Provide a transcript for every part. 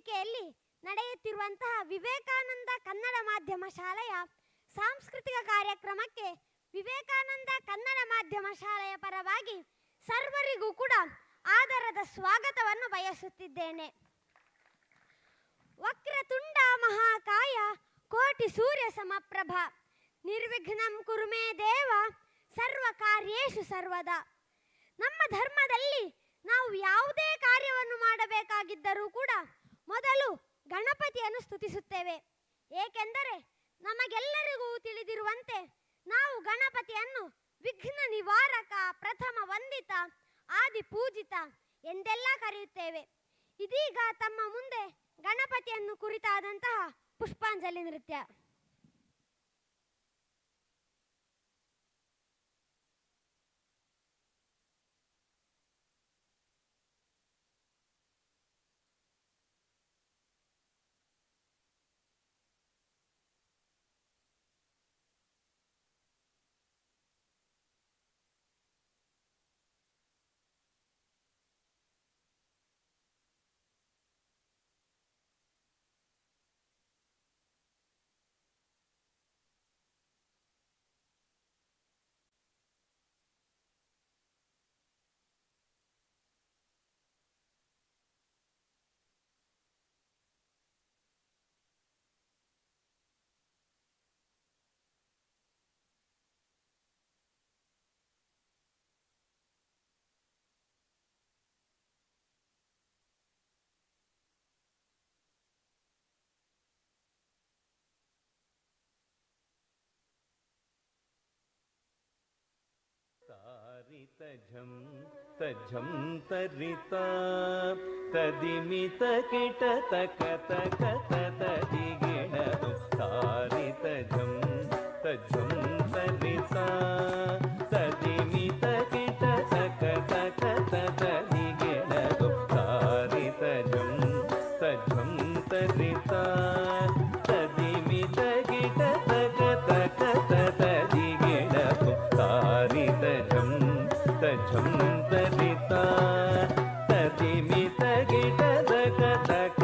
ವೇದಿಕೆಯಲ್ಲಿ ನಡೆಯುತ್ತಿರುವಂತಹ ವಿವೇಕಾನಂದ ಕನ್ನಡ ಮಾಧ್ಯಮ ಶಾಲೆಯ ಸಾಂಸ್ಕೃತಿಕ ಕಾರ್ಯಕ್ರಮಕ್ಕೆ ವಿವೇಕಾನಂದ ಕನ್ನಡ ಮಾಧ್ಯಮ ಶಾಲೆಯ ಪರವಾಗಿ ಸರ್ವರಿಗೂ ಕೂಡ ಆದರದ ಸ್ವಾಗತವನ್ನು ಬಯಸುತ್ತಿದ್ದೇನೆ. ವಕ್ರತುಂಡ ಮಹಾಕಾಯ ಕೋಟಿ ಸೂರ್ಯ ಸಮಪ್ರಭ ನಿರ್ವಿಘ್ನಂ ಕುರು ಮೇ ದೇವ ಸರ್ವ ಕಾರ್ಯೇಷು ಸರ್ವದಾ. ನಮ್ಮ ಧರ್ಮದಲ್ಲಿ ನಾವು ಯಾವುದೇ ಕಾರ್ಯವನ್ನು ಮಾಡಬೇಕಾಗಿದ್ದರೂ ಕೂಡ ಮೊದಲು ಗಣಪತಿಯನ್ನು ಸ್ತುತಿಸುತ್ತೇವೆ. ಏಕೆಂದರೆ ನಮಗೆಲ್ಲರಿಗೂ ತಿಳಿದಿರುವಂತೆ ನಾವು ಗಣಪತಿಯನ್ನು ವಿಘ್ನ ನಿವಾರಕ, ಪ್ರಥಮ ವಂದಿತ, ಆದಿ ಪೂಜಿತ ಎಂದೆಲ್ಲ ಕರೆಯುತ್ತೇವೆ. ಇದೀಗ ತಮ್ಮ ಮುಂದೆ ಗಣಪತಿಯನ್ನು ಕುರಿತಾದಂತಹ ಪುಷ್ಪಾಂಜಲಿ ನೃತ್ಯ. तजं तजं तरिता तदिमित किट तक तक तदिगिणदु तारि तजं तजं तरिता तदिमित किट तक तक तदिगिणदु तारि तजं तजं तरिता तदिमित किट तक तक तदिगिणदु तारि तजं तजं तरिता तदिमित गिट तक तक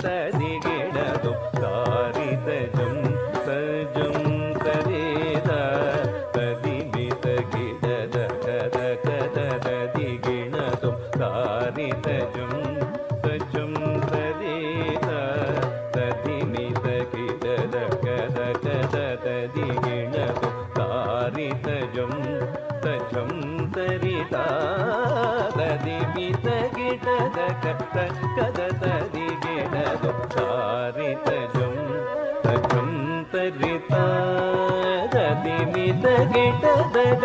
तदिगिणदु तारि तजं तजं तरिता तदिमित गिट तक तक तदिगिणदु तारि तजं तजं तरिता तदिमित गिट तक तक तदिगिणदु तारि तजं तजं तरिता तदिमित गिट तक तक तदिगिणदु तारि तजं तजं तरिता तदिमित गिट तक तक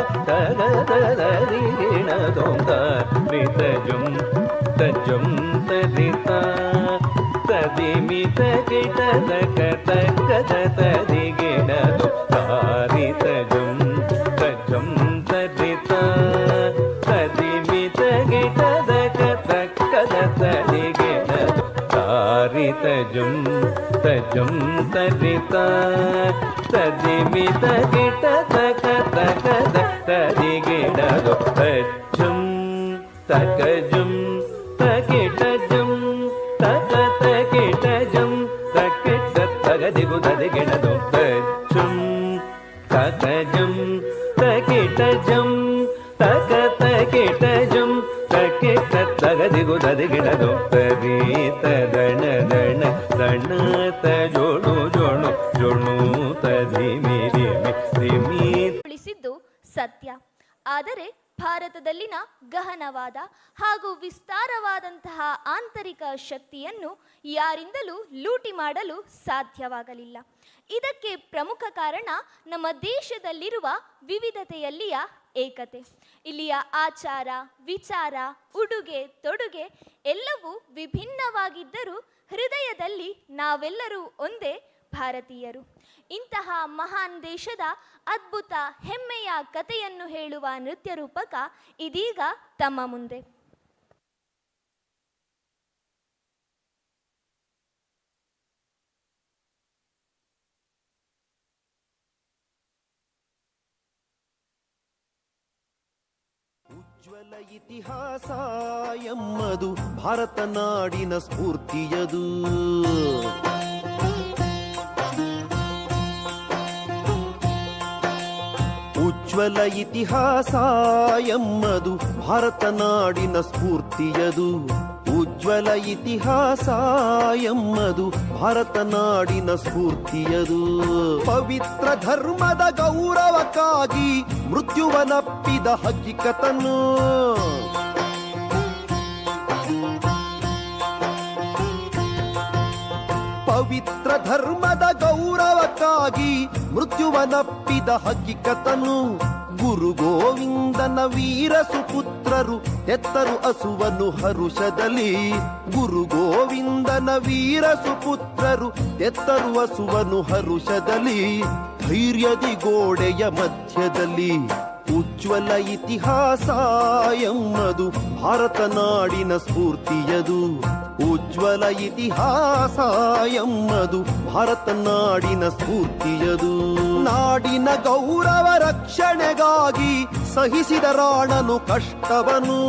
तदिगिणदु तारि तजं तजं तरिता तदिमित गिट तक तक तदिगिणदु तारि तजं तजं तरिता तदिमित गिट तक तक तदिगिणदु तारि तजं तजं तरिता तदिमित गिट तक तक तदिगिणदु तजं तकजं तकिटजं तक तकिटजं तकिट तगदिगु तदिगिणदु तजं तकजं तकिटजं तक तकिटजं तकिट तगदिगु तदिगिणदु तरि तदण दण दण तजोಣು ಜೋಣು ಜೋಣು ತದಿಮಿ ದಿಮಿ ದಿಮಿ ಉಳಿಸಿದ್ದು ಸತ್ಯ. ಆದರೆ ಭಾರತದಲ್ಲಿನ ಗಹನವಾದ ಹಾಗೂ ವಿಸ್ತಾರವಾದಂತಹ ಆಂತರಿಕ ಶಕ್ತಿಯನ್ನು ಯಾರಿಂದಲೂ ಲೂಟಿ ಮಾಡಲು ಸಾಧ್ಯವಾಗಲಿಲ್ಲ. ಇದಕ್ಕೆ ಪ್ರಮುಖ ಕಾರಣ ನಮ್ಮ ದೇಶದಲ್ಲಿರುವ ವಿವಿಧತೆಯಲ್ಲಿಯ ಏಕತೆ. ಇಲ್ಲಿಯ ಆಚಾರ, ವಿಚಾರ, ಉಡುಗೆ ತೊಡುಗೆ ಎಲ್ಲವೂ ವಿಭಿನ್ನವಾಗಿದ್ದರೂ ಹೃದಯದಲ್ಲಿ ನಾವೆಲ್ಲರೂ ಒಂದೇ ಭಾರತೀಯರು. ಇಂತಹ ಮಹಾನ್ ದೇಶದ ಅದ್ಭುತ ಹೆಮ್ಮೆಯ ಕಥೆಯನ್ನು ಹೇಳುವ ನೃತ್ಯ ರೂಪಕ ಇದೀಗ ತಮ್ಮ ಮುಂದೆ. ಉಜ್ವಲ ಇತಿಹಾಸ ಎಮ್ಮದು ಭಾರತ ನಾಡಿನ ಸ್ಫೂರ್ತಿಯದು. ಉಜ್ವಲ ಇತಿಹಾಸ ಎಮ್ಮದು ಭಾರತ ನಾಡಿನ ಸ್ಫೂರ್ತಿಯದು. ಉಜ್ವಲ ಇತಿಹಾಸ ಎಮ್ಮದು ಭಾರತ ನಾಡಿನ ಸ್ಫೂರ್ತಿಯದು. ಪವಿತ್ರ ಧರ್ಮದ ಗೌರವಕ್ಕಾಗಿ ಮೃತ್ಯುವನಪ್ಪಿದ ಹಕ್ಕಿಕತನ್ನು ಪವಿತ್ರ ಧರ್ಮದ ಗೌರವಕ್ಕಾಗಿ ಮೃತ್ಯುವನಪ್ಪಿದ ಹಕ್ಕಿಕತನು ಗುರು ಗೋವಿಂದನ ವೀರ ಸುಪುತ್ರರು ಎತ್ತರು ಅಸುವನು ಹರುಷದಲ್ಲಿ. ಗುರು ಗೋವಿಂದನ ವೀರ ಸುಪುತ್ರರು ಎತ್ತರು ಅಸುವನು ಹರುಷದಲ್ಲಿ. ಧೈರ್ಯದಿ ಗೋಡೆಯ ಮಧ್ಯದಲ್ಲಿ ಉಜ್ವಲ ಇತಿಹಾಸ ಎಮ್ಮದು ಭಾರತ ನಾಡಿನ ಸ್ಫೂರ್ತಿಯದು. ಉಜ್ವಲ ಇತಿಹಾಸ ಎಮ್ಮದು ಭಾರತ ನಾಡಿನ ಸ್ಫೂರ್ತಿಯದು. ನಾಡಿನ ಗೌರವ ರಕ್ಷಣೆಗಾಗಿ ಸಹಿಸಿದ ರಾಣನು ಕಷ್ಟವನು.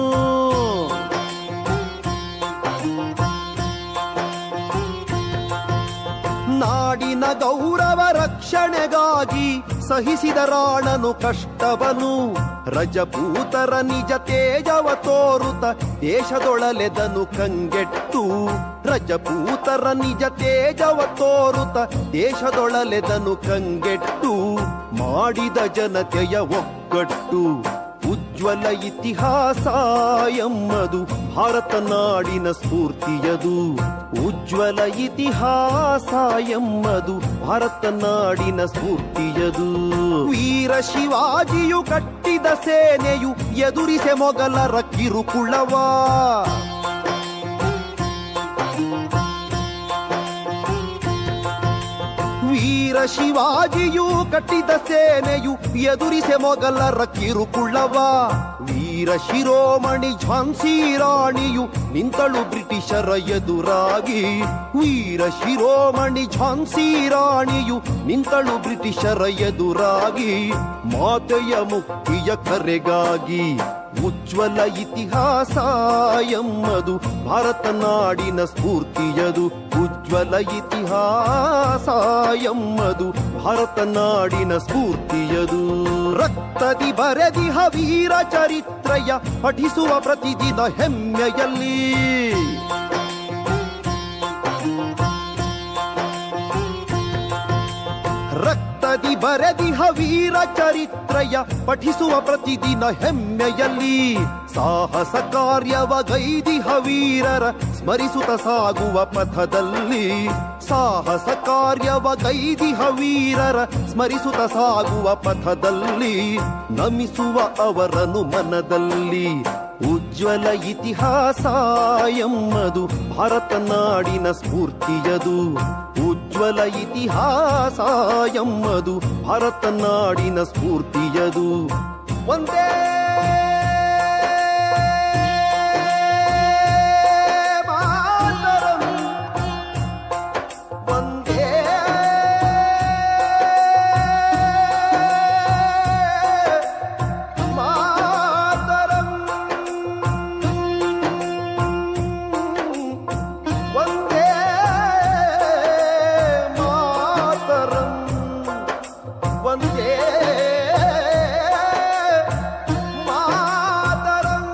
ನಾಡಿನ ಗೌರವ ರಕ್ಷಣೆಗಾಗಿ ಸಹಿಸಿದ ರಾಣನು ಕಷ್ಟವನು. ರಜಪೂತರ ನಿಜ ತೇಜವ ತೋರುತ ದೇಶದೊಳಲೆದನು ಕಂಗೆಟ್ಟು. ರಜಪೂತರ ನಿಜ ತೇಜವ ತೋರುತ ದೇಶದೊಳಲೆದನು ಕಂಗೆಟ್ಟು. ಮಾಡಿದ ಜನತೆಯ ಒಗ್ಗಟ್ಟು ಉಜ್ವಲ ಇತಿಹಾಸ ಎಮ್ಮದು ಭಾರತ ನಾಡಿನ ಸ್ಫೂರ್ತಿಯದು. ಉಜ್ವಲ ಇತಿಹಾಸ ಎಮ್ಮದು ಭಾರತ ನಾಡಿನ ಸ್ಫೂರ್ತಿಯದು. ವೀರ ಶಿವಾಜಿಯು ಕಟ್ಟಿದ ಸೇನೆಯು ಎದುರಿಸೆ ಮೊಘಲರ ಕಿರುಕುಳವ. ವೀರ ಶಿವಾಜಿಯು ಕಟ್ಟಿದ ಸೇನೆಯು ಎದುರಿಸೆ ಮೊಘಲರ ಕಿರುಕುಳವ. ವೀರ ಶಿರೋಮಣಿ ಝಾನ್ಸಿ ರಾಣಿಯು ನಿಂತಳು ಬ್ರಿಟಿಷರ ಎದುರಾಗಿ. ವೀರ ಶಿರೋಮಣಿ ಝಾನ್ಸಿ ರಾಣಿಯು ನಿಂತಳು ಬ್ರಿಟಿಷರ ಎದುರಾಗಿ. ಮಾತೆಯ ಮುಕ್ತಿಯ ಕರೆಗಾಗಿ ಉಜ್ವಲ ಇತಿಹಾಸ ಎಮ್ಮದು ಭಾರತ ನಾಡಿನ ಸ್ಫೂರ್ತಿಯದು. ಉಜ್ವಲ ಇತಿಹಾಸ ಎಮ್ಮದು ಭಾರತ ನಾಡಿನ ಸ್ಫೂರ್ತಿಯದು. ರಕ್ತದಿ ಬರೆದಿಹ ವೀರ ಚರಿತ್ರೆಯ ಪಠಿಸುವ ಪ್ರತಿದಿನ ಹೆಮ್ಮೆಯಲ್ಲಿ. ರಕ್ತದಿ ಬರೆದಿಹ ವೀರ ಚರಿತ್ರೆಯ ಪಠಿಸುವ ಪ್ರತಿದಿನ ಹೆಮ್ಮೆಯಲ್ಲಿ. ಸಾಹಸ ಕಾರ್ಯವ ಗೈದಿಹ ವೀರರ ಸ್ಮರಿಸುತ್ತ ಸಾಗುವ ಪಥದಲ್ಲಿ. ಸಾಹಸ ಕಾರ್ಯವ ಗೈದಿಹ ವೀರರ ಸ್ಮರಿಸುತ್ತ ಸಾಗುವ ಪಥದಲ್ಲಿ. ನಮಿಸುವ ಅವರನು ಮನದಲ್ಲಿ. ಉಜ್ವಲ ಇತಿಹಾಸ ಎಮ್ಮದು ಭಾರತ ನಾಡಿನ ಸ್ಫೂರ್ತಿಯದು. ಉಜ್ವಲ ಇತಿಹಾಸ ಎಮ್ಮದು ಭಾರತ ನಾಡಿನ ಸ್ಫೂರ್ತಿಯದು. ಒಂದೇ ಮಾತರಂ, ಒಂದೇ ಮಾತರಂ, ಒಂದೇ ಮಾತರಂ, ಒಂದೇ ಮಾತರಂ.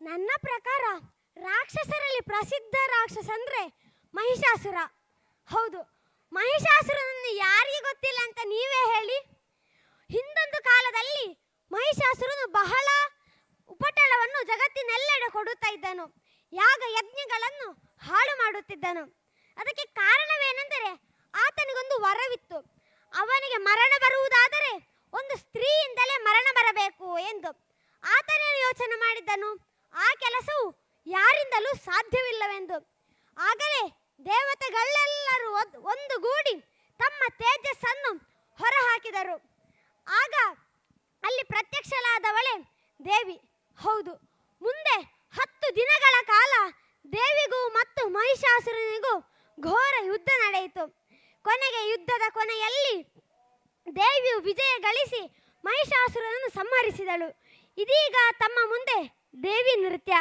ನನ್ನ ಪ್ರಕಾರ ರಾಕ್ಷಸರಲ್ಲಿ ಪ್ರಸಿದ್ಧ ರಾಕ್ಷಸ ಅಂದ್ರೆ ಮಹಿಷಾಸುರ. ಹೌದು, ಮಹಿಷಾಸುರನನ್ನು ಯಾರಿಗೆ ಗೊತ್ತಿಲ್ಲ ಅಂತ ನೀವೇ ಹೇಳಿ. ಹಿಂದೊಂದು ಕಾಲದಲ್ಲಿ ಮಹಿಷಾಸುರನು ಬಹಳ ಉಪಟಳವನ್ನು ಜಗತ್ತಿನೆಲ್ಲೆಡೆ ಕೊಡುತ್ತಾ ಇದ್ದನು. ಯಾಗ ಯಜ್ಞಗಳನ್ನು ಹಾಳು ಮಾಡುತ್ತಿದ್ದನು. ಅದಕ್ಕೆ ಕಾರಣವೇನೆಂದರೆ ಆತನಿಗೊಂದು ವರವಿತ್ತು. ಅವನಿಗೆ ಮರಣ ಬರುವುದಾದರೆ ಒಂದು ಸ್ತ್ರೀಯಿಂದಲೇ ಮರಣ ಬರಬೇಕು ಎಂದು. ಆತನೇನು ಯೋಚನೆ ಮಾಡಿದ್ದನು, ಆ ಕೆಲಸವು ಯಾರಿಂದಲೂ ಸಾಧ್ಯವಿಲ್ಲವೆಂದು. ಆಗಲೇ ದೇವತೆಗಳೆಲ್ಲರೂ ಒಂದುಗೂಡಿ ತಮ್ಮ ತೇಜಸ್ಸನ್ನು ಹೊರಹಾಕಿದರು. ಆಗ ಅಲ್ಲಿ ಪ್ರತ್ಯಕ್ಷಳಾದವಳೇ ದೇವಿ. ಹೌದು, ಮುಂದೆ 10 ದಿನಗಳ ಕಾಲ ದೇವಿಗೂ ಮತ್ತು ಮಹಿಷಾಸುರನಿಗೂ ಘೋರ ಯುದ್ಧ ನಡೆಯಿತು. ಕೊನೆಗೆ ಯುದ್ಧದ ಕೊನೆಯಲ್ಲಿ ದೇವಿಯು ವಿಜಯ ಗಳಿಸಿ ಮಹಿಷಾಸುರನನ್ನು ಸಂಹರಿಸಿದಳು. ಇದೀಗ ತಮ್ಮ ಮುಂದೆ ದೇವಿ ನೃತ್ಯ.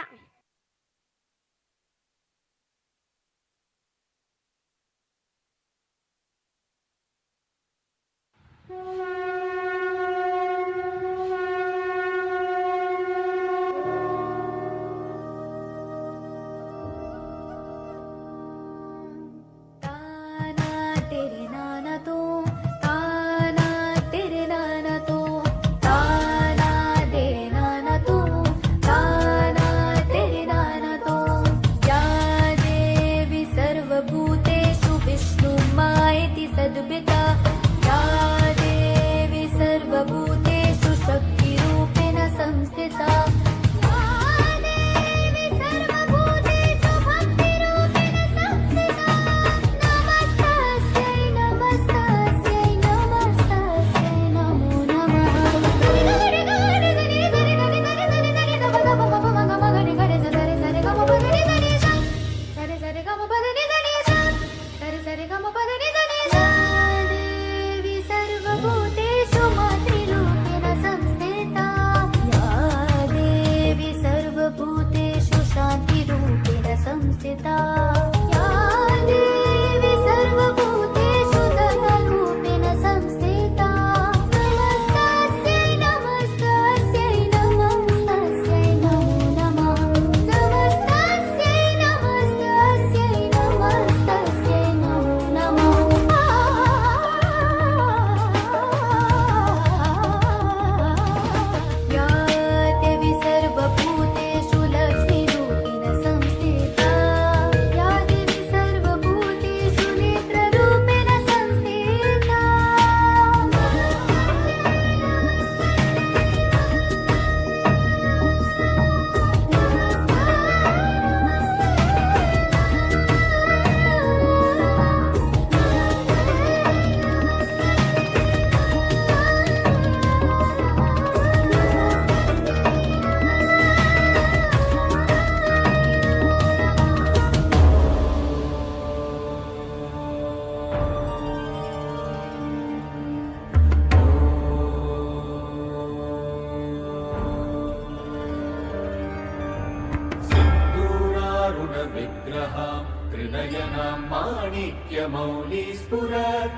त्रिनयनां माणिक्यमौली स्फुरत्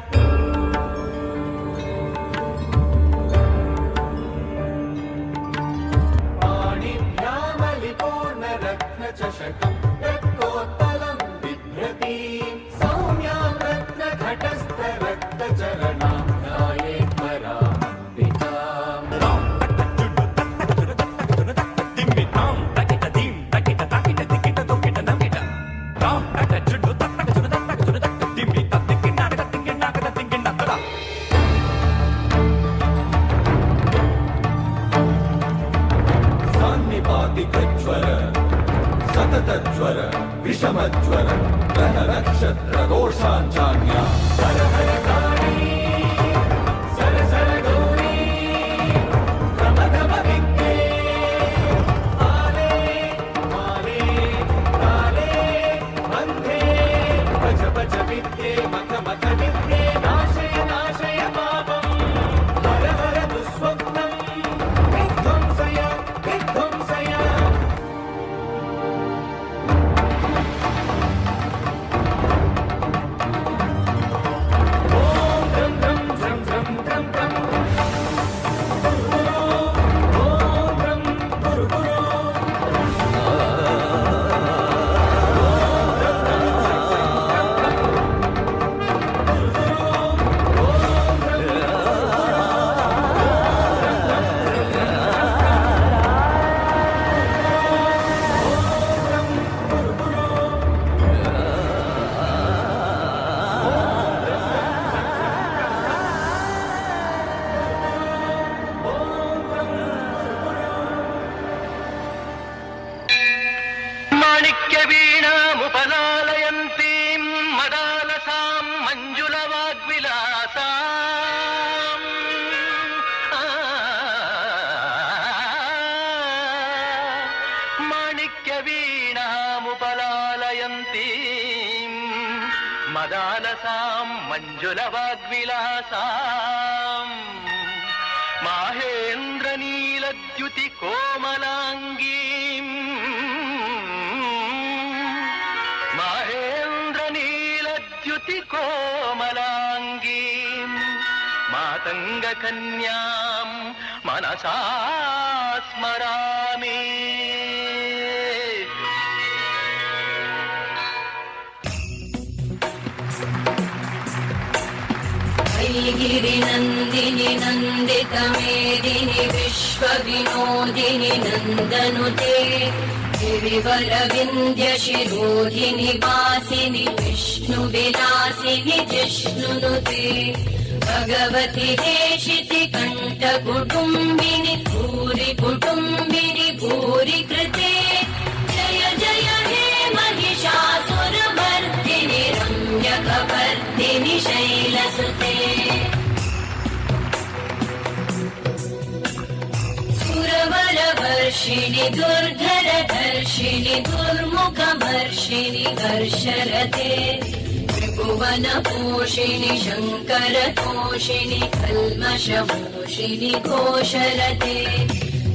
पाणिभ्यामलिपूर्णरत्नचषकं रक्तोत्पलं बिभ्रतीं सौम्यां रत्नघटस्थरक्तचरणां ध्यायेत् परामम्बिकाम्। सान्निपातिकज्वर सततज्वर विषमज्वर ग्रह नक्षत्र दोषाञ्चान्या हर हर काली सर सर गौरी गम गम विद्ये आले माले काले बन्धे भज भज विद्ये मख मख विद्ये नाशय नाशय पापम् हर हर दुःस्वप्नम् विध्वंसय विध्वंसय। माणिक्यवीणामुपलालयन्तीं मदालसां मञ्जुलवाग्विलासाम् మదాలసాం మంజులవాగ్విలాసాం మాహేంద్రనీలద్యుతి కోమలాంగీం మాహేంద్రనీలద్యుతి కోమలాంగీం మాతంగకన్యాం మనసా స్మరామి. गिरिनन्दिनि नन्दितमेदिनि विश्वविनोदिनि नन्दनुते गिरिवरविन्द्यशिरोधिनि वासिनि विष्णुविलासिनि जिष्णुनुते भगवति हेशिति कण्ठकुटुम्बिनि भूरि कुटुम्बिनि भूरि कृते जय जय हे महिषासुरमर्दिनि रम्यकपर्दिनि शैलसुते सुरवरवर्षिणि दुर्धरधर्षिणि दुर्मुखमर्षिणि कर्षरते त्रिभुवनपोषिणि शङ्करतोषिणि कल्मषमोषिणि घोषरते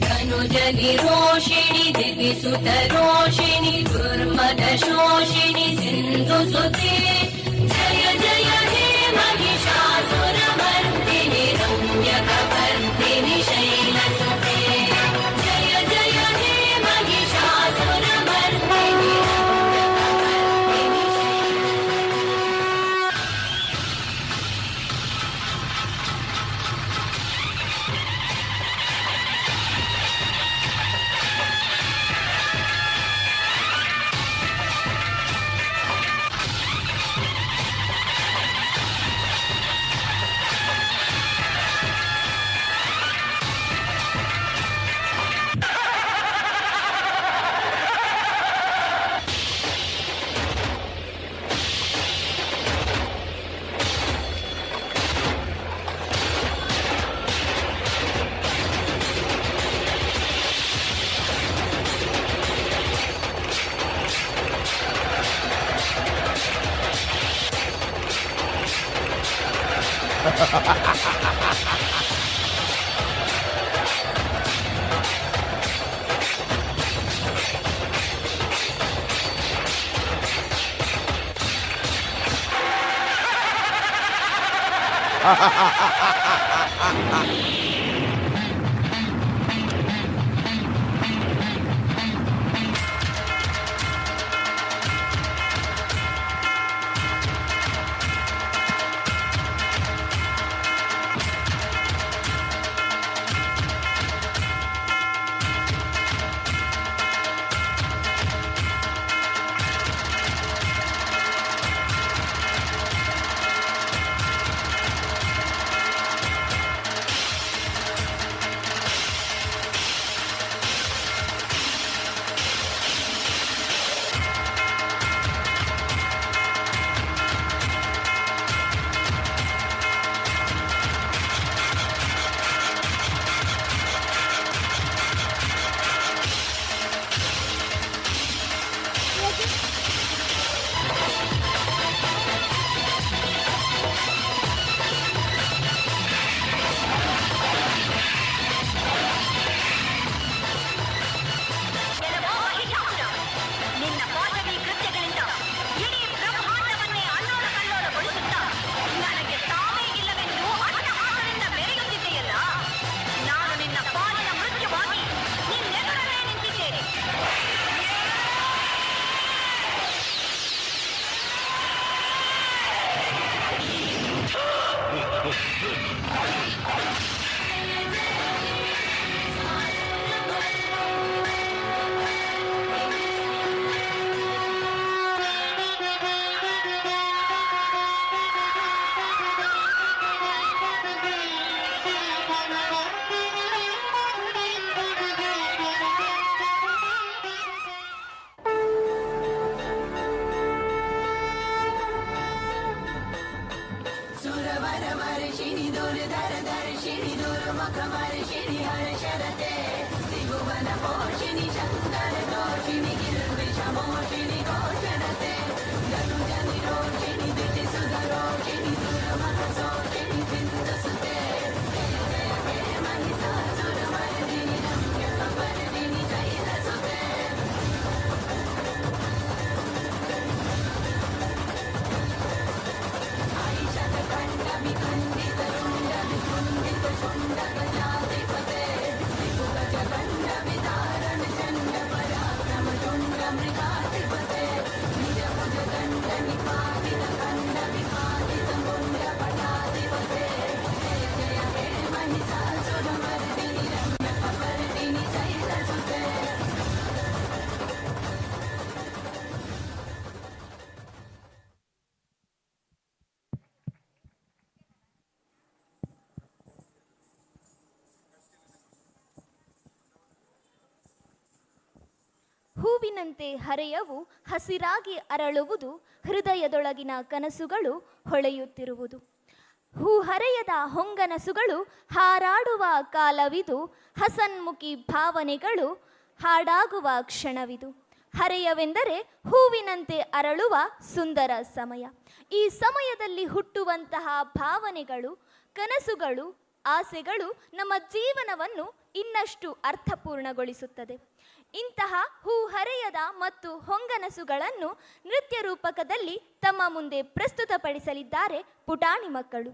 तनुजनिरोषिणि दिविसुतरोषिणि दुर्मदशोषिणि सिन्धुसुते जय जय हे महिषासुरमर्दिनि रम्यकपर्दिनि शैलसुते जय जय हे महिषासुरमर्दिनि रम्यकपर्दिनि गिर्विषमोषिणि घोषणते धनुजनिरोषिणि ಹೂವಿನಂತೆ ಹರೆಯವು ಹಸಿರಾಗಿ ಅರಳುವುದು, ಹೃದಯದೊಳಗಿನ ಕನಸುಗಳು ಹೊಳೆಯುತ್ತಿರುವುದು. ಹೂಹರೆಯದ ಹೊಂಗನಸುಗಳು ಹಾರಾಡುವ ಕಾಲವಿದು, ಹಸನ್ಮುಖಿ ಭಾವನೆಗಳು ಹಾಡಾಗುವ ಕ್ಷಣವಿದು. ಹರೆಯವೆಂದರೆ ಹೂವಿನಂತೆ ಅರಳುವ ಸುಂದರ ಸಮಯ. ಈ ಸಮಯದಲ್ಲಿ ಹುಟ್ಟುವಂತಹ ಭಾವನೆಗಳು, ಕನಸುಗಳು, ಆಸೆಗಳು ನಮ್ಮ ಜೀವನವನ್ನು ಇನ್ನಷ್ಟು ಅರ್ಥಪೂರ್ಣಗೊಳಿಸುತ್ತದೆ. ಇಂತಹ ಹೂಹರೆಯದ ಮತ್ತು ಹೊಂಗನಸುಗಳನ್ನು ನೃತ್ಯ ರೂಪಕದಲ್ಲಿ ತಮ್ಮ ಮುಂದೆ ಪ್ರಸ್ತುತಪಡಿಸಲಿದ್ದಾರೆ ಪುಟಾಣಿ ಮಕ್ಕಳು.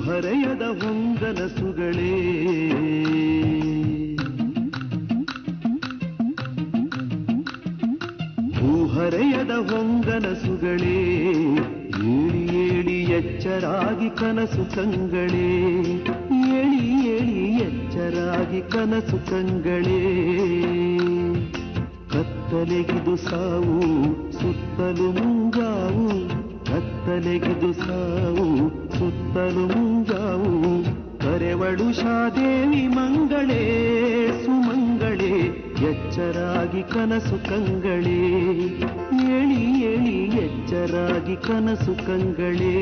ಹರೆಯದ ಹೊಂಗನಸುಗಳೇ ಹೂಹರೆಯದ ಹೊಂಗನಸುಗಳೇ, ಏಳಿ ಏಳಿ ಎಚ್ಚರಾಗಿ ಕನಸು ಕಂಗಳೇ, ಏಳಿ ಏಳಿ ಎಚ್ಚರಾಗಿ ಕನಸು ಕಂಗಳೇ. ಕತ್ತಲೆಗಿದು ಸಾವು ಸುತ್ತಲು ಮುಂಜಾವು, ಕತ್ತಲೆಗಿದು ಸಾವು ಸುತ್ತಲು ಮುಂಜಾವು. ಕರೆವಳು ಶಾದೇವಿ ಮಂಗಳೇ ಸುಮಂಗಳೇ, ಎಚ್ಚರಾಗಿ ಕನಸು ಕಂಗಳೇ, ಏಳಿ ಏಳಿ ಎಚ್ಚರಾಗಿ ಕನಸು ಕಂಗಳೇ.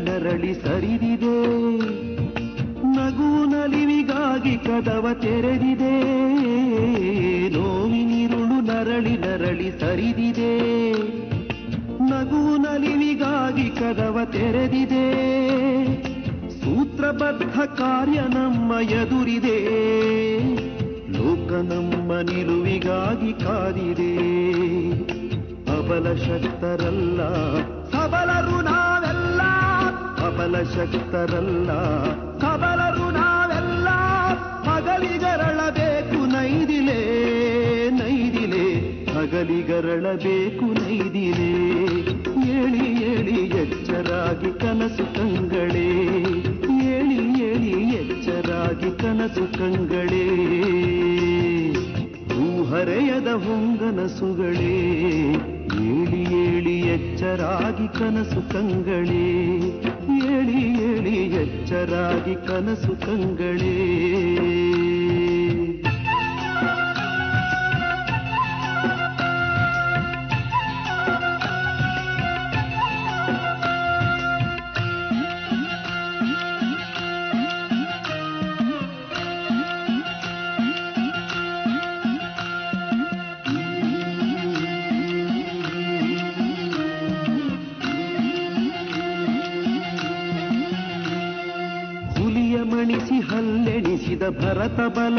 ನರಳಿ ಸರಿದಿದೆ, ನಗು ನಲಿವಿಗಾಗಿ ಕದವ ತೆರೆದಿದೆ. ನೋವಿನಿರುಳು ನರಳಿ ನರಳಿ ಸರಿದಿದೆ, ನಗು ನಲಿವಿಗಾಗಿ ಕದವ ತೆರೆದಿದೆ. ಸೂತ್ರಬದ್ಧ ಕಾರ್ಯ ನಮ್ಮ ಎದುರಿದೆ, ಲೋಕ ನಮ್ಮ ನಿಲುವಿಗಾಗಿ ಕಾದಿದೆ. ಅಬಲ ಶಕ್ತರಲ್ಲ ಸಬಲರು ನಾವೆಲ್ಲ, ಅಬಲ ಶಕ್ತರಲ್ಲ ಸಬಲರು ನಾವೆಲ್ಲ. ಹಗಲಿಗರಳಬೇಕು ನೈದಿಲೆ ನೈದಿಲೆ, ಹಗಲಿಗರಳಬೇಕು ನೈದಿಲೆ. ಏಳಿ ಏಳಿ ಎಚ್ಚರಾಗಿ ಕನಸು ಕಂಗಳೇ, ಏಳಿ ಏಳಿ ಎಚ್ಚರಾಗಿ ಕನಸು ಕಂಗಳೇ. ಹೂಹರೆಯದ ಹೊಂಗನಸುಗಳೇ, ಏಳಿ ಏಳಿ ಎಚ್ಚರಾಗಿ ಕನಸು ಕಂಗಳೇ, ಏಳಿ ಏಳಿ ಎಚ್ಚರಾಗಿ ಕನಸು ಕಂಗಳೇ. ಮಣಿಸಿ ಹಲ್ಲೆಣಿಸಿದ ಭರತ ಬಲ,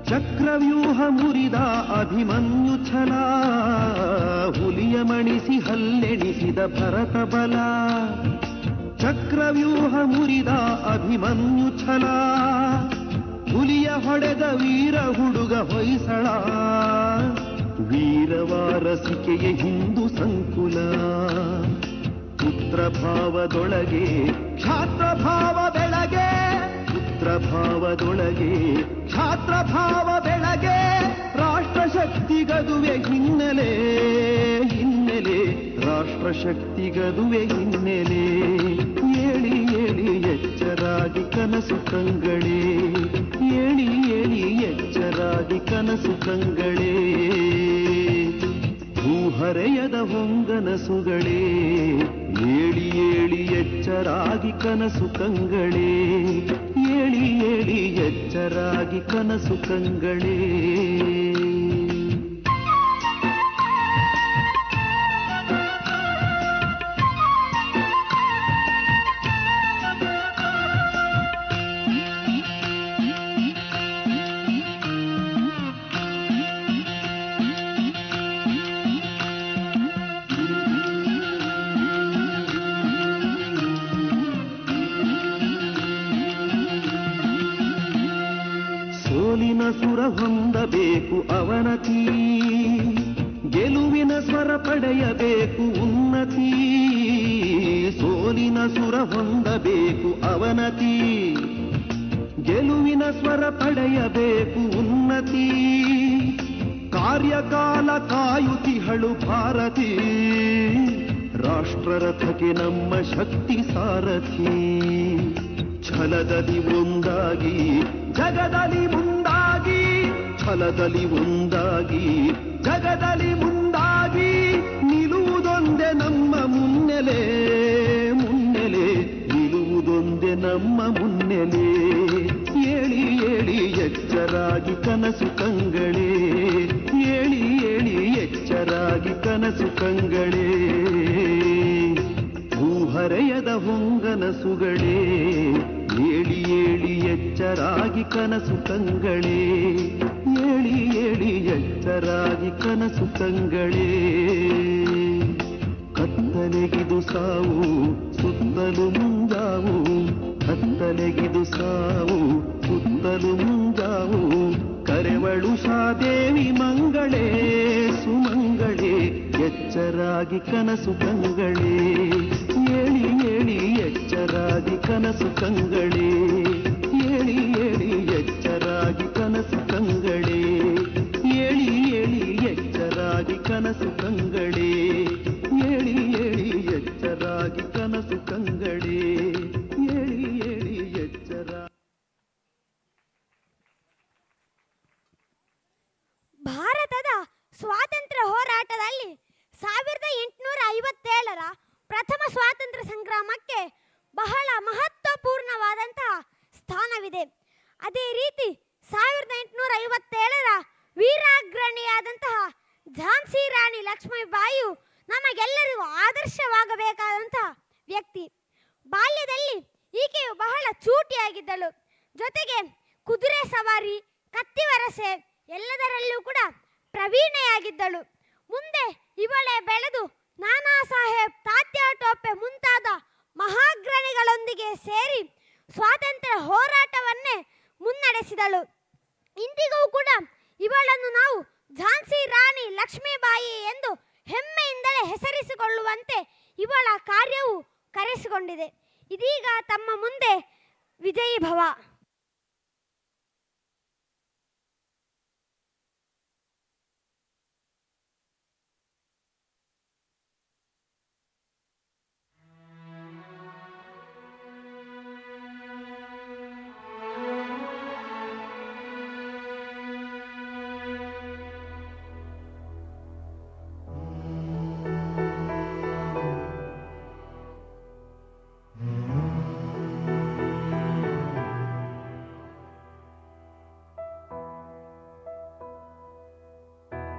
ಚಕ್ರವ್ಯೂಹ ಮುರಿದ ಅಭಿಮನ್ಯು ಛಲ, ಹುಲಿಯ ಮಣಿಸಿ ಹಲ್ಲೆಣಿಸಿದ ಭರತ ಬಲ. ಚಕ್ರವ್ಯೂಹ ಮುರಿದ ಅಭಿಮನ್ಯು ಛಲ, ಹುಲಿಯ ಹೊಡೆದ ವೀರ ಹುಡುಗ ಹೊಯ್ಸಳ. ವೀರವಾರಸಿಕೆಯ ಹಿಂದೂ ಸಂಕುಲ, ಪುತ್ರ ಭಾವದೊಳಗೆ ಕ್ಷಾತ್ರ ಭಾವ ಬೆಳಗೆ. ಪುತ್ರ ಭಾವದೊಳಗೆ ಕ್ಷಾತ್ರ ಭಾವ ಬೆಳಗೆ. ರಾಷ್ಟ್ರಶಕ್ತಿಗದುವೆ ಹಿನ್ನೆಲೆ ಹಿನ್ನೆಲೆ, ರಾಷ್ಟ್ರಶಕ್ತಿಗದುವೆ ಹಿನ್ನೆಲೆ. ಏಳಿ ಏಳಿ ಎಚ್ಚರಾಗಿ ಕನಸು ಕಂಗಳೇ, ಏಳಿ ಏಳಿ ಎಚ್ಚರಾಗಿ ಕನಸು ಕಂಗಳೇ. ಭೂಹರೆಯದ ಹೊಂಗನಸುಗಳೇ, ಏಳಿ ಏಳಿ ಎಚ್ಚರಾಗಿ ಕನಸು ಕಂಗಳೇ, ಏಳಿ ಏಳಿ ಎಚ್ಚರಾಗಿ ಕನಸು ಕಂಗಳೇ. ಸೋಲಿನ ಸುರ ಹೊಂದಬೇಕು ಅವನತಿ, ಗೆಲುವಿನ ಸ್ವರ ಪಡೆಯಬೇಕು ಉನ್ನತಿ. ಸೋಲಿನ ಸುರ ಹೊಂದಬೇಕು ಅವನತಿ, ಗೆಲುವಿನ ಸ್ವರ ಪಡೆಯಬೇಕು ಉನ್ನತಿ. ಕಾರ್ಯಕಾಲ ಕಾಯುತಿಹಳು ಭಾರತಿ, ರಾಷ್ಟ್ರರಥಕ್ಕೆ ನಮ್ಮ ಶಕ್ತಿ ಸಾರಥಿ. ಛಲದಲ್ಲಿ ಒಂದಾಗಿ ಜಗದಲ್ಲಿ ಮುಂದಾಗಿ, ಛಲದಲ್ಲಿ ಒಂದಾಗಿ ಜಗದಲ್ಲಿ ಮುಂದಾಗಿ. ನಿಲ್ಲುವುದೊಂದೇ ನಮ್ಮ ಮುನ್ನೆಲೆ ಮುನ್ನೆಲೆ, ನಿಲ್ಲುವುದೊಂದೇ ನಮ್ಮ ಮುನ್ನೆಲೆ. ಏಳಿ ಏಳಿ ಎಚ್ಚರಾಗಿ ಕನಸು ಕಂಗಳೇ, ಏಳಿ ಏಳಿ ಎಚ್ಚರಾಗಿ ಕನಸು ಕಂಗಳೇ. ಭೂಹರೆಯದ ಹೊಂಗನಸುಗಳೇ, ಏಳಿ ಏಳಿ ಎಚ್ಚರಾಗಿ ಕನಸು ಕಂಗಳೇ, ಏಳಿ ಏಳಿ ಎಚ್ಚರಾಗಿ ಕನಸು ಕಂಗಳೇ. ಕತ್ತಲೆಗಿದು ಸಾವು ಸುತ್ತಲೂ ಮುಂಜಾವು, ಕತ್ತಲೆಗಿದು ಸಾವು ಸುತ್ತಲೂ ಮುಂಜಾವು. ಕರೆವಳು ಶಾದೇವಿ ಮಂಗಳೇ ಸುಮಂಗಳೇ, ಎಚ್ಚರಾಗಿ ಕನಸು ಕಂಗಳೇ, ಏಳಿ ಏಳಿ ಎಚ್ಚರಾಗಿ ಕನಸು ಕಂಗಳೇ, ಏಳಿ ಏಳಿ ಎಚ್ಚರಾಗಿ ಕನಸು ಕಂಗಳೇ, ಏಳಿ ಏಳಿ ಎಚ್ಚರಾಗಿ ಕನಸು ಕಂಗಳೇ, ಏಳಿ ಏಳಿ ಎಚ್ಚರಾಗಿ ಕನಸು ಕಂಗಳೇ, ಏಳಿ ಏಳಿ ಎಚ್ಚರ. ಭಾರತದ ಸ್ವಾತಂತ್ರ್ಯ ಹೋರಾಟದಲ್ಲಿ 1857ರ ಪ್ರಥಮ ಸ್ವಾತಂತ್ರ್ಯ ಸಂಗ್ರಾಮಕ್ಕೆ ಬಹಳ ಮಹತ್ವಪೂರ್ಣವಾದಂತಹ ಸ್ಥಾನವಿದೆ. ಅದೇ ರೀತಿ 1857ರ ವೀರಾಗ್ರಣಿಯಾದಂತಹ ಝಾನ್ಸಿ ರಾಣಿ ಲಕ್ಷ್ಮೀಬಾಯಿಯು ನಮಗೆಲ್ಲರಿಗೂ ಆದರ್ಶವಾಗಬೇಕಾದಂತಹ ವ್ಯಕ್ತಿ. ಬಾಲ್ಯದಲ್ಲಿ ಈಕೆಯು ಬಹಳ ಚೂಟಿಯಾಗಿದ್ದಳು. ಜೊತೆಗೆ ಕುದುರೆ ಸವಾರಿ, ಕತ್ತಿವರಸೆ ಎಲ್ಲದರಲ್ಲೂ ಕೂಡ ಪ್ರವೀಣೆಯಾಗಿದ್ದಳು. ಮುಂದೆ ಇವಳೇ ಬೆಳೆದು ನಾನಾ ಸಾಹೇಬ್, ತಾತ್ಯಾ ಟೋಪೆ ಮುಂತಾದ ಮಹಾಗ್ರಣಿಗಳೊಂದಿಗೆ ಸೇರಿ ಸ್ವಾತಂತ್ರ್ಯ ಹೋರಾಟವನ್ನೇ ಮುನ್ನಡೆಸಿದಳು. ಇಂದಿಗೂ ಕೂಡ ಇವಳನ್ನು ನಾವು ಝಾನ್ಸಿ ರಾಣಿ ಲಕ್ಷ್ಮೀಬಾಯಿ ಎಂದು ಹೆಮ್ಮೆಯಿಂದಲೇ ಹೆಸರಿಸಿಕೊಳ್ಳುವಂತೆ ಇವಳ ಕಾರ್ಯವು ಕರೆಸಿಕೊಂಡಿದೆ. ಇದೀಗ ತಮ್ಮ ಮುಂದೆ ವಿಜಯೀ ಭವ.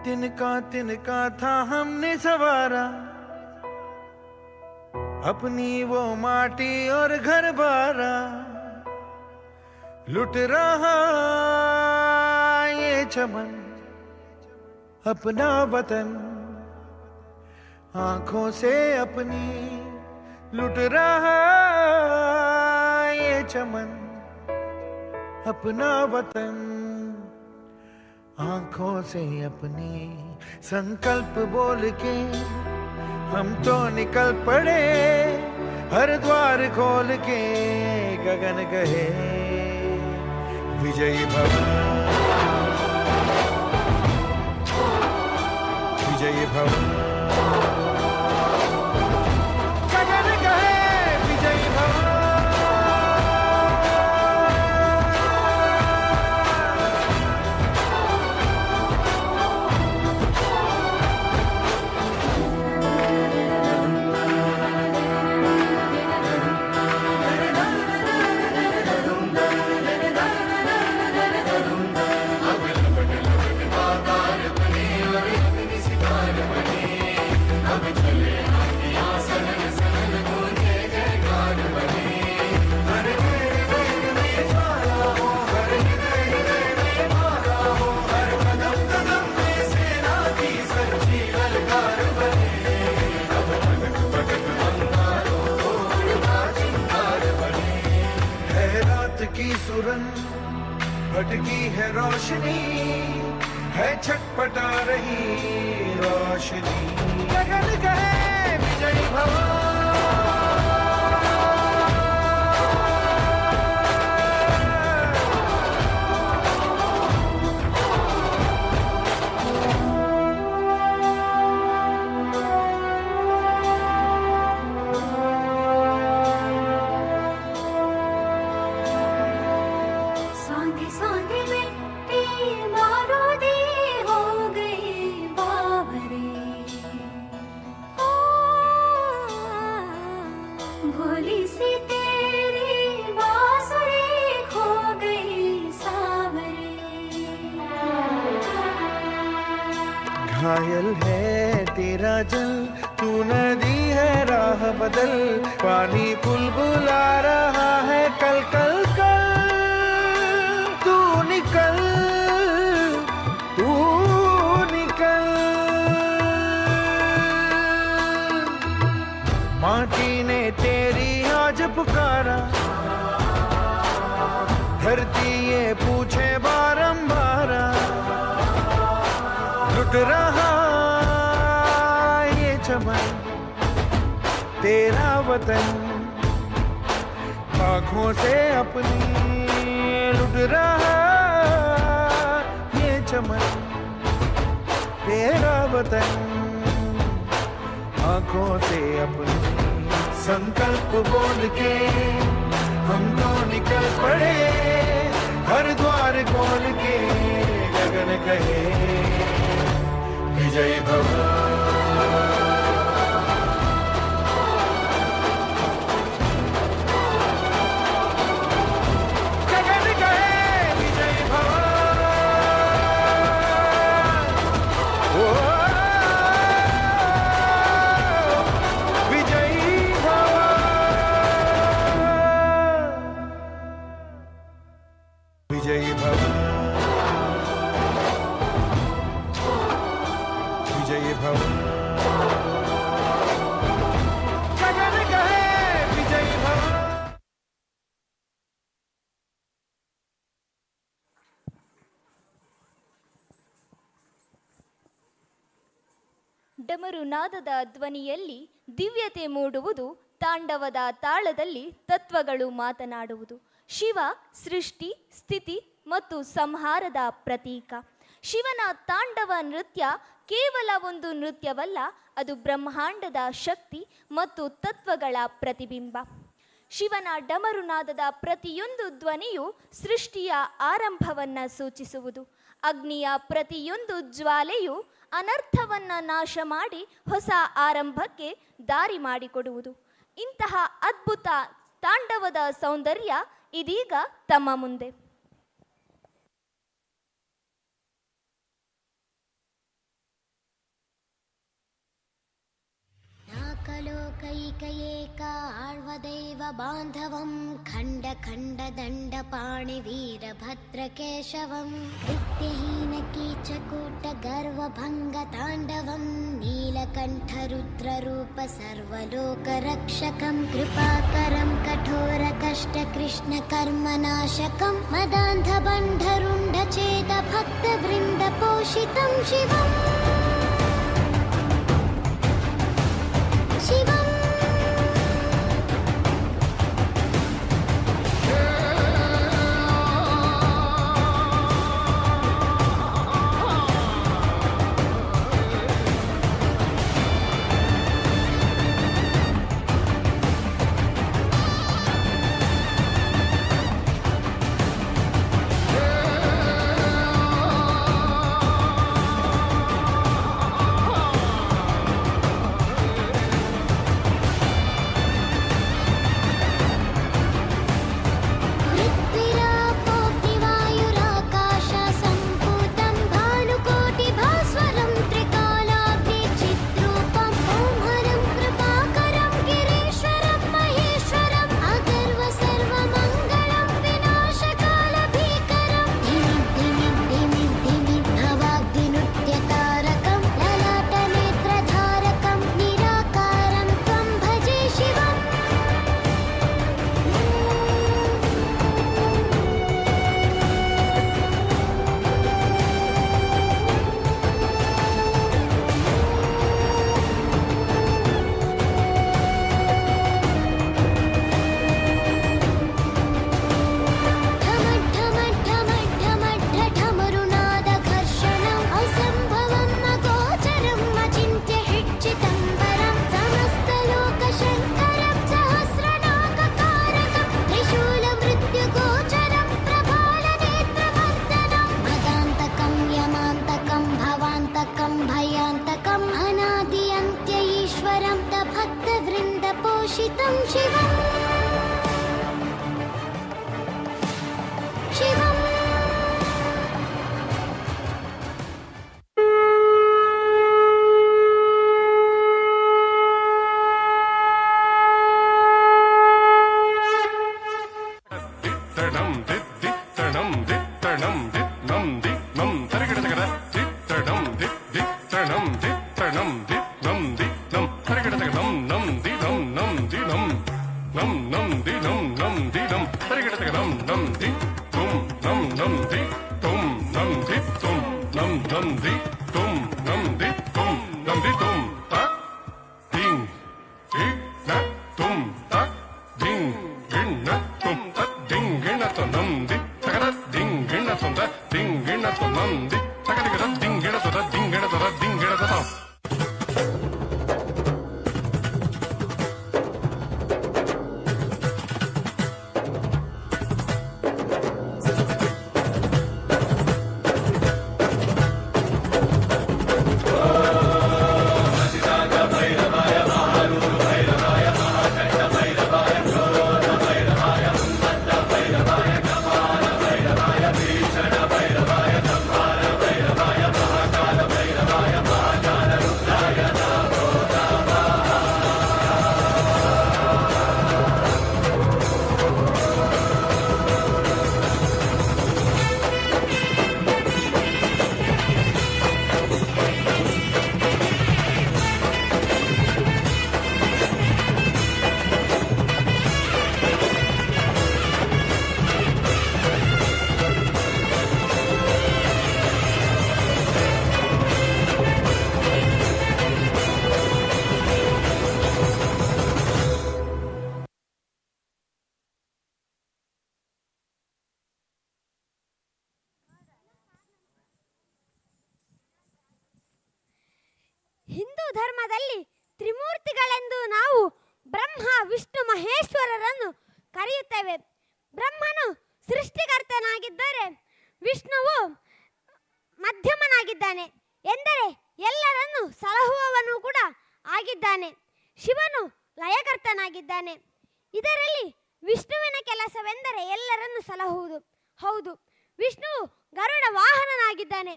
तिनका तिनका था हमने सवारा, अपनी वो माटी और घर बारा. लुट रहा ये चमन अपना वतन आंखों से अपनी लुट रहा ये चमन अपना वतन आंखों से अपनी संकल्प बोल के हम तो निकल पड़े हर द्वार खोल के गगन कहे विजयी भव विजयी भव गगन कहे विजयी भव की सुरन भटकी है रोशनी है छटपटा रही रोशनी गगन कहे विजयी भव भोली सी तेरी बांसुरी खो गई सावरे घायल है तेरा जल तू नदी है राह बदल पानी बुलबुला रहा है कल कल कल तू निकल तू निकल माटी ने तेरी आज पुकारा धरती ये पूछे बारंबार लुट रहा ये चमन तेरा वतन आँखों से अपनी लुट रहा ये चमन तेरा वतन आँखों से अपनी संकल्प बोल के हम तो निकल पड़े हर द्वार खोल के गगन कहे विजयी भव गगन कहे विजयी भव विजयी भव विजयी भव गगन कहे विजयी भव ಡಮರುನಾದದ ಧ್ವನಿಯಲ್ಲಿ ದಿವ್ಯತೆ ಮೂಡುವುದು, ತಾಂಡವದ ತಾಳದಲ್ಲಿ ತತ್ವಗಳು ಮಾತನಾಡುವುದು. ಶಿವ ಸೃಷ್ಟಿ, ಸ್ಥಿತಿ ಮತ್ತು ಸಂಹಾರದ ಪ್ರತೀಕ. ಶಿವನ ತಾಂಡವ ನೃತ್ಯ ಕೇವಲ ಒಂದು ನೃತ್ಯವಲ್ಲ, ಅದು ಬ್ರಹ್ಮಾಂಡದ ಶಕ್ತಿ ಮತ್ತು ತತ್ವಗಳ ಪ್ರತಿಬಿಂಬ. ಶಿವನ ಡಮರುನಾದದ ಪ್ರತಿಯೊಂದು ಧ್ವನಿಯು ಸೃಷ್ಟಿಯ ಆರಂಭವನ್ನು ಸೂಚಿಸುವುದು. ಅಗ್ನಿಯ ಪ್ರತಿಯೊಂದು ಜ್ವಾಲೆಯು ಅನರ್ಥವನ್ನ ನಾಶ ಮಾಡಿ ಹೊಸ ಆರಂಭಕ್ಕೆ ದಾರಿ ಮಾಡಿಕೊಡುವುದು. ಇಂತಹ ಅದ್ಭುತ ತಾಂಡವದ ಸೌಂದರ್ಯ ಇದೀಗ ತಮ್ಮ ಮುಂದೆ. ನಾಲ್ಕಲೋಕ ಲೋಕೈಕಏಕ ಆಳ್ವದೈವ ಬಾಂಧವಂ ಖಂಡ ಖಂಡ ದಂಡ ಪಾಣಿ ವೀರಭದ್ರ ಕೇಶವಂ ಕೃತ್ಯಹೀನ ಕೀಚಕೂಟ ಗರ್ವಭಂಗ ತಾಂಡವಂ ನೀಲಕಂಠ ರುದ್ರ ರೂಪ ಸರ್ವಲೋಕ ರಕ್ಷಕಂ ಕೃಪಾಕರಂ ಕಠೋರ ಕಷ್ಟ ಕೃಷ್ಣ ಕರ್ಮನಾಶಕಂ ಮದಾಂಧ ಬಂಧರುಂಡ ಚೇತ ಭಕ್ತ ವೃಂದ ಪೋಷಿತಂ ಶಿವಂ ಶಿವಂ పోషితం శివం శివం ಹಿಂದೂ ಧರ್ಮದಲ್ಲಿ ತ್ರಿಮೂರ್ತಿಗಳೆಂದು ನಾವು ಬ್ರಹ್ಮ ವಿಷ್ಣು ಮಹೇಶ್ವರರನ್ನು ಕರೆಯುತ್ತೇವೆ. ಬ್ರಹ್ಮನು ಸೃಷ್ಟಿಕರ್ತನಾಗಿದ್ದರೆ ವಿಷ್ಣುವು ಮಧ್ಯಮನಾಗಿದ್ದಾನೆ, ಎಂದರೆ ಎಲ್ಲರನ್ನು ಸಲಹುವವನು ಕೂಡ ಆಗಿದ್ದಾನೆ. ಶಿವನು ಲಯಕರ್ತನಾಗಿದ್ದಾನೆ. ಇದರಲ್ಲಿ ವಿಷ್ಣುವಿನ ಕೆಲಸವೆಂದರೆ ಎಲ್ಲರನ್ನು ಸಲಹುವುದು. ಹೌದು, ವಿಷ್ಣುವು ಗರುಡ ವಾಹನನಾಗಿದ್ದಾನೆ.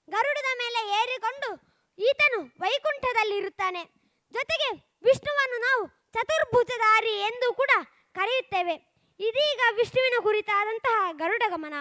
ಗರುಡದ ಮೇಲೆ ಏರಿಕೊಂಡು ಈತನು ವೈಕುಂಠದಲ್ಲಿರುತ್ತಾನೆ. ಜೊತೆಗೆ ವಿಷ್ಣುವನ್ನು ನಾವು ಚತುರ್ಭುಜಧಾರಿ ಎಂದು ಕೂಡ ಕರೆಯುತ್ತೇವೆ. ಇದೀಗ ವಿಷ್ಣುವಿನ ಕುರಿತಾದಂತಹ ಗರುಡ ಗಮನ.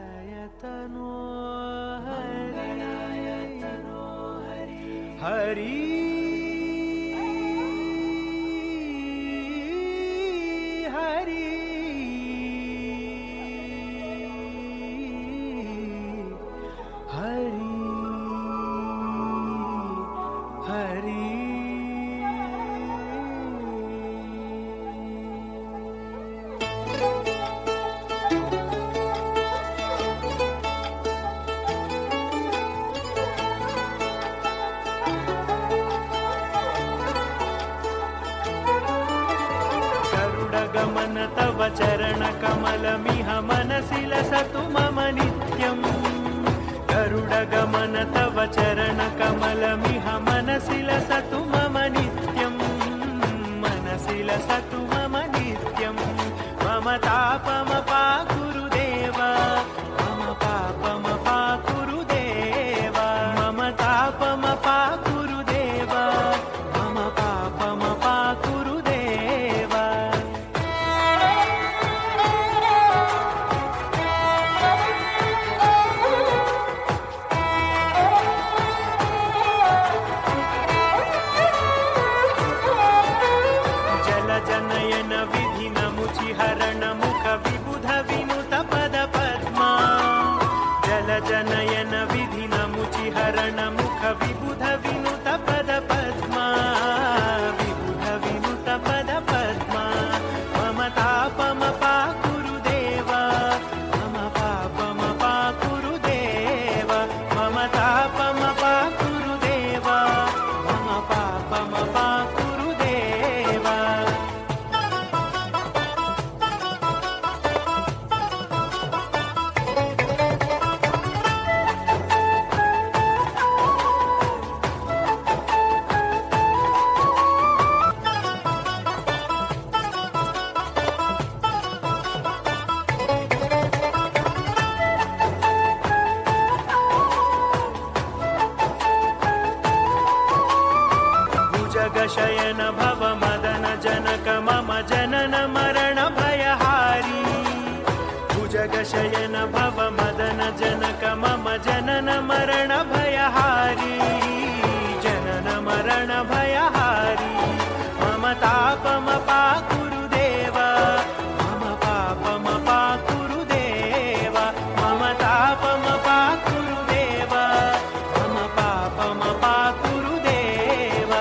ಮಂಗಳಾಯತನೋ ಹರಿ ಹರಿ ಹರಿ ಹರಿ गमन तव चरण कमल मिह मनसि लसतु मम नित्यं गरुड गमन तव चरण कमल मिह मनसि लसतु मम नित्यं मनसि लसतु मम नित्यं मम तापमपा गुरुदेव मम पापमपा गुरुदेव मम तापमपा गुरुदेव मम पापमपा गुरुदेव जनयन विधि नमुचि हरण मुख विबुध विनुत पद पद्मा जल जनयन विधि नमुचि हरण मुख विबुध विनुत पद पद्मा विबुध विनुत पद पद्मा मम तापमपा गुरुदेव मम पापमपा गुरुदेव मम तापमपा गुरुदेव मम पापमपा गुरुदेव शयन भव मदन जनक मम जनन मरण भयहारी भुजग शयन भव मदन जनक मम जनन मरण भयहारी जनन मरण भयहारी मम तापमपा गुरुदेव मम पापमपा गुरुदेव मम तापमपा गुरुदेव मम पापमपा गुरुदेव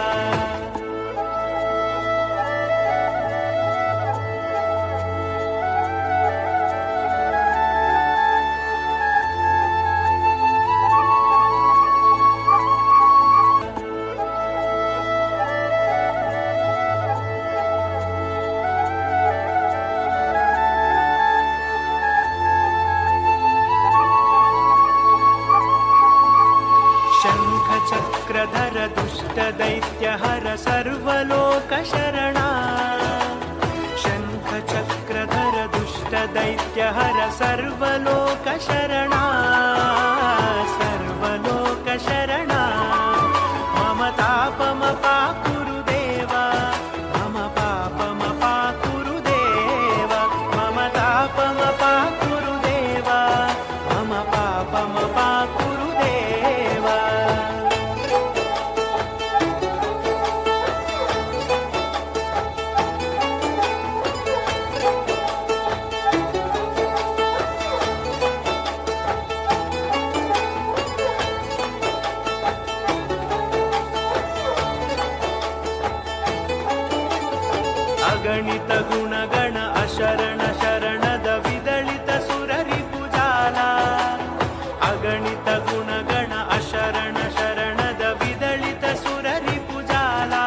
चक्रधर दुष्ट दैत्य हर सर्वलोक शरणा शंख चक्रधर दुष्ट दैत्य हर सर्वलोक शरणा सर्वलोक शरणा मम तापमपा गुरुदेव मम पापमपा गुरुदेव मम तापमपा गुरुदेव मम पापमपा गुरुदेव अगणित गुणगण अशरण शरणद विदलित सुररि पुजाला अगणित गुणगण अशरण शरणद विदलित सुररि पुजाला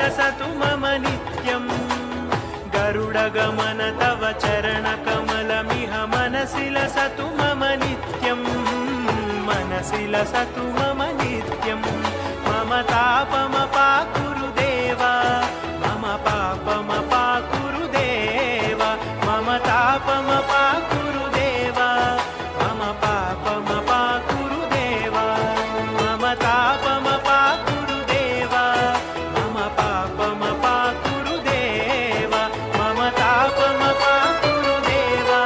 विलसतु मम नित्यम् गरुडगमन तव चरणकमलमिह मनसि लसतु मम नित्यम् मनसि लसतु मम नित्यम् मम तापमपाकुरु देवा मम पापमपाकुरु देवा मम तापमपाकुरु देवा मम पापमपाकुरु देवा मम तापमपाकुरु देवा मम पापमपाकुरु देवा मम तापमपाकुरु देवा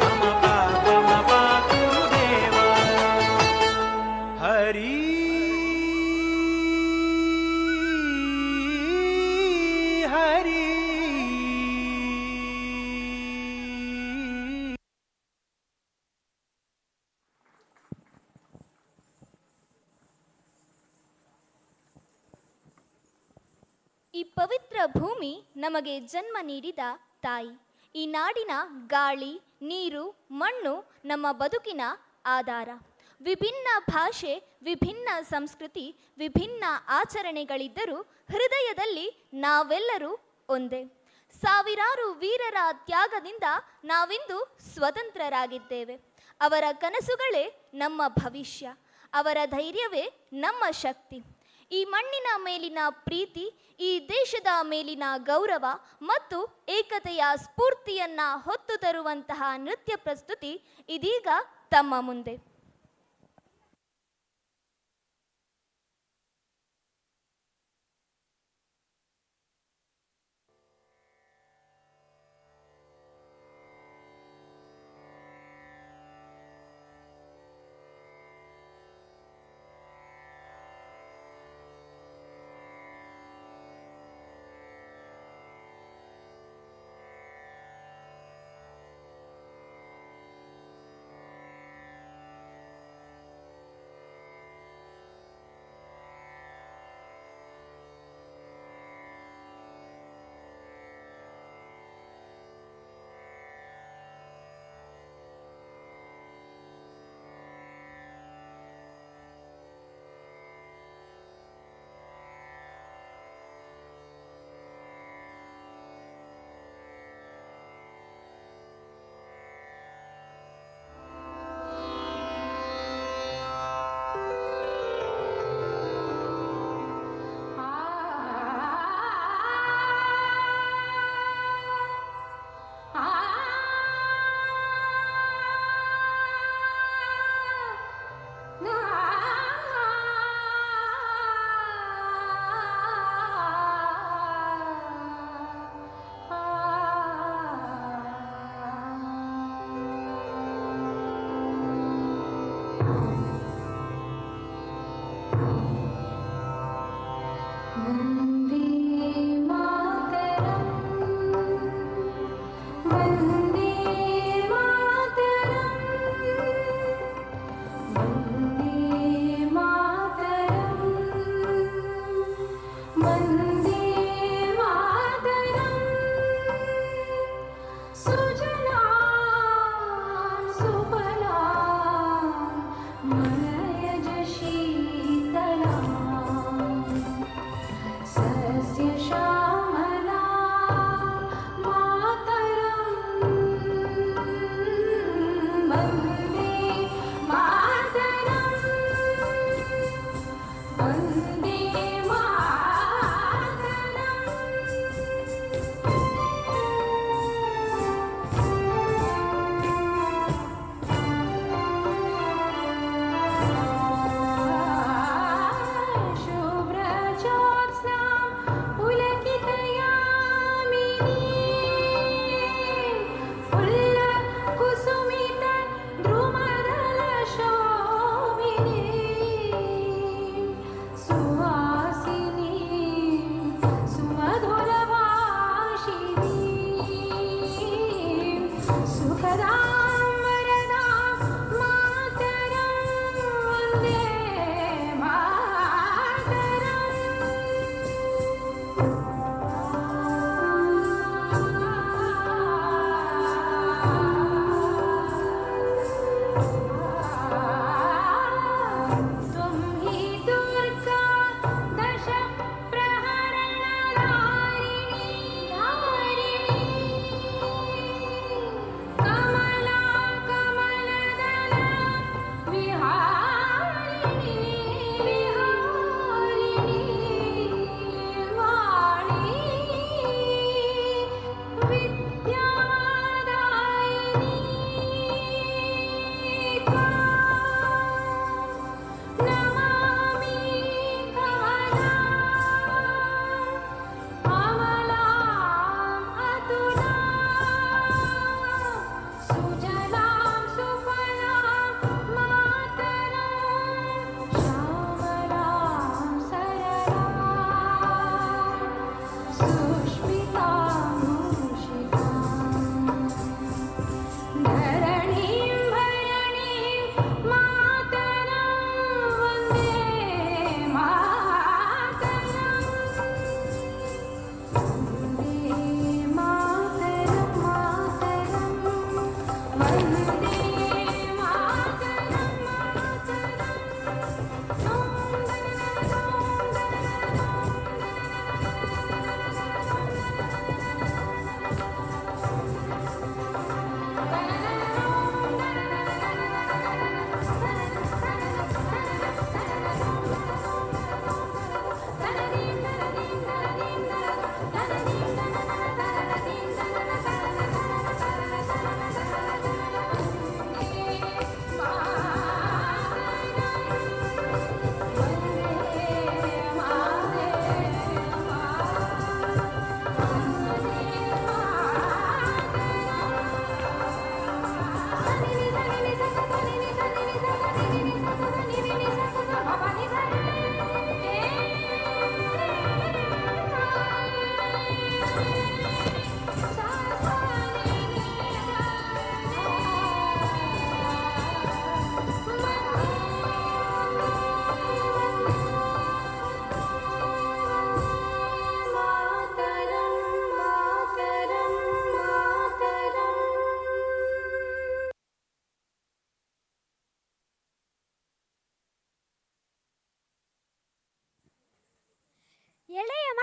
मम पापमपाकुरु देवा हरि हरि ಈ ಪವಿತ್ರ ಭೂಮಿ ನಮಗೆ ಜನ್ಮ ನೀಡಿದ ತಾಯಿ. ಈ ನಾಡಿನ ಗಾಳಿ, ನೀರು, ಮಣ್ಣು ನಮ್ಮ ಬದುಕಿನ ಆಧಾರ. ವಿಭಿನ್ನ ಭಾಷೆ, ವಿಭಿನ್ನ ಸಂಸ್ಕೃತಿ, ವಿಭಿನ್ನ ಆಚರಣೆಗಳಿದ್ದರೂ ಹೃದಯದಲ್ಲಿ ನಾವೆಲ್ಲರೂ ಒಂದೇ. ಸಾವಿರಾರು ವೀರರ ತ್ಯಾಗದಿಂದ ನಾವಿಂದು ಸ್ವತಂತ್ರರಾಗಿದ್ದೇವೆ. ಅವರ ಕನಸುಗಳೇ ನಮ್ಮ ಭವಿಷ್ಯ, ಅವರ ಧೈರ್ಯವೇ ನಮ್ಮ ಶಕ್ತಿ. ಈ ಮಣ್ಣಿನ ಮೇಲಿನ ಪ್ರೀತಿ, ಈ ದೇಶದ ಮೇಲಿನ ಗೌರವ ಮತ್ತು ಏಕತೆಯ ಸ್ಫೂರ್ತಿಯನ್ನ ಹೊತ್ತು ತರುವಂತಹ ನೃತ್ಯ ಪ್ರಸ್ತುತಿ ಇದೀಗ ತಮ್ಮ ಮುಂದೆ.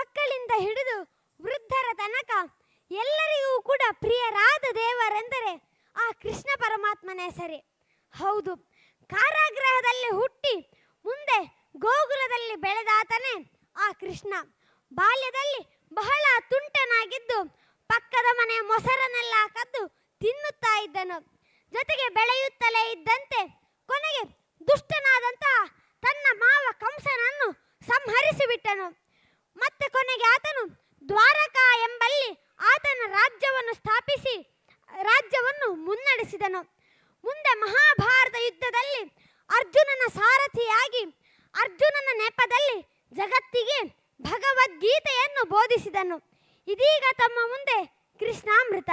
ಮಕ್ಕಳಿಂದ ಹಿಡಿದು ವೃದ್ಧರ ತನಕ ಎಲ್ಲರಿಗೂ ಕೂಡ ಪ್ರಿಯರಾದ ದೇವರೆಂದರೆ ಆ ಕೃಷ್ಣ ಪರಮಾತ್ಮನ ಹೆಸರೇ. ಹೌದು, ಕಾರಾಗೃಹದಲ್ಲಿ ಹುಟ್ಟಿ ಮುಂದೆ ಗೋಕುಲದಲ್ಲಿ ಬೆಳೆದಾತನೇ ಆ ಕೃಷ್ಣ. ಬಾಲ್ಯದಲ್ಲಿ ಬಹಳ ತುಂಟನಾಗಿದ್ದು ಪಕ್ಕದ ಮನೆಯ ಮೊಸರನ್ನೆಲ್ಲ ಕದ್ದು ತಿನ್ನುತ್ತಾ ಇದ್ದನು. ಜೊತೆಗೆ ಬೆಳೆಯುತ್ತಲೇ ಇದ್ದಂತೆ ಕೊನೆಗೆ ದುಷ್ಟನಾದಂತಹ ತನ್ನ ಮಾವ ಕಂಸನನ್ನು ಸಂಹರಿಸಿಬಿಟ್ಟನು. ಮತ್ತೆ ಕೊನೆಗೆ ಆತನು ದ್ವಾರಕಾ ಎಂಬಲ್ಲಿ ಆತನ ರಾಜ್ಯವನ್ನು ಸ್ಥಾಪಿಸಿ ರಾಜ್ಯವನ್ನು ಮುನ್ನಡೆಸಿದನು. ಮುಂದೆ ಮಹಾಭಾರತ ಯುದ್ಧದಲ್ಲಿ ಅರ್ಜುನನ ಸಾರಥಿಯಾಗಿ ಅರ್ಜುನನ ನೆಪದಲ್ಲಿ ಜಗತ್ತಿಗೆ ಭಗವದ್ಗೀತೆಯನ್ನು ಬೋಧಿಸಿದನು. ಇದೀಗ ತಮ್ಮ ಮುಂದೆ ಕೃಷ್ಣಾಮೃತ.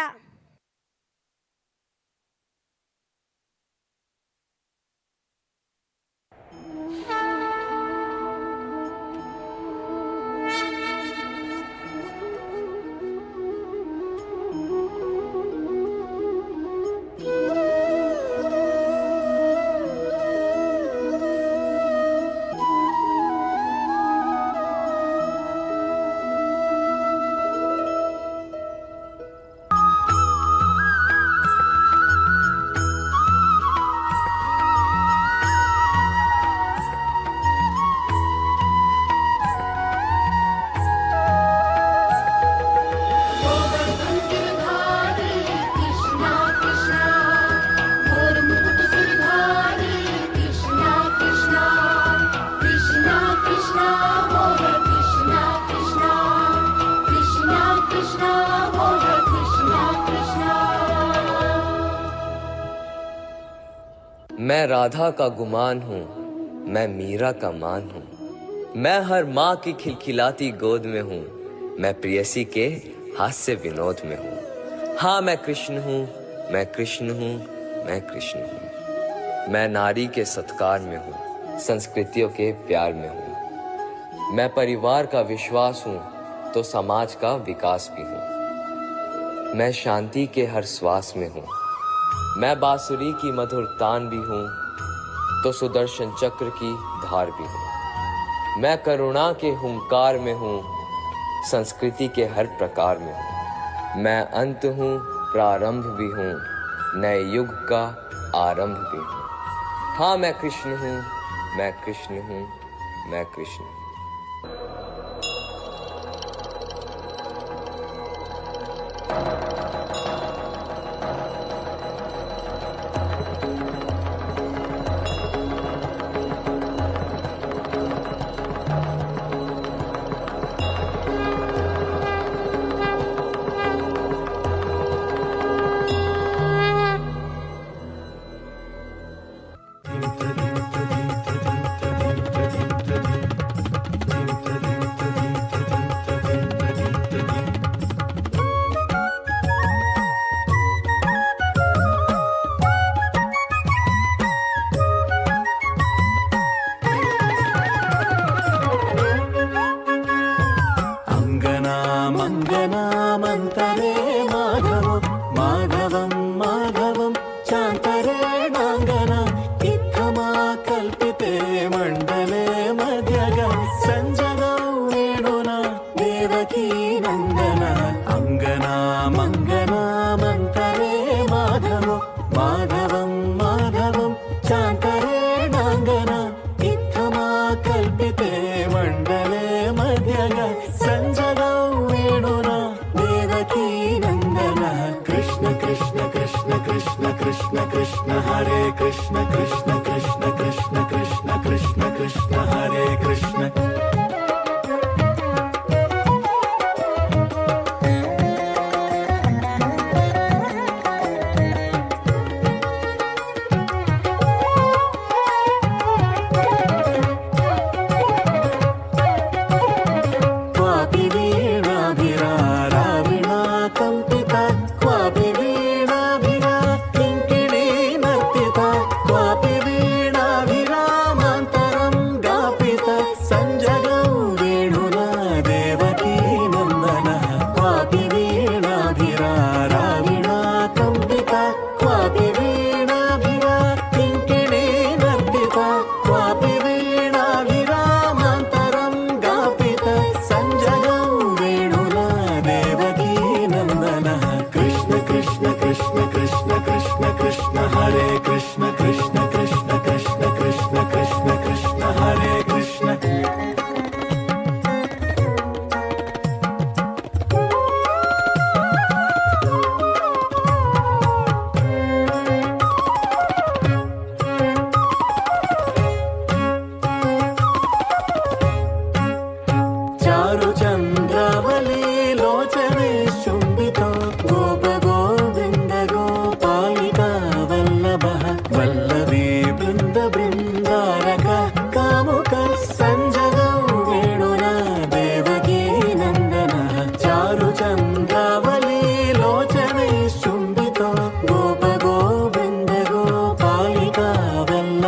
मैं राधा का गुमान हूँ, मैं मीरा का मान हूँ, मैं हर माँ की खिलखिलाती गोद में हूँ, मैं प्रेयसी के हास्य विनोद में हूँ। हाँ मैं कृष्ण हूँ, मैं कृष्ण हूँ, मैं कृष्ण हूँ। मैं नारी के सत्कार में हूँ, संस्कृतियों के प्यार में हूँ। मैं परिवार का विश्वास हूँ तो समाज का विकास भी हूँ। मैं शांति के हर श्वास में हूँ, मैं बांसुरी की मधुर तान भी हूँ तो सुदर्शन चक्र की धार भी हूँ। मैं करुणा के हुंकार में हूँ, संस्कृति के हर प्रकार में हूँ। मैं अंत हूँ, प्रारंभ भी हूँ, नए युग का आरंभ भी हूँ। हाँ मैं कृष्ण हूँ, मैं कृष्ण हूँ, मैं कृष्ण हूँ। मंतरे माधवं माधवं माधवं चान्तरे नाङ्गना इत्थमा कल्पिते मण्डले मध्यगा सञ्जनौ वेणुना देवकी नन्दना अङ्गना मङ्गना मन्तरे माधवं माधवं माधवं चान्तरे नाङ्गना इत्थमा कल्पिते मण्डले मध्यगा सञ्जनौ वेणुना देवकी नन्दना कृष्ण कृष्ण कृष्ण कृष्ण कृष्ण कृष्ण हरे कृष्ण कृष्ण कृष्ण कृष्ण कृष्ण कृष्ण कृष्ण हरे कृष्ण क्वापि वीणा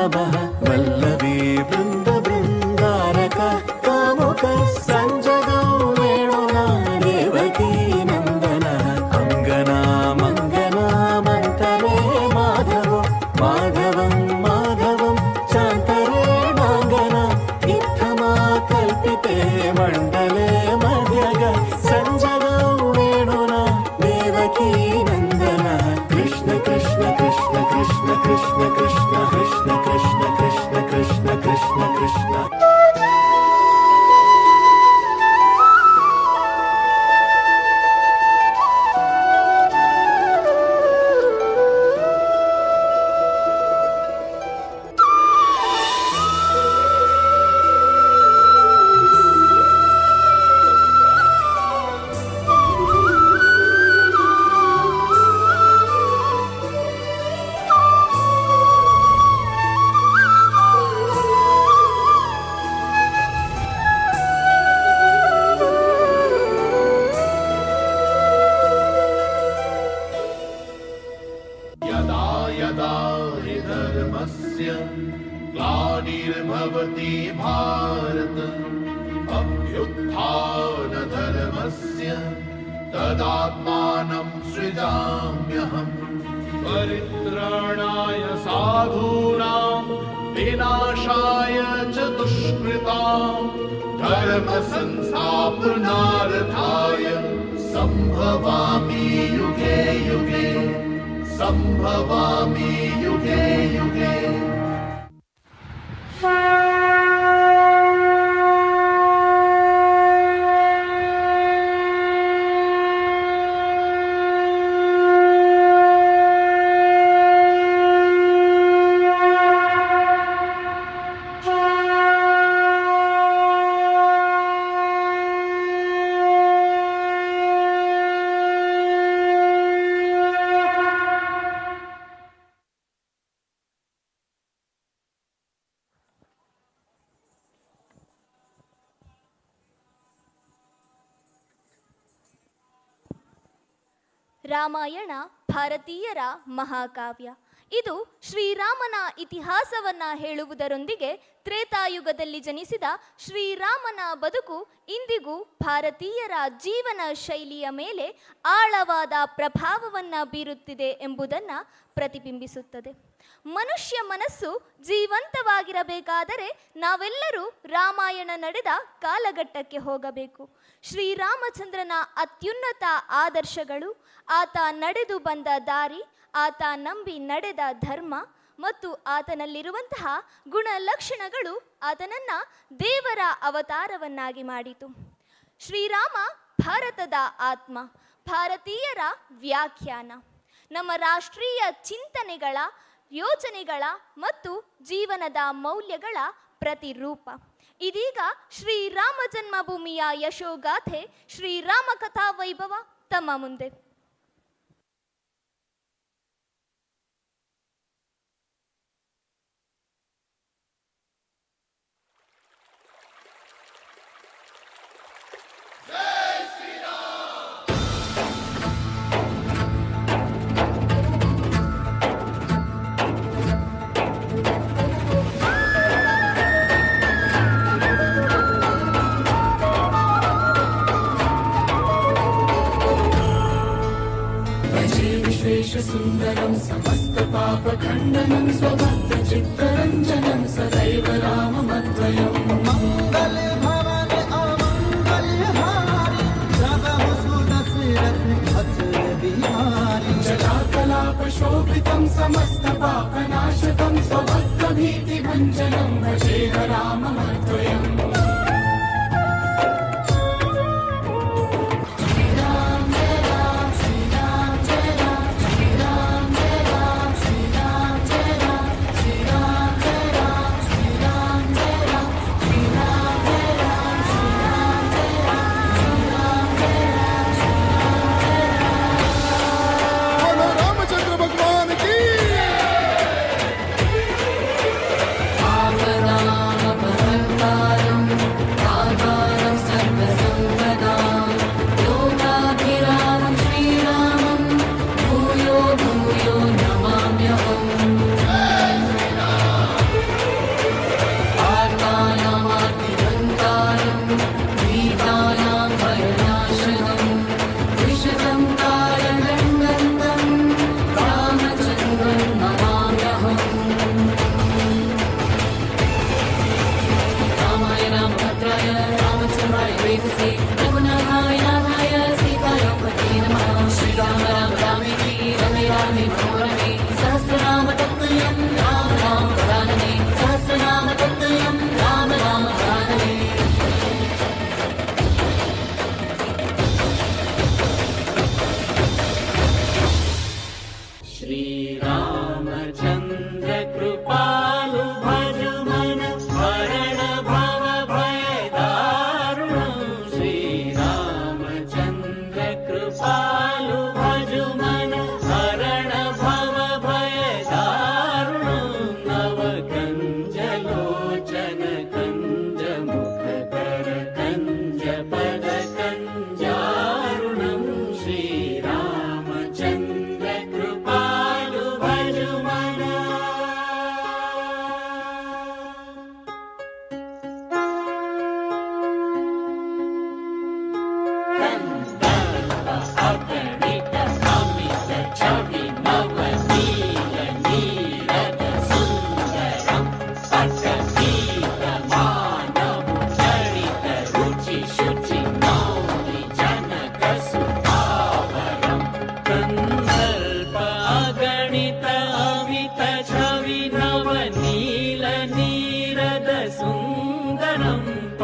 वल्लभः वल्लभी वृन्द वृन्दारक कामुक सञ्जगौ वेणुना देवकी नन्दनः अङ्गना मङ्गना मन्तरे माधवो माधवं माधवं चान्तरे नाङ्गना इत्थमा कल्पिते मण्डले मध्यग सञ्जगौ वेणुना देवकी नन्दनः कृष्ण कृष्ण कृष्ण कृष्ण कृष्ण कृष्ण कृष्ण कृष्ण कृष्ण कृष्ण कृष्ण कृष्ण यदा यदा हि धर्मस्य ग्लानिर्भवति भारत अभ्युत्थानधर्मस्य तदात्मानं सृजाम्यहम् परित्राणाय साधूनां विनाशाय च दुष्कृतां धर्मसंस्थापनार्थाय सम्भवामि युगे युगे सम्भवामि युगे युगे ರಾಮಾಯಣ ಭಾರತೀಯರ ಮಹಾಕಾವ್ಯ. ಇದು ಶ್ರೀರಾಮನ ಇತಿಹಾಸವನ್ನ ಹೇಳುವುದರೊಂದಿಗೆ ತ್ರೇತಾಯುಗದಲ್ಲಿ ಜನಿಸಿದ ಶ್ರೀರಾಮನ ಬದುಕು ಇಂದಿಗೂ ಭಾರತೀಯರ ಜೀವನ ಶೈಲಿಯ ಮೇಲೆ ಆಳವಾದ ಪ್ರಭಾವವನ್ನು ಬೀರುತ್ತಿದೆ ಎಂಬುದನ್ನು ಪ್ರತಿಬಿಂಬಿಸುತ್ತದೆ. ಮನುಷ್ಯ ಮನಸ್ಸು ಜೀವಂತವಾಗಿರಬೇಕಾದರೆ ನಾವೆಲ್ಲರೂ ರಾಮಾಯಣ ನಡೆದ ಕಾಲಘಟ್ಟಕ್ಕೆ ಹೋಗಬೇಕು. ಶ್ರೀರಾಮಚಂದ್ರನ ಅತ್ಯುನ್ನತ ಆದರ್ಶಗಳು, ಆತ ನಡೆದು ಬಂದ ದಾರಿ, ಆತ ನಂಬಿ ನಡೆದ ಧರ್ಮ ಮತ್ತು ಆತನಲ್ಲಿರುವಂತಹ ಗುಣಲಕ್ಷಣಗಳು ಆತನನ್ನು ದೇವರ ಅವತಾರವನ್ನಾಗಿ ಮಾಡಿತು. ಶ್ರೀರಾಮ ಭಾರತದ ಆತ್ಮ, ಭಾರತೀಯರ ವ್ಯಾಖ್ಯಾನ, ನಮ್ಮ ರಾಷ್ಟ್ರೀಯ ಚಿಂತನೆಗಳ, ಯೋಚನೆಗಳ ಮತ್ತು ಜೀವನದ ಮೌಲ್ಯಗಳ ಪ್ರತಿರೂಪ. ಇದೀಗ ಶ್ರೀರಾಮ ಜನ್ಮಭೂಮಿಯ ಯಶೋಗಾಥೆ ಶ್ರೀರಾಮ ಕಥಾ ವೈಭವ ತಮ್ಮ ಮುಂದೆ. सुन्दरं समस्त पापखण्डनं स्वभक्त चित्तरञ्जनं सदैव राममद्वयम् मङ्गल भवन अमङ्गल हारि प्रभु सुदशरथ अचल बिहारी जलाकलाप शोभितं समस्त पापनाशकं स्वभक्त भीतिभञ्जनं भजेह राममद्वयम्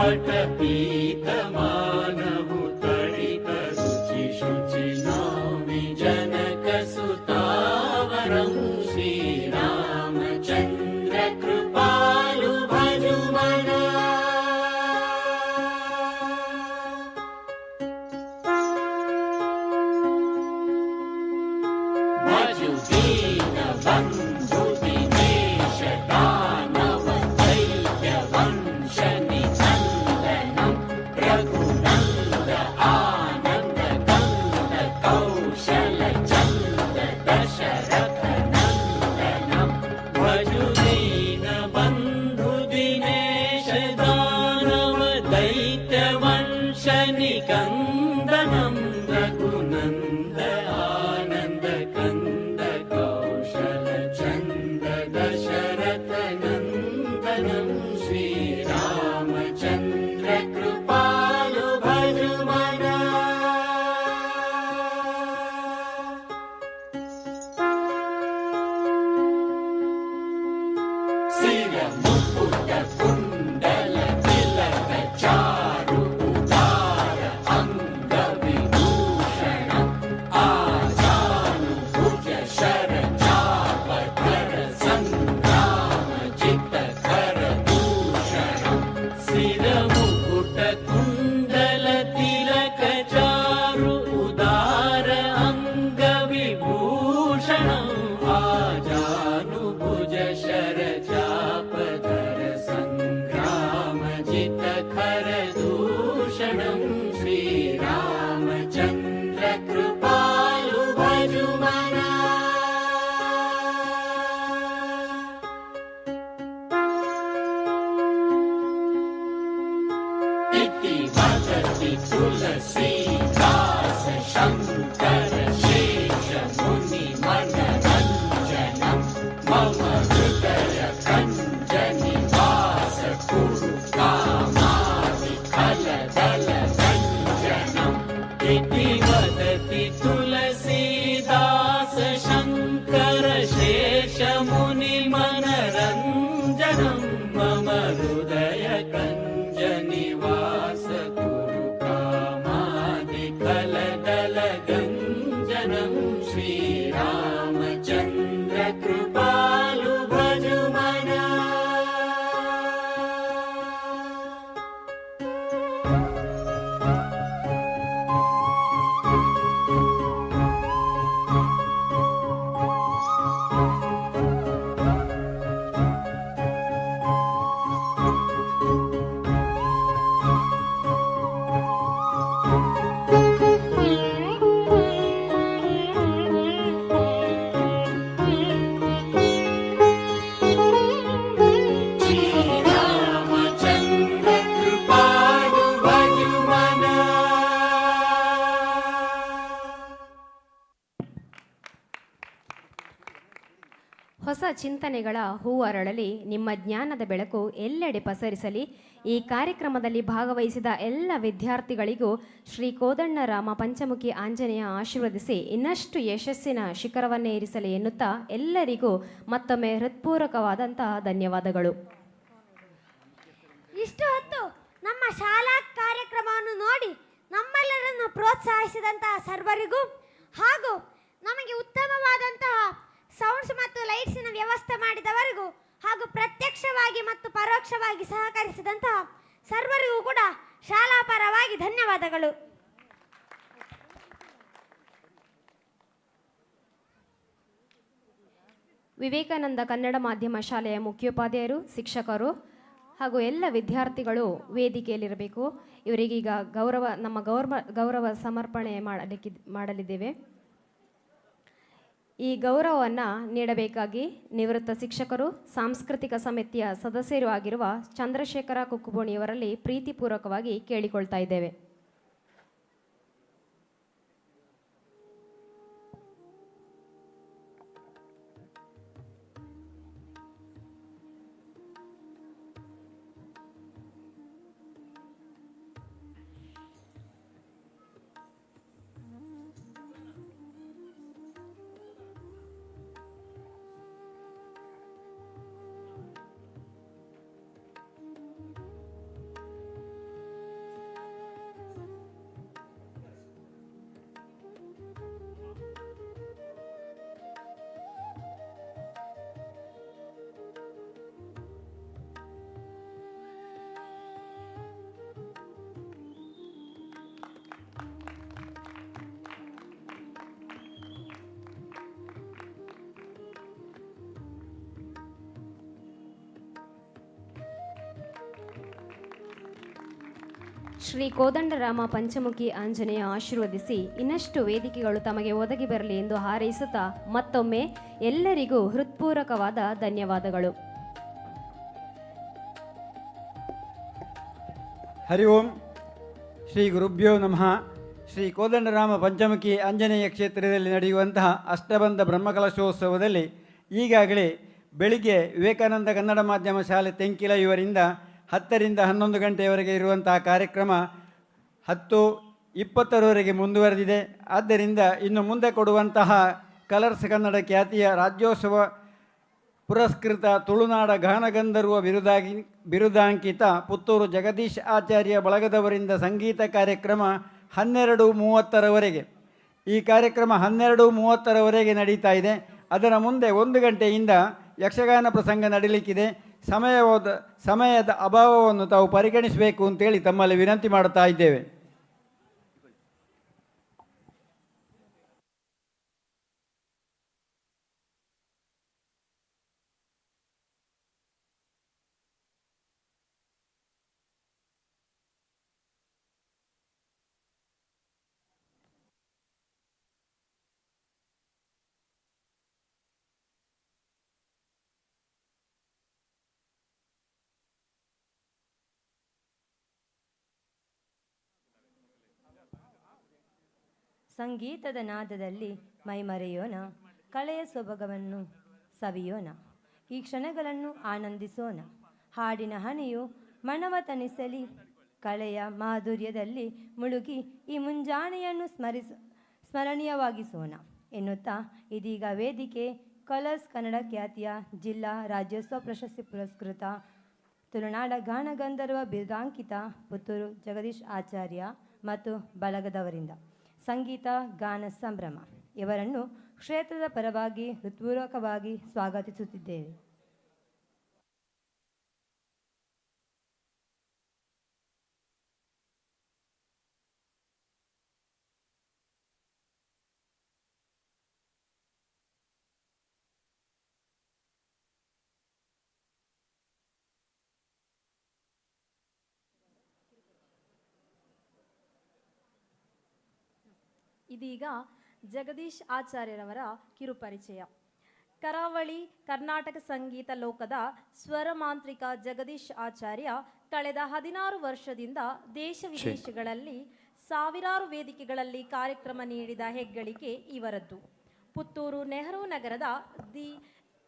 ಕಪಟ ಪೀತ ಮಾನವು ತಡಿತ ರುಚಿ ಶುಚಿ ನೌಮಿ ಜನಕ ಸುತಾವರಂ ಶ್ರೀರಾಮಚಂದ್ರ ಕೃಪಾಲು ಭಜುಮನ ಭಜು ದೀನ ಬಂಧು ದಿನೇಶ ದಾನವ ದೈತ್ಯ ವಂಶ ನಿಚಂದನಂ ರಘುನಂದ ಆನಂದ ಕಂದ ಕೌಶಲ ಚಂದ ದಶರಥ ನಂದನಂ ಭಜು ದೀನ ಬಂಧು ದಿನೇಶ ದಾನವ ದೈತ್ಯ ವಂಶ ನಿಕಂದನಂ ರಘುನಂದ ಆನಂದ ಕಂದ ಕೌಶಲ ಚಂದ ದಶರಥ ನಂದನಂ ಶ್ರೀರಾಮಚಂದ್ರ ಕೃಪಾಲು ಭಜುಮನ ಸಿರ ಮುಕುಟ ಕುಂಡಲ ತಿಲಕ ಚಾರು ಉದಾರ ಅಂಗ ವಿಭೂಷಣ ಆಜಾನು ಭುಜ ಶರ ಚಾಪಧರ ಸಂಗ್ರಾಮ ಜಿತ ಕರ ಭೂಷಣ ಸಿರ ಮುಕುಟ ಕುಂಡಲ ತಿಲಕ ಚಾರು ಉದಾರ ಅಂಗ ವಿಭೂಷಣ ಆಜಾನು ಭುಜ ಶರ ಚಾಪಧರ ಸಂಗ್ರಾಮ ಜಿತ ಖರ ದೂಷಣಂ ಶ್ರೀರಾಮಚಂದ್ರ ಕೃಪಾಲು ಭಜುಮನ इति वदति तुलसीदास शङ्कर शेष मुनि मनरञ्जनं मम हृदय कञ्ज निवास कुरु कामादि खलदल रञ्जनम् इति वदति तुलसीदास शङ्कर शेष मुनि मनरञ्जनं मम हृदय कञ्ज निवास कुरु कामादि खलदल गञ्जनं श्रीरामचन्द्र कृपालु भजुमन श्रीरामचन्द्र कृपालु भजुमन ಹೊಸ ಚಿಂತನೆಗಳ ಹೂವರಳಲಿ, ನಿಮ್ಮ ಜ್ಞಾನದ ಬೆಳಕು ಎಲ್ಲೆಡೆ ಪಸರಿಸಲಿ. ಈ ಕಾರ್ಯಕ್ರಮದಲ್ಲಿ ಭಾಗವಹಿಸಿದ ಎಲ್ಲ ವಿದ್ಯಾರ್ಥಿಗಳಿಗೂ ಶ್ರೀ ಕೋದಂಡರಾಮ ಪಂಚಮುಖಿ ಆಂಜನೇಯ ಆಶೀರ್ವದಿಸಿ ಇನ್ನಷ್ಟು ಯಶಸ್ಸಿನ ಶಿಖರವನ್ನೇ ಏರಿಸಲಿ ಎನ್ನುತ್ತಾ ಎಲ್ಲರಿಗೂ ಮತ್ತೊಮ್ಮೆ ಹೃತ್ಪೂರ್ವಕವಾದಂತಹ ಧನ್ಯವಾದಗಳು. ಇಷ್ಟು ಹೊತ್ತು ನಮ್ಮ ಶಾಲಾ ಕಾರ್ಯಕ್ರಮವನ್ನು ನೋಡಿ ನಮ್ಮೆಲ್ಲರನ್ನು ಪ್ರೋತ್ಸಾಹಿಸಿದಂತಹ ಸರ್ವರಿಗೂ ಹಾಗೂ ನಮಗೆ ಉತ್ತಮವಾದಂತಹ ಸೌಂಡ್ಸ್ ಮತ್ತು ಲೈಟ್ಸಿನ ವ್ಯವಸ್ಥೆ ಮಾಡಿದವರಿಗೂ ಹಾಗೂ ಪ್ರತ್ಯಕ್ಷವಾಗಿ ಮತ್ತು ಪರೋಕ್ಷವಾಗಿ ಸಹಕರಿಸಿದಂತಹ ಸರ್ವರಿಗೂ ಕೂಡ ಶಾಲಾ ಪರವಾಗಿ ಧನ್ಯವಾದಗಳು. ವಿವೇಕಾನಂದ ಕನ್ನಡ ಮಾಧ್ಯಮ ಶಾಲೆಯ ಮುಖ್ಯೋಪಾಧ್ಯಾಯರು, ಶಿಕ್ಷಕರು ಹಾಗೂ ಎಲ್ಲ ವಿದ್ಯಾರ್ಥಿಗಳು ವೇದಿಕೆಯಲ್ಲಿರಬೇಕು. ಇವರಿಗೀಗ ನಮ್ಮ ಗೌರವ ಸಮರ್ಪಣೆ ಮಾಡಲಿದ್ದೇವೆ. ಈ ಗೌರವವನ್ನು ನೀಡಬೇಕಾಗಿ ನಿವೃತ್ತ ಶಿಕ್ಷಕರು, ಸಾಂಸ್ಕೃತಿಕ ಸಮಿತಿಯ ಸದಸ್ಯರು ಆಗಿರುವ ಚಂದ್ರಶೇಖರ ಕುಕ್ಕುಬೋಣಿಯವರಲ್ಲಿ ಪ್ರೀತಿಪೂರ್ವಕವಾಗಿ ಕೇಳಿಕೊಳ್ತಾ ಇದ್ದೇವೆ. ಶ್ರೀ ಕೋದಂಡರಾಮ ಪಂಚಮುಖಿ ಆಂಜನೇಯ ಆಶೀರ್ವದಿಸಿ ಇನ್ನಷ್ಟು ವೇದಿಕೆಗಳು ತಮಗೆ ಒದಗಿ ಬರಲಿ ಎಂದು ಹಾರೈಸುತ್ತಾ ಮತ್ತೊಮ್ಮೆ ಎಲ್ಲರಿಗೂ ಹೃತ್ಪೂರ್ವಕವಾದ ಧನ್ಯವಾದಗಳು. ಹರಿ ಓಂ ಶ್ರೀ ಗುರುಭ್ಯೋ ನಮಃ. ಶ್ರೀ ಕೋದಂಡರಾಮ ಪಂಚಮುಖಿ ಆಂಜನೇಯ ಕ್ಷೇತ್ರದಲ್ಲಿ ನಡೆಯುವಂತಹ ಅಷ್ಟಬಂಧ ಬ್ರಹ್ಮಕಲಶೋತ್ಸವದಲ್ಲಿ ಈಗಾಗಲೇ ಬೆಳಿಗ್ಗೆ ವಿವೇಕಾನಂದ ಕನ್ನಡ ಮಾಧ್ಯಮ ಶಾಲೆ ತೆಂಕಿಲ ಇವರಿಂದ 10 ರಿಂದ 11 ಗಂಟೆಯವರೆಗೆ ಇರುವಂತಹ ಕಾರ್ಯಕ್ರಮ 10:20 ಮುಂದುವರೆದಿದೆ. ಆದ್ದರಿಂದ ಇನ್ನು ಮುಂದೆ ಕೊಡುವಂತಹ ಕಲರ್ಸ್ ಕನ್ನಡ ಖ್ಯಾತಿಯ ರಾಜ್ಯೋತ್ಸವ ಪುರಸ್ಕೃತ ತುಳುನಾಡ ಗಾನಗಂಧರ್ವ ಬಿರುದಾಂಕಿತ ಪುತ್ತೂರು ಜಗದೀಶ್ ಆಚಾರ್ಯ ಬಳಗದವರಿಂದ ಸಂಗೀತ ಕಾರ್ಯಕ್ರಮ 12:30 ಈ ಕಾರ್ಯಕ್ರಮ 12:30 ನಡೀತಾ ಇದೆ. ಅದರ ಮುಂದೆ 1 ಗಂಟೆಯಿಂದ ಯಕ್ಷಗಾನ ಪ್ರಸಂಗ ನಡೀಲಿಕ್ಕಿದೆ. ಸಮಯದ ಅಭಾವವನ್ನು ತಾವು ಪರಿಗಣಿಸಬೇಕು ಅಂತೇಳಿ ತಮ್ಮಲ್ಲಿ ವಿನಂತಿ ಮಾಡುತ್ತಾ ಇದ್ದೇವೆ. ಸಂಗೀತದ ನಾದದಲ್ಲಿ ಮೈಮರೆಯೋಣ, ಕಳೆಯ ಸೊಬಗವನ್ನು ಸವಿಯೋಣ, ಈ ಕ್ಷಣಗಳನ್ನು ಆನಂದಿಸೋಣ. ಹಾಡಿನ ಹಣೆಯು ಮನವ ತಣಿಸಲಿ, ಕಳೆಯ ಮಾಧುರ್ಯದಲ್ಲಿ ಮುಳುಗಿ ಈ ಮುಂಜಾನೆಯನ್ನು ಸ್ಮರಣೀಯವಾಗಿಸೋಣ ಎನ್ನುತ್ತಾ ಇದೀಗ ವೇದಿಕೆ ಕಲರ್ಸ್ ಕನ್ನಡ ಖ್ಯಾತಿಯ ಜಿಲ್ಲಾ ರಾಜ್ಯೋತ್ಸವ ಪ್ರಶಸ್ತಿ ಪುರಸ್ಕೃತ ತುಳುನಾಡ ಗಾನಗಂಧರ್ವ ಬಿರುದಾಂಕಿತ ಪುತ್ತೂರು ಜಗದೀಶ್ ಆಚಾರ್ಯ ಮತ್ತು ಬಳಗದವರಿಂದ ಸಂಗೀತ ಗಾನ ಸಂಭ್ರಮ ಇವರನ್ನು ಕ್ಷೇತ್ರದ ಪರವಾಗಿ ಹೃತ್ಪೂರ್ವಕವಾಗಿ ಸ್ವಾಗತಿಸುತ್ತಿದ್ದೇವೆ. ಇದೀಗ ಜಗದೀಶ್ ಆಚಾರ್ಯರವರ ಕಿರುಪರಿಚಯ. ಕರಾವಳಿ ಕರ್ನಾಟಕ ಸಂಗೀತ ಲೋಕದ ಸ್ವರಮಾಂತ್ರಿಕ ಜಗದೀಶ್ ಆಚಾರ್ಯ ಕಳೆದ 16 ವರ್ಷದಿಂದ ದೇಶ ವಿದೇಶಗಳಲ್ಲಿ ಸಾವಿರಾರು ವೇದಿಕೆಗಳಲ್ಲಿ ಕಾರ್ಯಕ್ರಮ ನೀಡಿದ ಹೆಗ್ಗಳಿಕೆ ಇವರದ್ದು. ಪುತ್ತೂರು ನೆಹರು ನಗರದ ದಿ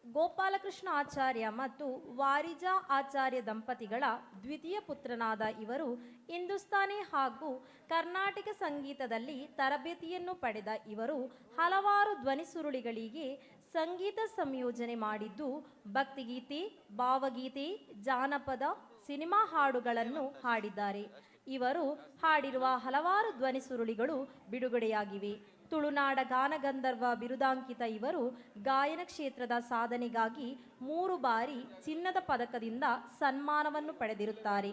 ಗೋಪಾಲಕೃಷ್ಣ ಆಚಾರ್ಯ ಮತ್ತು ವಾರಿಜಾ ಆಚಾರ್ಯ ದಂಪತಿಗಳ ದ್ವಿತೀಯ ಪುತ್ರನಾದ ಇವರು ಹಿಂದೂಸ್ತಾನಿ ಹಾಗೂ ಕರ್ನಾಟಕ ಸಂಗೀತದಲ್ಲಿ ತರಬೇತಿಯನ್ನು ಪಡೆದ ಇವರು ಹಲವಾರು ಧ್ವನಿಸುರುಳಿಗಳಿಗೆ ಸಂಗೀತ ಸಂಯೋಜನೆ ಮಾಡಿದ್ದು ಭಕ್ತಿಗೀತೆ, ಭಾವಗೀತೆ, ಜಾನಪದ, ಸಿನಿಮಾ ಹಾಡುಗಳನ್ನು ಹಾಡಿದ್ದಾರೆ. ಇವರು ಹಾಡಿರುವ ಹಲವಾರು ಧ್ವನಿಸುರುಳಿಗಳು ಬಿಡುಗಡೆಯಾಗಿವೆ. ತುಳುನಾಡ ಗಾನಗಂಧರ್ವ ಬಿರುದಾಂಕಿತ ಇವರು ಗಾಯನ ಕ್ಷೇತ್ರದ ಸಾಧನೆಗಾಗಿ 3 ಬಾರಿ ಚಿನ್ನದ ಪದಕದಿಂದ ಸನ್ಮಾನವನ್ನು ಪಡೆದಿರುತ್ತಾರೆ.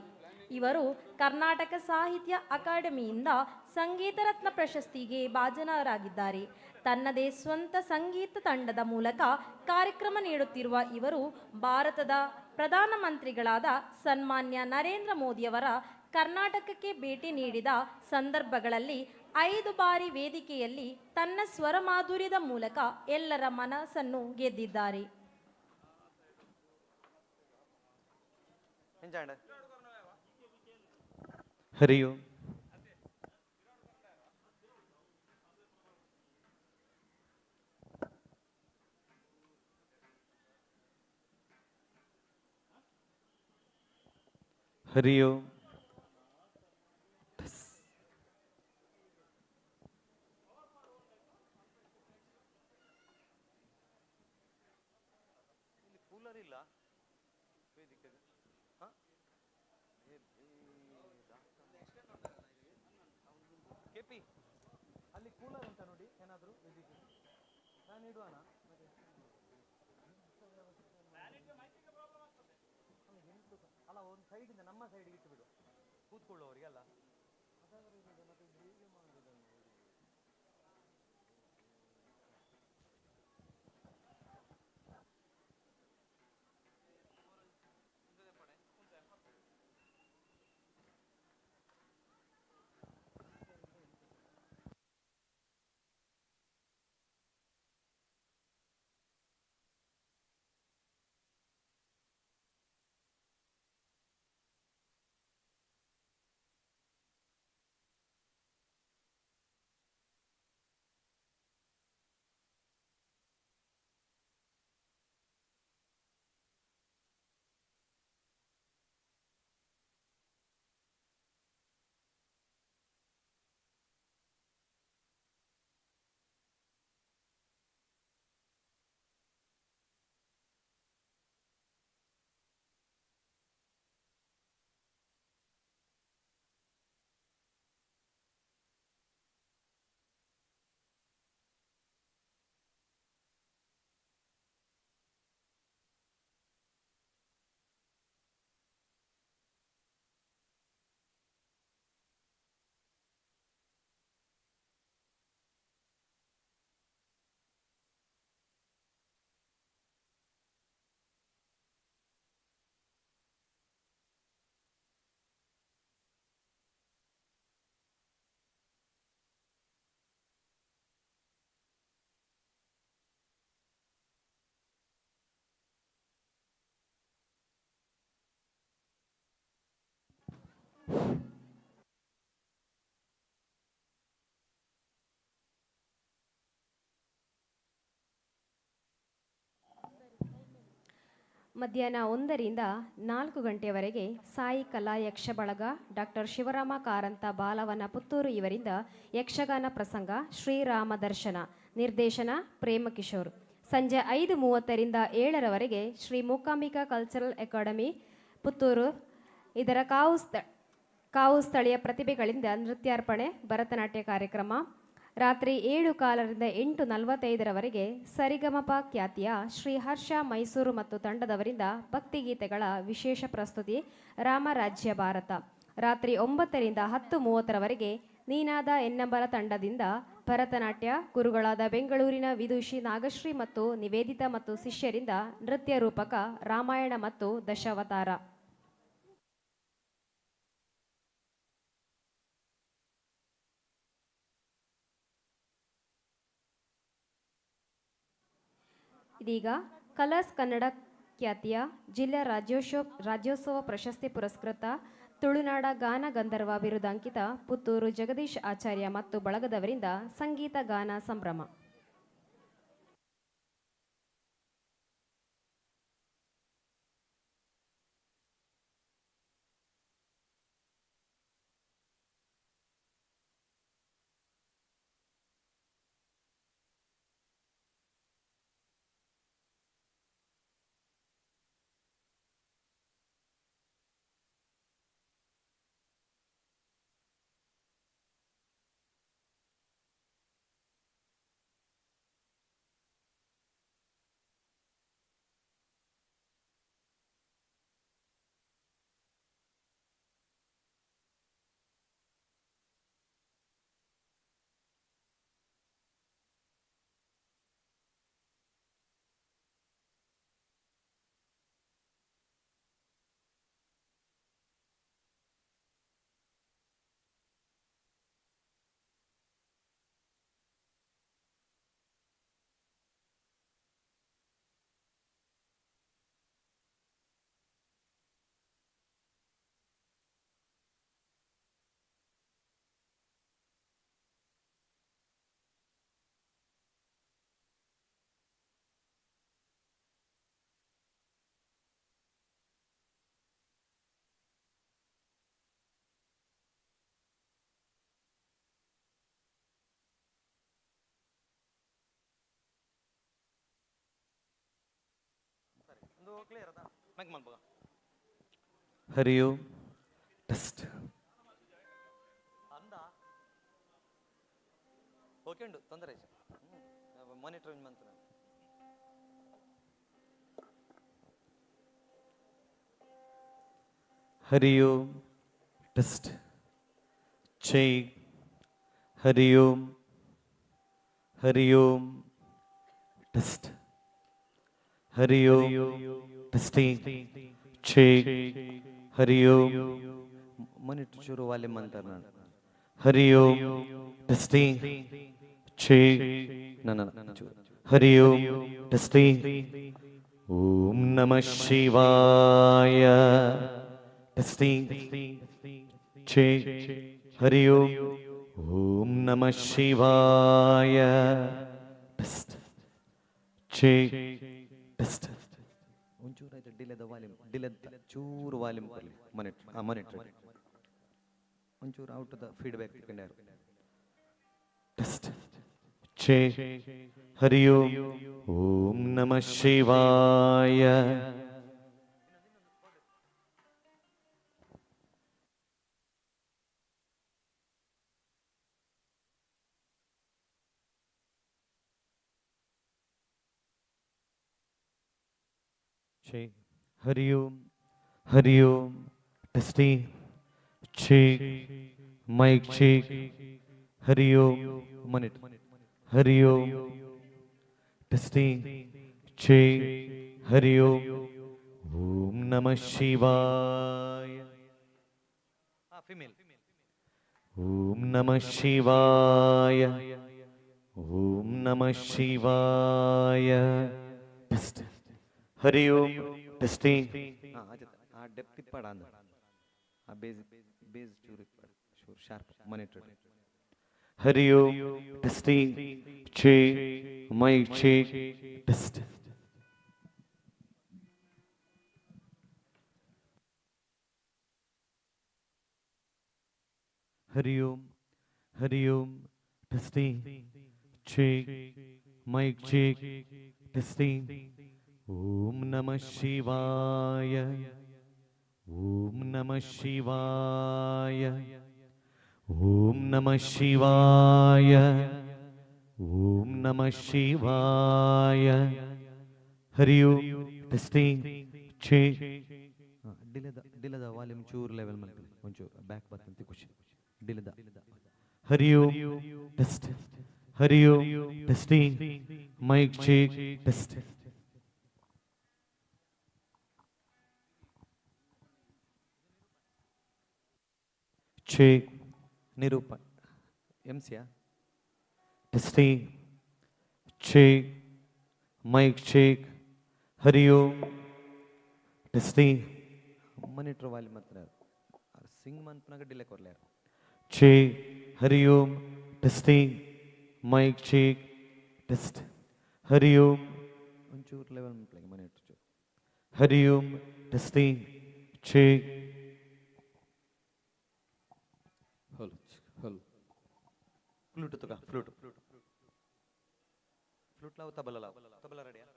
ಇವರು ಕರ್ನಾಟಕ ಸಾಹಿತ್ಯ ಅಕಾಡೆಮಿಯಿಂದ ಸಂಗೀತ ರತ್ನ ಪ್ರಶಸ್ತಿಗೆ ಭಾಜನರಾಗಿದ್ದಾರೆ. ತನ್ನದೇ ಸ್ವಂತ ಸಂಗೀತ ತಂಡದ ಮೂಲಕ ಕಾರ್ಯಕ್ರಮ ನೀಡುತ್ತಿರುವ ಇವರು ಭಾರತದ ಪ್ರಧಾನಮಂತ್ರಿಗಳಾದ ಸನ್ಮಾನ್ಯ ನರೇಂದ್ರ ಮೋದಿಯವರ ಕರ್ನಾಟಕಕ್ಕೆ ಭೇಟಿ ನೀಡಿದ ಸಂದರ್ಭಗಳಲ್ಲಿ 5 ಬಾರಿ ವೇದಿಕೆಯಲ್ಲಿ ತನ್ನ ಸ್ವರ ಮಾಧುರ್ಯದ ಮೂಲಕ ಎಲ್ಲರ ಮನಸ್ಸನ್ನು ಗೆದ್ದಿದ್ದಾರೆ. ಹರಿ ಓಂ. ಹರಿ ಓಂ. ಅಲ್ಲಿ ಕೂಲರ್ ಅಂತ ನೋಡಿ, ಏನಾದರೂ ನಾನು ಇಡುವಣ. ಅಲ್ಲ, ಒಂದು ಸೈಡಿಂದ ನಮ್ಮ ಸೈಡ್ಗೆ ಇಟ್ಟು ಬಿಡು, ಕೂತ್ಕೊಳ್ಳೋರಿಗೆಲ್ಲ. ಮಧ್ಯಾಹ್ನ 1ರಿಂದ 4 ಗಂಟೆಯವರೆಗೆ ಸಾಯಿ ಕಲಾ ಯಕ್ಷ ಬಳಗ ಡಾಕ್ಟರ್ ಶಿವರಾಮ ಕಾರಂತ ಬಾಲವನ ಪುತ್ತೂರು ಇವರಿಂದ ಯಕ್ಷಗಾನ ಪ್ರಸಂಗ ಶ್ರೀರಾಮ ದರ್ಶನ, ನಿರ್ದೇಶನ ಪ್ರೇಮಕಿಶೋರ್. ಸಂಜೆ 5:30ರಿಂದ 7ರವರೆಗೆ ಶ್ರೀ ಮೂಕಾಂಬಿಕಾ ಕಲ್ಚರಲ್ ಅಕಾಡೆಮಿ ಪುತ್ತೂರು ಇದರ ಕಾವು ಸ್ಥಳೀಯ ಪ್ರತಿಭೆಗಳಿಂದ ನೃತ್ಯಾರ್ಪಣೆ, ಭರತನಾಟ್ಯ ಕಾರ್ಯಕ್ರಮ. ರಾತ್ರಿ 7:15ರಿಂದ 8:45ರವರೆಗೆ ಸರಿಗಮಪ ಖ್ಯಾತಿಯ ಶ್ರೀ ಹರ್ಷ ಮೈಸೂರು ಮತ್ತು ತಂಡದವರಿಂದ ಭಕ್ತಿಗೀತೆಗಳ ವಿಶೇಷ ಪ್ರಸ್ತುತಿ ರಾಮರಾಜ್ಯ ಭಾರತ. ರಾತ್ರಿ 9ರಿಂದ 10:30ರವರೆಗೆ ನೀನಾದ ಎನ್ನಂಬಲ ತಂಡದಿಂದ ಭರತನಾಟ್ಯ, ಗುರುಗಳಾದ ಬೆಂಗಳೂರಿನ ವಿದುಷಿ ನಾಗಶ್ರೀ ಮತ್ತು ನಿವೇದಿತಾ ಮತ್ತು ಶಿಷ್ಯರಿಂದ ನೃತ್ಯ ರೂಪಕ ರಾಮಾಯಣ ಮತ್ತು ದಶಾವತಾರ. ಇದೀಗ ಕಲರ್ಸ್ ಕನ್ನಡ ಖ್ಯಾತಿಯ ಜಿಲ್ಲಾ ರಾಜ್ಯೋತ್ಸವ ಪ್ರಶಸ್ತಿ ಪುರಸ್ಕೃತ ತುಳುನಾಡ ಗಾನ ಗಂಧರ್ವ ಬಿರುದಾಂಕಿತ ಪುತ್ತೂರು ಜಗದೀಶ್ ಆಚಾರ್ಯ ಮತ್ತು ಬಳಗದವರಿಂದ ಸಂಗೀತ ಗಾನ ಸಂಭ್ರಮ. ಹರಿ ಓಂ. ಟೆಸ್ಟ್ ಓಕೆ ಉಂಟು, ತೊಂದರೆ ಮಾನಿಟರಿಂಗ್ ಮಂತ್ರ. ಹರಿ ಓಂ. ಟೆಸ್ಟ್ ಚೈ. ಹರಿ ಓಂ. ಹರಿ ಓಂ. ಟೆಸ್ಟ್ ಹರಿ ಓಂ. ಟೆಸ್ಟಿಂಗ್ ಚೈ. ಹರಿ ಓಂ. ಮಾನಿಟರ್ ಚೂರು ವಾಲ್ಯೂಮ್ ಅಂತಾರೆ ನಾನು. ಹರಿ ಓಂ. ಟೆಸ್ಟಿಂಗ್ ಚೈ. ಹರಿ ಓಂ. ಟೆಸ್ಟಿಂಗ್. ಓಂ ನಮಃ ಶಿವಾಯ. ಟೆಸ್ಟಿಂಗ್ ಚೈ. ಹರಿ ಓಂ. ಓಂ ನಮಃ ಶಿವಾಯ. ಟೆಸ್ಟ್ ಚೈ. ಟೆಸ್ಟ್ ಒಂಚೂರು ಆಯ್ತು ಡಿಲೇದ ವಾಲ್ಯೂಮ್, ಡಿಲೇದ ಚೂರು ವಾಲ್ಯೂಮ್ ಬರಲಿ ಮಾನಿಟರ್ ಒಂಚೂರು ಔಟ್ ದ ಫೀಡ್ಬ್ಯಾಕ್ ಕಂಡ್ಯಾರು. ಟೆಸ್ಟ್ ಚೈ. ಹರಿ ಓಂ. ಓಂ ನಮಃ ಶಿವಾಯ. Hari Om. Hari Om. Testing check mic check. Hari Om. Minute. Hari Om. Testing check. Hari Om. Om ನಮಃ ಶಿವಾಯ. ಫಿಮೇಲ್. ಓಂ ನಮಃ ಶಿವಾಯ. ಓಂ ನಮಃ ಶಿವಾಯ. ಟೆಸ್ಟ್ ಹರಿ ಓಂ. ಟೆಸ್ಟಿಂಗ್ ಆ ಡೆಪ್ತ್ ಇಪ್ಪಡ ಅಂದ ಬೇಸ್ ಚೂರು ಶೂರ್ sharp monitor. Hari Om testing ಚೇ mic check test. Hari Om testing check mic check testing. ಓಂ ನಮಃ ಶಿವಾಯ ಓಂ ನಮಃ ಶಿವಾಯ ಓಂ ನಮಃ ಶಿವಾಯ ಓಂ ನಮಃ ಶಿವಾಯ. Hari Om testing check. ಡಿಲದ ವಾಲ್ಯೂಮ್ ಚೂರು ಲೆವೆಲ್ ಮಾಡಿ ಒಂಚೂರು ಬ್ಯಾಕ್ ಬರ್ತಂತೆ ಖುಷಿ ಡಿಲದ. Hari Om test. Hari Om testing mic check test. Check ನಿರೂಪ ಎಂಸಿಯಾ testing check mic check. Hari Om testing monitor volume ಮಾತ್ರ ಸಿಂಗ್ ಮಂತ್ನಾಗ ಡಿಲೆ ಕೊರ್ಲೆ. Check Hari Om testing mic check test. Hari Om ಒಂಚೂರು ಲೆವೆಲ್ ಮಟ್ಲಾಗಿ monitor. Hari Om testing check. Flute ತಗ ಫ್ಲೂಟ್ ಲಾವು ತಬಲ ರೆಡಿಯಾ.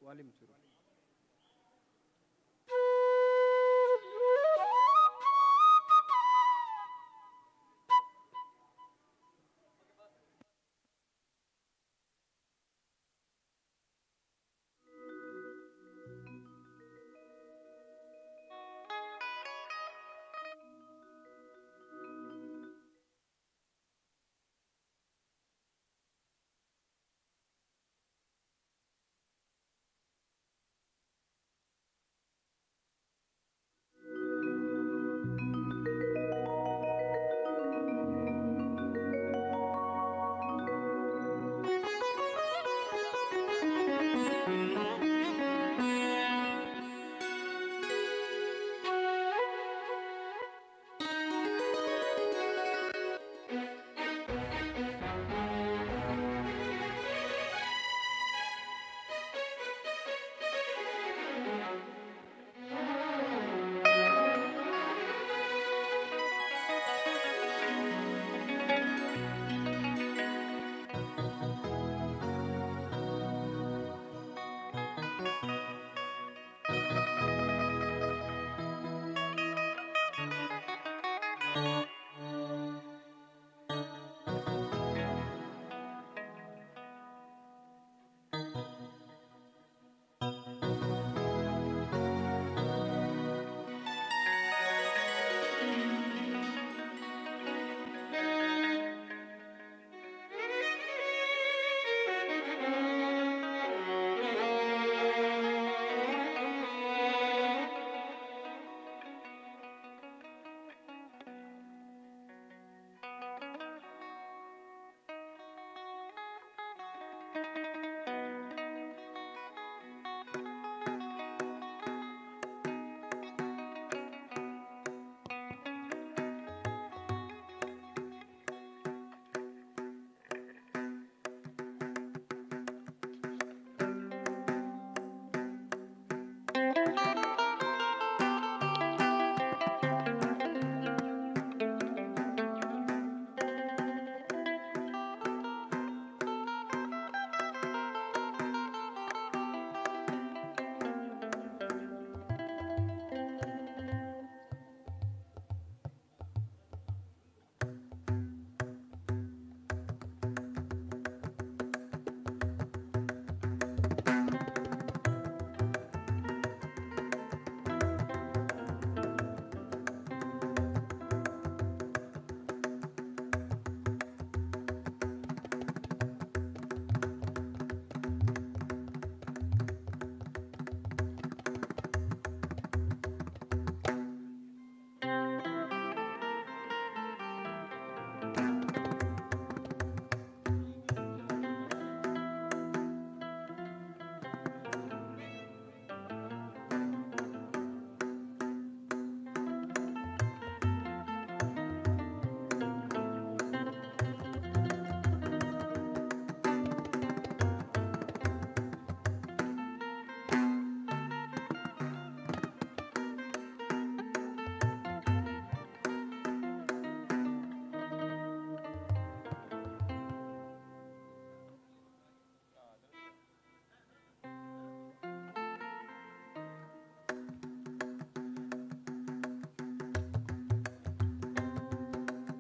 ವಾಲ್ಯೂಮ್ ಚೂರು.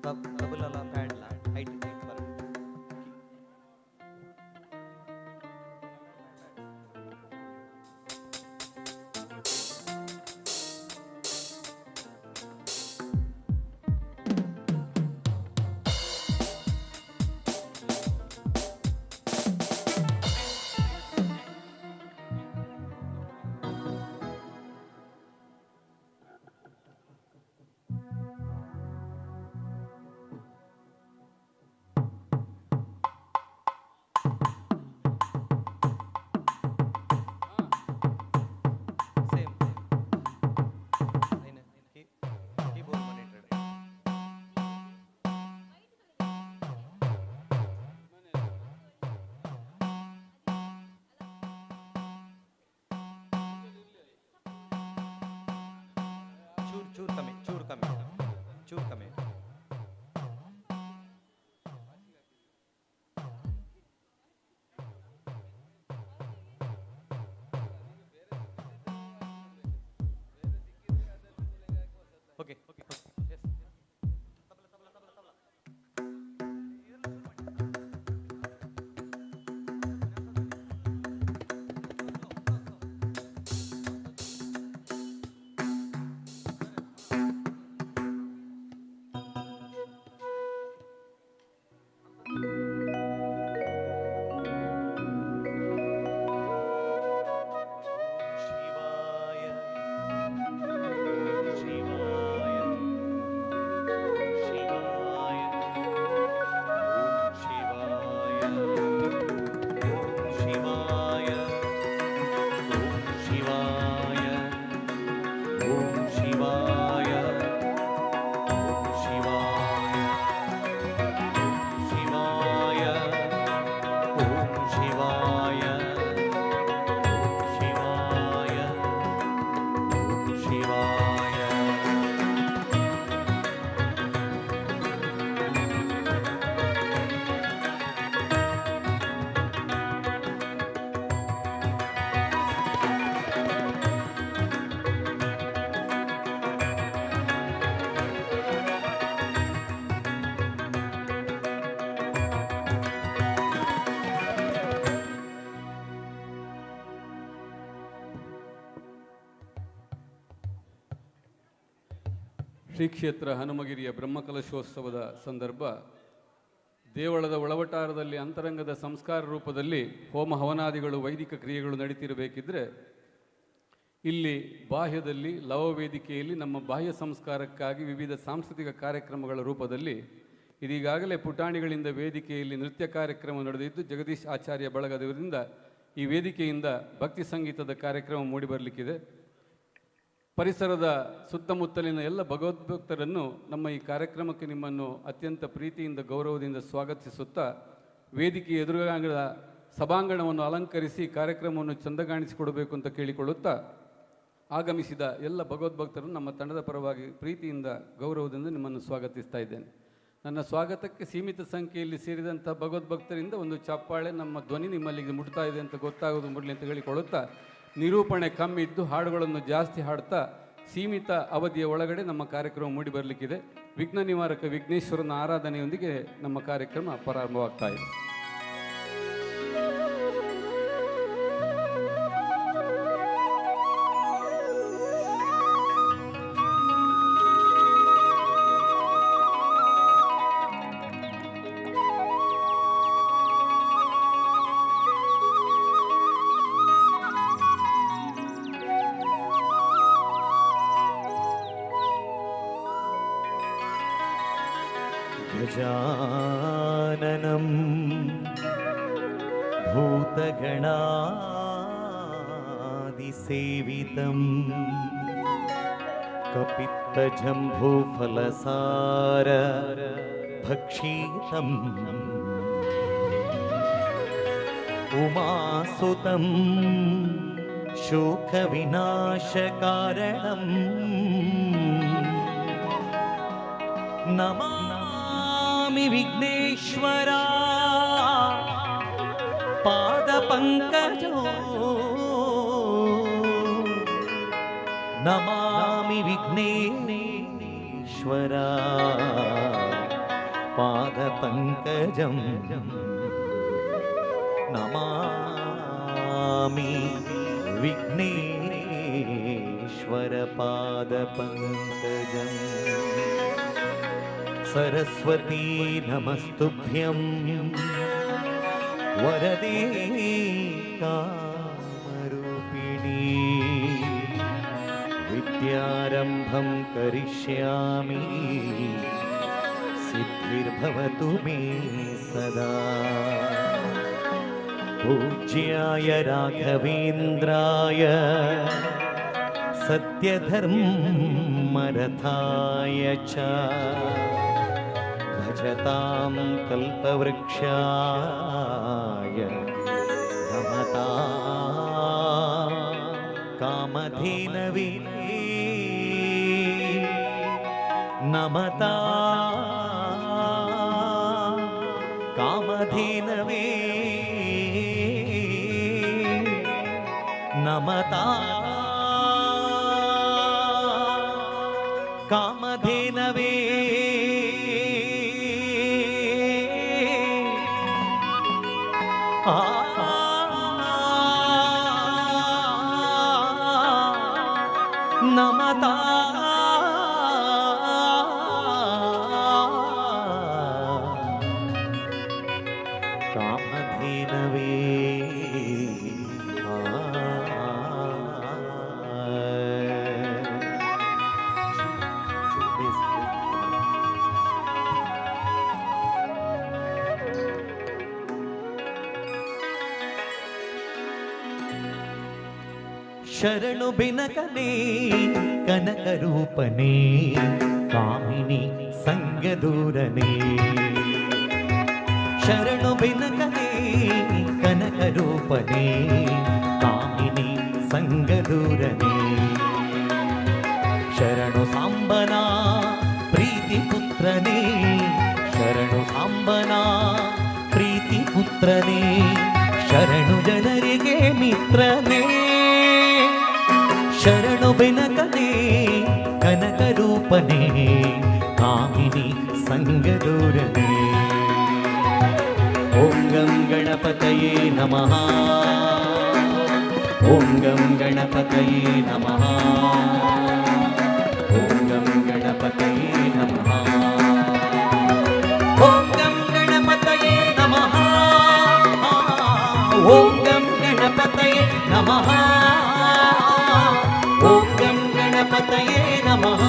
ತಬಲಲ ಪ್ಯಾಡ್ಲ ಹೈಟ್ ಚೂರು ಕಮ್ಮಿ ಓಕೆ ಶ್ರೀ ಕ್ಷೇತ್ರ ಹನುಮಗಿರಿಯ ಬ್ರಹ್ಮಕಲಶೋತ್ಸವದ ಸಂದರ್ಭ ದೇವಳದ ಒಳವಟಾರದಲ್ಲಿ ಅಂತರಂಗದ ಸಂಸ್ಕಾರ ರೂಪದಲ್ಲಿ ಹೋಮ ಹವನಾದಿಗಳು ವೈದಿಕ ಕ್ರಿಯೆಗಳು ನಡೀತಿರಬೇಕಿದ್ರೆ ಇಲ್ಲಿ ಬಾಹ್ಯದಲ್ಲಿ ಲವವೇದಿಕೆಯಲ್ಲಿ ನಮ್ಮ ಬಾಹ್ಯ ಸಂಸ್ಕಾರಕ್ಕಾಗಿ ವಿವಿಧ ಸಾಂಸ್ಕೃತಿಕ ಕಾರ್ಯಕ್ರಮಗಳ ರೂಪದಲ್ಲಿ ಇದೀಗಾಗಲೇ ಪುಟಾಣಿಗಳಿಂದ ವೇದಿಕೆಯಲ್ಲಿ ನೃತ್ಯ ಕಾರ್ಯಕ್ರಮ ನಡೆದಿದ್ದು ಜಗದೀಶ್ ಆಚಾರ್ಯ ಬಳಗದವರಿಂದ ಈ ವೇದಿಕೆಯಿಂದ ಭಕ್ತಿ ಸಂಗೀತದ ಕಾರ್ಯಕ್ರಮ ಮೂಡಿಬರಲಿಕ್ಕಿದೆ. ಪರಿಸರದ ಸುತ್ತಮುತ್ತಲಿನ ಎಲ್ಲ ಭಗವದ್ಭಕ್ತರನ್ನು ನಮ್ಮ ಈ ಕಾರ್ಯಕ್ರಮಕ್ಕೆ ನಿಮ್ಮನ್ನು ಅತ್ಯಂತ ಪ್ರೀತಿಯಿಂದ ಗೌರವದಿಂದ ಸ್ವಾಗತಿಸುತ್ತಾ ವೇದಿಕೆಯ ಎದುರುಗಾಂಗದ ಸಭಾಂಗಣವನ್ನು ಅಲಂಕರಿಸಿ ಕಾರ್ಯಕ್ರಮವನ್ನು ಚಂದಗಾಣಿಸಿಕೊಡಬೇಕು ಅಂತ ಕೇಳಿಕೊಳ್ಳುತ್ತಾ ಆಗಮಿಸಿದ ಎಲ್ಲ ಭಗವದ್ಭಕ್ತರನ್ನು ನಮ್ಮ ತಂಡದ ಪರವಾಗಿ ಪ್ರೀತಿಯಿಂದ ಗೌರವದಿಂದ ನಿಮ್ಮನ್ನು ಸ್ವಾಗತಿಸ್ತಾ ಇದ್ದೇನೆ. ನನ್ನ ಸ್ವಾಗತಕ್ಕೆ ಸೀಮಿತ ಸಂಖ್ಯೆಯಲ್ಲಿ ಸೇರಿದಂಥ ಭಗವದ್ಭಕ್ತರಿಂದ ಒಂದು ಚಪ್ಪಾಳೆ ನಮ್ಮ ಧ್ವನಿ ನಿಮ್ಮಲ್ಲಿಗೆ ಮುಟ್ತಾ ಇದೆ ಅಂತ ಗೊತ್ತಾಗೋದು ಮುರಳಿ ಅಂತ ಹೇಳಿಕೊಳ್ಳುತ್ತಾ ನಿರೂಪಣೆ ಕಮ್ಮಿ ಇದ್ದು ಹಾಡುಗಳನ್ನು ಜಾಸ್ತಿ ಹಾಡ್ತಾ ಸೀಮಿತ ಅವಧಿಯ ಒಳಗಡೆ ನಮ್ಮ ಕಾರ್ಯಕ್ರಮ ಮೂಡಿ ಬರಲಿಕ್ಕಿದೆ. ವಿಘ್ನ ನಿವಾರಕ ವಿಘ್ನೇಶ್ವರನ ಆರಾಧನೆಯೊಂದಿಗೆ ನಮ್ಮ ಕಾರ್ಯಕ್ರಮ ಪ್ರಾರಂಭವಾಗ್ತಾ ಇದೆ. गजाननं भूतगणादिसेवितं कपित्तजम्बूफलसार भक्षितम् उमासुतं शोकविनाशकारणं नमामि विघ्नेश्वरा पादपङ्कजो नमामि विघ्नेश्वरा पादपङ्कजं नमामि विघ्नेश्वर पादपङ्कजम् सरस्वती नमस्तुभ्यं वरदे कामरूपिणी विद्यारम्भं करिष्यामि सिद्धिर्भवतु मे सदा पूज्याय राघवेन्द्राय सत्यधर्मरथाय च भजतां कल्पवृक्षाय नमतां कामधेनवे नमतां कामधेनवे नमतां कामधेनवे नमतां कामधेनवे ಶರಣು ಬಿನಕನೆ ಕನಕರೂಪನೇ ಕಾಮಿನಿ ಸಂಗದೂರನೇ ಶರಣು ಬಿನಕನೆ ಕನಕರೂಪನೇ ಕಾಮಿನಿ ಸಂಗದೂರನೇ ಶರಣು ಸಾಂಬನ ಪ್ರೀತಿ ಪುತ್ರನೇ ಶರಣು ಸಾಂಬನ ಪ್ರೀತಿ ಪುತ್ರನೇ ಶರಣು ಜನರಿಗೆ ಮಿತ್ರನೇ ಶರಣು ಬೆನಕನೇ ಕನಕರೂಪನೇ ಕಾಮಿನಿ ಸಂಗದೂರನೇ ಓಂ ಗಂ ಗಣಪತಯೇ ನಮಃ ಓಂ ಗಂ ಗಣಪತಯೇ ನಮಃ ಓಂ ಗಂ ಗಣಪತಯೇ ನಮಃ ಓಂ ಗಂ ಗಣಪತಯೇ ನಮಃ ಓಂ ಗಂ ಗಣಪತಯೇ ನಮಃ ಓಂ ಗಂ ಗಣಪತಯೇ ನಮಃ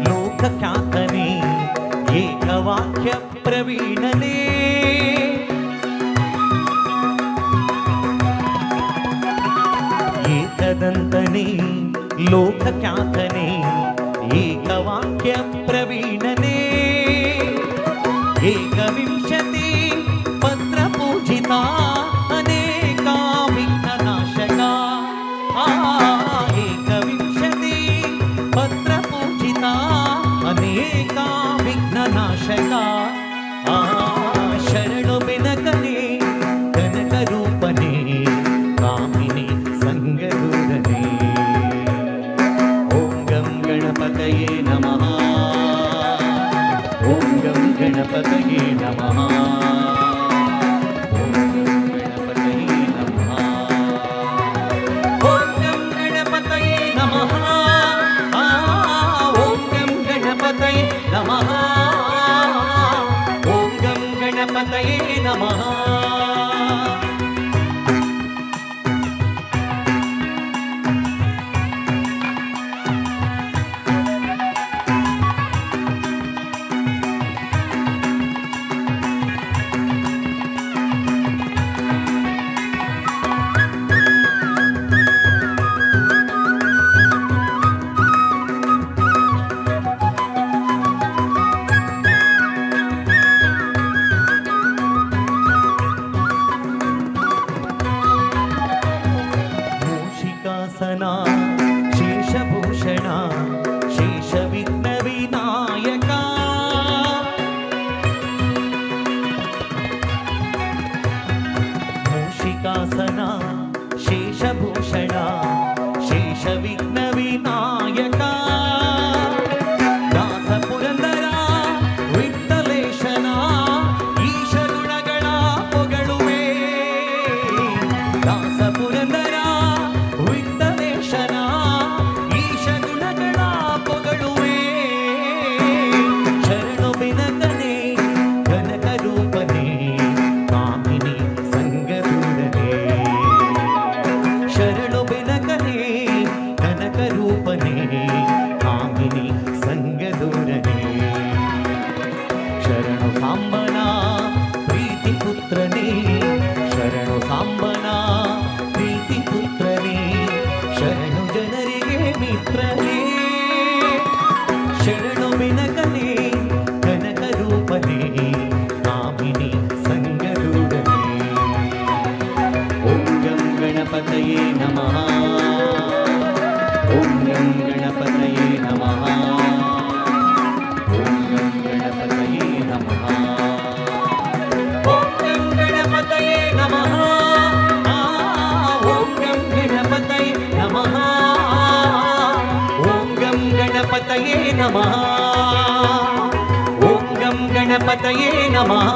ಲೋಕಖ್ಯಾತನೇ ಏಕವಾಕ್ಯ ಪ್ರವೀಣನೇ ಏಕದಂತನೇ ಲೋಕಖ್ಯಾತನೇ ಏಕವಾಕ್ಯ ಪ್ರವೀಣನೇ ಏಕವಿಂಶತಿ ಪತ್ರ ಪೂಜಿತ ಅನೇಕ ವಿಘ್ನನಾಶಕ ಏಕವಿಂಶತಿ ಪತ್ರ ಪೂಜಿತ ಅನೇಕ ವಿಘ್ನನಾಶಕ ಶರಣು ಬೆನಕನೇ ಕನಕರೂಪನೇ ಕಾಮಿನಿ ಸಂಗದೂರನೇ ಓಂ ಗಂ ಗಣಪತಯೇ ನಮಃ ಓಂ ಗಂ ಗಣಪತಯೇ ನಮಃ ಓಂ ಗಂ ಗಣಪತಯೇ ನಮಃ ಓಂ ಗಂ ಗಣಪತಯೇ ನಮಃ ಓಂ ಗಂ ಗಣಪತಯೇ ನಮಃ ಓಂ ಗಂ ಗಣಪತಯೇ ನಮಃ ಶಾಸನ ಶೇಷಭೂಷಣ ಶೇಷ ವಿಘ್ನ ವಿನಾಯಕ ದಾಸ ಪುರಂದರ ವಿಠಲೇಶನ ಈಶ ಗುಣಗಳ ಪೊಗಳುವೆ ದಾಸ ಪುರಂದರ ವಿಠಲೇಶನ ಈಶ ಗುಣಗಳ ಪೊಗಳುವೆ ಶರಣು ಬಿನಕನೆ ಕನಕ ರೂಪನೆ ಕಾಮಿನಿ ಸಂಗದೂರನೆ ಶರಣು ಬಿನಕನೆ ಕನಕ ರೂಪನೆ ಕಾಮಿನಿ ಸಂಗದೂರನೆ ಶರಣು ಸಾಂಬನ ಪ್ರೀತಿ ಪುತ್ರನೇ ಶರಣು ಸಾಂಬನ ಪ್ರೀತಿ ಪುತ್ರನೇ ಶರಣು ಜನರಿಗೆ ಮಿತ್ರನೇ ಶರಣು ಬಿನಕನೆ ಕನಕ ರೂಪನೆ ಕಾಮಿನಿ ಸಂಗದೂರನೆ ಓಂ ಗಂ ಗಣಪತಯೇ ನಮಃ ಓಂ ಗಂ ಗಣಪತಯೇ ನಮಃ ಓಂ ಗಂ ಗಣಪತಯೇ ನಮಃ ಓಂ ಗಂ ಗಣಪತಯೇ ನಮಃ ಓಂ ಗಂ ಗಣಪತಯೇ ನಮಃ ಓಂ ಗಂ ಗಣಪತಯೇ ನಮಃ ಓಂ ಗಂ ಗಣಪತಯೇ ನಮಃ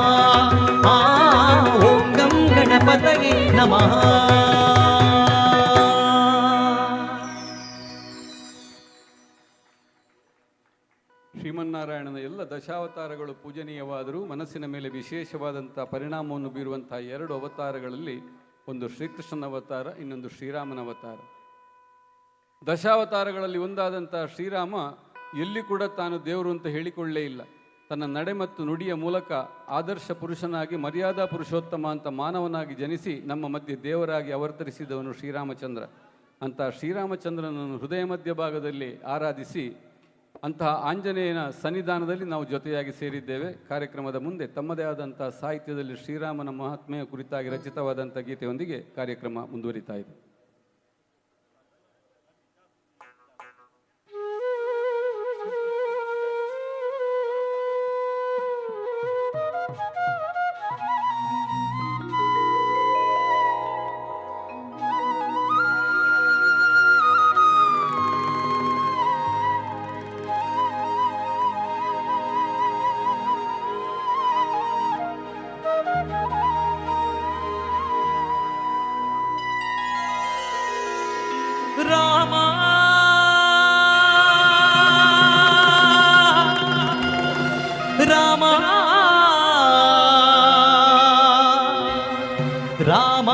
ಓಂ ಗಂ ಗಣಪತಯೇ ನಮಃ ಶ್ರೀಮನ್ನಾರಾಯಣನ ಎಲ್ಲ ದಶಾವತಾರಗಳು ಪೂಜನೀಯವಾದರೂ ಮನಸ್ಸಿನ ಮೇಲೆ ವಿಶೇಷವಾದಂಥ ಪರಿಣಾಮವನ್ನು ಬೀರುವಂಥ ಎರಡು ಅವತಾರಗಳಲ್ಲಿ ಒಂದು ಶ್ರೀಕೃಷ್ಣನ ಅವತಾರ, ಇನ್ನೊಂದು ಶ್ರೀರಾಮನ ಅವತಾರ. ದಶಾವತಾರಗಳಲ್ಲಿ ಒಂದಾದಂಥ ಶ್ರೀರಾಮ ಎಲ್ಲಿ ಕೂಡ ತಾನು ದೇವರು ಅಂತ ಹೇಳಿಕೊಳ್ಳೇ ಇಲ್ಲ. ತನ್ನ ನಡೆ ಮತ್ತು ನುಡಿಯ ಮೂಲಕ ಆದರ್ಶ ಪುರುಷನಾಗಿ ಮರ್ಯಾದಾ ಪುರುಷೋತ್ತಮ ಅಂತ ಮಾನವನಾಗಿ ಜನಿಸಿ ನಮ್ಮ ಮಧ್ಯೆ ದೇವರಾಗಿ ಅವತರಿಸಿದವನು ಶ್ರೀರಾಮಚಂದ್ರ. ಅಂತಹ ಶ್ರೀರಾಮಚಂದ್ರನನ್ನು ಹೃದಯ ಮಧ್ಯಭಾಗದಲ್ಲಿ ಆರಾಧಿಸಿ ಅಂತಹ ಆಂಜನೇಯನ ಸನ್ನಿಧಾನದಲ್ಲಿ ನಾವು ಜೊತೆಯಾಗಿ ಸೇರಿದ್ದೇವೆ. ಕಾರ್ಯಕ್ರಮದ ಮುಂದೆ ತಮ್ಮದೇ ಆದಂಥ ಸಾಹಿತ್ಯದಲ್ಲಿ ಶ್ರೀರಾಮನ ಮಹಾತ್ಮೆಯ ಕುರಿತಾಗಿ ರಚಿತವಾದಂಥ ಗೀತೆಯೊಂದಿಗೆ ಕಾರ್ಯಕ್ರಮ ಮುಂದುವರಿತಾ ಇದೆ. ರಾಮ ರಾಮ ರಾಮ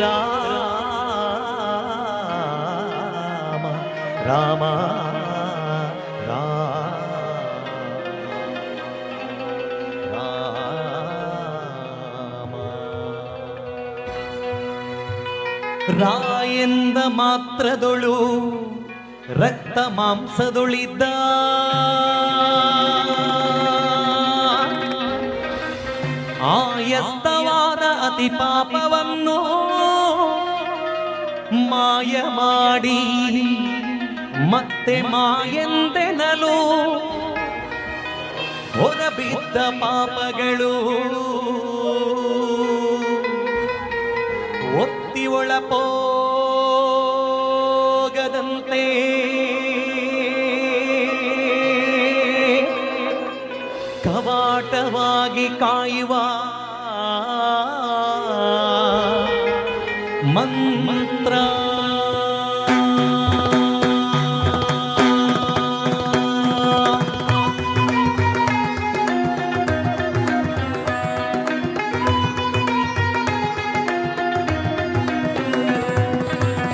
ರಾಮ ರಾಮ ರಾಮ ರಾಯೆಂದ ಮಾತ್ರದೊಳು ರಕ್ತ ಮಾಂಸದೊಳಿದ್ದ ಆಯಸ್ತವಾದ ಅತಿ ಪಾಪವನ್ನು ಮಾಯ ಮಾಡಿ ಮತ್ತೆ ಮಾಯೆಂದೆನಲು ಹೊರಬಿದ್ದ ಪಾಪಗಳು ಒತ್ತಿ ಒಳಪೋಗದಂತೆ ಕವಾಟವಾಗಿ ಕಾಯುವ ಮಂತ್ರ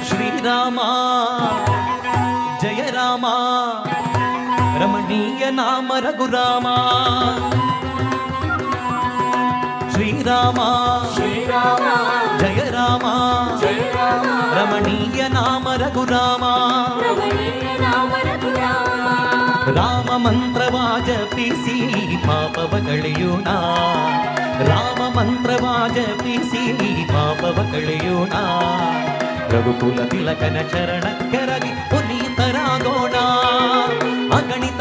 ಶ್ರೀರಾಮ ಜಯ ರಾಮ ರಮಣೀಯ ನಾಮ ರಘುರಾಮ ಶ್ರೀರಾಮ ಶ್ರೀರಾಮ ಜಯ ರಾಮ ಜಯ ರಾಮ ರಮಣೀಯ ನಾಮ ರಘುರಾಮ ರಮಣೀಯ ನಾಮ ರಘುರಾಮ ರಾಮ ಮಂತ್ರವಾ ಜಪಿಸಿ ಪಾಪವ ಕಳೆಯೋಣ ರಾಮ ಮಂತ್ರವಾ ಜಪಿಸಿ ಪಾಪವ ಕಳೆಯೋಣ ರಘುಕುಲ ತಿಲಕನ ಚರಣ ಕೆರಗಿ ಪುನೀತರಾಗೋಣ ಅಗಣಿತ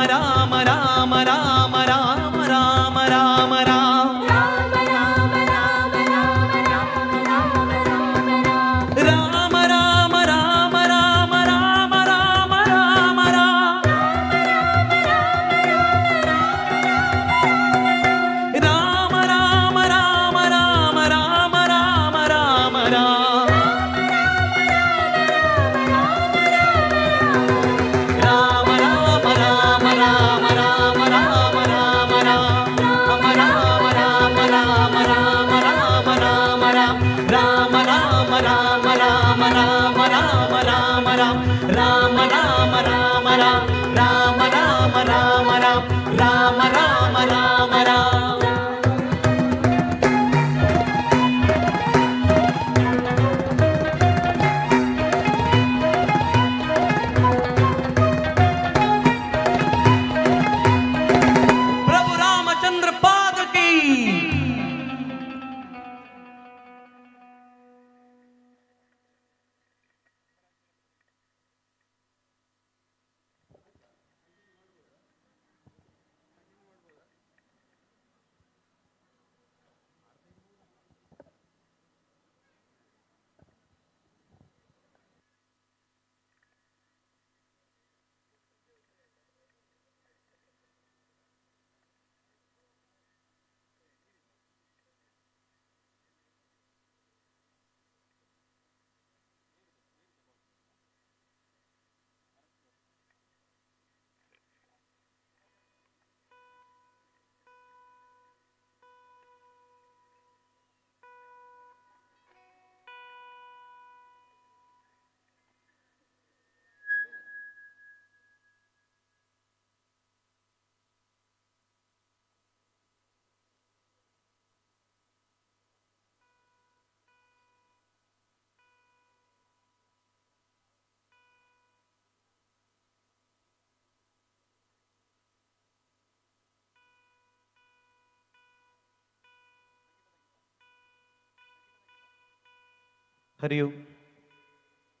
ಹರಿಯು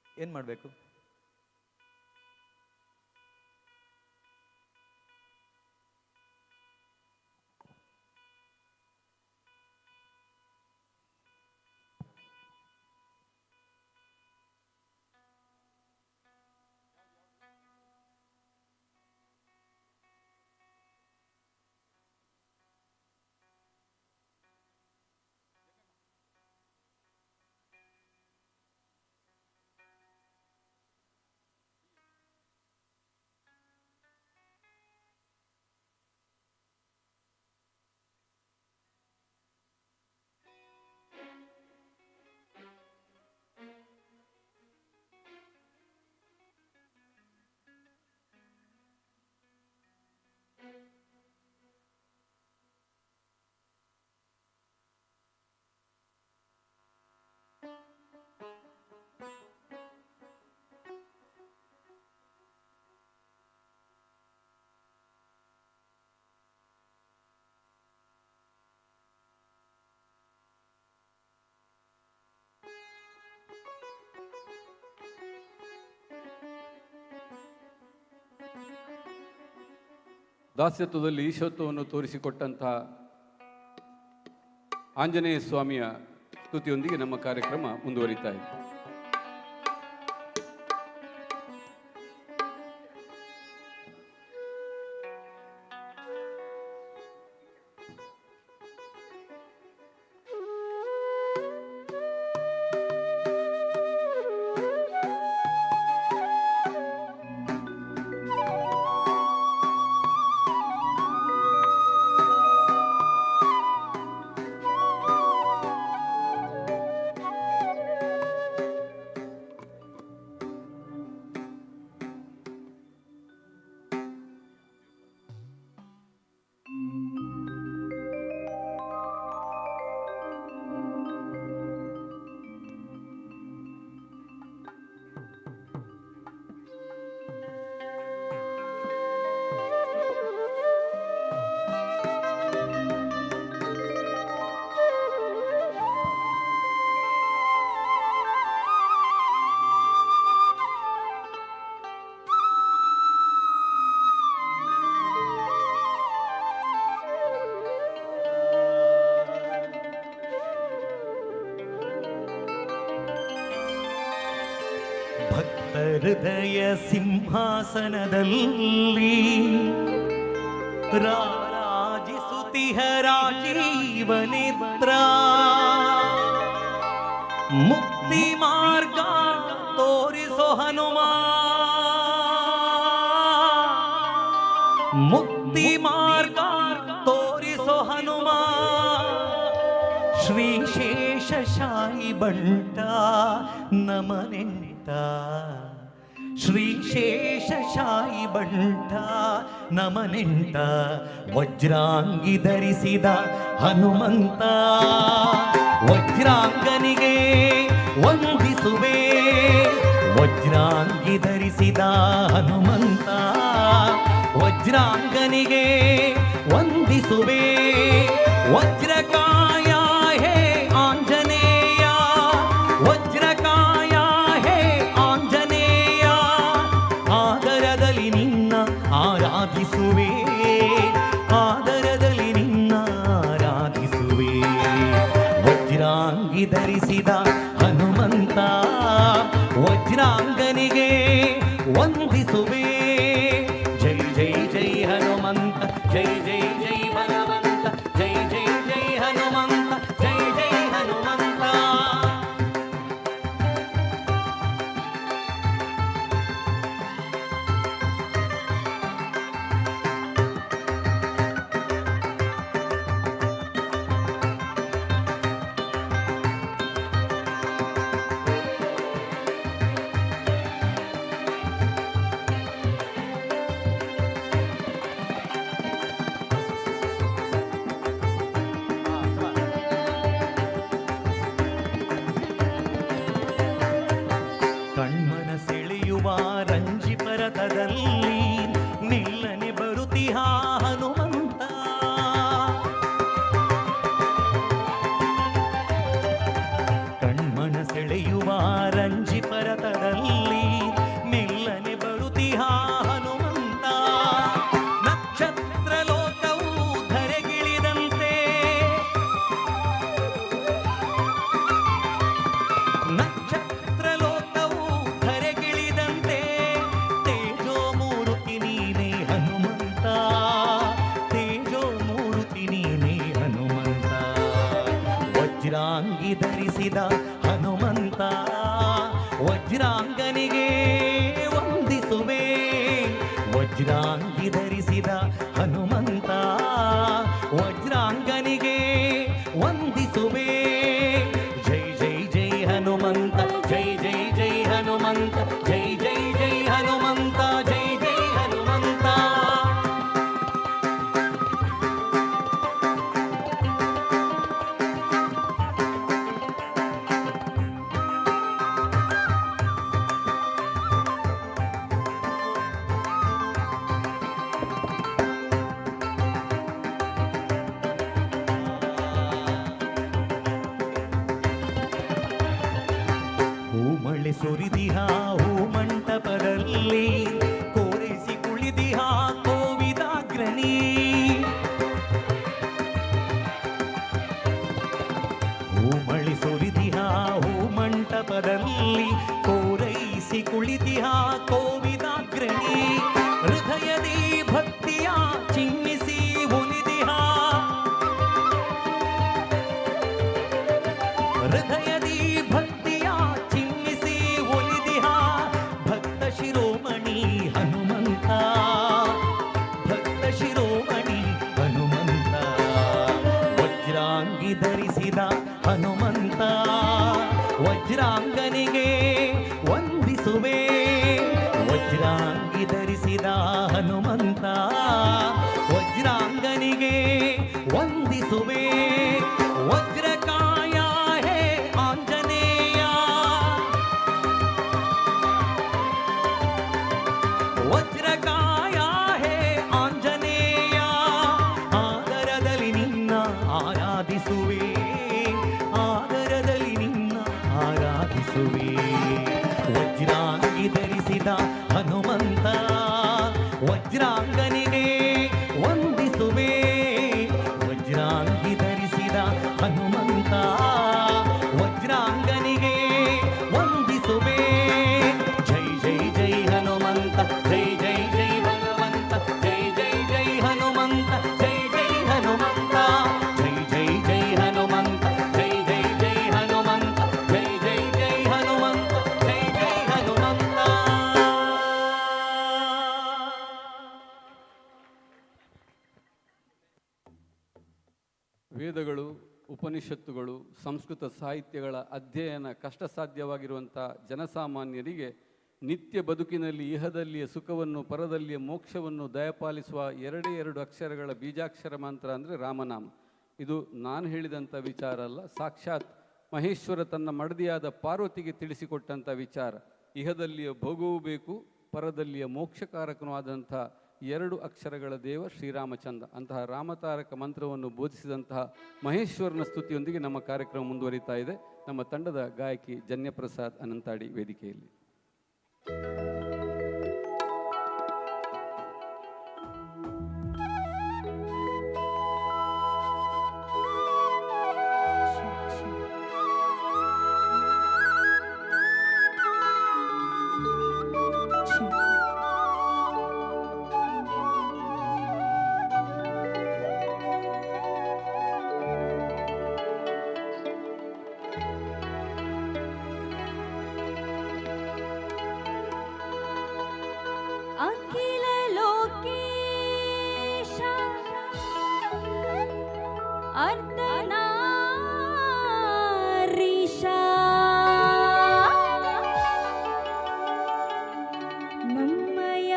ಏನು ಮಾಡಬೇಕು? ದಾಸ್ಯತ್ವದಲ್ಲಿ ಈಶತ್ವವನ್ನು ತೋರಿಸಿಕೊಟ್ಟಂತಹ ಆಂಜನೇಯ ಸ್ವಾಮಿಯ ಸ್ತುತಿಯೊಂದಿಗೆ ನಮ್ಮ ಕಾರ್ಯಕ್ರಮ ಮುಂದುವರಿತಾ ಇದೆ. ಹೃದಯ ಸಿಂಹಾಸನದಲ್ಲಿ ರಾರಾಜಿಸುತ್ತಿಹ ರಾಜೀವನೇತ್ರ ಮುಕ್ತಿ ಮಾರ್ಗ ತೋರಿಸೋ ಹನುಮ ಮುಕ್ತಿ ಮಾರ್ಗ ತೋರಿಸೋ ಹನುಮ ಶ್ರೀಶೇಷಶಾಯಿ ಬಂಟ ನಮನೆಂತ ಶ್ರೀಶೇಷಶಾಯಿ ಬಂಟ ನಮನೆಂಟ ವಜ್ರಾಂಗಿ ಧರಿಸಿದ ಹನುಮಂತ ವಜ್ರಾಂಗನಿಗೆ ವಂದಿಸುವೆ ವಜ್ರಾಂಗಿ ಧರಿಸಿದ ಹನುಮಂತ ವಜ್ರಾಂಗನಿಗೆ ವಂದಿಸುವೆ ವಜ್ರಕಾಯ ಹೇ ಆಂಜನೇಯ ವಜ್ರಕಾಯ ಹೇ ಆಂಜನೇಯ ಆದರದಲ್ಲಿ ನಿನ್ನ ಆರಾಧಿಸುವೆ ಆದರದಲ್ಲಿ ನಿನ್ನ ಆರಾಧಿಸುವೆ ವಜ್ರಾಂಗಿ ಧರಿಸಿದ ಹನುಮಂತ ವಜ್ರಾಂಗನಿಗೆ ವಂದಿಸುವೆ ಜೈ ಜೈ ಜೈ ಹನುಮಂತ ಜೈ ಜೈ ಜೈ ಬಲವಂತ ಜೈ ಜೈ ಜೈ ಹನುಮಂತ ಜೈ ಜೈ ಹನುಮಂತ ವಜ್ರಾಂಗಿ ಧರಿಸಿದ ಹನುಮಂತ ವಜ್ರಾಂಗನಿಗೆ ವಂದಿಸುವೆ ವಜ್ರಾಂಗಿ ಧರಿಸಿದ ಹನುಮಂತ ವಜ್ರಾಂಗನಿಗೆ ವಂದಿಸುವೆ ಜೈ ಜೈ ಜೈ ಹನುಮಂತ ಜೈ ಜೈ ಜೈ ಹನುಮಂತ ಜೈ ಜೈ ಜೈ ಹನುಮಂತ ಜೈ ಜೈ ಹನುಮಂತ ಹೂಮಳೆ ಸುರಿದಿಹ ಹೂಮಂಟಪದಲ್ಲಿ ಕೋರಿಸಿ ಕುಳಿದಿಹ ಕೋವಿದಾಗ್ರಣಿ ಹೂಮಳೆ ಸುರಿದಿಹ ಹೂಮಂಟಪದಲ್ಲಿ ಕೋರೈಸಿ ಕುಳಿತಿಹ ಕೋವಿದಾಗ್ರಣಿ ಹೃದಯದಿ ಭಕ್ತಿಯ ಚಿಮ್ಮಿಸಿ ಒಲಿದಿಹ ಹೃದಯದಿ ಭಕ್ತಿಯ ಚಿಮ್ಮಿಸಿ ಒಲಿದಿಹ ಭಕ್ತ ಶಿರೋಮಣಿ ಹನುಮಂತ ಭಕ್ತ ಶಿರೋಮಣಿ ಹನುಮಂತ ವಜ್ರಾಂಗಿ ಧರಿಸಿದ ಹನುಮಂತ ವಜ್ರಾಂಗನಿಗೆ ವಂದಿಸುವೆ ವಜ್ರಾಂಗಿ ಧರಿಸಿದ ಹನುಮಂತ ವಜ್ರಾಂಗನಿಗೆ ವಂದಿಸುವೆ ವಜ್ರಕಾಯ ಹೇ ಆಂಜನೇಯ ವಜ್ರಕಾಯ ಹೇ ಆಂಜನೇಯ ಆದರದಲ್ಲಿ ನಿನ್ನ ಆರಾಧಿಸುವೆ ಆದರದಲ್ಲಿ ನಿನ್ನ ಆರಾಧಿಸುವೆ ವಜ್ರಾಂಗಿ ಧರಿಸಿದ ಹನುಮಂತ ವಜ್ರಾಂಗನಿಗೆ ವಂದಿಸುವೆ ವಜ್ರಾಂಗಿ ಧರಿಸಿದ ಹನುಮಂತ ವಜ್ರಾಂಗನಿಗೆ ವಂದಿಸುವೆ ಜೈ ಜೈ ಜೈ ಹನುಮಂತ ಜೈ ಜೈ ಜೈ ಹನುಮಂತ ಜೈ ಜೈ ಜೈ ಹನುಮಂತ ಜೈ ಜೈ ಹನುಮಂತ ಜೈ ಜೈ ಜೈ ಹನುಮಂತ ಜೈ ಜೈ ಜೈ ಹನುಮಂತ ಜೈ ಜೈ ಜೈ ಹನುಮಂತ ಜೈ ಜೈ ಹನುಮಂತ. ವೇದಗಳು ಉಪನಿಷತ್ತುಗಳು ಸಂಸ್ಕೃತ ಸಾಹಿತ್ಯಗಳ ಅಧ್ಯಯನ ಕಷ್ಟ ಸಾಧ್ಯವಾಗಿರುವಂಥ ಜನಸಾಮಾನ್ಯರಿಗೆ ನಿತ್ಯ ಬದುಕಿನಲ್ಲಿ ಇಹದಲ್ಲಿಯ ಸುಖವನ್ನು ಪರದಲ್ಲಿಯ ಮೋಕ್ಷವನ್ನು ದಯಪಾಲಿಸುವ ಎರಡೇ ಎರಡು ಅಕ್ಷರಗಳ ಬೀಜಾಕ್ಷರ ಮಂತ್ರ ಅಂದರೆ ರಾಮನಾಮ. ಇದು ನಾನು ಹೇಳಿದಂಥ ವಿಚಾರ ಅಲ್ಲ, ಸಾಕ್ಷಾತ್ ಮಹೇಶ್ವರ ತನ್ನ ಮಡದಿಯಾದ ಪಾರ್ವತಿಗೆ ತಿಳಿಸಿಕೊಟ್ಟಂಥ ವಿಚಾರ. ಇಹದಲ್ಲಿಯ ಭೋಗವೂ ಬೇಕು, ಪರದಲ್ಲಿಯ ಮೋಕ್ಷಕಾರಕನೂ ಆದಂಥ ಎರಡು ಅಕ್ಷರಗಳ ದೇವ ಶ್ರೀರಾಮಚಂದ್ರ. ಅಂತಹ ರಾಮತಾರಕ ಮಂತ್ರವನ್ನು ಬೋಧಿಸಿದಂತಹ ಮಹೇಶ್ವರನ ಸ್ತುತಿಯೊಂದಿಗೆ ನಮ್ಮ ಕಾರ್ಯಕ್ರಮ ಮುಂದುವರಿತಾ ಇದೆ. ನಮ್ಮ ತಂಡದ ಗಾಯಕಿ ಜನ್ಯಪ್ರಸಾದ್ ಅನಂತಾಡಿ ವೇದಿಕೆಯಲ್ಲಿ. ಅಖಿಲ ಲೋಕೇಶ ಅರ್ಧನಾರೀಶ ನಮ್ಮಯ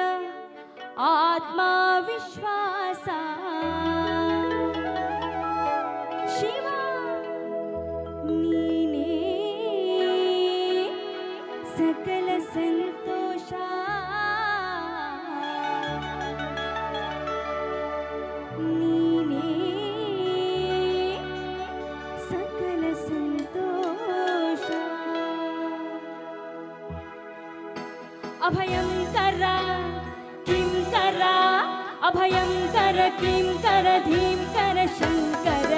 ಆತ್ಮವಿಶ್ವಾಸ ಶಿವ ನೀನೇ ಸಕಲ ಸಂತೋಷ ನೀನೇ ಸಕಲ ಸಂತೋಷ ಅಭಯಂಕರ ಕಿಂಕರ ಅಭಯಂಕರ ಕಿಂಕರ ಧೀಂಕರ ಶಂಕರ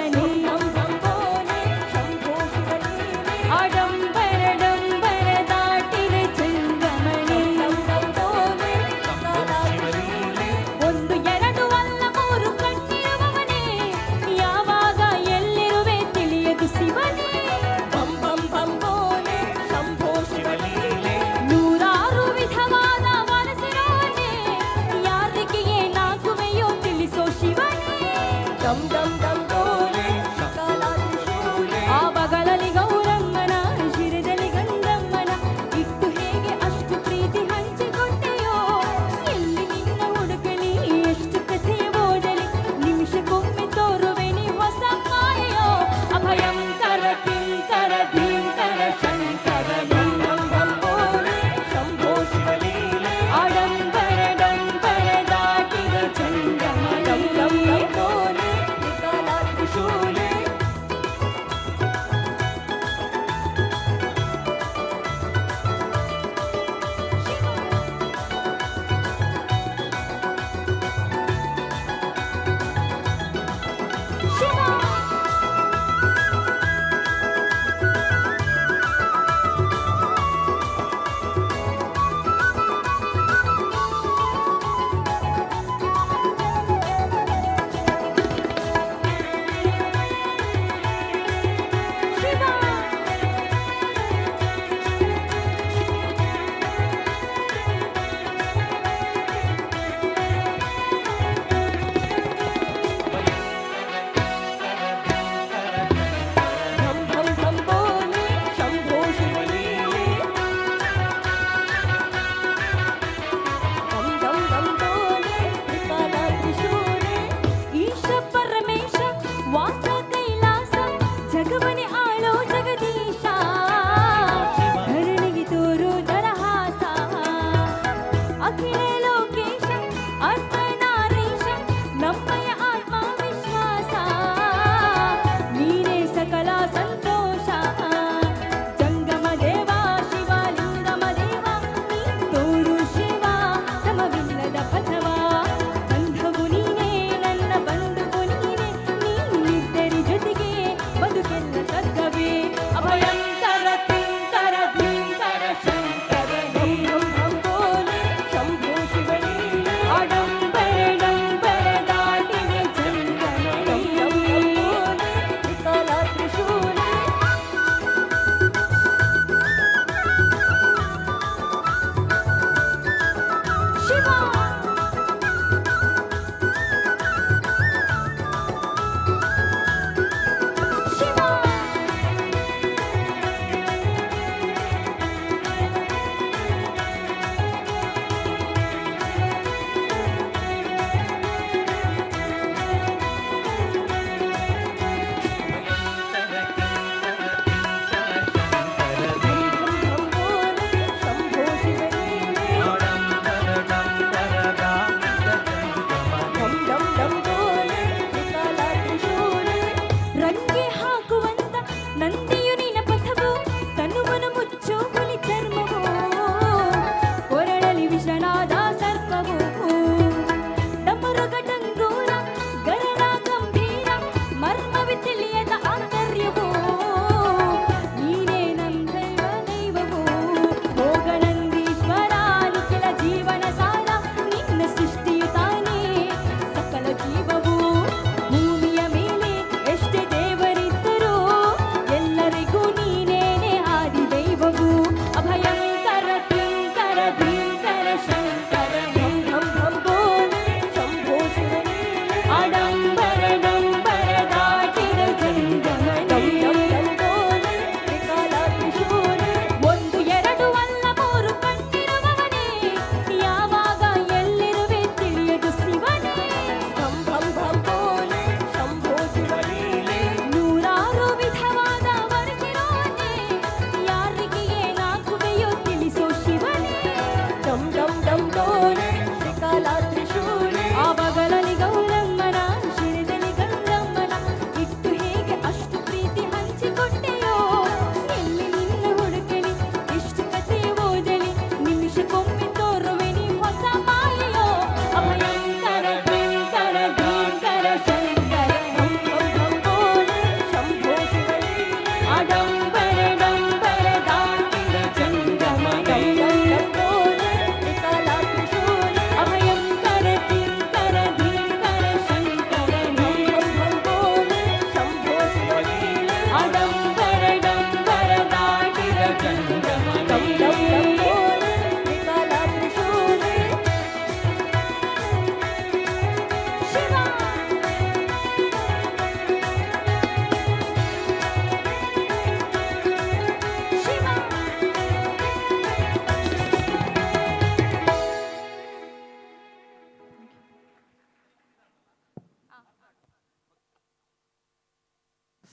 ಆಡಂಬರ ಡಂಬರ ದಾಟಿನ ಚಂದ್ರಮಣಿ ಒಂದು ಎರಡು ಅಲ್ಲ ಮೂರು ಕಣ್ಣಿರುವವನೇ ಯಾವಾಗ ಎಲ್ಲಿರುವೆ ತಿಳಿಯದು ಶಿವನೇ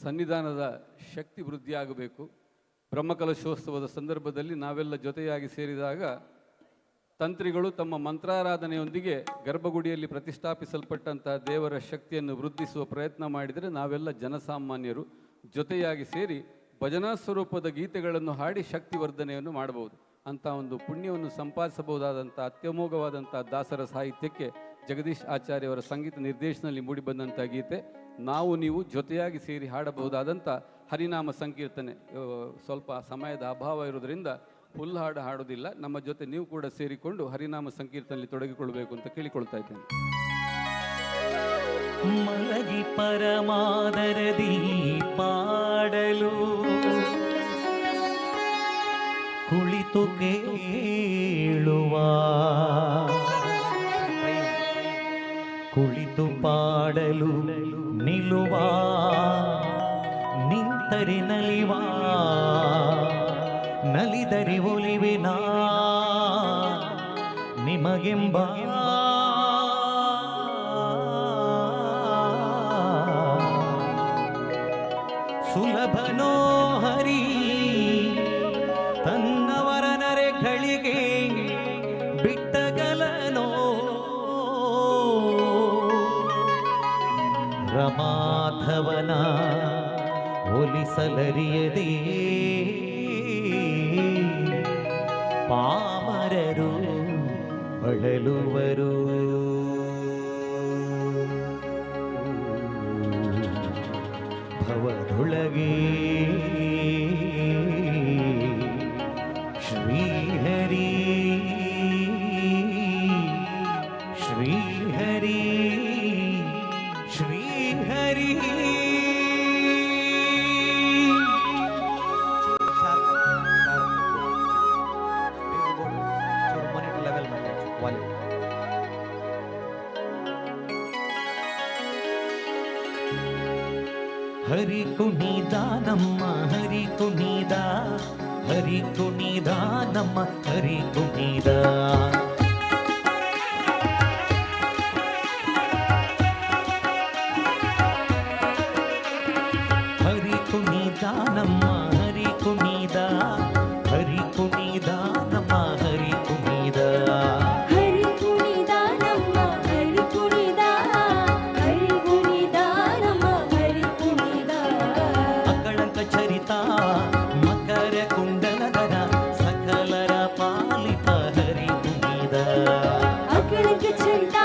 ಸನ್ನಿಧಾನದ ಶಕ್ತಿ ವೃದ್ಧಿಯಾಗಬೇಕು. ಬ್ರಹ್ಮಕಲಶೋತ್ಸವದ ಸಂದರ್ಭದಲ್ಲಿ ನಾವೆಲ್ಲ ಜೊತೆಯಾಗಿ ಸೇರಿದಾಗ ತಂತ್ರಿಗಳು ತಮ್ಮ ಮಂತ್ರಾರಾಧನೆಯೊಂದಿಗೆ ಗರ್ಭಗುಡಿಯಲ್ಲಿ ಪ್ರತಿಷ್ಠಾಪಿಸಲ್ಪಟ್ಟಂತಹ ದೇವರ ಶಕ್ತಿಯನ್ನು ವೃದ್ಧಿಸುವ ಪ್ರಯತ್ನ ಮಾಡಿದರೆ ನಾವೆಲ್ಲ ಜನಸಾಮಾನ್ಯರು ಜೊತೆಯಾಗಿ ಸೇರಿ ಭಜನಾ ಸ್ವರೂಪದ ಗೀತೆಗಳನ್ನು ಹಾಡಿ ಶಕ್ತಿವರ್ಧನೆಯನ್ನು ಮಾಡಬಹುದು. ಅಂಥ ಒಂದು ಪುಣ್ಯವನ್ನು ಸಂಪಾದಿಸಬಹುದಾದಂಥ ಅತ್ಯಮೋಘವಾದಂಥ ದಾಸರ ಸಾಹಿತ್ಯಕ್ಕೆ ಜಗದೀಶ್ ಆಚಾರ್ಯವರ ಸಂಗೀತ ನಿರ್ದೇಶನದಲ್ಲಿ ಮೂಡಿಬಂದಂಥ ಗೀತೆ ನಾವು ನೀವು ಜೊತೆಯಾಗಿ ಸೇರಿ ಹಾಡಬಹುದಾದಂಥ ಹರಿನಾಮ ಸಂಕೀರ್ತನೆ. ಸ್ವಲ್ಪ ಸಮಯದ ಅಭಾವ ಇರೋದರಿಂದ ಫುಲ್ ಹಾಡು ಹಾಡೋದಿಲ್ಲ. ನಮ್ಮ ಜೊತೆ ನೀವು ಕೂಡ ಸೇರಿಕೊಂಡು ಹರಿನಾಮ ಸಂಕೀರ್ತನೆಯಲ್ಲಿ ತೊಡಗಿಕೊಳ್ಳಬೇಕು ಅಂತ ಕೇಳಿಕೊಳ್ತಾ ಇದ್ದೇನೆ. ಮಲಗಿ ಪರಮಾದರದಿ ಪಾಡಲು ಕುಳಿತು ಕೇಳುವ, ಕುಳಿತು ಪಾಡಲು ನಿಲ್ಲುವ, ನಿಂತರೆ ನಲಿವ, ನಲಿದರೆ ಒಲಿವೆನ ನಿಮಗೆಂಬ ಸುಲಭನೋ ಹರಿ ತನ್ನವರ ನರೆಗಳಿಗೆ ಬಿಟ್ಟಗಲನೋ ರಮಾಧವನ ಒಲಿಸಲರಿಯದೇ ಪಾಮರರು ಬಳಲುವರು. ಭವದೊಳಗೆ ಶ್ರೀಹರಿ ಶ್ರೀಹರಿ ಶ್ರೀಹರಿ. ಹರಿ ಕುಣಿದ ನಮ್ಮ ಹರಿ ಕುಣಿದ, ಹರಿ ಕುಣಿದ ನಮ್ಮ ಹರಿ ಕುಣಿದ. ಹರಿ ಕುಣಿದ ನಮ್ಮ ಹರಿ ಕುಣಿದ, ಹರಿ ಕುಣಿದ ನಮ್ಮ ಹರಿ ಕುಣಿದ. ಹರಿ ಕುಣಿದ ನಮ್ಮ ಹರಿ ಕುಣಿದ, ಹರಿ ಕುಣಿದ ನಮ್ಮ ಹರಿ ಕುಣಿದ. ಅಕಳಂಕ ಚರಿತ ಮಕರ ಕುಂಡಲಧರ ಸಕಲರ ಪಾಲಿಪ ಹರಿ ಕುಣಿದ. ಅಕಳಂಕ ಚರಿತ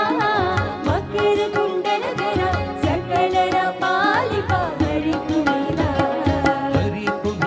ಮಕರ ಕುಂಡಲಧರ ಸಕಲರ ಪಾಲಿಪ ಹರಿ ಕುಣಿದ. ಹರಿ ಕುಣಿದ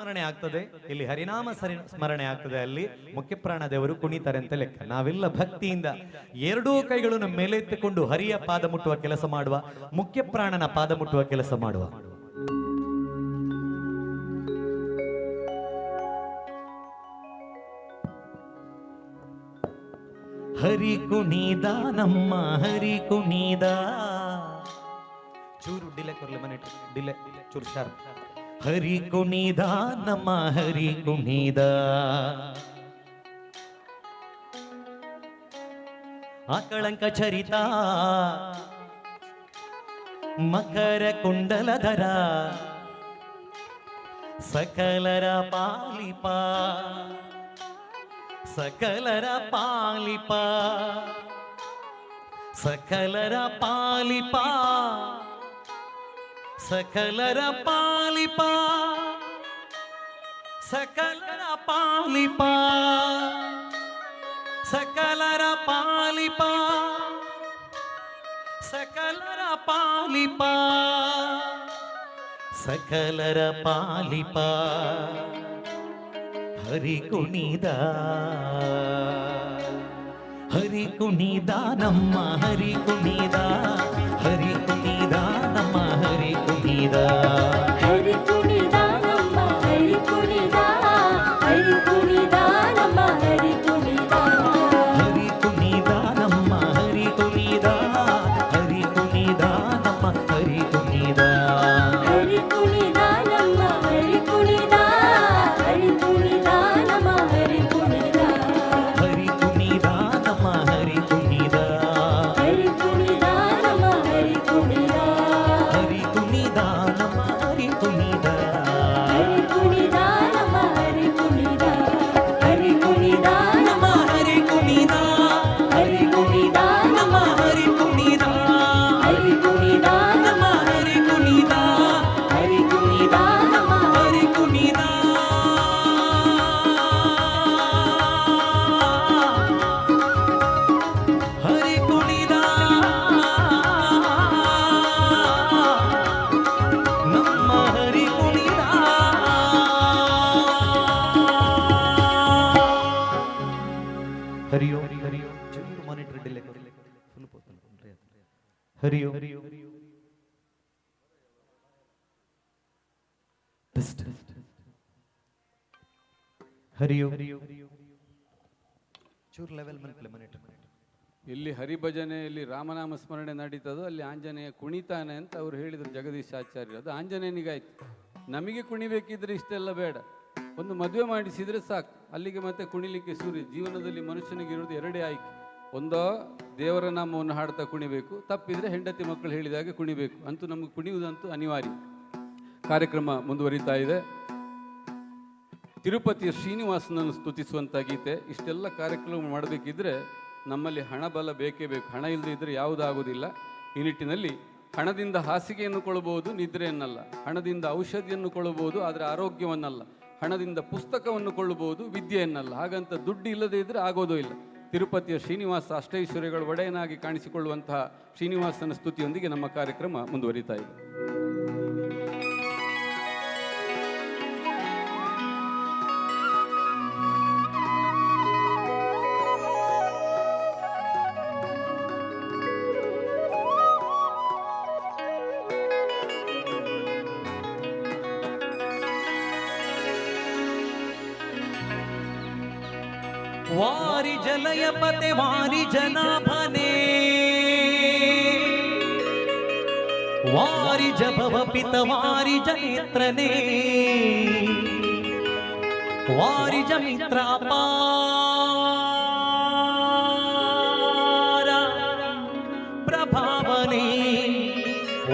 ಸ್ಮರಣೆ ಆಗ್ತದೆ, ಇಲ್ಲಿ ಹರಿನಾಮ ಸ್ಮರಣೆ ಆಗ್ತದೆ, ಅಲ್ಲಿ ಮುಖ್ಯ ಪ್ರಾಣ ದೇವರು ಕುಣಿತಾರೆ ಅಂತ ಲೆಕ್ಕ. ನಾವೆಲ್ಲ ಭಕ್ತಿಯಿಂದ ಎರಡೂ ಕೈಗಳನ್ನು ಮೇಲೆತ್ತಿಕೊಂಡು ಹರಿಯ ಪಾದ ಮುಟ್ಟುವ ಕೆಲಸ ಮಾಡುವ, ಮುಖ್ಯ ಪ್ರಾಣನ ಪಾದ ಮುಟ್ಟುವ ಕೆಲಸ ಮಾಡುವ. ಹರಿ ಕುಣಿದ ನಮ್ಮ ಹರಿ ಕುಣಿದ, ಚೂರು ಡಿಲೆ ಕೊರ್ಲೆ ಮನೆ ಡಿಲೆ ಚೂರು ಶಾರ್ಪ್. ಹರಿ ಕುಣಿದ ನಮ್ಮ ಹರಿ ಕುಣಿದ, ಆಕಳಂಕ ಚರಿತ ಮಕರ ಕುಂಡಲಧರ, ಸಕಲರ ಪಾಲಿಪ ಸಕಲರ ಪಾಲಿಪ ಸಕಲರ ಪಾಲಿಪ ಸಕಲರ ಪಾಲಿಪ ಸಕಲರ ಪಾಲಿಪ ಸಕಲರ ಪಾಲಿಪ ಸಕಲರ ಪಾಲಿಪ ಸಕಲರ ಪಾಲಿಪ. ಹರಿ ಕುಣಿದ ಹರಿ ಕುಣಿದ ನಮ್ಮ ಹರಿ ಕುಣಿದ, ಹರಿ ಕುಣಿದ ನಮ್ಮ ಹರಿ ಕುಣಿದ, ಹರಿ ಕುಣಿದ ನಮ್ಮ ಹರಿ ಕುಣಿದ, ಹರಿ ಕುಣಿದ ನಮ್ಮ ಹರಿ ಕುಣಿದ, ಹರಿ ಕುಣಿದ ನಮ್ಮ ಹರಿ ಕುಣಿದ, ಹರಿ ಕುಣಿದ ನಮ್ಮ ಹರಿ ಕುಣಿದ, ಹರಿ ಕುಣಿದ ನಮ್ಮ ಹರಿ ಕುಣಿದ, ಹರಿ ಕುಣಿದ ನಮ್ಮ ಹರಿ ಕುಣಿದ, ಹರಿ ಕುಣಿದ ನಮ್ಮ ಹರಿ ಕುಣಿದ, ಹರಿ ಕುಣಿದ ನಮ್ಮ ಹರಿ ಕುಣಿದ, ಹರಿ ಕುಣಿದ ನಮ್ಮ ಹರಿ ಕುಣಿದ, ಹರಿ ಕುಣಿದ ನಮ್ಮ ಹರಿ ಕುಣಿದ, ಹರಿ ಕುಣಿದ ನಮ್ಮ ಹರಿ ಕುಣಿದ, ಹರಿ ಕುಣಿದ ನಮ್ಮ ಹರಿ ಕುಣಿದ, ಹರಿ ಕುಣಿದ ನಮ್ಮ ಹರಿ ಕುಣಿದ, ಹರಿ ಕುಣಿದ ನಮ್ಮ ಹರಿ ಕುಣಿದ. ಹರಿ ಕುಣಿದ ನಮ್ಮ ಹರಿ ಕುಣಿದ. ಹರಿಯೋ ಹರಿಯೋ ಚೂರು ಮಾನಿಟರ್ ಡಿಲೆ ಫುಲ್ ಪೋತಲ್ಲ. ಹರಿಯೋ ಟೆಸ್ಟ್ ಹರಿಯೋ ಚೂರು ಲೆವೆಲ್ ಮಾನಿಟರ್. ಎಲ್ಲಿ ಹರಿಭಜನೆಯಲ್ಲಿ ರಾಮನಾಮ ಸ್ಮರಣೆ ನಡೀತದೋ ಅಲ್ಲಿ ಆಂಜನೇಯ ಕುಣಿತಾನೆ ಅಂತ ಅವ್ರು ಹೇಳಿದರು ಜಗದೀಶ್ ಆಚಾರ್ಯರು. ಅದು ಆಂಜನೇಯನಿಗಾಯ್ತು. ನಮಗೆ ಕುಣಿಬೇಕಿದ್ರೆ ಇಷ್ಟೆಲ್ಲ ಬೇಡ, ಒಂದು ಮದುವೆ ಮಾಡಿಸಿದರೆ ಸಾಕು, ಅಲ್ಲಿಗೆ ಮತ್ತೆ ಕುಣಿಲಿಕ್ಕೆ ಸೂರ್ಯ. ಜೀವನದಲ್ಲಿ ಮನುಷ್ಯನಿಗಿರೋದು ಎರಡೇ ಆಯ್ಕೆ, ಒಂದೋ ದೇವರ ನಾಮವನ್ನು ಹಾಡ್ತಾ ಕುಣಿಬೇಕು, ತಪ್ಪಿದರೆ ಹೆಂಡತಿ ಮಕ್ಕಳು ಹೇಳಿದಾಗೆ ಕುಣಿಬೇಕು. ಅಂತೂ ನಮಗೆ ಕುಣಿಯುವುದಂತೂ ಅನಿವಾರ್ಯ. ಕಾರ್ಯಕ್ರಮ ಮುಂದುವರಿತಾ ಇದೆ. ತಿರುಪತಿಯ ಶ್ರೀನಿವಾಸನನ್ನು ಸ್ತುತಿಸುವಂಥ ಗೀತೆ. ಇಷ್ಟೆಲ್ಲ ಕಾರ್ಯಕ್ರಮ ಮಾಡಬೇಕಿದ್ರೆ ನಮ್ಮಲ್ಲಿ ಹಣ ಬಲ ಬೇಕೇ ಬೇಕು. ಹಣ ಇಲ್ಲದೆ ಇದ್ದರೆ ಯಾವುದಾಗುವುದಿಲ್ಲ. ಈ ನಿಟ್ಟಿನಲ್ಲಿ ಹಣದಿಂದ ಹಾಸಿಗೆಯನ್ನು ಕೊಳ್ಳಬಹುದು, ನಿದ್ರೆಯನ್ನಲ್ಲ. ಹಣದಿಂದ ಔಷಧಿಯನ್ನು ಕೊಳ್ಳಬಹುದು, ಆದರೆ ಆರೋಗ್ಯವನ್ನಲ್ಲ. ಹಣದಿಂದ ಪುಸ್ತಕವನ್ನು ಕೊಳ್ಳಬಹುದು, ವಿದ್ಯೆಯನ್ನಲ್ಲ. ಹಾಗಂತ ದುಡ್ಡು ಇಲ್ಲದೆ ಇದ್ದರೆ ಆಗೋದೂ ಇಲ್ಲ. ತಿರುಪತಿಯ ಶ್ರೀನಿವಾಸ ಅಷ್ಟೈಶ್ವರ್ಯಗಳ ಒಡೆಯನಾಗಿ ಕಾಣಿಸಿಕೊಳ್ಳುವಂತಹ ಶ್ರೀನಿವಾಸನ ಸ್ತುತಿಯೊಂದಿಗೆ ನಮ್ಮ ಕಾರ್ಯಕ್ರಮ ಮುಂದುವರಿತಾ ಇದೆ. ವಾರಿ ಜಲಯ ಪತೆ ವಾರಿ ಜನಾಭನೆ, ವಾರಿ ಜಭವ ಪಿತ ವಾರಿ ಜನೇತ್ರನೇ, ವಾರಿ ಜಮಿತ್ರ ಅಪಾರ ಪ್ರಭಾವನೆ,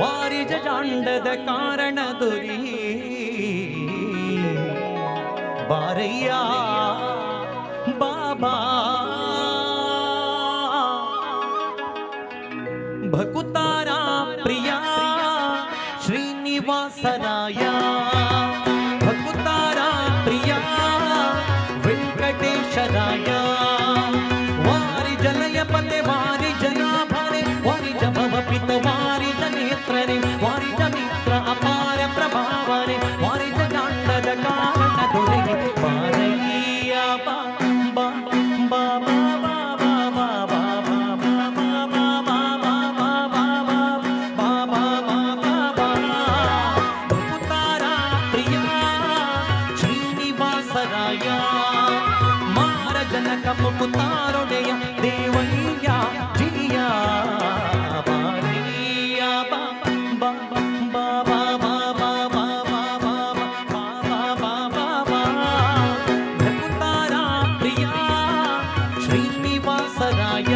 ವಾರಿ ಜಾಂಡದ ಕಾರಣ ದೊರಿ ಬಾರಯ್ಯ ಬಾಬಾ ಭಕುತಾರ ಪ್ರಿಯ ಶ್ರೀನಿವಾಸರಾಯ, ಭಕುತಾರ ಪ್ರಿಯ ವೆಂಕಟೇಶರಾಯ, ವಾರಿ ಜಲಯ ಪತೆ ವಾರಿ ಜನಾಭನೆ, ವಾರಿ ಜಭವ ಪಿತ ವಾರಿ ಜನೇತ್ರನೆ, ವಾರಿ ಜಮಿತ್ರ ಅಪಾರ ಪ್ರಭಾವನೆ, ವಾರಿ ಜಾಂಡದ ಕಾರಣ ಮುಕುತಾರೊಡೆಯ ದೇವಯ್ಯ ಜಿಯ ಬಾರಯ್ಯ ಬಾ ಬಾ ಬಾ ಬಾ ಬಾ ಬಾ ಬಾ ಬಾ ಬಾ ಬಾ ಬಾ ಮುಕುತಾರ ಪ್ರಿಯ ಶ್ರೀನಿವಾಸರಾಯ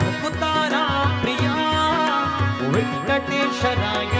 ಮುಕುತಾರ ಪ್ರಿಯ ವೆಂಕಟೇಶರಾಯ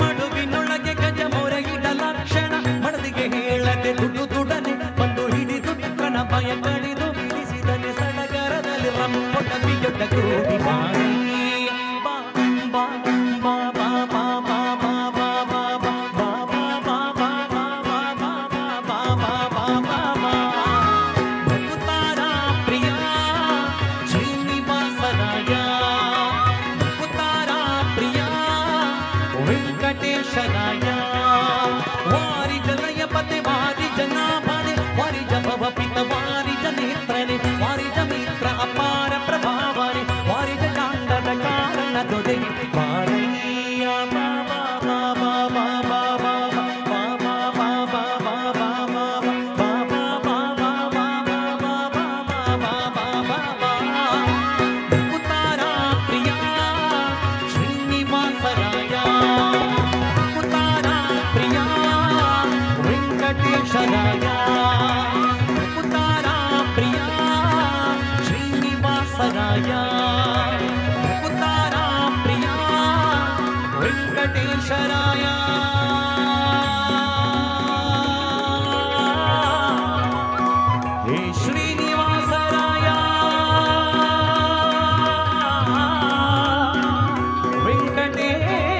ಮಡುವಿನೊಳಗೆ ಗಜ ಮೊರೆಗಿಡ ಲಕ್ಷಣ ಮಡದಿಗೆ ಹೇಳದೆ ದುಡನೆ ಬಂದು ಹಿಡಿದು ಕಣ ಭಯ ಕಡಿದು ಬಿಡಿಸಿದನೆ ಸಡಗರದಲ್ಲಿ ರಂಪೊಟ ಬಿಜೊಟ ಕೂಡಿ ಬಾರಿ ಬಾ ಬಾ ಬಾ ಬಾ ಬಾ ಬಾ ಬಾ ಬಾ ಬಾ ಬಾ ಬಾ ಬಾ ಬಾ ಬಾ ಬಾ ಬಾ ಮುಕುತಾರ ಪ್ರಿಯ ಶ್ರೀನಿವಾಸರಾಯ ಮುಕುತಾರ ಪ್ರಿಯ ವೆಂಕಟೇಶರಾಯ ವಾರಿ ಜನಯ ಪತೆ ವಾರಿ ಜನಾಭನೆ ವಾರಿ ಜಭವ ಪಿತ ವಾರಿ ಜನೇತ್ರನೆ ವಾರಿ ಜಮಿತ್ರ ಅಪಾರ ಪ್ರಭಾವನೆ ವಾರಿ ಜಾಂಡದ ಕಾರಣ ದೊರೆಯಿ ವಾರಯ್ಯ ಬಾಬಾ ಬಾಬಾ ಬಾಬಾ ಬಾಬಾ ಬಾಬಾ ಬಾಬಾ ಮುಕುತಾರ ಪ್ರಿಯ ಶ್ರೀನಿವಾಸರಾಯ ಮುಕುತಾರ ಪ್ರಿಯ ವೆಂಕಟೇಶರಾಯ ಮುಕುತಾರ ಪ್ರಿಯ ಶ್ರೀನಿವಾಸರಾಯ ಮುಕುತಾರ ಪ್ರಿಯ ವೆಂಕಟೇಶರಾಯ ಹೇ ಶ್ರೀನಿವಾಸರಾಯ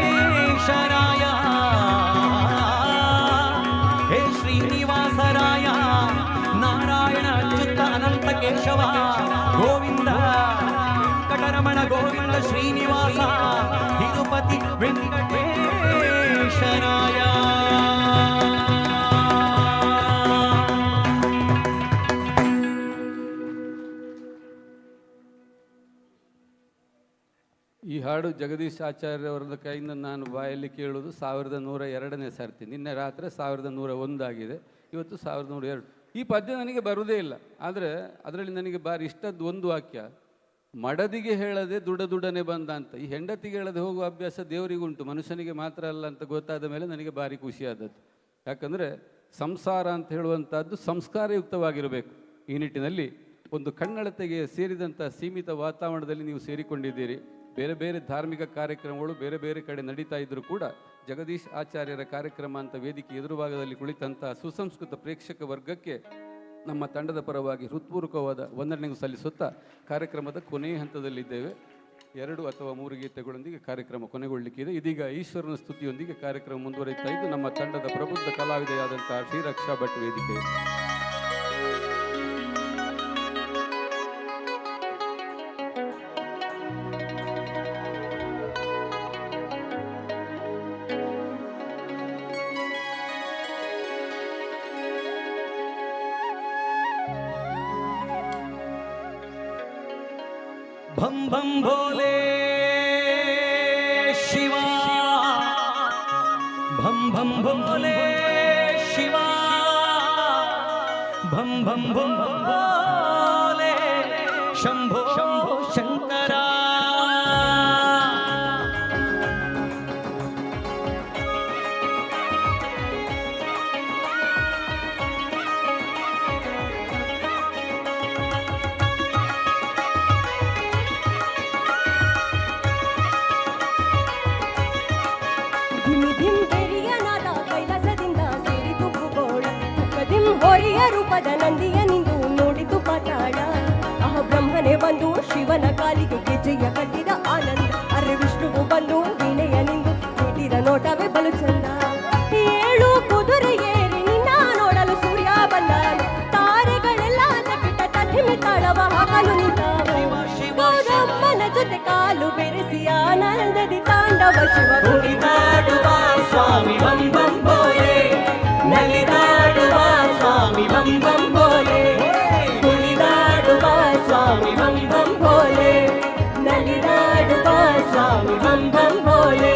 ವೆಂಕಟೇಶರಾಯ ಹೇ ಶ್ರೀನಿವಾಸರಾಯ ನಾರಾಯಣ ಅಚ್ಯುತ ಅನಂತ ಕೇಶವ ಗೋವಿಂದ ವೆಂಕಟರಮಣ ಗೋವಿಂದ ಶ್ರೀನಿವಾಸ ತಿರುಪತಿ ವೆಂಕಟೇಶರಾಯ ಈ ಹಾಡು ಜಗದೀಶ್ ಆಚಾರ್ಯವರದ ಕೈಯಿಂದ ನಾನು ಬಾಯಲ್ಲಿ ಕೇಳುವುದು 1102ನೇ ಸರ್ತಿ. ನಿನ್ನೆ ರಾತ್ರಿ 1101 ಆಗಿದೆ, ಇವತ್ತು 1102. ಈ ಪದ್ಯ ನನಗೆ ಬರುವುದೇ ಇಲ್ಲ, ಆದರೆ ಅದರಲ್ಲಿ ನನಗೆ ಭಾರಿ ಇಷ್ಟದ್ದು ಒಂದು ವಾಕ್ಯ, ಮಡದಿಗೆ ಹೇಳದೆ ದುಡನೆ ಬಂದ ಅಂತ. ಈ ಹೆಂಡತಿಗೆ ಹೇಳದೆ ಹೋಗುವ ಅಭ್ಯಾಸ ದೇವರಿಗುಂಟು, ಮನುಷ್ಯನಿಗೆ ಮಾತ್ರ ಅಲ್ಲ ಅಂತ ಗೊತ್ತಾದ ಮೇಲೆ ನನಗೆ ಭಾರಿ ಖುಷಿಯಾದದ್ದು. ಯಾಕಂದರೆ ಸಂಸಾರ ಅಂತ ಹೇಳುವಂಥದ್ದು ಸಂಸ್ಕಾರಯುಕ್ತವಾಗಿರಬೇಕು. ಈ ನಿಟ್ಟಿನಲ್ಲಿ ಒಂದು ಕನ್ನಡತೆಗೆ ಸೇರಿದಂಥ ಸೀಮಿತ ವಾತಾವರಣದಲ್ಲಿ ನೀವು ಸೇರಿಕೊಂಡಿದ್ದೀರಿ. ಬೇರೆ ಬೇರೆ ಧಾರ್ಮಿಕ ಕಾರ್ಯಕ್ರಮಗಳು ಬೇರೆ ಬೇರೆ ಕಡೆ ನಡೀತಾ ಇದ್ದರೂ ಕೂಡ ಜಗದೀಶ್ ಆಚಾರ್ಯರ ಕಾರ್ಯಕ್ರಮ ಅಂತ ವೇದಿಕೆ ಎದುರುಭಾಗದಲ್ಲಿ ಕುಳಿತಂಥ ಸುಸಂಸ್ಕೃತ ಪ್ರೇಕ್ಷಕ ವರ್ಗಕ್ಕೆ ನಮ್ಮ ತಂಡದ ಪರವಾಗಿ ಹೃತ್ಪೂರ್ವಕವಾದ ವಂದನೆಗೂ ಸಲ್ಲಿಸುತ್ತಾ ಕಾರ್ಯಕ್ರಮದ ಕೊನೆಯ ಹಂತದಲ್ಲಿದ್ದೇವೆ. 2 ಅಥವಾ 3 ಗೀತೆಗಳೊಂದಿಗೆ ಕಾರ್ಯಕ್ರಮ ಕೊನೆಗೊಳ್ಳಲಿಕ್ಕಿದೆ. ಇದೀಗ ಈಶ್ವರನ ಸ್ತುತಿಯೊಂದಿಗೆ ಕಾರ್ಯಕ್ರಮ ಮುಂದುವರಿತಾ ಇದ್ದು ನಮ್ಮ ತಂಡದ ಪ್ರಬುದ್ಧ ಕಲಾವಿದೆಯಾದಂತಹ ಶ್ರೀರಕ್ಷಾ ಭಟ್ ವೇದಿಕೆ. भम भम भोले शिवा, भम भम भोले शिवा, भम भम भम भोले शंभो शंभो शंकरा. ಹೋರಿಯ ರೂಪದ ನಂದಿಯ ನಿಂದು ನೋಡಿತು ಪಾತಾಳ. ಬ್ರಹ್ಮನೇ ಬಂದು ಶಿವನ ಕಾಲಿಗೆ ಗೆಜ್ಜೆಯ ಕಟ್ಟಿದ ಆನಂದ. ಅರೆ ವಿಷ್ಣುವು ಬಂದು ವೀಣೆಯ ನಿಂದು ನೀಟಿದ ನೋಟವೇ ಬಲು ಚಂದ. 7 ಕುದುರೆ ಏರಿ ನಿನ್ನ ನೋಡಲು ಸೂರ್ಯ ಬಂದ. ತಾರೆಗಳೆಲ್ಲ ನಗಿಟ ತಥಿಮಿ ತಾಳವ ಹಾಕಲು ನಿಂತಾವೆ. ಗೌರಮ್ಮನ ಜೊತೆ ಕಾಲು ಬೆರೆಸಿ ಆನಂದದಿ ತಾಂಡವ ಶಿವ ಕುಣಿದಾಡುವ ಸ್ವಾಮಿ ಬಂ ಬಂ ಬೋಲೆ, ನಲಿದಾಡುವ ಸ್ವಾಮಿ ಬಂ ಬಂ ಬೋಲೆ, ಕುಣಿದಾಡುವ ಸ್ವಾಮಿ ಬಂ ಬಂ ಬೋಲೆ, ನಲಿದಾಡುವ ಸ್ವಾಮಿ ಬಂ ಬಂ ಬೋಲೆ.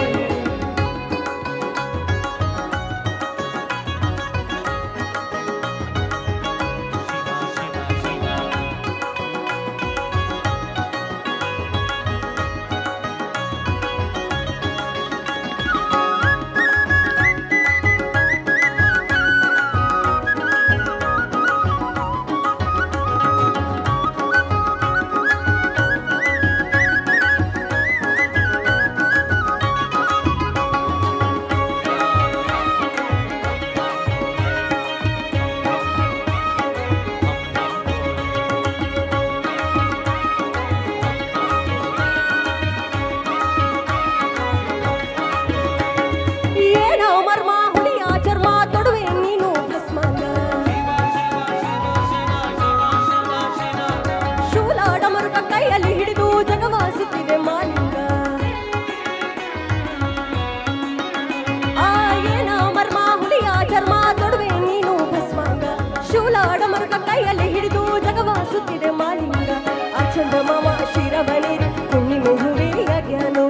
ಕೈಯಲ್ಲಿ ಹಿಡಿದು ಜಗವ ಸುತ್ತಿದೆ ಮಾಲಿಂಗ. ಆ ಚಂದ್ರಮಾಮ ಶಿರವನಿರಿ ಹುಣ್ಣಿಮೆ ಹೂವಿಯ ಜ್ಞಾನು.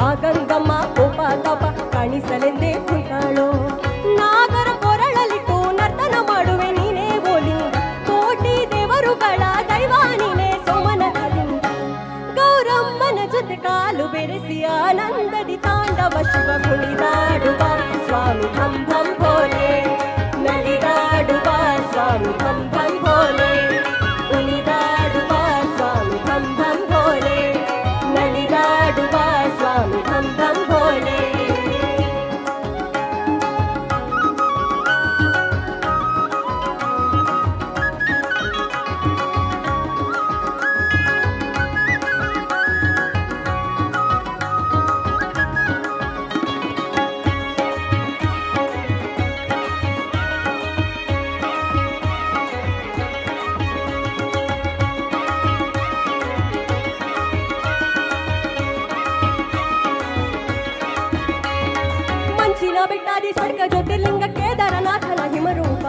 ಆ ಗಂಗಮ್ಮ ಕೋಪ ತಾಪ ಕಾಣಿಸಲೆಂದೇ ಕುಂತಾಳೋ. ನಾಗರ ಕೊರಳಲಿಟ್ಟು ನರ್ತನ ಮಾಡುವೆ ನೀನೇ ಬೋಲಿಂಗ. ಕೋಟಿ ದೇವರುಗಳ ದೈವ ನೀನೇ ಸೋಮನ ಕಲಿಂಗ. ಗೌರಮ್ಮನ ಜೊತೆ ಕಾಲು ಬೆರೆಸಿ ಆನಂದದಿ ತಾಂಡವ ಶಿವ ಕುಣಿದಾಡುವ ಸ್ವಾಮಿ ಭಂ ಭಂ ಭೋಲೆ, ನಲಿದಾಡುವ ಸ್ವಾಮಿ ಭಂ ಭಂ ಭೋಲೆ, ಕುಣಿದಾಡುವ ಸ್ವಾಮಿ ಭಂ ಭಂ ಭೋಲೆ, ನಲಿದಾಡುವ ಸ್ವಾಮಿ ಭಂ ಭಂ ಭೋಲೆ. ಬೆಟ್ಟಾದಿ ಸ್ವರ್ಗ ಜ್ಯೋತಿರ್ಲಿಂಗ ಕೇದಾರನಾಥನ ಹಿಮರೂಪ.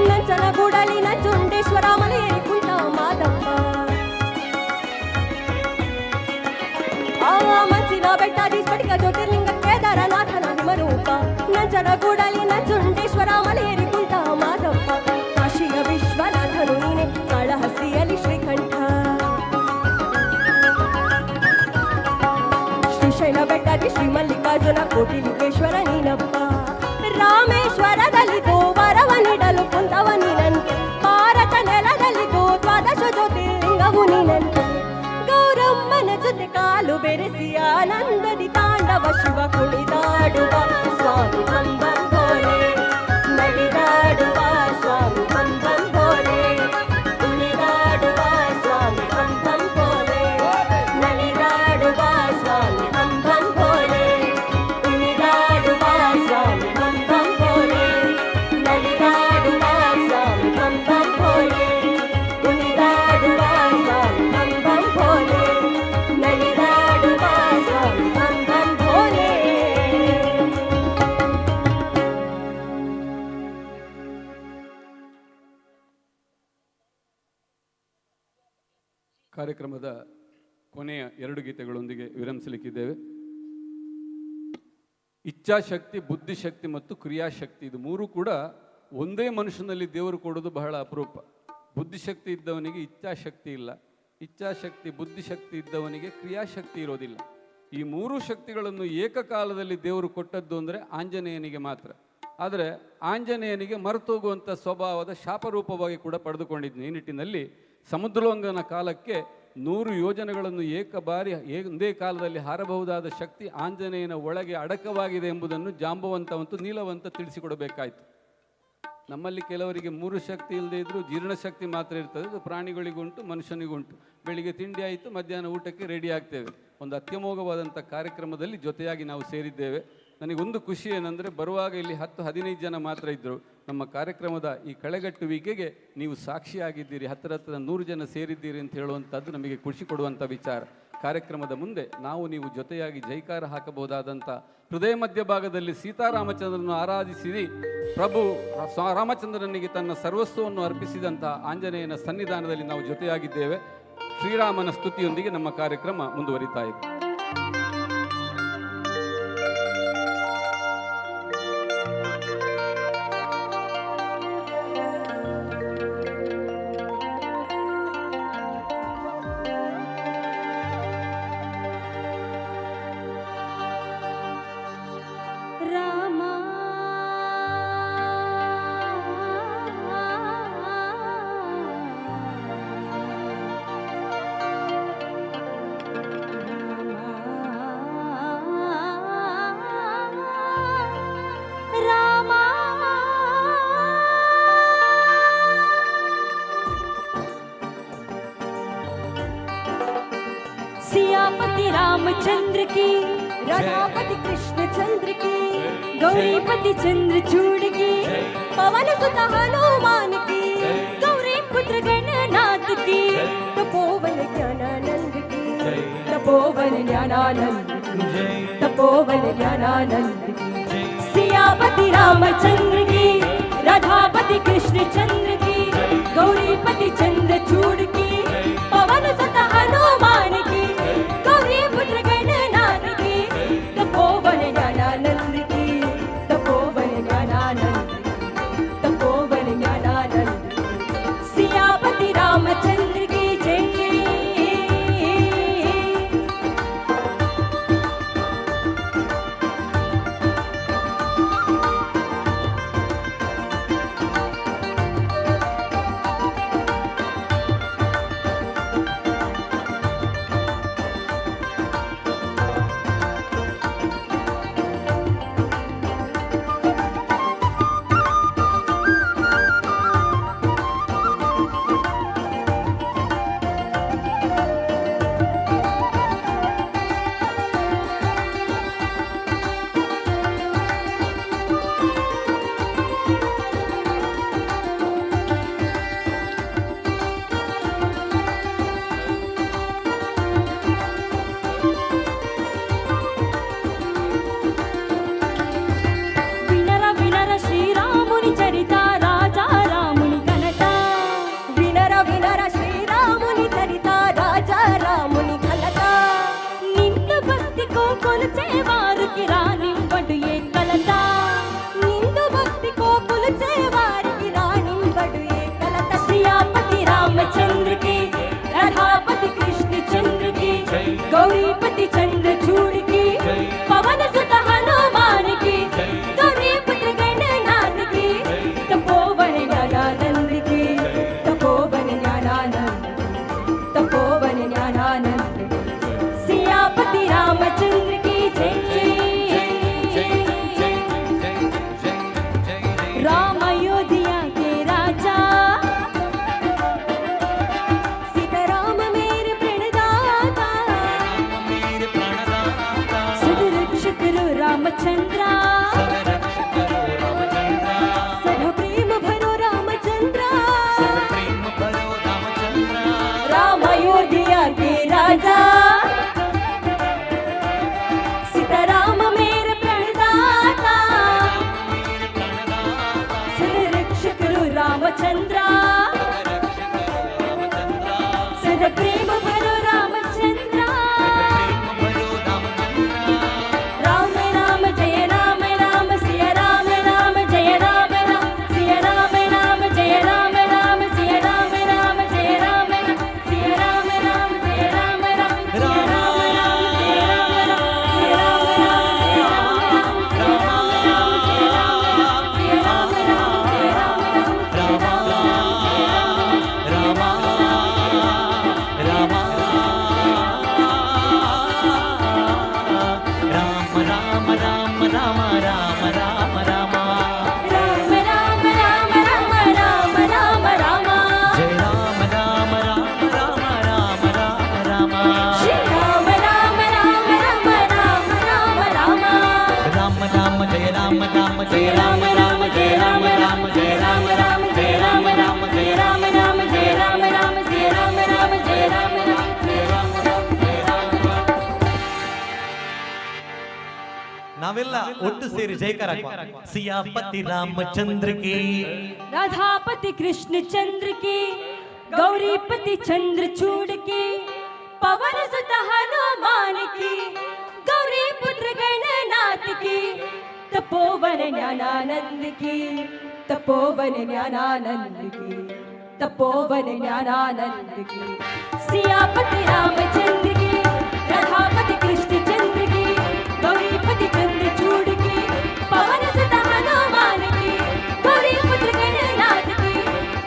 ನಂಚನಗೂಡಲಿ ನಂಜುಂಡೇಶ್ವರ ಮಲೆಯೇರಿ ಕುಂಟ ಮಾದಪ್ಪ. ಆ ಮಂಚಿನ ಬೆಟ್ಟಾದಿ ಸ್ವರ್ಗ ಜ್ಯೋತಿರ್ಲಿಂಗ ಕೇದಾರನಾಥನ ಹಿಮರೂಪ. ನಂಜನಗೂಡಲಿ ನಂಜುಂಡೇಶ್ವರ ಮಲೆಯೇರಿ ಕುಂಟ ಮಾದಪ್ಪ. ಕಾಶಿಯ ವಿಶ್ವನಾಥನು ನೀನೆ ಕಾಳಹಸ್ತಿಯಲ್ಲಿ ಶ್ರೀಕಂಠ. ಶೈಲ ಬೆಟ್ಟದಿ ಶ್ರೀ ಮಲ್ಲಿಕಾರ್ಜುನ ಕೋಟಿ ಲಿಂಗೇಶ್ವರ ನೀನಪ್ಪ. ರಾಮೇಶ್ವರದಲ್ಲಿದ್ದು ವರವ ನೀಡಲು ಕುಂತವ ನೀನಂತೆ. ಭಾರತ ನೆಲದಲ್ಲಿದ್ದು ದ್ವಾದಶ ಜ್ಯೋತಿರ್ಲಿಂಗವು ನೀನಂತೆ. ಗೌರಮ್ಮನ ಜೊತೆ ಕಾಲು ಬೆರೆಸಿ ಆನಂದದಿ ತಾಂಡವ ಶಿವ ಕುಣಿದಾಡುವ ಸ್ವಾಮಿ ಭಂ ಭಂ ಭೋಲೆ, ನಲಿದಾಡುವ ಸ್ವಾಮಿ ಭಂ ಭಂ ಭೋಲೆ, ಕುಣಿದಾಡುವ ಸ್ವಾಮಿ ಭಂ ಭಂ ಭೋಲೆ, ನಲಿದಾಡುವ ಸ್ವಾಮಿ ಭಂ ಭಂ ಭೋಲೆ, ಕುಣಿದಾಡುವ ಸ್ವಾಮಿ ಭಂ ಭಂ ಭೋಲೆ, ನಲಿದಾಡುವ ಸ್ವಾಮಿ ಭಂ ಭಂ ಭೋಲೆ, ಕುಣಿದಾಡುವ ಸ್ವಾಮಿ ಭಂ ಭಂ ಭೋಲೆ, ನಲಿದಾಡುವ ಸ್ವಾಮಿ ಭಂ ಭಂ ಭೋಲೆ. ಕಾರ್ಯಕ್ರಮದ ಕೊನೆಯ 2 ಗೀತೆಗಳೊಂದಿಗೆ ವಿರಮಿಸಲಿಕ್ಕಿದ್ದೇವೆ. ಇಚ್ಛಾಶಕ್ತಿ, ಬುದ್ಧಿಶಕ್ತಿ ಮತ್ತು ಕ್ರಿಯಾಶಕ್ತಿ, ಇದು 3 ಕೂಡ ಒಂದೇ ಮನುಷ್ಯನಲ್ಲಿ ದೇವರು ಕೊಡೋದು ಬಹಳ ಅಪರೂಪ. ಬುದ್ಧಿಶಕ್ತಿ ಇದ್ದವನಿಗೆ ಇಚ್ಛಾಶಕ್ತಿ ಇಲ್ಲ, ಇಚ್ಛಾಶಕ್ತಿ ಬುದ್ಧಿಶಕ್ತಿ ಇದ್ದವನಿಗೆ ಕ್ರಿಯಾಶಕ್ತಿ ಇರೋದಿಲ್ಲ. ಈ 3 ಶಕ್ತಿಗಳನ್ನು ಏಕಕಾಲದಲ್ಲಿ ದೇವರು ಕೊಟ್ಟದ್ದು ಅಂದರೆ ಆಂಜನೇಯನಿಗೆ ಮಾತ್ರ. ಆದರೆ ಆಂಜನೇಯನಿಗೆ ಮರೆತೋಗುವಂಥ ಸ್ವಭಾವದ ಶಾಪರೂಪವಾಗಿ ಕೂಡ ಪಡೆದುಕೊಂಡಿದ್ನು. ಈ ನಿಟ್ಟಿನಲ್ಲಿ ಸಮುದ್ರೋಲ್ಲಂಘನ ಕಾಲಕ್ಕೆ 100 ಯೋಜನೆಗಳನ್ನು ಏಕಬಾರಿ ಒಂದೇ ಕಾಲದಲ್ಲಿ ಹಾರಬಹುದಾದ ಶಕ್ತಿ ಆಂಜನೇಯನ ಒಳಗೆ ಅಡಕವಾಗಿದೆ ಎಂಬುದನ್ನು ಜಾಂಬವಂತ ನೀಲವಂತ ತಿಳಿಸಿಕೊಡಬೇಕಾಯಿತು. ನಮ್ಮಲ್ಲಿ ಕೆಲವರಿಗೆ 3 ಶಕ್ತಿ ಇಲ್ಲದೆ ಇದ್ದರೂ ಜೀರ್ಣಶಕ್ತಿ ಮಾತ್ರ ಇರ್ತದೆ. ಅದು ಪ್ರಾಣಿಗಳಿಗುಂಟು, ಮನುಷ್ಯನಿಗುಂಟು. ಬೆಳಿಗ್ಗೆ ತಿಂಡಿ ಆಯಿತು, ಮಧ್ಯಾಹ್ನ ಊಟಕ್ಕೆ ರೆಡಿ ಆಗ್ತೇವೆ. ಒಂದು ಅತ್ಯಮೋಘವಾದಂಥ ಕಾರ್ಯಕ್ರಮದಲ್ಲಿ ಜೊತೆಯಾಗಿ ನಾವು ಸೇರಿದ್ದೇವೆ. ನನಗೊಂದು ಖುಷಿ ಏನಂದರೆ, ಬರುವಾಗ ಇಲ್ಲಿ 10-15 ಜನ ಮಾತ್ರ ಇದ್ದರು. ನಮ್ಮ ಕಾರ್ಯಕ್ರಮದ ಈ ಕಳೆಗಟ್ಟುವಿಕೆಗೆ ನೀವು ಸಾಕ್ಷಿಯಾಗಿದ್ದೀರಿ, ಹತ್ತಿರ 100 ಜನ ಸೇರಿದ್ದೀರಿ ಅಂತ ಹೇಳುವಂಥದ್ದು ನಮಗೆ ಖುಷಿ ಕೊಡುವಂಥ ವಿಚಾರ. ಕಾರ್ಯಕ್ರಮದ ಮುಂದೆ ನಾವು ನೀವು ಜೊತೆಯಾಗಿ ಜೈಕಾರ ಹಾಕಬಹುದಾದಂಥ ಹೃದಯ ಮಧ್ಯಭಾಗದಲ್ಲಿ ಸೀತಾರಾಮಚಂದ್ರನನ್ನು ಆರಾಧಿಸಿ ಪ್ರಭು ರಾಮಚಂದ್ರನಿಗೆ ತನ್ನ ಸರ್ವಸ್ವವನ್ನು ಅರ್ಪಿಸಿದಂಥ ಆಂಜನೇಯನ ಸನ್ನಿಧಾನದಲ್ಲಿ ನಾವು ಜೊತೆಯಾಗಿದ್ದೇವೆ. ಶ್ರೀರಾಮನ ಸ್ತುತಿಯೊಂದಿಗೆ ನಮ್ಮ ಕಾರ್ಯಕ್ರಮ ಮುಂದುವರಿತಾ ಇದೆ. सियापति रामचंद्र की, राधापति कृष्ण चंद्र की, गौरीपति चंद्र चूड़ की, पवन सुत हनुमान की, गौरी पुत्र गणनाथ की, तपोवन ज्ञानानंद की, तपोवन ज्ञानानंद की, तपोवन ज्ञानानंद की। सियापति रामचंद्र की, राधापति कृष्ण चंद्र की, गौरीपति चंद्र चूड़ की, पवन सुत हनुमान की, गौरी पुत्र गणनाथ की, तपोवन ज्ञानानंद की, तपोवन ज्ञानानंद की, तपोवन ज्ञानानंद की। सियापति रामचंद्र की जय। रामचंद्र की, राधापति कृष्ण चंद्र की, गौरीपति चंद्र चूड़ की, पवन सुत हनुमान की, गौरी पुत्र गणनाथ की, तपोवन ज्ञानानंद की, तपोवन ज्ञानानंद की, तपोवन ज्ञानानंद की। सियापति रामचंद्र की जय। राम अयोध्या के राजा, सीताराम मेरे प्रणदाता, सद रक्ष करो रामचंद्रा, सदा प्रेम भरो रामचंद्रा। राम अयोध्या के राजा, सीताराम मेरे प्रणदाता, सद रक्ष करो रामचंद्रा, सदा प्रेम भरो रामचंद्रा। राम राम जय राम, ನಾವೆಲ್ಲ ಒಟ್ಟು ಸೇರಿ ಜೈಕಾರ ಸಿಯಾಪತಿ ರಾಮಚಂದ್ರ ಕಿ, राधापति कृष्ण चंद्र की, गौरीपति चंद्र चूड़ की, पवन सुत हनुमान की, गौरी पुत्र गणनाथ की, तपोवन ज्ञानानंद की, तपोवन ज्ञानानंद की, तपोवन ज्ञानानंद की। सियापति रामचंद्र की, राधापति कृष्ण चंद्र की, गौरीपति चंद्र चूड़ की, पवन सुत हनुमान की, गौरी पुत्र गणनाथ की,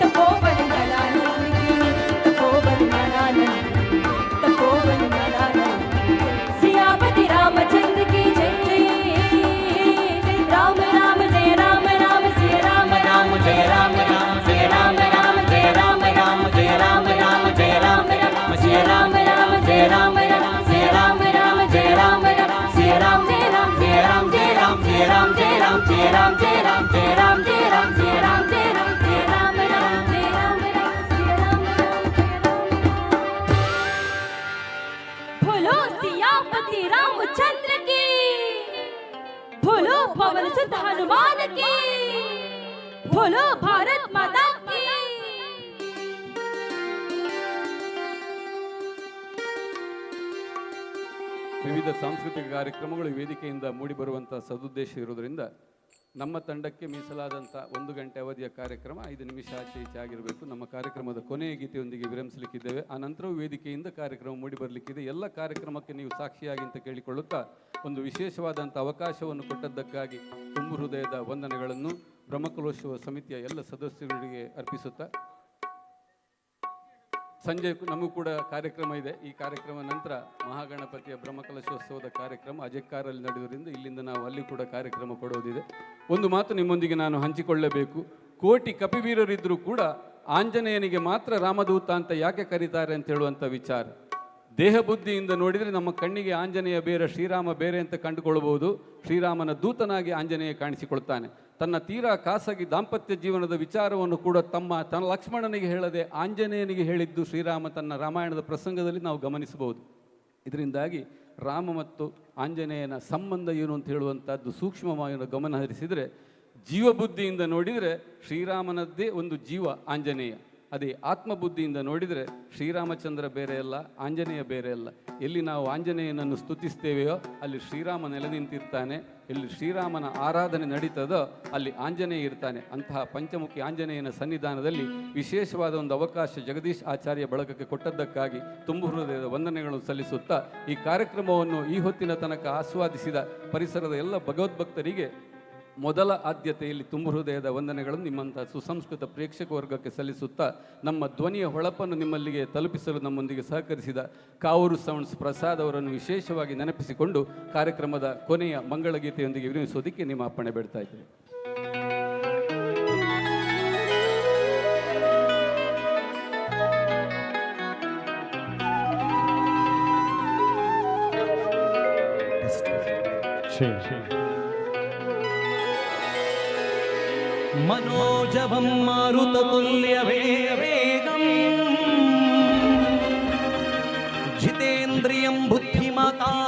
तपोवन ज्ञानानंद की, तपोवन ज्ञानानंद की, तपोवन ज्ञानानंद की। सियापति रामचंद्र की जय जय, राम राम जय राम राम, सिया राम राम जय राम राम, जय राम राम जय राम राम, जय राम राम जय राम राम, सिया राम राम जय राम राम, सिया राम राम जय राम राम, सिया राम जय राम, जय राम जय राम, जय राम जय राम, जय राम जय राम, जय राम जय राम, जय राम जय राम, जय राम राम, जय राम राम, सिया राम राम, जय राम। बोलो सियापति रामचंद्र की, बोलो पवन सुत हनुमान की, बोलो भारत माता की। ವಿವಿಧ ಸಾಂಸ್ಕೃತಿಕ ಕಾರ್ಯಕ್ರಮಗಳು ಈ ವೇದಿಕೆಯಿಂದ ಮೂಡಿಬರುವಂಥ ಸದುದ್ದೇಶ ಇರೋದರಿಂದ ನಮ್ಮ ತಂಡಕ್ಕೆ ಮೀಸಲಾದಂಥ 1 ಗಂಟೆ ಅವಧಿಯ ಕಾರ್ಯಕ್ರಮ 5 ನಿಮಿಷ ಆಚೆ ಈಚೆ ಆಗಿರಬೇಕು. ನಮ್ಮ ಕಾರ್ಯಕ್ರಮದ ಕೊನೆಯ ಗೀತೆಯೊಂದಿಗೆ ವಿರಮಿಸಲಿಕ್ಕಿದ್ದೇವೆ. ಆ ನಂತರವೂ ವೇದಿಕೆಯಿಂದ ಕಾರ್ಯಕ್ರಮ ಮೂಡಿಬರಲಿಕ್ಕಿದೆ. ಎಲ್ಲ ಕಾರ್ಯಕ್ರಮಕ್ಕೆ ನೀವು ಸಾಕ್ಷಿಯಾಗಿ ಅಂತ ಕೇಳಿಕೊಳ್ಳುತ್ತಾ ಒಂದು ವಿಶೇಷವಾದಂಥ ಅವಕಾಶವನ್ನು ಕೊಟ್ಟದ್ದಕ್ಕಾಗಿ ತುಂಬ ಹೃದಯದ ವಂದನೆಗಳನ್ನು ಬ್ರಹ್ಮಕಲಶೋತ್ಸವ ಸಮಿತಿಯ ಎಲ್ಲ ಸದಸ್ಯರಿಗೆ ಅರ್ಪಿಸುತ್ತಾ, ಸಂಜೆ ನಮಗೂ ಕೂಡ ಕಾರ್ಯಕ್ರಮ ಇದೆ. ಈ ಕಾರ್ಯಕ್ರಮ ನಂತರ ಮಹಾಗಣಪತಿಯ ಬ್ರಹ್ಮಕಲಶೋತ್ಸವದ ಕಾರ್ಯಕ್ರಮ ಅಜೆಕ್ಕಾರಲ್ಲಿ ನಡೆಯುವುದರಿಂದ ಇಲ್ಲಿಂದ ನಾವು ಅಲ್ಲಿ ಕೂಡ ಕಾರ್ಯಕ್ರಮ ಕೊಡೋದಿದೆ. ಒಂದು ಮಾತು ನಿಮ್ಮೊಂದಿಗೆ ನಾನು ಹಂಚಿಕೊಳ್ಳಬೇಕು. ಕೋಟಿ ಕಪಿವೀರರಿದ್ದರೂ ಕೂಡ ಆಂಜನೇಯನಿಗೆ ಮಾತ್ರ ರಾಮದೂತ ಅಂತ ಯಾಕೆ ಕರೀತಾರೆ ಅಂತ ಹೇಳುವಂಥ ವಿಚಾರ. ದೇಹ ಬುದ್ಧಿಯಿಂದ ನೋಡಿದರೆ ನಮ್ಮ ಕಣ್ಣಿಗೆ ಆಂಜನೇಯ ಬೇರೆ, ಶ್ರೀರಾಮ ಬೇರೆ ಅಂತ ಕಂಡುಕೊಳ್ಳಬಹುದು. ಶ್ರೀರಾಮನ ದೂತನಾಗಿ ಆಂಜನೇಯ ಕಾಣಿಸಿಕೊಳ್ತಾನೆ. ತನ್ನ ತೀರಾ ಖಾಸಗಿ ದಾಂಪತ್ಯ ಜೀವನದ ವಿಚಾರವನ್ನು ಕೂಡ ತನ್ನ ಲಕ್ಷ್ಮಣನಿಗೆ ಹೇಳದೆ ಆಂಜನೇಯನಿಗೆ ಹೇಳಿದ್ದು ಶ್ರೀರಾಮ ತನ್ನ ರಾಮಾಯಣದ ಪ್ರಸಂಗದಲ್ಲಿ ನಾವು ಗಮನಿಸಬಹುದು. ಇದರಿಂದಾಗಿ ರಾಮ ಮತ್ತು ಆಂಜನೇಯನ ಸಂಬಂಧ ಏನು ಅಂತ ಹೇಳುವಂಥದ್ದು ಸೂಕ್ಷ್ಮವಾಗಿ ಗಮನ ಹರಿಸಿದರೆ, ಜೀವಬುದ್ಧಿಯಿಂದ ನೋಡಿದರೆ ಶ್ರೀರಾಮನದ್ದೇ ಒಂದು ಜೀವ ಆಂಜನೇಯ. ಅದೇ ಆತ್ಮಬುದ್ಧಿಯಿಂದ ನೋಡಿದರೆ ಶ್ರೀರಾಮಚಂದ್ರ ಬೇರೆ ಅಲ್ಲ, ಆಂಜನೇಯ ಬೇರೆ ಅಲ್ಲ. ಎಲ್ಲಿ ನಾವು ಆಂಜನೇಯನನ್ನು ಸ್ತುತಿಸ್ತೇವೆಯೋ ಅಲ್ಲಿ ಶ್ರೀರಾಮ ನೆಲೆ ನಿಂತಿರ್ತಾನೆ. ಎಲ್ಲಿ ಶ್ರೀರಾಮನ ಆರಾಧನೆ ನಡೀತದೋ ಅಲ್ಲಿ ಆಂಜನೇಯ ಇರ್ತಾನೆ. ಅಂತಹ ಪಂಚಮುಖಿ ಆಂಜನೇಯನ ಸನ್ನಿಧಾನದಲ್ಲಿ ವಿಶೇಷವಾದ ಒಂದು ಅವಕಾಶ ಜಗದೀಶ್ ಆಚಾರ್ಯ ಬಳಗಕ್ಕೆ ಕೊಟ್ಟದ್ದಕ್ಕಾಗಿ ತುಂಬ ಹೃದಯದ ವಂದನೆಗಳನ್ನು ಸಲ್ಲಿಸುತ್ತಾ, ಈ ಕಾರ್ಯಕ್ರಮವನ್ನು ಈ ಹೊತ್ತಿನ ತನಕ ಆಸ್ವಾದಿಸಿದ ಪರಿಸರದ ಎಲ್ಲ ಭಗವದ್ಭಕ್ತರಿಗೆ ಮೊದಲ ಆದ್ಯತೆಯಲ್ಲಿ ತುಂಬ ಹೃದಯದ ವಂದನೆಗಳನ್ನು ನಿಮ್ಮಂಥ ಸುಸಂಸ್ಕೃತ ಪ್ರೇಕ್ಷಕ ವರ್ಗಕ್ಕೆ ಸಲ್ಲಿಸುತ್ತಾ, ನಮ್ಮ ಧ್ವನಿಯ ಹೊಳಪನ್ನು ನಿಮ್ಮಲ್ಲಿಗೆ ತಲುಪಿಸಲು ನಮ್ಮೊಂದಿಗೆ ಸಹಕರಿಸಿದ ಕಾವೂರು ಸೌಂಡ್ಸ್ ಪ್ರಸಾದ್ ಅವರನ್ನು ವಿಶೇಷವಾಗಿ ನೆನಪಿಸಿಕೊಂಡು ಕಾರ್ಯಕ್ರಮದ ಕೊನೆಯ ಮಂಗಳಗೀತೆಯೊಂದಿಗೆ ವಿರಮಿಸೋದಕ್ಕೆ ನಿಮ್ಮ ಅಪ್ಪಣೆ ಬೇಡ್ತಾ ಇದ್ದೇನೆ. मनोजवं मारुततुल्यवेगं जितेन्द्रियं बुद्धिमतां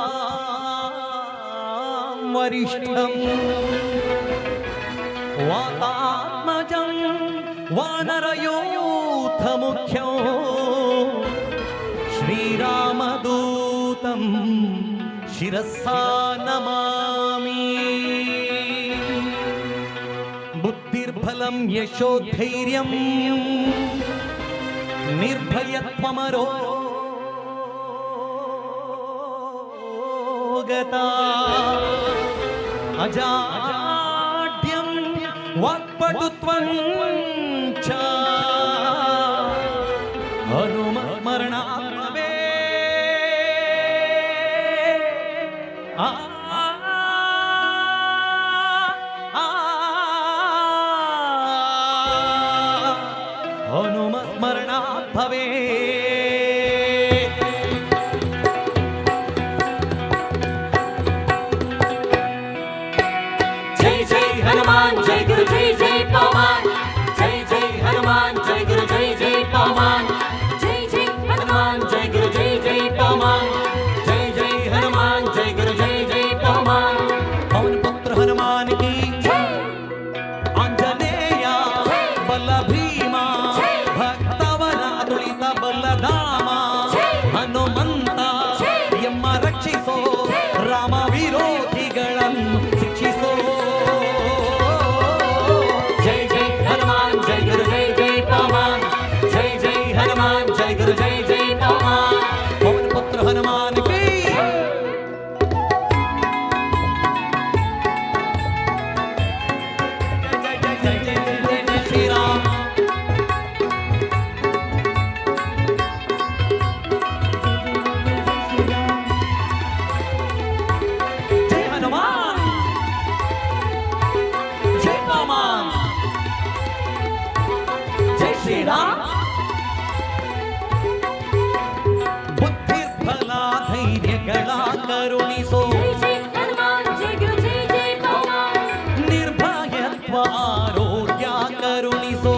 वरिष्ठं वातात्मजं वानरयूथमुख्यो श्रीरामदूतं शिरसा नमामि। बुद्धिर्बलं यशोधैर्यं निर्भयत्वमरोगता अजाड्यं वाक्पटुत्वं च हनुमस्मरणात् भवेत्। हनुमस्मरणात् भवेत्। जय जय हनुमान जय गुरु जय जय पवन, जय जय हनुमान जय गुरु जय जय पवन, जय जय हनुमान जय गुरु जय जय पवन, जय जय हनुमान जय गुरु जय जय ರಕ್ಷಿಸೋ ರಾಮ ವಿರೋಧಿಗಳನ್ನು ಶಿಕ್ಷಿಸೋ ಜೈ ಜೈ ಹನುಮಾನ್ ಜೈ ಗುರು ಜೈ ಜೈ ಪವಮಾನ್ ಜೈ ಜೈ ಹನುಮಾನ್ ಜೈ ಗುರು ಜೈ ಜೈ ಪವಮಾನ್ ಪವನ ಪುತ್ರ ಹನುಮಾನ್ ಕಿ ಬುದ್ಧಿರ್ಬಲ ಧೈರ್ಯಗಳ ಕರುಣಿಸೋ ನಿರ್ಭಯತ್ವ ಆರೋಗ್ಯ ಕರುಣಿಸೋ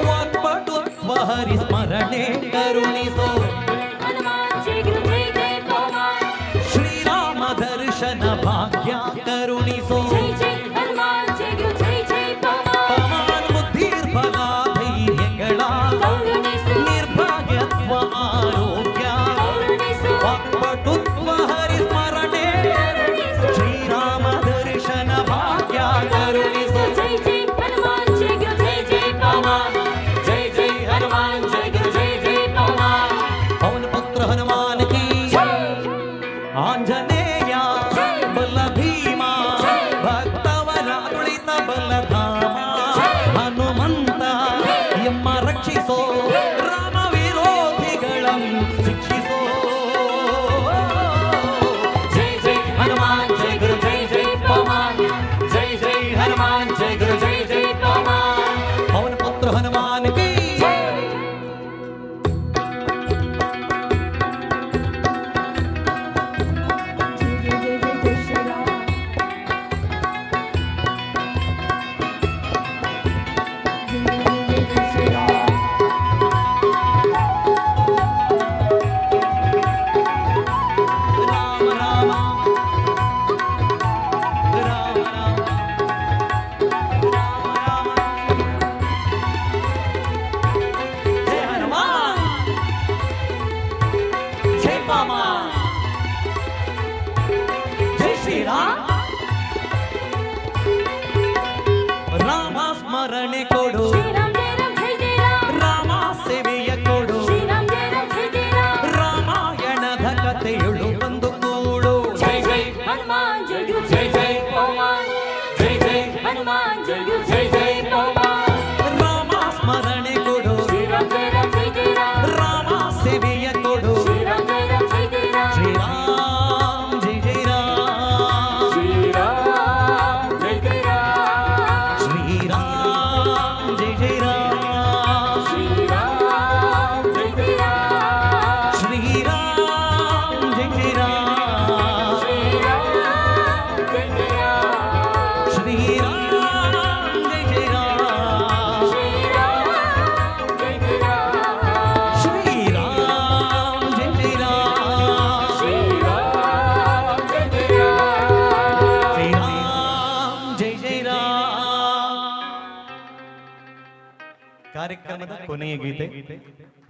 ವಾಕ್ಪಟುತ್ವ ಹರಿಸ್ಮರಣೆ ಕರುಣಿಸೋ ಶ್ರೀರಾಮ ದರ್ಶನ ಭಾಗ್ಯ ಕರುಣಿಸೋ ಆರೋಗ್ಯ ವಾಕ್ಪಟುತ್ವ ಹರಿಸ್ಮರಣೆ ಶ್ರೀರಾಮ ದರ್ಶನ ಭಾಗ್ಯ ಕರುಣಿಸೋ ಜೈ ಜೈ ಹನುಮಾನ್ ಜೈ ಗುರು ಜೈ ಜೈ ಪವಮಾನ್ ಜೈ ಜೈ ಹನುಮಾನ್ ಜೈ ಗುರು ಜೈ ಜೈ ಪವಮಾನ್ ಪವನ ಪುತ್ರ ಹನುಮಾನ್ ಕಿ ಆಂಜನೇಯ ಬಲ ಭೀಮ ಭಕ್ತವರ ತುಳಿತ ಬಲಧಾಮ ಹನುಮಂತ ಎಮ್ಮ ರಕ್ಷಿಸೋ ರಾಮ ವಿರೋಧಿಗಳನ್ನು ಶಿಕ್ಷಿಸೋ ಜೈ ಜೈ ಹನುಮಾನ್ ಜೈ ಗುರು ಜೈ ಜೈ ಪವಮಾನ್ ಜೈ ಜೈ ಹನುಮಾನ್ ಜೈ ಗುರು ಜೈ ಜೈ ಪವಮಾನ್ ಪವನ ಪುತ್ರ ಹನುಮಾನ್ ಕಿ ರಾಮ ಸ್ಮರಣೆ ಕೊಡು ರಾಮ ಸೇವೆಯ ಕೊಡು ರಾಮಾಯಣದ ಕಥೆಯುಳು ಬಂದು ಕೂಡು ಜೈ ಜೈ ಹನುಮಾನ್ ಜೈ ಗುರು ಜೈ ಜೈ ಪವಮಾನ್ ಜೈ ಜೈ ಹನುಮಾನ್ ಜೈ ಗುರು ಜೈ ಜೈ ಪವಮಾನ್ ರಾಮ ಸ್ಮರಣೆ ಕೊಡು ರಾಮ ಸೇವೆಯ ಕೊಡು ಶ್ರೀರಾಮ್ ಜೈ ಜೈ ರಾಮ್ ಶ್ರೀರಾಮ್ ಜೈ ಜೈ ರಾಮ್ ಶ್ರೀರಾಮ್ ಜೈ ಜೈ ರಾಮ್ ಶ್ರೀರಾಮ್ ಜೈ ಜೈ ರಾಮ್ ಶ್ರೀರಾಮ್ ಜೈ ಜೈ ರಾಮ್ ಶ್ರೀರಾಮ್ ಜೈ ಜೈ ರಾಮ್ ಶ್ರೀರಾಮ್ ಜೈ ಜೈ ರಾಮ್ ಶ್ರೀರಾಮ್ ಜೈ ಜೈ ರಾಮ್ ಶ್ರೀರಾಮ್ ಜೈ ಜೈ ರಾಮ್ ಕಾರ್ಯಕ್ರಮದ ಕೊನೆಯ ಗೀತೆ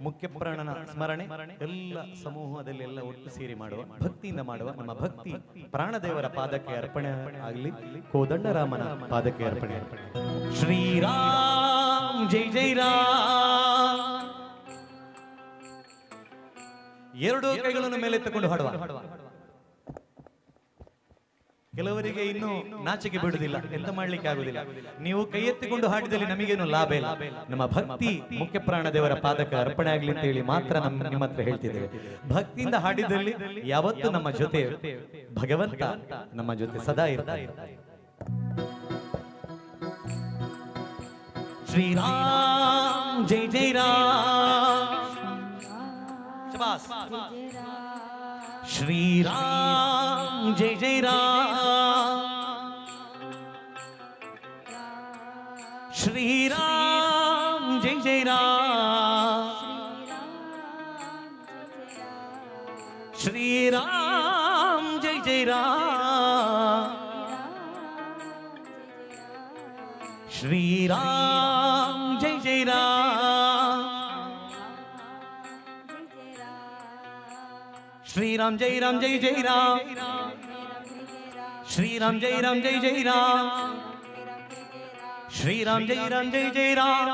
ಮುಖ್ಯ ಪ್ರಾಣನ ಸ್ಮರಣೆ ಎಲ್ಲ ಸಮೂಹದಲ್ಲಿ ಎಲ್ಲ ಒಟ್ಟು ಸೇರಿ ಮಾಡುವ ಭಕ್ತಿಯಿಂದ ಮಾಡುವ ನಮ್ಮ ಭಕ್ತಿ ಪ್ರಾಣದೇವರ ಪಾದಕ್ಕೆ ಅರ್ಪಣೆ ಆಗಲಿ ಕೋದಂಡರಾಮನ ಪಾದಕ್ಕೆ ಅರ್ಪಣೆ ಶ್ರೀರಾಮ್ ಜೈ ಜೈ ರಾಮ್ ಎರಡು ಕೈಗಳನ್ನು ಮೇಲೆ ತಕೊಂಡು ಹಾಡುವ ಕೆಲವರಿಗೆ ಇನ್ನೂ ನಾಚಿಕೆ ಬಿಡುವುದಿಲ್ಲ ಎಂತ ಮಾಡ್ಲಿಕ್ಕೆ ಆಗುದಿಲ್ಲ ನೀವು ಕೈ ಎತ್ತಿಕೊಂಡು ಹಾಡಿದಲ್ಲಿ ನಮಗೇನು ಲಾಭ ಇಲ್ಲ ನಮ್ಮ ಭಕ್ತಿ ಮುಖ್ಯ ಪ್ರಾಣದೇವರ ಪಾದಕ್ಕೆ ಅರ್ಪಣೆ ಆಗ್ಲಿ ಅಂತ ಹೇಳಿ ಮಾತ್ರ ನಿಮ್ಮ ಹತ್ರ ಹೇಳ್ತಿದ್ದೇವೆ ಭಕ್ತಿಯಿಂದ ಹಾಡಿದಲ್ಲಿ ಯಾವತ್ತೂ ನಮ್ಮ ಜೊತೆ ಭಗವಂತ ನಮ್ಮ ಜೊತೆ ಸದಾ ಇರ್ತಾರೆ ಶ್ರೀರಾಮ್ ಜೈ ಜೈ ರಾಮ್ ಶಬಾಸ್ श्रीराम जय जय राम श्रीराम जय जय राम श्रीराम जय जय राम श्रीराम जय जय राम श्रीराम जय राम जय जय राम श्रीराम जय राम जय जय राम श्रीराम जय राम जय जय राम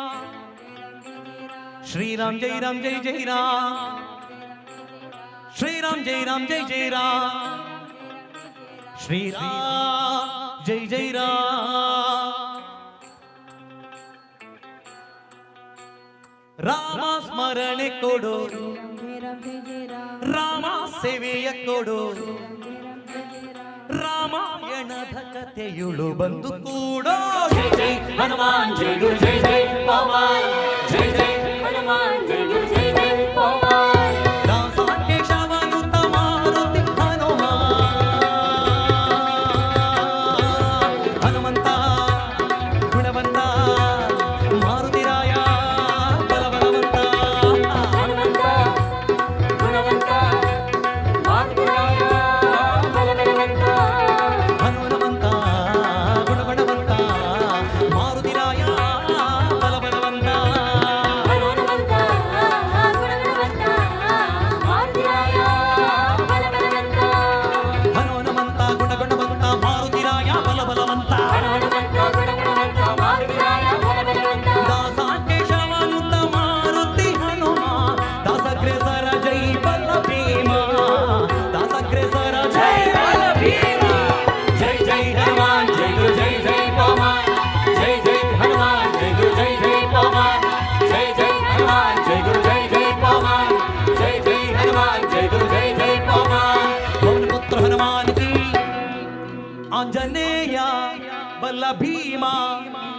श्रीराम जय राम जय जय राम श्रीराम जय राम जय जय राम श्रीराम जय जय राम ರಾಮ ಸ್ಮರಣೆ ಕೊಡು ರಾಮ ಸೇವೆಯ ಕೊಡು ರಾಮಾಯಣದ ಕಥೆಯುಳು ಬಂದು ಕೂಡೋ ಜೈ ಜೈ ಹನುಮಾನ್ ಜೈ ಗುರು ಜೈ ಜೈ ಪವನ್ ಜೈ ಜೈ ಹನುಮಾನ್ ಜೈ ಗುರು ಜೈ ಜೈ ಪವನ್ ದಾಸಾಕೇಶವನುತ ಮಾರುತಿ ಹನುಮಂತ ಗುಣವಂತ ಮಾರುತಿರಾಯ ಆಂಜನೇಯ ಬಲ ಭೀಮ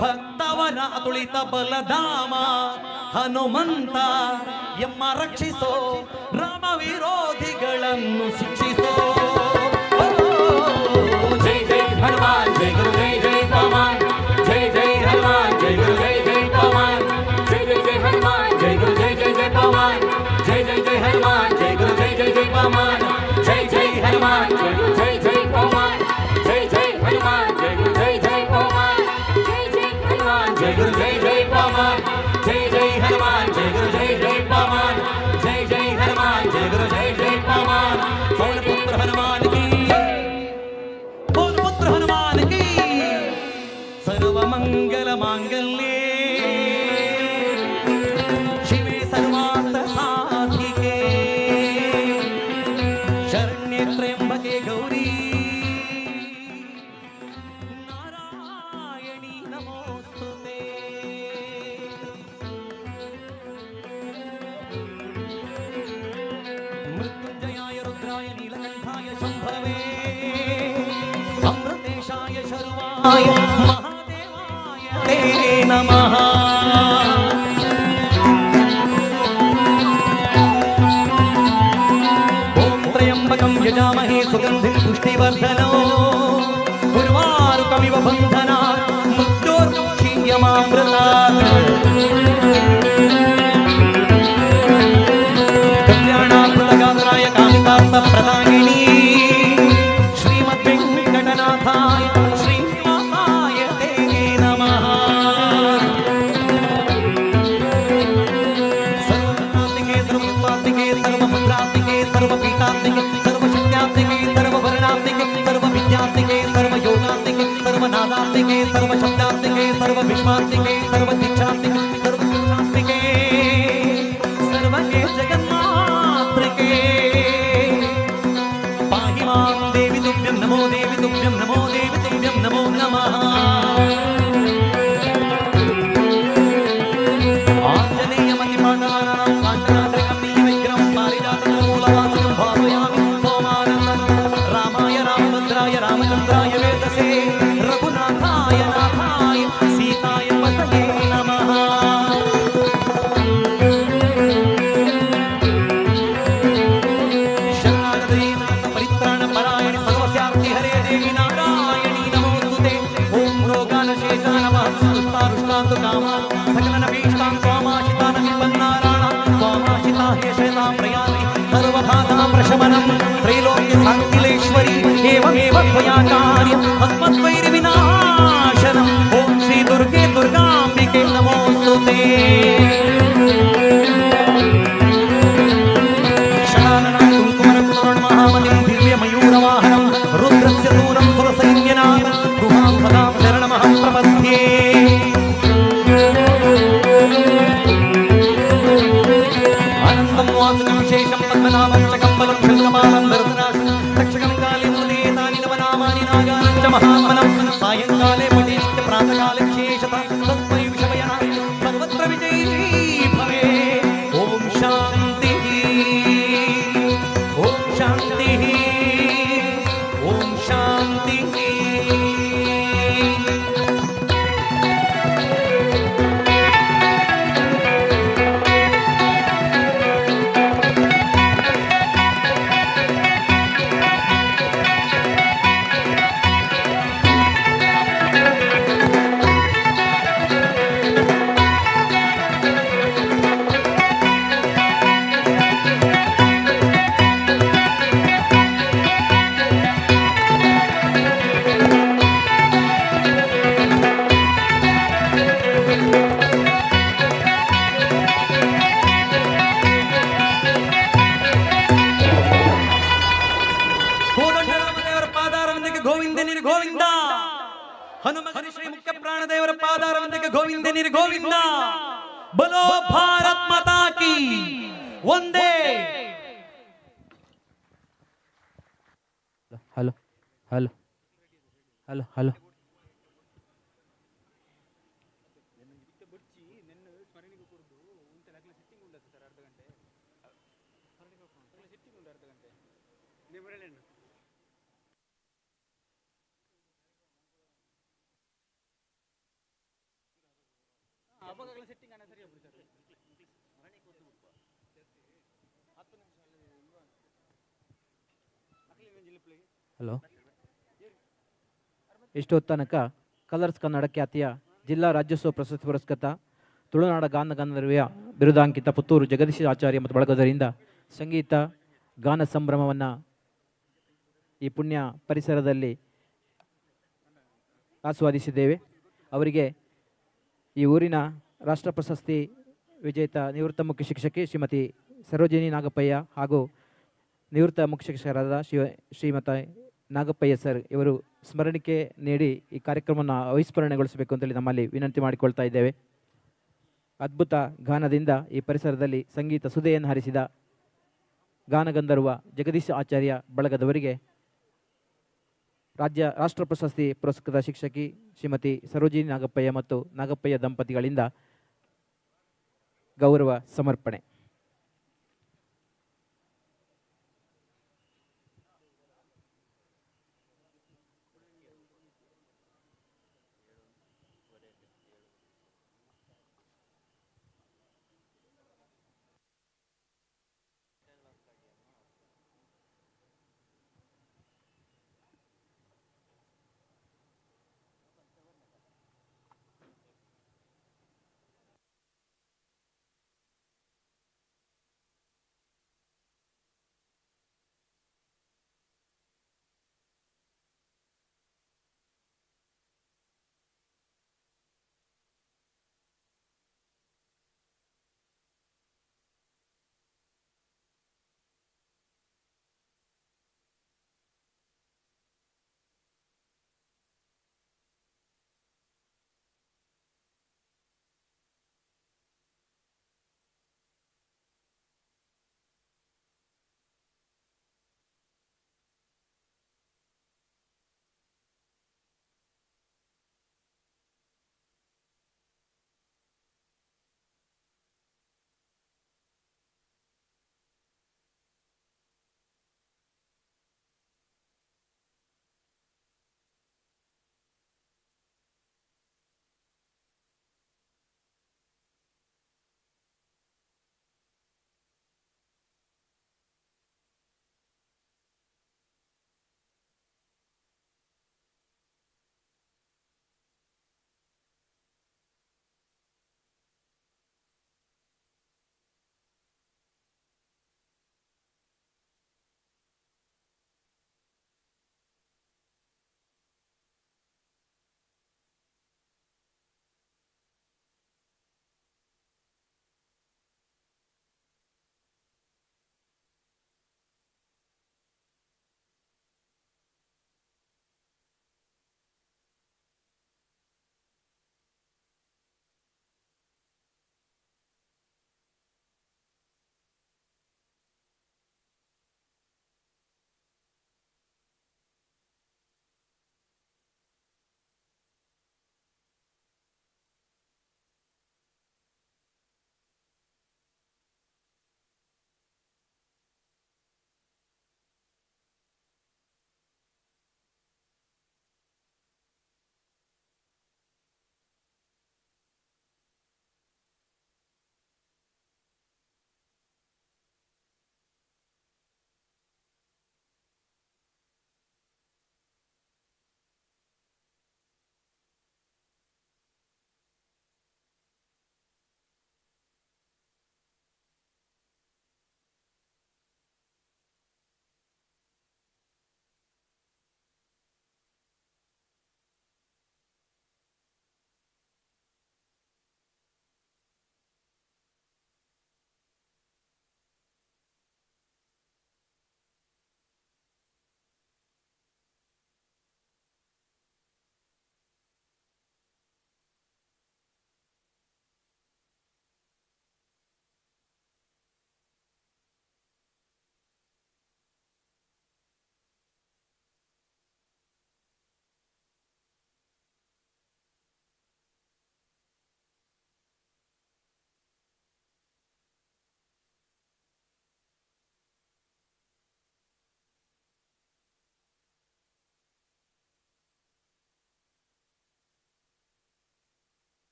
ಭಕ್ತವರ ತುಳಿತ ಬಲಧಾಮ ಹನುಮಂತ ಎಮ್ಮ ರಕ್ಷಿಸೋ ರಾಮ ವಿರೋಧಿಗಳನ್ನು ಶಿಕ್ಷಿಸೋ ಜೈ ಜೈ ಹನುಮಾನ್ ಜೈ ಗುರು ಜೈ ಜೈ ಪವನ್ ಜೈ ಜೈ ಹನುಮಾನ್ ಜೈ ಗುರು ಜೈ ಜೈ ಪವನ್ ಜೈ ಜೈ ಜೈ ಹನುಮಾನ್ ಜೈ ಗುರು ಜೈ ಜೈ ಜೈ ಪವನ್ ಜೈ ಜೈ ಜೈ ಹನುಮಾನ್ ಜೈ ಗುರು ಜೈ ಜೈ ಜೈ ಪವನ್ ಜೈ ಜೈ ಹನುಮಾನ್ ಜೈ ಗುರು ಜೈ ಜೈ ಪವನ್ ಜೈ ಜೈ ಹನುಮಾನ್ ಜೈ ಗುರು ಜೈ ಜೈ ಪವನ್ ಜೈ ಜೈ ಹನುಮಾನ್ ಜೈ ಗುರು ಜೈ ಜೈ ಪವನ್ ಜೈ ಜೈ ಹನುಮಾನ್ ಜೈ ಗುರು ಜೈ ಜೈ ಪವನ್ ಜೈ ಜೈ ಹನುಮಾನ್ ಜೈ ಗುರು ಜೈ ಜೈ ಪವನ್ ಪವನ ಪುತ್ರ ಹನುಮಾನ್ ಕಿ ಪವನ ಪುತ್ರ ಹನುಮಾನ್ ಕಿ ಸರ್ವ ಮಂಗಲ ಮಾಂಗಲ್ಯೇ ಶಿವೆ ಸರ್ವಾರ್ಥ ಸಾಧಿಕೆ ಶರಣ್ಯೇ ತ್ರ್ಯಂಬಕೆ ಗೌರಿ ನಾರಾಯಣಿ ನಮೋಸ್ತುತೇ ಮೃತ್ಯುಂಜಯಾಯ ರುದ್ರಾಯ ನೀಲಕಂಠಾಯ ಶಂಭವೇ ಅಮೃತೇಶಾಯ ಶರ್ವಾಯ ಮಹಾದೇವಾಯ ತೇ ನಮಃ ಓಂ ತ್ರಯಂಬಕಂ ಯಜಾಮಹೇ ಸುಗಂಧಿಂ ಪುಷ್ಟಿವರ್ಧನೋ ಉರ್ವಾರುಕಮಿವ ಬಂಧನಾತ್ ಮೃತ್ಯೋರ್ಮುಕ್ಷೀಯಮಾಮೃತಾತ್ ಕಲ್ಯಾಣಾಮೃತಗಾತ್ರಾಯ ಕಾಮಿತಾರ್ಥಪ್ರದಾಯಿನಿ ಶ್ರೀಮದ್ವೆಂಕಟನಾಥಾಯ ಶ್ರೀನಿವಾಸಾಯ ತೇ ನಮಃ ಸರ್ವಕಾರ್ತಿಕೆ ಸರ್ವತ್ವಾರ್ತಿಕೆ ಸರ್ವಭದ್ರಾರ್ತಿಕೆ ಸರ್ವಪೀಠಾರ್ತಿಕೆ ಸರ್ವಶಕ್ತ್ಯಾರ್ತಿಕೆ ಸರ್ವವರ್ಣಾರ್ತಿಕೆ ಸರ್ವವಿದ್ಯಾರ್ತಿಕೆ ಸರ್ವಯೋಗಾರ್ತಿಕೆ ಸರ್ವನಾದಾರ್ತಿಕೆ ಸರ್ವಶಬ್ದಾರ್ತಿಕೆ ಸರ್ವವಿಶ್ವಾರ್ತಿಕೆ ಸರ್ವದೀಕ್ಷಾರ್ತಿಕೆ ಸರ್ವಪುರುಷಾರ್ತಿಕೆ ಸರ್ವೇ ಜಗನ್ಮಾತೃಕೆ ಪಾಹಿ ಮಾಂ ದೇವಿ ತುಭ್ಯಂ ನಮೋ ದೇವಿ ತುಭ್ಯಂ ನಮೋ ದೇವಿ ತುಭ್ಯಂ ನಮೋ ನಮಃ ಆಂಜನೇಯ ಮತಿಪಾಟಲಾನಂ ಕಾಂಚನಾದ್ರಿಕಂ ನೀಲವಿಗ್ರಹಂ ಪಾರಿಜಾತಂ ಮೂಲವಾಸಿನಂ ಭಾವಯಾಮಿ ಸೋಮಾನಂದಂ ರಾಮಾಯ ರಾಮಭದ್ರಾಯ ರಾಮಚಂದ್ರಾಯ ವೇದಸೇ ರಘುನಾಥಾಯ ನಾಥಾಯ ಸೀತಾಯ ಪತಯೇ ನಮಃ ಶರಣಾಗತೇನಾಥ ಪರಿತ್ರಾಣ ಪರಾಯಣಿ ಸರ್ವಸ್ಯಾರ್ಥಿ ಹರೇ ದೇವಿ ನಾರಾಯಣಿ ನಮೋಸ್ತುತೆ ಓಂ ರೋಗಾನಶೇಷಾನ ಮಹತ್ಸುಷ್ಟಾರುಷ್ಟಾಂತು ಕಾಮಾನ್ ಸಕಲನಭೀಷ್ಟಾಂ ತ್ವಾಮಾಶಿತಾನ ವಿಪನ್ನಾರಾಣ ತ್ವಾಮಾಶಿತಾ ಹೇಷತಾಂ ಪ್ರಯಾತಿ ಸರ್ವಬಾಧಾ ಪ್ರಶಮನಂ ತ್ರೈಲೋಕ್ಯ ಸಾಂಕಿಲೇಶ್ವರಿ ಏವಮೇವ ತ್ವಯಾ ಕಾರ್ಯಂ ಅಸ್ಮದ್ವೈರಿವಿನಾಶನಂ ಓಂ ಶ್ರೀ ದುರ್ಗೆ ದುರ್ಗಾಂಬಿಕೆ ನಮೋಸ್ತುತೆ ಶರಣಾನನ ಕುಂಕುಮರತ್ನ ಹನುಮಗಿರಿ ಶ್ರೀ ಮುಖ್ಯ ಪ್ರಾಣದೇವರ ಪಾದಾರವಿಂದಕ್ಕೆ ಗೋವಿಂದ ನಿರಿ ಗೋವಿಂದ. ಬಲೋ ಭಾರತ್ ಮಾತಾ ಕಿ ಒಂದೇ. Hello hello hello hello hello. ಇಷ್ಟೊತ್ತು ತನಕ ಕಲರ್ಸ್ ಕನ್ನಡ ಖ್ಯಾತಿಯ ಜಿಲ್ಲಾ ರಾಜ್ಯೋತ್ಸವ ಪ್ರಶಸ್ತಿ ಪುರಸ್ಕೃತ ತುಳುನಾಡ ಗಾನ ಗಂಧರ್ವಿಯ ಬಿರುದಾಂಕಿತ ಪುತ್ತೂರು ಜಗದೀಶ ಆಚಾರ್ಯ ಮತ್ತು ಬಳಗದರಿಂದ ಸಂಗೀತ ಗಾನ ಸಂಭ್ರಮವನ್ನು ಈ ಪುಣ್ಯ ಪರಿಸರದಲ್ಲಿ ಆಸ್ವಾದಿಸಿದ್ದೇವೆ. ಅವರಿಗೆ ಈ ಊರಿನ ರಾಷ್ಟ್ರ ಪ್ರಶಸ್ತಿ ವಿಜೇತ ನಿವೃತ್ತ ಮುಖ್ಯ ಶಿಕ್ಷಕಿ ಶ್ರೀಮತಿ ಸರೋಜಿನಿ ನಾಗಪ್ಪಯ್ಯ ಹಾಗೂ ನಿವೃತ್ತ ಮುಖ್ಯ ಶಿಕ್ಷಕರಾದ ಶ್ರೀಮತಿ ನಾಗಪ್ಪಯ್ಯ ಸರ್ ಇವರು ಸ್ಮರಣಿಕೆ ನೀಡಿ ಈ ಕಾರ್ಯಕ್ರಮವನ್ನು ಅವಿಸ್ಮರಣೆಗೊಳಿಸಬೇಕು ಅಂತೇಳಿ ನಮ್ಮಲ್ಲಿ ವಿನಂತಿ ಮಾಡಿಕೊಳ್ತಾ ಇದ್ದೇವೆ. ಅದ್ಭುತ ಗಾನದಿಂದ ಈ ಪರಿಸರದಲ್ಲಿ ಸಂಗೀತ ಸುಧೆಯನ್ನು ಹರಿಸಿದ ಗಾನಗಂಧರ್ವ ಜಗದೀಶ ಆಚಾರ್ಯ ಬಳಗದವರಿಗೆ ರಾಷ್ಟ್ರ ಪ್ರಶಸ್ತಿ ಪುರಸ್ಕೃತ ಶಿಕ್ಷಕಿ ಶ್ರೀಮತಿ ಸರೋಜಿನಿ ನಾಗಪ್ಪಯ್ಯ ಮತ್ತು ನಾಗಪ್ಪಯ್ಯ ದಂಪತಿಗಳಿಂದ ಗೌರವ ಸಮರ್ಪಣೆ.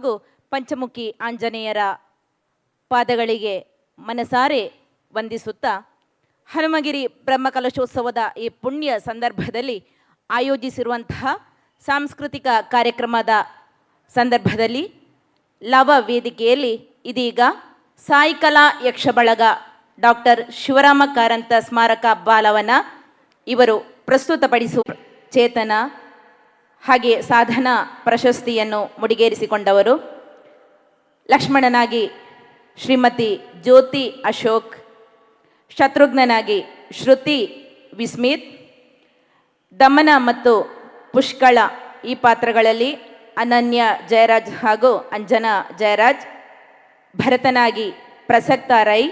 ಹಾಗೂ ಪಂಚಮುಖಿ ಆಂಜನೇಯರ ಪಾದಗಳಿಗೆ ಮನಸಾರೆ ವಂದಿಸುತ್ತಾ ಹನುಮಗಿರಿ ಬ್ರಹ್ಮಕಲಶೋತ್ಸವದ ಈ ಪುಣ್ಯ ಸಂದರ್ಭದಲ್ಲಿ ಆಯೋಜಿಸಿರುವಂತಹ ಸಾಂಸ್ಕೃತಿಕ ಕಾರ್ಯಕ್ರಮದ ಸಂದರ್ಭದಲ್ಲಿ ಲವ ವೇದಿಕೆಯಲ್ಲಿ ಇದೀಗ ಸಾಯಿಕಲಾ ಯಕ್ಷಬಳಗ ಡಾಕ್ಟರ್ ಶಿವರಾಮ ಕಾರಂತ ಸ್ಮಾರಕ ಬಾಲವನ ಇವರು ಪ್ರಸ್ತುತಪಡಿಸುವ ಚೇತನ ಹಾಗೆ ಸಾಧನಾ ಪ್ರಶಸ್ತಿಯನ್ನು ಮುಡಿಗೇರಿಸಿಕೊಂಡವರು. ಲಕ್ಷ್ಮಣನಾಗಿ ಶ್ರೀಮತಿ ಜ್ಯೋತಿ ಅಶೋಕ್, ಶತ್ರುಘ್ನನಾಗಿ ಶ್ರುತಿ ವಿಸ್ಮಿತ್, ದಮನ ಮತ್ತು ಪುಷ್ಕಳ ಈ ಪಾತ್ರಗಳಲ್ಲಿ ಅನನ್ಯ ಜಯರಾಜ್ ಹಾಗೂ ಅಂಜನಾ ಜಯರಾಜ್, ಭರತನಾಗಿ ಪ್ರಸಕ್ತ ರೈ,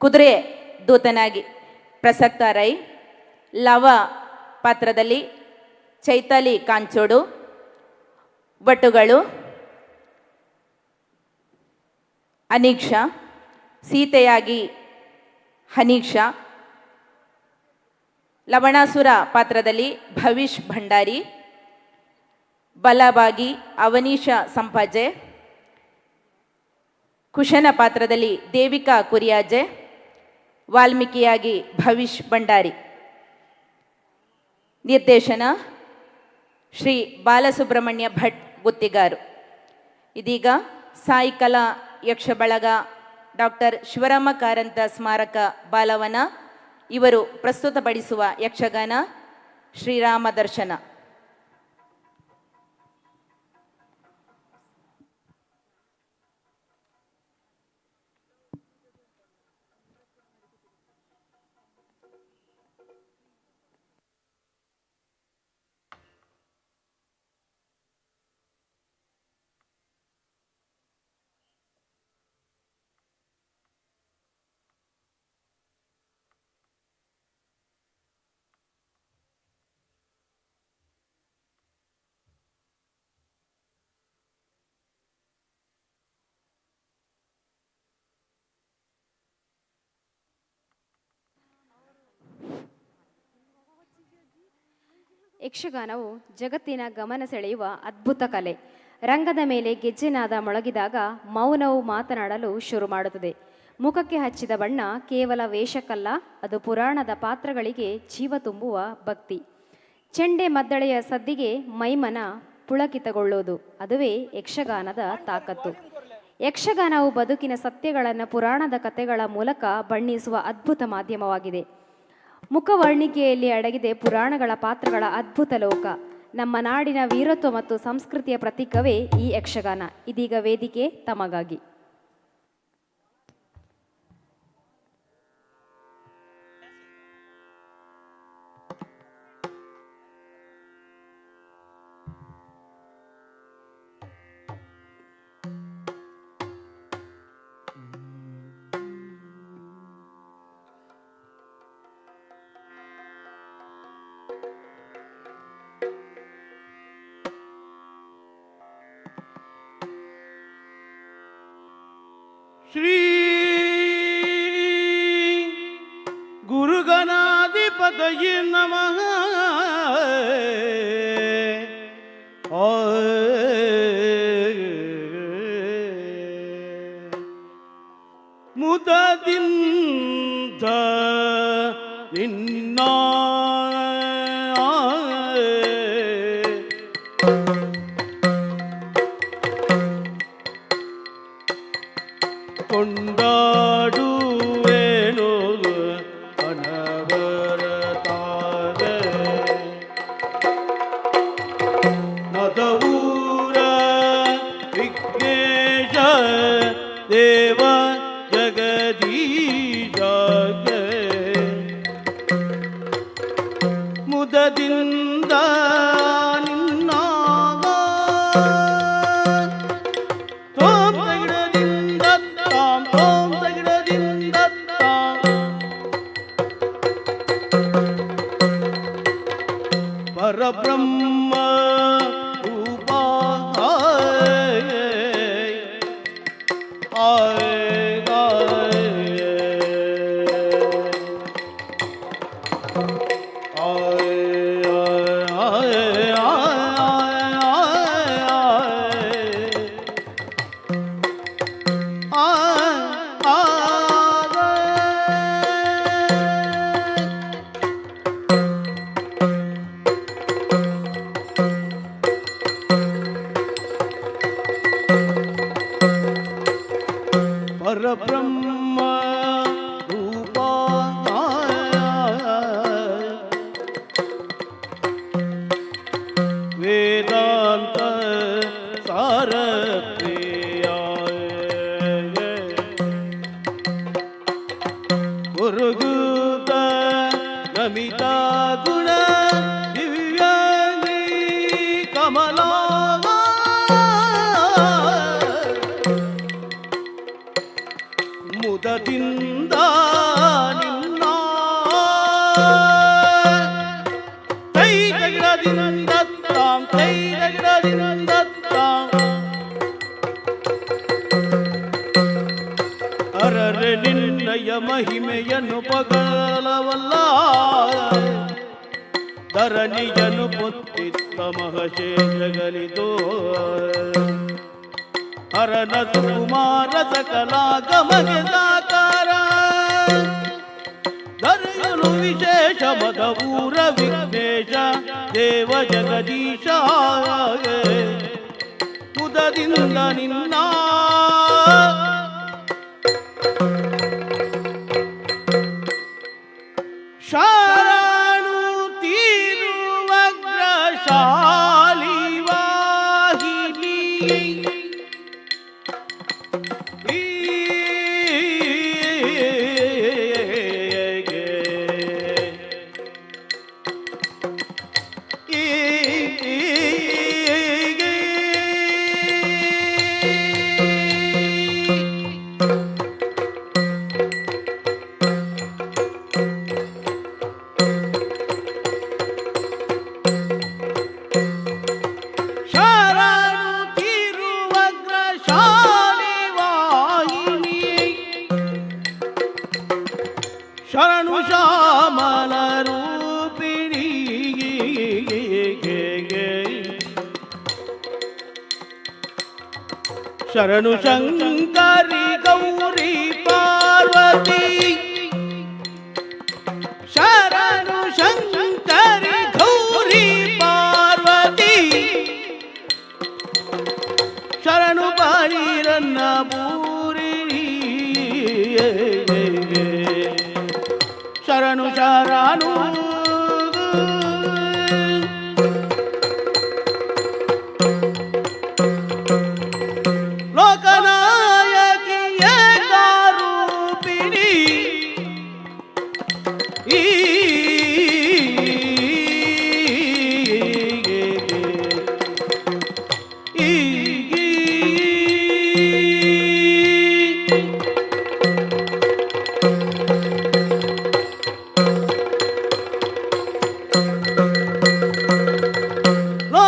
ಕುದುರೆ ದೂತನಾಗಿ ಪ್ರಸಕ್ತ ರೈ, ಲವ ಪಾತ್ರದಲ್ಲಿ ಚೈತಾಲಿ ಕಾಂಚೋಡು, ಭಟ್ಟುಗಳು ಅನೀಕ್ಷಾ, ಸೀತೆಯಾಗಿ ಹನೀಕ್ಷಾ, ಲವಣಾಸುರ ಪಾತ್ರದಲ್ಲಿ ಭವಿಷ್ ಭಂಡಾರಿ, ಬಲವಾಗಿ ಅವನೀಶ ಸಂಪಾಜೆ, ಕುಶನ ಪಾತ್ರದಲ್ಲಿ ದೇವಿಕಾ ಕುರಿಯಾಜೆ, ವಾಲ್ಮೀಕಿಯಾಗಿ ಭವಿಷ್ ಭಂಡಾರಿ. ನಿರ್ದೇಶನ ಶ್ರೀ ಬಾಲಸುಬ್ರಹ್ಮಣ್ಯ ಭಟ್ ಗುತ್ತಿಗಾರು. ಇದೀಗ ಸಾಯಿಕಲಾ ಯಕ್ಷಬಳಗ ಡಾಕ್ಟರ್ ಶಿವರಾಮ ಕಾರಂತ ಸ್ಮಾರಕ ಬಾಲವನ ಇವರು ಪ್ರಸ್ತುತಪಡಿಸುವ ಯಕ್ಷಗಾನ ಶ್ರೀರಾಮ ದರ್ಶನ. ಯಕ್ಷಗಾನವು ಜಗತ್ತಿನ ಗಮನ ಸೆಳೆಯುವ ಅದ್ಭುತ ಕಲೆ. ರಂಗದ ಮೇಲೆ ಗೆಜ್ಜೆನಾದ ಮೊಳಗಿದಾಗ ಮೌನವು ಮಾತನಾಡಲು ಶುರು ಮಾಡುತ್ತದೆ. ಮುಖಕ್ಕೆ ಹಚ್ಚಿದ ಬಣ್ಣ ಕೇವಲ ವೇಷಕ್ಕಲ್ಲ, ಅದು ಪುರಾಣದ ಪಾತ್ರಗಳಿಗೆ ಜೀವ ತುಂಬುವ ಭಕ್ತಿ. ಚೆಂಡೆ ಮದ್ದಳೆಯ ಸದ್ದಿಗೆ ಮೈಮನ ಪುಳಕಿತಗೊಳ್ಳುವುದು, ಅದುವೇ ಯಕ್ಷಗಾನದ ತಾಕತ್ತು. ಯಕ್ಷಗಾನವು ಬದುಕಿನ ಸತ್ಯಗಳನ್ನು ಪುರಾಣದ ಕಥೆಗಳ ಮೂಲಕ ಬಣ್ಣಿಸುವ ಅದ್ಭುತ ಮಾಧ್ಯಮವಾಗಿದೆ. ಮುಖವರ್ಣಿಕೆಯಲ್ಲಿ ಅಡಗಿದೆ ಪುರಾಣಗಳ ಪಾತ್ರಗಳ ಅದ್ಭುತ ಲೋಕ. ನಮ್ಮ ನಾಡಿನ ವೀರತ್ವ ಮತ್ತು ಸಂಸ್ಕೃತಿಯ ಪ್ರತೀಕವೇ ಈ ಯಕ್ಷಗಾನ. ಇದೀಗ ವೇದಿಕೆ ತಮಗಾಗಿ. ಶ್ರೀ ಗುರುಗಣಾಧಿಪತಯೇ ನಮಃ. ಮುದದಿಂದ ನಿನ್ನ ಕೊಂಡಾಡುವೇನೋ ಅನವರತಾಗ ನದವೂರ ವಿಘ್ನೇಶ ದೇವ ಜಗದೀಶ ಮುದದಿಂದ ಪರಬ್ರಹ್ಮ ರೂಪ ಉರುಗೂತ ನಮಿತಾ ಗುಣ ದಿವ್ಯಾಂಗಿ ಕಮಲಾ ಮುದದಿಂದ ನಿನ್ನ ತೈದಗಿಡದಿಂದತ್ತಾಂ ತೈದಗಿಡದಿಂದತ್ತಾಂ ಅರರೆ ನಿನ್ನಯ ಮಹಿಮೆಯನ್ನು ಪಗಲವಲ್ಲ ಧರಣಿಯನು ಪೊತ್ತಿತ್ತ ಮಹಶೇಷಗಲಿದೋ ಹರನ ಕುಮಾರ ಸಕಲಾಗಮಗೆ ಸಾಕಾರ ಧರೆಯನು ವಿಶೇಷ ಮದವೂರ ವಿಘ್ನೇಶ ದೇವ ಜಗದೀಶ ಮುದದಿಂದ ನಿನ್ನ ಶರಣು ತೀರುವಗ್ರಶಾಲಿ ವಾಹಿನಿ ಶರಣು ಶ್ಯಾಮಲ ರೂಪಿಣಿ ಶರಣು ಶಂಕರಿ ಗೌರಿ ಪಾರ್ವತಿ ಶರಣು ಶಂಕರಿ ಗೌರಿ ಪಾರ್ವತಿ ಶರಣು ಬಾಳಿರನ್ನ ಬೂರಿಣಿ ಶರಣು ಶರಣು ಲೋಕನಾಯಕಿ ಏಕಾರೂಪಿಣಿ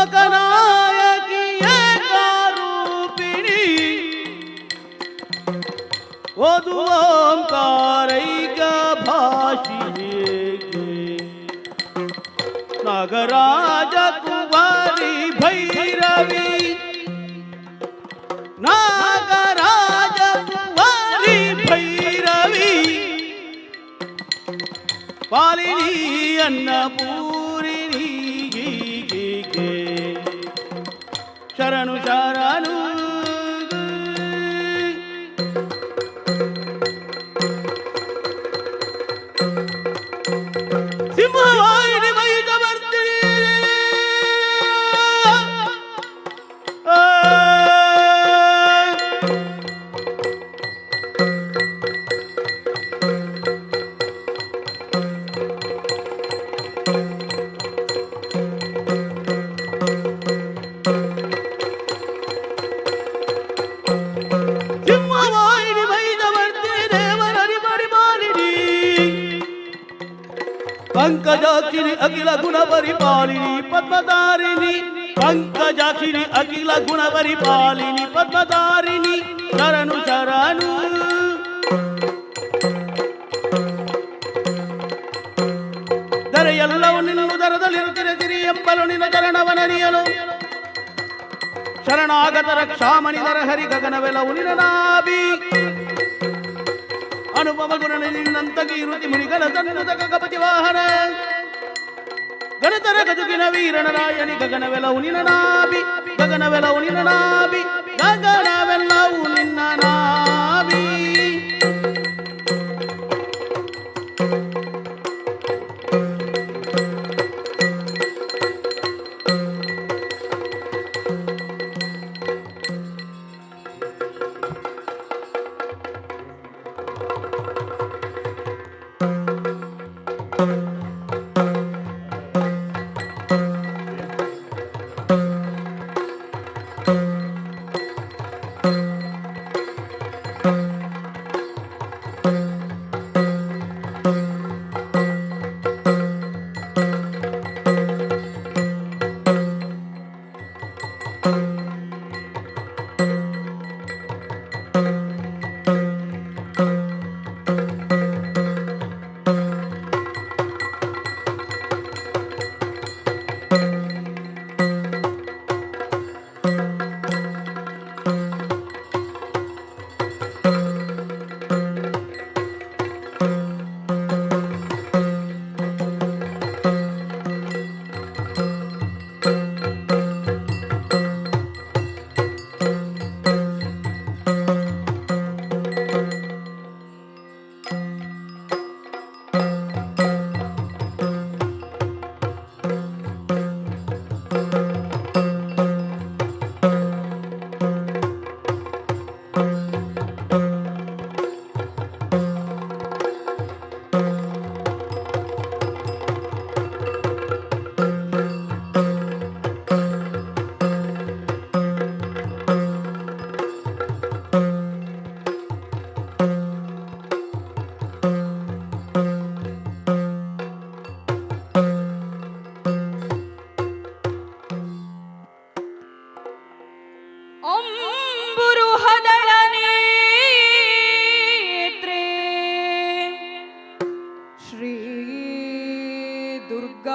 ಲೋಕನಾಯಕಿ ಏಕಾರೂಪಿಣಿ ಓದು ಓಂಕಾರೈಕ ಭಾಷಿಗೆ ನಾಗರಾಜ ಕುಮಾರಿ ಭೈರವಿ ನಾಗರಾಜ ಕುಮಾರಿ ಭೈರವಿ ಪಾಲಿನಿ ಅನ್ನಪೂರಿಣಿ ಶರಣು ಶರಣು ಸಿಂಹವಾಹಿನಿ ವೈದ ಬರ್ತೀರಿ ಸಿಂಹವಾಹಿನಿ ವೈದ ಬರ್ತೀರಿ ದೇವರ ಹರಿಬರಿ ಮಾಲಿನಿ ಪಂಕಜಾಕ್ಷಿಣಿ ಅಖಿಲ ಗುಣ ಪರಿಪಾಲಿನಿ ಪದ್ಮಧಾರಿಣಿ ಪಂಕಜಾಕ್ಷಿಣಿ ಅಖಿಲ ಗುಣ ಪರಿಪಾಲಿನಿ ಪದ್ಮಧಾರಿಣಿ ಶರಣು ಶರಣು ಧರೆಯೆಲ್ಲವೂ ನಿನ್ನ ದರದಲ್ಲಿರುತ್ತಿರೆ ಸಿರಿ ಎಂಬಲು ನಿನ್ನ ಚರಣವನರಿಯಲು ಶರಣಾಗತ ರಕ್ಷಾಮಣಿಧರ ಹರಿ ಗಗನವೆಲವು ನಿನ್ನ ನಾಭಿ ಅನುಪಮ ಗುಣ ನಿನ್ನಂತಗಿ ಇರುತಿ ಮುನಿಗಳ ತನ್ನುತ ಗಗಪತಿ ವಾಹನ ಗಣತರ ಗದುಗಿನ ವೀರನರಾಯಣಿ ಗಗನವೆಲವು ನಿನ್ನ ನಾಭಿ ಗಗನವೆಲವು ನಿನ್ನ ನಾಭಿ ಗಗನವೆಲ್ಲವು ನಿನ್ನ ನಾಭಿ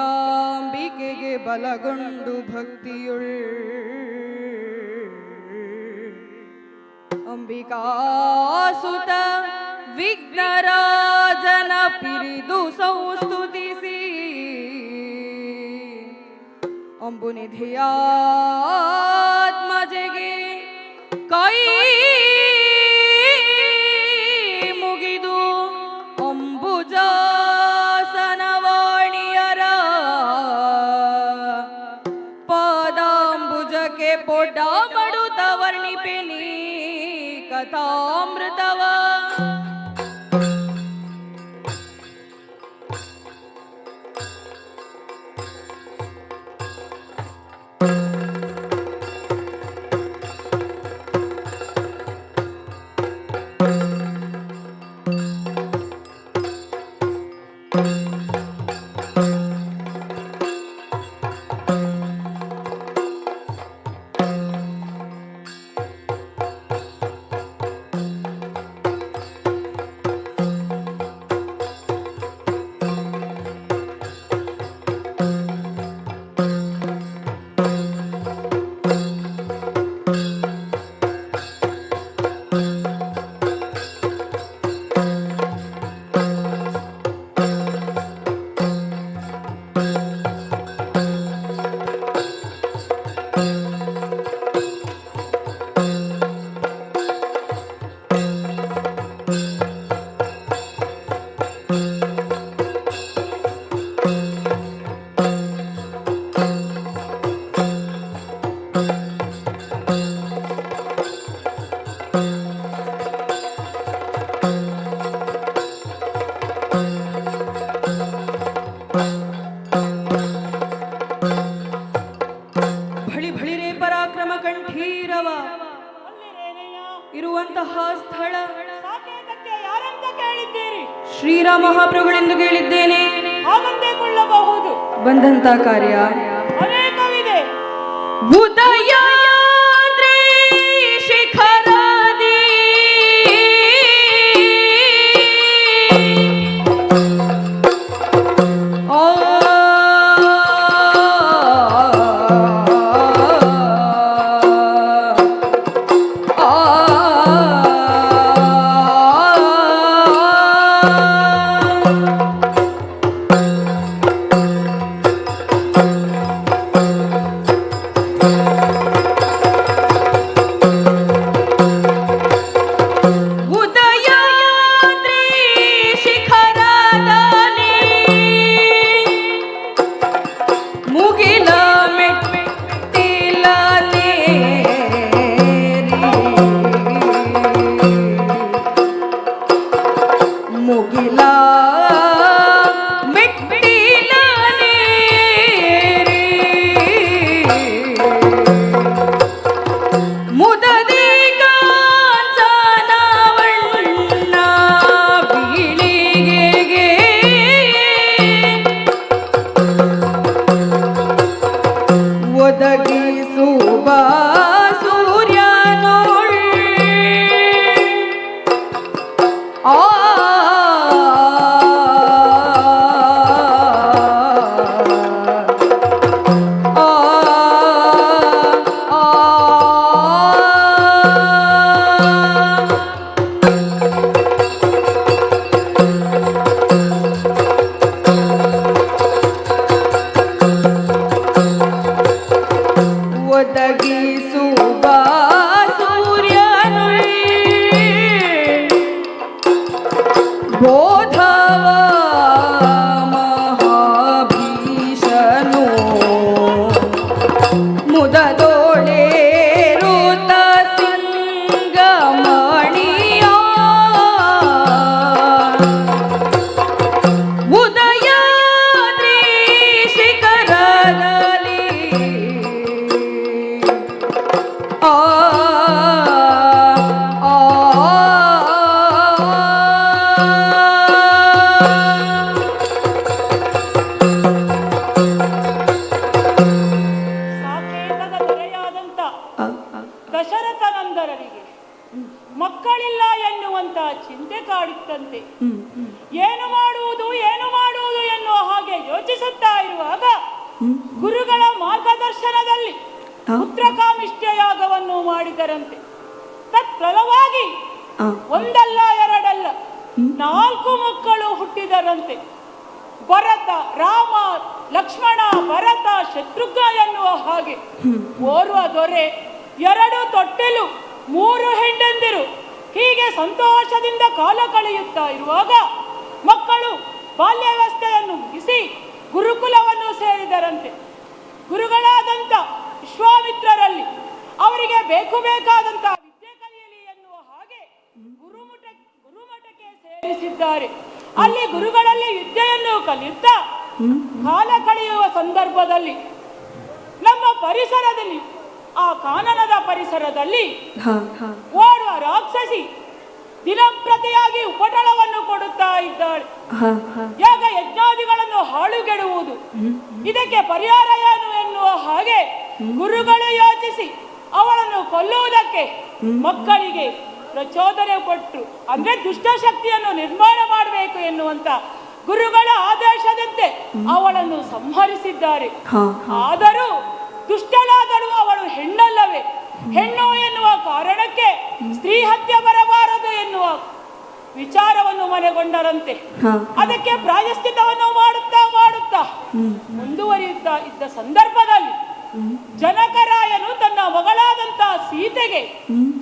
ದುರ್ಗಾಂಬಿಕೆಗೆ ಬಲಗೊಂಡು ಭಕ್ತಿಯುಳ್ ಅಂಬಿಕಾಸುತ ವಿಘ್ನರಾಜನ ಪಿರಿದು ಸಂಸ್ತುತಿಸಿ ಅಂಬುನಿಧಿಯಾತ್ಮಜೆಗೆ ಕೈ ಮುಗಿದು ಅಂಬುಜಾಸನವಾಣಿಯರ ಪಾದಾಂಬುಜಕ್ಕೆ ಪೊಡ ಮಡುತ ವರ್ಣಿಪೆನಿ ಕಥಾಮೃತವ ಇರುವಂತಹ ಸ್ಥಳ ಶ್ರೀರಾಮ ಮಹಾಪ್ರಭುಗಳೆಂದು ಕೇಳಿದ್ದೇನೆ. ಹಾಗಂತೆಕೊಳ್ಳಬಹುದು. ಬಂದಂತ ಕಾರ್ಯ ಅನೇಕವಿದೆ. ಉದಯಾದ್ರಿ ಶಿಖರಾದಿ ಮುಗಿಲ ಮೆಟ್ಟಿಲ ಬೋಧವ ಮಹಾಭೀಷನು ಮುದದೋಳೇರುತ ಸಿಂಗಮಣಿಯ ಉದಯಾದ್ರಿ ಶಿಖರದಲ್ಲಿ ಆ ಸಾಕೇತದ ದೊರೆಯಾದಂತ ದಶರಥನಂದರರಿಗೆ ಮಕ್ಕಳಿಲ್ಲ ಎನ್ನುವಂತ ಚಿಂತೆ ಕಾಡುತ್ತಂತೆ. ಏನು ಮಾಡುವುದು ಎನ್ನುವ ಹಾಗೆ ಯೋಚಿಸುತ್ತಾ ಇರುವಾಗ ಗುರುಗಳ ಮಾರ್ಗದರ್ಶನದಲ್ಲಿ ಪುತ್ರಕಾಮಿಷ್ಠಯಾಗವನ್ನು ಮಾಡಿದರಂತೆ. ತತ್ಫಲವಾಗಿ ಒಂದಲ್ಲ ಎರಡಲ್ಲ 4 ಮಕ್ಕಳು ಹುಟ್ಟಿದರಂತೆ. ಭರತ, ರಾಮ, ಲಕ್ಷ್ಮಣ, ಭರತ, ಶತ್ರುಘ್ನ ಎನ್ನುವ ಹಾಗೆ ಓರ್ವ ದೊರೆ, 2 ತೊಟ್ಟಿಲು, 3 ಹೆಂಡಂದಿರು, ಹೀಗೆ ಸಂತೋಷದಿಂದ ಕಾಲ ಕಳೆಯುತ್ತಾ ಇರುವಾಗ ಮಕ್ಕಳು ಬಾಲ್ಯಾವಸ್ಥೆಯನ್ನು ಮುಗಿಸಿ ಗುರುಕುಲವನ್ನು ಸೇರಿದರಂತೆ. ಗುರುಗಳಾದಂಥ ವಿಶ್ವಾಮಿತ್ರರಲ್ಲಿ ಅವರಿಗೆ ಬೇಕಾದಂಥ ವಿದ್ಯೆ ಕಲಿಯಲಿ ಎನ್ನುವ ಹಾಗೆ ಗುರುಮಠಕ್ಕೆ ಸೇರಿಸಿದ್ದಾರೆ. ಅಲ್ಲಿ ಗುರುಗಳಲ್ಲಿ ವಿದ್ಯೆಯನ್ನು ಕಲಿಯುತ್ತಾ ಕಾಲ ಕಳೆಯುವ ಸಂದರ್ಭದಲ್ಲಿ ನಮ್ಮ ಪರಿಸರದಲ್ಲಿ, ಆ ಕಾನನದ ಪರಿಸರದಲ್ಲಿ ಓರ್ವ ರಾಕ್ಷಸಿ ದಿನಪ್ರತಿಯಾಗಿ ಉಪಟಳವನ್ನು ಕೊಡುತ್ತಾ ಇದ್ದಾಳೆ. ಯಾಗ ಯಜ್ಞಾದಿಗಳನ್ನು ಹಾಳುಗೆಡುವುದು, ಇದಕ್ಕೆ ಪರಿಹಾರ ಏನು ಎನ್ನುವ ಹಾಗೆ ಗುರುಗಳು ಯೋಚಿಸಿ ಅವಳನ್ನು ಕೊಲ್ಲುವುದಕ್ಕೆ ಮಕ್ಕಳಿಗೆ ಪ್ರಚೋದನೆ ಕೊಟ್ಟರು. ಅಂದ್ರೆ ದುಷ್ಟಶಕ್ತಿಯನ್ನು ನಿರ್ಮಾಣ ಮಾಡಬೇಕು ಎನ್ನುವಂತ ಗುರುಗಳ ಆದೇಶದಂತೆ ಅವಳನ್ನು ಸಂಹರಿಸಿದ್ದಾರೆ. ಆದರೂ ದುಷ್ಟಳಾದಳು ಅವಳು ಹೆಣ್ಣಲ್ಲವೇ? ಹೆಣ್ಣು ಎನ್ನುವ ಕಾರಣಕ್ಕೆ ಸ್ತ್ರೀ ಹತ್ಯೆ ಬರಬಾರದು ಎನ್ನುವ ವಿಚಾರವನ್ನು ಮನೆಗೊಂಡರಂತೆ. ಅದಕ್ಕೆ ಪ್ರಾಯಶ್ಚಿತ್ತವನ್ನು ಮಾಡುತ್ತಾ ಮುಂದುವರಿಯುತ್ತಾ ಇದ್ದ ಸಂದರ್ಭದಲ್ಲಿ ಜನಕರಾಯನು ತನ್ನ ಮಗಳಾದಂತಹ ಸೀತೆಗೆ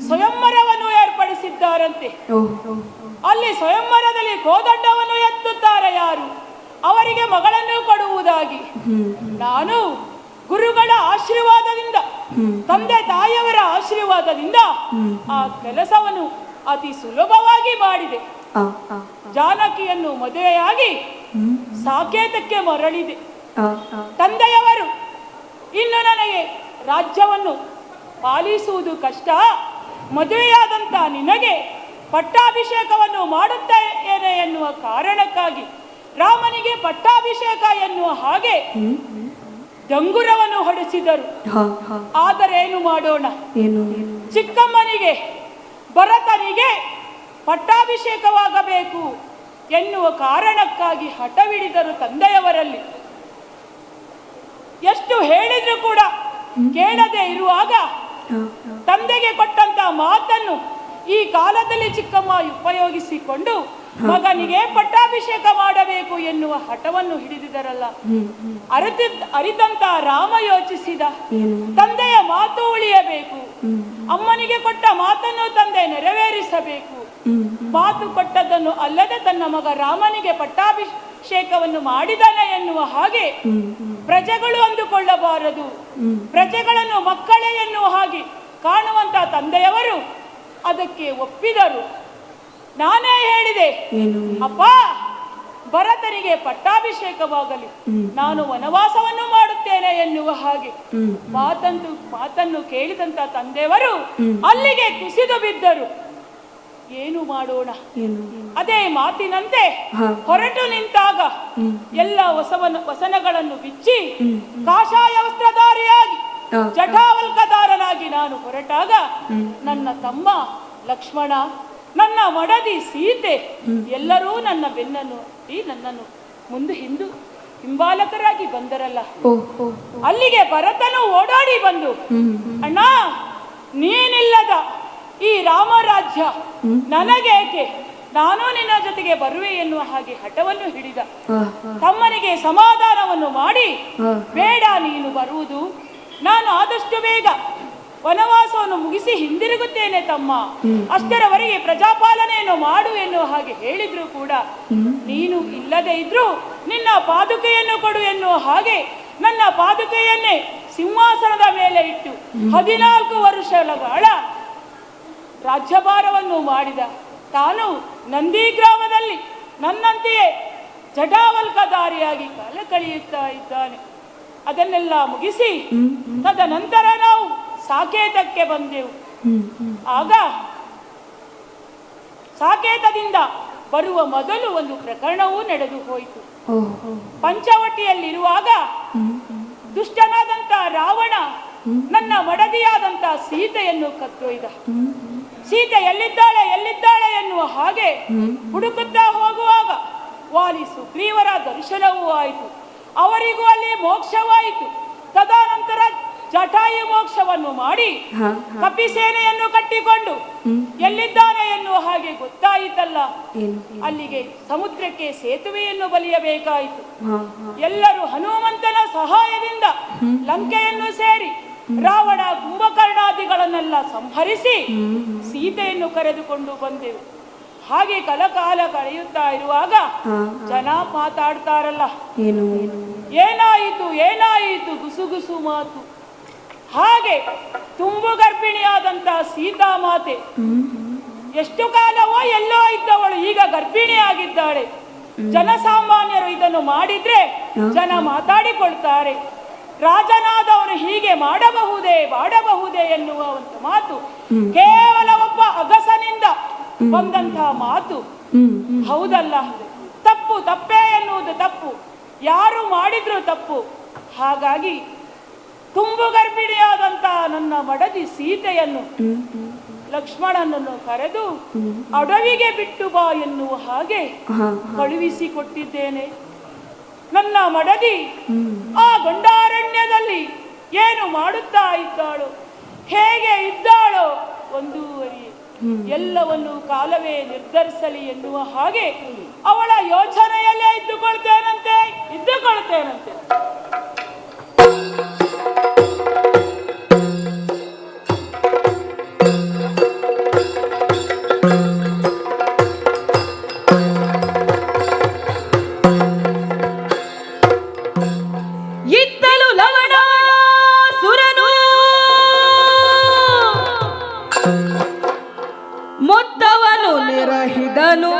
ಸ್ವಯಂವರವನ್ನು ಏರ್ಪಡಿಸಿದ್ದಾರಂತೆ. ಅಲ್ಲಿ ಸ್ವಯಂವರದಲ್ಲಿ ಕೋದಂಡವನ್ನು ಎತ್ತುತ್ತಾರೆ ಯಾರು, ಅವರಿಗೆ ಮಗಳನ್ನು ಕೊಡುವುದಾಗಿ. ನಾನು ಗುರುಗಳ ಆಶೀರ್ವಾದದಿಂದ, ತಂದೆ ತಾಯಿಯವರ ಆಶೀರ್ವಾದದಿಂದ ಆ ಕೆಲಸವನ್ನು ಅತಿ ಸುಲಭವಾಗಿ ಮಾಡಿದೆ. ಜಾನಕಿಯನ್ನು ಮದುವೆಯಾಗಿ ಸಾಕೇತಕ್ಕೆ ಮರಳಿದೆ. ತಂದೆಯವರು ಇನ್ನು ನನಗೆ ರಾಜ್ಯವನ್ನು ಪಾಲಿಸುವುದು ಕಷ್ಟ, ಮದುವೆಯಾದಂಥ ನಿನಗೆ ಪಟ್ಟಾಭಿಷೇಕವನ್ನು ಮಾಡುತ್ತೇನೆ ಎನ್ನುವ ಕಾರಣಕ್ಕಾಗಿ ರಾಮನಿಗೆ ಪಟ್ಟಾಭಿಷೇಕ ಎನ್ನುವ ಹಾಗೆ ಡಂಗುರವನ್ನು ಹೊಡೆಸಿದರು. ಆದರೆ ಏನು ಮಾಡೋಣ, ಚಿಕ್ಕಮ್ಮನಿಗೆ ಭರತನಿಗೆ ಪಟ್ಟಾಭಿಷೇಕವಾಗಬೇಕು ಎನ್ನುವ ಕಾರಣಕ್ಕಾಗಿ ಹಠವಿಡಿದರು ತಂದೆಯವರಲ್ಲಿ. ಎಷ್ಟು ಹೇಳಿದ್ರು ಕೂಡ ಕೇಳದೆ ಇರುವಾಗ ತಂದೆಗೆ ಕೊಟ್ಟಂತ ಮಾತನ್ನು ಈ ಕಾಲದಲ್ಲಿ ಚಿಕ್ಕಮ್ಮ ಉಪಯೋಗಿಸಿಕೊಂಡು ಮಗನಿಗೆ ಪಟ್ಟಾಭಿಷೇಕ ಮಾಡಬೇಕು ಎನ್ನುವ ಹಠವನ್ನು ಹಿಡಿದಿದರಲ್ಲ. ಅರಿತಂತ ರಾಮ ಯೋಚಿಸಿದ, ತಂದೆಯ ಮಾತು ಉಳಿಯಬೇಕು, ಅಮ್ಮನಿಗೆ ಕೊಟ್ಟ ಮಾತನ್ನು ತಂದೆ ನೆರವೇರಿಸಬೇಕು. ಮಾತು ಕೊಟ್ಟದ್ದನ್ನು ಅಲ್ಲದೆ ತನ್ನ ಮಗ ರಾಮನಿಗೆ ಪಟ್ಟಾಭಿಷೇಕವನ್ನು ಮಾಡಿದಾನೆ ಎನ್ನುವ ಹಾಗೆ ಪ್ರಜೆಗಳು ಅಂದುಕೊಳ್ಳಬಾರದು, ಪ್ರಜೆಗಳನ್ನು ಮಕ್ಕಳೇ ಎನ್ನುವ ಹಾಗೆ ಕಾಣುವಂತ ತಂದೆಯವರು ಅದಕ್ಕೆ ಒಪ್ಪಿದರು. ನಾನೇ ಹೇಳಿದೆ, ಅಪ್ಪ ಭರತನಿಗೆ ಪಟ್ಟಾಭಿಷೇಕವಾಗಲಿ, ನಾನು ವನವಾಸವನ್ನು ಮಾಡುತ್ತೇನೆ ಎನ್ನುವ ಹಾಗೆ ಮಾತನ್ನು ಕೇಳಿದಂತ ತಂದೆಯವರು ಅಲ್ಲಿಗೆ ಕುಸಿದು ಬಿದ್ದರು. ಏನು ಮಾಡೋಣ, ಅದೇ ಮಾತಿನಂತೆ ಹೊರಟು ನಿಂತಾಗ ಎಲ್ಲ ವಸನಗಳನ್ನು ಬಿಚ್ಚಿ ಕಾಷಾಯ ವಸ್ತ್ರಧಾರಿಯಾಗಿ ಜಟಾವಲ್ಕದಾರನಾಗಿ ನಾನು ಹೊರಟಾಗ ನನ್ನ ತಮ್ಮ ಲಕ್ಷ್ಮಣ, ನನ್ನ ಮಡದಿ ಸೀತೆ ಎಲ್ಲರೂ ನನ್ನ ಬೆನ್ನನ್ನು ನನ್ನನ್ನು ಮುಂದೆ ಹಿಂಬಾಲಕರಾಗಿ ಬಂದರಲ್ಲ. ಅಲ್ಲಿಗೆ ಭರತನು ಓಡಾಡಿ ಬಂದು, ಅಣ್ಣ ನೀನಿಲ್ಲದ ಈ ರಾಮರಾಜ್ಯ ನನಗೇಕೆ, ನಾನು ನಿನ್ನ ಜೊತೆಗೆ ಬರುವೆ ಎನ್ನುವ ಹಾಗೆ ಹಠವನ್ನು ಹಿಡಿದ. ತಮ್ಮನಿಗೆ ಸಮಾಧಾನವನ್ನು ಮಾಡಿ, ಬೇಡ ನೀನು ಬರುವುದು, ನಾನು ಆದಷ್ಟು ಬೇಗ ವನವಾಸವನ್ನು ಮುಗಿಸಿ ಹಿಂದಿರುಗುತ್ತೇನೆ ತಮ್ಮ, ಅಷ್ಟರವರೆಗೆ ಪ್ರಜಾಪಾಲನೆಯನ್ನು ಮಾಡು ಎನ್ನುವ ಹಾಗೆ ಹೇಳಿದ್ರು ಕೂಡ ನೀನು ಇಲ್ಲದೆ ಇದ್ರೂ ನಿನ್ನ ಪಾದುಕೆಯನ್ನು ಕೊಡು ಎನ್ನುವ ಹಾಗೆ ನನ್ನ ಪಾದುಕೆಯನ್ನೇ ಸಿಂಹಾಸನದ ಮೇಲೆ ಇಟ್ಟು 14 ವರ್ಷಗಳ ರಾಜ್ಯಭಾರವನ್ನು ಮಾಡಿದ. ತಾನು ನಂದಿ ಗ್ರಾಮದಲ್ಲಿ ನನ್ನಂತೆಯೇ ಜಟಾವಲ್ಕಧಾರಿಯಾಗಿ ಕಾಲ ಕಳೆಯುತ್ತಾ ಇದ್ದಾನೆ. ಅದನ್ನೆಲ್ಲ ಮುಗಿಸಿ ತದನಂತರ ನಾವು ಸಾಕೇತಕ್ಕೆ ಬಂದೆವು. ಆಗ ಸಾಕೇತದಿಂದ ಬರುವ ಮೊದಲು ಒಂದು ಪ್ರಕರಣವೂ ನಡೆದು ಹೋಯಿತು. ಪಂಚವಟಿಯಲ್ಲಿರುವಾಗ ದುಷ್ಟನಾದಂತ ರಾವಣ ನನ್ನ ಮಡದಿಯಾದಂತ ಸೀತೆಯನ್ನು ಕದ್ದೊಯ್ದ. ಸೀತೆ ಎಲ್ಲಿದ್ದಾಳೆ ಎಲ್ಲಿದ್ದಾಳೆ ಎನ್ನುವ ಹಾಗೆ ಹುಡುಕುತ್ತಾ ಹೋಗುವಾಗ ವಾಲಿ ಸುಗ್ರೀವರ ದರ್ಶನವೂ ಆಯಿತು. ಅವರಿಗೂ ಅಲ್ಲಿ ಮೋಕ್ಷವಾಯಿತು. ತದನಂತರ ಜಟಾಯು ಮೋಕ್ಷವನ್ನು ಮಾಡಿ ಕಪಿಸೇನೆಯನ್ನು ಕಟ್ಟಿಕೊಂಡು ಎಲ್ಲಿದ್ದಾನೆ ಎನ್ನುವ ಹಾಗೆ ಗೊತ್ತಾಯಿತಲ್ಲ. ಅಲ್ಲಿಗೆ ಸಮುದ್ರಕ್ಕೆ ಸೇತುವೆಯನ್ನು ಬಲಿಯಬೇಕಾಯಿತು. ಎಲ್ಲರೂ ಹನುಮಂತನ ಸಹಾಯದಿಂದ ಲಂಕೆಯನ್ನು ಸೇರಿ ರಾವಣ ಕುಂಭಕರ್ಣಾದಿಗಳನ್ನೆಲ್ಲ ಸಂಹರಿಸಿ ಸೀತೆಯನ್ನು ಕರೆದುಕೊಂಡು ಬಂದೆವು. ಹಾಗೆ ಕಲಕಾಲ ಕಳೆಯುತ್ತಾ ಇರುವಾಗ ಜನ ಮಾತಾಡ್ತಾರಲ್ಲ, ಏನಾಯಿತು ಏನಾಯಿತು ಗುಸುಗುಸು ಮಾತು. ಹಾಗೆ ತುಂಬು ಗರ್ಭಿಣಿಯಾದಂತ ಸೀತಾಮಾತೆ ಎಷ್ಟು ಕಾಲವೋ ಎಲ್ಲೋ ಇದ್ದವಳು ಈಗ ಗರ್ಭಿಣಿಯಾಗಿದ್ದಾಳೆ. ಜನಸಾಮಾನ್ಯರು ಇದನ್ನು ಮಾಡಿದ್ರೆ ಜನ ಮಾತಾಡಿಕೊಳ್ತಾರೆ. ರಾಜನಾದವನು ಹೀಗೆ ಮಾಡಬಹುದೇ ಎನ್ನುವ ಒಂದು ಮಾತು ಕೇವಲ ಒಬ್ಬ ಅಗಸನಿಂದ ಬಂದಂತಹ ಮಾತು. ಹೌದಲ್ಲ, ತಪ್ಪು ತಪ್ಪೇ ಎನ್ನುವುದು ತಪ್ಪು, ಯಾರು ಮಾಡಿದ್ರು ತಪ್ಪು. ಹಾಗಾಗಿ ತುಂಬು ಗರ್ಭಿಣಿಯಾದಂತ ನನ್ನ ಮಡದಿ ಸೀತೆಯನ್ನು ಲಕ್ಷ್ಮಣನನ್ನು ಕರೆದು ಅಡವಿಗೆ ಬಿಟ್ಟು ಬಾ ಎನ್ನುವ ಹಾಗೆ ಕಳುಹಿಸಿಕೊಟ್ಟಿದ್ದೇನೆ. ನನ್ನ ಮಡದಿ ಆ ಗೊಂಡಾರಣ್ಯದಲ್ಲಿ ಏನು ಮಾಡುತ್ತಾ ಇದ್ದಾಳೋ, ಹೇಗೆ ಇದ್ದಾಳೋ ಒಂದೂವರೆ ಎಲ್ಲವನ್ನು ಕಾಲವೇ ನಿರ್ಧರಿಸಲಿ ಎನ್ನುವ ಹಾಗೆ ಅವಳ ಯೋಚನೆಯಲ್ಲೇ ಇದ್ದುಕೊಳ್ತೇನಂತೆ. ಇತ್ತಲು ಲವಣ ಸುರನು ಮೊತ್ತವನು ನೆರಹಿದನು.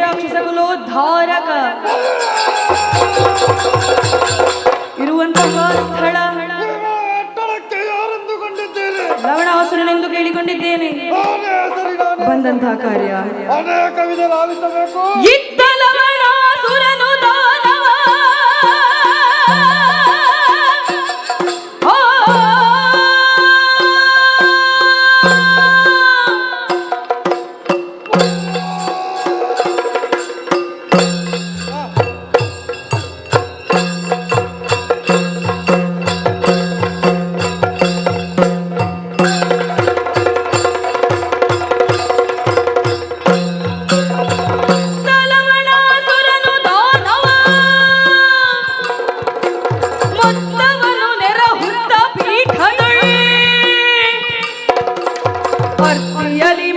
ರಾಕ್ಷಸ ಕುಲೋದ್ಧಾರಕ ಇರುವಂತಹ ಸ್ಥಳ ಲವಣಾಸುರನೆಂದು ಕೇಳಿಕೊಂಡಿದ್ದೇನೆ. ಬಂದಂತಹ ಕಾರ್ಯ ಇದ್ದ ಲವಣಾಸುರನು ದಾನವ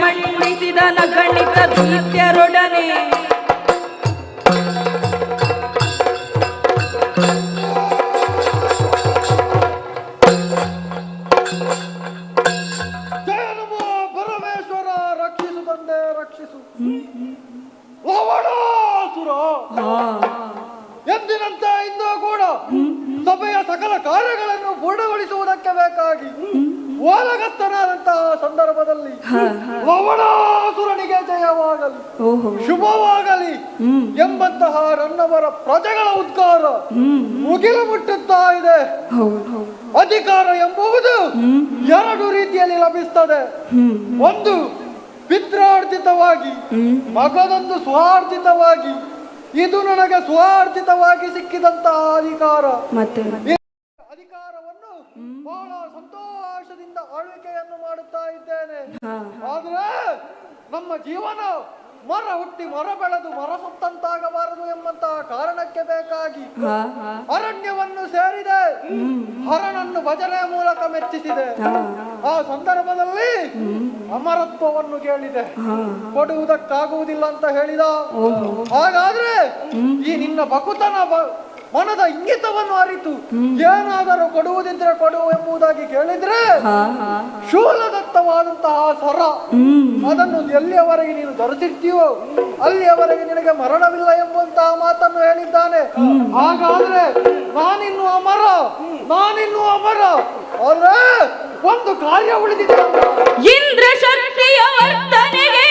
ಮಂಡಿಸಿದ ನಗಣಿತ ದೈತ್ಯರೊಡನೆ ಪರಮೇಶ್ವರ ರಕ್ಷಿಸು ತಂದೆ ರಕ್ಷಿಸು. ಲವಣಾಸುರ ಎಂದಿನಂತೆ ಇಂದು ಕೂಡ ಸಭೆಯ ಸಕಲ ಕಾರ್ಯಗಳನ್ನು ಪೂರ್ಣಗೊಳಿಸುವುದಕ್ಕೆ ಬೇಕಾಗಿ ಓಲಗಸ್ತನಾದಂತಹ ಸಂದರ್ಭದಲ್ಲಿ ಲವಣಾಸುರನಿಗೆ ಜಯವಾಗಲಿ ಶುಭವಾಗಲಿ ಎಂಬಂತಹ ನನ್ನವರ ಪ್ರಜೆಗಳ ಉದ್ಗಾರ ಮುಗಿಲು ಮುಟ್ಟುತ್ತಾ ಇದೆ. ಅಧಿಕಾರ ಎಂಬುದು ಎರಡು ರೀತಿಯಲ್ಲಿ ಲಭಿಸ್ತದೆ. ಒಂದು ಪಿತ್ರಾರ್ಜಿತವಾಗಿ, ಮಗದೊಂದು ಸ್ವಾರ್ಜಿತವಾಗಿ. ಇದು ನನಗೆ ಸ್ವಾರ್ಜಿತವಾಗಿ ಸಿಕ್ಕಿದಂತಹ ಅಧಿಕಾರ. ಅಧಿಕಾರವನ್ನು ಬಹಳ ಸಂತೋಷದಿಂದ ಆಳ್ವಿಕೆಯನ್ನು ಮಾಡುತ್ತಾ ಇದ್ದೇನೆ. ಆದ್ರೆ ನಮ್ಮ ಜೀವನ ಮರ ಹುಟ್ಟಿ ಮರ ಬೆಳೆದು ಮರ ಸತ್ತಂತಾಗಬಾರದು ಎಂಬಂತಹ ಕಾರಣಕ್ಕೆ ಬೇಕಾಗಿ ಅರಣ್ಯವನ್ನು ಸೇರಿದೆ, ಹರನನ್ನು ಭಜನೆ ಮೂಲಕ ಮೆಚ್ಚಿಸಿದೆ. ಆ ಸಂದರ್ಭದಲ್ಲಿ ಅಮರತ್ವವನ್ನು ಕೇಳಿದೆ, ಕೊಡುವುದಕ್ಕಾಗುವುದಿಲ್ಲ ಅಂತ ಹೇಳಿದ. ಹಾಗಾದ್ರೆ ಈ ನಿನ್ನ ಬಕುತನ ಮನದ ಇಂಗಿತವನ್ನು ಅರಿತು ಏನಾದರೂ ಕೊಡುವುದಿದ್ರೆ ಕೊಡು ಎಂಬುದಾಗಿ ಕೇಳಿದ್ರೆ ಶೂಲದತ್ತವಾದಂತಹ ಸರ ಅದನ್ನು ಎಲ್ಲಿಯವರೆಗೆ ನೀನು ಧರಿಸಿರ್ತೀಯೋ ಅಲ್ಲಿಯವರೆಗೆ ನಿನಗೆ ಮರಣವಿಲ್ಲ ಎಂಬಂತಹ ಮಾತನ್ನು ಹೇಳಿದ್ದಾನೆ. ಹಾಗಾದ್ರೆ ನಾನಿನ್ನು ಅಮರ, ನಾನಿನ್ನು ಅಮರ. ಆದ್ರೆ ಒಂದು ಕಾರ್ಯ ಉಳಿದಿದೆ. ಇಂದ್ರ ಶಕ್ತಿಯ ವರ್ತನೆಗೆ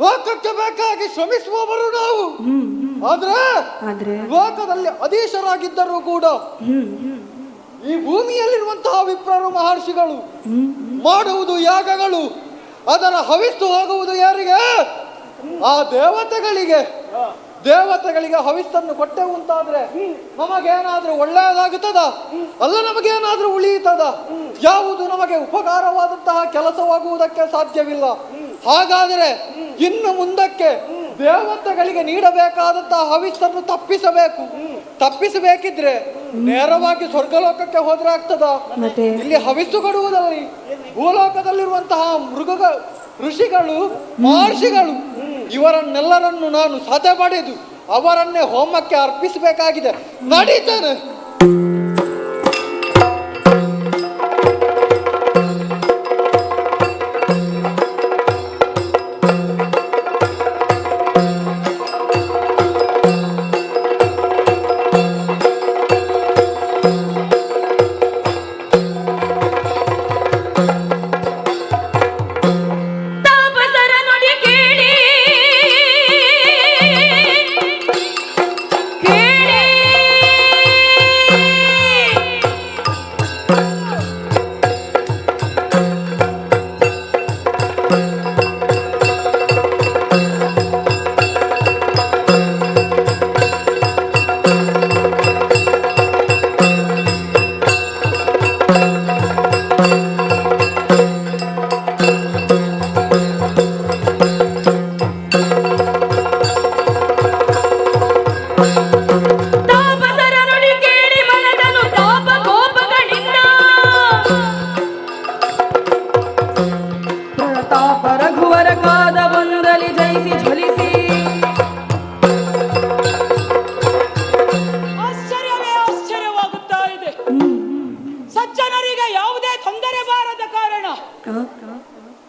ಲೋಕಕ್ಕೆ ಬೇಕಾಗಿ ಶ್ರಮಿಸುವವರು ನಾವು. ಆದ್ರೆ ಲೋಕದಲ್ಲಿ ಅಧೀಶರಾಗಿದ್ದರೂ ಕೂಡ ಈ ಭೂಮಿಯಲ್ಲಿರುವಂತಹ ವಿಪ್ರರು ಮಹರ್ಷಿಗಳು ಮಾಡುವುದು ಯಾಗಗಳು, ಅದರ ಹವಿಸ್ಸು ಹೋಗುವುದು ಯಾರಿಗೆ? ಆ ದೇವತೆಗಳಿಗೆ. ದೇವತೆಗಳಿಗೆ ಹವಿಸ್ಸನ್ನು ಕೊಟ್ಟೆವು ಅಂತಾದ್ರೆ ನಮಗೇನಾದ್ರೂ ಒಳ್ಳೆಯದಾಗುತ್ತದ? ಅಲ್ಲ, ನಮಗೇನಾದ್ರೂ ಉಳಿಯುತ್ತದ? ಯಾವುದು ನಮಗೆ ಉಪಕಾರವಾದಂತಹ ಕೆಲಸವಾಗುವುದಕ್ಕೆ ಸಾಧ್ಯವಿಲ್ಲ. ಹಾಗಾದರೆ ಇನ್ನು ಮುಂದಕ್ಕೆ ದೇವತೆಗಳಿಗೆ ನೀಡಬೇಕಾದಂತಹ ಹವಿಸ್ಸನ್ನು ತಪ್ಪಿಸಬೇಕಿದ್ರೆ ನೇರವಾಗಿ ಸ್ವರ್ಗಲೋಕಕ್ಕೆ ಹೋದ್ರೆ ಆಗ್ತದ? ಇಲ್ಲಿ ಹವಿಸ್ಸು ಕೊಡುವುದಲ್ಲಿ ಭೂಲೋಕದಲ್ಲಿರುವಂತಹ ಋಷಿಗಳು ಮಹರ್ಷಿಗಳು ಇವರನ್ನೆಲ್ಲರನ್ನು ನಾನು ಸದೆ ಬಡಿದು ಅವರನ್ನೇ ಹೋಮಕ್ಕೆ ಅರ್ಪಿಸಬೇಕಾಗಿದೆ. ನಡೀತೇನೆ.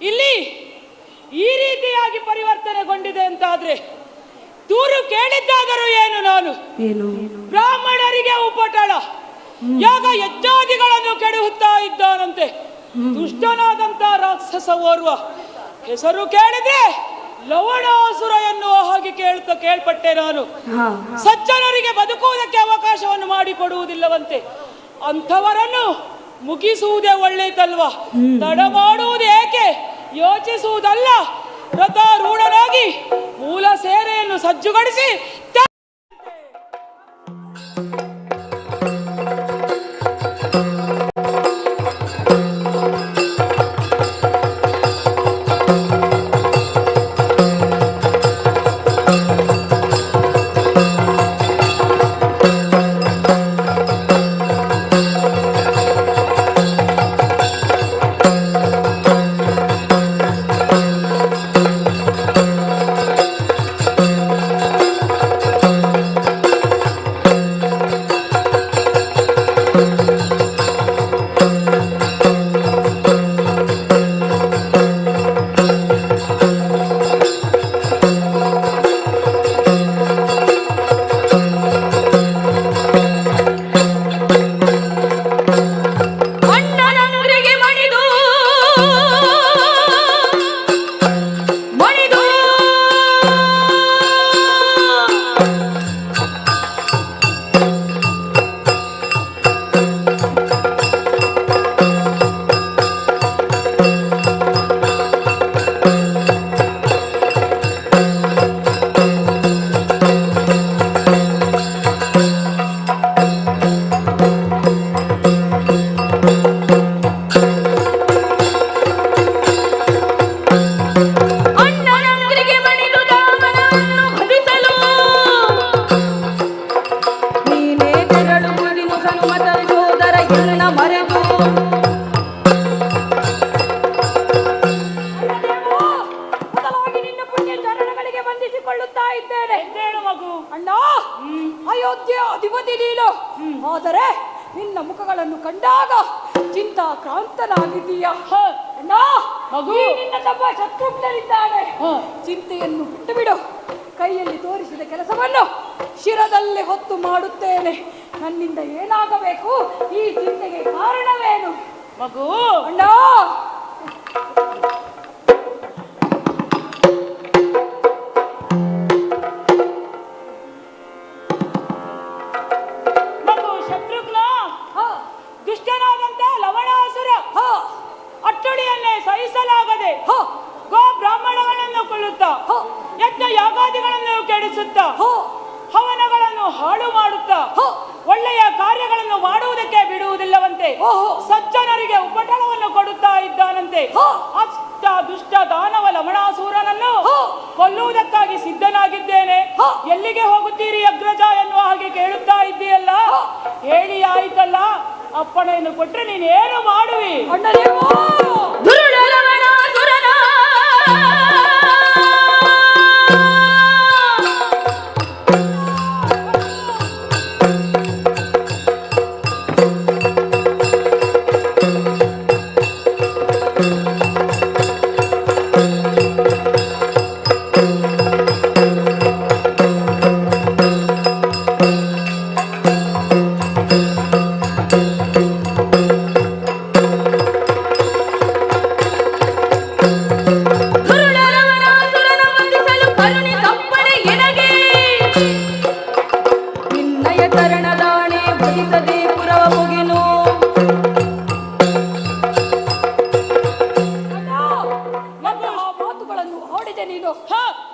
ಇಲ್ಲಿ ಈ ರೀತಿಯಾಗಿ ಪರಿವರ್ತನೆಗೊಂಡಿದೆ ಅಂತಾದ್ರೆ ದೂರು ಕೇಳಿದ್ದಾದರೂ ಏನು? ನಾನು ಬ್ರಾಹ್ಮಣರಿಗೆ ಉಪಟಳ ಯಾಗ ಯಜ್ಞಾದಿಗಳನ್ನು ಕೆಡುತ್ತಾ ಇದ್ದಾನಂತೆ. ದುಷ್ಟನಾದಂತ ರಾಕ್ಷಸ ಓರ್ವ ಹೆಸರು ಕೇಳಿದ್ರೆ ಲವಣಾಸುರ ಎನ್ನುವ ಹಾಗೆ ಕೇಳ್ಪಟ್ಟೆ ನಾನು. ಸಜ್ಜನರಿಗೆ ಬದುಕುವುದಕ್ಕೆ ಅವಕಾಶವನ್ನು ಮಾಡಿಕೊಡುವುದಿಲ್ಲವಂತೆ. ಅಂಥವರನ್ನು ಮುಗಿಸುವುದೇ ಒಳ್ಳೆಯದಲ್ವಾ? ತಡ ಮಾಡುವುದು ಏಕೆ? ಯೋಚಿಸುವುದಲ್ಲ. ರಥಾರೂಢನಾಗಿ ಮೂಲ ಸೇನೆಯನ್ನು ಸಜ್ಜುಗೊಳಿಸಿ ಆದರೆ ನಿನ್ನ ಮುಖಗಳನ್ನು ಕಂಡಾಗ ಚಿಂತಾಕ್ರಾಂತನಾಗಿದ್ದೀಯ. ನಿನ್ನ ತಮ್ಮ ಶತ್ರುಘ್ನನಿದ್ದಾನೆ. ಚಿಂತೆಯನ್ನು ಬಿಟ್ಟು ಬಿಡು. ಕೈಯಲ್ಲಿ ತೋರಿಸಿದ ಕೆಲಸವನ್ನು ಶಿರದಲ್ಲಿ ಹೊತ್ತು ಮಾಡುತ್ತೇನೆ. ನನ್ನಿಂದ ಏನಾಗಬೇಕು? ಈ ಚಿಂತೆಗೆ ಕಾರಣವೇನು ಮಗು? ಅಣ್ಣ ದುಷ್ಟನಾದಂತ ಲವಣಾಸುರ ಅಟ್ಟುಳಿಯನ್ನೇ ಸಹಿಸಲಾಗದೆ ಗೋ ಬ್ರಾಹ್ಮಣಗಳನ್ನು ಕೊಲ್ಲುತ್ತಾ ಯಜ್ಞ ಯಾಗಾದಿಗಳನ್ನು ಕೆಡಿಸುತ್ತಾ ಹವನಗಳನ್ನು ಹಾಳು ಮಾಡುತ್ತಾ ಒಳ್ಳೆಯ ಕಾರ್ಯಗಳನ್ನು ಮಾಡುವುದಕ್ಕೆ ಬಿಡುವುದಿಲ್ಲವಂತೆ. ಸಜ್ಜನರಿಗೆ ಉಪಟಳವನ್ನು ಕೊಡುತ್ತಾ ಇದ್ದಾನಂತೆ. ಅಷ್ಟ ದುಷ್ಟ ದಾನವ ಲವಣಾಸುರನನ್ನು ಕೊಲ್ಲುವುದಕ್ಕಾಗಿ ಸಿದ್ಧನಾಗಿದ್ದೇನೆ. ಎಲ್ಲಿಗೆ ಹೋಗುತ್ತೀರಿ ಅಗ್ರಜ ಎನ್ನುವ ಹಾಗೆ ಕೇಳುತ್ತಾ ಇದ್ದೀಯಲ್ಲ, ಹೇಳಿ ಆಯ್ತಲ್ಲ. ಅಪ್ಪಣೆಯನ್ನು ಕೊಟ್ರೆ ನೀನೇನು ಮಾಡುವಿ? ಅಣ್ಣ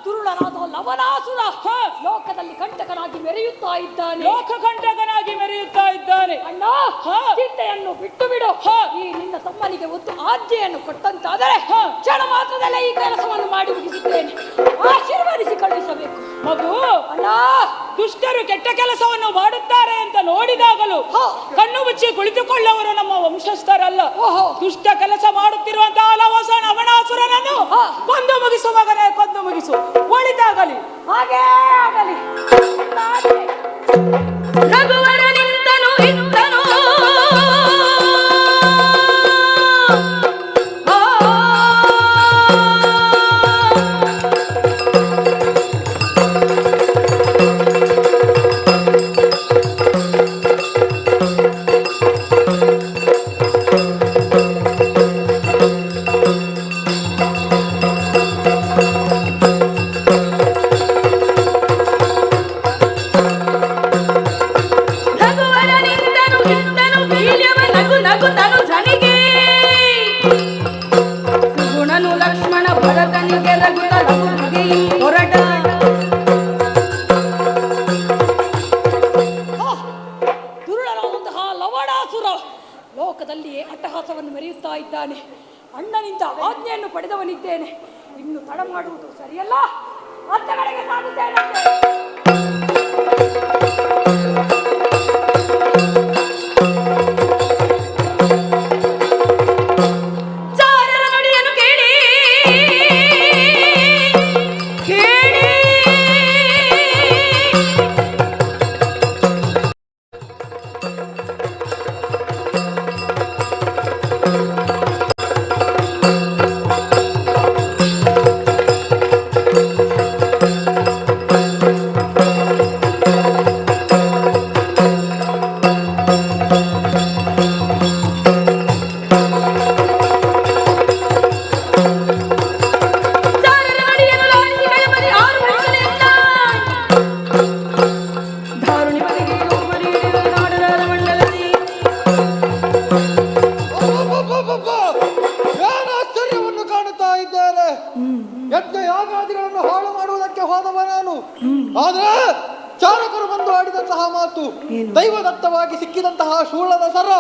ದುರುಳನಾದ ಲವಣಾಸುರ ಲೋಕದಲ್ಲಿ ಕಂಟಕನಾಗಿ ಮೆರೆಯುತ್ತಾ ಇದ್ದಾನೆ. ಲೋಕ ಕಂಟಕನಾಗಿ ಮೆರೆಯುತ್ತಾ ಇದ್ದಾನೆ. ಅಣ್ಣ, ಚಿಂತೆಯನ್ನು ಬಿಟ್ಟು ಬಿಡು. ಈ ನಿನ್ನ ತಮ್ಮನಿಗೆ ಒಂದು ಆಜ್ಞೆಯನ್ನು ಕೊಟ್ಟಂತಾದರೆ ಕ್ಷಣ ಮಾತ್ರದಲ್ಲೇ ಈ ಕೆಲಸವನ್ನು ಮಾಡಿ ಮುಗಿಸುತ್ತೇನೆ. ಆಶೀರ್ವದಿಸಿ ಕಳುಹಿಸಬೇಕು. ಮಗು, ಅಣ್ಣ, ದುಷ್ಟರು ಕೆಟ್ಟ ಕೆಲಸವನ್ನು ಮಾಡುತ್ತಾರೆ ಅಂತ ನೋಡಿದಾಗಲೂ ಕಣ್ಣು ಮುಚ್ಚಿ ಕುಳಿತುಕೊಳ್ಳುವವರು ನಮ್ಮ ವಂಶಸ್ಥರಲ್ಲ. ದುಷ್ಟ ಕೆಲಸ ಮಾಡುತ್ತಿರುವಂತಹ ಲವಣಾಸುರನನ್ನು ಕೊಂದು ಮುಗಿಸು ಮಗನೇ, ಕೊಂದು ಮುಗಿಸು. ಒಳಿತಾಗಲಿ, ಹಾಗೇ ಆಗಲಿ. ರಘುವರ ನಿಂತನು ಇತ್ತನು ದುರುಳನಾದಂತಹ ಲವಣಾಸುರ ಲೋಕದಲ್ಲಿಯೇ ಅಟ್ಟಹಾಸವನ್ನು ಮೆರೆಯುತ್ತಾ ಇದ್ದಾನೆ. ಅಣ್ಣನಿಂದ ಆಜ್ಞೆಯನ್ನು ಪಡೆದವನಿದ್ದೇನೆ. ಇನ್ನು ತಡ ಮಾಡುವುದು ಸರಿಯಲ್ಲ. ಅತ್ತ ಕಡೆಗೆ ಸಾಗುತ್ತೇನೆ. ಯಜ್ಞಯಾಗಾದಿಗಳನ್ನು ಹಾಳು ಮಾಡುವುದಕ್ಕೆ ಹೋದವ ನಾನು. ಆದ್ರೆ ಚಾರಕರು ಬಂದು ಆಡಿದಂತಹ ಮಾತು, ದೈವದತ್ತವಾಗಿ ಸಿಕ್ಕಿದಂತಹ ಶೂಲದ ಸರ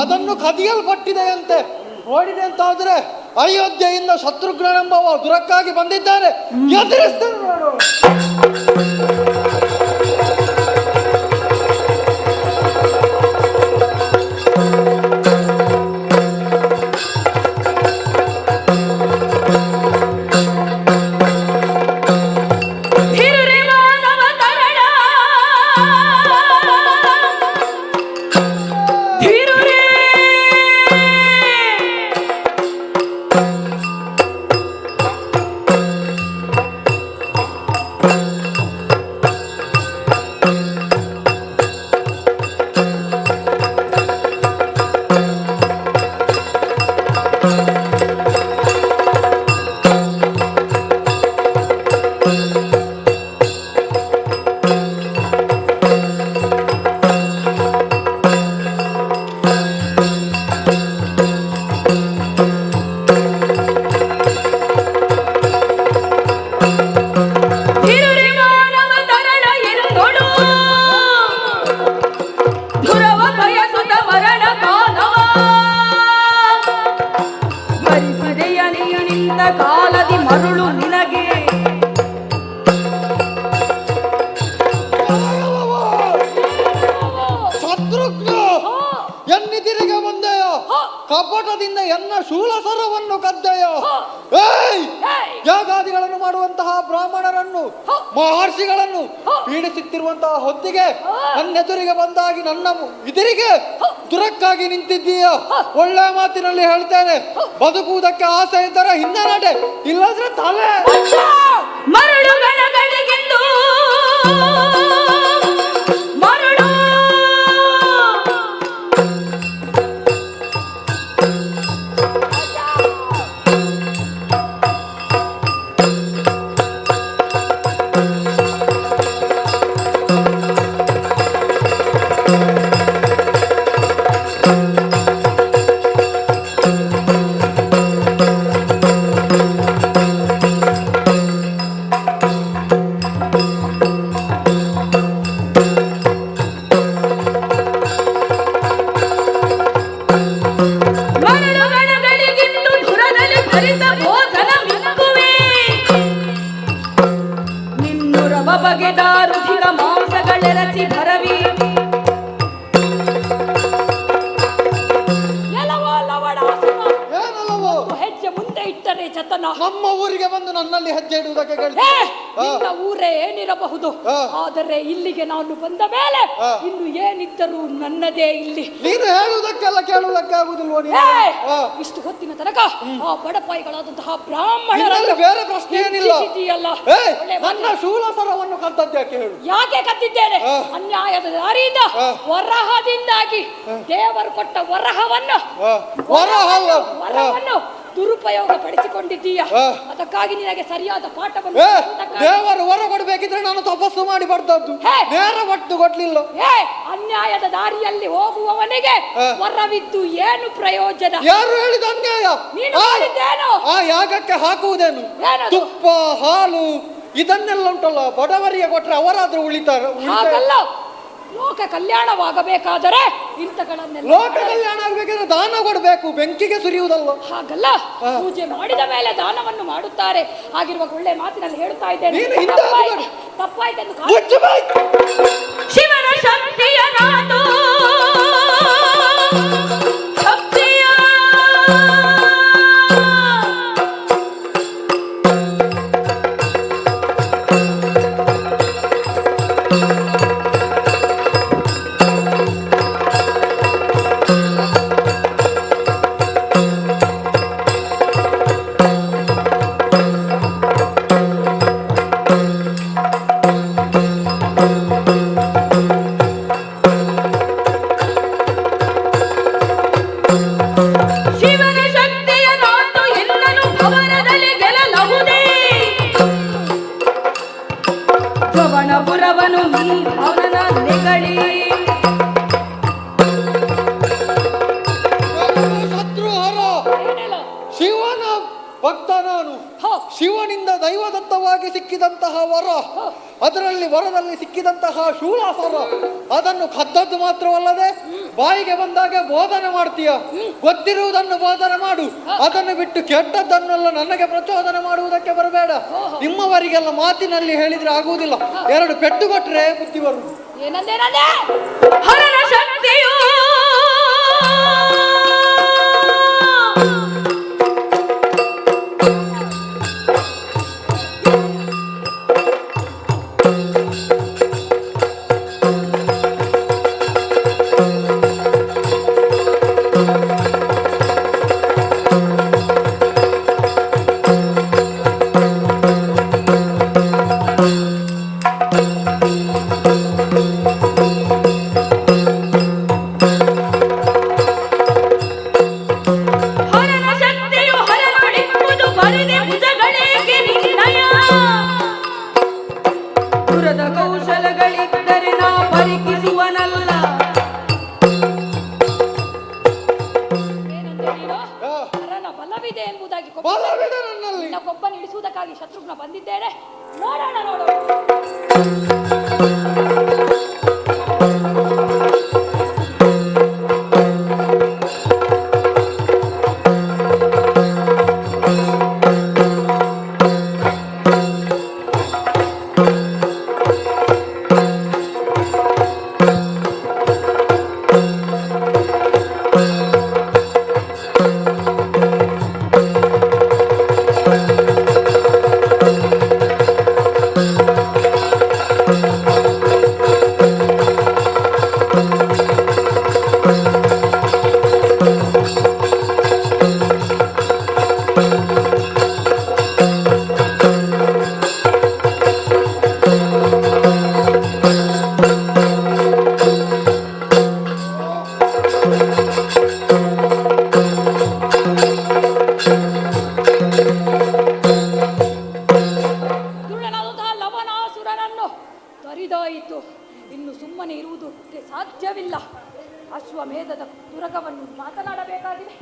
ಅದನ್ನು ಕದಿಯಲ್ಪಟ್ಟಿದೆಯಂತೆ. ನೋಡಿದೆ ಅಂತಾದ್ರೆ ಅಯೋಧ್ಯೆಯಿಂದ ಶತ್ರುಘ್ನನೆಂಬವ ದುರಕ್ಕಾಗಿ ಬಂದಿದ್ದಾನೆ. ಎದುರಿಸ್ತೇನೆ ನೋಡು. ಕಾಲದಿ ಮರುಳು ನಿನಗೆ ಶತ್ರುಘ್ನ ಎನ್ನಿದಿರಿಗೆ ಬಂದೆಯ, ಕಪಟದಿಂದ ಎನ್ನ ಶೂಲಸರವನ್ನು ಕದ್ದೆಯ. ಯಾಗಾದಿಗಳನ್ನು ಮಾಡುವಂತಹ ಬ್ರಾಹ್ಮಣರನ್ನು ಮಹರ್ಷಿಗಳನ್ನು ಪೀಡಿಸುತ್ತಿರುವಂತಹ ಹೊತ್ತಿಗೆ ನನ್ನೆದುರಿಗೆ ಬಂದಾಗಿ ನನ್ನ ಎದುರಿಗೆ ದುರಕ್ಕಾಗಿ ನಿಂತಿದ್ದೀಯ. ಒಳ್ಳೆ ಮಾತಿನಲ್ಲಿ ಹೇಳ್ತೇನೆ, ಬದುಕುವುದಕ್ಕೆ ಆಸೆ ಇದ್ದರೆ ಹಿಂದೆ ನಡೆ, ಇಲ್ಲದ್ರೆ ತಲೆ. ಮರಳುಗಳಿಗೆಂದು ಮರಳು ಬಗೆದ ರುಧಿಕ ಮಾಂಸಗಳೆರಚಿ ಭರವಿ ಎಲ್ಲವೋ ಲವಣಾಸುರ. ಒಂದು ಹೆಜ್ಜೆ ಮುಂದೆ ಇಟ್ಟರೆ ಜತನ. ನಮ್ಮ ಊರಿಗೆ ಬಂದು ನನ್ನಲ್ಲಿ ಹೆಜ್ಜೆ ಇಡುವುದಕ್ಕೆ ನಿನ್ನ ಊರೇ ಏನಿರಬಹುದು, ಆದರೆ ಇಲ್ಲಿಗೆ ನಾನು ಬಂದ ಮೇಲೆ ಇನ್ನು ಏನಿದ್ದರೂ ನನ್ನದೇ ಇಲ್ಲಿ. ನೀನು ಹೇಳುವುದಕ್ಕೆಲ್ಲ ಕೇಳುವುದಕ್ಕೆ ಆಗುದಿಲ್ವೋ? ಇಷ್ಟು ಹೊತ್ತಿನ ತನಕ ಆ ಬಡಪಾಯಿಗಳಾದಂತಹ ಬ್ರಾಹ್ಮಣರ ಬೇರೆ ಪ್ರಶ್ನೆ ಏನಿಲ್ಲ. ನನ್ನ ಶೂಲಸರವನ್ನು ಕದ್ದದ್ಯಾಕೆ ಹೇಳು? ಯಾಕೆ ಕದ್ದಿದ್ದೇನೆ? ಅನ್ಯಾಯದ ದಾರಿಯಿಂದ ವರಹದಿಂದಾಗಿ ದೇವರು ಕೊಟ್ಟ ವರಹವನ್ನು ದುರುಪಯೋಗ ಪಡಿಸಿಕೊಂಡಿದ್ದೀಯ. ಅದಕ್ಕಾಗಿ ನಿನಗೆ ಸರಿಯಾದ ಪಾಠವನ್ನು ದೇವರು ವರ ಕೊಡಬೇಕಿದ್ರೆ ನಾನು ತಪಸ್ಸು ಮಾಡಿ ಬರ್ತದ್ದು, ನೇರ ಒಟ್ಟು ಕೊಡ್ಲಿಲ್ಲ. ಅನ್ಯಾಯದ ದಾರಿಯಲ್ಲಿ ಹೋಗುವವನಿಗೆ ವರವಿದ್ದು ಏನು ಪ್ರಯೋಜನ? ಯಾರು ಹೇಳಿದ ಅನ್ಯಾಯ? ಆ ಯಾಗಕ್ಕೆ ಹಾಕುವುದೇನು? ತುಪ್ಪ, ಹಾಲು ಇದನ್ನೆಲ್ಲ ಉಂಟಲ್ಲ, ಬಡವರಿಗೆ ಕೊಟ್ರೆ ಅವರಾದ್ರೂ ಉಳಿತಾರೆ. ಹಾಗಲ್ಲ, ಲೋಕ ಕಲ್ಯಾಣವಾಗಬೇಕಾದರೆ ಇಂಥಗಳನ್ನೆಲ್ಲ ಲೋಕ ಕಲ್ಯಾಣ ಆಗಬೇಕಾದ್ರೆ ದಾನ ಕೊಡಬೇಕು, ಬೆಂಕಿಗೆ ಸುರಿಯುವುದಲ್ಲ. ಹಾಗಲ್ಲ, ಪೂಜೆ ಮಾಡಿದ ಮೇಲೆ ದಾನವನ್ನು ಮಾಡುತ್ತಾರೆ. ಆಗಿರುವಾಗ ಒಳ್ಳೆ ಮಾತಿನಲ್ಲಿ ಹೇಳುತ್ತಾ ಇದ್ದೇನೆ, ತಪ್ಪಾಯ್ತೆಂದು. ಶಿವನ ಶಕ್ತಿಯ ನಾದು ಪುರವನು ನೀ ಅವನ ನೆಗಳಿ. ಶಿವನ ಭಕ್ತ ನಾನು. ಶಿವನಿಂದ ದೈವದತ್ತವಾಗಿ ಸಿಕ್ಕಿದಂತಹ ವರ, ಅದರಲ್ಲಿ ವರದಲ್ಲಿ ಸಿಕ್ಕಿದಂತಹ ಶೂಲಾಸರ, ಅದನ್ನು ಕದ್ದದ್ದು ಮಾತ್ರವಲ್ಲದೆ ಬಾಯಿಗೆ ಬಂದಾಗ ಬೋಧನೆ ಮಾಡ್ತೀಯ. ಗೊತ್ತಿರುವುದನ್ನು ಬೋಧನೆ ಮಾಡು, ಅದನ್ನು ಬಿಟ್ಟು ಕೆಟ್ಟದ್ದನ್ನೆಲ್ಲ ನನಗೆ ಪ್ರಚೋದನೆ ಮಾಡುವುದಕ್ಕೆ ಬರಬೇಡ. ನಿಮ್ಮವರಿಗೆಲ್ಲ ಮಾತಿನಲ್ಲಿ ಹೇಳಿದ್ರೆ ಆಗುವುದಿಲ್ಲ, ಎರಡು ಪೆಟ್ಟು ಕೊಟ್ರೆ ಬುದ್ಧಿ ಬರುವುದು. ಹರನ ಶಕ್ತಿಯು ಕೌಶಲಗಳಿದ್ದರೆ ನಾ ಪರಿಕಿಸುವನಲ್ಲ. ಬಲವಿದೆ ಎಂಬುದಾಗಿ ಕೊಬ್ಬನ್ನು ಇಳಿಸುವುದಕ್ಕಾಗಿ ಶತ್ರುಘ್ನ ಬಂದಿದ್ದೇನೆ. ನೋಡೋಣ ನೋಡೋಣ. ತೊರಿದಾಯಿತು. ಇನ್ನು ಸುಮ್ಮನೆ ಇರುವುದಕ್ಕೆ ಸಾಧ್ಯವಿಲ್ಲ. ಅಶ್ವಮೇಧದ ತುರಗವನ್ನು ಮಾತನಾಡಬೇಕಾಗಿದೆ.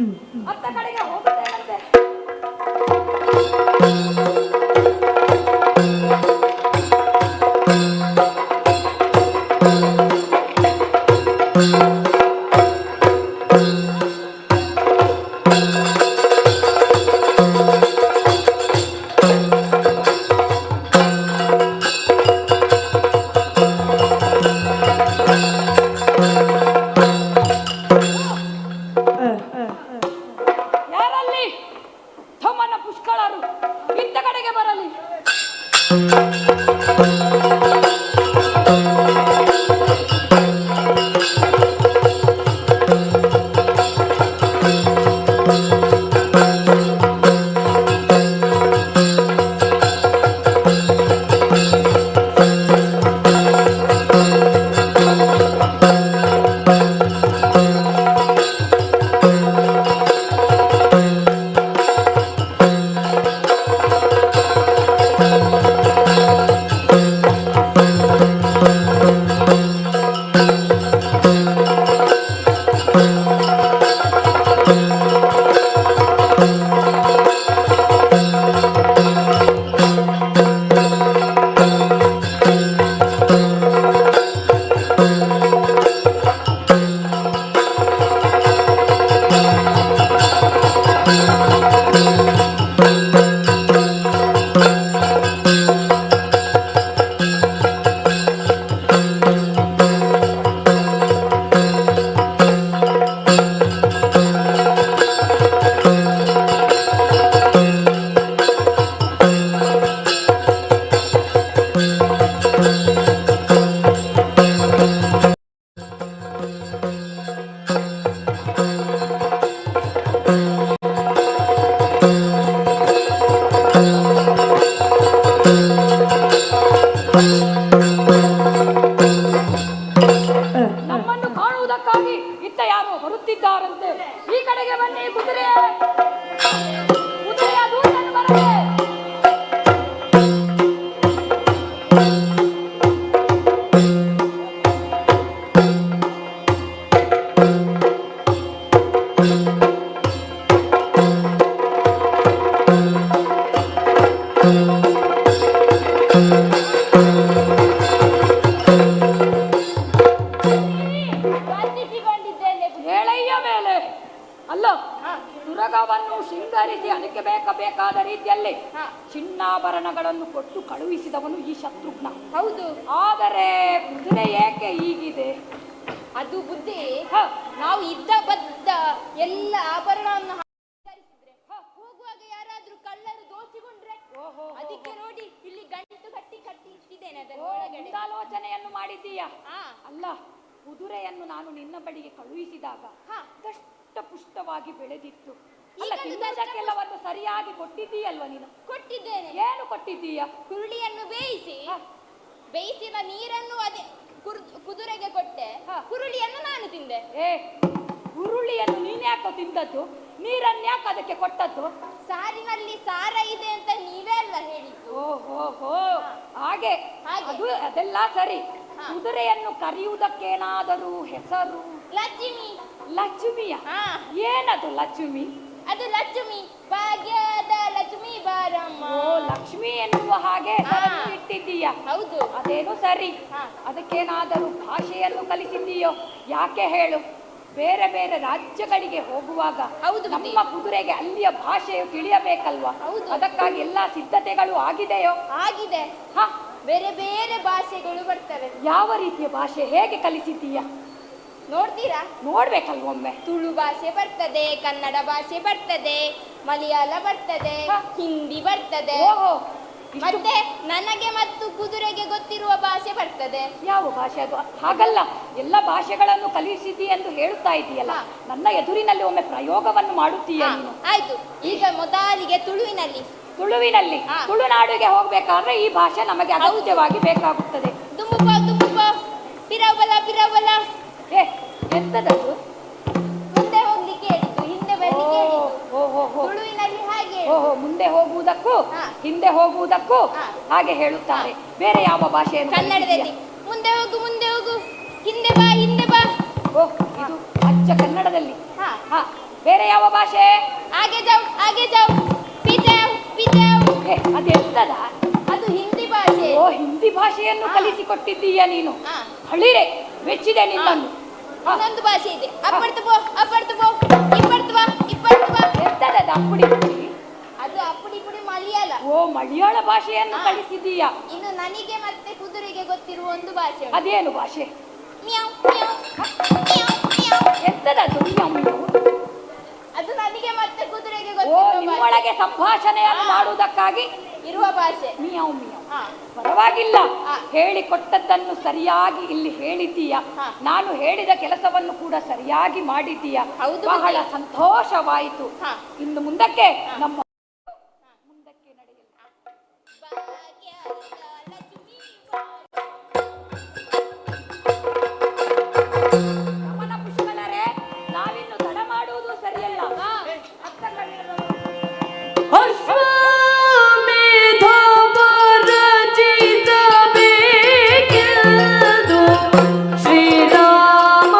ಅತ್ತ ಕಡೆಗೆ ಹೋಗುತ್ತೇನಂತೆ. ಬಂದೆ. ಈ ಕಡೆಗೆ ಬನ್ನಿ ಕುದುರೆ, ಕುದುರೆಯ ದೂತನು ಬರಲಿ. ಹೇಳಯ್ಯ ಮೇಲೆ ಅಲ್ಲ, ತುರಗವನ್ನು ಶೃಂಗರಿಸಿ ಅದಕ್ಕೆ ಬೇಕಾದ ರೀತಿಯಲ್ಲಿ ಚಿನ್ನಾಭರಣಗಳನ್ನು ಕೊಟ್ಟು ಕಳುಹಿಸಿದವನು ಈ ಶತ್ರುಘ್ನ. ಹೌದು. ಆದರೆ ಕುದುರೆ ಏಕೆ ಹೀಗಿದೆ? ಅದು ಬುದ್ಧಿ, ನಾವು ಇದ್ದ ಬದ್ದ ಎಲ್ಲ ಆಭರಣವನ್ನು ಹೋಗುವಾಗ ಯಾರಾದ್ರೂ ಕಳ್ಳರು ದೋಚಿಕೊಂಡ್ರೆ ಅದಕ್ಕೆ ನೋಡಿ ಇಲ್ಲಿ ಗಂಟು ಕಟ್ಟಿ ಇಟ್ಟಿದ್ದೇನೆ. ಅದನ್ನು ಒಳಗಡೆ ಆಲೋಚನೆಯನ್ನು ಮಾಡಿದ್ದೀಯಾ? ಅಲ್ಲ, ಕುದುರೆಯನ್ನು ನಾನು ನಿನ್ನ ಬಳಿಗೆ ಕಳುಹಿಸಿದಾಗ ದಷ್ಟಪುಷ್ಟವಾಗಿ ಬೆಳೆದಿತ್ತು. ಅಲ್ಲ, ತಿನ್ನೋದಕ್ಕೆಲ್ಲವನ್ನು ಸರಿಯಾಗಿ ಕೊಟ್ಟಿದ್ದೀಯಲ್ವ ನೀನು? ಕೊಟ್ಟಿದ್ದೇನೆ. ಏನು ಕೊಟ್ಟಿದ್ದೀಯ? ಕುರುಳಿಯನ್ನು ಬೇಯಿಸಿದ ನೀರನ್ನು ಅದೇ ಕುದುರೆಗೆ ಕೊಟ್ಟೆ, ಕುರುಳಿಯನ್ನು ನಾನು ತಿಂದೆ. ಕುರುಳಿಯನ್ನು ನೀನ್ ಯಾಕೋ ತಿಂದದ್ದು? ನೀರನ್ನು ಯಾಕೆ ಅದಕ್ಕೆ ಕೊಟ್ಟದ್ದು? ಸಾರಿನಲ್ಲಿ ಸಾರ ಇದೆ ಅಂತ ನೀವೇ ಅಲ್ಲ ಹೇಳಿದ್ದು. ಓಹೋ, ಹಾಗೆ. ಅದೆಲ್ಲ ಸರಿ. ಕುದುರೆಯನ್ನು ಕರೆಯುವುದಕ್ಕೇನಾದರೂ ಹೆಸರು? ಲಕ್ಷ್ಮಿ. ಲಕ್ಷ್ಮಿಯ? ಏನದು ಲಕ್ಷ್ಮಿ? ಅದು ಲಕ್ಷ್ಮಿ, ಭಾಗ್ಯದ ಲಕ್ಷ್ಮಿ ಬಾರಮ್ಮ. ಓ, ಲಕ್ಷ್ಮಿ ಎನ್ನುವ ಹಾಗೆ ಇಟ್ಟಿದ್ದೀಯ. ಹೌದು. ಅದೇನು ಸರಿ. ಅದಕ್ಕೇನಾದರೂ ಭಾಷೆಯನ್ನು ಕಲಿಸಿದ್ದೀಯೋ? ಯಾಕೆ ಹೇಳು? ಬೇರೆ ಬೇರೆ ರಾಜ್ಯಗಳಿಗೆ ಹೋಗುವಾಗ ನಮ್ಮ ಕುದುರೆಗೆ ಅಲ್ಲಿಯ ಭಾಷೆಯು ತಿಳಿಯಬೇಕಲ್ವಾ? ಅದಕ್ಕಾಗಿ ಎಲ್ಲಾ ಸಿದ್ಧತೆಗಳು ಆಗಿದೆಯೋ? ಆಗಿದೆ. ಬೇರೆ ಬೇರೆ ಭಾಷೆಗಳು ಬರ್ತವೆ. ಯಾವ ರೀತಿಯ ಭಾಷೆ? ಹೇಗೆ ಕಲಿಸಿದ್ದೀಯ? ನೋಡ್ತೀರಾ? ನೋಡ್ಬೇಕಲ್ವೊಮ್ಮೆ. ತುಳು ಭಾಷೆ ಬರ್ತದೆ, ಕನ್ನಡ ಭಾಷೆ ಬರ್ತದೆ, ಮಲಯಾಳ ಬರ್ತದೆ, ಹಿಂದಿ ಬರ್ತದೆ. ಮತ್ತೆ ನನಗೆ ಮತ್ತು ಕುದುರೆಗೆ ಗೊತ್ತಿರುವ ಭಾಷೆ ಬರ್ತದೆ. ಯಾವ ಭಾಷೆ ಅದು? ಹಾಗಲ್ಲ, ಎಲ್ಲ ಭಾಷೆಗಳನ್ನು ಕಲಿಸಿದ್ದೀ ಎಂದು ಹೇಳುತ್ತಾ ಇದೆಯಲ್ಲ, ನನ್ನ ಎದುರಿನಲ್ಲಿ ಒಮ್ಮೆ ಪ್ರಯೋಗವನ್ನು ಮಾಡುತ್ತೀಯ ನೀನು. ಆಯ್ತು, ಈಗ ಮೊದಲಿಗೆ ತುಳುವಿನಲ್ಲಿ ತುಳುನಾಡಿಗೆ ಹೋಗ್ಬೇಕಾದ್ರೆ ಈ ಭಾಷೆ ನಮಗೆ ಅಗತ್ಯವಾಗಿ ಬೇಕಾಗುತ್ತದೆ. ಎಂತದದು? ಮುಂದೆ ಹೋಗ್ಲಿಕ್ಕೆ ಹೇಳಿದ್ದು, ಹಿಂದೆ ಬರ್ಲಿಕ್ಕೆ ಹೇಳಿದ್ದು. ತುಳುವಿನಲ್ಲಿ ಹಾಗೆ. ಮುಂದೆ ಹೋಗುವುದಕ್ಕೂ ಹಿಂದೆ ಹೋಗುವುದಕ್ಕೂ ಹಾಗೆ ಹೇಳುತ್ತಾರೆ. ಬೇರೆ ಯಾವ ಭಾಷೆಯನ್ನು? ಕನ್ನಡದಲ್ಲಿ ಮುಂದೆ ಹೋಗು ಹಿಂದೆ ಬಾ ಇದು ಅಚ್ಚ ಕನ್ನಡದಲ್ಲಿ. ಬೇರೆ ಯಾವ ಭಾಷೆ? ಆಗೆ ಜಾವ್ ಅದೆಂತದ? ಅದು ಹಿಂದಿ ಭಾಷೆ. ಹಿಂದಿ ಭಾಷೆಯನ್ನು ಕಲಿಸಿಕೊಟ್ಟಿದ್ದೀಯ ನೀನು. ಹಳಿರೆ ಮೆಚ್ಚಿದೆ ನಿನ್ನನ್ನು. ಇನ್ನೊಂದು ಭಾಷೆ ಇದೆ, ಅಪ್ಪಡ್ತು ಬೋ ಎಂತದ ಅಪ್ಪುಡಿ ಪುಡಿ? ಅದು ಅಪ್ಪುಡಿ ಪುಡಿ ಮಲಯಾಳ. ಮಲಯಾಳ ಭಾಷೆಯನ್ನು ಕಲಿಸಿದ್ದೀಯ. ಇನ್ನು ನನಗೆ ಮತ್ತೆ ಕುದುರೆಗೆ ಗೊತ್ತಿರುವ ಒಂದು ಭಾಷೆ. ಅದೇನು ಭಾಷೆ? ಎಂತದದು? ಅದು ನನಗೆ ಮತ್ತೆ ಕುದುರೆಗೆ ನಿಮ್ಮೊಳಗೆ ಸಂಭಾಷಣೆಯನ್ನು ಮಾಡುವುದಕ್ಕಾಗಿ ಇರುವ ಭಾಷೆ. ಮಿಯಾವ್ ಮಿಯಾವ್. ಪರವಾಗಿಲ್ಲ, ಹೇಳಿಕೊಟ್ಟದ್ದನ್ನು ಸರಿಯಾಗಿ ಇಲ್ಲಿ ಹೇಳಿದ್ದೀಯ. ನಾನು ಹೇಳಿದ ಕೆಲಸವನ್ನು ಕೂಡ ಸರಿಯಾಗಿ ಮಾಡಿದ್ದೀಯ. ಬಹಳ ಸಂತೋಷವಾಯಿತು. ಇನ್ನು ಮುಂದಕ್ಕೆ ನಮ್ಮ ನಡೆಯಲಿ. ಗಮನ ಪುಷ್ಪಲರೇ, ನಾವಿನ್ನು ತಡ ಮಾಡುವುದು ಸರಿಯಲ್ಲ. ಶ್ರೀರಾಮ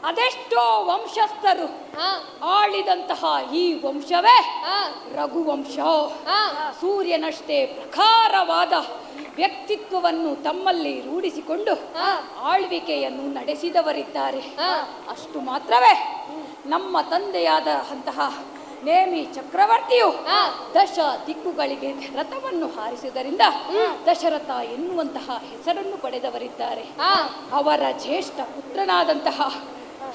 ಅದೆಷ್ಟೋ ವಂಶಸ್ಥರು ಆಳಿದಂತಹ ಈ ವಂಶವೇ ರಘುವಂಶ. ಸೂರ್ಯನಷ್ಟೇ ಪ್ರಖರವಾದ ವ್ಯಕ್ತಿತ್ವವನ್ನು ತಮ್ಮಲ್ಲಿ ರೂಢಿಸಿಕೊಂಡು ಆಳ್ವಿಕೆಯನ್ನು ನಡೆಸಿದವರಿದ್ದಾರೆ. ಅಷ್ಟು ಮಾತ್ರವೇ ನಮ್ಮ ತಂದೆಯಾದ ಅಂತಹ ನೇಮಿ ಚಕ್ರವರ್ತಿಯು ದಶ ದಿಕ್ಕುಗಳಿಗೆ ರಥವನ್ನು ಹಾರಿಸುವುದರಿಂದ ದಶರಥ ಎನ್ನುವಂತಹ ಹೆಸರನ್ನು ಪಡೆದವರಿದ್ದಾರೆ. ಅವರ ಜ್ಯೇಷ್ಠ ಪುತ್ರನಾದಂತಹ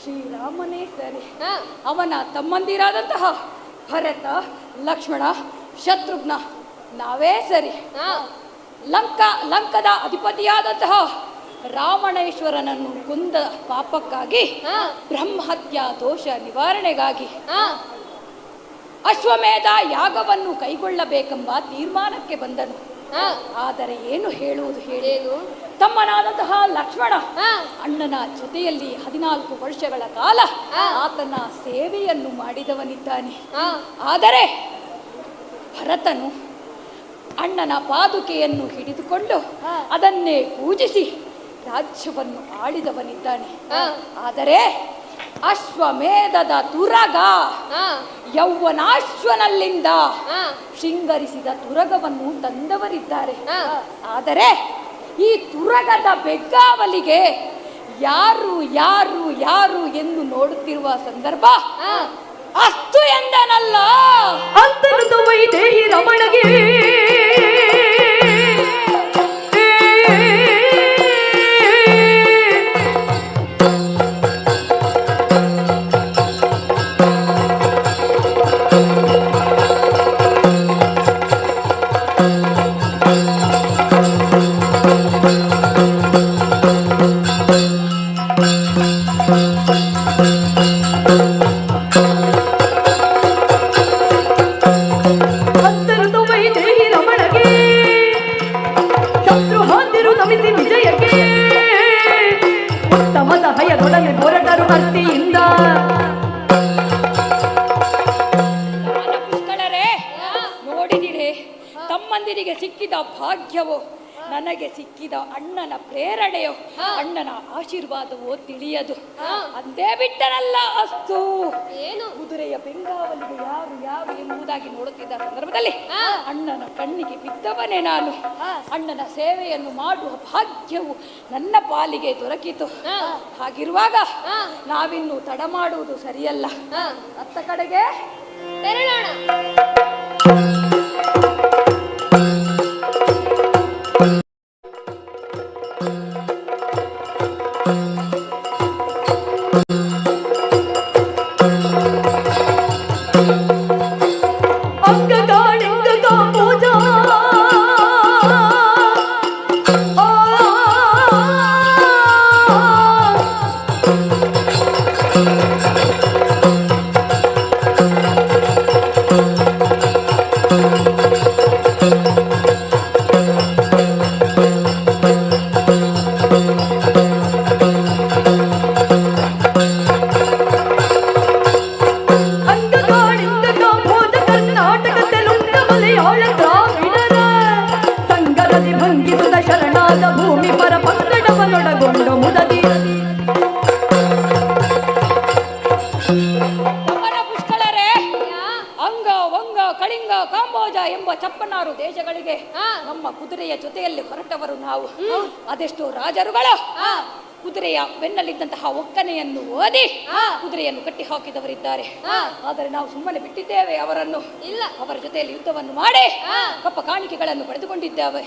ಶ್ರೀರಾಮನೇ ಸರಿ, ಅವನ ತಮ್ಮಂದಿರಾದಂತಹ ಭರತ, ಲಕ್ಷ್ಮಣ, ಶತ್ರುಘ್ನ ನಾವೇ ಸರಿ. ಲಂಕದ ಅಧಿಪತಿಯಾದಂತಹ ರಾವಣೇಶ್ವರನನ್ನು ಕೊಂದ ಪಾಪಕ್ಕಾಗಿ, ಬ್ರಹ್ಮಹತ್ಯಾ ದೋಷ ನಿವಾರಣೆಗಾಗಿ ಅಶ್ವಮೇಧ ಯಾಗವನ್ನು ಕೈಗೊಳ್ಳಬೇಕೆಂಬ ತೀರ್ಮಾನಕ್ಕೆ ಬಂದನು. ಆದರೆ ಏನು ಹೇಳುವುದು ಹೇಳೇನು? ತಮ್ಮನಾದಂತಹ ಲಕ್ಷ್ಮಣ ಅಣ್ಣನ ಜೊತೆಯಲ್ಲಿ 14 ವರ್ಷಗಳ ಕಾಲ ಆತನ ಸೇವೆಯನ್ನು ಮಾಡಿದವನಿದ್ದಾನೆ. ಆದರೆ ಭರತನು ಅಣ್ಣನ ಪಾದುಕೆಯನ್ನು ಹಿಡಿದುಕೊಂಡು ಅದನ್ನೇ ಪೂಜಿಸಿ ರಾಜ್ಯವನ್ನು ಆಳಿದವನಿದ್ದಾನೆ. ಆದರೆ ಅಶ್ವಮೇಧದ ತುರಗ ಯೌವನಾಶ್ವನಲ್ಲಿಂದ ಶೃಂಗರಿಸಿದ ತುರಗವನ್ನು ತಂದವರಿದ್ದಾರೆ. ಆದರೆ ಈ ತುರಗದ ಬೆಗ್ಗಾವಲಿಗೆ ಯಾರು ಯಾರು ಯಾರು ಎಂದು ನೋಡುತ್ತಿರುವ ಸಂದರ್ಭ ಅಸ್ತು ಎಂದನಲ್ಲ ಅಂತನದು ವೈದೇಹಿ ರಮಣಗೆ ತಮ್ಮಂದಿರಿಗೆ ಸಿಕ್ಕಿದ ಭಾಗ್ಯವೋ, ನನಗೆ ಸಿಕ್ಕಿದ ಅಣ್ಣನ ಪ್ರೇರಣೆಯೋ, ಅಣ್ಣನ ಆಶೀರ್ವಾದವೋ ತಿಳಿಯದು. ಅಂದೇ ಬಿಟ್ಟನಲ್ಲ ಅಸ್ತು. ಏನು ಕುದುರೆಯ ಬೆಂಗಾವಲಿಗೆ ಯಾರು ಯಾರು ಎಂಬುದಾಗಿ ನೋಡುತ್ತಿದ್ದ ಸಂದರ್ಭದಲ್ಲಿ ಅಣ್ಣನ ಕಣ್ಣಿಗೆ ಬಿದ್ದವನೇ ನಾನು. ಅಣ್ಣನ ಸೇವೆಯನ್ನು ಮಾಡುವ ಭಾಗ್ಯವು ನನ್ನ ಪಾಲಿಗೆ ದೊರಕಿತು. ಹಾಗಿರುವಾಗ ನಾವಿನ್ನು ತಡ ಮಾಡುವುದು ಸರಿಯಲ್ಲ. ಅತ್ತ ಕಡೆಗೆ ತೆರಳೋಣ. ಚಪ್ಪನಾರು ದೇಶಗಳಿಗೆ ನಮ್ಮ ಕುದುರೆಯ ಜೊತೆಯಲ್ಲಿ ಹೊರಟವರು ನಾವು. ಅದೆಷ್ಟೋ ರಾಜರುಗಳು ಕುದುರೆಯ ಬೆನ್ನಲ್ಲಿದ್ದಂತಹ ಒಕ್ಕನೆಯನ್ನು ಓದಿ ಕುದುರೆಯನ್ನು ಕಟ್ಟಿ ಹಾಕಿದವರಿದ್ದಾರೆ. ಆದರೆ ನಾವು ಸುಮ್ಮನೆ ಬಿಟ್ಟಿದ್ದೇವೆ ಅವರನ್ನು. ಇಲ್ಲ, ಅವರ ಜೊತೆಯಲ್ಲಿ ಯುದ್ಧವನ್ನು ಮಾಡಿ ಕಪ್ಪ ಕಾಣಿಕೆಗಳನ್ನು ಪಡೆದುಕೊಂಡಿದ್ದೇವೆ.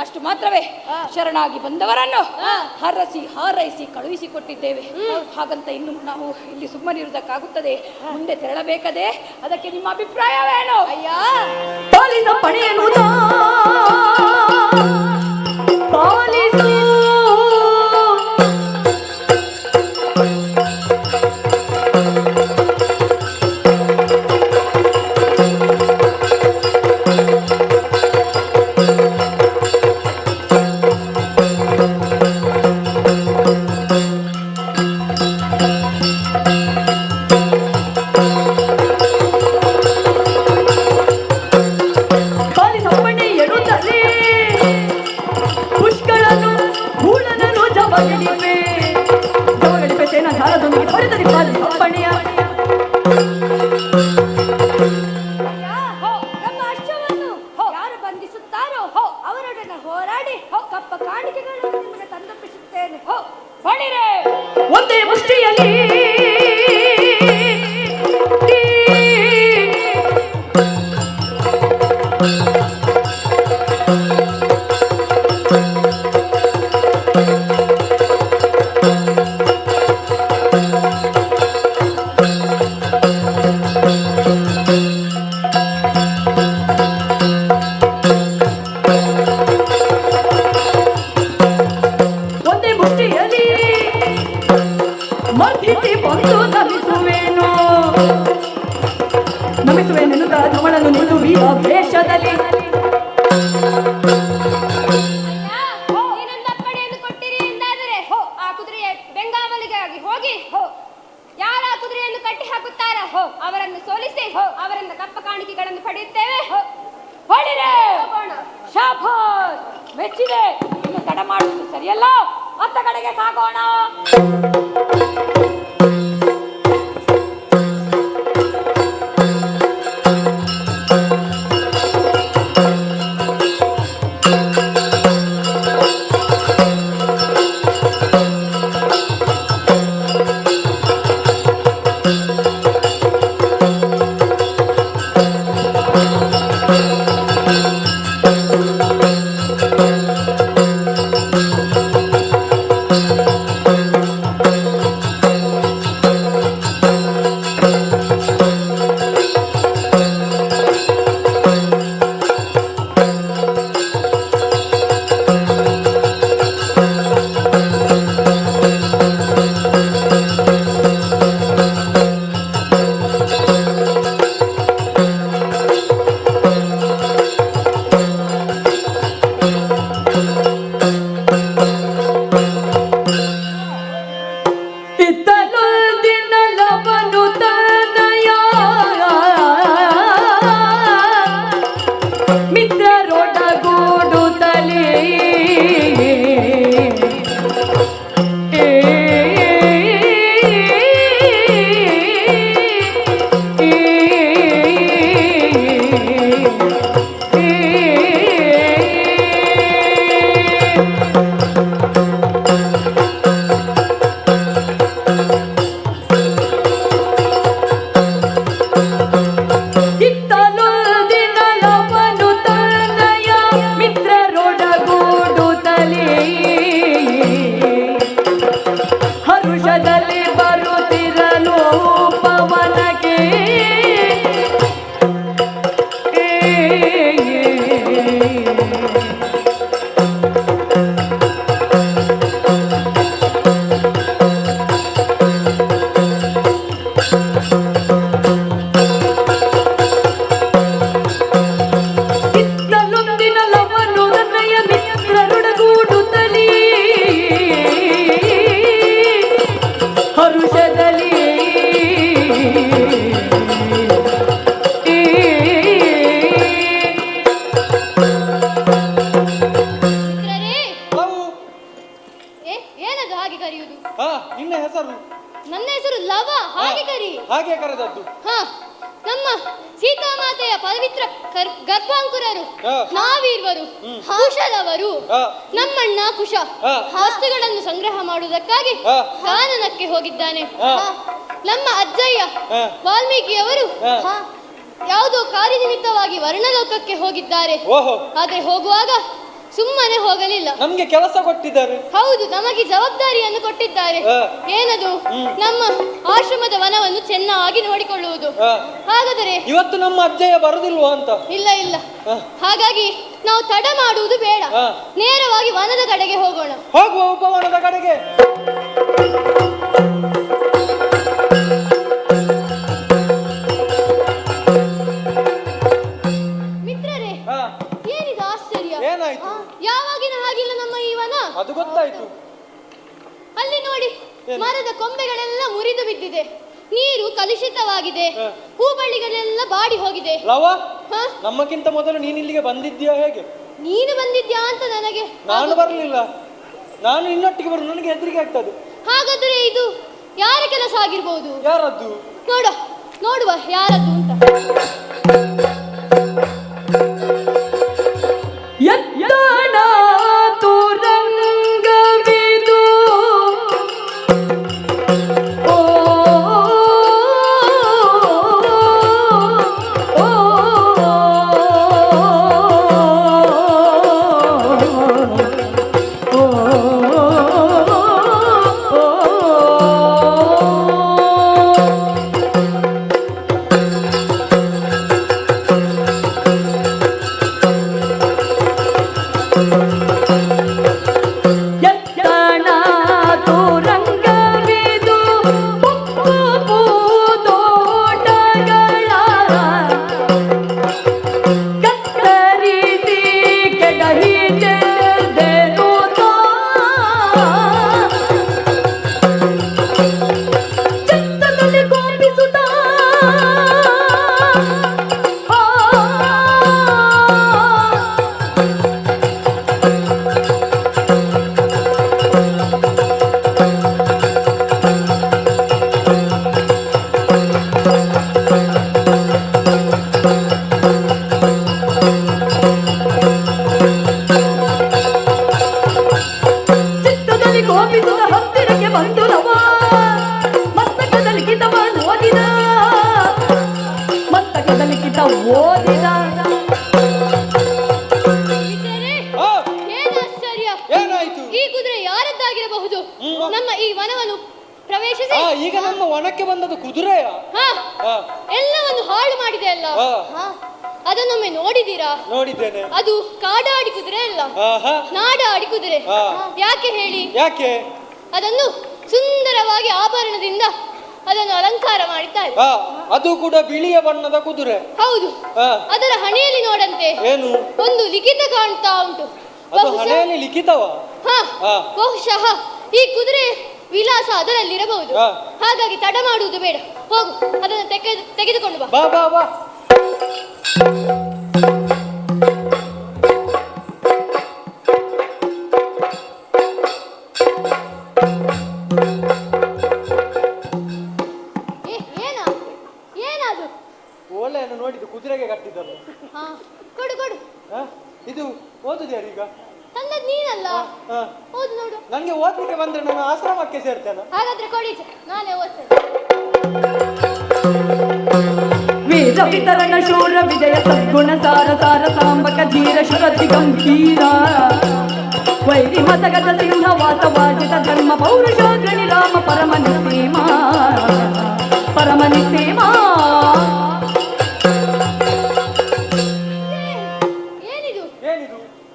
ಅಷ್ಟು ಮಾತ್ರವೇ ಶರಣಾಗಿ ಬಂದವರನ್ನು ಹರಸಿ ಹಾರೈಸಿ ಕಳುಹಿಸಿಕೊಟ್ಟಿದ್ದೇವೆ. ಹಾಗಂತ ಇನ್ನು ನಾವು ಇಲ್ಲಿ ಸುಮ್ಮನಿರುವುದಕ್ಕಾಗುತ್ತದೆ? ಮುಂದೆ ತೆರಳಬೇಕದೇ? ಅದಕ್ಕೆ ನಿಮ್ಮ ಅಭಿಪ್ರಾಯವೇನು? ಅಯ್ಯ ಪಾಲಿಸ ಪಣಿಯನ್ನು ಪಾಲಿಸು. ಜವಗಳಿಪೆ ಸೇನಾ ಧಾರದೊಂದಿಗೆ ಹೊಡೆದರೆ ಪಾಲಿ ಅಪ್ಪಣೆಯ ನಮ್ಮ ಅಶ್ವವನ್ನು ಯಾರು ಬಂಧಿಸುತ್ತಾರೋ ಅವರೊಡನೆ ಹೋರಾಡಿ ಕಪ್ಪ ಕಾಣಿಕೆಗಳನ್ನು ನಿಮಗೆ ತಂದೊಪ್ಪಿಸುತ್ತೇನೆ. ಬಳಿರೆ ಒಂದೇ ಮುಷ್ಟಿಯಲ್ಲಿ ಒಂದೇ ಮುಷ್ಟಿಯಲ್ಲಿ ಮರ್ಧಿಸಿ ಬಂದು ನಮಿಸುವೆನೆನ್ನುತ್ತ ಧಮಳನು ನಿಲ್ಲು ವೀರ ವೇಷದಲ್ಲಿ ನೀನೊಂದಪ್ಪಣೆಯನ್ನು ಕೊಟ್ಟಿರಿ ಎಂದಾದರೆ ಆ ಕುದುರೆಯ ಬೆಂಗಾವಲಿಗಾಗಿ ಹೋಗಿ ಯಾರ ಕುದುರೆಯನ್ನು ಕಟ್ಟಿ ಹಾಕುತ್ತಾರ ಅವರನ್ನು ಸೋಲಿಸಿ ಅವರಿಂದ ಕಪ್ಪ ಕಾಣಿಕೆಗಳನ್ನು ಪಡೆಯುತ್ತೇವೆ. ಬಳಿರೆ ಶಾಬಾಷ್, ಮೆಚ್ಚಿದೆ. ಇನ್ನು ತಡ ಮಾಡುವುದು ಸರಿಯಲ್ಲ, ಅತ್ತ ಕಡೆಗೆ ಸಾಗೋಣ. ಗರ್ಭಾಂಕುರರು ನಾವೀರ್ವರು ಕುಶಲವರು ನಮ್ಮಣ್ಣ ಕುಶ ವಸ್ತುಗಳನ್ನು ಸಂಗ್ರಹ ಮಾಡುವುದಕ್ಕಾಗಿ ಕಾನನಕ್ಕೆ ಹೋಗಿದ್ದಾನೆ. ನಮ್ಮ ಅಜ್ಜಯ್ಯ ವಾಲ್ಮೀಕಿಯವರು ಯಾವುದೋ ಕಾರ್ಯನಿಮಿತ್ತವಾಗಿ ವರ್ಣಲೋಕಕ್ಕೆ ಹೋಗಿದ್ದಾರೆ. ಆದರೆ ಹೋಗುವಾಗ ಸುಮ್ಮನೆ ಹೋಗಲಿಲ್ಲ, ನಮಗೆ ಕೆಲಸ ಕೊಟ್ಟಿದ್ದಾರೆ. ಹೌದು, ನಮಗೆ ಜವಾಬ್ದಾರಿಯನ್ನು ಕೊಟ್ಟಿದ್ದಾರೆ. ಏನದು? ನಮ್ಮ ಆಶ್ರಮದ ವನವನ್ನು ಚೆನ್ನಾಗಿ ನೋಡಿಕೊಳ್ಳುವುದು. ಹಾಗಾದರೆ ಇವತ್ತು ನಮ್ಮ ಅಜ್ಜಯ್ಯ ಬರುದಿಲ್ವಾ ಅಂತ? ಇಲ್ಲ ಇಲ್ಲ, ಹಾಗಾಗಿ ನಾವು ತಡ ಮಾಡುವುದು ಬೇಡ, ನೇರವಾಗಿ ವನದ ಕಡೆಗೆ ಹೋಗೋಣ. ಹೋಗುವ ಉಪವನದ ಕಡೆಗೆ. ಮಿತ್ರರೇ, ಏನಿದು ಆಶ್ಚರ್ಯ? ಏನಾಯ್ತು? ಯಾವಾಗಿನ ಹಾಗಿಲ್ಲ ನಮ್ಮ ಈ ವನ. ಅದು ಗೊತ್ತಾಯ್ತು. ಅಲ್ಲಿ ನೋಡಿ, ಮರದ ಕೊಂಬೆಗಳೆಲ್ಲ ಮುರಿದು ಬಿದ್ದಿದೆ, ನೀರು ಕಲುಷಿತವಾಗಿದೆ, ಹೂಬಳ್ಳಿಗಳೆಲ್ಲ ಬಾಡಿ ಹೋಗಿದೆ. ಲವ, ನಮ್ಮಕ್ಕಿಂತ ಮೊದಲು ನೀನು ಇಲ್ಲಿಗೆ ಬಂದಿದ್ಯಾ ಹೇಗೆ? ನೀನು ಬಂದಿದ್ಯಾ ಅಂತ ನನಗೆ. ನಾನು ಬರಲಿಲ್ಲ, ನಾನು ಇನ್ನೊಟ್ಟಿಗೆ ಬರು, ನನಗೆ ಹೆದರಿಕೆ ಆಗ್ತದೆ. ಹಾಗಾದ್ರೆ ಇದು ಯಾರ ಕೆಲಸ ಕೆಲಸ ಆಗಿರ್ಬೋದು. ಯಾರದ್ದು? ನೋಡುವ ಯಾರದ್ದು ಅಂತ. ಎತ್ತಣ ತುರಂಗವಿದು ಓ ನಮ್ಮ ಈ ವನವನ್ನು ಪ್ರವೇಶಿಸಿ ಈಗ ನಮ್ಮ ವನಕ್ಕೆ ಬಂದದ್ದು ಕುದುರೆಯ ಎಲ್ಲವನ್ನು ಹಾಳು ಮಾಡಿದೆ ಅಲ್ಲ. ಅದನ್ನೊಮ್ಮೆ ನೋಡಿದ್ದೀರಾ? ನೋಡಿದ್ದೇನೆ. ಅದು ಕಾಡಾಡಿ ಕುದುರೆ ಅಲ್ಲ, ನಾಡಾಡಿ ಕುದುರೆ. ಯಾಕೆ ಹೇಳಿ? ಯಾಕೆ? ಅದನ್ನು ಸುಂದರವಾಗಿ ಆಭರಣದಿಂದ ಅದನ್ನು ಅಲಂಕಾರ ಮಾಡಿದ್ದಾರೆ. ಅದು ಕೂಡ ಬಿಳಿಯ ಬಣ್ಣದ ಕುದುರೆ. ಹೌದು. ಅದರ ಹಣೆಯಲ್ಲಿ ನೋಡಂತೆ ಏನು ಒಂದು ಲಿಖಿತ ಕಾಣ್ತಾ ಉಂಟು. ಅದು ಹಣೆಯಲ್ಲಿ ಲಿಖಿತವ? ಬಹುಶಃ ಈ ಕುದುರೆ ವಿಲಾಸ ಅದರಲ್ಲಿರಬಹುದು. ಹಾಗಾಗಿ ತಡ ಮಾಡುವುದು ಬೇಡ, ಹೋಗು ಅದನ್ನು ತೆಗೆದುಕೊಂಡು ಬಾ. ಬಾ ಬಾ ಬಾ. ಏನದು? ಓಲೆಯನ್ನು ನೋಡಿದ್ದು ಕುದುರೆಗೆ ಕಟ್ಟಿದ್ದಲ್ಲ. ಕೊಡು ಕೊಡು. ಇದು ಓದುದು ಯಾರೀಗ? ತಂದದ್ದು ನೀನಲ್ಲ. ಓದು ನೋಡು. ನನಗೆ ಓದಲಿಕ್ಕೆ ಬಂದ್ರೆ ನಾನು ಆಶ್ರಮಕ್ಕೆ ಸೇರ್ತೇನೆ. ಹಾಗಾದ್ರೆ ಕೊಡಿ, ನಾನೇ ಓದ್ತೇನೆ. ವೇದ ವಿತರಣ ಶೂರ ವಿಜಯ ಸದ್ಗುಣ ಸಾರ ಸಾರ ಸಾಂಬಕ ಧೀರ ಶುರತಿ ಗಂಭೀರ ವೈರಿ ಮತಗತ ಸಿಂಹ ವಾಸವಾಜಿತ ಧರ್ಮ ಪೌರುಷಾಗ್ರಣಿ ರಾಮ ಪರಮನಿಸೇಮ ಪರಮನಿಸೇಮ. ಏನಿದು?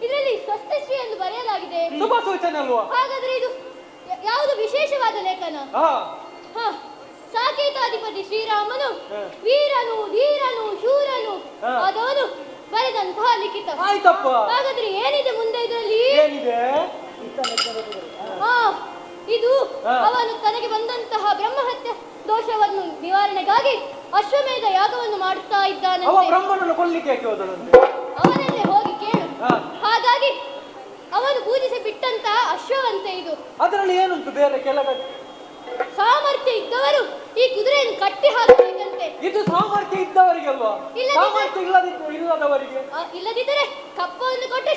ಇದರಲ್ಲಿ ಸ್ವಸ್ತಿಶ್ರೀ ಎಂದು ಬರೆಯಲಾಗಿದೆ. ಶುಭ ಸೂಚನೆ ಅಲ್ವಾ? ಹಾಗಾದ್ರೆ ಇದು ಯಾವುದು ವಿಶೇಷವಾದ ಲೇಖನ? ಸಾಕೇತಾಧಿಪತಿ ಶ್ರೀರಾಮನು ವೀರನು ಧೀರನು ಶೂರನು ಆದವನು ಬರೆದಂತಹ ಲಿಖಿತ. ಹಾಗಾದ್ರೆ ಏನಿದೆ ಮುಂದೆ ಇದರಲ್ಲಿ? ಇದು ಅವನು ತನಗೆ ಬಂದಂತಹ ಬ್ರಹ್ಮಹತ್ಯೆ ದೋಷವನ್ನು ನಿವಾರಣೆಗಾಗಿ ಅಶ್ವಮೇಧ ಯಾಗವನ್ನು ಮಾಡುತ್ತಾ ಇದ್ದಾನೆ. ಅವನಲ್ಲೇ ಹೋಗಿ ಕೇಳು. ಹಾಗಾಗಿ ಅವನು ಪೂಜಿಸಿ ಬಿಟ್ಟಂತಹ ಅಶ್ವವಂತೆ ಇದು. ಅದರಲ್ಲಿ ಏನುಂಟು ಬೇರೆ ಕೆಲವು ಸಾಮರ್ಥ್ಯ ಇದ್ದವರು ಈ ಕುದುರೆಯನ್ನು ಕಟ್ಟಿ ಹಾಕಬೇಕಂತೆ. ಇದು ಸಾಮರ್ಥ್ಯ ಇದ್ದವರಿಗೆ ಅಲ್ವಾ? ಸಾಮರ್ಥ್ಯ ಇಲ್ಲದವರಿಗೆ? ಇಲ್ಲದಿದ್ದರೆ ಕಪ್ಪವನ್ನು ಕೊಟ್ಟು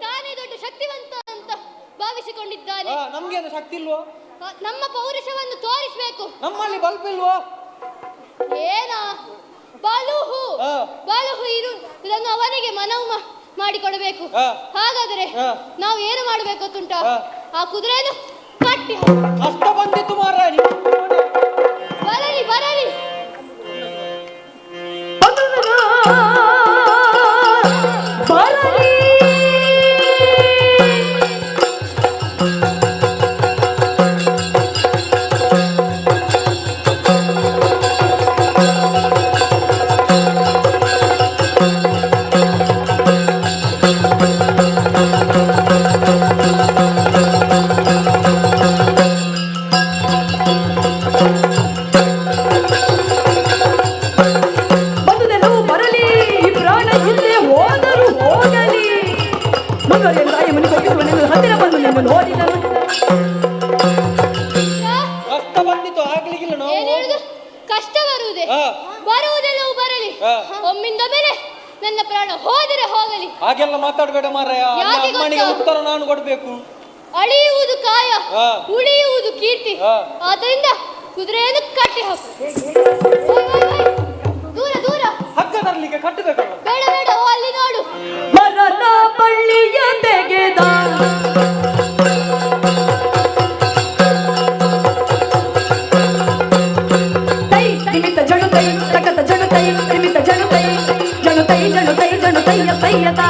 ತಾನೇ ದೊಡ್ಡ ಶಕ್ತಿವಂತ ಅಂತ ಭಾವಿಸಿಕೊಂಡಿದ್ದಾನೆ. ನಮ್ಗೇನು ಶಕ್ತಿ ಇಲ್ವೋ? ನಮ್ಮ ಪೌರುಷವನ್ನು ತೋರಿಸಬೇಕು. ನಮ್ಮಲ್ಲಿ ಬಲ್ಪ್ ಇಲ್ವೋ? ಏನ ಬಲುಹು ಇದನ್ನು ಅವನಿಗೆ ಮನವು ಮಾಡಿಕೊಡಬೇಕು. ಹಾಗಾದರೆ ನಾವು ಏನು ಮಾಡಬೇಕು ಗೊತ್ತುಂಟ? ಆ ಕುದುರೆಯನ್ನು ಕಟ್ಟಿ ಕಷ್ಟ ಬಂದಿತ್ತು ಮಾರ. ಬರಲಿ ಏನು ಹೇಳುದು, ಕಷ್ಟ ಬರುವುದೇ, ಬರುವುದೆಲ್ಲವೂ ಬರಲಿ, ಒಮ್ಮಿಂದ ಮೇಲೆ ನನ್ನ ಪ್ರಾಣ ಹೋದರೆ ಹೋಗಲಿ. ಹಾಗೆಲ್ಲ ಮಾತಾಡಬೇಡ ಮಾರಾಯ. ಅಮ್ಮನಿಗೆ ಉತ್ತರ ನಾನು ಕೊಡ್ಬೇಕು. ಅಳಿಯುವುದು ಕಾಯ, ಉಳಿಯುವುದು ಕೀರ್ತಿ. ಆದ್ದರಿಂದ ಕುದುರೆಯನ್ನು ಕಟ್ಟಿ ಹಾಕು. ದೂರ ದೂರ ಹಗ್ಗ ತರಲಿಕ್ಕೆ ಕಟ್ಟಬೇಕಲ್ಲ. ಬೇಡ ಬೇಡ, ಅಲ್ಲಿ ನೋಡು. ಮರದ ಬಳ್ಳಿಯ ತೆಗೆದ ನಿಮಿತ್ತ ಜಣುತೈ ತಕತ ಜಣುತೈ ನಿಮಿತ್ತ ಜಣುತೈ ಜಣುತೈ ಜಣುತೈ ಜಣುತೈಯ ತೈಯತ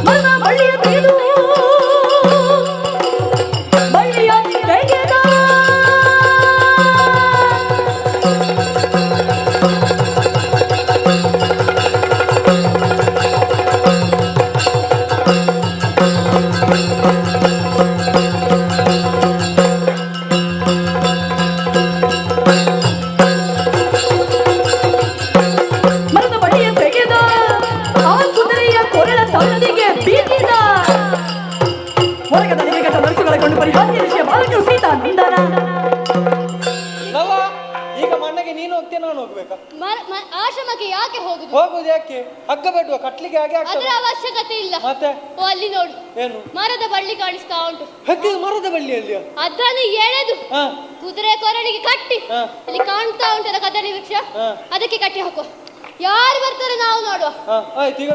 ಮರದ ಬಳ್ಳಿಯ ತೆಗೆದು ಬಳ್ಳಿಯ ತೆಗೆದ ಮರದ ಬಳ್ಳಿಯ ತೆಗೆದ ಆ ಕುದುರೆಯ ಕೊರಳ ಸೌನದಿಗೆ ಬೀಗಿದ ಹೊರಗದಲ್ಲಿ ವೇಗದ ನರಸುಗಳಕೊಂಡು ಪರಿಹಾಸ್ಯ ವಿಷಯ ಬಾಲಕ ಸೀತಾ ನಿಂದನ. ನವ, ಈಗ ಮನೆಗೆ ನೀನು ಹೋಗ್ತೇ ನಾನು ಹೋಗ್ಬೇಕಾ? ಆಶ್ರಮಕ್ಕೆ ಯಾಕೆ ಹೋಗುದು? ಹೋಗುದು ಯಾಕೆ? ಹಗ್ಗ ಬೇಡುವ ಕಟ್ಲಿಕ್ಕೆ ಹಾಗೆ ಅದರ ಅವಶ್ಯಕತೆ ಇಲ್ಲ. ಮತ್ತೆ ಅಲ್ಲಿ ನೋಡು, ಏನು ಮರದ ಬಳ್ಳಿ ಕಾಣಿಸ್ತಾ ಉಂಟು. ಹಗ್ಗ ಮರದ ಬಳ್ಳಿಯಲ್ಲಿ ಅದನ್ನು ಎಳೆದು ಕುದುರೆ ಕೊರಳಿಗೆ ಕಟ್ಟಿ ಅಲ್ಲಿ ಕಾಣ್ತಾ ಉಂಟದ ಕದಳಿ ವೃಕ್ಷ, ಅದಕ್ಕೆ ಕಟ್ಟಿ ಹಾಕುವ. ಯಾರು ಬರ್ತಾರೆ ನಾವು ನೋಡುವ. ಆಯ್ತು, ಈಗ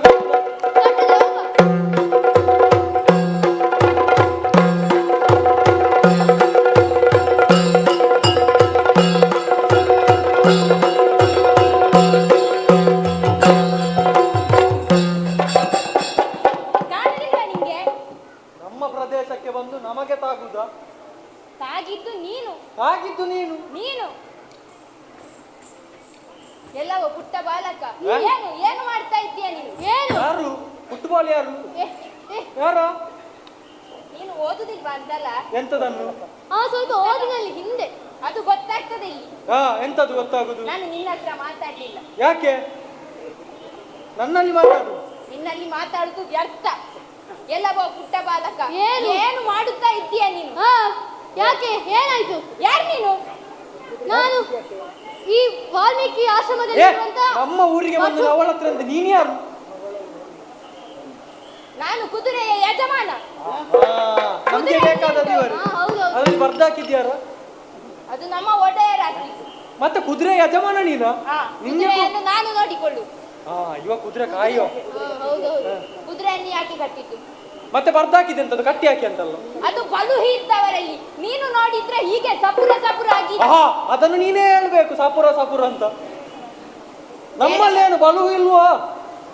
ನಮ್ಮ ಪ್ರದೇಶಕ್ಕೆ ಬಂದು ನಮಗೆ ತಾಗುದ? ತಾಗಿದ್ದು ನೀನು. ತಾಗಿದ್ದು ನೀನು. ನೀನು ಎಲ್ಲವೋ ಪುಟ್ಟ ಬಾಲಕ. ಏನು ಏನು ಮಾಡ್ತಾ ಇದ್ದೀಯ ನೀನು? ಏನು? ಯಾರು ಫುಟ್ಬಾಲ್? ಯಾರು ಯಾರ? ನೀನು ಓದುದಿಲ್ವಾ ಅಂತಲ್ಲ? ಎಂತದನ್ನು? ಸ್ವಲ್ಪ ಓದಿನಲ್ಲಿ ಹಿಂದೆ, ಅದು ಗೊತ್ತಾಗ್ತದೆ ಇಲ್ಲಿ. ಎಂತದು ಗೊತ್ತಾಗುದು? ನಾನು ನಿನ್ನ ಹತ್ರ ಮಾತಾಡ್ಲಿಲ್ಲ. ಯಾಕೆ? ನನ್ನಲ್ಲಿ ಮಾತಾಡು. ನಿನ್ನಲ್ಲಿ ಮಾತಾಡುದು ವ್ಯರ್ಥ. ಎಲ್ಲವೋ ಪುಟ್ಟ ಬಾಲಕ, ಏನು ಮಾಡುತ್ತಾ ಇದ್ದೀಯ ನೀನು? ಯಾಕೆ? ಏನಾಯ್ತು? ಯಾರು ನೀನು? ನಾನು ಈ ವಾಲ್ಮೀಕಿ ಆಶ್ರಮದಲ್ಲಿ ನಮ್ಮ ಊರಿಗೆ ಬಂದು ಅವಳ ಹತ್ರ ಅಂತ ನೀನು ಯಾರು? ನಾನು ಕುದುರೆಯ ಯಜಮಾನ. ನಮ್ಗೆ ಬೇಕಾದದ್ದು ಇವರು. ಅದ್ರಲ್ಲಿ ಬರ್ದಾಕಿದ್ಯಾರ? ಅದು ನಮ್ಮ ಒಡೆಯರ ಹಾಕಿದ್ದು. ಮತ್ತೆ ಕುದುರೆ ಯಜಮಾನ ನೀನ? ಕುದುರೆಯನ್ನು ನಾನು ನೋಡಿಕೊಳ್ಳು. ಇವಾಗ ಕುದುರೆ ಕಾಯೋ. ಹೌದೌದು, ಕುದುರೆಯನ್ನು ಯಾಕೆ ಕಟ್ಟಿದ್ದು? ಮತ್ತೆ ಬರ್ದಾಕಿದೆ ಅಂತದ್ದು ಕಟ್ಟಿ ಹಾಕಿ ಅಂತಲ್ಲ. ಅದು ಬಲು ಇದ್ದವರಲ್ಲಿ. ನೀನು ನೋಡಿದ್ರೆ ಹೀಗೆ ಸಪುರ ಸಪುರ ಆಗಿ. ಅದನ್ನು ನೀನೇ ಹೇಳ್ಬೇಕು, ಸಪುರ ಸಪುರ ಅಂತ. ನಮ್ಮಲ್ಲೇನು ಬಲು ಇಲ್ವಾ?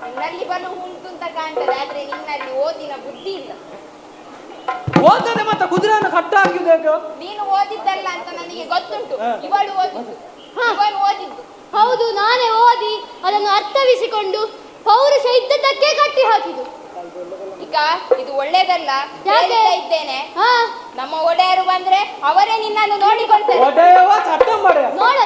ನಿನ್ನಲ್ಲಿ ಬಲು ಉಂಟು ಅಂತ ಕಾಣ್ತದೆ, ಆದ್ರೆ ನಿನ್ನಲ್ಲಿ ಓದಿನ ಬುದ್ಧಿ ಇಲ್ಲ. ಓದದೆ ಮತ್ತೆ ಕುದುರೆಯನ್ನು ಕಟ್ಟ ಹಾಕಿದ್ದು? ನೀನು ಓದಿದ್ದಲ್ಲ ಅಂತ ನನಗೆ ಗೊತ್ತುಂಟು. ಇವಳು ಓದಿದ್ದು, ಇವನು ಓದಿದ್ದು. ಹೌದು, ನಾನೇ ಓದಿ ಅದನ್ನು ಅರ್ಥವಿಸಿಕೊಂಡು ಪೌರುಷ ಇದ್ದದ್ದಕ್ಕೆ ಕಟ್ಟಿ ಹಾಕಿದ್ದು. ಈಗ ಇದು ಒಳ್ಳೇದಲ್ಲ, ಹೇಳ್ತಾ ಇದ್ದೇನೆ. ನಮ್ಮ ಒಡೆಯರು ಬಂದ್ರೆ ಅವರೇ ನಿನ್ನನ್ನು ನೋಡಿಕೊಳ್ತಾರೆ. ಒಡೆಯವ ಚಟ್ಟ ಮಾಡೆ ನೋಡ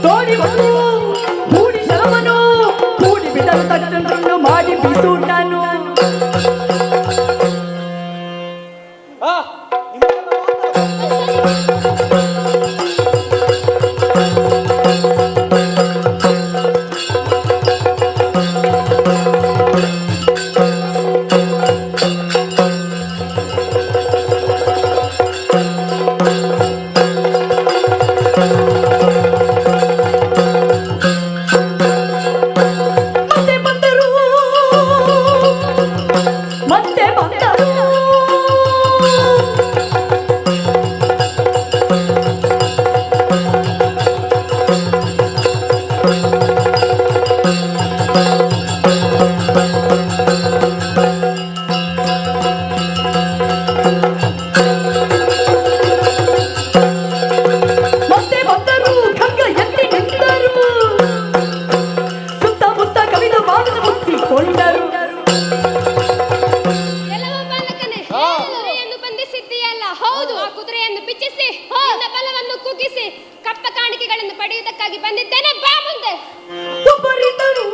ತೋಡಿ ಮತ್ತೆ ಬಂದರು ಖಡ್ಗ ಎತ್ತಿ ನಿಂತರು, ಸುತ್ತಮುತ್ತ ಕವಿದ ಬಾಗಿಲ ಮುತ್ತಿಕೊಂಡರು. ಕುದುರೆಯನ್ನು ಬಂಧಿಸಿದ್ದೀಯಲ್ಲ, ಹೌದು. ಆ ಕುದುರೆಯನ್ನು ಬಿಚ್ಚಿಸಿ ನಿನ್ನ ಬಲವನ್ನು ಕುಗ್ಗಿಸಿ ಕಪ್ಪ ಕಾಣಿಕೆಗಳನ್ನು ಪಡೆಯುವುದಕ್ಕಾಗಿ ಬಂದಿದ್ದೇನೆ. ಬಾ ಮುಂದೆ. ಒಬ್ಬರಿದ್ದರು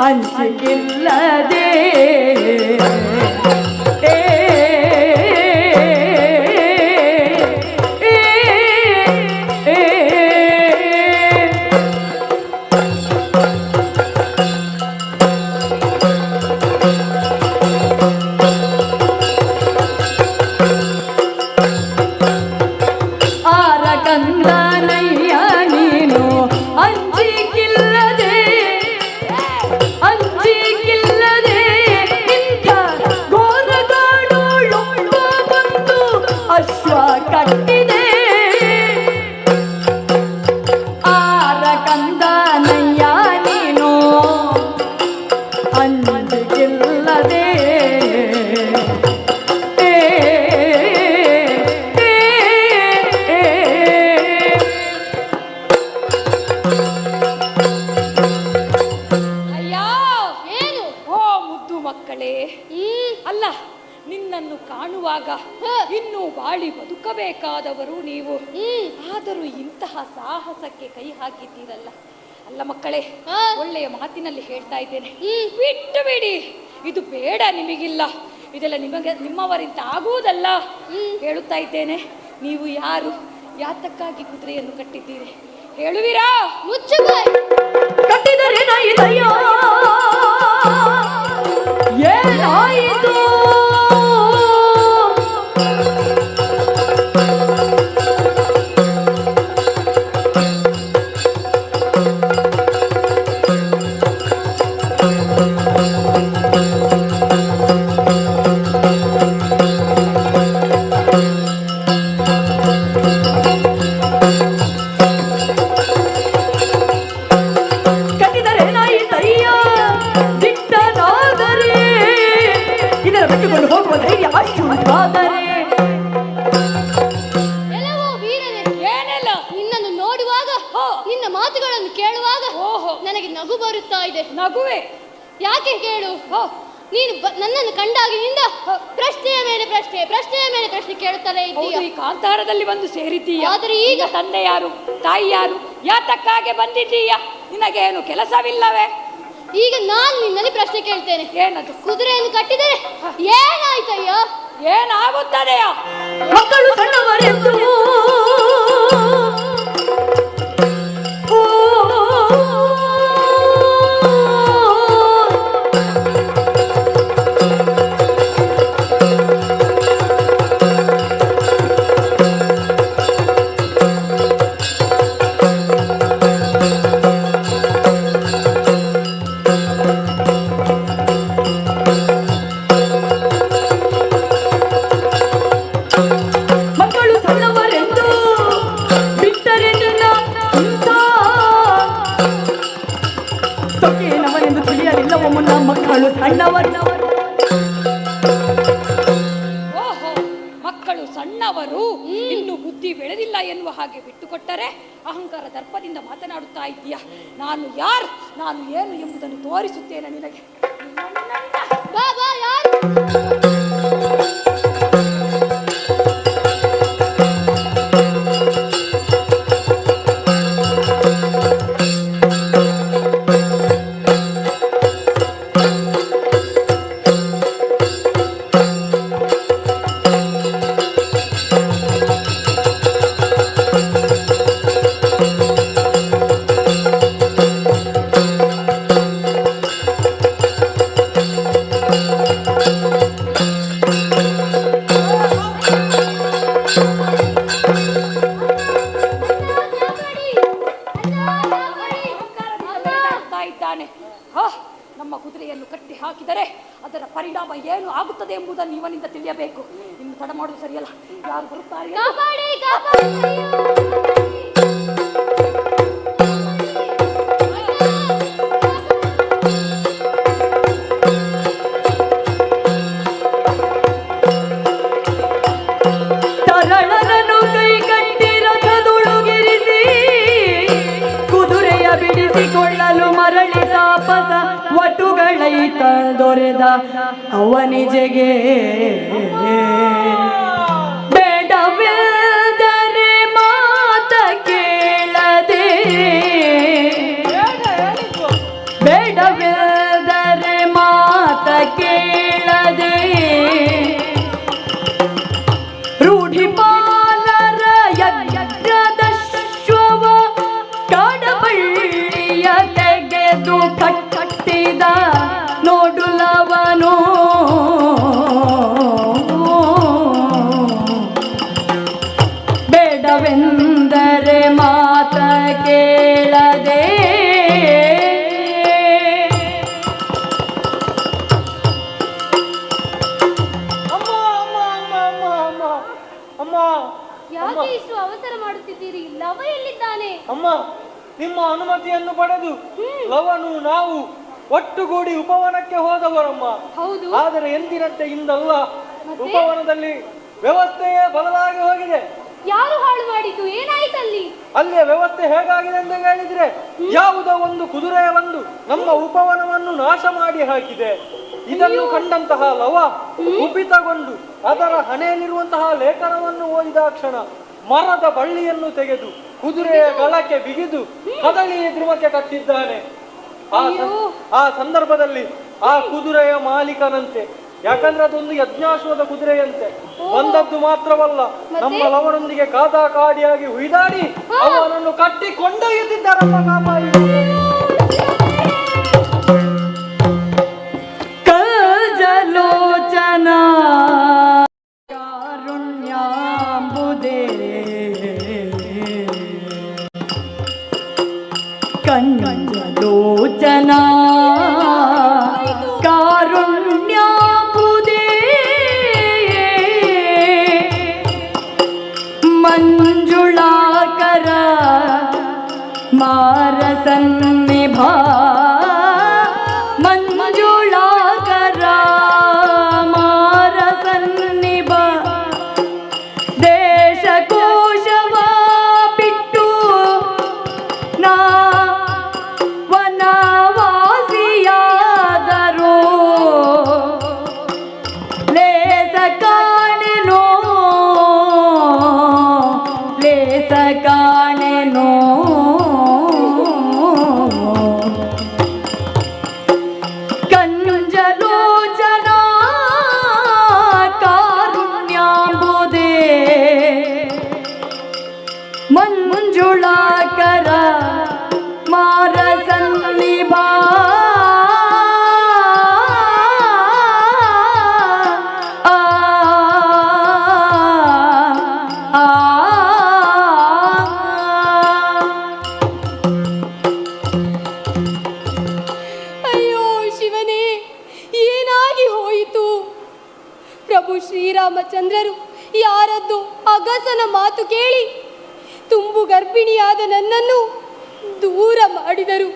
ಅಂಚಿಗಿಲ್ಲದೆ ಕಂದನಯ್ಯ ನೀನು ಅಂಜಿಗಿಲ್ಲದೆ ಅಂಜಿಗಿಲ್ಲದೆ ಇಂಥ ಘೋರಗಾಡೋಳೊಬ್ಬ ಬಂದು ಅಶ್ವ ಕಟ್ಟಿದೆ ಆರ ಕಂದನಯ್ಯ ನೀನು ಅಂಜಿಗಿಲ್ಲದೆ ಅಲ್ಲ, ನಿನ್ನನ್ನು ಕಾಣುವಾಗ ಇನ್ನೂ ಬಾಳಿ ಬದುಕಬೇಕಾದವರು ನೀವು. ಆದರೂ ಇಂತಹ ಸಾಹಸಕ್ಕೆ ಕೈ ಹಾಕಿದ್ದೀರಲ್ಲ. ಅಲ್ಲ ಮಕ್ಕಳೇ, ಒಳ್ಳೆಯ ಮಾತಿನಲ್ಲಿ ಹೇಳ್ತಾ ಇದ್ದೇನೆ, ಬಿಟ್ಟು ಬಿಡಿ. ಇದು ಬೇಡ, ನಿಮಗಿಲ್ಲ. ಇದೆಲ್ಲ ನಿಮ್ಮವರಿಂದ ಆಗುವುದಲ್ಲ. ಹೇಳುತ್ತಾ ಇದ್ದೇನೆ, ನೀವು ಯಾರು, ಯಾತಕ್ಕಾಗಿ ಕುದುರೆಯನ್ನು ಕಟ್ಟಿದ್ದೀರಿ ಹೇಳುವಿರಾ? ಕಟ್ಟಿದರೆ ನಾಯಿದಯ್ಯ ಏನಾಯಿತು? ಕಟ್ಟಿದರೆ ನಾಯಿದಯ್ಯ ದಿಟ್ಟನಾದರೆ ಇದರ ಬಿಟ್ಟುಕೊಂಡು ಹೋಗುವ ಧೈರ್ಯ ಅಷ್ಟುಂಟಾದರೆ ಏನೆಲ್ಲ ನಿನ್ನನ್ನು ನೋಡುವಾಗ, ನಿನ್ನ ಮಾತುಗಳನ್ನು ಕೇಳುವಾಗ ನನಗೆ ನಗು ಬರುತ್ತಾ ಇದೆ. ನಗುವೆ ಯಾಕೆ ಕೇಳು? ನೀನು ನನ್ನನ್ನು ಕಂಡಾಗಿನಿಂದ ಪ್ರಶ್ನೆಯ ಮೇಲೆ ಪ್ರಶ್ನೆ, ಪ್ರಶ್ನೆಯ ಮೇಲೆ ಪ್ರಶ್ನೆ ಕೇಳುತ್ತಲೇ ಇದ್ದೀಯ. ಈ ಕಾಂತಾರದಲ್ಲಿ ಬಂದು ಸೇರಿದ್ದೀಯ. ಆದರೆ ಈಗ ತಂದೆ ಯಾರು, ತಾಯಿ ಯಾರು, ಯಾತಕ್ಕಾಗೆ ಬಂದಿದ್ದೀಯ? ನಿನಗೇನು ಕೆಲಸವಿಲ್ಲವೇ? ಈಗ ನಾನು ನಿನ್ನಲ್ಲಿ ಪ್ರಶ್ನೆ ಕೇಳ್ತೇನೆ. ಏನದು? ಕುದುರೆಯನ್ನು ಕಟ್ಟಿದರೆ ಏನಾಯ್ತಯ್ಯ? ಏನಾಗುತ್ತದೆಯ? ಮಕ್ಕಳು ಸಣ್ಣವರೆಂದು ಮಕ್ಕಳು ಸಣ್ಣವರೆಂದು ನನ್ನವರು ಇನ್ನು ಬುದ್ಧಿ ಬೆಳೆದಿಲ್ಲ ಎನ್ನುವ ಹಾಗೆ ಬಿಟ್ಟುಕೊಟ್ಟರೆ ಅಹಂಕಾರ ದರ್ಪದಿಂದ ಮಾತನಾಡುತ್ತಾ ಇದ್ದೀಯ. ನಾನು ಯಾರು, ನಾನು ಏನು ಎಂಬುದನ್ನು ತೋರಿಸುತ್ತೇನೆ ನಿನಗೆ. ಬಾಬಾ ಯಾರು? ನಮ್ಮ ಕುದುರೆಯನ್ನು ಕಟ್ಟಿ ಹಾಕಿದರೆ ಅದರ ಪರಿಣಾಮ ಏನು ಆಗುತ್ತದೆ ಎಂಬುದನ್ನು ಇವನಿಂದ ತಿಳಿಯಬೇಕು. ಇನ್ನು ತಡ ಮಾಡುವುದು ಸರಿಯಲ್ಲ. ಯಾರು ಬರುತ್ತಾರೆ? ತರಳನನ್ನು ಕೈ ಕಟ್ಟಿ ರಥದುಳುಗಿರಿಸಿ ಕುದುರೆಯ ಬಿಡಿಸಿಕೊಳ್ಳಲು ಮರಳಿ ತಾಪಸ ವಟುಗಳೈತ ದೊರೆದ ಅವನಿಜೆಗೆ ಬೇಡವೆಂದರೆ ಮಾತ ಕೇಳದೆ, ಬೇಡವೆಂದರೆ ಮಾತ ಕೇಳದೆ ರೂಢಿಪಾಲರ ಯಜ್ಞದಶ್ವವ ಕಾಡಬಳ್ಳಿಯ ತೆಗೆದು ಕಟ್ಟಿದ ನೋಡುಲವನು ಬೇಡವೆಂದರೆ ಮಾತ ಕೇಳದೆ. ಯಾಕೆ ಇಷ್ಟು ಅವಸರ ಮಾಡುತ್ತಿದ್ದೀರಿ? ಲವ ಎಲ್ಲಿದ್ದಾನೆ? ಅಮ್ಮ, ನಿಮ್ಮ ಅನುಮತಿಯನ್ನು ಪಡೆದು ಲವನು ನಾವು ಒಟ್ಟುಗೂಡಿ ಉಪವನಕ್ಕೆ ಹೋದವರಮ್ಮ. ಹೌದು. ಆದರೆ ಎಂದಿನಂತೆ ಇಂದಲ್ಲ, ಉಪವನದಲ್ಲಿ ವ್ಯವಸ್ಥೆಯೇ ಬದಲಾಗಿ ಹೋಗಿದೆ. ಯಾರು ಹಾಳು ಮಾಡಿದ್ದು? ಏನಾಯ್ತಲ್ಲಿ? ಅಲ್ಲಿಯ ವ್ಯವಸ್ಥೆ ಹೇಗಾಗಿದೆ ಅಂತ ಹೇಳಿದ್ರೆ, ಯಾವುದೋ ಒಂದು ಕುದುರೆಯ ಬಂದು ನಮ್ಮ ಉಪವನವನ್ನು ನಾಶ ಮಾಡಿ ಹಾಕಿದೆ. ಇದನ್ನು ಕಂಡಂತಹ ಲವ ಕುಪಿತಗೊಂಡು ಅದರ ಹಣೆಯಲ್ಲಿರುವಂತಹ ಲೇಖನವನ್ನು ಓದಿದ ಕ್ಷಣ ಮರದ ಬಳ್ಳಿಯನ್ನು ತೆಗೆದು ಕುದುರೆಯ ಗಳಕ್ಕೆ ಬಿಗಿದು ಕದಳಿಯ ಧ್ರುವಕ್ಕೆ ಕಟ್ಟಿದ್ದಾನೆ. ಆ ಸಂದರ್ಭದಲ್ಲಿ ಆ ಕುದುರೆಯ ಮಾಲೀಕನಂತೆ, ಯಾಕಂದ್ರೆ ಅದೊಂದು ಯಜ್ಞಾಶ್ವದ ಕುದುರೆಯಂತೆ, ಬಂದದ್ದು ಮಾತ್ರವಲ್ಲ ನಮ್ಮ ಲವನೊಂದಿಗೆ ಕಾದಾಕಾಡಿಯಾಗಿ ಹುಯ್ದಾಡಿ ಅವನನ್ನು ಕಟ್ಟಿ ಕೊಂಡೊಯ್ಯುತ್ತಿದ್ದಾರಪ್ಪ. ಕಾಪಾಡಿ ಕಜಲೋಚನ ಕಾರುಣ್ಯಾಂಬುದೇ ಕಂಜಲೋಚನ ಕಾರುಣ್ಯಾಂಬುದೇ ಮಂಜುಳಾಕರ ಮಾರಸನ್ನಿಭಾ ಮಂಜುಳಾಕರ ಮಾರಸನ್ನಿಭ ದೇಶಕೋಶವ ಬಿಟ್ಟು ನಾ ವನವಾಸಿಯಾದರೂ ಲೇಸ ಕಾಣೆನೋ ಲೇಸ ಕಾಣೆನೋ ಕಂಜಲೋಚನ ಕಾರುಣ್ಯಾಂಬುದೇ ಮಂಜುಳಾಕರ ಮಾರಸನ್ನಿಭಾ ಅಯ್ಯೋ ಶಿವನೇ, ಏನಾಗಿ ಹೋಯಿತು? ಪ್ರಭು ಶ್ರೀರಾಮಚಂದ್ರರು ಯಾರದ್ದು ಅಗಸನ ಮಾತು ಕೇಳಿ ತುಂಬು ಗರ್ಭಿಣಿಯಾದ ನನ್ನನ್ನು ದೂರ ಮಾಡಿದರು.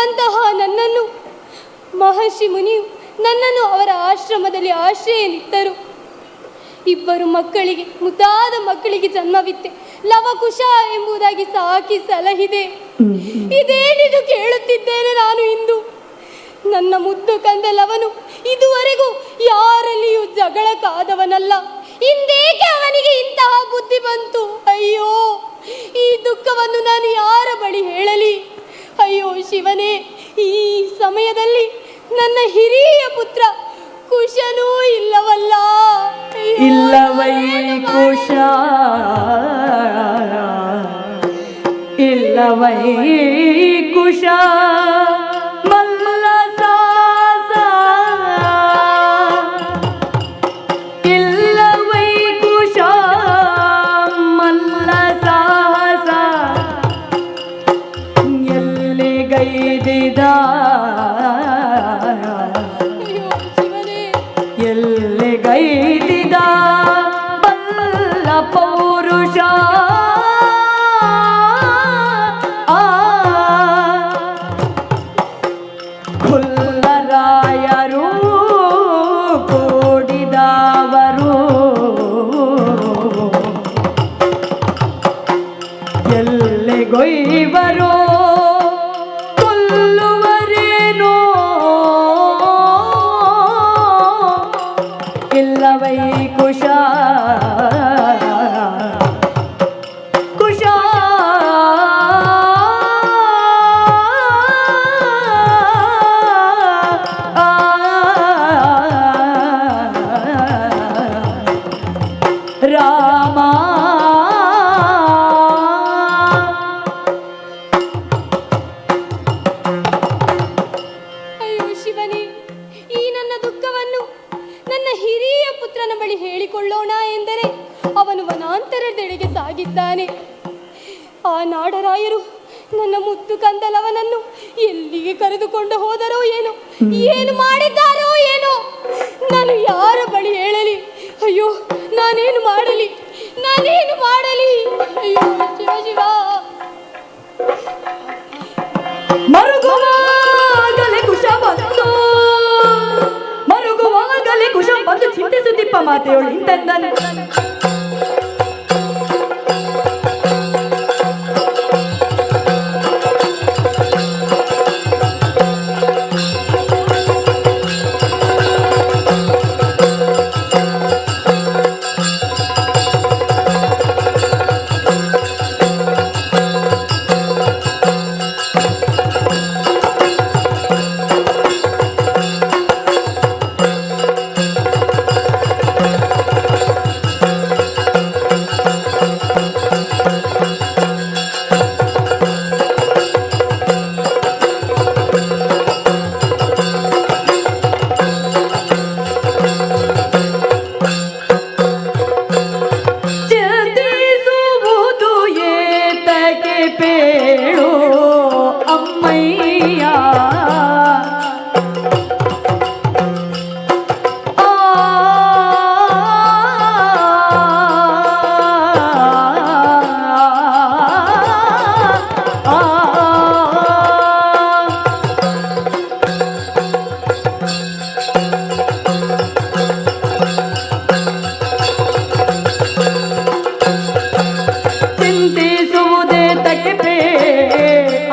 ಅಂತಹ ನನ್ನನ್ನು ಮಹರ್ಷಿ ಮುನಿಯು ನನ್ನನ್ನು ಅವರ ಆಶ್ರಮದಲ್ಲಿ ಆಶ್ರಯ ನಿತ್ತರು. 2 ಮಕ್ಕಳಿಗೆ, ಮುದ್ದಾದ ಮಕ್ಕಳಿಗೆ ಜನ್ಮವಿತ್ತೆ. ಲವಕುಶ ಎಂಬುದಾಗಿ ಸಾಕಿ ಸಲಹಿದೆ. ಇದೇನಿದು ಕೇಳುತ್ತಿದ್ದೇನೆ ನಾನು ಇಂದು. ನನ್ನ ಮುದ್ದು ಕಂದ ಲವನು ಇದುವರೆಗೂ ಯಾರಲ್ಲಿಯೂ ಜಗಳಕ್ಕಾದವನಲ್ಲ. ಇಂದೇಕೆ ಅವನಿಗೆ ಇಂತಹ ಬುದ್ಧಿ ಬಂತು? ಅಯ್ಯೋ, ಈ ದುಃಖವನ್ನು ನಾನು ಯಾರ ಬಳಿ ಹೇಳಲಿ? ಅಯ್ಯೋ ಶಿವನೇ, ಈ ಸಮಯದಲ್ಲಿ ನನ್ನ ಹಿರಿಯ ಪುತ್ರ ಕುಶನೂ ಇಲ್ಲವಲ್ಲ. ಇಲ್ಲವೈ ಕುಶ, ಇಲ್ಲವೈ ಕುಶ ಮಲ್ಲಸಾಸ, ಇಲ್ಲವೈ ಕುಶ ಮಲ್ಲಸಾಸ, ಎಲ್ಲಿಗೈದಿದ ಎಲ್ಲಿಗೈದಿದ ಬಲ್ಲ ಪೌರುಷ. ಖುಲ್ಲರಾಯರು ಕೂಡಿದವರು ಎಲ್ಲಿಗೊಯ್ವರು ಕೊಲ್ಲುವರೇನೋ. ಇಲ್ಲವೈ ಕುಶ ಕುಶ ರಾಮ. ಅಯ್ಯೋ ಶಿವನೇ, ಈ ನನ್ನ ದುಃಖವನ್ನು ನನ್ನ ಹಿರಿಯ ಪುತ್ರನ ಬಳಿ ಹೇಳಿಕೊಳ್ಳೋಣ ಎಂದರೆ ಅವನು ವನಾಂತರದೆಡೆಗೆ ಸಾಗಿದ್ದಾನೆ. ಆ ನಾಡರಾಯರು ನನ್ನ ಮುದ್ದು ಕಂದಲವನನ್ನು ಎಲ್ಲಿಗೆ ಕರೆದುಕೊಂಡು ಹೋದರೋ ಏನೋ, ಏನು ಮಾಡಿದ್ದಾರೋ ಏನೋ. ನಾನು ಯಾರ ಬಳಿ ಹೇಳಲಿ? ಅಯ್ಯೋ, ನಾನೇನು ಮಾಡಲಿ, ನಾನೇನು ಮಾಡಲಿ? ಅಯ್ಯೋ ಶಿವ ಶಿವ. ಮರುಗುವಾಗಲೇ ಕುಶ ಬಂತು, ಮರುಗುವಾಗಲೇ ಕುಶ ಬಂದು ಚಿಂತಿಸುತ್ತಿಪ್ಪ ಮಾತೆಯೊಳು ಇಂತೆಂದನು.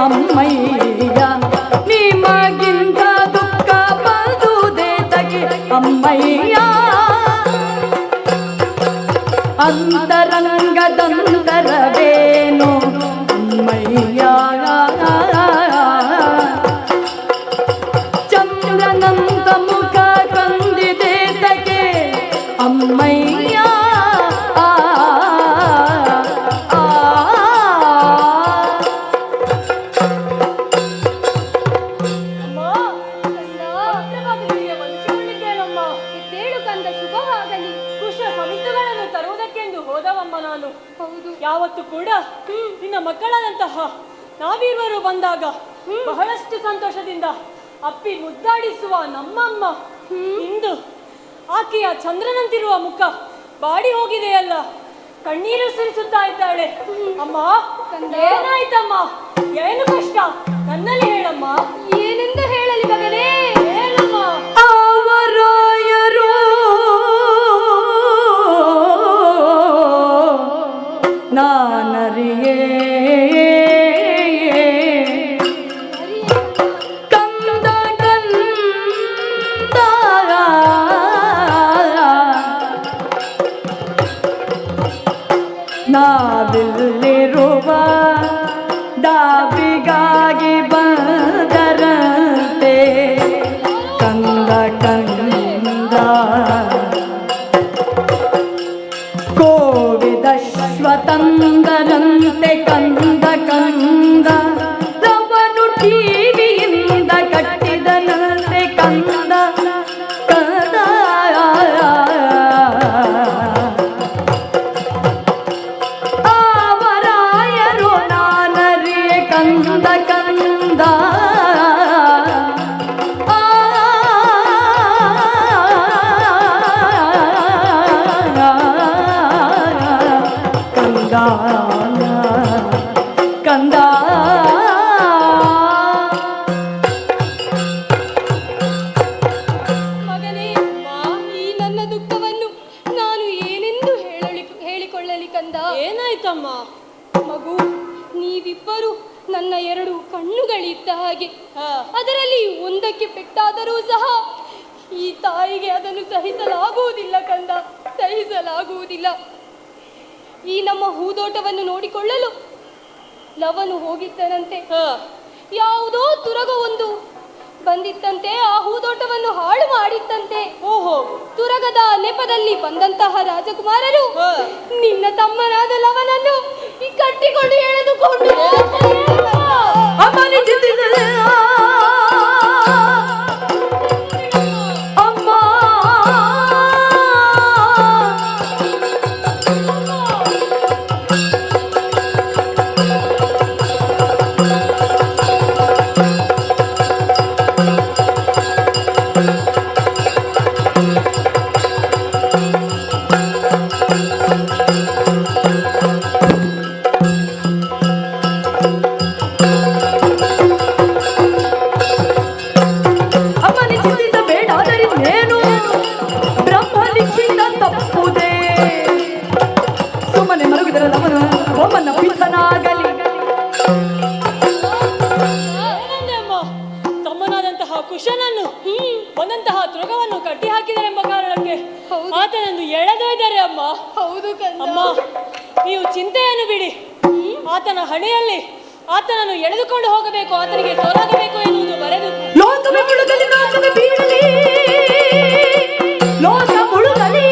ಅಮ್ಮಯ್ಯ ನಿಮಗಿಂತ ದುಃಖ ಬದುದೆ ತಗೆ ಅಮ್ಮಯ್ಯ ಅಂತರಂಗದಂತರವೇನು ಅಮ್ಮಯ್ಯ ಚಂದ್ರನಂತ ಮುಖ ಕಂದಿದೆ ತಗೆ ಅಮ್ಮಯ್ಯ ಯಾವತ್ತು ಕೂಡ ನಿನ್ನ ಮಕ್ಕಳಾದಂತಹ ನಾವಿರುವರು ಬಂದಾಗ ಬಹಳಷ್ಟು ಸಂತೋಷದಿಂದ ಅಪ್ಪಿ ಮುದ್ದಾಡಿಸುವ ನಮ್ಮಮ್ಮ ಇಂದು ಆಕೆಯ ಚಂದ್ರನಂತಿರುವ ಮುಖ ಬಾಡಿ ಹೋಗಿದೆಯಲ್ಲ, ಕಣ್ಣೀರು ಸುರಿಸುತ್ತಾ ಇದ್ದಾಳೆ. ಅಮ್ಮ, ಏನಾಯ್ತಮ್ಮ? ಏನು ಕಷ್ಟ? ನನ್ನಲ್ಲಿ ಹೇಳಮ್ಮ. ಏನೆಂದು ಹೇಳಲಿ ಮಗನೇ? ಹೇಳಮ್ಮ. ಅವರಾಯರು ನಾವಿಲ್ಲಿರುವ ದಾವಿಗಾಗಿ ಬಂದರಂತೆ ಕಂದ ಕಂದ ಕೋವಿದಶ್ವತಂದರಂತೆ ಕಂದ ಕಂದ ರವನು ಟಿವಿಯಿಂದ ಕಟ್ಟಿದನಂತೆ ಕಂದ ಕಂದ ಆವರಾಯರು ನಾನರಿಯೆ ಕಂದ ಕಂದ ಕಂದ ಮಗನೇ, ಈ ನನ್ನ ದುಃಖವನ್ನು ನಾನು ಏನೆಂದು ಹೇಳಿಕೊಳ್ಳಲಿ ಕಂದ. ಏನಾಯ್ತಮ್ಮ? ಮಗು, ನೀವಿಬ್ಬರು ನನ್ನ ಎರಡು ಕಣ್ಣುಗಳಿದ್ದ ಹಾಗೆ. ಅದರಲ್ಲಿ ಒಂದಕ್ಕೆ ಪೆಟ್ಟಾದರೂ ಸಹ ಈ ತಾಯಿಗೆ ಅದನ್ನು ಸಹಿಸಲಾಗುವುದಿಲ್ಲ ಕಂದ, ಸಹಿಸಲಾಗುವುದಿಲ್ಲ. ಈ ನಮ್ಮ ಹೂದೋಟವನ್ನು ನೋಡಿಕೊಳ್ಳಲು ಲವನು ಹೋಗಿದ್ದನಂತೆ. ಯಾವುದೋ ತುರಗ ಒಂದು ಬಂದಿತ್ತಂತೆ, ಆ ಹೂದೋಟವನ್ನು ಹಾಳು ಮಾಡಿತ್ತಂತೆ. ಓಹೋ, ತುರಗದ ನೆಪದಲ್ಲಿ ಬಂದಂತಹ ರಾಜಕುಮಾರರು ನಿನ್ನ ತಮ್ಮನಾದ ಲವನನ್ನು ಕಟ್ಟಿಕೊಂಡು ಎಳೆದುಕೊಂಡು ತಮ್ಮನಾದಂತಹ ಕುಶನನ್ನು ಬಂದಂತಹ ತೃಗವನ್ನು ಕಟ್ಟಿ ಹಾಕಿದರೆ ಎಂಬ ಕಾರಣಕ್ಕೆ ಆತನನ್ನು ಎಳೆದೊಯ್ದರೆ ಅಮ್ಮ. ಹೌದು ಅಮ್ಮ, ನೀವು ಚಿಂತೆಯನ್ನು ಬಿಡಿ. ಆತನ ಹಣೆಯಲ್ಲಿ ಆತನನ್ನು ಎಳೆದುಕೊಂಡು ಹೋಗಬೇಕು, ಆತನಿಗೆ ಸೋಲಾಗಬೇಕು ಎನ್ನುವುದು ಬರೆದು ಲೋಕವೇ ಮುಳುಗಲಿ, ಲೋಕವೇ ಬೀಳಲಿ, ಲೋಕ ಮುಳುಗಲಿ.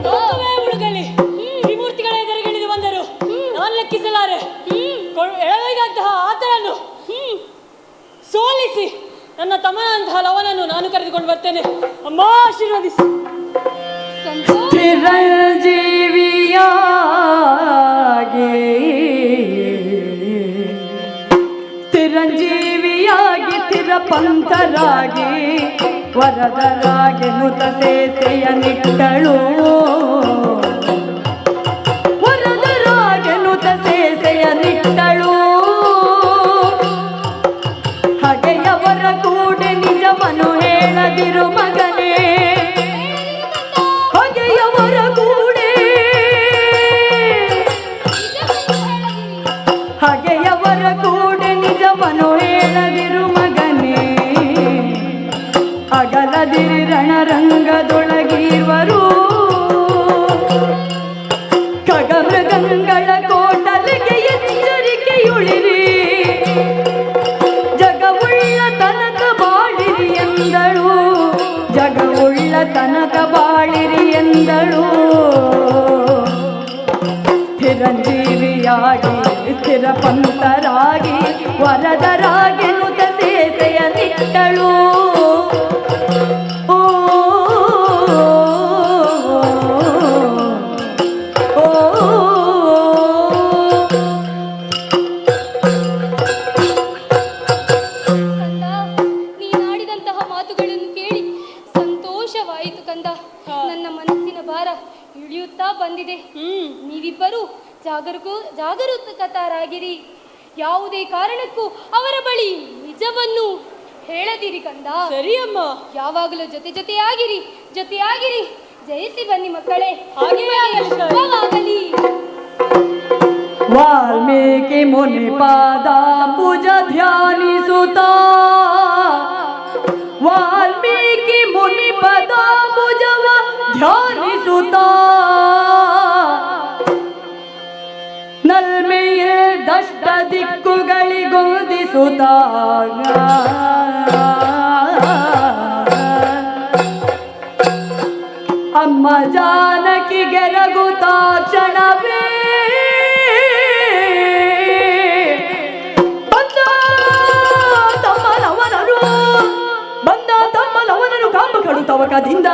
ಲೋಕವೇ ಮುಳುಗಲಿ, ತ್ರಿಮೂರ್ತಿಗಳ ಎದುರುಗಿಳಿದು ಬಂದರು ನಾನು ಲೆಕ್ಕಿಸಲಾರೆ. ಎಳೆದೊಯ್ದಂತಹ ಆತನನ್ನು ಸೋಲಿಸಿ ನನ್ನ ತಮ್ಮನಂತಹ ಲವನನ್ನು ನಾನು ಕರೆದುಕೊಂಡು ಬರ್ತೇನೆ. ಅಮ್ಮ, ಆಶೀರ್ವದಿಸಿ. ಚಿರಂಜೀವಿಯಾಗಿ ಸ್ಥಿರಪಂಥರಾಗಿ ವರದರಾಗಿ ನುತ ಸೇಸೆಯ ನಿಟ್ಟಳು, ವರದರಾಗಿ ನುತ ಸೇಸೆಯ ನಿಟ್ಟಳು. ಹಗೆಯವರ ಕೂಡೆ ನಿಜವನು ಹೇಳದಿರು ಮಗನೇ, ಹಗೆಯವರ ಕೂಡೆ, ಹಗೆಯವರ ಕೂಡೆ ನಿಜವನು ಹೇಳದಿರು ಮಗನೇ. ಅಗಲದಿರಿ ರಣರಂಗದೊಳಗಿರುವರು, ಖಗಮೃಗಂಗಳ ಕೋಟಲಿಗೆ ಎಚ್ಚರಿಕೆಯುಳಿರಿ. ಜಗವುಳ್ಳ ತನಕ ಬಾಳಿರಿ ಎಂದಳು, ಜಗವುಳ್ಳ ತನಕ ಬಾಳಿರಿ ಎಂದಳು. ಸ್ಥಿರಂಜೀವಿಯಾಗಿ ಸ್ಥಿರಪಂಥರಾಗಿ ವರದರಾಗಿ ನುತ ಸೇಸೆಯ ನಿಟ್ಟಳು. ನೀನಾಡಿದಂತಹ ಮಾತುಗಳನ್ನು ಕೇಳಿ ಸಂತೋಷವಾಯಿತು ಸುಳಿಯುತ್ತಾ ಬಂದಿದೆ. ನೀವಿಬ್ಬರು ಜಾಗರೂಕರಾಗಿರಿ. ಯಾವುದೇ ಕಾರಣಕ್ಕೂ ಅವರ ಬಳಿ ನಿಜವನ್ನು ಹೇಳದಿರಿ ಕಂದ. ಸರಿಯಮ್ಮ. ಯಾವಾಗಲೂ ಜೊತೆಯಾಗಿರಿ. ಜಯಿಸಿ ಬನ್ನಿ ಮಕ್ಕಳೇ. ಹಾಗೆ ಶುಭವಾಗಲಿ. ವಾಲ್ಮೀಕಿ ಮುನಿ ಪಾದಾಂಬುಜ ಧ್ಯಾನಿಸುತ್ತಾ, ವಾಲ್ಮೀಕಿ ಮುನಿ ಪಾದಾಂಬುಜವ ಧ್ಯಾನಿಸುತ್ತಾ, ನಲ್ಮೆಯ ದಷ್ಟ ದಿಕ್ಕುಗಳಿಗೋದಿಸುತ್ತಾ, ಅಮ್ಮ ಜಾನಕಿ ಗೆರಗುತ್ತಾ ಕ್ಷಣವೇ ಬಂದ ತಮ್ಮಲವನನು ಕಾಂಬು ಕಡುತ್ತವಕದಿಂದ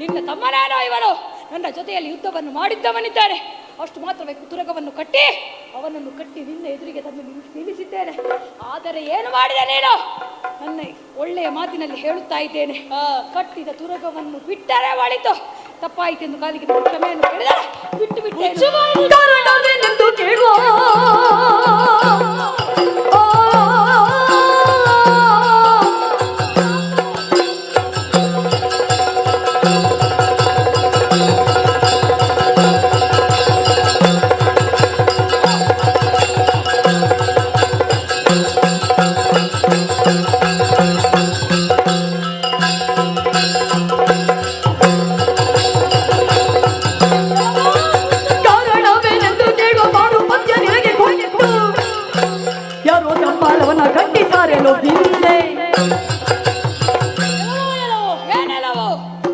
ನಿನ್ನ ತಮ್ಮನೇನೋ ಇವನು ನನ್ನ ಜೊತೆಯಲ್ಲಿ ಯುದ್ಧವನ್ನು ಮಾಡಿದ್ದವನಿದ್ದಾನೆ. ಅಷ್ಟು ಮಾತ್ರವೇ ಕುತುರಗವನ್ನು ಕಟ್ಟಿ ಅವನನ್ನು ಕಟ್ಟಿ ನಿನ್ನ ಎದುರಿಗೆ ತಂದು ನಿಲ್ಲಿಸಿದ್ದೇನೆ. ಆದರೆ ಏನು ಮಾಡಿದೆ ನೀನು? ನನ್ನ ಒಳ್ಳೆಯ ಮಾತಿನಲ್ಲಿ ಹೇಳುತ್ತಾ ಇದ್ದೇನೆ, ಕಟ್ಟಿದ ತುರಗವನ್ನು ಬಿಟ್ಟರೆ ಒಳಿತು. ತಪ್ಪಾಯಿತೆಂದು ಕಾಲಿಗೆ ಕ್ಷಮೆಯನ್ನು ಕೇಳಿದರೆ ಬಿಟ್ಟು ಬಿಟ್ಟೆ.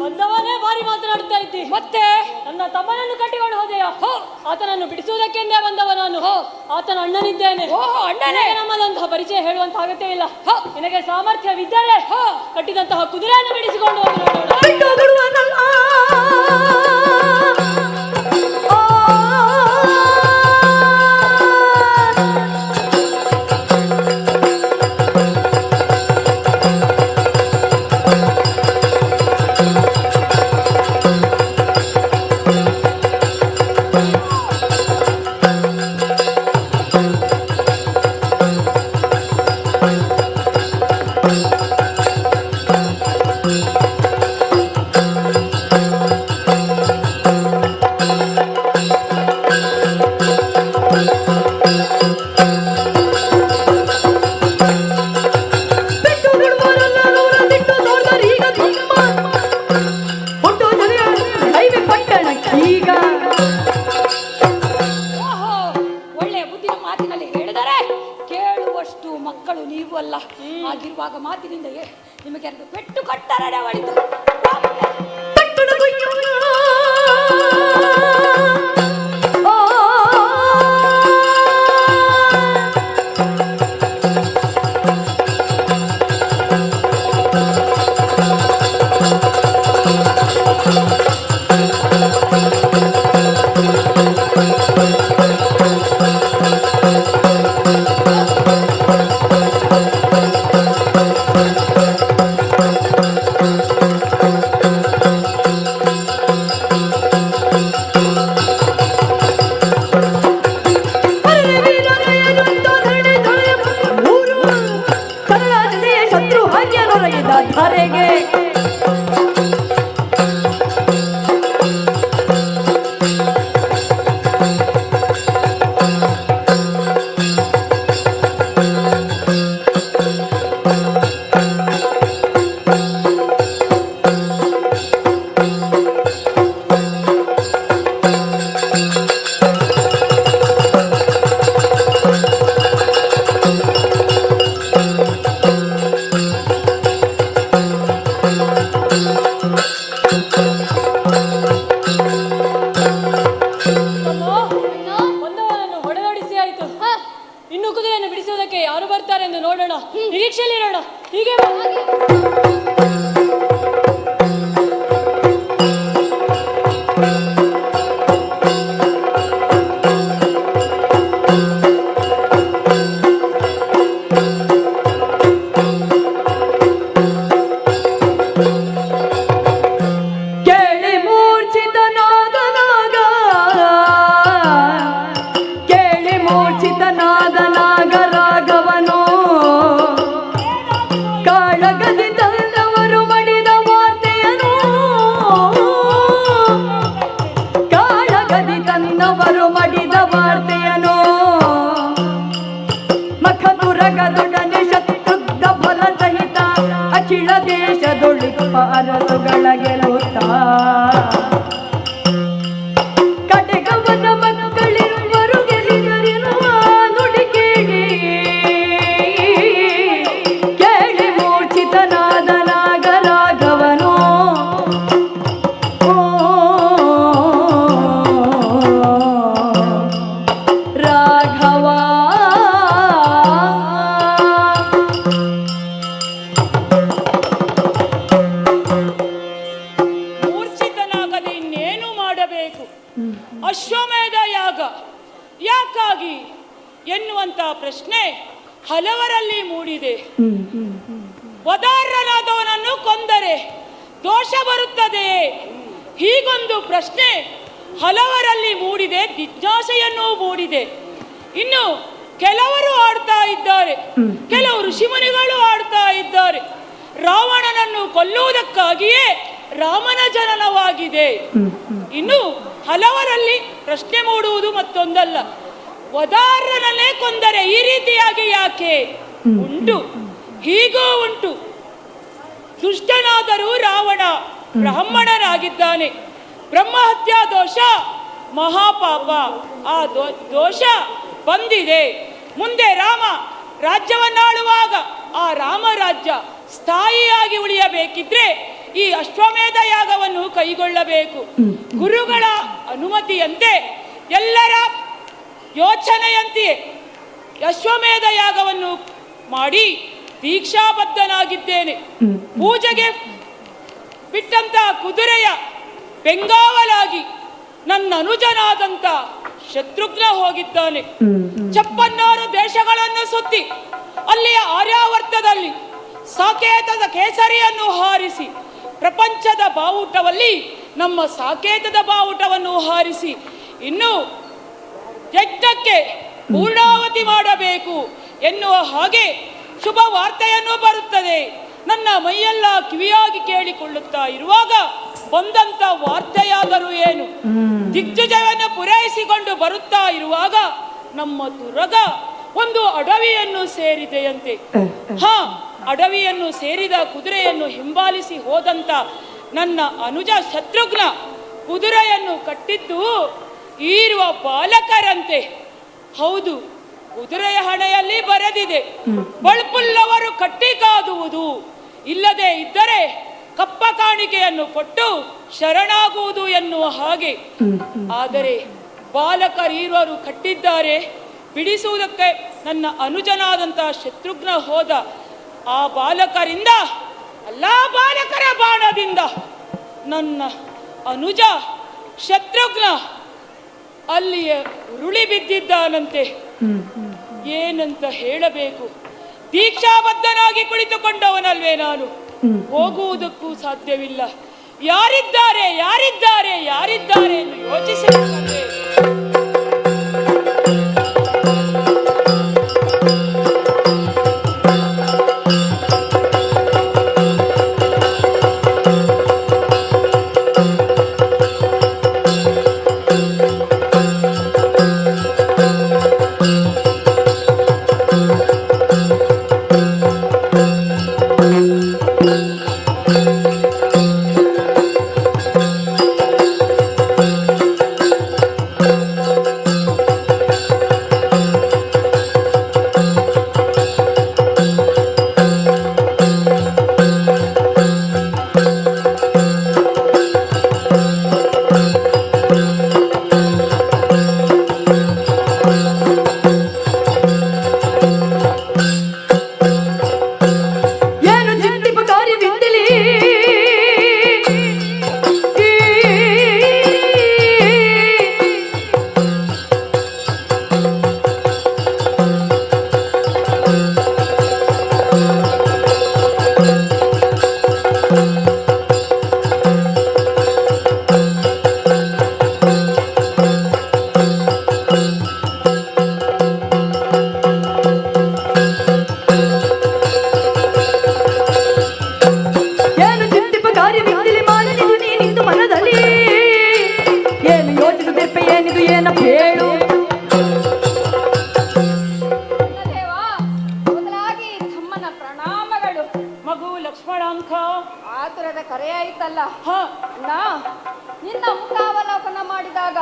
ಬಂದವನೇ ಭಾರಿ ಮಾತನಾಡುತ್ತಾ ಇದ್ದಿ. ಮತ್ತೆ ನನ್ನ ತಮ್ಮನನ್ನು ಕಟ್ಟಿಕೊಂಡು ಹೋದೆಯಾ? ಆತನನ್ನು ಬಿಡಿಸುವುದಕ್ಕೆಂದೇ ಬಂದವ ನಾನು. ಆತನ ಅಣ್ಣನಿದ್ದೇನೆ. ಅಣ್ಣನೇ ನಮ್ಮದಂತಹ ಪರಿಚಯ ಹೇಳುವಂತ ಅಗತ್ಯ ಇಲ್ಲ. ನಿನಗೆ ಸಾಮರ್ಥ್ಯವಿದ್ದರೆ ಕಟ್ಟಿದಂತಹ ಕುದುರೆಯನ್ನು ಬಿಡಿಸಿಕೊಂಡು ಶತ್ರು ಹಾಗೆನೊರಗಿದ ಧರೆಗೆ ಬಂದವನನ್ನು ಹೊಡೆದಾಡಿಸಿ ಆಯಿತು. ಇನ್ನು ಕುದುರೆಯನ್ನು ಬಿಡಿಸುವುದಕ್ಕೆ ಯಾರು ಬರ್ತಾರೆ ಎಂದು ನೋಡೋಣ, ನಿರೀಕ್ಷೆಯಲ್ಲಿರೋಣ. ಹೀಗೆ ಮಡಿದ ವಾರ್ತೆಯನೋ ಮಖದುರಗದೊಡನೆ ಶತ್ರುಘ್ನ ಫಲ ಸಹಿತ ಅಖಿಲ ದೇಶದೊಳಿಪ್ಪ ಅರಸುಗಳ ಗೆಲುತ್ತ ಕಡೆಗವನ ಮಕ್ಕಳಿರುವರು ಗೆಲಿದರಿರುವ ನುಡಿ ಕೇಳಿ ಕೇಳಿ ಮೂರ್ಛಿತನಾದ ನಾಗರಾಘವನೋ ಅಶ್ವಮೇಧ ಯಾಗ ಯಾಕಾಗಿ ಎನ್ನುವಂತ ಪ್ರಶ್ನೆ ಹಲವರಲ್ಲಿ ಮೂಡಿದೆ. ವದಾರ್ಹನಾದವನನ್ನು ಕೊಂದರೆ ದೋಷ ಬರುತ್ತದೆಯೇ? ಹೀಗೊಂದು ಪ್ರಶ್ನೆ ಹಲವರಲ್ಲಿ ಮೂಡಿದೆ, ಜಿಜ್ಞಾಸೆಯನ್ನೂ ಮೂಡಿದೆ. ಇನ್ನು ಕೆಲವರು ಆಡ್ತಾ ಇದ್ದಾರೆ, ಕೆಲವು ಋಷಿಮುನಿಗಳು ಆಡ್ತಾ ಇದ್ದಾರೆ. ರಾವಣನನ್ನು ಕೊಲ್ಲುವುದಕ್ಕಾಗಿಯೇ ರಾಮನ ಜನನವಾಗಿದೆ. ಇನ್ನು ಹಲವರಲ್ಲಿ ಪ್ರಶ್ನೆ ಮೂಡುವುದು ಮತ್ತೊಂದಲ್ಲ, ವದಾರ್ಹನನ್ನೇ ಕೊಂದರೆ ಈ ರೀತಿಯಾಗಿ ಯಾಕೆ? ಉಂಟು, ಹೀಗೂ ಉಂಟು. ದುಷ್ಟನಾದರೂ ರಾವಣ ಬ್ರಾಹ್ಮಣನಾಗಿದ್ದಾನೆ. ಬ್ರಹ್ಮಹತ್ಯಾ ದೋಷ ಮಹಾಪಾಪ. ಆ ದೋಷ ಬಂದಿದೆ. ಮುಂದೆ ರಾಮ ರಾಜ್ಯವನ್ನಾಳುವಾಗ ಆ ರಾಮರಾಜ್ಯ ಸ್ಥಾಯಿಯಾಗಿ ಉಳಿಯಬೇಕಿದ್ರೆ ಈ ಅಶ್ವಮೇಧ ಯಾಗವನ್ನು ಕೈಗೊಳ್ಳಬೇಕು. ಗುರುಗಳ ಅನುಮತಿಯಂತೆ, ಎಲ್ಲರ ಯೋಚನೆಯಂತೆಯೇ ಅಶ್ವಮೇಧ ಯಾಗವನ್ನು ಮಾಡಿ ದೀಕ್ಷಾಬದ್ಧನಾಗಿದ್ದೇನೆ. ಪೂಜೆಗೆ ಬಿಟ್ಟಂತ ಕುದುರೆಯ ಬೆಂಗಾವಲಾಗಿ ನನ್ನ ಅನುಜನಾದಂತ ಶತ್ರುಘ್ನ ಹೋಗಿದ್ದಾನೆ. 56 ದೇಶಗಳನ್ನು ಸುತ್ತಿ ಅಲ್ಲಿಯ ಆರ್ಯಾವರ್ತದಲ್ಲಿ ಸಾಕೇತದ ಕೇಸರಿಯನ್ನು ಹಾರಿಸಿ, ಪ್ರಪಂಚದ ಬಾವುಟದಲ್ಲಿ ನಮ್ಮ ಸಾಕೇತದ ಬಾವುಟವನ್ನು ಹಾರಿಸಿ ಇನ್ನು ಯಜ್ಞಕ್ಕೆ ಪೂರ್ಣಾವತಿ ಮಾಡಬೇಕು ಎನ್ನುವ ಹಾಗೆ ಶುಭ ವಾರ್ತೆಯನ್ನು ಬರುತ್ತದೆ. ನನ್ನ ಮೈಯೆಲ್ಲ ಕಿವಿಯಾಗಿ ಕೇಳಿಕೊಳ್ಳುತ್ತಾ ಇರುವಾಗ ಬಂದಂತ ವಾರ್ತೆಯಾದರೂ ಏನು? ದಿಗ್ವಿಜಯವನ್ನು ಪೂರೈಸಿಕೊಂಡು ಬರುತ್ತಾ ಇರುವಾಗ ನಮ್ಮ ತುರಗ ಒಂದು ಅಡವಿಯನ್ನು ಸೇರಿದೆಯಂತೆ. ಅಡವಿಯನ್ನು ಸೇರಿದ ಕುದುರೆಯನ್ನು ಹಿಂಬಾಲಿಸಿ ಹೋದಂತ ನನ್ನ ಅನುಜ ಶತ್ರುಘ್ನ ಕುದುರೆಯನ್ನು ಕಟ್ಟಿದ್ದು ಈರುವ ಬಾಲಕರಂತೆ. ಹೌದು, ಕುದುರೆಯ ಹಣೆಯಲ್ಲಿ ಬರೆದಿದೆ, ಬಳ್ಪುಲ್ಲವರು ಕಟ್ಟಿ ಕಾದುವುದು, ಇಲ್ಲದೆ ಇದ್ದರೆ ಕಪ್ಪ ಕಾಣಿಕೆಯನ್ನು ಕೊಟ್ಟು ಶರಣಾಗುವುದು ಎನ್ನುವ ಹಾಗೆ. ಆದರೆ ಬಾಲಕರೀರ್ವರು ಕಟ್ಟಿದ್ದಾರೆ. ಬಿಡಿಸುವುದಕ್ಕೆ ನನ್ನ ಅನುಜನಾದಂತಹ ಶತ್ರುಘ್ನ ಹೋದ. ಆ ಬಾಲಕರಿಂದ ಅಲ್ಲ, ಬಾಲಕರ ಬಾಣದಿಂದ ನನ್ನ ಅನುಜ ಶತ್ರುಘ್ನ ಅಲ್ಲಿಯೇ ಉರುಳಿ ಬಿದ್ದಿದ್ದಾನಂತೆ. ಏನಂತ ಹೇಳಬೇಕು? ದೀಕ್ಷಾಬದ್ಧನಾಗಿ ಕುಳಿತುಕೊಂಡವನಲ್ವೇ ನಾನು. ಹೋಗುವುದಕ್ಕೂ ಸಾಧ್ಯವಿಲ್ಲ. ಯಾರಿದ್ದಾರೆ ಯಾರಿದ್ದಾರೆ ಯಾರಿದ್ದಾರೆ ಎಂದು ಯೋಚಿಸಬೇಕಂದ್ರೆ ಆತುರದ ಕರೆಯಾಯಿತಲ್ಲ ನಿನ್ನ ಮುಖಾವಲೋಕನ ಮಾಡಿದಾಗ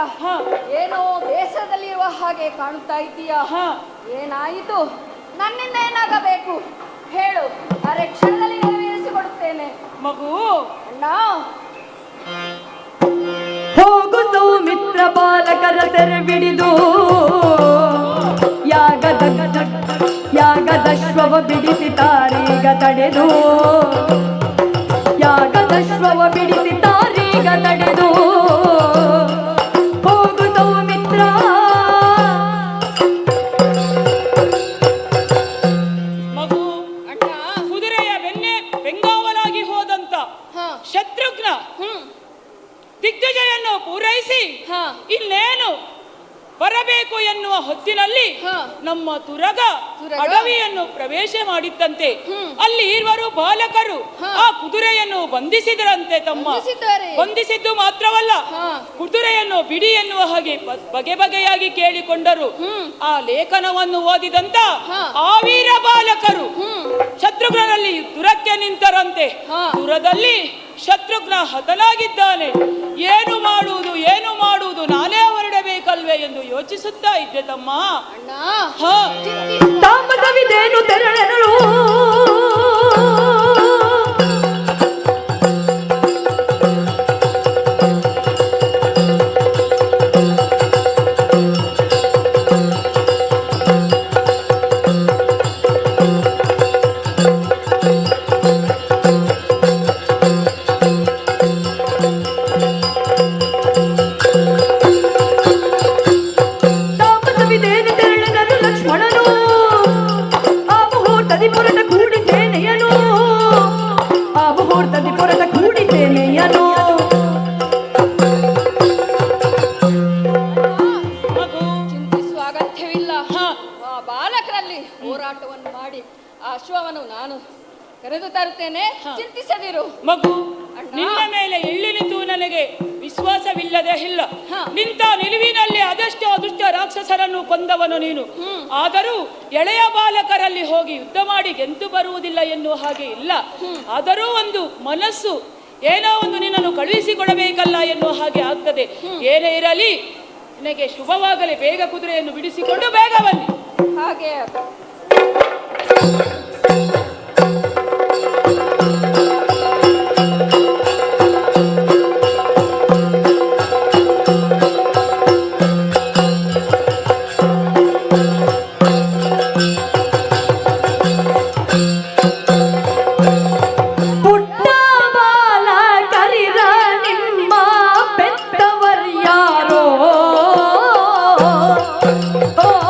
ಏನೋ ಬೇಸರದಲ್ಲಿರುವ ಹಾಗೆ ಕಾಣುತ್ತಾ ಇದ್ದೀಯ. ಏನಾಯಿತು? ನನ್ನಿಂದ ಏನಾಗಬೇಕು ಹೇಳು, ಅರೆ ಕ್ಷಣದಲ್ಲಿ ನೆರವೇರಿಸಿಕೊಡುತ್ತೇನೆ. ಮಗು ಅಣ್ಣ ಹೋಗು ಸೌಮಿತ್ರ ಬಾಲಕರ ಸೆರೆ ಬಿಡಿದು ಯಾಗದಶ್ವವ ಬಿಡಿಸಿತಾರೀಗ ತಡೆದು ಯಾಗದಶ್ವವ ಬಿಡಿಸಿತಾರೀಗ ತಡೆದು ಹೋಗು ಸೌಮಿತ್ರ. ಮಗು ಕುದುರೆಯ ಬೆಂಗಾವಲಾಗಿ ಹೋದಂತ ಶತ್ರುಘ್ನ ದಿಗ್ಗಜಯನ್ನು ಪೂರೈಸಿ ಇನ್ನೇನು ಬರಬೇಕು ಎನ್ನುವ ಹೊತ್ತಿನಲ್ಲಿ ನಮ್ಮ ತುರಗ ಅಡವಿಯನ್ನು ಪ್ರವೇಶ ಮಾಡಿದ್ದಂತೆ ಅಲ್ಲಿ ಇರುವರು ಬಾಲಕರು ಆ ಕುದುರೆಯನ್ನು ಬಂಧಿಸಿದರಂತೆ. ತಮ್ಮ ಬಂಧಿಸಿದ್ದು ಮಾತ್ರವಲ್ಲ, ಕುದುರೆಯನ್ನು ಬಿಡಿ ಎನ್ನುವ ಹಾಗೆ ಬಗೆ ಬಗೆಯಾಗಿ ಕೇಳಿಕೊಂಡರು. ಆ ಲೇಖನವನ್ನು ಓದಿದಂತ ಆ ವೀರ ಬಾಲಕರು ಶತ್ರುಘ್ನಲ್ಲಿ ದುರಕ್ಕೆ ನಿಂತರಂತೆ. ದುರದಲ್ಲಿ ಶತ್ರುಘ್ನ ಹತನಾಗಿದ್ದಾನೆ. ಏನು ಮಾಡುವುದು ನಾನೇ ಹೊರಡಬೇಕಲ್ವೇ ಎಂದು ಯೋಚಿಸುತ್ತಾ ಇದ್ದೆ ತಮ್ಮ. ತಾಮಸವಿದೇನು ತೆರಳಲು ಹೋರಾಟವನ್ನು ಮಾಡಿ ಆ ಅಶ್ವವನ್ನು ನಾನು ಕರೆದು ತರುತ್ತೇನೆ, ಚಿಂತಿಸದಿರು. ಮಗು, ನಿನ್ನ ಮೇಲೆ ಎಳ್ಳಿನಿತು ನನಗೆ ವಿಶ್ವಾಸವಿಲ್ಲದೆ ಇಲ್ಲ. ನಿಂತ ನಿಲುವಿನಲ್ಲಿ ಅದೆಷ್ಟೋ ದುಷ್ಟ ರಾಕ್ಷಸರನ್ನು ಕೊಂದವನು ನೀನು. ಆದರೂ ಎಳೆಯ ಬಾಲಕರಲ್ಲಿ ಹೋಗಿ ಯುದ್ಧ ಮಾಡಿ ಗೆದ್ದು ಬರುವುದಿಲ್ಲ ಎನ್ನುವ ಹಾಗೆ ಇಲ್ಲ. ಆದರೂ ಒಂದು ಮನಸ್ಸು ಏನೋ ಒಂದು ನಿನ್ನನ್ನು ಕಳುಹಿಸಿಕೊಡಬೇಕಲ್ಲ ಎನ್ನುವ ಹಾಗೆ ಆಗ್ತದೆ. ಏನೇ ಇರಲಿ, ನಿನಗೆ ಶುಭವಾಗಲಿ. ಬೇಗ ಕುದುರೆಯನ್ನು ಬಿಡಿಸಿಕೊಂಡು ಬೇಗ ಬನ್ನಿ. ಹಾಗೆ oh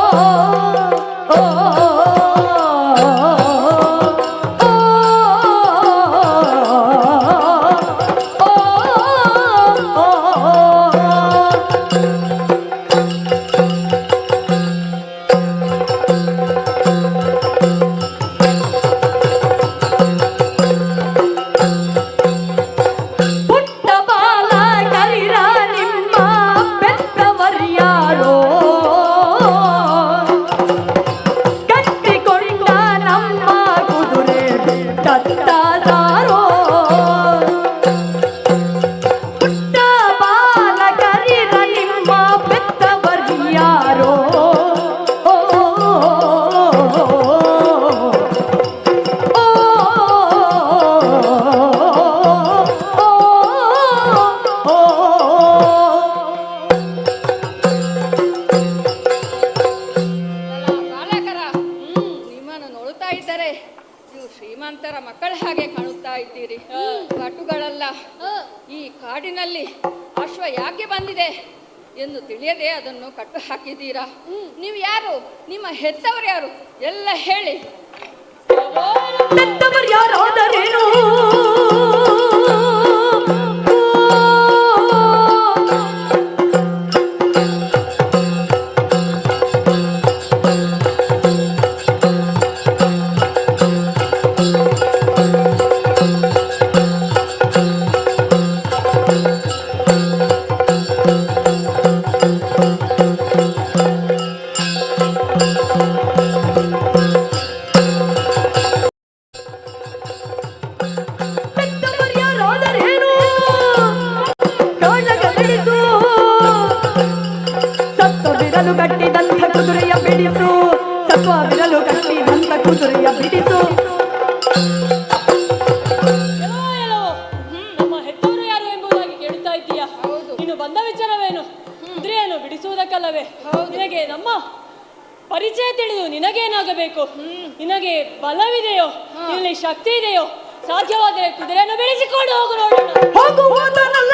ಅಲ್ಲ, ಈ ಕಾಡಿನಲ್ಲಿ ಅಶ್ವ ಯಾಕೆ ಬಂದಿದೆ ಎಂದು ತಿಳಿಯದೆ ಅದನ್ನು ಕಟ್ಟು ಹಾಕಿದ್ದೀರಾ? ನೀವು ಯಾರು? ನಿಮ್ಮ ಹೆತ್ತವರು ಯಾರು? ಎಲ್ಲ ಹೇಳಿ. ಯಾರಾದರೇನು ಕಟ್ಟಿದಂಥ ಕುದುರೆಯ ಬಿಡಿಸು, ಸತ್ವವಿರಲು ಕಟ್ಟಿದಂಥ ಕುದುರೆಯ ಬಿಡಿಸು. ನಮ್ಮ ಹೆತ್ತವರು ಯಾರು ಎಂಬುದಾಗಿ ಕೇಳುತ್ತಾ ಇದ್ದೀಯಾ? ನೀನು ಬಂದ ವಿಚಾರವೇನು? ಕುದುರೆಯನ್ನು ಬಿಡಿಸುವುದಕ್ಕಲ್ಲವೇ? ನಿನಗೆ ನಮ್ಮ ಪರಿಚಯ ತಿಳಿದು ನಿನಗೇನಾಗಬೇಕು? ನಿನಗೆ ಬಲವಿದೆಯೋ? ನಿನ್ನಲ್ಲಿ ಶಕ್ತಿ ಇದೆಯೋ? ಸಾಧ್ಯವಾದರೆ ಕುದುರೆಯನ್ನು ಬಿಡಿಸಿಕೊಂಡು ಹೋಗು ನೋಡೋಣ. ಹೋಗುವುದನಲ್ಲ,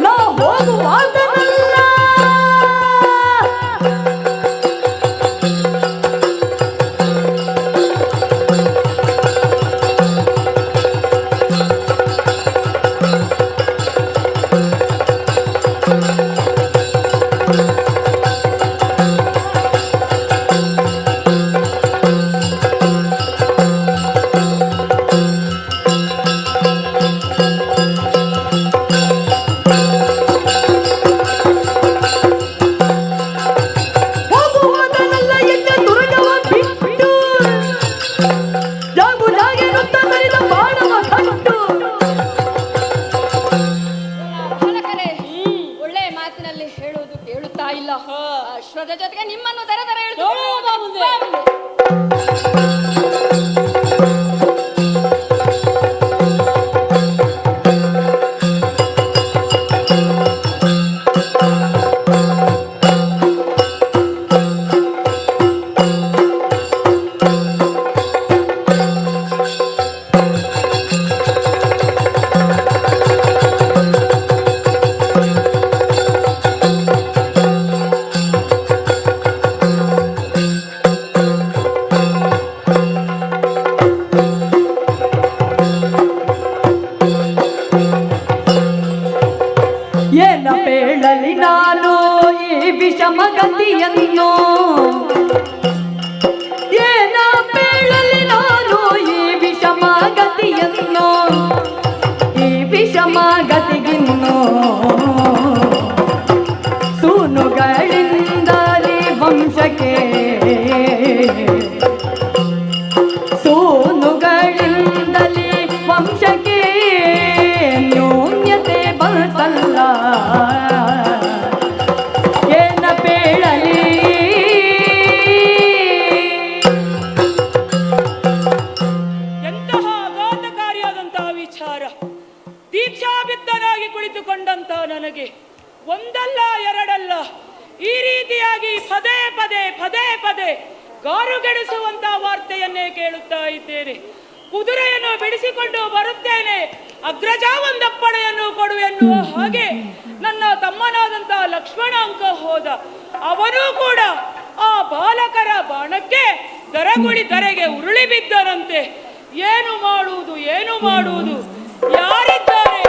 ನಾ ಹೋಗುವುದನಲ್ಲ. ಅಶ್ವದ ಜೊತೆಗೆ ನಿಮ್ಮನ್ನು ದರ ದರ ಏನ ಬೇಳಲಿ ನಾನು ಈ ವಿಷಮಗತಿಯನ್ನು, ಏನ ಬೇಳಲಿ ನಾನು ಈ ವಿಷಮಗತಿಯನ್ನು, ಈ ವಿಷಮಗತಿಗಿನ್ನು ಸೂನುಗಳಿಂದಲೇ ವಂಶಕ್ಕೆ, ಸೂನುಗಳಿಂದಲೇ ವಂಶಕ್ಕೆ ನ್ಯೂನ್ಯತೆ ಬಂತಲ್ಲ. ಏನ ಬೇಳಲಿ ಎಂತಹ ಆಘಾತಕಾರಿಯಾದಂತಹ ವಿಚಾರ. ದೀಕ್ಷಾಬಿದ್ದನಾಗಿ ಕುಳಿತುಕೊಂಡಂತ ನನಗೆ ಒಂದಲ್ಲ ಎರಡಲ್ಲ ಈ ರೀತಿಯಾಗಿ ಪದೇ ಪದೇ ಪದೇ ಪದೇ ಗಾರುಗೆಡಿಸುವಂತ ವಾರ್ತೆಯನ್ನೇ ಕೇಳುತ್ತಾ ಇದ್ದೇನೆ. ಕುದುರೆಯನ್ನು ಬಿಡಿಸಿಕೊಂಡು ಬರುತ್ತೇನೆ, ಅಗ್ರಜ ಒಂದಪ್ಪಣೆಯನ್ನು ಕೊಡು ಎನ್ನುವ ಹಾಗೆ ನನ್ನ ತಮ್ಮನಾದಂತಹ ಲಕ್ಷ್ಮಣ ಅಂಕ ಹೋದ. ಅವನೂ ಕೂಡ ಆ ಬಾಲಕರ ಬಾಣಕ್ಕೆ ದರಗುಳಿ ಧರೆಗೆ ಉರುಳಿ ಬಿದ್ದರಂತೆ. ಏನು ಮಾಡುವುದು, ಏನು ಮಾಡುವುದು? ಯಾರಿದ್ದಾರೆ?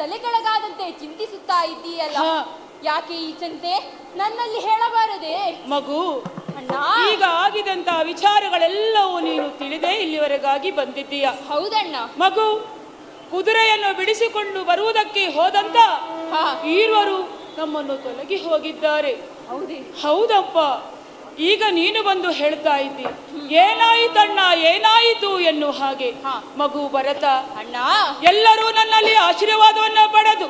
ತಲೆ ಕೆಳಗಾದಂತೆ ಚಿಂತಿಸುತ್ತಾ ಇದ್ದೀಯಲ್ಲ, ಯಾಕೆ ಈ ಚಿಂತೆ? ನನ್ನಲ್ಲಿ ಹೇಳಬಾರದೆ? ಮಗು, ಅಣ್ಣ, ಈಗ ಆಗಿದಂತ ವಿಚಾರಗಳೆಲ್ಲವೂ ನೀನು ತಿಳಿದೇ ಇಲ್ಲಿವರೆಗಾಗಿ ಬಂದಿದ್ದೀಯ. ಹೌದಣ್ಣ. ಮಗು, ಕುದುರೆಯನ್ನು ಬಿಡಿಸಿಕೊಂಡು ಬರುವುದಕ್ಕೆ ಹೋದಂತ ಈರ್ವರು ನಮ್ಮನ್ನು ತೊಲಗಿ ಹೋಗಿದ್ದಾರೆ. ಹೌದಪ್ಪ. ಈಗ ನೀನು ಬಂದು ಹೇಳ್ತಾ ಇದ್ದಿ, ಏನಾಯಿತಣ್ಣ, ಏನಾಯಿತು ಎನ್ನುವ ಹಾಗೆ. ಮಗು ಭರತ, ಅಣ್ಣ, ಎಲ್ಲರೂ ನನ್ನಲ್ಲಿ ಆಶೀರ್ವಾದವನ್ನ ಪಡೆದು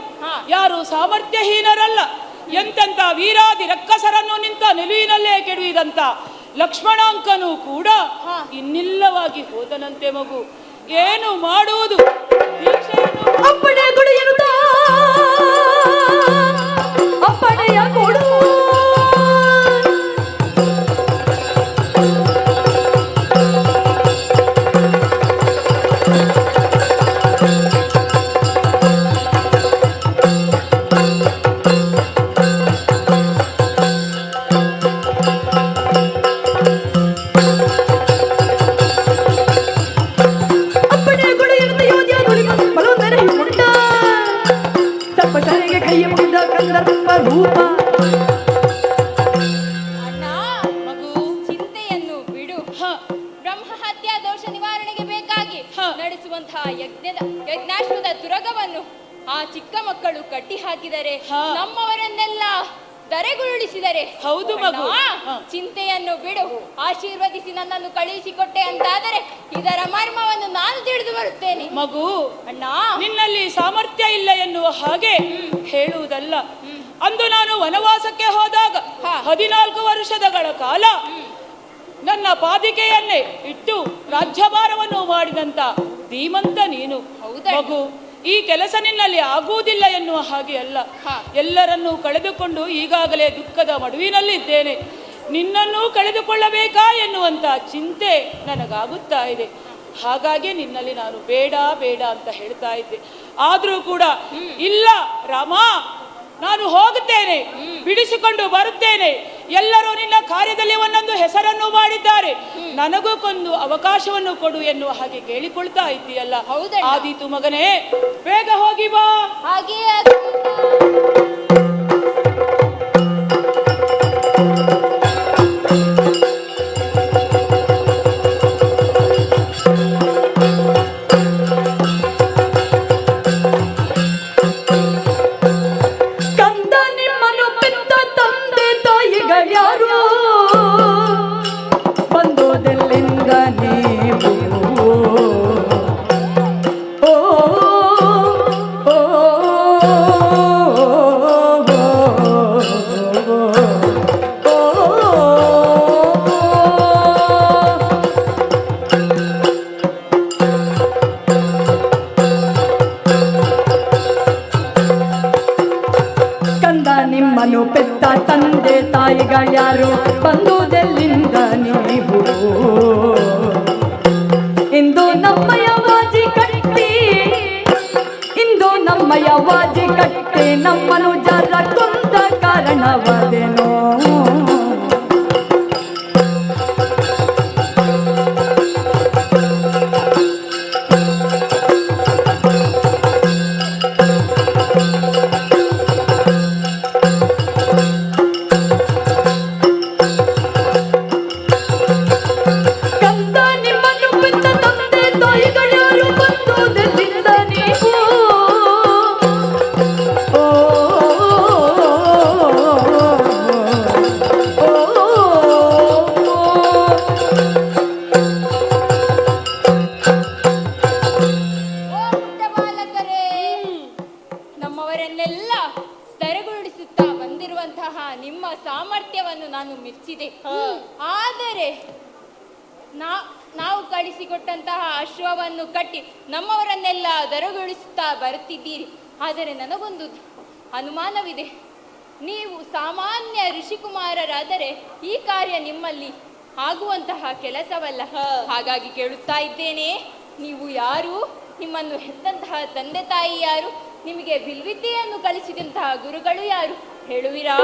ಯಾರು ಸಾಮರ್ಥ್ಯಹೀನರಲ್ಲ, ಎಂತೆಂತ ವೀರಾದಿ ರಕ್ಕಸರನ್ನು ನಿಂತ ನಿಲುವಿನಲ್ಲೇ ಕೆಡುವಿದಂತ ಲಕ್ಷ್ಮಣಾಂಕನು ಕೂಡ ಇನ್ನಿಲ್ಲವಾಗಿ ಹೋದನಂತೆ. ಮಗು, ಏನು ಮಾಡುವುದು? ಅಪ್ಪಣೆಗಳು ಎನ್ನುತ್ತ ಅಪ್ಪಣೆಯ ಕೊಡು. ಅಣ್ಣ, ಮಗು, ಚಿಂತೆಯನ್ನು ಬಿಡು. ಬ್ರಹ್ಮ ಹತ್ಯಾ ದೋಷ ನಿವಾರಣೆಗೆ ಬೇಕಾಗಿ ನಡೆಸುವಂತಹ ಯಜ್ಞಾಶ್ವದ ತುರಗವನ್ನು ಆ ಚಿಕ್ಕ ಮಕ್ಕಳು ಕಟ್ಟಿ ಹಾಕಿದರೆ, ನಮ್ಮವರನ್ನೆಲ್ಲ ದರೆಗುರುಳಿಸಿದರೆ. ಹೌದು ಮಗು, ಚಿಂತೆಯನ್ನು ಬಿಡು. ಆಶೀರ್ವದಿಸಿ ನನ್ನನ್ನು ಕಳುಹಿಸಿಕೊಟ್ಟೆ ಅಂತಾದರೆ ಇದರ ಮರ್ಮವನ್ನು ನಾನು ತಿಳಿದು ಬರುತ್ತೇನೆ. ಮಗು, ಅಣ್ಣ, ನಿನ್ನಲ್ಲಿ ಸಾಮರ್ಥ್ಯ ಇಲ್ಲ ಎನ್ನುವ ಹಾಗೆ ಹೇಳುವುದಲ್ಲ. ಅಂದು ನಾನು ವನವಾಸಕ್ಕೆ ಹೋದಾಗ 14 ವರ್ಷಗಳ ಕಾಲ ನನ್ನ ಪಾದಿಕೆಯನ್ನೇ ಇಟ್ಟು ರಾಜ್ಯಭಾರವನ್ನು ಮಾಡಿದಂತ ಧೀಮಂತ ನೀನು. ಮಗು, ಈ ಕೆಲಸ ನಿನ್ನಲ್ಲಿ ಆಗುವುದಿಲ್ಲ ಎನ್ನುವ ಹಾಗೆ ಅಲ್ಲ. ಎಲ್ಲರನ್ನೂ ಕಳೆದುಕೊಂಡು ಈಗಾಗಲೇ ದುಃಖದ ಮಡುವಿನಲ್ಲಿದ್ದೇನೆ. ನಿನ್ನನ್ನು ಕಳೆದುಕೊಳ್ಳಬೇಕಾ ಎನ್ನುವಂತ ಚಿಂತೆ ನನಗಾಗುತ್ತಾ ಇದೆ. ಹಾಗಾಗಿ ನಿನ್ನಲ್ಲಿ ನಾನು ಬೇಡ ಬೇಡ ಅಂತ ಹೇಳ್ತಾ ಇದ್ದೆ. ಆದರೂ ಕೂಡ ಇಲ್ಲ ರಾಮ, ನಾನು ಹೋಗುತ್ತೇನೆ, ಬಿಡಿಸಿಕೊಂಡು ಬರುತ್ತೇನೆ. ಎಲ್ಲರೂ ನಿನ್ನ ಕಾರ್ಯದಲ್ಲಿ ಒಂದೊಂದು ಹೆಸರನ್ನು ಮಾಡಿದ್ದಾರೆ, ನನಗೂ ಕೊಂದು ಅವಕಾಶವನ್ನು ಕೊಡು ಎನ್ನುವ ಹಾಗೆ ಕೇಳಿಕೊಳ್ತಾ ಇದ್ದೀಯಲ್ಲ. ಆದೀತು ಮಗನೇ, ಬೇಗ ಹೋಗಿ ಬಾ. ಹಾಗೆ ಯಾರು ಬಂದೋದೆಲ್ಲಿಂದ ನೀವು? ಓ ಓ ಕಂದ ನಿಮ್ಮನ್ನು ಪೆತ್ತ ತಂದೆ ತಾಯಿಗಳ್ಯಾರು ಬಂದುದೆಲ್ಲಿಂದ ನೀವು? ಇಂದು ನಮ್ಮಯ ವಾಜಿ ಕಟ್ಟಿ, ಇಂದು ನಮ್ಮಯ ವಾಜಿ ಕಟ್ಟಿ ನಮ್ಮನು ಜರ ಕೊಂದ ಕಾರಣವಾದೆನೋ? ನಿಮ್ಮ ಸಾಮರ್ಥ್ಯವನ್ನು ನಾನು ಮೆಚ್ಚಿದೆ. ಆದರೆ ನಾವು ಕಳಿಸಿಕೊಟ್ಟಂತಹ ಅಶ್ವವನ್ನು ಕಟ್ಟಿ ನಮ್ಮವರನ್ನೆಲ್ಲ ದರಗೊಳಿಸುತ್ತಾ ಬರುತ್ತಿದ್ದೀರಿ. ಆದರೆ ನನಗೊಂದು ಅನುಮಾನವಿದೆ. ನೀವು ಸಾಮಾನ್ಯ ಋಷಿಕುಮಾರರಾದರೆ ಈ ಕಾರ್ಯ ನಿಮ್ಮಲ್ಲಿ ಆಗುವಂತಹ ಕೆಲಸವಲ್ಲ. ಹಾಗಾಗಿ ಕೇಳುತ್ತಾ ಇದ್ದೇನೆ, ನೀವು ಯಾರು? ನಿಮ್ಮನ್ನು ಹೆತ್ತಂತಹ ತಂದೆ ತಾಯಿ ಯಾರು? ನಿಮಗೆ ಬಿಲ್ವಿದ್ಯೆಯನ್ನು ಕಲಿಸಿದಂತಹ ಗುರುಗಳು ಯಾರು? ಹೇಳುವಿರಾ?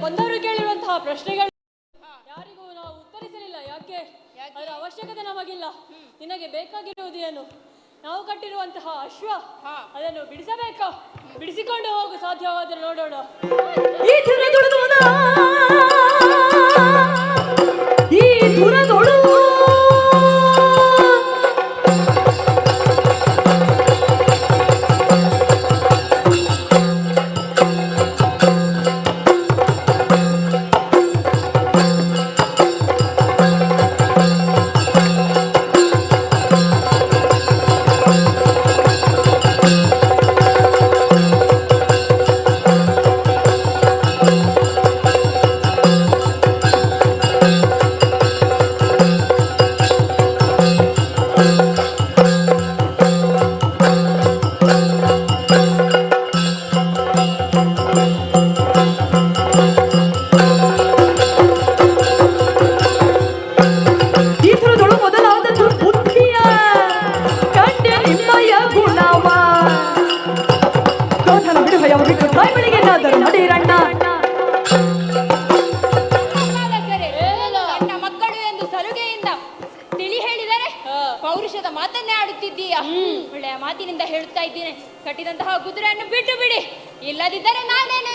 ಬಂದವರು ಕೇಳಿರುವಂತಹ ಪ್ರಶ್ನೆಗಳು ಯಾರಿಗೂ ನಾವು ಉತ್ತರಿಸಲಿಲ್ಲ. ಯಾಕೆ? ಅದರ ಅವಶ್ಯಕತೆ ನಮಗಿಲ್ಲ. ನಿನಗೆ ಬೇಕಾಗಿರುವುದು ಏನು? ನಾವು ಕಟ್ಟಿರುವಂತಹ ಅಶ್ವ, ಅದನ್ನು ಬಿಡಿಸಬೇಕಾ? ಬಿಡಿಸಿಕೊಂಡು ಹೋಗು, ಸಾಧ್ಯವಾದರೆ ನೋಡೋಣ. ಈ ಧುರದೊಳು ಮೊದಲಾದ ದುರ್ಬುದ್ಧಿಯ ಕಂಡೆ ನಿಮ್ಮಯ ಗುಣವ ಕ್ರೋಧನ ಬಿಡುವೆಯವ ಬಿಟ್ಟು ತಾಯಿ ಬಳಿಗೆ ನಾದರು ನಡೀರಣ್ಣ. ನನ್ನ ಮಕ್ಕಳು ಎಂದು ಸಲುಗೆಯಿಂದ ತಿಳಿ ಹೇಳಿದರೆ ಪೌರುಷದ ಮಾತನ್ನೇ ಆಡುತ್ತಿದ್ದೀಯ. ಒಳ್ಳೆಯ ಮಾತಿನಿಂದ ಹೇಳುತ್ತಾ ಇದ್ದೀನಿ, ಕಟ್ಟಿದಂತಹ ಕುದುರೆಯನ್ನು ಬಿಟ್ಟು ಬಿಡಿ, ಇಲ್ಲದಿದ್ದರೆ ನಾನೇನು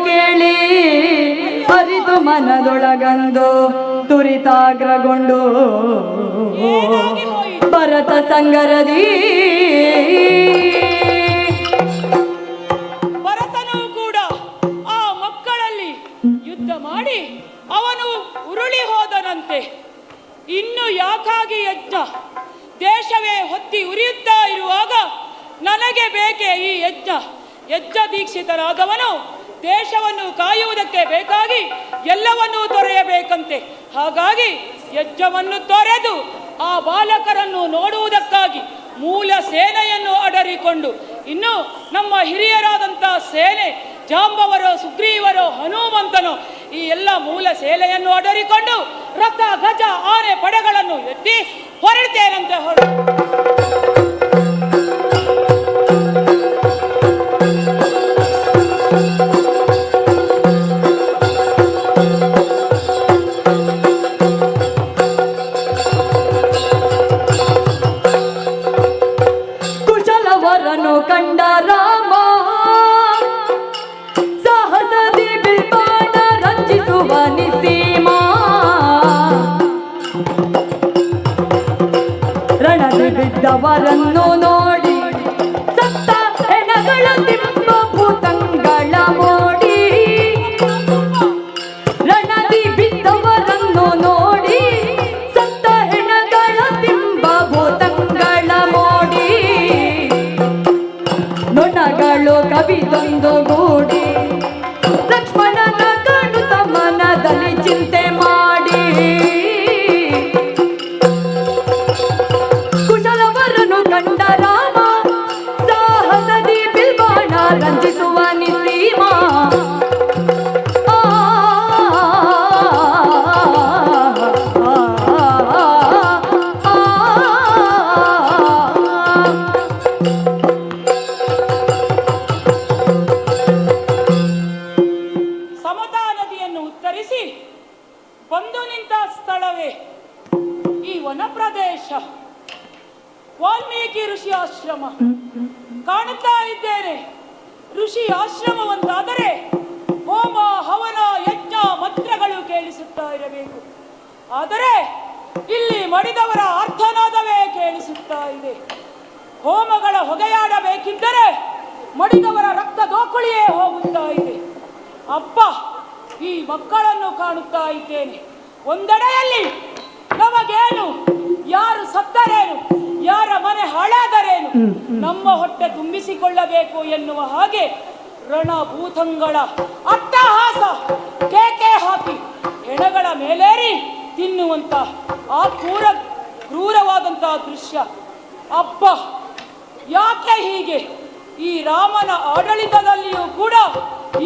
ಕೇಳಿ ಅರಿತು ಮನದೊಳಗಂದು ತುರಿತಾಗ್ರಗೊಂಡು ಭರತ ಸಂಗರದಿ ಭರತನು ಕೂಡ ಆ ಮಕ್ಕಳಲ್ಲಿ ಯುದ್ಧ ಮಾಡಿ ಅವನು ಉರುಳಿ ಹೋದನಂತೆ. ಇನ್ನು ಯಾಕಾಗಿ ಯಜ್ಞ? ದೇಶವೇ ಹೊತ್ತಿ ಉರಿಯುತ್ತಾ ಇರುವಾಗ ನನಗೆ ಬೇಕೇ ಈ ಯಜ್ಞ? ಯಜ್ಞ ದೀಕ್ಷಿತರಾದವನು ದೇಶವನ್ನು ಕಾಯುವುದಕ್ಕೆ ಬೇಕಾಗಿ ಎಲ್ಲವನ್ನೂ ತೊರೆಯಬೇಕಂತೆ. ಹಾಗಾಗಿ ಯಜ್ಞವನ್ನು ತೊರೆದು ಆ ಬಾಲಕರನ್ನು ನೋಡುವುದಕ್ಕಾಗಿ ಮೂಲ ಸೇನೆಯನ್ನು ಅಡರಿಕೊಂಡು, ಇನ್ನು ನಮ್ಮ ಹಿರಿಯರಾದಂಥ ಸೇನೆ ಜಾಂಬವರು, ಸುಗ್ರೀವರು, ಹನುಮಂತನು ಈ ಎಲ್ಲ ಮೂಲ ಸೇನೆಯನ್ನು ಅಡರಿಕೊಂಡು ರಥ, ಗಜ, ಆನೆ ಪಡೆಗಳನ್ನು ಎತ್ತಿ ಹೊರಡ್ತೇನಂತೆ. ಕುಶಲವರನು ಕಂಡ ರಾಮ ಸಾಹಸದಿ ಬಿಲ್ಬಾಣ ರಂಜಿಸುವ ನಿಸೀಮ. ರಣದಿ ಬಿದ್ದವರನ್ನು ನೋಡಿ ಸತ್ತ ಹೆಣಗಳ ತಿಂಬ ಭೂತಂಗಳ ಮೋಡಿ. ರಣದಿ ಬಿದ್ದವರನ್ನು ನೋಡಿ ಸತ್ತ ಹೆಣಗಳ ತಿಂಬ ಭೂತಂಗಳ ಮೋಡಿ. ನೊಣಗಳು ಕವಿದೊಂದು ಗೂಡಿ ಲಕ್ಷ್ಮಣನ ಕಾಣುತ್ತ ಮನದಲ್ಲಿ ಚಿಂತೆ ಮಾಡಿ. ಕುಶಲವರನು ಕಂಡ ರಾಮ ಸಾಹಸದಿ ಬಿಲ್ಬಾಣ ರಂಜಿಸುವ ನಿಸೀಮ. ಸಮತಾ ನದಿಯನ್ನು ಉತ್ತರಿಸಿ ಬಂದು ನಿಂತ ಸ್ಥಳವೇ ಈ ವನ ಪ್ರದೇಶ, ವಾಲ್ಮೀಕಿ ಋಷಿ ಆಶ್ರಮ. ಕಾಣುತ್ತಾ ಇದ್ದೇನೆ. ಋಷಿ ಆಶ್ರಮವಂತಾದರೆ ಹೋಮ, ಹವನ, ಯಜ್ಞ, ಮಂತ್ರಗಳು ಕೇಳಿಸುತ್ತಾ ಇರಬೇಕು. ಆದರೆ ಇಲ್ಲಿ ಮಡಿದವರ ಅರ್ಥನಾದವೇ ಕೇಳಿಸುತ್ತಾ ಇದೆ. ಹೋಮಗಳ ಹೊಗೆಯಾಡಬೇಕಿದ್ದರೆ ಮಡಿದವರ ರಕ್ತ ದೋಕುಳಿಯೇ ಹೋಗುತ್ತಾ ಇದೆ. ಅಪ್ಪ, ಈ ಮಕ್ಕಳನ್ನು ಕಾಣುತ್ತಾ ಇದ್ದೇನೆ. ಒಂದೆಡೆಯಲ್ಲಿ ನಮಗೇನು, ಯಾರು ಸತ್ತರೇನು, ಯಾರ ಮನೆ ಹಾಳಾದರೇನು, ನಮ್ಮ ಹೊಟ್ಟೆ ತುಂಬಿಸಿಕೊಳ್ಳಬೇಕು ಎನ್ನುವ ಹಾಗೆ ರಣಭೂತಂಗಳ ಅಟ್ಟಹಾಸ, ಕೇಕೆ ಹಾಕಿ ಹೆಣಗಳ ಮೇಲೇರಿ ತಿನ್ನುವಂತ ಆ ಕ್ರೂರವಾದಂತಹ ದೃಶ್ಯ. ಅಪ್ಪ, ಯಾಕೆ ಹೀಗೆ? ಈ ರಾಮನ ಆಡಳಿತದಲ್ಲಿಯೂ ಕೂಡ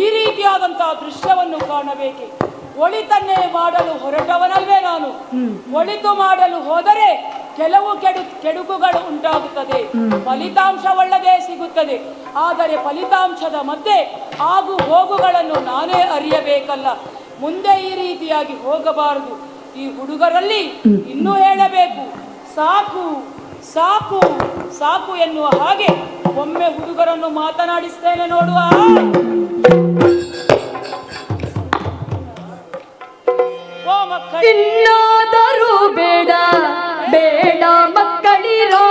ಈ ರೀತಿಯಾದಂತಹ ದೃಶ್ಯವನ್ನು ಕಾಣಬೇಕೆ? ಒಳಿತನ್ನೇ ಮಾಡಲು ಹೊರಟವನಲ್ವೇ ನಾನು. ಒಳಿತು ಮಾಡಲು ಹೋದರೆ ಕೆಲವು ಕೆಡುಕುಗಳು ಉಂಟಾಗುತ್ತದೆ, ಫಲಿತಾಂಶ ಒಳ್ಳೆದೇ ಸಿಗುತ್ತದೆ. ಆದರೆ ಫಲಿತಾಂಶದ ಮಧ್ಯೆ ಆಗು ಹೋಗುಗಳನ್ನು ನಾನೇ ಅರಿಯಬೇಕಲ್ಲ. ಮುಂದೆ ಈ ರೀತಿಯಾಗಿ ಹೋಗಬಾರದು. ಈ ಹುಡುಗರಲ್ಲಿ ಇನ್ನೂ ಹೇಳಬೇಕು, ಸಾಕು ಸಾಕು ಸಾಕು ಎನ್ನುವ ಹಾಗೆ ಒಮ್ಮೆ ಹುಡುಗರನ್ನು ಮಾತನಾಡಿಸ್ತೇನೆ, ನೋಡುವ. ಓ ಮಕ್ಕಳ, ಇನ್ನಾದರೂ ಬೇಡ ಬೇಡ ಮಕ್ಕಳಿರೋ.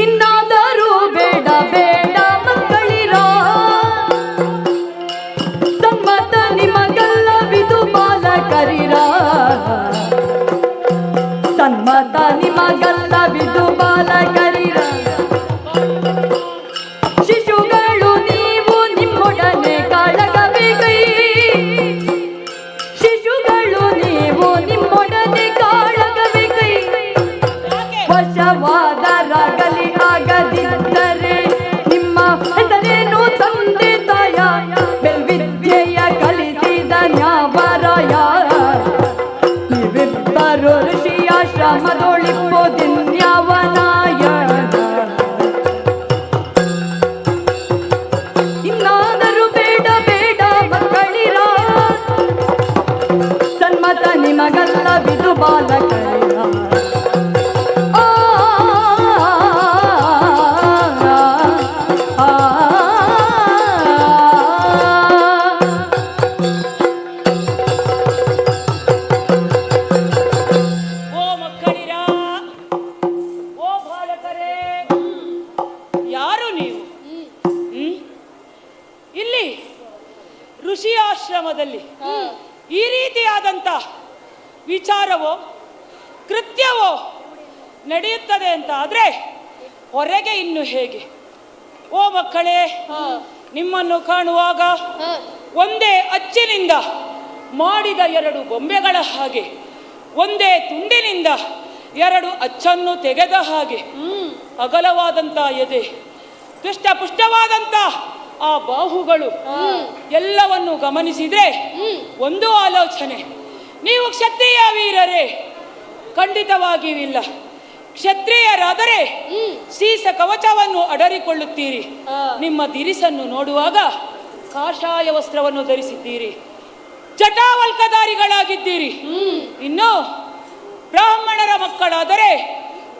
ಇನ್ನಾದರೂ ಬೇಡ ಬೇಡ ಮಕ್ಕಳಿರೋ. ಸಮ್ಮತ ನಿಮಗಲ್ಲವಿದು ಬಾಲಕರಿರ. ಸಮ್ಮತ ನಿಮಗಲ್ಲವಿದು ಬಾಲಕರಿರ. ಶಿಶುಗಳು ನೀವು ನಿಮ್ಮೊಡನೆ ಕಾಳಗಬೇಕೈ. ಶಿಶುಗಳು ನೀವು ನಿಮ್ಮೊಡನೆ ಕಾಳಗಬೇಕೈ. ವಶವಾದರಾಗಲಿ ಆಗದಿದ್ದರೆ ನಿಮ್ಮ ಹೆಸರೇನು ತಂದೆ ತಾಯ. ಬೆಲ್ವಿದ್ಯೆಯ ಕಲಿಸಿದ ನ್ಯಾವರಾಯ. ಇವಿಬ್ಬರು ಋಷಿಯಾಶ್ರಮದೊಳಿಪ್ಪುದಿನ್ಯಾವನಾಯ. ಇನ್ನಾದರೂ ಬೇಡ ಬೇಡ ಮಕ್ಕಳಿರ. ಸನ್ಮತ ನಿಮಗಲ್ಲವಿದು ಬಾಲಕರಿರ. ಋಷಿಯಾಶ್ರಮದಲ್ಲಿ ಈ ರೀತಿಯಾದಂಥ ವಿಚಾರವೋ ಕೃತ್ಯವೋ ನಡೆಯುತ್ತದೆ ಅಂತ ಆದರೆ ಹೊರಗೆ ಇನ್ನು ಹೇಗೆ? ಓ ಮಕ್ಕಳೇ, ನಿಮ್ಮನ್ನು ಕಾಣುವಾಗ ಒಂದೇ ಅಚ್ಚಿನಿಂದ ಮಾಡಿದ ಎರಡು ಬೊಂಬೆಗಳ ಹಾಗೆ, ಒಂದೇ ತುಂಡಿನಿಂದ ಎರಡು ಅಚ್ಚನ್ನು ತೆಗೆದ ಹಾಗೆ, ಅಗಲವಾದಂಥ ಎದೆ, ಪುಷ್ಟವಾದಂಥ ಆ ಬಾಹುಗಳು ಎಲ್ಲವನ್ನು ಗಮನಿಸಿದ್ರೆ ಒಂದು ಆಲೋಚನೆ, ನೀವು ಕ್ಷತ್ರಿಯ ವೀರರೇ? ಖಂಡಿತವಾಗಿಯೂ ಇಲ್ಲ. ಕ್ಷತ್ರಿಯರಾದರೆ ಸೀಸ ಕವಚವನ್ನು ಅಡರಿಕೊಳ್ಳುತ್ತೀರಿ. ನಿಮ್ಮ ದಿರಿಸನ್ನು ನೋಡುವಾಗ ಕಾಷಾಯ ವಸ್ತ್ರವನ್ನು ಧರಿಸಿದ್ದೀರಿ, ಜಟಾವಲ್ಕಧಾರಿಗಳಾಗಿದ್ದೀರಿ. ಇನ್ನು ಬ್ರಾಹ್ಮಣರ ಮಕ್ಕಳಾದರೆ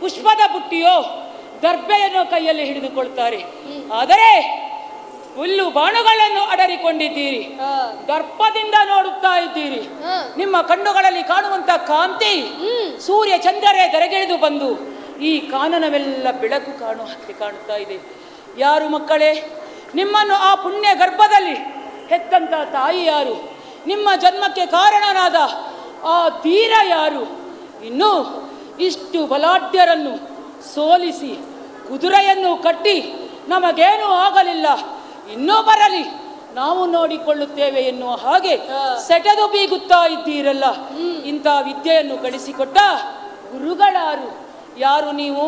ಪುಷ್ಪದ ಬುಟ್ಟಿಯೋ ದರ್ಬೆಯನ್ನು ಕೈಯಲ್ಲಿ ಹಿಡಿದುಕೊಳ್ತಾರೆ. ಆದರೆ ಹುಲ್ಲು ಬಾಣುಗಳನ್ನು ಅಡರಿಕೊಂಡಿದ್ದೀರಿ, ದರ್ಪದಿಂದ ನೋಡುತ್ತಾ ಇದ್ದೀರಿ. ನಿಮ್ಮ ಕಣ್ಣುಗಳಲ್ಲಿ ಕಾಣುವಂತ ಕಾಂತಿ ಸೂರ್ಯ ಚಂದ್ರರೇ ಧರೆಗಿಳಿದು ಬಂದು ಈ ಕಾನನವೆಲ್ಲ ಬೆಳಕು ಕಾಣುತ್ತಾ ಇದೆ. ಯಾರು ಮಕ್ಕಳೇ? ನಿಮ್ಮನ್ನು ಆ ಪುಣ್ಯ ಗರ್ಭದಲ್ಲಿ ಹೆತ್ತಂತ ತಾಯಿ ಯಾರು? ನಿಮ್ಮ ಜನ್ಮಕ್ಕೆ ಕಾರಣನಾದ ಆ ಧೀರ ಯಾರು? ಇನ್ನು ಇಷ್ಟು ಬಲಾಢ್ಯರನ್ನು ಸೋಲಿಸಿ ಕುದುರೆಯನ್ನು ಕಟ್ಟಿ ನಮಗೇನೂ ಆಗಲಿಲ್ಲ, ಇನ್ನೂ ಬರಲಿ, ನಾವು ನೋಡಿಕೊಳ್ಳುತ್ತೇವೆ ಎನ್ನುವ ಹಾಗೆ ಸೆಟೆದು ಬೀಗುತ್ತಾ ಇದ್ದೀರಲ್ಲ. ಇಂಥ ವಿದ್ಯೆಯನ್ನು ಕಳಿಸಿಕೊಟ್ಟ ಗುರುಗಳಾರು? ಯಾರು ನೀವು?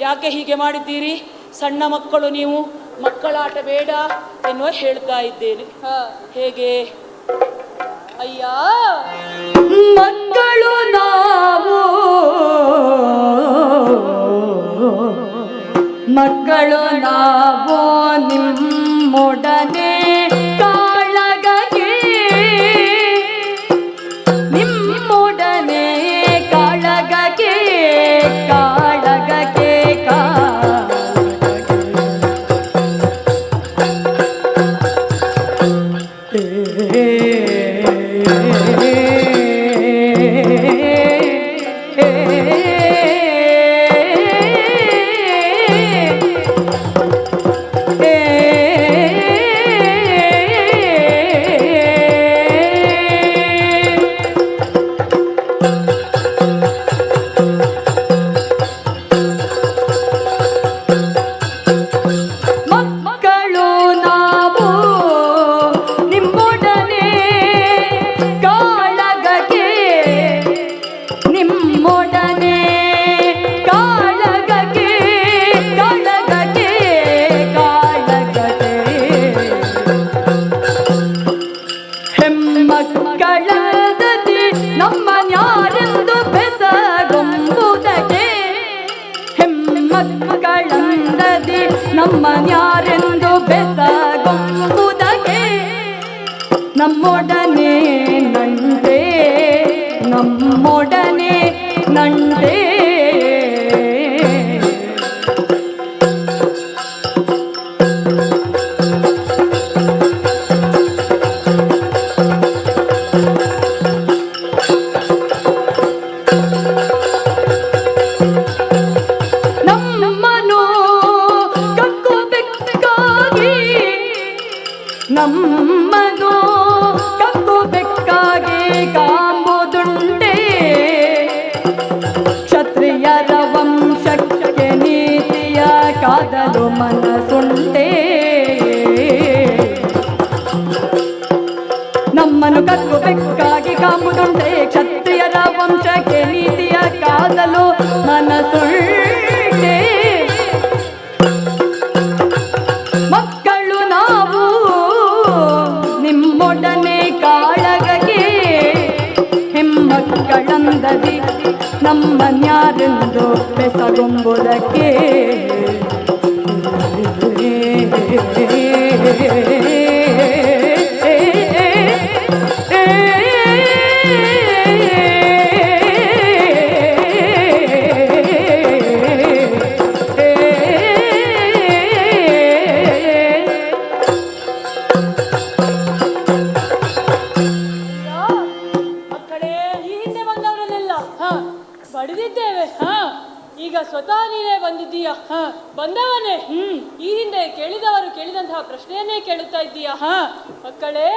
ಯಾಕೆ ಹೀಗೆ ಮಾಡಿದ್ದೀರಿ? ಸಣ್ಣ ಮಕ್ಕಳು ನೀವು, ಮಕ್ಕಳಾಟ ಬೇಡ ಎನ್ನುವ ಹೇಳ್ತಾ ಇದ್ದೇನೆ. ಹೇಗೆ? ಅಯ್ಯ, ಮಕ್ಕಳು ನಾವು, ಮಕ್ಕಳು ನಾವು ನಿಮ್ಮೊಡನೆ ಕಾಳಗಕ್ಕೆ ಹೆಮ್ಮಕ್ಕಳಂದದಿ ನಮ್ಮನ್ಯಾರೆಂದು ಬೆಸಗೊಂಬುದಕ್ಕೆ ಹೆಮ್ಮಕ್ಕಳಂದದಿ ನಮ್ಮನ್ಯಾರೆಂದು ಬೆಸಗೊಂಬುದಕ್ಕೆ ನಮ್ಮೊಡನೆ ನಂಟೆ ನಮ್ಮೊಡನೆ ನಂಟೆ ನಮ್ಮನು ಕಕ್ಕು ಬೆಕ್ಕಾಗಿ ನಮ್ಮನು ಕಕ್ಕು ಬೆಕ್ಕಾಗಿ ಕಾಂಬುದುಂಟೆ ಕ್ಷತ್ರಿಯರ ವಂಶಕ್ಕೆ ನೀತಿಯ ಕಾದಲು ಮನಸುಂಟೆ ನಮ್ಮನು ಕಕ್ಕು ಬೆಕ್ಕಾಗಿ ಕಾಂಬುದುಂಟೆ ಕ್ಷತ್ರಿಯರ ವಂಶಕ್ಕೆ ನೀತಿಯ ಕಾದಲು ಮನಸುಂಟೆ ಮಕ್ಕಳು ನಾವು ನಿಮ್ಮೊಡನೆ ಕಾಳಗಗೆ ಹೆಮ್ಮಕ್ಕಳಂದದಿ ನಮ್ಮನ್ಯಾರೆಂದು ಬೆಸಗೊಂಬುದಕ್ಕೆ ಮಕ್ಕಳೇ ಈ ಹಿಂದೆ ಬಂದವರನ್ನೆಲ್ಲ ಬಡಿದಿದ್ದೇವೆ ಈಗ ಸ್ವತಃ ನೀನೇ ಬಂದಿದ್ದೀಯಾ ಬಂದವನೇ ಈ ಹಿಂದೆ ಕೇಳಿದವರು ಕೇಳಿದಂತಹ ಪ್ರಶ್ನೆಯನ್ನೇ ಕೇಳುತ್ತಾ ಇದ್ದೀಯಾ ಮಕ್ಕಳೇ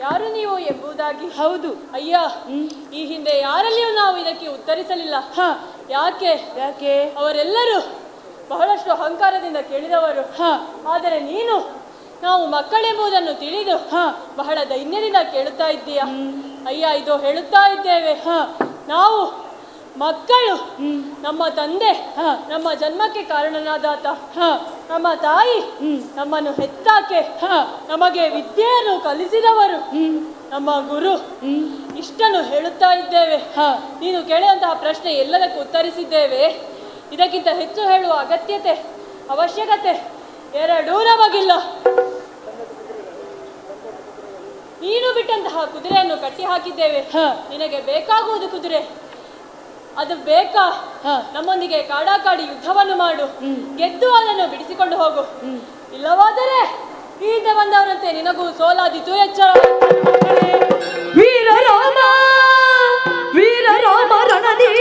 ಯಾರು ನೀವು ಎಂಬುದಾಗಿ ಹೌದು ಅಯ್ಯ ಈ ಹಿಂದೆ ಯಾರಲ್ಲಿಯೂ ನಾವು ಇದಕ್ಕೆ ಉತ್ತರಿಸಲಿಲ್ಲ ಯಾಕೆ ಯಾಕೆ ಅವರೆಲ್ಲರೂ ಬಹಳಷ್ಟು ಅಹಂಕಾರದಿಂದ ಕೇಳಿದವರು ಆದರೆ ನೀನು ನಾವು ಮಕ್ಕಳೆಂಬುದನ್ನು ತಿಳಿದು ಬಹಳ ದೈನ್ಯದಿಂದ ಕೇಳುತ್ತಾ ಇದ್ದೀಯ ಅಯ್ಯ ಇದು ಹೇಳುತ್ತಾ ಇದ್ದೇವೆ ನಾವು ಮಕ್ಕಳು ನಮ್ಮ ತಂದೆ ನಮ್ಮ ಜನ್ಮಕ್ಕೆ ಕಾರಣನಾದಾತ ನಮ್ಮ ತಾಯಿ ನಮ್ಮನ್ನು ಹೆತ್ತಾಕೆ ನಮಗೆ ವಿದ್ಯೆಯನ್ನು ಕಲಿಸಿದವರು ನಮ್ಮ ಗುರು ಇಷ್ಟನ್ನು ಹೇಳುತ್ತಾ ಇದ್ದೇವೆ ನೀನು ಕೇಳಿದಂತಹ ಪ್ರಶ್ನೆ ಎಲ್ಲದಕ್ಕೂ ಉತ್ತರಿಸಿದ್ದೇವೆ ಇದಕ್ಕಿಂತ ಹೆಚ್ಚು ಹೇಳುವ ಅಗತ್ಯತೆ ಅವಶ್ಯಕತೆ ಎರಡೂ ನಮಗಿಲ್ಲ ನೀನು ಬಿಟ್ಟಂತಹ ಕುದುರೆಯನ್ನು ಕಟ್ಟಿ ಹಾಕಿದ್ದೇವೆ ನಿನಗೆ ಬೇಕಾಗುವುದು ಕುದುರೆ ಅದು ಬೇಕಾ ನಮ್ಮೊಂದಿಗೆ ಕಾಡಾಕಾಡಿ ಯುದ್ಧವನ್ನು ಮಾಡು ಗೆದ್ದು ಅದನ್ನು ಬಿಡಿಸಿಕೊಂಡು ಹೋಗು ಇಲ್ಲವಾದರೆ ಈ ಹಿಂದೆ ಬಂದವರಂತೆ ನಿನಗೂ ಸೋಲಾದಿತು ಎಚ್ಚರ ವೀರರಾಮ ವೀರರಾಮ ರಣದಿ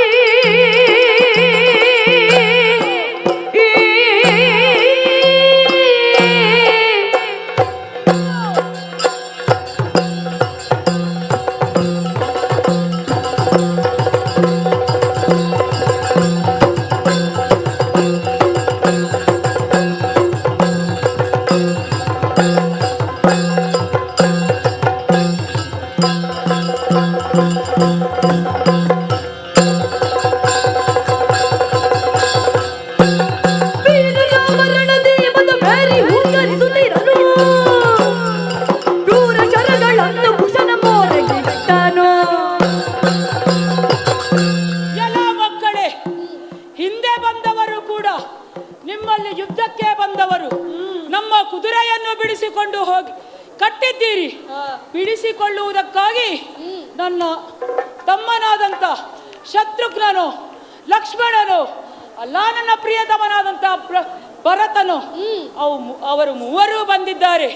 ಬಿಡಿಸಿಕೊಂಡು ಹೋಗಿ ಕಟ್ಟಿದ್ದೀರಿ. ಬಿಡಿಸಿಕೊಳ್ಳುವುದಕ್ಕಾಗಿ ನನ್ನ ತಮ್ಮನಾದಂಥ ಶತ್ರುಘ್ನನು, ಲಕ್ಷ್ಮಣನು, ಅಲ್ಲ ನನ್ನ ಪ್ರಿಯತಮನಾದಂಥ ಭರತನು, ಅವರು ಮೂವರು ಬಂದಿದ್ದಾರೆ.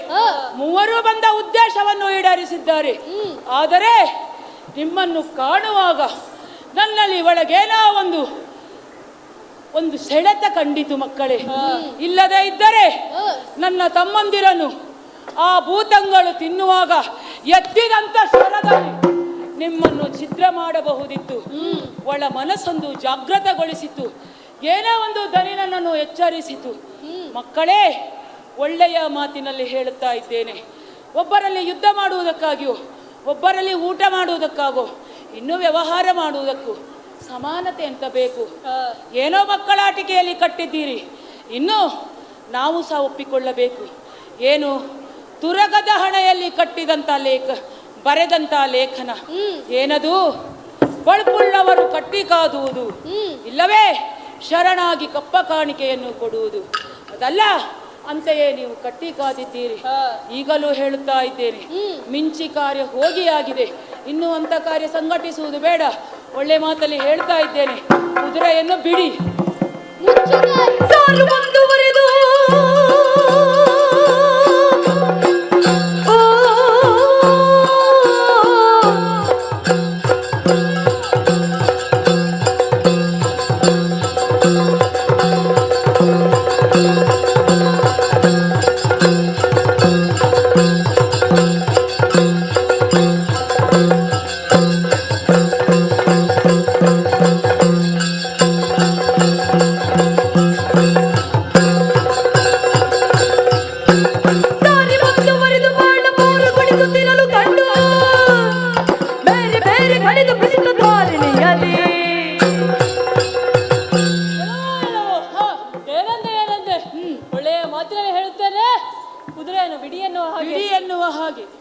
ಮೂವರು ಬಂದ ಉದ್ದೇಶವನ್ನು ಈಡೇರಿಸಿದ್ದಾರೆ. ಆದರೆ ನಿಮ್ಮನ್ನು ಕಾಣುವಾಗ ನನ್ನಲ್ಲಿ ಒಳಗೇನೋ ಒಂದು ಸೆಳೆತ ಕಂಡಿತು ಮಕ್ಕಳೇ. ಇಲ್ಲದೆ ಇದ್ದರೆ ನನ್ನ ತಮ್ಮಂದಿರನ್ನು ಆ ಭೂತಂಗಳು ತಿನ್ನುವಾಗ ಎತ್ತಿದಂತ ಸ್ವರದಲ್ಲಿ ನಿಮ್ಮನ್ನು ಛಿದ್ರ ಮಾಡಬಹುದಿತ್ತು. ಒಳ ಮನಸ್ಸೊಂದು ಜಾಗೃತಗೊಳಿಸಿತು. ಏನೋ ಒಂದು ದನಿ ನನ್ನನ್ನು ಎಚ್ಚರಿಸಿತು. ಮಕ್ಕಳೇ, ಒಳ್ಳೆಯ ಮಾತಿನಲ್ಲಿ ಹೇಳುತ್ತಾ ಇದ್ದೇನೆ, ಒಬ್ಬರಲ್ಲಿ ಯುದ್ಧ ಮಾಡುವುದಕ್ಕಾಗಿಯೋ, ಒಬ್ಬರಲ್ಲಿ ಊಟ ಮಾಡುವುದಕ್ಕಾಗೋ, ಇನ್ನೂ ವ್ಯವಹಾರ ಮಾಡುವುದಕ್ಕೂ ಸಮಾನತೆ ಅಂತ ಬೇಕು. ಏನೋ ಮಕ್ಕಳಾಟಿಕೆಯಲ್ಲಿ ಕಟ್ಟಿದ್ದೀರಿ, ಇನ್ನು ನಾವು ಸಹ ಒಪ್ಪಿಕೊಳ್ಳಬೇಕು. ಏನು ತುರಗದ ಹಣೆಯಲ್ಲಿ ಕಟ್ಟಿದಂಥ ಬರೆದಂತ ಲೇಖನ ಏನದು? ಬಳ್ಪುಳ್ಳವರು ಕಟ್ಟಿ ಕಾದುವುದು, ಇಲ್ಲವೇ ಶರಣಾಗಿ ಕಪ್ಪ ಕಾಣಿಕೆಯನ್ನು ಕೊಡುವುದು. ಅದಲ್ಲ, ಅಂತೆಯೇ ನೀವು ಕಟ್ಟಿ ಕಾದಿದ್ದೀರಿ. ಈಗಲೂ ಹೇಳುತ್ತಾ ಇದ್ದೇನೆ, ಮಿಂಚಿ ಕಾರ್ಯ ಹೋಗಿಯಾಗಿದೆ. ಇನ್ನು ಅಂತ ಕಾರ್ಯ ಸಂಘಟಿಸುವುದು ಬೇಡ. ಒಳ್ಳೆ ಮಾತಲ್ಲಿ ಹೇಳ್ತಾ ಇದ್ದೇನೆ, ಕುದುರೆಯನ್ನು ಬಿಡಿ. ಸಾಲು ಮುಂದುವರೆದು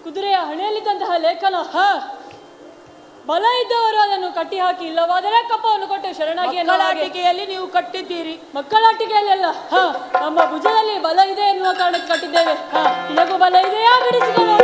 ಕುದುರೆಯ ಹಣೆಯಲ್ಲಿದ್ದಂತಹ ಲೇಖನ, ಬಲ ಇದ್ದವರು ಅದನ್ನು ಕಟ್ಟಿ ಹಾಕಿ, ಇಲ್ಲವಾದರೆ ಕಪ್ಪವನ್ನು ಕೊಟ್ಟು ಶರಣಾಗಿ ಮಕ್ಕಳಾಟಿಕೆಯಲ್ಲಿ ನೀವು ಕಟ್ಟಿದ್ದೀರಿ. ಮಕ್ಕಳಾಟಿಕೆಯಲ್ಲೆಲ್ಲ ನಮ್ಮ ಭುಜದಲ್ಲಿ ಬಲ ಇದೆ ಎನ್ನುವ ಕಾರಣಕ್ಕೆ ಕಟ್ಟಿದ್ದೇವೆ. ನಿನಗೂ ಬಲ ಇದೆಯಾ? ಬಿಡಿಸಿಕೊಳ್ಳೋ.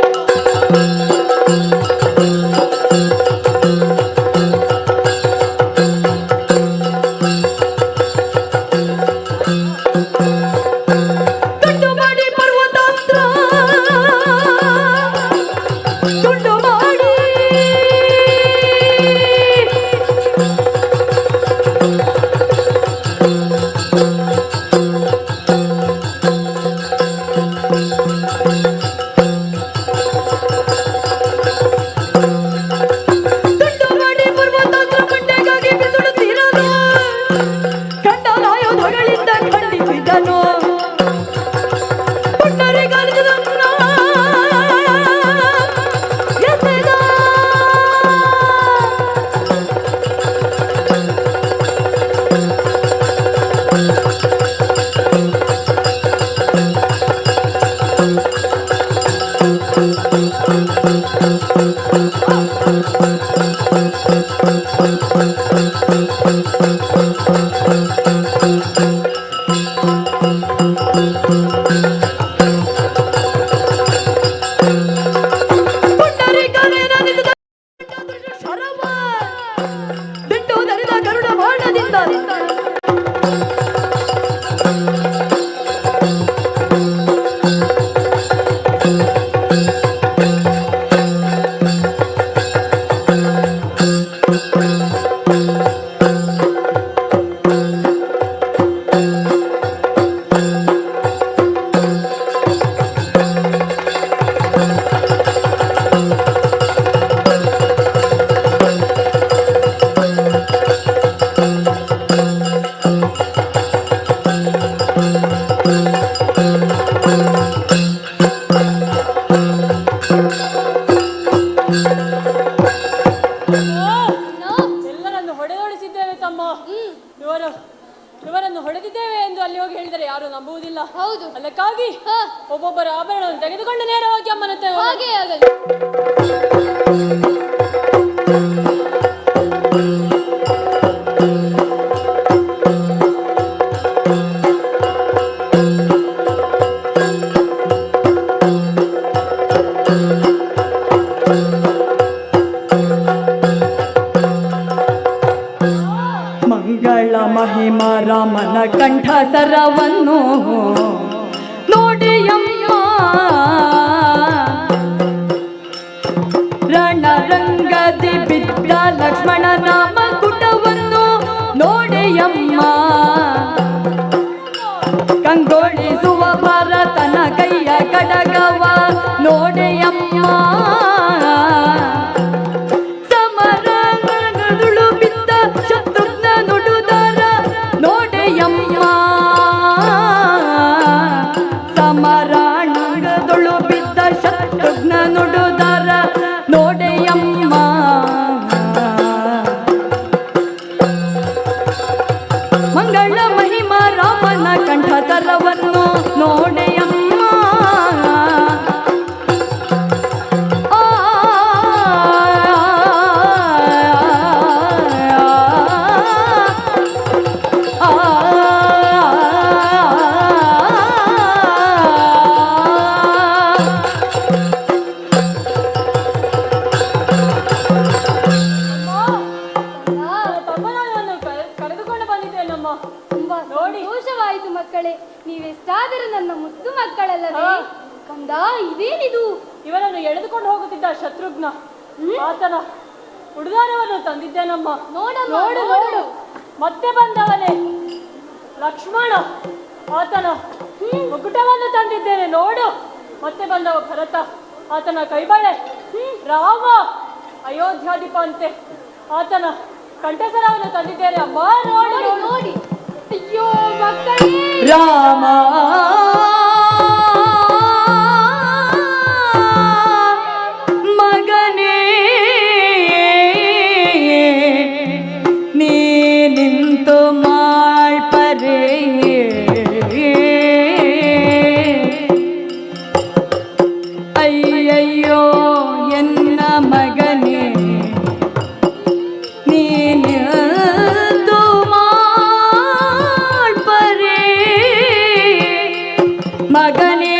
ಇವರನ್ನು ಹೊಡೆದಿದ್ದೇವೆ ಎಂದು ಅಲ್ಲಿ ಹೋಗಿ ಹೇಳಿದರೆ ಯಾರು ನಂಬುವುದಿಲ್ಲ. ಹೌದು. ಅದಕ್ಕಾಗಿ ಒಬ್ಬೊಬ್ಬರ ಆಭರಣವನ್ನು ತೆಗೆದುಕೊಂಡು ನೇರವಾಗಿ ಅಮ್ಮನತ್ತೆ ಹಾಗೆ ಆಗಲಿ. ಮಂಗಳ ಮಹಿಮ ರಾಮನ ಕಂಠ ಸರವನ್ನು ನೋಡಿಯಮ್ಮ, ರಣರಂಗದಿ ಬಿದ್ದ ಲಕ್ಷ್ಮಣನ ಮಕುಟವನ್ನು ನೋಡಿಯಮ್ಮ, ಕಂಗೊಳಿಸುವ ಭರತನ ಕೈಯ ಕಡಗವ ನೋಡಿಯಮ್ಮ, ಸಮರಗಳು ಬಿದ್ದ ಶತ್ರುಘ್ನ ನುಡುದರ ನೋಡೆಯಮ್ಮ, ಸಮರಾಣದೊಳು ಬಿದ್ದ ಶತ್ರುಘ್ನ ನುಡುದರ ನೋಡೆಯಮ್ಮ, ಮಂಗಳ ಮಹಿಮ ರಾಮನ ಕಂಠ ಸರವನ್ನು ನೋಡೆಯಮ್ಮ. ಕಂದ ಇದೇನಿದು? ಇವನನ್ನು ಎಳೆದುಕೊಂಡು ಹೋಗುತ್ತಿದ್ದ ಶತ್ರುಘ್ನ, ಆತನ ಉಡುದಾರವನ್ನು ತಂದಿದ್ದೇನಮ್ಮ. ನೋಡು ನೋಡು, ಮತ್ತೆ ಬಂದವನೇ ಲಕ್ಷ್ಮಣ, ಆತನ ಮುಕುಟವನ್ನು ತಂದಿದ್ದೇನೆ ನೋಡು. ಮತ್ತೆ ಬಂದವ ಭರತ, ಆತನ ಕೈಬಳೆ. ರಾಮ ಅಯೋಧ್ಯಾಧಿಪ ಅಂತೆ, ಆತನ ಕಂಠಸರವನ್ನು ತಂದಿದ್ದೇನೆ ಅಮ್ಮ. ನೋಡಿ ನೋಡಿ. ಅಯ್ಯೋ ಮಕ್ಕಳೇ, ರಾಮ ಮಗನೇ ನೀ ನಿಂತು ಮಾಡ್ಪರೆ ಅಯ್ಯಯ್ಯೋ ಎನ್ನ ಮಗನೇ ನೀ ನಿಂತು ಮಾಡ್ಪರೆ ಮಗನೇ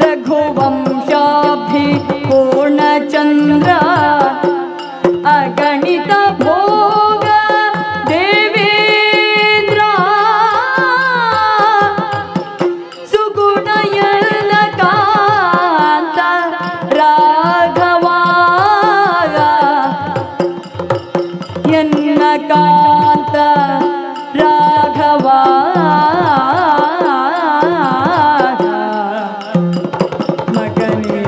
ರಘುವಂಶಾಭಿ ಪೂರ್ಣಚಂದ್ರ ಅಗಣಿತ ಭೋಗ ದೇವೇಂದ್ರ ಸುಗುಣಯಲ್ಲ ಕಾಂತ ರಾಘವ ಎನ್ನ ಕಾಂತ ರಾಘವ ಮಗನೇ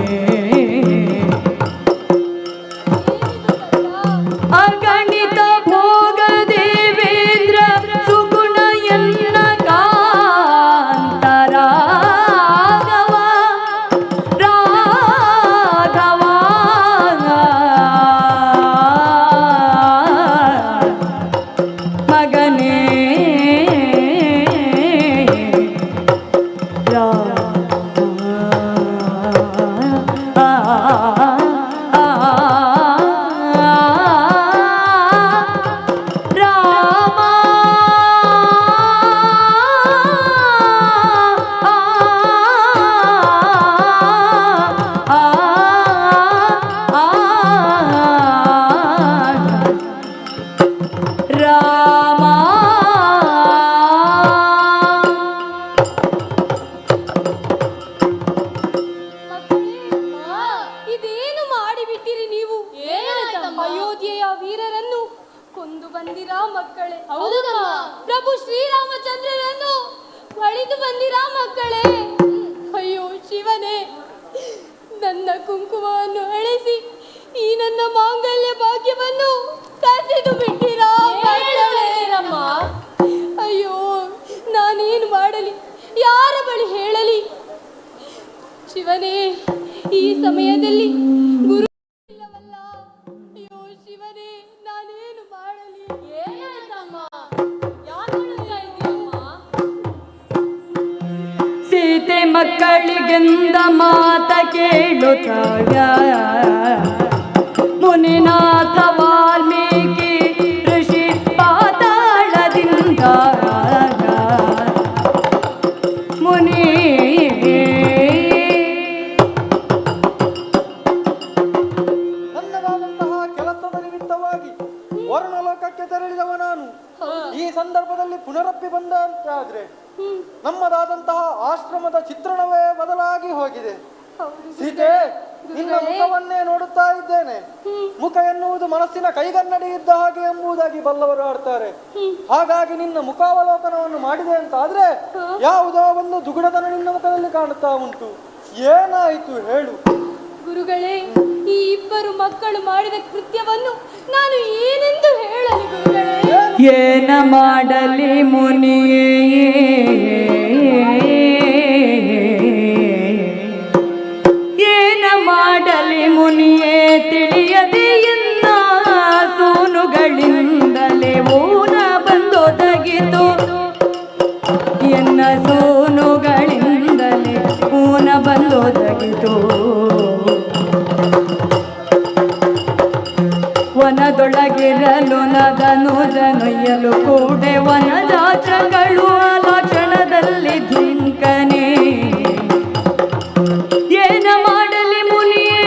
ಅಗಣಿತ ಭೋಗ ದೇವೇಂದ್ರ ಸುಗುಣ ಎನ್ನ ಕಾಂತ ರಾಘವ ರಾಘವ ಮಗನೇ ಇದೇನು ಮಾಡಿಬಿಟ್ಟಿರಿ ನೀವು? ಅಯೋಧ್ಯೆಯ ವೀರರನ್ನು ಕೊಂದು ಬಂದಿರಾ ಮಕ್ಕಳೇ? ಹೌದಮ್ಮ. ಪ್ರಭು ಶ್ರೀರಾಮಚಂದ್ರರನ್ನು ಹೊಡೆದು ಬಂದಿರಾ ಮಕ್ಕಳೇ? ಅಯ್ಯೋ ಶಿವನೇ, ನನ್ನ ಕುಂಕುಮವನ್ನು ಅಳಿಸಿ ಈ ನನ್ನ ಮಾಂಗಲ್ಯ ಭಾಗ್ಯವನ್ನು ಕಸಿದು ಬಿಟ್ಟಿರಾ ಮಕ್ಕಳೇನಮ್ಮ? ಅಯ್ಯೋ ನಾನೇನು ಮಾಡಲಿ, ಯಾರ ಬಳಿ ಹೇಳಲಿ? ಶಿವನೇ, ಈ ಸಮಯದಲ್ಲಿ ಗುರು ಇಲ್ಲವಲ್ಲ. ಅಯ್ಯೋ ಶಿವನೇ, ನಾನೇನು ಮಾಡಲಿ? ಏನಾಯ್ತಮ್ಮ? ಯಾಕೆ ಅಳ್ತಾ ಇದೀಯಮ್ಮ? ಸೀತೆ ಮಕ್ಕಳಿಗೆಂದ ಮಾತ ಕೇಳುತ್ತಾಗ ಮುನಿನಾಥ ವಾಲ್ಮೀಕಿ ಋಷಿ ಪಾತಾಳದಿಂದ ಮುನಿ ನನ್ನದಾದಂತಹ ಕೆಲಸದ ನಿಮಿತ್ತವಾಗಿ ವರ್ಣಲೋಕಕ್ಕೆ ತೆರಳಿದವ ನಾನು. ಈ ಸಂದರ್ಭದಲ್ಲಿ ಪುನರಪ್ಪಿ ಬಂದ ಅಂತಾದ್ರೆ ನಮ್ಮದಾದಂತಹ ಆಶ್ರಮದ ಚಿತ್ರಣವೇ ಬದಲಾಗಿ ಹೋಗಿದೆ. ಸೀತೆ, ನಿನ್ನ ಮುಖವನ್ನೇ ನೋಡುತ್ತಾ ಇದ್ದೇನೆ. ಮುಖ ಎನ್ನುವುದು ಮನಸ್ಸಿನ ಕೈಗನ್ನಡಿ ಇದ್ದ ಹಾಗೆ ಎಂಬುದಾಗಿ ಬಲ್ಲವರು ಆಡ್ತಾರೆ. ಹಾಗಾಗಿ ನಿನ್ನ ಮುಖಾವಲೋಕನವನ್ನು ಮಾಡಿದೆ ಅಂತ ಆದ್ರೆ ಯಾವುದೋ ಒಂದು ದುಗುಡತನ ನಿನ್ನ ಮುಖದಲ್ಲಿ ಕಾಣುತ್ತಾ ಉಂಟು. ಏನಾಯಿತು ಹೇಳು? ಗುರುಗಳೇ, ಈ ಇಬ್ಬರು ಮಕ್ಕಳು ಮಾಡಿದ ಕೃತ್ಯವನ್ನು ನಾನು ಏನೆಂದು ಹೇಳಲಿ ಗುರುಗಳೇ? ಏನ ಮಾಡಲಿ ಮುನಿಯೇ, ಏನ ಮಾಡಲಿ ಮುನಿಯೇ ತಿಳಿಯದೆ ಎನ್ನ ಸೋನುಗಳಿಂದಲೇ ಊನ ಬಂದೊದಗಿತು. ಎನ್ನ ಸೋನುಗಳಿಂದಲೇ ಊನ ಬಂದೊದಗಿತು. ವನದೊಳಗಿರಲು ನದನುಜನೊಯ್ಯಲು ಕೂಡೆ ವನದಾಚಗಳು ಲಕ್ಷಣದಲ್ಲಿ ಧಿಂಕನೆ. ಏನ ಮಾಡಲಿ ಮುನಿಯೇ,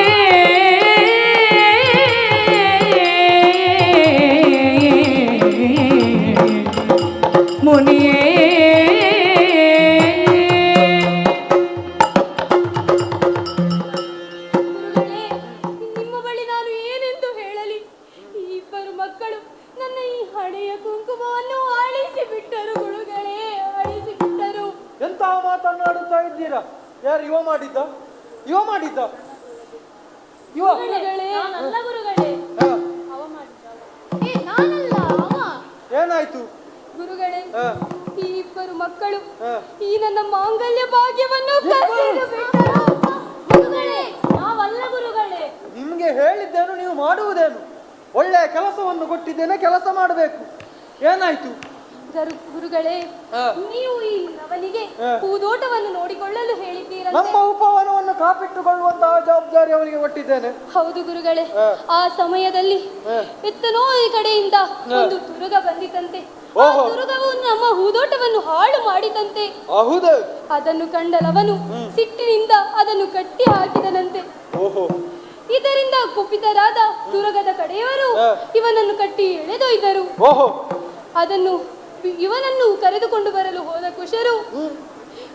ಮುನಿಯೇ ಯಾರು ಇವ ಮಾಡಿದ್ದ? ಇವ ಮಾಡಿದ್ದ? ಇವ ನಾನಲ್ಲ ಗುರುಗಳೇ, ಹಾ. ಅವ ಮಾಡಿದ್ದ. ಏ ನಾನಲ್ಲ, ಅವ. ಏನಾಯ್ತು ಗುರುಗಳೇ, ಹಾ. ಈ ಇಬ್ಬರು ಮಕ್ಕಳು ಹಾ. ಈ ನನ್ನ ಮಾಂಗಲ್ಯ ಭಾಗ್ಯವನ್ನು ಕಸಿದು ಬಿಟ್ಟರು. ಗುರುಗಳೇ, ನಾವಲ್ಲ ಗುರುಗಳೇ. ನಿಮ್ಗೆ ಹೇಳಿದ್ದೇನು, ನೀವು ಮಾಡುವುದೇನು? ಒಳ್ಳೆಯ ಕೆಲಸವನ್ನು ಕೊಟ್ಟಿದ್ದೇನೆ, ಕೆಲಸ ಮಾಡಬೇಕು. ಏನಾಯ್ತು? ಗುರುಗಳೇ, ನೀವು ಈ ರವನಿಗೆ ಹೂದೋಟವನ್ನು ನೋಡಿಕೊಳ್ಳಲು ಹೇಳಿದ್ದೀರ. ನಮ್ಮ ಉಪವನವನ್ನು ಕಾಪಿಟ್ಟುಕೊಳ್ಳುವಂತಹ ಜವಾಬ್ದಾರಿ ಅವನಿಗೆ ಕೊಟ್ಟಿದ್ದೇನೆ. ಹೌದು ಗುರುಗಳೇ, ಆ ಸಮಯದಲ್ಲಿ ಎತ್ತನೋ ಈ ಕಡೆಯಿಂದ ಒಂದು ತುರುಗ ಬಂದಿತಂತೆ. ಆ ತುರುಗವು ನಮ್ಮ ಹೂದೋಟವನ್ನು ಹಾಳು ಮಾಡಿದಂತೆ. ಹೌದು. ಅದನ್ನು ಕಂಡಲವನು ಸಿಟ್ಟಿನಿಂದ ಅದನ್ನು ಕಟ್ಟಿ ಹಾಕಿದನಂತೆ. ಇದರಿಂದ ಕುಪಿತರಾದ ತುರುಗದ ಕಡೆಯವರು ಇವನನ್ನು ಕಟ್ಟಿ ಎಳೆದೊಯ್ದರು. ಇವನನ್ನು ಕರೆದುಕೊಂಡು ಬರಲು ಹೋದ ಕುಶರು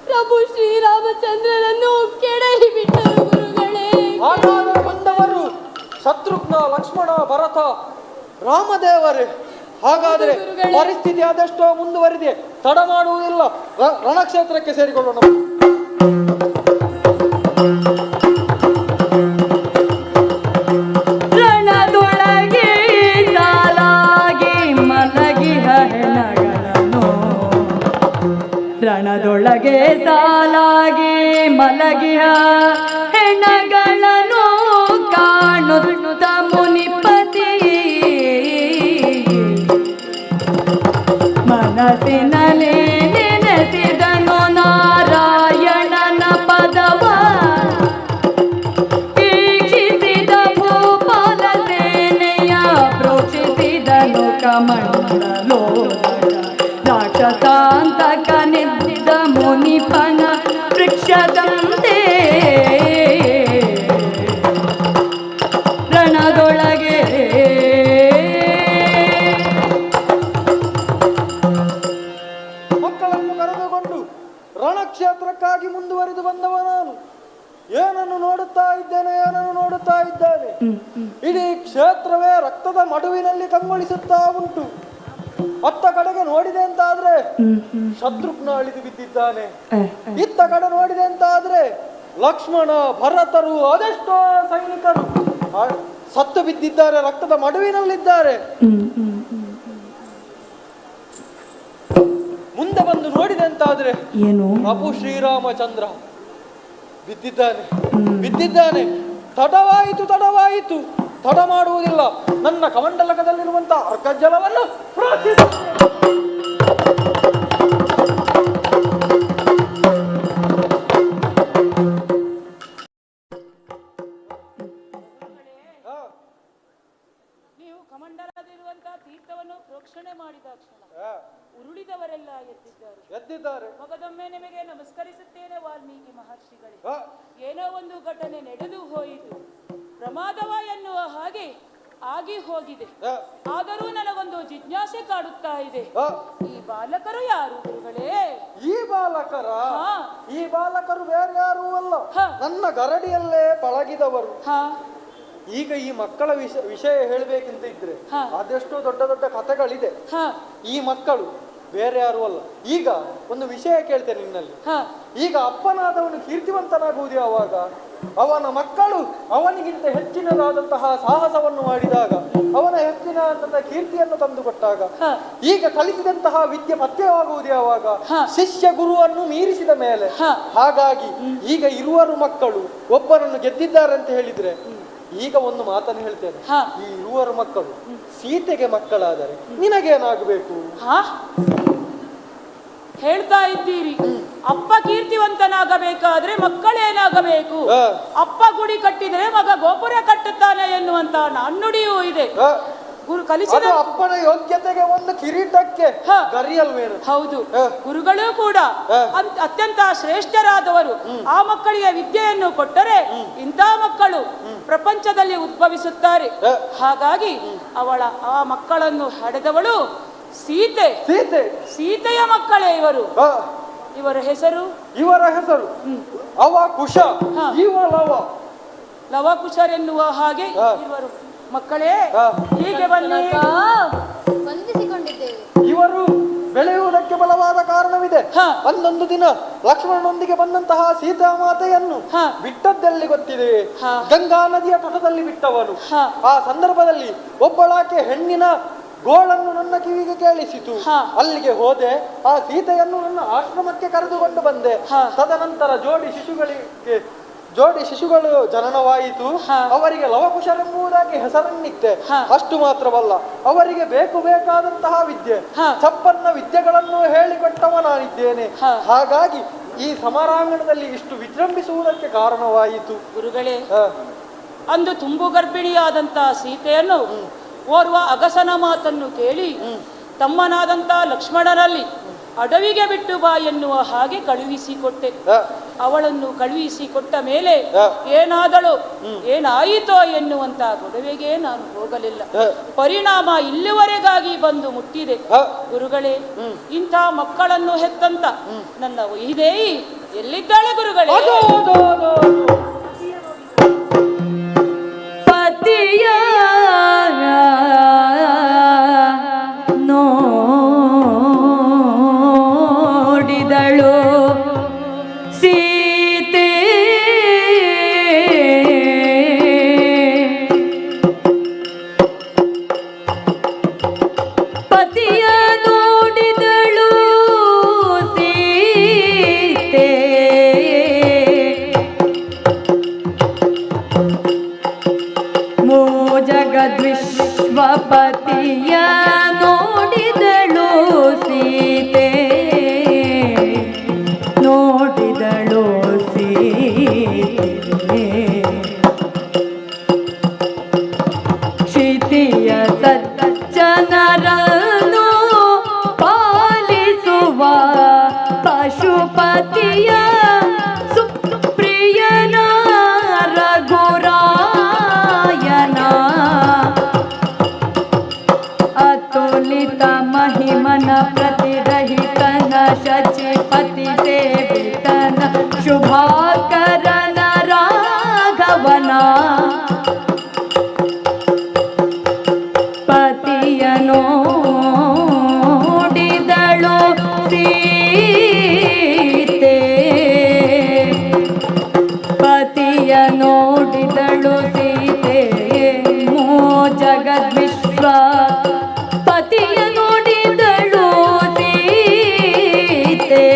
ಪ್ರಭು ಶ್ರೀರಾಮಚಂದ್ರನನ್ನು ಕೆಡಹಿ ಬಿಟ್ಟರು. ಗುರುಗಳೇ, ಬಂದವರು ಶತ್ರುಘ್ನ, ಲಕ್ಷ್ಮಣ, ಭರತ, ರಾಮದೇವರೇ. ಹಾಗಾದರೆ ಪರಿಸ್ಥಿತಿ ಅದೆಷ್ಟೋ ಮುಂದುವರಿದೆ, ತಡ ಮಾಡುವುದಿಲ್ಲ. ರಣಕ್ಷೇತ್ರಕ್ಕೆ ಸೇರಿಕೊಳ್ಳೋಣ. ರಣದೊಳಗೆ ಸಾಲಾಗಿ ಮಲಗಿಹ ಹೆಣಗಳನ್ನು, ರಣದೊಳಗೆ ಸಾಲಾಗಿ ಮಲಗಿಹ ಹೆಣಗಳನ್ನು ಕಾಣುತ್ತ ಮುನಿಪತಿ ಮನಸ್ಸಿನಲ್ಲಿ ನೆನೆಸಿದನು ನಾರಾಯಣನ ಪದವ. ಈಕ್ಷಿಸಿದ ಭೂಪಾಲ ಸೇನೆಯ ಪ್ರೋಕ್ಷಿಸಿದನು ಕಮಂಡಲೋ ರಾಕ್ಷಸಾಂತಕನಿದ್ದ ಮುನಿಪನ ವೃಕ್ಷದಂತೆ. ರಣದೊಳಗೆ ಮಕ್ಕಳನ್ನು ಕರೆದುಕೊಂಡು ರಣಕ್ಷೇತ್ರಕ್ಕಾಗಿ ಮುಂದುವರಿದು ಬಂದವ ನಾನು. ಏನನ್ನು ನೋಡುತ್ತಾ ಇದ್ದೇನೆ, ಏನನ್ನು ನೋಡುತ್ತಾ ಇದ್ದೇನೆ. ಇಡೀ ಕ್ಷೇತ್ರವೇ ರಕ್ತದ ಮಡುವಿನಲ್ಲಿ ಕಂಗೊಳಿಸುತ್ತಾ ಉಂಟು. ಅತ್ತ ಕಡೆಗೆ ನೋಡಿದೆ ಅಂತ ಆದ್ರೆ ಶತ್ರುಘ್ನ ಅಳಿದು ಬಿದ್ದಿದ್ದಾನೆ. ಇತ್ತ ಕಡೆ ನೋಡಿದೆ ಅಂತ ಆದ್ರೆ ಲಕ್ಷ್ಮಣ, ಭರತರು, ಅದೆಷ್ಟೋ ಸೈನಿಕರು ಸತ್ತು ಬಿದ್ದಿದ್ದಾರೆ, ರಕ್ತದ ಮಡುವಿನಲ್ಲಿದ್ದಾರೆ. ಮುಂದೆ ಬಂದು ನೋಡಿದೆ ಅಂತಾದ್ರೆ ಏನು ಪ್ರಭು ಶ್ರೀರಾಮಚಂದ್ರ ಬಿದ್ದಿದ್ದಾನೆ. ತಡವಾಯಿತು, ತಡ ಮಾಡುವುದಿಲ್ಲ. ನನ್ನ ಕಮಂಡಲಕದಲ್ಲಿರುವಂತಹ ಅರ್ಕಜಲವನ್ನು ನೀವು ಕಮಂಡಲದಲ್ಲಿರುವಂತಹ ತೀರ್ಥವನ್ನು ಪ್ರೋಕ್ಷಣೆ ಮಾಡಿದ ಕ್ಷಣ ಉರುಳಿದವರೆಲ್ಲ ಎದ್ದಿದ್ದಾರೆ. ಮಗದೊಮ್ಮೆ ನಿಮಗೆ ನಮಸ್ಕರಿಸುತ್ತೇನೆ ವಾಲ್ಮೀಕಿ ಮಹರ್ಷಿಗಳೇ. ಏನೋ ಒಂದು ಘಟನೆ ನಡೆದು ಹೋಯಿತು, ಪ್ರಮಾದವ ಎನ್ನುವ ಹಾಗೆ ಆಗಿ ಹೋಗಿದೆ. ಆದರೂ ನನಗೊಂದು ಜಿಜ್ಞಾಸೆ ಕಾಡುತ್ತಾ ಇದೆ. ಈ ಬಾಲಕರು ಯಾರು ಗುರುಗಳೇ? ಈ ಬಾಲಕರು ಬೇರೆ ಯಾರೂ ಅಲ್ಲ, ನನ್ನ ಗರಡಿಯಲ್ಲೇ ಪಳಗಿದವರು. ಈಗ ಈ ಮಕ್ಕಳ ವಿಷಯ ಹೇಳಬೇಕಂತ ಇದ್ರೆ ಅದೆಷ್ಟೋ ದೊಡ್ಡ ದೊಡ್ಡ ಕಥೆಗಳಿದೆ. ಈ ಮಕ್ಕಳು ಬೇರೆ ಯಾರು ಅಲ್ಲ. ಈಗ ಒಂದು ವಿಷಯ ಕೇಳ್ತೇನೆ ನಿನ್ನಲ್ಲಿ. ಈಗ ಅಪ್ಪನಾದವನು ಕೀರ್ತಿವಂತನಾಗುವುದು ಯಾವಾಗ? ಅವನ ಮಕ್ಕಳು ಅವನಿಗಿಂತ ಹೆಚ್ಚಿನದಾದಂತಹ ಸಾಹಸವನ್ನು ಮಾಡಿದಾಗ, ಅವನ ಹೆಚ್ಚಿನದಾದಂತಹ ಕೀರ್ತಿಯನ್ನು ತಂದುಕೊಟ್ಟಾಗ. ಈಗ ಕಲಿಸಿದಂತಹ ವಿದ್ಯೆ ಪಥ್ಯವಾಗುವುದು ಯಾವಾಗ? ಶಿಷ್ಯ ಗುರುವನ್ನು ಮೀರಿಸಿದ ಮೇಲೆ. ಹಾಗಾಗಿ ಈಗ ಇರುವರು ಮಕ್ಕಳು ಒಬ್ಬರನ್ನು ಗೆದ್ದಿದ್ದಾರೆ ಅಂತ ಹೇಳಿದ್ರೆ, ಈಗ ಒಂದು ಮಾತನ್ನು ಹೇಳ್ತೇನೆ. ಈ ಇರುವರು ಮಕ್ಕಳು ಸೀತೆಗೆ ಮಕ್ಕಳಾದರೆ ನಿನಗೇನಾಗಬೇಕು? ಹೇಳ್ತಾ ಇದ್ದೀರಿ ಅಪ್ಪ ಕೀರ್ತಿವಂತನಾಗಬೇಕಾದ್ರೆ ಮಕ್ಕಳೇನಾಗಬೇಕು? ಅಪ್ಪ ಗುಡಿ ಕಟ್ಟಿದರೆ ಮಗ ಗೋಪುರ ಕಟ್ಟುತ್ತಾನೆ ಎನ್ನುವಂತ ನಾಣ್ಣುಡಿಯೂ ಇದೆ. ಗುರು ಕಲಿಸಿದ ಅಪ್ಪನ ಯೋಗ್ಯತೆಗೆ ಒಂದು ಕಿರೀಟಕ್ಕೆ ಗರಿಯಲ್ವೇನು? ಹೌದು, ಗುರುಗಳು ಕೂಡ ಅತ್ಯಂತ ಶ್ರೇಷ್ಠರಾದವರು. ಆ ಮಕ್ಕಳಿಗೆ ವಿದ್ಯೆಯನ್ನು ಕೊಟ್ಟರೆ ಇಂಥ ಮಕ್ಕಳು ಪ್ರಪಂಚದಲ್ಲಿ ಉದ್ಭವಿಸುತ್ತಾರೆ. ಹಾಗಾಗಿ ಆ ಮಕ್ಕಳನ್ನು ಹಡೆದವಳು ಸೀತೆಯ ಮಕ್ಕಳೇ ಇವರು. ಇವರ ಹೆಸರು ಅವ ಕುಶ, ಇವ ಲವ ಕುಶರೆನ್ನುವ ಹಾಗೆ ಇವರು ಮಕ್ಕಳೇ. ಹೀಗೆ ಬನ್ನಿ, ವಂದಿಸಿಕೊಂಡಿದ್ದೇವೆ. ಇವರು ಬೆಳೆಯುವುದಕ್ಕೆ ಬಲವಾದ ಕಾರಣವಿದೆ. ಒಂದೊಂದು ದಿನ ಲಕ್ಷ್ಮಣನೊಂದಿಗೆ ಬಂದಂತಹ ಸೀತಾಮಾತೆಯನ್ನು ಬಿಟ್ಟದ್ದೆಲ್ಲಿ ಗೊತ್ತಿದೆ? ಗಂಗಾ ನದಿಯ ತಟದಲ್ಲಿ ಬಿಟ್ಟವನು. ಆ ಸಂದರ್ಭದಲ್ಲಿ ಒಬ್ಬಳಾಕೆ ಹೆಣ್ಣಿನ ಗೋಳನ್ನು ನನ್ನ ಕಿವಿಗೆ ಕೇಳಿಸಿತು. ಅಲ್ಲಿಗೆ ಹೋದೆ, ಆ ಸೀತೆಯನ್ನು ನನ್ನ ಆಶ್ರಮಕ್ಕೆ ಕರೆದುಕೊಂಡು ಬಂದೆ. ತದನಂತರ ಜೋಡಿ ಶಿಶುಗಳು ಜನನವಾಯಿತು. ಅವರಿಗೆ ಲವಕುಶರೆಂಬುದಾಗಿ ಹೆಸರನ್ನಿತ್ತೆ. ಅಷ್ಟು ಮಾತ್ರವಲ್ಲ, ಅವರಿಗೆ ಬೇಕಾದಂತಹ ವಿದ್ಯೆ, ಚಪ್ಪನ್ನ ವಿದ್ಯೆಗಳನ್ನು ಹೇಳಿಕೊಟ್ಟವ ನಾನಿದ್ದೇನೆ. ಹಾಗಾಗಿ ಈ ಸಮರಾಂಗಣದಲ್ಲಿ ಇಷ್ಟು ವಿಜೃಂಭಿಸುವುದಕ್ಕೆ ಕಾರಣವಾಯಿತು. ಗುರುಗಳೇ, ಅಂದು ತುಂಬು ಗರ್ಭಿಣಿಯಾದಂತ ಸೀತೆಯನ್ನು ಓರ್ವ ಅಗಸನ ಮಾತನ್ನು ಕೇಳಿ ತಮ್ಮನಾದಂತ ಲಕ್ಷ್ಮಣನಲ್ಲಿ ಅಡವಿಗೆ ಬಿಟ್ಟು ಬಾ ಎನ್ನುವ ಹಾಗೆ ಕಳುಹಿಸಿಕೊಟ್ಟೆ. ಅವಳನ್ನು ಕಳುಹಿಸಿಕೊಟ್ಟ ಮೇಲೆ ಏನಾದಳೋ ಏನಾಯಿತೋ ಎನ್ನುವಂತ ಗೊಡವೆಗೆ ನಾನು ಹೋಗಲಿಲ್ಲ. ಪರಿಣಾಮ ಇಲ್ಲಿವರೆಗಾಗಿ ಬಂದು ಮುಟ್ಟಿದೆ. ಗುರುಗಳೇ, ಇಂಥ ಮಕ್ಕಳನ್ನು ಹೆತ್ತಂತ ನನ್ನ ವೈದೇಹಿ ಎಲ್ಲಿದ್ದಾಳೆ ಗುರುಗಳೇ? ಪತಿಯ ನೋಡಿದಳು ಸೀತೆ, ಪತಿಯ ನೋಡಿದಳು ಸೀತೆ, ಜಗದ್ವಿಶ್ವಪತಿಯ ನೋಡಿದಳು ಸೀತೆ, ನೋಡಿದಳು ಸೀತೆ, ಕ್ಷಿತಿಯ ಸಜ್ಜನರನ್ನು ಪಾಲಿಸುವ ಪಶುಪತಿಯ ಸುಪ್ರಿಯನ ರಘುರಾಯನ ಅತುಲಿತ ಮಹಿಮನ ಪ್ರತಿರಹಿತನ ಶಚಿಪತಿ ಸೇವಿತನ ಶುಭಾಕರನ ರಾಘವನ ಪತಿಯ ನೋಡಿದಳು ಸೀತೆ, ಪತಿಯ ನೋಡಿದಳು ಸೀತೆ, ಮೋ ಜಗದ್ವಿಶ್ವ ಪತಿಯ ನೋಡಿದಳು ಸೀತೆ,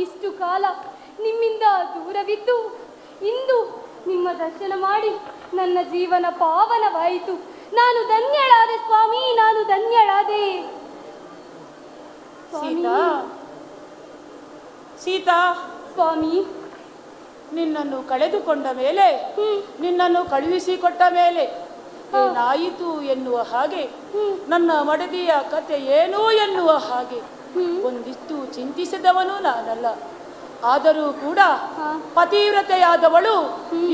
ಇಷ್ಟು ಕಾಲ ನಿಮ್ಮಿಂದ ದೂರವಿದ್ದು ಇಂದು ನಿಮ್ಮ ದರ್ಶನ ಮಾಡಿ ನನ್ನ ಜೀವನ ಪಾವನವಾಯಿತು. ನಾನು ಧನ್ಯಳಾದೆ ಸ್ವಾಮಿ, ನಾನು ಧನ್ಯಳಾದೆ. ಸೀತಾ, ಸೀತಾ, ಸ್ವಾಮಿ, ನಿನ್ನನ್ನು ಕಳೆದುಕೊಂಡ ಮೇಲೆ, ನಿನ್ನನ್ನು ಕಳುಹಿಸಿಕೊಟ್ಟ ಮೇಲೆ ಏನಾಯಿತು ಎನ್ನುವ ಹಾಗೆ, ನನ್ನ ಮಡದಿಯ ಕತೆ ಏನು ಎನ್ನುವ ಹಾಗೆ ಒಂದಿಷ್ಟು ಚಿಂತಿಸಿದವನು ನಾನಲ್ಲ. ಆದರೂ ಕೂಡ ಪತಿವ್ರತೆಯಾದವಳು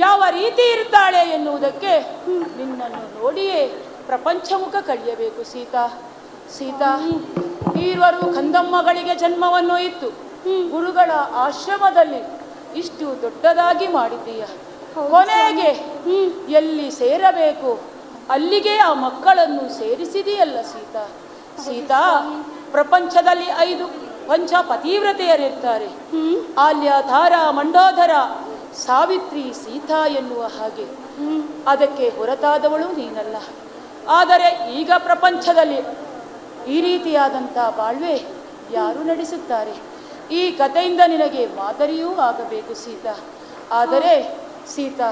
ಯಾವ ರೀತಿ ಇರ್ತಾಳೆ ಎನ್ನುವುದಕ್ಕೆ ನಿನ್ನನ್ನು ನೋಡಿಯೇ ಪ್ರಪಂಚಮುಖ ಕಳೆಯಬೇಕು. ಸೀತಾ, ಸೀತಾ, ಈರ್ವರು ಕಂದಮ್ಮಗಳಿಗೆ ಜನ್ಮವನ್ನು ಇತ್ತು. ಗುರುಗಳ ಆಶ್ರಮದಲ್ಲಿ ಇಷ್ಟು ದೊಡ್ಡದಾಗಿ ಮಾಡಿದ್ದೀಯ. ಕೊನೆಗೆ ಎಲ್ಲಿ ಸೇರಬೇಕು ಅಲ್ಲಿಗೆ ಆ ಮಕ್ಕಳನ್ನು ಸೇರಿಸಿದೆಯಲ್ಲ ಸೀತಾ. ಸೀತಾ, ಪ್ರಪಂಚದಲ್ಲಿ 5 ಪಂಚ ಪತಿವ್ರತೆಯರಿರ್ತಾರೆ. ಆಲ್ಯ, ತಾರ, ಮಂಡೋದರ, ಸಾವಿತ್ರಿ, ಸೀತಾ ಎನ್ನುವ ಹಾಗೆ. ಅದಕ್ಕೆ ಹೊರತಾದವಳು ನೀನಲ್ಲ. ಆದರೆ ಈಗ ಪ್ರಪಂಚದಲ್ಲಿ ಈ ರೀತಿಯಾದಂಥ ಬಾಳ್ವೆ ಯಾರು ನಡೆಸುತ್ತಾರೆ? ಈ ಕಥೆಯಿಂದ ನಿನಗೆ ಮಾದರಿಯೂ ಆಗಬೇಕು ಸೀತಾ. ಆದರೆ ಸೀತಾ,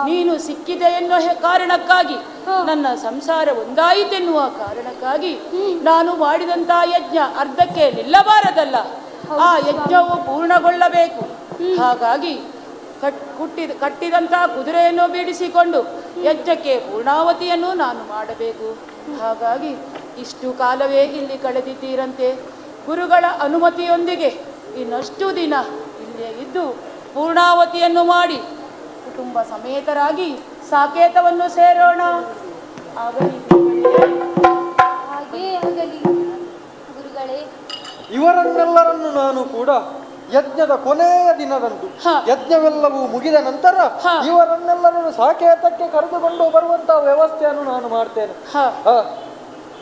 ನೀನು ಸಿಕ್ಕಿದೆ ಎನ್ನುವ ಕಾರಣಕ್ಕಾಗಿ, ನನ್ನ ಸಂಸಾರ ಒಂದಾಯಿತೆನ್ನುವ ಕಾರಣಕ್ಕಾಗಿ ನಾನು ಮಾಡಿದಂಥ ಯಜ್ಞ ಅರ್ಧಕ್ಕೆ ನಿಲ್ಲಬಾರದಲ್ಲ. ಆ ಯಜ್ಞವು ಪೂರ್ಣಗೊಳ್ಳಬೇಕು. ಹಾಗಾಗಿ ಕಟ್ಟಿದಂಥ ಕುದುರೆಯನ್ನು ಬೀಡಿಸಿಕೊಂಡು ಯಜ್ಞಕ್ಕೆ ಪೂರ್ಣಾವತಿಯನ್ನು ನಾನು ಮಾಡಬೇಕು. ಹಾಗಾಗಿ ಇಷ್ಟು ಕಾಲವೇ ಇಲ್ಲಿ ಕಳೆದಿದ್ದೀರಂತೆ. ಗುರುಗಳ ಅನುಮತಿಯೊಂದಿಗೆ ಇನ್ನಷ್ಟು ದಿನ ಇಲ್ಲೇ ಇದ್ದು ಪೂರ್ಣಾವತಿಯನ್ನು ಮಾಡಿ ಕುಟುಂಬ ಸಮೇತರಾಗಿ ಸಾಕೇತವನ್ನು ಸೇರೋಣ. ಆಗಲಿ ಹಾಗೇ ಆಗಲಿ ಗುರುಗಳೇ. ಇವರನ್ನೆಲ್ಲರನ್ನು ನಾನು ಕೂಡ ಯಜ್ಞದ ಕೊನೆಯ ದಿನದಂದು ಯಜ್ಞವೆಲ್ಲವೂ ಮುಗಿದ ನಂತರ ಇವರನ್ನೆಲ್ಲರನ್ನು ಸಾಕೇತಕ್ಕೆ ಕರೆದುಕೊಂಡು ಬರುವಂತಹ ವ್ಯವಸ್ಥೆಯನ್ನು ನಾನು ಮಾಡ್ತೇನೆ.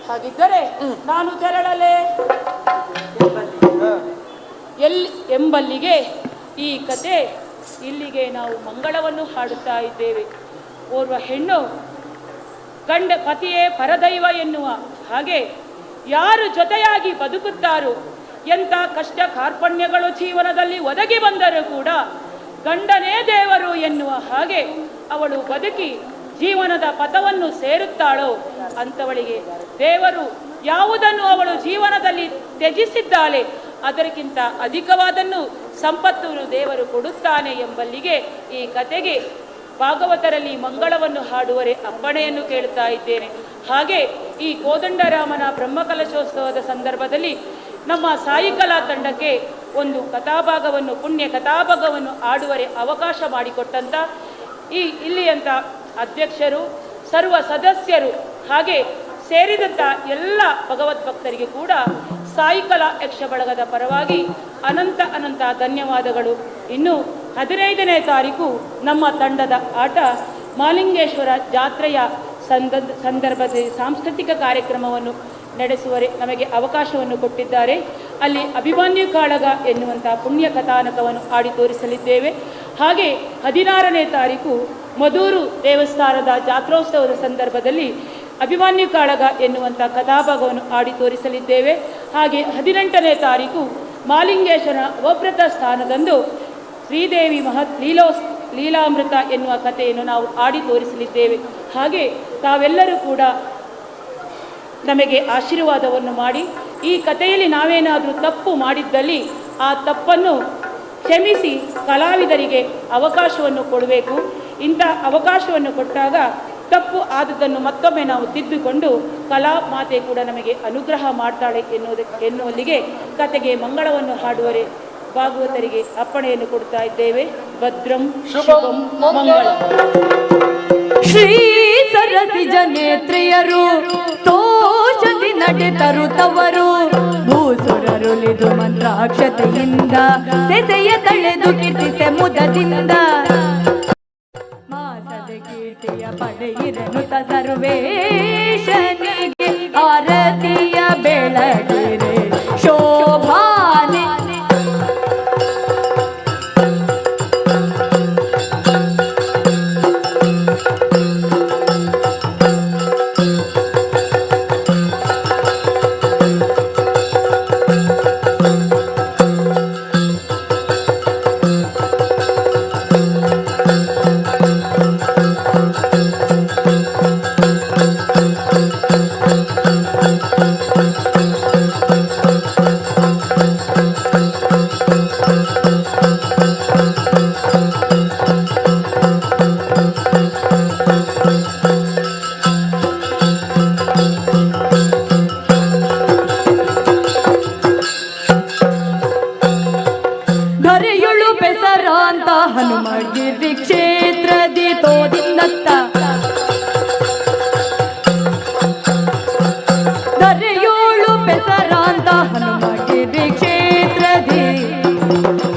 ಹಾಗಿದ್ದರೆ ನಾನು ತೆರಳಲೇ ಎಂಬಲ್ಲಿಗೆ ಈ ಕತೆ ಇಲ್ಲಿಗೆ ನಾವು ಮಂಗಳವನ್ನು ಹಾಡುತ್ತಾ ಇದ್ದೇವೆ. ಓರ್ವ ಹೆಣ್ಣು ಗಂಡ ಪತಿಯೇ ಪರದೈವ ಎನ್ನುವ ಹಾಗೆ ಯಾರು ಜೊತೆಯಾಗಿ ಬದುಕುತ್ತಾರೋ, ಎಂಥ ಕಷ್ಟ ಕಾರ್ಪಣ್ಯಗಳು ಜೀವನದಲ್ಲಿ ಒದಗಿ ಬಂದರೂ ಕೂಡ ಗಂಡನೇ ದೇವರು ಎನ್ನುವ ಹಾಗೆ ಅವಳು ಬದುಕಿ ಜೀವನದ ಪಥವನ್ನು ಸೇರುತ್ತಾಳೋ ಅಂಥವಳಿಗೆ ದೇವರು ಯಾವುದನ್ನು ಅವಳು ಜೀವನದಲ್ಲಿ ತ್ಯಜಿಸಿದ್ದಾಳೆ ಅದಕ್ಕಿಂತ ಅಧಿಕವಾದನ್ನು ಸಂಪತ್ತು ದೇವರು ಕೊಡುತ್ತಾನೆ ಎಂಬಲ್ಲಿಗೆ ಈ ಕತೆಗೆ ಭಾಗವತರಲ್ಲಿ ಮಂಗಳವನ್ನು ಹಾಡುವರೆ ಅಪ್ಪಣೆಯನ್ನು ಕೇಳುತ್ತಾ ಇದ್ದೇನೆ. ಹಾಗೆ ಈ ಕೋದಂಡರಾಮನ ಬ್ರಹ್ಮಕಲಶೋತ್ಸವದ ಸಂದರ್ಭದಲ್ಲಿ ನಮ್ಮ ಸಾಯಿಕಲಾ ತಂಡಕ್ಕೆ ಒಂದು ಕಥಾಭಾಗವನ್ನು ಪುಣ್ಯ ಕಥಾಭಾಗವನ್ನು ಆಡುವರೆ ಅವಕಾಶ ಮಾಡಿಕೊಟ್ಟಂಥ ಇಲ್ಲಿಯಂಥ ಅಧ್ಯಕ್ಷರು, ಸರ್ವ ಸದಸ್ಯರು ಹಾಗೆ ಸೇರಿದಂಥ ಎಲ್ಲ ಭಗವದ್ಭಕ್ತರಿಗೆ ಕೂಡ ಸಾಯಿಕಲಾ ಯಕ್ಷ ಬಳಗದ ಪರವಾಗಿ ಅನಂತ ಅನಂತ ಧನ್ಯವಾದಗಳು. ಇನ್ನು 15ನೇ ತಾರೀಕು ನಮ್ಮ ತಂಡದ ಆಟ ಮಾಲಿಂಗೇಶ್ವರ ಜಾತ್ರೆಯ ಸಂದರ್ಭದಲ್ಲಿ ಸಾಂಸ್ಕೃತಿಕ ಕಾರ್ಯಕ್ರಮವನ್ನು ನಡೆಸುವರೆ ನಮಗೆ ಅವಕಾಶವನ್ನು ಕೊಟ್ಟಿದ್ದಾರೆ. ಅಲ್ಲಿ ಅಭಿಮನ್ಯು ಕಾಳಗ ಎನ್ನುವಂಥ ಪುಣ್ಯ ಕಥಾನಕವನ್ನು ಆಡಿ ತೋರಿಸಲಿದ್ದೇವೆ. ಹಾಗೆ 16ನೇ ತಾರೀಕು ಮಧೂರು ದೇವಸ್ಥಾನದ ಜಾತ್ರೋತ್ಸವದ ಸಂದರ್ಭದಲ್ಲಿ ಅಭಿಮನ್ಯು ಕಾಳಗ ಎನ್ನುವಂಥ ಕಥಾಭಾಗವನ್ನು ಆಡಿ ತೋರಿಸಲಿದ್ದೇವೆ. ಹಾಗೆ 18ನೇ ತಾರೀಕು ಮಾಲಿಂಗೇಶ್ವರ ಅವಭೃತ ಸ್ಥಾನದಂದು ಶ್ರೀದೇವಿ ಲೀಲಾಮೃತ ಎನ್ನುವ ಕಥೆಯನ್ನು ನಾವು ಆಡಿ ತೋರಿಸಲಿದ್ದೇವೆ. ಹಾಗೆ ತಾವೆಲ್ಲರೂ ಕೂಡ ನಮಗೆ ಆಶೀರ್ವಾದವನ್ನು ಮಾಡಿ ಈ ಕಥೆಯಲ್ಲಿ ನಾವೇನಾದರೂ ತಪ್ಪು ಮಾಡಿದ್ದಲ್ಲಿ ಆ ತಪ್ಪನ್ನು ಕ್ಷಮಿಸಿ ಕಲಾವಿದರಿಗೆ ಅವಕಾಶವನ್ನು ಕೊಡಬೇಕು. ಇಂಥ ಅವಕಾಶವನ್ನು ಕೊಟ್ಟಾಗ ತಪ್ಪು ಆದದ್ದನ್ನು ಮತ್ತೊಮ್ಮೆ ನಾವು ತಿದ್ದುಕೊಂಡು ಕಲಾ ಮಾತೆ ಕೂಡ ನಮಗೆ ಅನುಗ್ರಹ ಮಾಡ್ತಾಳೆ ಎನ್ನುವಲ್ಲಿಗೆ ಕತೆಗೆ ಮಂಗಳವನ್ನು ಹಾಡುವರೆ ಭಾಗವತರಿಗೆ ಅಪ್ಪಣೆಯನ್ನು ಕೊಡ್ತಾ ಇದ್ದೇವೆ. ಭದ್ರಂ ಶುಭಂ ಮಂಗಳಂ. ಶ್ರೀ ಸರಸಿ ಜನೇತ್ರಿಯರು ತೋಷದಿ ನಡೆತರು ತವರು ಭೂಸುರರುಲಿದು ಮಂತ್ರಾಕ್ಷತೆಯಿಂದ ಸೆಸೆಯ ತಳೆದು ಕಿಟ್ಟಿಸೆ ಮುದದಿಂದ ಮಾಸದ ಕೀರ್ತಿಯ ಪಡೆಯಿರನು ಸರ್ವೇಶನಿಗೆ ಆರತಿಯ ಬೆಳಗಿರೆ ಶೋಭಾನೆ ಹನುಮಗಿರಿ ಕ್ಷೇತ್ರದಿ ತೋದಿನ್ನತ್ತ ದರೆಯೋಳು ಪೆಸರಾಂತ ಹನುಮಗಿರಿ ಕ್ಷೇತ್ರದಿ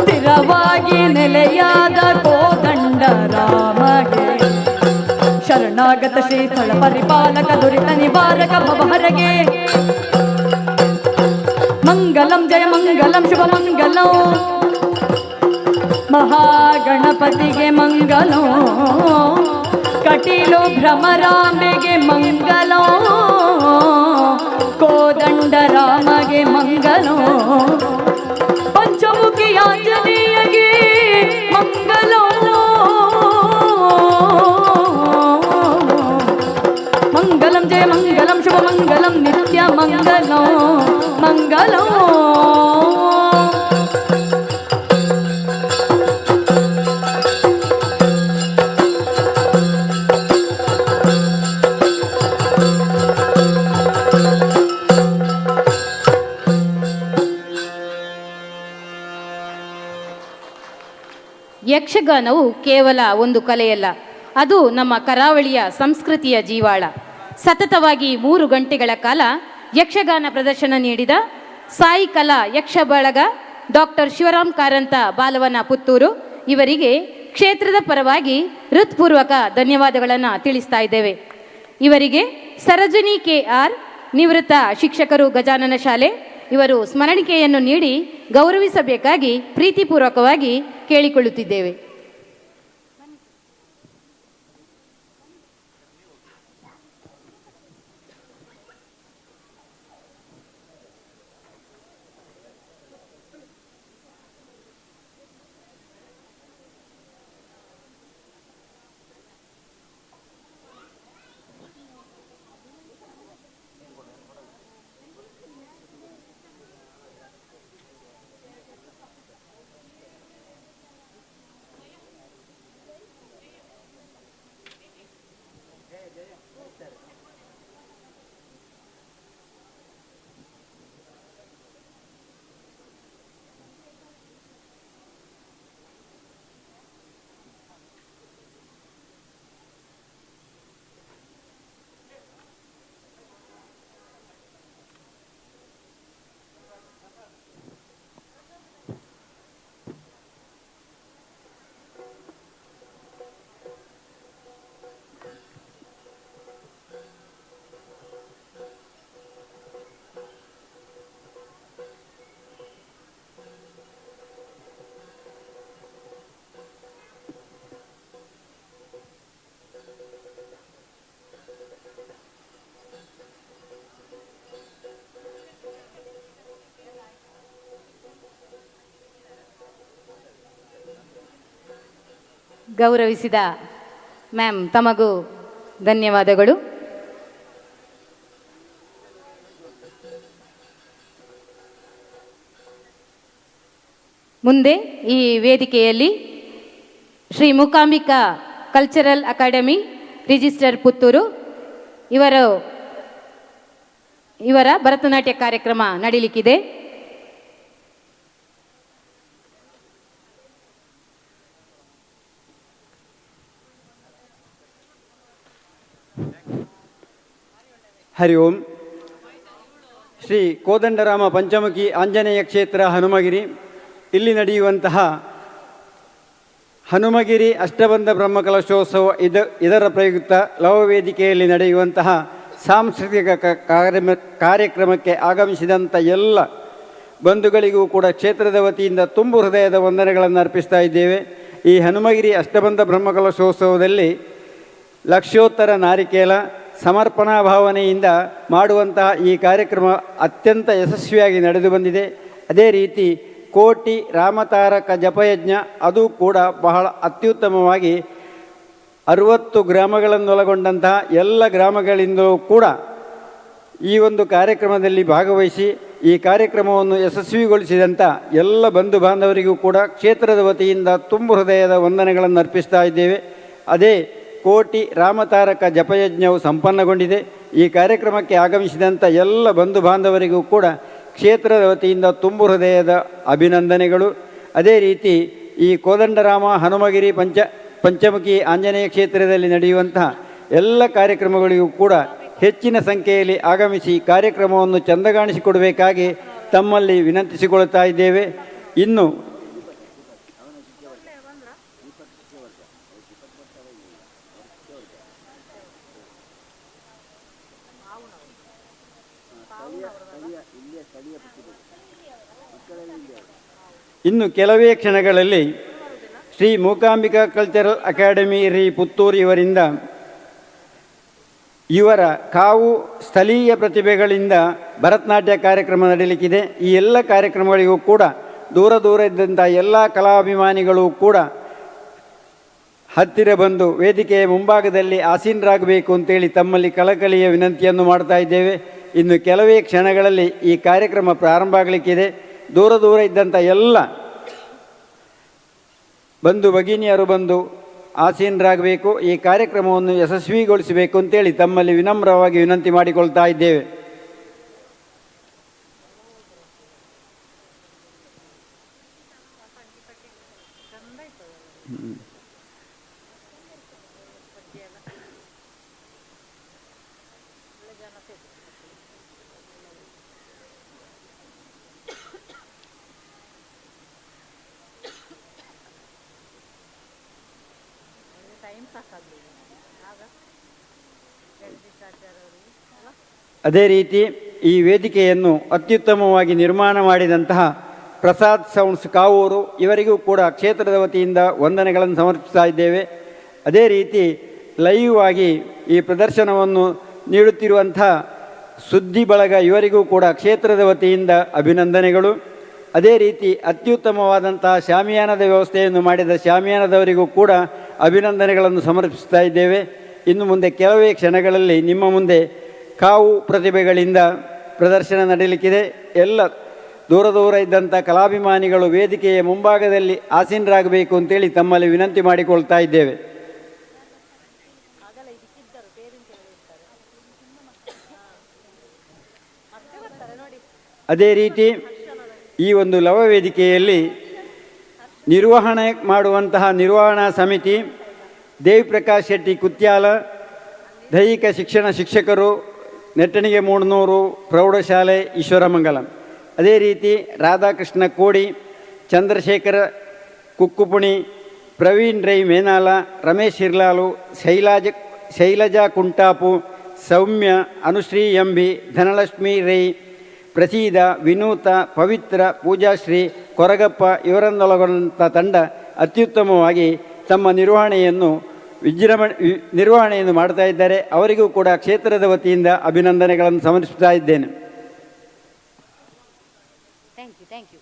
ಸ್ಥಿರವಾಗಿ ನೆಲೆಯಾದ ಕೋದಂಡ ರಾಮಗೆ ಶರಣಾಗತ ಶ್ರೀ ಸ್ಥಳ ಪರಿಪಾಲಕ ದುರಿತ ನಿವಾರಕ ಭವಹರಗೆ ಮಂಗಲಂ ಜಯ ಮಂಗಲಂ ಶುಭ ಮಂಗಲಂ ಮಹಾಗಣಪತಿಗೆ ಮಂಗಲೋ ಕಟೀಲು ಭ್ರಮರಾಂಬೆಗೆ ಮಂಗಲೋ ಕೋದಂಡ ರಾಮಗೆ ಮಂಗಲೋ ಪಂಚಮುಖಿ ಆಂಜನೇಯಗೆ ಮಂಗಲೋ ಮಂಗಲಂ ಜಯ ಮಂಗಲಂ ಶುಭ ಮಂಗಲಂ ನಿತ್ಯ ಮಂಗಲೋ ಮಂಗಲೋ ಯಕ್ಷಗಾನವು ಕೇವಲ ಒಂದು ಕಲೆಯಲ್ಲ, ಅದು ನಮ್ಮ ಕರಾವಳಿಯ ಸಂಸ್ಕೃತಿಯ ಜೀವಾಳ. ಸತತವಾಗಿ 3 ಗಂಟೆಗಳ ಕಾಲ ಯಕ್ಷಗಾನ ಪ್ರದರ್ಶನ ನೀಡಿದ ಸಾಯಿ ಕಲಾ ಯಕ್ಷ ಬಳಗ ಡಾಕ್ಟರ್ ಶಿವರಾಮ್ ಕಾರಂತ ಬಾಲವನ ಪುತ್ತೂರು ಇವರಿಗೆ ಕ್ಷೇತ್ರದ ಪರವಾಗಿ ಹೃತ್ಪೂರ್ವಕ ಧನ್ಯವಾದಗಳನ್ನು ತಿಳಿಸ್ತಾ ಇದ್ದೇವೆ. ಇವರಿಗೆ ಸರೋಜಿನಿ KR ನಿವೃತ್ತ ಶಿಕ್ಷಕರು ಗಜಾನನ ಶಾಲೆ ಇವರು ಸ್ಮರಣಿಕೆಯನ್ನು ನೀಡಿ ಗೌರವಿಸಬೇಕಾಗಿ ಪ್ರೀತಿಪೂರ್ವಕವಾಗಿ ಕೇಳಿಕೊಳ್ಳುತ್ತಿದ್ದೇವೆ. ಗೌರವಿಸಿದ ಮ್ಯಾಮ್ ತಮಗೂ ಧನ್ಯವಾದಗಳು. ಮುಂದೆ ಈ ವೇದಿಕೆಯಲ್ಲಿ Shri Mookambika cultural academy register Puttur ಇವರ ಭರತನಾಟ್ಯ ಕಾರ್ಯಕ್ರಮ ನಡೀಲಿಕ್ಕಿದೆ. ಹರಿ ಓಂ. ಶ್ರೀ ಕೋದಂಡರಾಮ ಪಂಚಮುಖಿ ಆಂಜನೇಯ ಕ್ಷೇತ್ರ ಹನುಮಗಿರಿ ಇಲ್ಲಿ ನಡೆಯುವಂತಹ ಹನುಮಗಿರಿ ಅಷ್ಟಬಂಧ ಬ್ರಹ್ಮಕಲಶೋತ್ಸವ ಇದರ ಪ್ರಯುಕ್ತ ಲವ ವೇದಿಕೆಯಲ್ಲಿ ನಡೆಯುವಂತಹ ಸಾಂಸ್ಕೃತಿಕ ಕಾರ್ಯಕ್ರಮಕ್ಕೆ ಆಗಮಿಸಿದಂಥ ಎಲ್ಲ ಬಂಧುಗಳಿಗೂ ಕೂಡ ಕ್ಷೇತ್ರದ ವತಿಯಿಂದ ತುಂಬು ಹೃದಯದ ವಂದನೆಗಳನ್ನು ಅರ್ಪಿಸ್ತಾ ಇದ್ದೇವೆ. ಈ ಹನುಮಗಿರಿ ಅಷ್ಟಬಂಧ ಬ್ರಹ್ಮಕಲಶೋತ್ಸವದಲ್ಲಿ ಲಕ್ಷೋತ್ತರ ನಾರಿಕೇಲ ಸಮರ್ಪಣಾ ಭಾವನೆಯಿಂದ ಮಾಡುವಂತಹ ಈ ಕಾರ್ಯಕ್ರಮ ಅತ್ಯಂತ ಯಶಸ್ವಿಯಾಗಿ ನಡೆದು ಬಂದಿದೆ. ಅದೇ ರೀತಿ ಕೋಟಿ ರಾಮತಾರಕ ಜಪಯಜ್ಞ ಅದು ಕೂಡ ಬಹಳ ಅತ್ಯುತ್ತಮವಾಗಿ 60 ಗ್ರಾಮಗಳನ್ನೊಳಗೊಂಡಂತಹ ಎಲ್ಲ ಗ್ರಾಮಗಳಿಂದಲೂ ಕೂಡ ಈ ಒಂದು ಕಾರ್ಯಕ್ರಮದಲ್ಲಿ ಭಾಗವಹಿಸಿ ಈ ಕಾರ್ಯಕ್ರಮವನ್ನು ಯಶಸ್ವಿಗೊಳಿಸಿದಂಥ ಎಲ್ಲ ಬಂಧು ಬಾಂಧವರಿಗೂ ಕೂಡ ಕ್ಷೇತ್ರದ ವತಿಯಿಂದ ತುಂಬು ಹೃದಯದ ವಂದನೆಗಳನ್ನು ಅರ್ಪಿಸ್ತಾ ಇದ್ದೇವೆ. ಅದೇ ಕೋಟಿ ರಾಮತಾರಕ ಜಪಯಜ್ಞವು ಸಂಪನ್ನಗೊಂಡಿದೆ. ಈ ಕಾರ್ಯಕ್ರಮಕ್ಕೆ ಆಗಮಿಸಿದಂಥ ಎಲ್ಲ ಬಂಧು ಬಾಂಧವರಿಗೂ ಕೂಡ ಕ್ಷೇತ್ರದ ವತಿಯಿಂದ ತುಂಬು ಹೃದಯದ ಅಭಿನಂದನೆಗಳು. ಅದೇ ರೀತಿ ಈ ಕೋದಂಡರಾಮ ಹನುಮಗಿರಿ ಪಂಚಮುಖಿ ಆಂಜನೇಯ ಕ್ಷೇತ್ರದಲ್ಲಿ ನಡೆಯುವಂತಹ ಎಲ್ಲ ಕಾರ್ಯಕ್ರಮಗಳಿಗೂ ಕೂಡ ಹೆಚ್ಚಿನ ಸಂಖ್ಯೆಯಲ್ಲಿ ಆಗಮಿಸಿ ಕಾರ್ಯಕ್ರಮವನ್ನು ಚಂದಗಾಣಿಸಿಕೊಡಬೇಕಾಗಿ ತಮ್ಮಲ್ಲಿ ವಿನಂತಿಸಿಕೊಳ್ತಾ ಇದ್ದೇವೆ. ಇನ್ನು ಕೆಲವೇ ಕ್ಷಣಗಳಲ್ಲಿ ಶ್ರೀ ಮೂಕಾಂಬಿಕಾ ಕಲ್ಚರಲ್ ಅಕಾಡೆಮಿ ಪುತ್ತೂರು ಇವರಿಂದ ಇವರ ಕಾವು ಸ್ಥಳೀಯ ಪ್ರತಿಭೆಗಳಿಂದ ಭರತನಾಟ್ಯ ಕಾರ್ಯಕ್ರಮ ನಡೆಯಲಿಕ್ಕಿದೆ. ಈ ಎಲ್ಲ ಕಾರ್ಯಕ್ರಮಗಳಿಗೂ ಕೂಡ ದೂರ ಇದ್ದಂಥ ಎಲ್ಲ ಕಲಾಭಿಮಾನಿಗಳು ಕೂಡ ಹತ್ತಿರ ಬಂದು ವೇದಿಕೆಯ ಮುಂಭಾಗದಲ್ಲಿ ಆಸೀನರಾಗಬೇಕು ಅಂತೇಳಿ ತಮ್ಮಲ್ಲಿ ಕಳಕಳಿಯ ವಿನಂತಿಯನ್ನು ಮಾಡ್ತಾ ಇದ್ದೇವೆ. ಇನ್ನು ಕೆಲವೇ ಕ್ಷಣಗಳಲ್ಲಿ ಈ ಕಾರ್ಯಕ್ರಮ ಪ್ರಾರಂಭ ಆಗಲಿಕ್ಕಿದೆ. ದೂರ ಇದ್ದಂಥ ಎಲ್ಲ ಬಂಧು ಭಗಿನಿಯರು ಬಂದು ಆಸೀನರಾಗಬೇಕು, ಈ ಕಾರ್ಯಕ್ರಮವನ್ನು ಯಶಸ್ವಿಗೊಳಿಸಬೇಕು ಅಂತೇಳಿ ತಮ್ಮಲ್ಲಿ ವಿನಮ್ರವಾಗಿ ವಿನಂತಿ ಮಾಡಿಕೊಳ್ತಾ ಇದ್ದೇವೆ. ಅದೇ ರೀತಿ ಈ ವೇದಿಕೆಯನ್ನು ಅತ್ಯುತ್ತಮವಾಗಿ ನಿರ್ಮಾಣ ಮಾಡಿದಂತಹ ಪ್ರಸಾದ್ ಸೌಂಡ್ಸ್ ಕಾವೂರು ಇವರಿಗೂ ಕೂಡ ಕ್ಷೇತ್ರದ ವತಿಯಿಂದ ವಂದನೆಗಳನ್ನು ಸಮರ್ಪಿಸ್ತಾ ಇದ್ದೇವೆ. ಅದೇ ರೀತಿ ಲೈವ್ ಆಗಿ ಈ ಪ್ರದರ್ಶನವನ್ನು ನೀಡುತ್ತಿರುವಂಥ ಸುದ್ದಿ ಬಳಗ ಇವರಿಗೂ ಕೂಡ ಕ್ಷೇತ್ರದ ವತಿಯಿಂದ ಅಭಿನಂದನೆಗಳು. ಅದೇ ರೀತಿ ಅತ್ಯುತ್ತಮವಾದಂತಹ ಶಾಮಿಯಾನದ ವ್ಯವಸ್ಥೆಯನ್ನು ಮಾಡಿದ ಶಾಮಿಯಾನದವರಿಗೂ ಕೂಡ ಅಭಿನಂದನೆಗಳನ್ನು ಸಮರ್ಪಿಸ್ತಾ ಇದ್ದೇವೆ. ಇನ್ನು ಮುಂದೆ ಕೆಲವೇ ಕ್ಷಣಗಳಲ್ಲಿ ನಿಮ್ಮ ಮುಂದೆ ಕಾವು ಪ್ರತಿಭೆಗಳಿಂದ ಪ್ರದರ್ಶನ ನಡೆಯಲಿಕ್ಕಿದೆ. ಎಲ್ಲ ದೂರ ದೂರ ಇದ್ದಂಥ ಕಲಾಭಿಮಾನಿಗಳು ವೇದಿಕೆಯ ಮುಂಭಾಗದಲ್ಲಿ ಆಸೀನರಾಗಬೇಕು ಅಂತೇಳಿ ತಮ್ಮಲ್ಲಿ ವಿನಂತಿ ಮಾಡಿಕೊಳ್ತಾ ಇದ್ದೇವೆ. ಅದೇ ರೀತಿ ಈ ಒಂದು ಲವ ವೇದಿಕೆಯಲ್ಲಿ ನಿರ್ವಹಣೆ ಮಾಡುವಂತಹ ನಿರ್ವಹಣಾ ಸಮಿತಿ ದೇವಿ ಪ್ರಕಾಶ್ ಶೆಟ್ಟಿ ಕುತ್ಯಾಲ, ದೈಹಿಕ ಶಿಕ್ಷಣ ಶಿಕ್ಷಕರು, ನೆಟ್ಟಣಿಗೆ ಮೂಡ್ನೂರು ಪ್ರೌಢಶಾಲೆ ಈಶ್ವರಮಂಗಲಂ. ಅದೇ ರೀತಿ ರಾಧಾಕೃಷ್ಣ ಕೋಡಿ, ಚಂದ್ರಶೇಖರ ಕುಕ್ಕುಪುಣಿ, ಪ್ರವೀಣ್ ರೈ ಮೇನಾಲ, ರಮೇಶ್ ಹಿರ್ಲಾಲು, ಶೈಲಜಾ ಕುಂಟಾಪು, ಸೌಮ್ಯ, ಅನುಶ್ರೀ ಎಂಬಿ, ಧನಲಕ್ಷ್ಮಿ ರೈ, ಪ್ರಸೀದ, ವಿನೂತ, ಪವಿತ್ರ, ಪೂಜಾಶ್ರೀ, ಕೊರಗಪ್ಪ ಇವರನ್ನೊಳಗೊಂಡ ತಂಡ ಅತ್ಯುತ್ತಮವಾಗಿ ತಮ್ಮ ನಿರ್ವಹಣೆಯನ್ನು ಮಾಡ್ತಾ ಇದ್ದಾರೆ. ಅವರಿಗೂ ಕೂಡ ಕ್ಷೇತ್ರದ ವತಿಯಿಂದ ಅಭಿನಂದನೆಗಳನ್ನು ಸಮರ್ಪಿಸ್ತಾ ಇದ್ದೇನೆ. Thank you.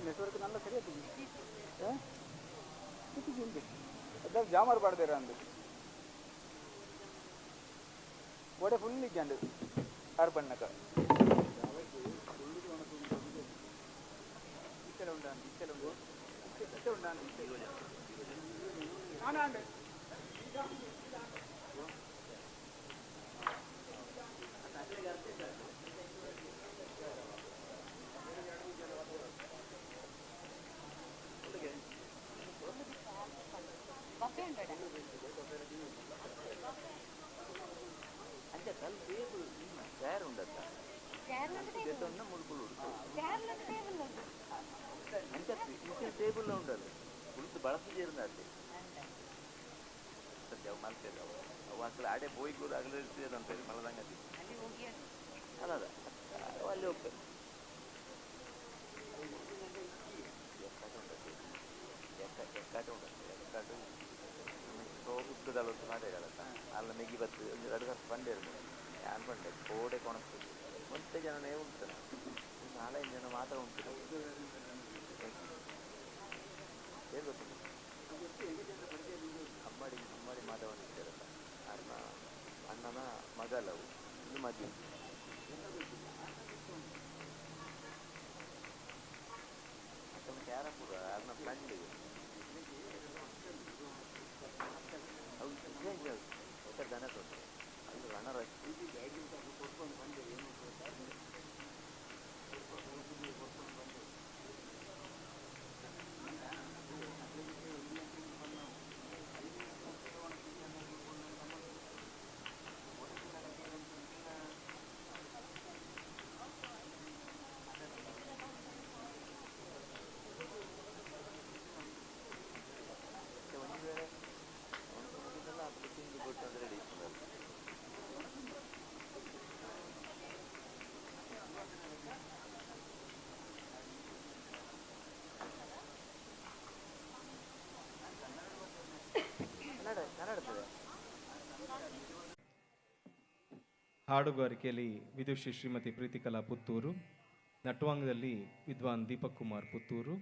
ನೆಟ್ವರ್ಕ್ ನಲ್ಲ ಸರಿಯಾಗಿ ಜಾಮಾರು ಪಾಡ್ದೇರ ಅಂದು ಓಡೆ ಫುಲ್ ಇಜ್ಜಂಡು ಆರು ಬಣ್ಣಕ టేబుల్ లో ఉండాలి పులుసు బలసు చేరిందండి సత్యం మల్లేదు అవు అసలు ఆడే పోయి కూడా అగలేస్తుంది అంటారు మళ్ళీ సంగతి అలా వాళ్ళు ಹೋಗ್ತಾರೆ ಎಕ್ಕಾಟು ಉಂಟು ಎಕ್ಕಾಟು ಹೋಗುತ್ತದಲ್ಲ ಮಾಡೇ ಕಲತ್ತ ಅಲ್ಲ ಮೆಗಿ ಬರ್ತದೆ ಒಂದು 2 ವರ್ಷ ಪಂಡೆ ಇರ್ತದೆ ಯಾನ್ ಪಂಡೆ ಕೋಡೆ ಕೊಣಸ್ತದೆ ಒಂದೇ ಜನನೇ ಉಂಟು 4-5 ಜನ ಮಾತ್ರ ಉಂಟು ಏನು ಗೊತ್ತಿಲ್ಲ ಅಮ್ಮಡಿ ಮಾತಾಡಿದ್ದಾರಲ್ಲ ಅಣ್ಣನ ಮಗ ಅಲ್ಲವು ಇನ್ನು ಮದುವೆ ಕ್ಯಾರಪುರ ಅನ್ನ ಫ್ರೆಂಡ್ ಅವು ದನ ತೊಂದರೆ ಅದು ಹಣರಷ್ಟು ಹಾಡುಗಾರಿಕೆಯಲ್ಲಿ ವಿದುಷಿ ಶ್ರೀಮತಿ ಪ್ರೀತಿಕಲಾ ಪುತ್ತೂರು, ನಟ್ವಾಂಗದಲ್ಲಿ ವಿದ್ವಾನ್ ದೀಪಕ್ ಕುಮಾರ್ ಪುತ್ತೂರು,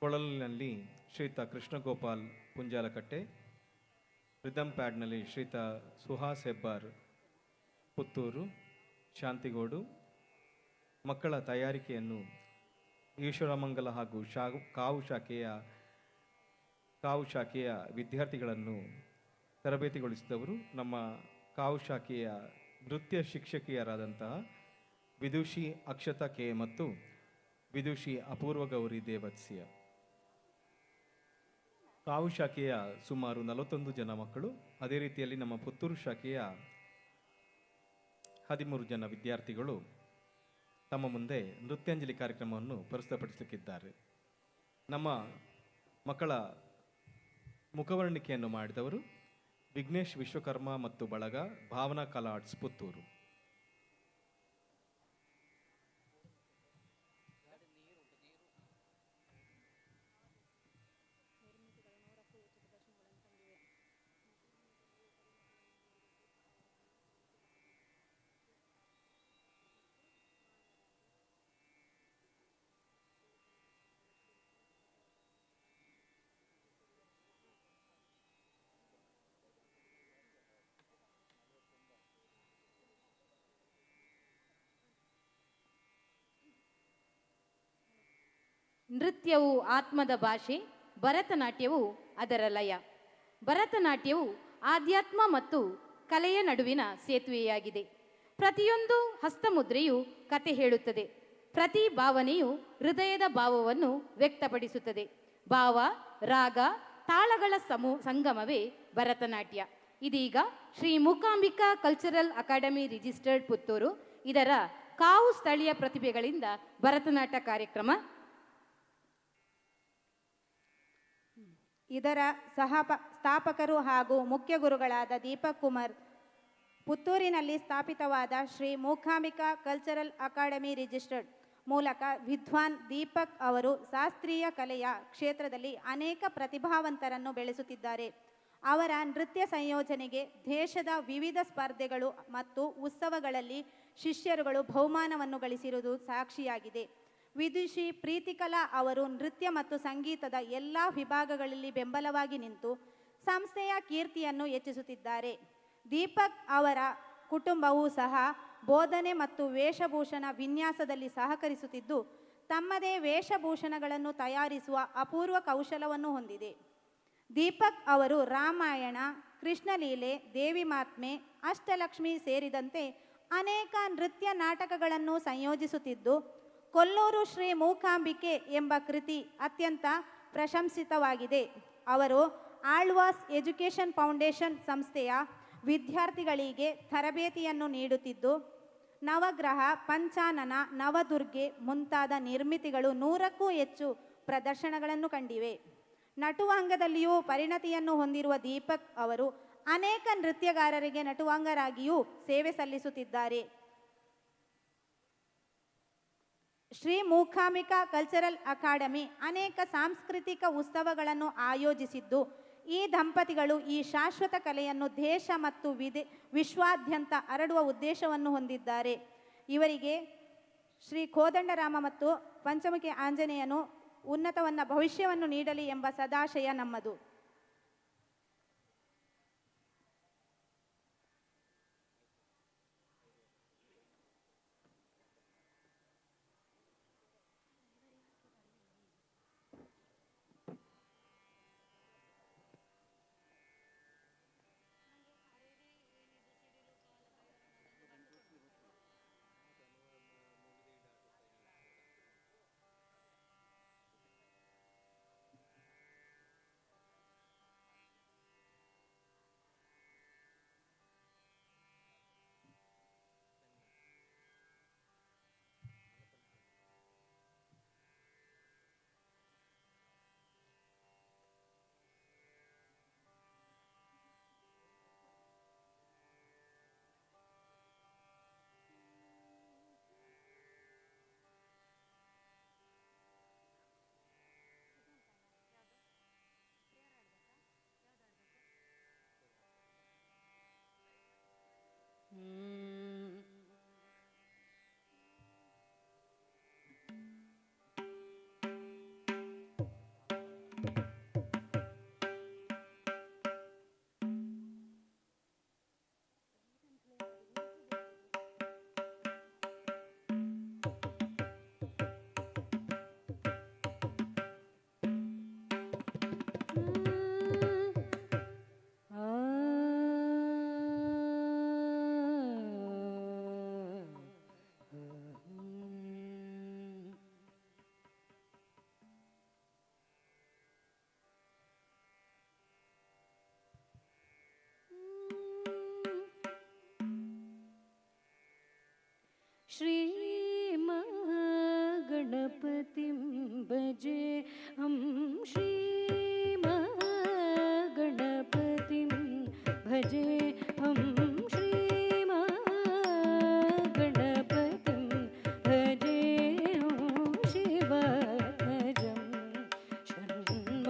ಕೊಳಲಿನಲ್ಲಿ ಶ್ರೀಯುತ ಕೃಷ್ಣಗೋಪಾಲ್ ಪುಂಜಾಲಕಟ್ಟೆ, ರಿದಮ್ ಪ್ಯಾಡ್ನಲ್ಲಿ ಶ್ರೀಯುತ ಸುಹಾಸ್ ಹೆಬ್ಬಾರ್ ಪುತ್ತೂರು, ಶಾಂತಿಗೋಡು. ಮಕ್ಕಳ ತಯಾರಿಕೆಯನ್ನು ಈಶ್ವರಮಂಗಲ ಹಾಗೂ ಕಾವು ಶಾಖೆಯ ವಿದ್ಯಾರ್ಥಿಗಳನ್ನು ತರಬೇತಿಗೊಳಿಸಿದವರು ನಮ್ಮ ಕಾವು ಶಾಖೆಯ ನೃತ್ಯ ಶಿಕ್ಷಕಿಯರಾದಂತಹ ವಿದುಷಿ ಅಕ್ಷತಾ ಕೆ ಮತ್ತು ವಿದುಷಿ ಅಪೂರ್ವ ಗೌರಿ ದೇವತ್ಸ್ಯ. ಕಾವು ಶಾಖೆಯ ಸುಮಾರು 41 ಜನ ಮಕ್ಕಳು, ಅದೇ ರೀತಿಯಲ್ಲಿ ನಮ್ಮ ಪುತ್ತೂರು ಶಾಖೆಯ 13 ಜನ ವಿದ್ಯಾರ್ಥಿಗಳು ತಮ್ಮ ಮುಂದೆ ನೃತ್ಯಾಂಜಲಿ ಕಾರ್ಯಕ್ರಮವನ್ನು ಪ್ರಸ್ತುತಪಡಿಸಲಿಕ್ಕಿದ್ದಾರೆ. ನಮ್ಮ ಮಕ್ಕಳ ಮುಖವರ್ಣಿಕೆಯನ್ನು ಮಾಡಿದವರು ವಿಘ್ನೇಶ್ ವಿಶ್ವಕರ್ಮ ಮತ್ತು ಬಳಗ, ಭಾವನಾ ಕಲಾ ಆರ್ಟ್ಸ್ ಪುತ್ತೂರು. ನೃತ್ಯವು ಆತ್ಮದ ಭಾಷೆ, ಭರತನಾಟ್ಯವು ಅದರ ಲಯ. ಭರತನಾಟ್ಯವು ಆಧ್ಯಾತ್ಮ ಮತ್ತು ಕಲೆಯ ನಡುವಿನ ಸೇತುವೆಯಾಗಿದೆ. ಪ್ರತಿಯೊಂದು ಹಸ್ತಮುದ್ರೆಯು ಕತೆ ಹೇಳುತ್ತದೆ. ಪ್ರತಿ ಭಾವನೆಯು ಹೃದಯದ ಭಾವವನ್ನು ವ್ಯಕ್ತಪಡಿಸುತ್ತದೆ. ಭಾವ, ರಾಗ, ತಾಳಗಳ ಸಂಗಮವೇ ಭರತನಾಟ್ಯ. ಇದೀಗ Shri Mookambika cultural academy registered Puttur ಇದರ ಕಾವು ಸ್ಥಳೀಯ ಪ್ರತಿಭೆಗಳಿಂದ ಭರತನಾಟ್ಯ ಕಾರ್ಯಕ್ರಮ. ಇದರ ಸ್ಥಾಪಕರು ಹಾಗೂ ಮುಖ್ಯ ಗುರುಗಳಾದ ದೀಪಕ್ ಕುಮಾರ್, ಪುತ್ತೂರಿನಲ್ಲಿ ಸ್ಥಾಪಿತವಾದ Shri Mookambika cultural academy registered ಮೂಲಕ ವಿದ್ವಾನ್ ದೀಪಕ್ ಅವರು ಶಾಸ್ತ್ರೀಯ ಕಲೆಯ ಕ್ಷೇತ್ರದಲ್ಲಿ ಅನೇಕ ಪ್ರತಿಭಾವಂತರನ್ನು ಬೆಳೆಸುತ್ತಿದ್ದಾರೆ. ಅವರ ನೃತ್ಯ ಸಂಯೋಜನೆಗೆ ದೇಶದ ವಿವಿಧ ಸ್ಪರ್ಧೆಗಳು ಮತ್ತು ಉತ್ಸವಗಳಲ್ಲಿ ಶಿಷ್ಯರುಗಳು ಬಹುಮಾನವನ್ನು ಗಳಿಸಿರುವುದು ಸಾಕ್ಷಿಯಾಗಿದೆ. ವಿದುಷಿ ಪ್ರೀತಿಕಲಾ ಅವರು ನೃತ್ಯ ಮತ್ತು ಸಂಗೀತದ ಎಲ್ಲ ವಿಭಾಗಗಳಲ್ಲಿ ಬೆಂಬಲವಾಗಿ ನಿಂತು ಸಂಸ್ಥೆಯ ಕೀರ್ತಿಯನ್ನು ಹೆಚ್ಚಿಸುತ್ತಿದ್ದಾರೆ. ದೀಪಕ್ ಅವರ ಕುಟುಂಬವೂ ಸಹ ಬೋಧನೆ ಮತ್ತು ವೇಷಭೂಷಣ ವಿನ್ಯಾಸದಲ್ಲಿ ಸಹಕರಿಸುತ್ತಿದ್ದು ತಮ್ಮದೇ ವೇಷಭೂಷಣಗಳನ್ನು ತಯಾರಿಸುವ ಅಪೂರ್ವ ಕೌಶಲವನ್ನು ಹೊಂದಿದೆ. ದೀಪಕ್ ಅವರು ರಾಮಾಯಣ, ಕೃಷ್ಣಲೀಲೆ, ದೇವಿ ಮಾತ್ಮೆ, ಅಷ್ಟಲಕ್ಷ್ಮಿ ಸೇರಿದಂತೆ ಅನೇಕ ನೃತ್ಯ ನಾಟಕಗಳನ್ನು ಸಂಯೋಜಿಸುತ್ತಿದ್ದು ಕೊಲ್ಲೂರು ಶ್ರೀ ಮೂಕಾಂಬಿಕೆ ಎಂಬ ಕೃತಿ ಅತ್ಯಂತ ಪ್ರಶಂಸಿತವಾಗಿದೆ. ಅವರು ಆಳ್ವಾಸ್ ಎಜುಕೇಷನ್ ಫೌಂಡೇಶನ್ ಸಂಸ್ಥೆಯ ವಿದ್ಯಾರ್ಥಿಗಳಿಗೆ ತರಬೇತಿಯನ್ನು ನೀಡುತ್ತಿದ್ದು ನವಗ್ರಹ, ಪಂಚಾನನ, ನವದುರ್ಗೆ ಮುಂತಾದ ನಿರ್ಮಿತಿಗಳು 100ಕ್ಕೂ ಹೆಚ್ಚು ಪ್ರದರ್ಶನಗಳನ್ನು ಕಂಡಿವೆ. ನಟುವಾಂಗದಲ್ಲಿಯೂ ಪರಿಣತಿಯನ್ನು ಹೊಂದಿರುವ ದೀಪಕ್ ಅವರು ಅನೇಕ ನೃತ್ಯಗಾರರಿಗೆ ನಟುವಾಂಗರಾಗಿಯೂ ಸೇವೆ ಸಲ್ಲಿಸುತ್ತಿದ್ದಾರೆ. ಶ್ರೀ ಮೂಕಾಂಬಿಕಾ ಕಲ್ಚರಲ್ ಅಕಾಡೆಮಿ ಅನೇಕ ಸಾಂಸ್ಕೃತಿಕ ಉತ್ಸವಗಳನ್ನು ಆಯೋಜಿಸಿದ್ದು ಈ ದಂಪತಿಗಳು ಈ ಶಾಶ್ವತ ಕಲೆಯನ್ನು ದೇಶ ಮತ್ತು ವಿಶ್ವಾದ್ಯಂತ ಹರಡುವ ಉದ್ದೇಶವನ್ನು ಹೊಂದಿದ್ದಾರೆ. ಇವರಿಗೆ ಶ್ರೀ ಕೋದಂಡರಾಮ ಮತ್ತು ಪಂಚಮುಖಿ ಆಂಜನೇಯನು ಉನ್ನತವನ್ನ ಭವಿಷ್ಯವನ್ನು ನೀಡಲಿ ಎಂಬ ಸದಾಶಯ ನಮ್ಮದು. श्रीमहागणपतिं भजे हम श्रीमहागणपतिं भजे हम श्रीमहागणपतिं भजे हम शिवध्वजं षण्मुखरजं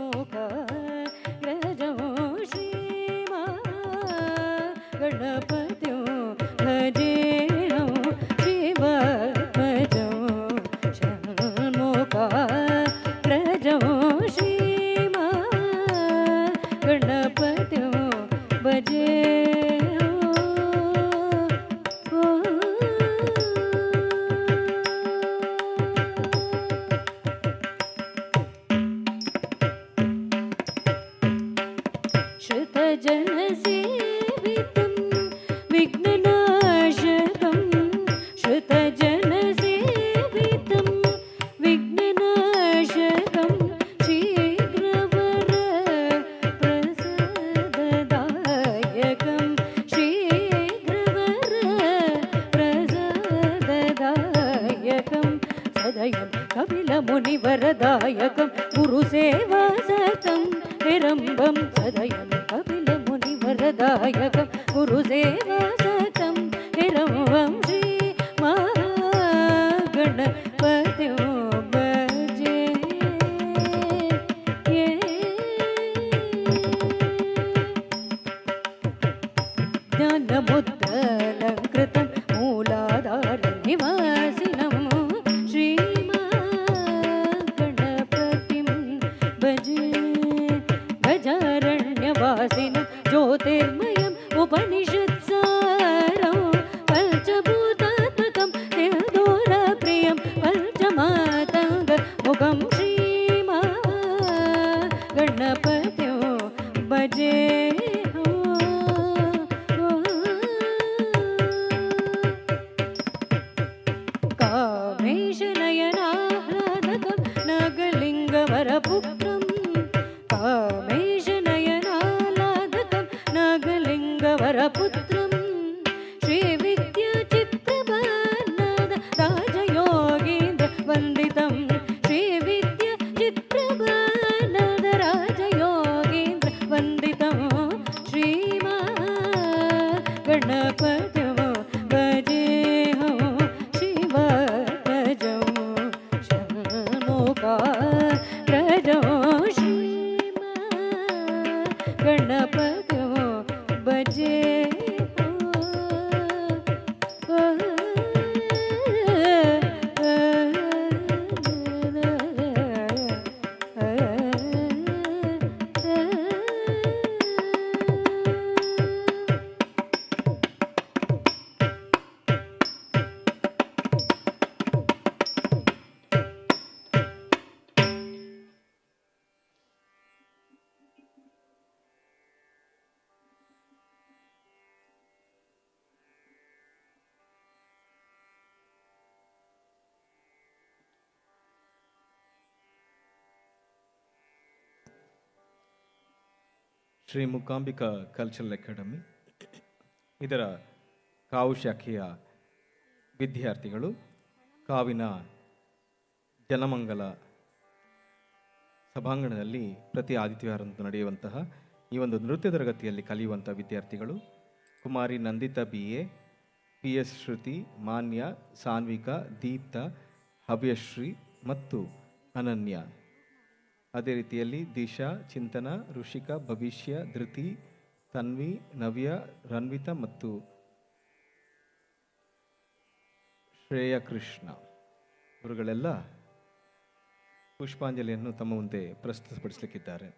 श्रीमहागणपतिं भजे श्रुतजनसेवितं विघ्ननाशकं श्रुतजनसेवितं विघ्ननाशकं शीघ्रवरप्रसाददायकं शीघ्रवरप्रसाददायकं सदयं कपिलमुनिवरदायकं गुरुसेवासतं हिरम्बं सदयं कपिलमुनिवरदायकं गुरुसेवासतं हिरम्बं श्रीमहागणपतिं भजे ज्ञानमुद्रालङ्कृतं मूलाधारनिवासिनं श्रीमहागणपतिं भजे गजारण्यवासिनं ज्योतिर्मयम् उपनिषत्सारं पञ्चभूतात्मकं सिन्धूरप्रियं पञ्चमातङ्गमुखं श्रीमहागणपतिं भजे कामेशनयनाह्लादकं नागलिङ्गवरपुत्रं कामेशनयनाह्लादकं नागलिङ्गवरपुत्रं श्रीविद्याचित्रभानद राजयोगीन्द्र वन्दितं श्रीविद्याचित्रभानद राजयोगीन्द्र वन्दितं श्रीमहागणपतिं भजेऽहं शिवध्वजं षण्मुखध्वजं श्रीमहागणपतिं ಶ್ರೀ ಮೂಕಾಂಬಿಕಾ ಕಲ್ಚರಲ್ ಅಕಾಡೆಮಿ ಇದರ ಕಾವು ಶಾಖೆಯ ವಿದ್ಯಾರ್ಥಿಗಳು ಕಾವಿನ ಜನಮಂಗಲ ಸಭಾಂಗಣದಲ್ಲಿ ಪ್ರತಿ ಆದಿತ್ಯವಾರಂದು ನಡೆಯುವಂತಹ ಈ ಒಂದು ನೃತ್ಯ ತರಗತಿಯಲ್ಲಿ ಕಲಿಯುವಂಥ ವಿದ್ಯಾರ್ಥಿಗಳು ಕುಮಾರಿ ನಂದಿತಾ BA, PS ಶ್ರುತಿ, ಮಾನ್ಯ, ಸಾನ್ವಿಕಾ, ದೀಪ್ತ, ಹವ್ಯಶ್ರೀ ಮತ್ತು ಅನನ್ಯ. ಅದೇ ರೀತಿಯಲ್ಲಿ ದಿಶಾ, ಚಿಂತನ, ಋಷಿಕಾ, ಭವಿಷ್ಯ, ಧೃತಿ, ತನ್ವಿ, ನವ್ಯ, ರನ್ವಿತಾ ಮತ್ತು ಶ್ರೇಯ ಕೃಷ್ಣ ಇವರುಗಳೆಲ್ಲ ಪುಷ್ಪಾಂಜಲಿಯನ್ನು ತಮ್ಮ ಮುಂದೆ ಪ್ರಸ್ತುತಪಡಿಸಲಿಕ್ಕಿದ್ದಾರೆ.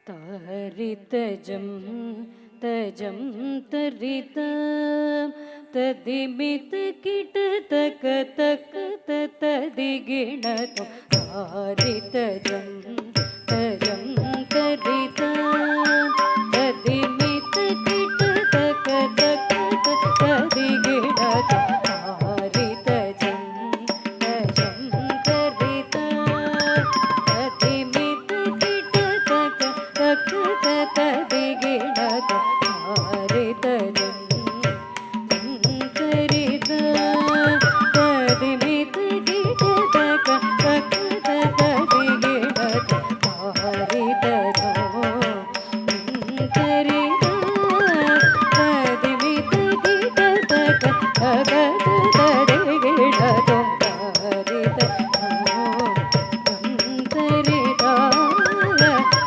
ತಾರಿತ ಜಂ ತಜಂ ತರಿತ ತದಿಮಿತ ಕಿಟ ತಕ ತಕ ತದಿಗಿಣ ತಾರಿತ ಜಂ ತಜಂ ತರಿತ ತದಿಮಿತ ಕಿಟ ತಕ ತಕ ತದಿಗಿಣ ತಾರಿತ ಜಂ ತಜಂ ತರಿತ ತದಿಮಿತ ಕಿಟ ತಕ ತಕ ತದಿಗಿಣ ತಾರಿತ ಜಂ ತರಿತ ತದಿಮಿತ ಕಿಟ ತಕ ತಕ ತದಿಗಿಣ ತಾರಿತ ಜಂ ತರಿತ ತದಿಮಿತ ಕಿಟ ತಕ ತಕ ತದಿಗಿಣ ತಾರಿತ ತರಿತ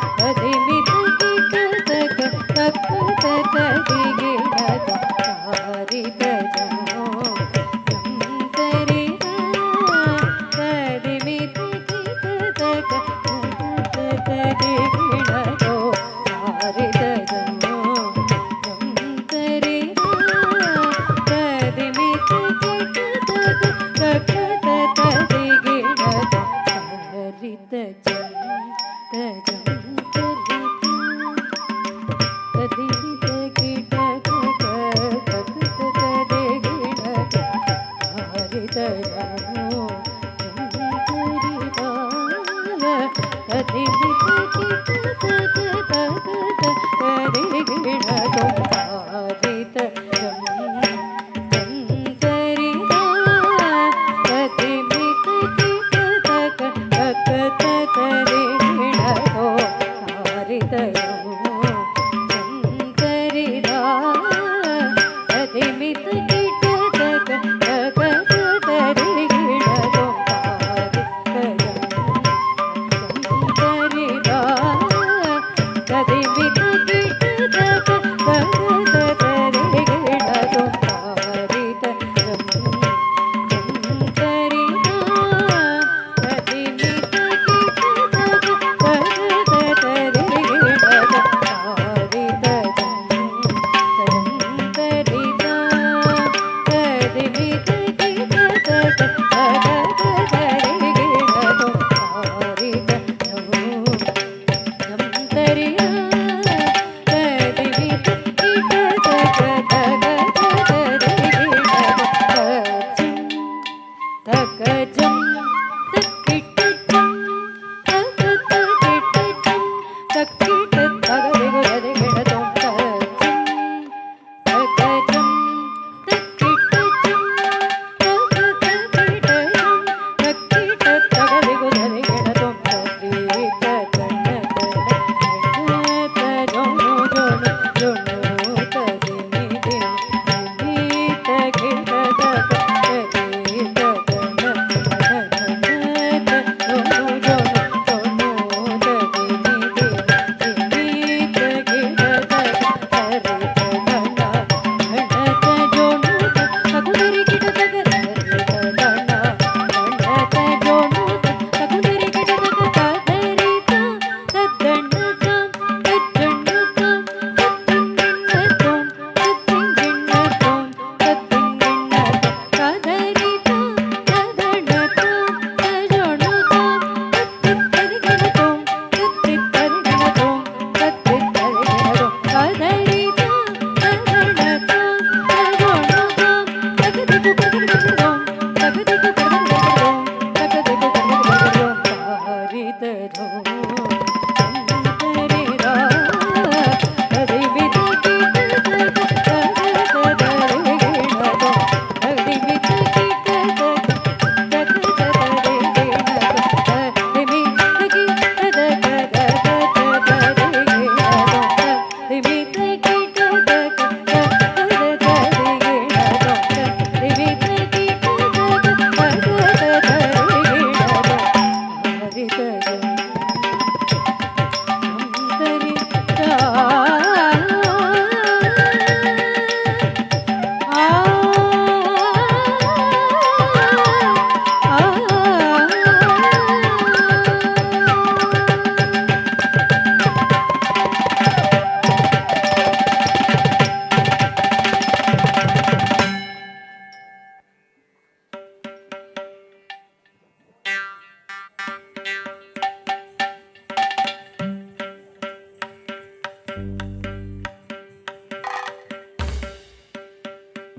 ತದಿಮಿತ ಕಿಟ ತಕ ತಕ ತದಿಗಿಣ ತಾರಿತ ತರಿತ ತದಿಮಿತ ಕಿಟ ತಕ ತಕ ತದಿಗಿಣ ತಾರಿತ ತರಿತ ತದಿಮಿತ ಕಿಟ ತಕ ತಕ ತದಿಗಿಣ ತಾರಿತ ತಜಂ ತದಿಮಿತ ಕಿಟ ತಕ ತಕ ತದಿಗಿಣ ತಾರಿತ ತದಿಮಿತ ಕಿಟ ತಕ ತಕ ತದಿಗಿಣ ತಾರಿತ ತರಿತ ತದಿಮಿತ ಕಿಟ ತಕ ತಕ ತದಿಗಿಣ ತಾರಿತ ತರಿತ ತದಿಮಿತ ಕಿಟ ತಕ ತಕ ತದಿಗಿಣ ತರಿತ ತದಿಮಿತ ಕಿಟ ತಕ ತಕ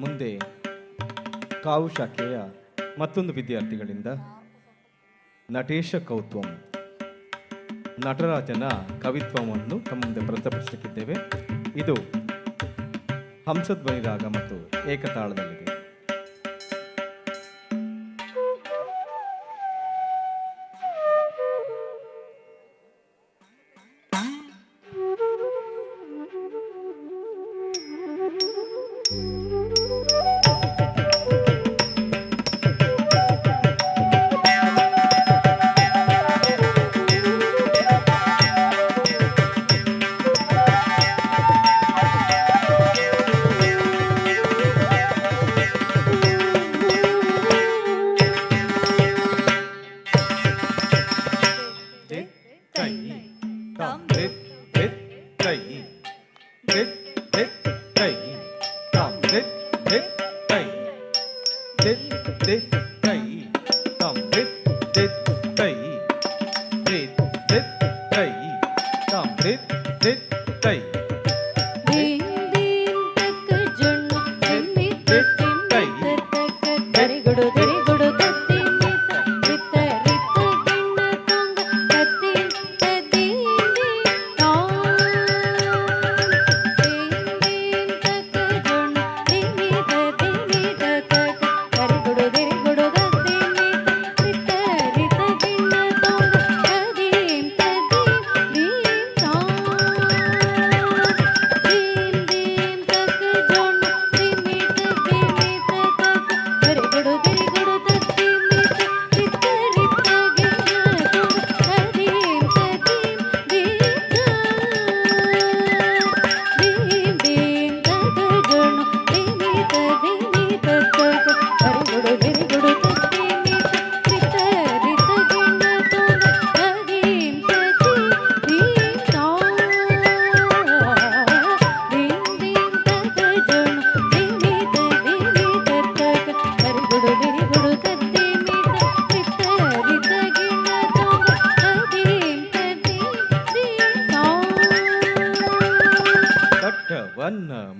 ಮುಂದೆ ಕಾವು ಶಾಖೆಯ ಮತ್ತೊಂದು ವಿದ್ಯಾರ್ಥಿಗಳಿಂದ ನಟೇಶ ಕೌತ್ವಂ ನಟರಾಜನ ಕವಿತ್ವವನ್ನು ತಮ್ಮ ಮುಂದೆ ಪ್ರಸ್ತುತಪಡಿಸಲಿಕ್ಕಿದ್ದೇವೆ. ಇದು ಹಂಸಧ್ವನಿ ರಾಗ ಮತ್ತು ಏಕತಾಳದಲ್ಲಿದೆ.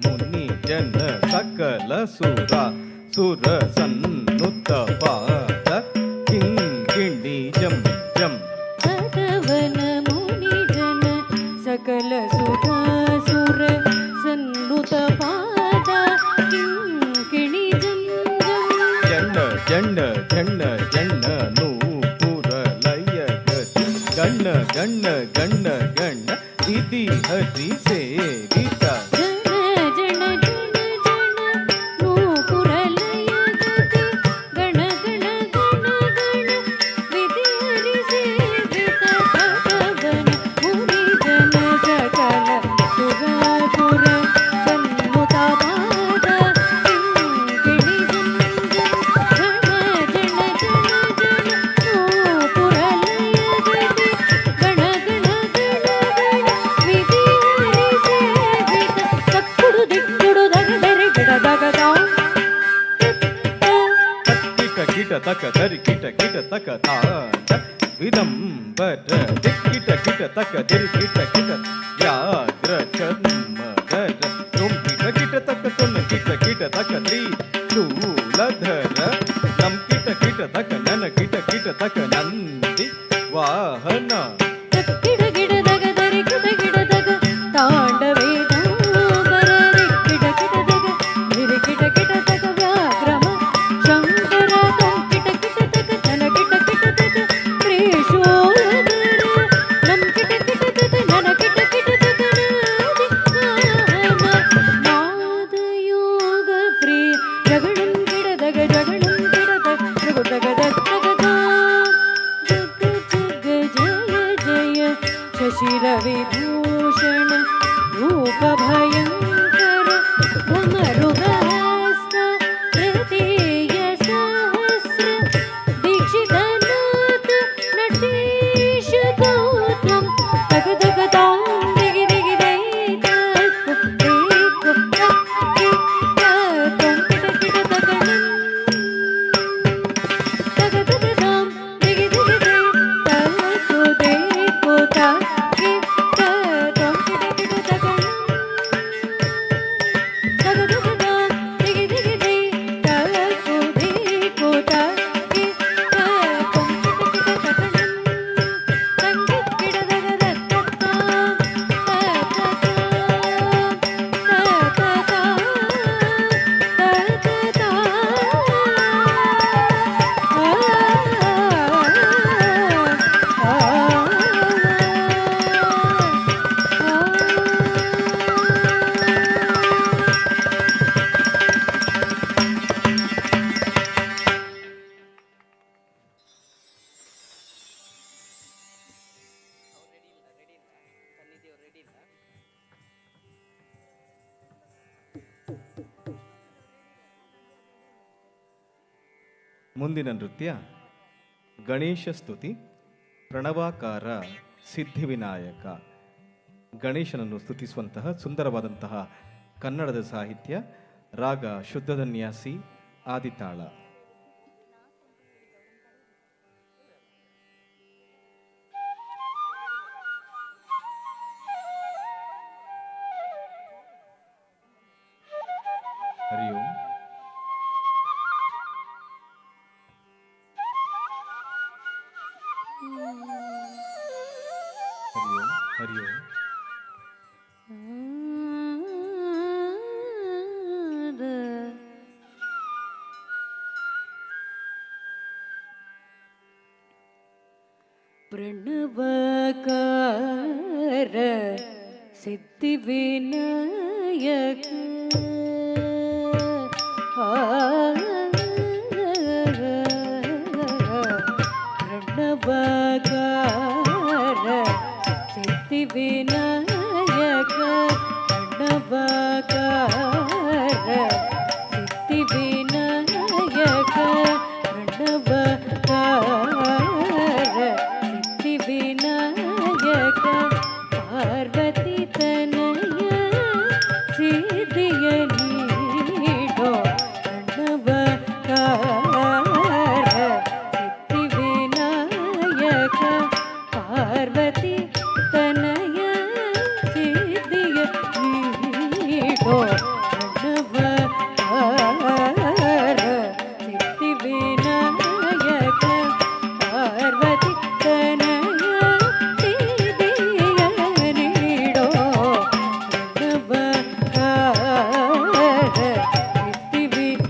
ಮುನಿ ಜನ ಸಕಲ ಸುರ ಸುರ ಸನ್ನುತ ಪಾದ ಕಿಂಕಿಣಿ ಜಂ ಜಂ ಭಗವನ ಮುನಿ ಜನ ಸಕಲ ಸುರ ಸುರ ಸನ್ನುತ ಪಾದ ಕಿಂಕಿಣಿ ಜಂ ಜಂ ಜಂಡ ಜಂಡ ಜಂಡ ಜಂಡ ನೂಪುರ ಲಯ ಗತಿ ಗಣ್ಣ ಗಣ್ಣ ಗಣ್ಣ ಗಣ್ಣ ಇದಿ ಹರಿ ಸೇರಿತ ತಕ ದರಿ ಕಿಟ ಕಿಟ ತಕ ತಾಂಡ ವಿದಂಬರ ದಿಕ್ಕಿಟ ಕಿಟ ತಕ ದಿರಿ ಕಿಟ ಕಿಟ ವ್ಯಾಘ್ರ ಚರ್ಮ ಧರ ತುಂ ಕಿಟ ಕಿಟ ತಕ ತುನ ಕಿಟ ಕಿಟ ತಕ ತ್ರೀ ಶೂಲಧರ ನಂ ಕಿಟ ಕಿಟ ತಕ ನನ ಕಿಟ ಕಿಟ ತಕ ನಂದಿ ವಾಹನ ಗಿಡ ಗಿಡದಗ ದರಿ ಗಿಡ ಗಿಡದಗ ತಾಂಡವೇ ಬರರಿ ಗಿಡ ಗಿಡದಗ ದಿರಿ ಗಿಡ ಗಿಡದಗ ವ್ಯಾಘ್ರಮ ಶಂಕರ ತಂ ಕಿಟ ಕಿಟ ತಗ ತನ ಕಿಟ ಕಿಟ ತಗ ತ್ರಿಶೂಲಧರ ನಂ ಕಿಟ ಕಿಟ ತಗ ನನ ಕಿಟ ಕಿಟ ತಗ ನಾದ ಯೋಗ ಪ್ರಿಯ ಜಗಳಂ ಗಿಡದಗ ಮುಂದಿನ ನೃತ್ಯ ಗಣೇಶ ಸ್ತುತಿ, ಪ್ರಣವಾಕಾರ ಸಿದ್ಧಿವಿನಾಯಕ. ಗಣೇಶನನ್ನು ಸ್ತುತಿಸುವಂತಹ ಸುಂದರವಾದಂತಹ ಕನ್ನಡದ ಸಾಹಿತ್ಯ, ರಾಗ ಶುದ್ಧಧನ್ಯಾಸಿ, ಆದಿತಾಳ. ಹರಿ ಓಂ. ಹರಿ ಓಂ. ಪ್ರಣವಕಾರ ಸಿದ್ಧಿವಿನಾಯಕ ಪ್ರಣವಕಾರ ಸಿದ್ಧಿವಿನಾಯಕ ಪ್ರಣವಕಾರ ಸಿದ್ಧಿವಿನಾಯಕ ಪ್ರಣವಕಾರ ಸಿದ್ಧಿವಿನಾಯಕ ಪಾರ್ವತಿ ತನಯ ಸಿದ್ಧಿಯ ನೀಡೋ ಪ್ರಣವಕಾರ ಸಿದ್ಧಿವಿನಾಯಕ ಪಾರ್ವತಿ ತನಯ ಸಿದ್ಧಿಯ ನೀಡೋ ಪ್ರಣವಕಾರ ಸಿದ್ಧಿವಿನಾಯಕ ಪಾರ್ವತಿ ತನಯ ಸಿದ್ಧಿಯ ನೀಡೋ ಪ್ರಣವಕಾರ ಸಿದ್ಧಿವಿನಾಯಕ.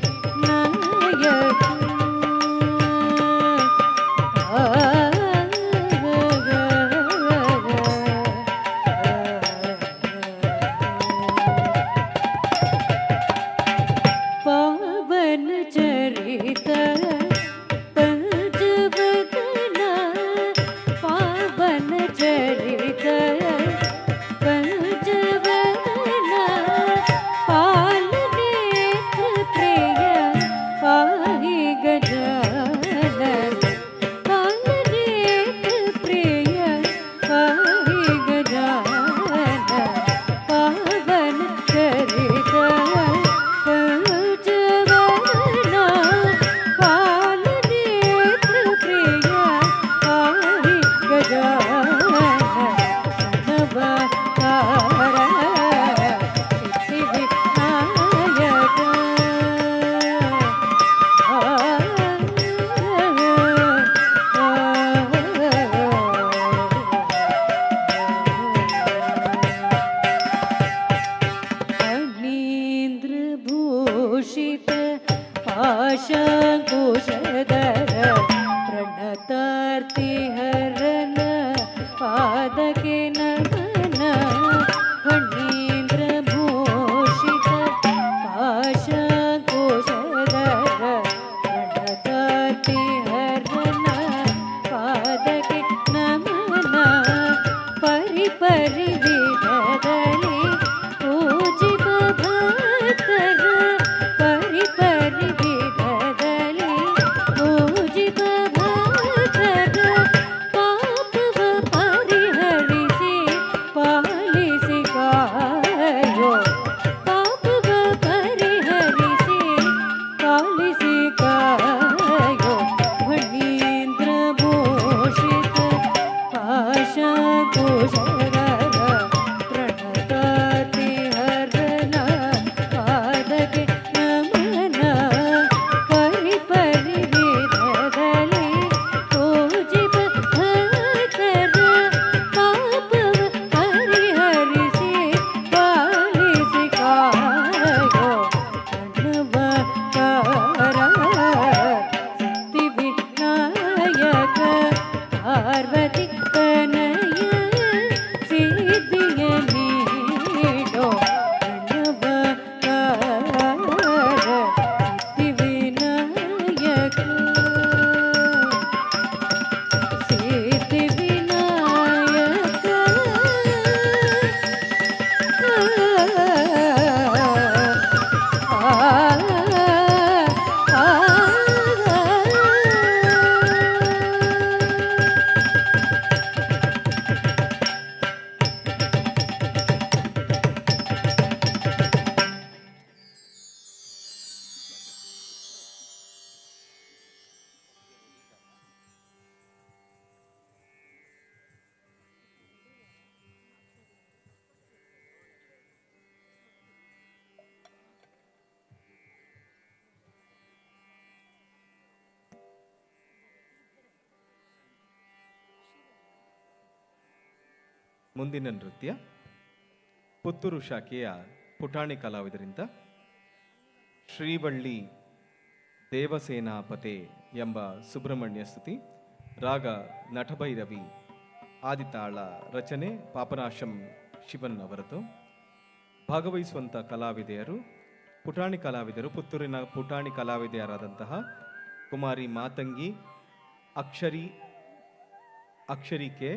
ಪಾವನ ಚರಿತ ಪಂಚವದನ ಪಾವನ ಚರಿತ ಪಂಚವದನ ಪಾಲನೇತ್ರ ಪ್ರಿಯ ಪಾಹಿ ಗಜಾನನ ಪಾಲನೇತ್ರ ಪ್ರಿಯ ಪಾಹಿ ಗಜಾನನ ಪಾವನ ಚರಿತ ಪಂಚವದನ ಪಾಲನೇತ್ರ ಪ್ರಿಯ ಪಾಹಿ ಗಜಾನನ ಪ್ರಣವಕಾರ ಸಿದ್ಧಿವಿನಾಯಕ. ಫಣೀಂದ್ರಭೂಷಿತ ಪಾಶಾಂಕುಶಧರ ಪ್ರಣತಾರ್ತಿ ಹರನ ಪಾದಕ್ಕೆ ನಮನ. ಫಣೀಂದ್ರಭೂಷಿತ ಪಾಶಾಂಕುಶಧರ ಪ್ರಣತಾರ್ತಿ ಹರನ ಪಾದಕ್ಕೆ ನಮನ. ಪರಿಪರಿ ವಿಧದಲ್ಲಿ ಪೂಜಿತ ಭಕ್ತರ ಪರಿಪರಿ ವಿಧದಲ್ಲಿ ಮುಂದಿನ ನೃತ್ಯ ಪುತ್ತೂರು ಶಾಖೆಯ ಪುಟಾಣಿ ಕಲಾವಿದರಿಂದ ಶ್ರೀವಳ್ಳಿ ದೇವಸೇನಾಪತೆ ಎಂಬ ಸುಬ್ರಹ್ಮಣ್ಯ ಸ್ತುತಿ, ರಾಗ ನಟಭೈರವಿ, ಆದಿತಾಳ ರಚನೆ ಪಾಪನಾಶಂ ಶಿವನ್ ಅವರದು. ಭಾಗವಹಿಸುವಂಥ ಕಲಾವಿದೆಯರು ಪುಟಾಣಿ ಕಲಾವಿದರು, ಪುತ್ತೂರಿನ ಪುಟಾಣಿ ಕಲಾವಿದೆಯರಾದಂತಹ ಕುಮಾರಿ ಮಾತಂಗಿ, ಅಕ್ಷರಿಕೆ,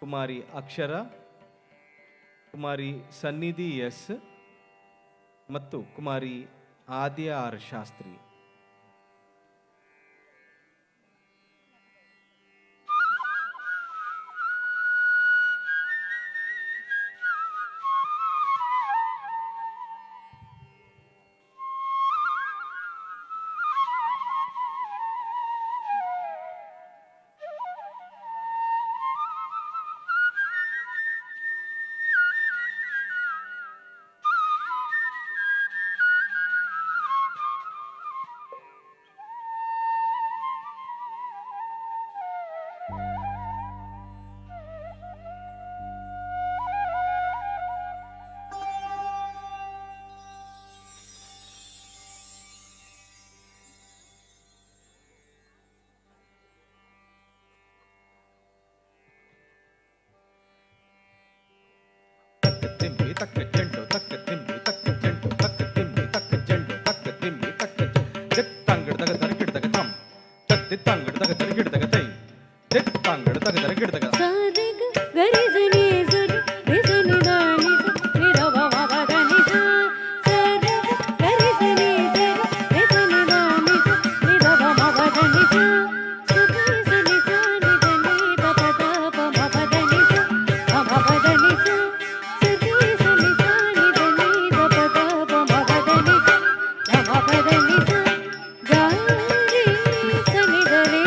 ಕುಮಾರಿ ಅಕ್ಷರ, ಕುಮಾರಿ ಸನ್ನಿಧಿ ಎಸ್ ಮತ್ತು ಕುಮಾರಿ ಆದ್ಯ ಆರ್ ಶಾಸ್ತ್ರಿ. ತಕ್ಕ ಚೆಂಡು ತಕ್ಕ ತಿಂಬಿ ತಕ್ಕ ಚೆಂಡು ತಕ್ಕ ತಿಂಬಿ ತಕ್ಕ ಚೆಂಡು ತಕ್ಕ ತಿಂಬಿ ತಕ್ಕ ಚೆತ್ತಂಗಡದಾಗ ತರಗಿಡದಾಗ ತಮ್ ತತ್ತಿತ್ತಂಗಡದಾಗ ತರಗಿಡದಾಗ ತೈ ತೆತ್ತಂಗಡದಾಗ ತರಗಿಡದಾಗ ಸಾದಿಗ ಗರಿಸನಿ ಸರಿ ರಿಸನಿ ದಾನಿ ನಿರವ ಮವದನಿ ಸಾದಿಗ ಗರಿಸನಿ ಸರಿ ರಿಸನಿ ದಾನಿ ನಿರವ ಮವದನಿ ಸುದಿಸನಿ ಸಾನಿ ದನಿ ದಪದ ಮವದನಿ ಮವದನಿ ಸುದಿಸನಿ ಸಾನಿ ದನಿ ದಪದ ಮವದನಿ ಮವದನಿ ಗಾರಿ ಸನಿ ದನಿ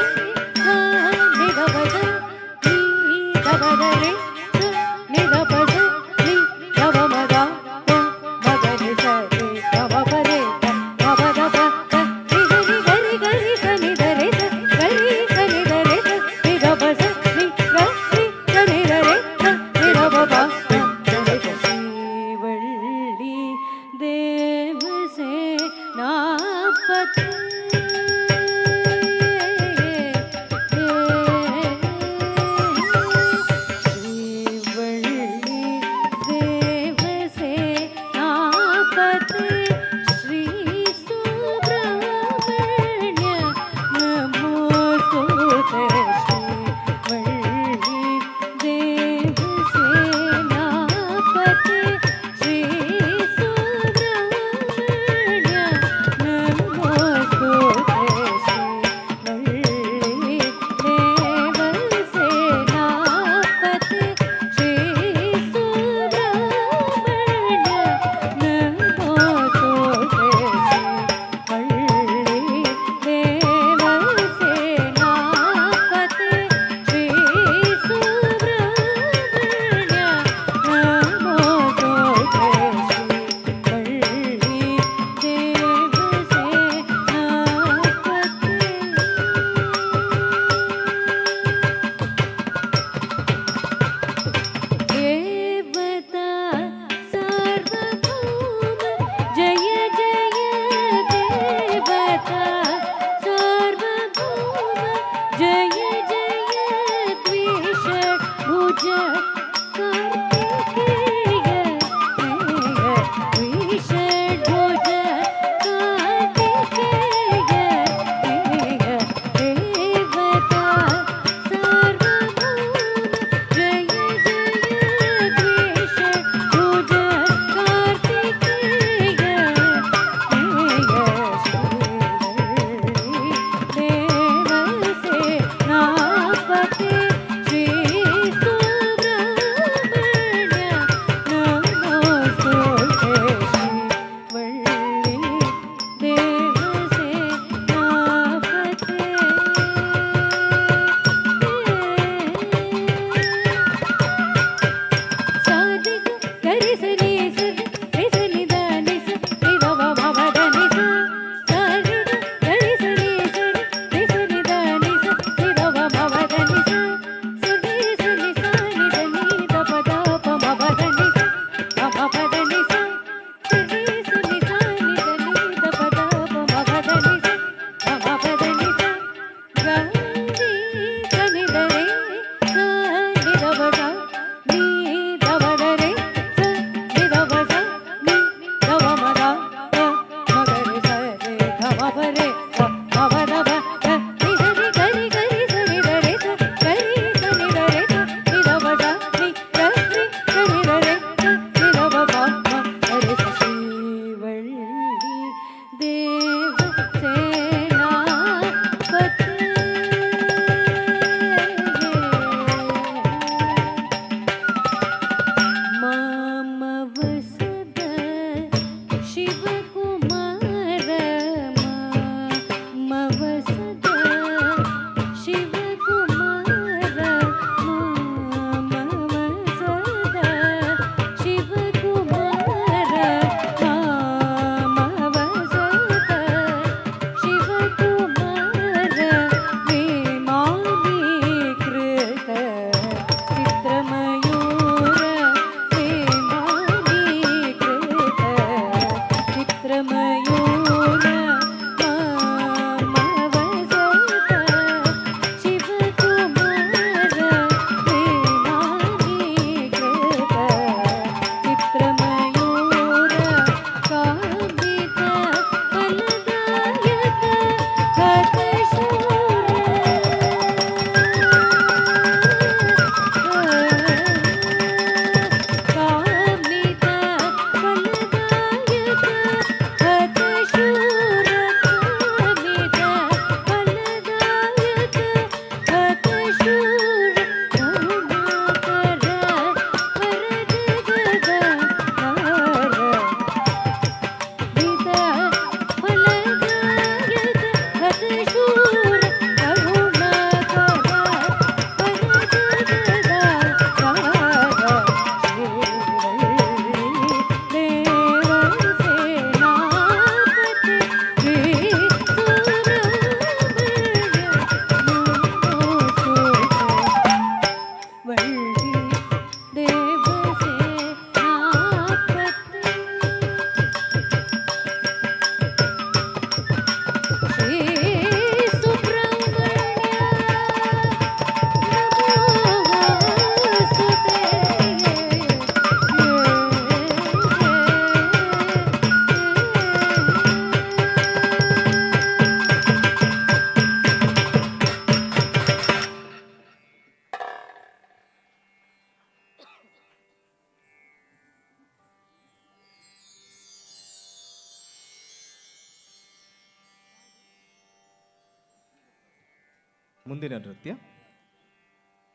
ಮುಂದಿನ ನೃತ್ಯ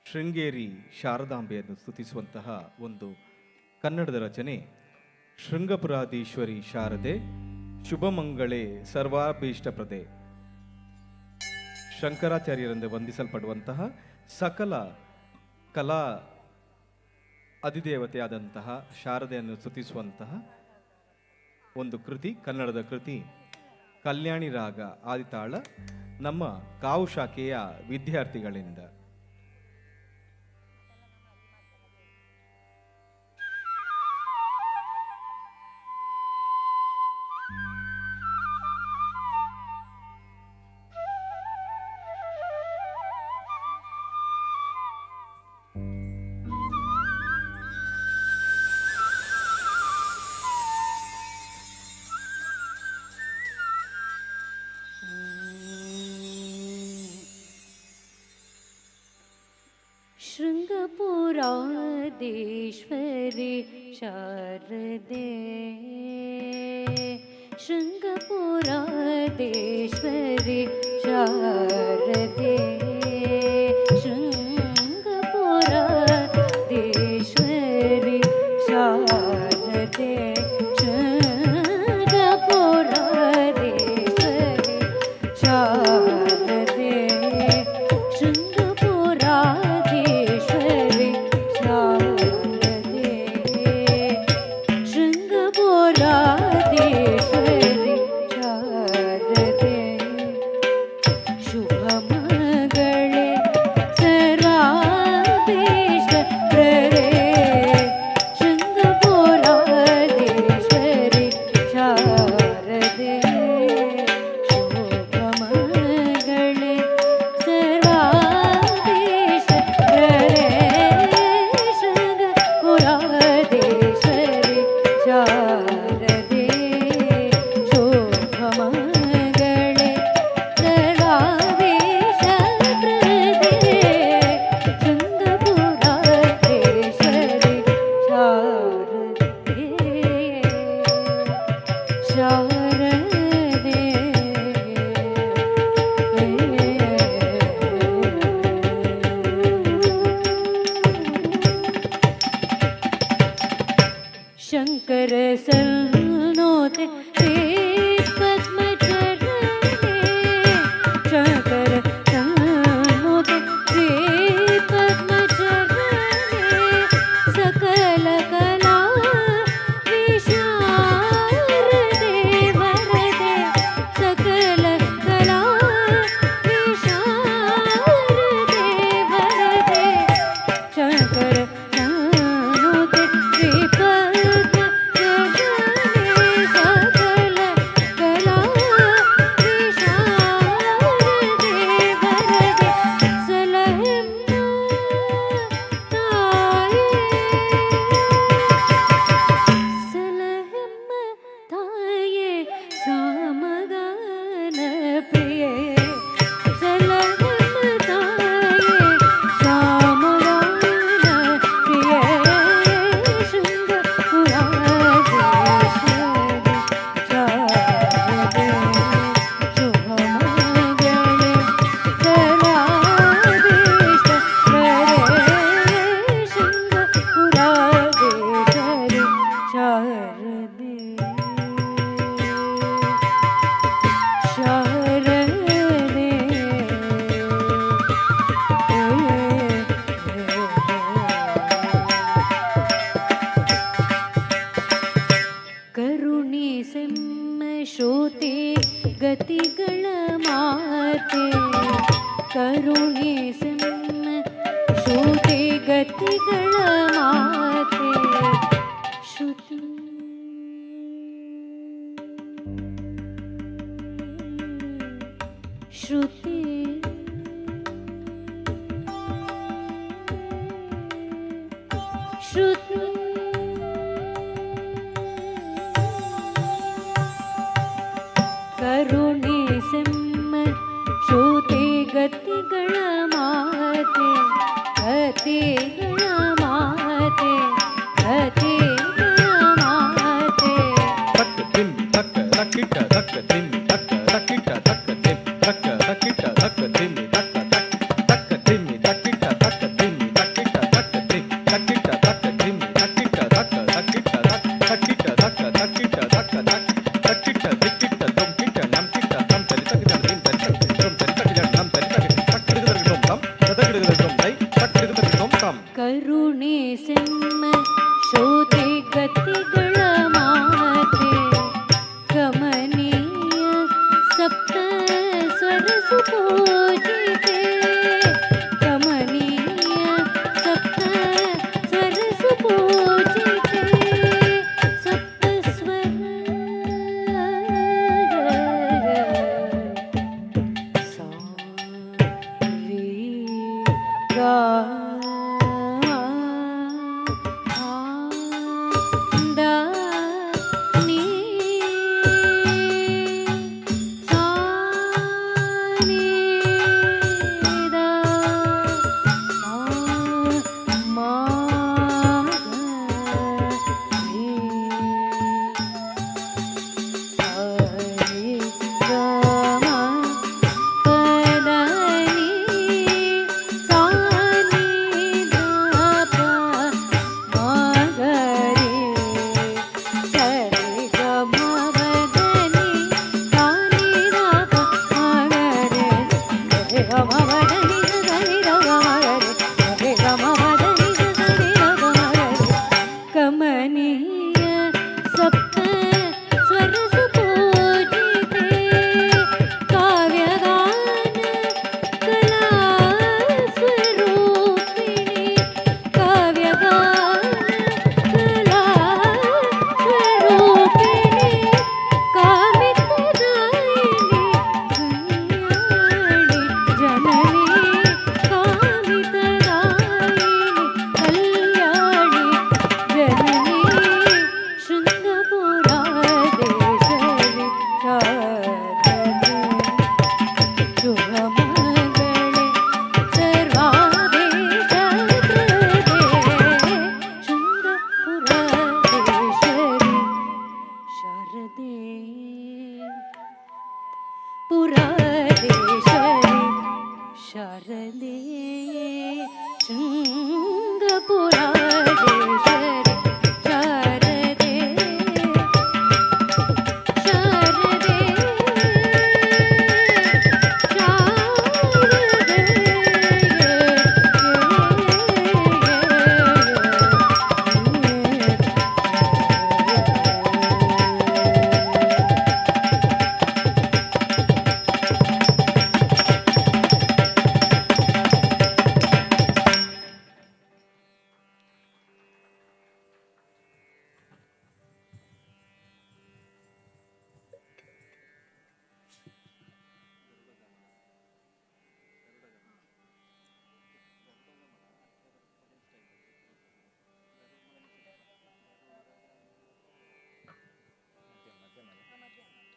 ಶೃಂಗೇರಿ ಶಾರದಾಂಬೆಯನ್ನು ಸ್ತುತಿಸುವಂತಹ ಒಂದು ಕನ್ನಡದ ರಚನೆ. ಶೃಂಗಪುರಾಧೀಶ್ವರಿ ಶಾರದೆ ಶುಭಮಂಗಳೇ ಸರ್ವಾಭೀಷ್ಟಪ್ರದೆ. ಶಂಕರಾಚಾರ್ಯರಿಂದ ವಂದಿಸಲ್ಪಡುವಂತಹ ಸಕಲ ಕಲಾ ಅಧಿದೇವತೆಯಾದಂತಹ ಶಾರದೆಯನ್ನು ಸ್ತುತಿಸುವಂತಹ ಒಂದು ಕೃತಿ, ಕನ್ನಡದ ಕೃತಿ. ಕಲ್ಯಾಣಿ ರಾಗ ಆದಿತಾಳ ನಮ್ಮ ಕಾವು ಶಾಖೆಯ ವಿದ್ಯಾರ್ಥಿಗಳಿಂದ. शृङ्गपुराधीश्वरि शारदे शृङ्गपुराधीश्वरि शारदे शृङ्गपुराधीश्वरि शारदे शृङ्गपुराधीश्वरि शारदे शृङ्गपुराधीश्वरि शारदे शृङ्गपुराधीश्वरि शारदे शुभमङ्गले सर्वाभीष्टप्रदे शृङ्गपुराधीश्वरि शारदे शुभमङ्गले सर्वाभीष्टप्रदे शृङ्गपुराधीश्वरि शारदे शुभमङ्गले सर्वाभीष्टप्रदे शृङ्गपुराधीश्वरि शारदे शङ्कर सल्नोते पद्मचरणे शङ्कर सल्नोते पद्मचरणे सकल कला विशारदे वरदे सकल कला विशारदे वरदे शङ्कर सल्नोते सकल कला विशारदे वरदे सलहेम्म ताये सलहेम्म ताये सामगान प्रिये सलहेम्म ताये सामगान प्रिये शृङ्गपुराधीश्वरि शारदे शुभमङ्गले सर्वाभीष्टप्रदे शृङ्गपुराधीश्वरि शारदे शारदे ಕರುಣಿಸೆಮ್ಮ ಶ್ರುತಿ ಗತಿಗಳ ಮಾತೆ ಕರುಣಿಸೆಮ್ಮ ಶ್ರುತಿ ಗತಿಗಳ ಮಾತೆ ಶ್ರುತಿ ಶ್ರುತಿ ಶ್ರುತಿ ಕರುಣಿಸೆಮ್ಮ ಶ್ರುತಿ ಗತಿಗಳ ಮಾತೆ ಗತಿಗಳ ಮಾತೆ ಗತಿಗಳ ಮಾತೆ. ತಕ್ಕ ತಿಮ್ಮಿ ತಕ್ಕ ತಕ್ಕಿಟ್ಟ ತಕ್ಕ ತಿಮ್ಮಿ ತಕ್ಕ ತಕ್ಕಿಟ್ಟ ತಕ್ಕ ತಿಮ್ಮಿ ತಕ್ಕ ತಕ್ಕಿಟ್ಟ ತಕ್ಕ ತಿಮ್ಮಿ ತಕ್ಕ ತಕ್ಕ ಶಾರದೆ ಪುರಾದೇಶರಿ ಶಾರದೆ ಶೃಂಗಪುರಾದೇಶರಿ ಶಾರದೆ ಶಾರದೆ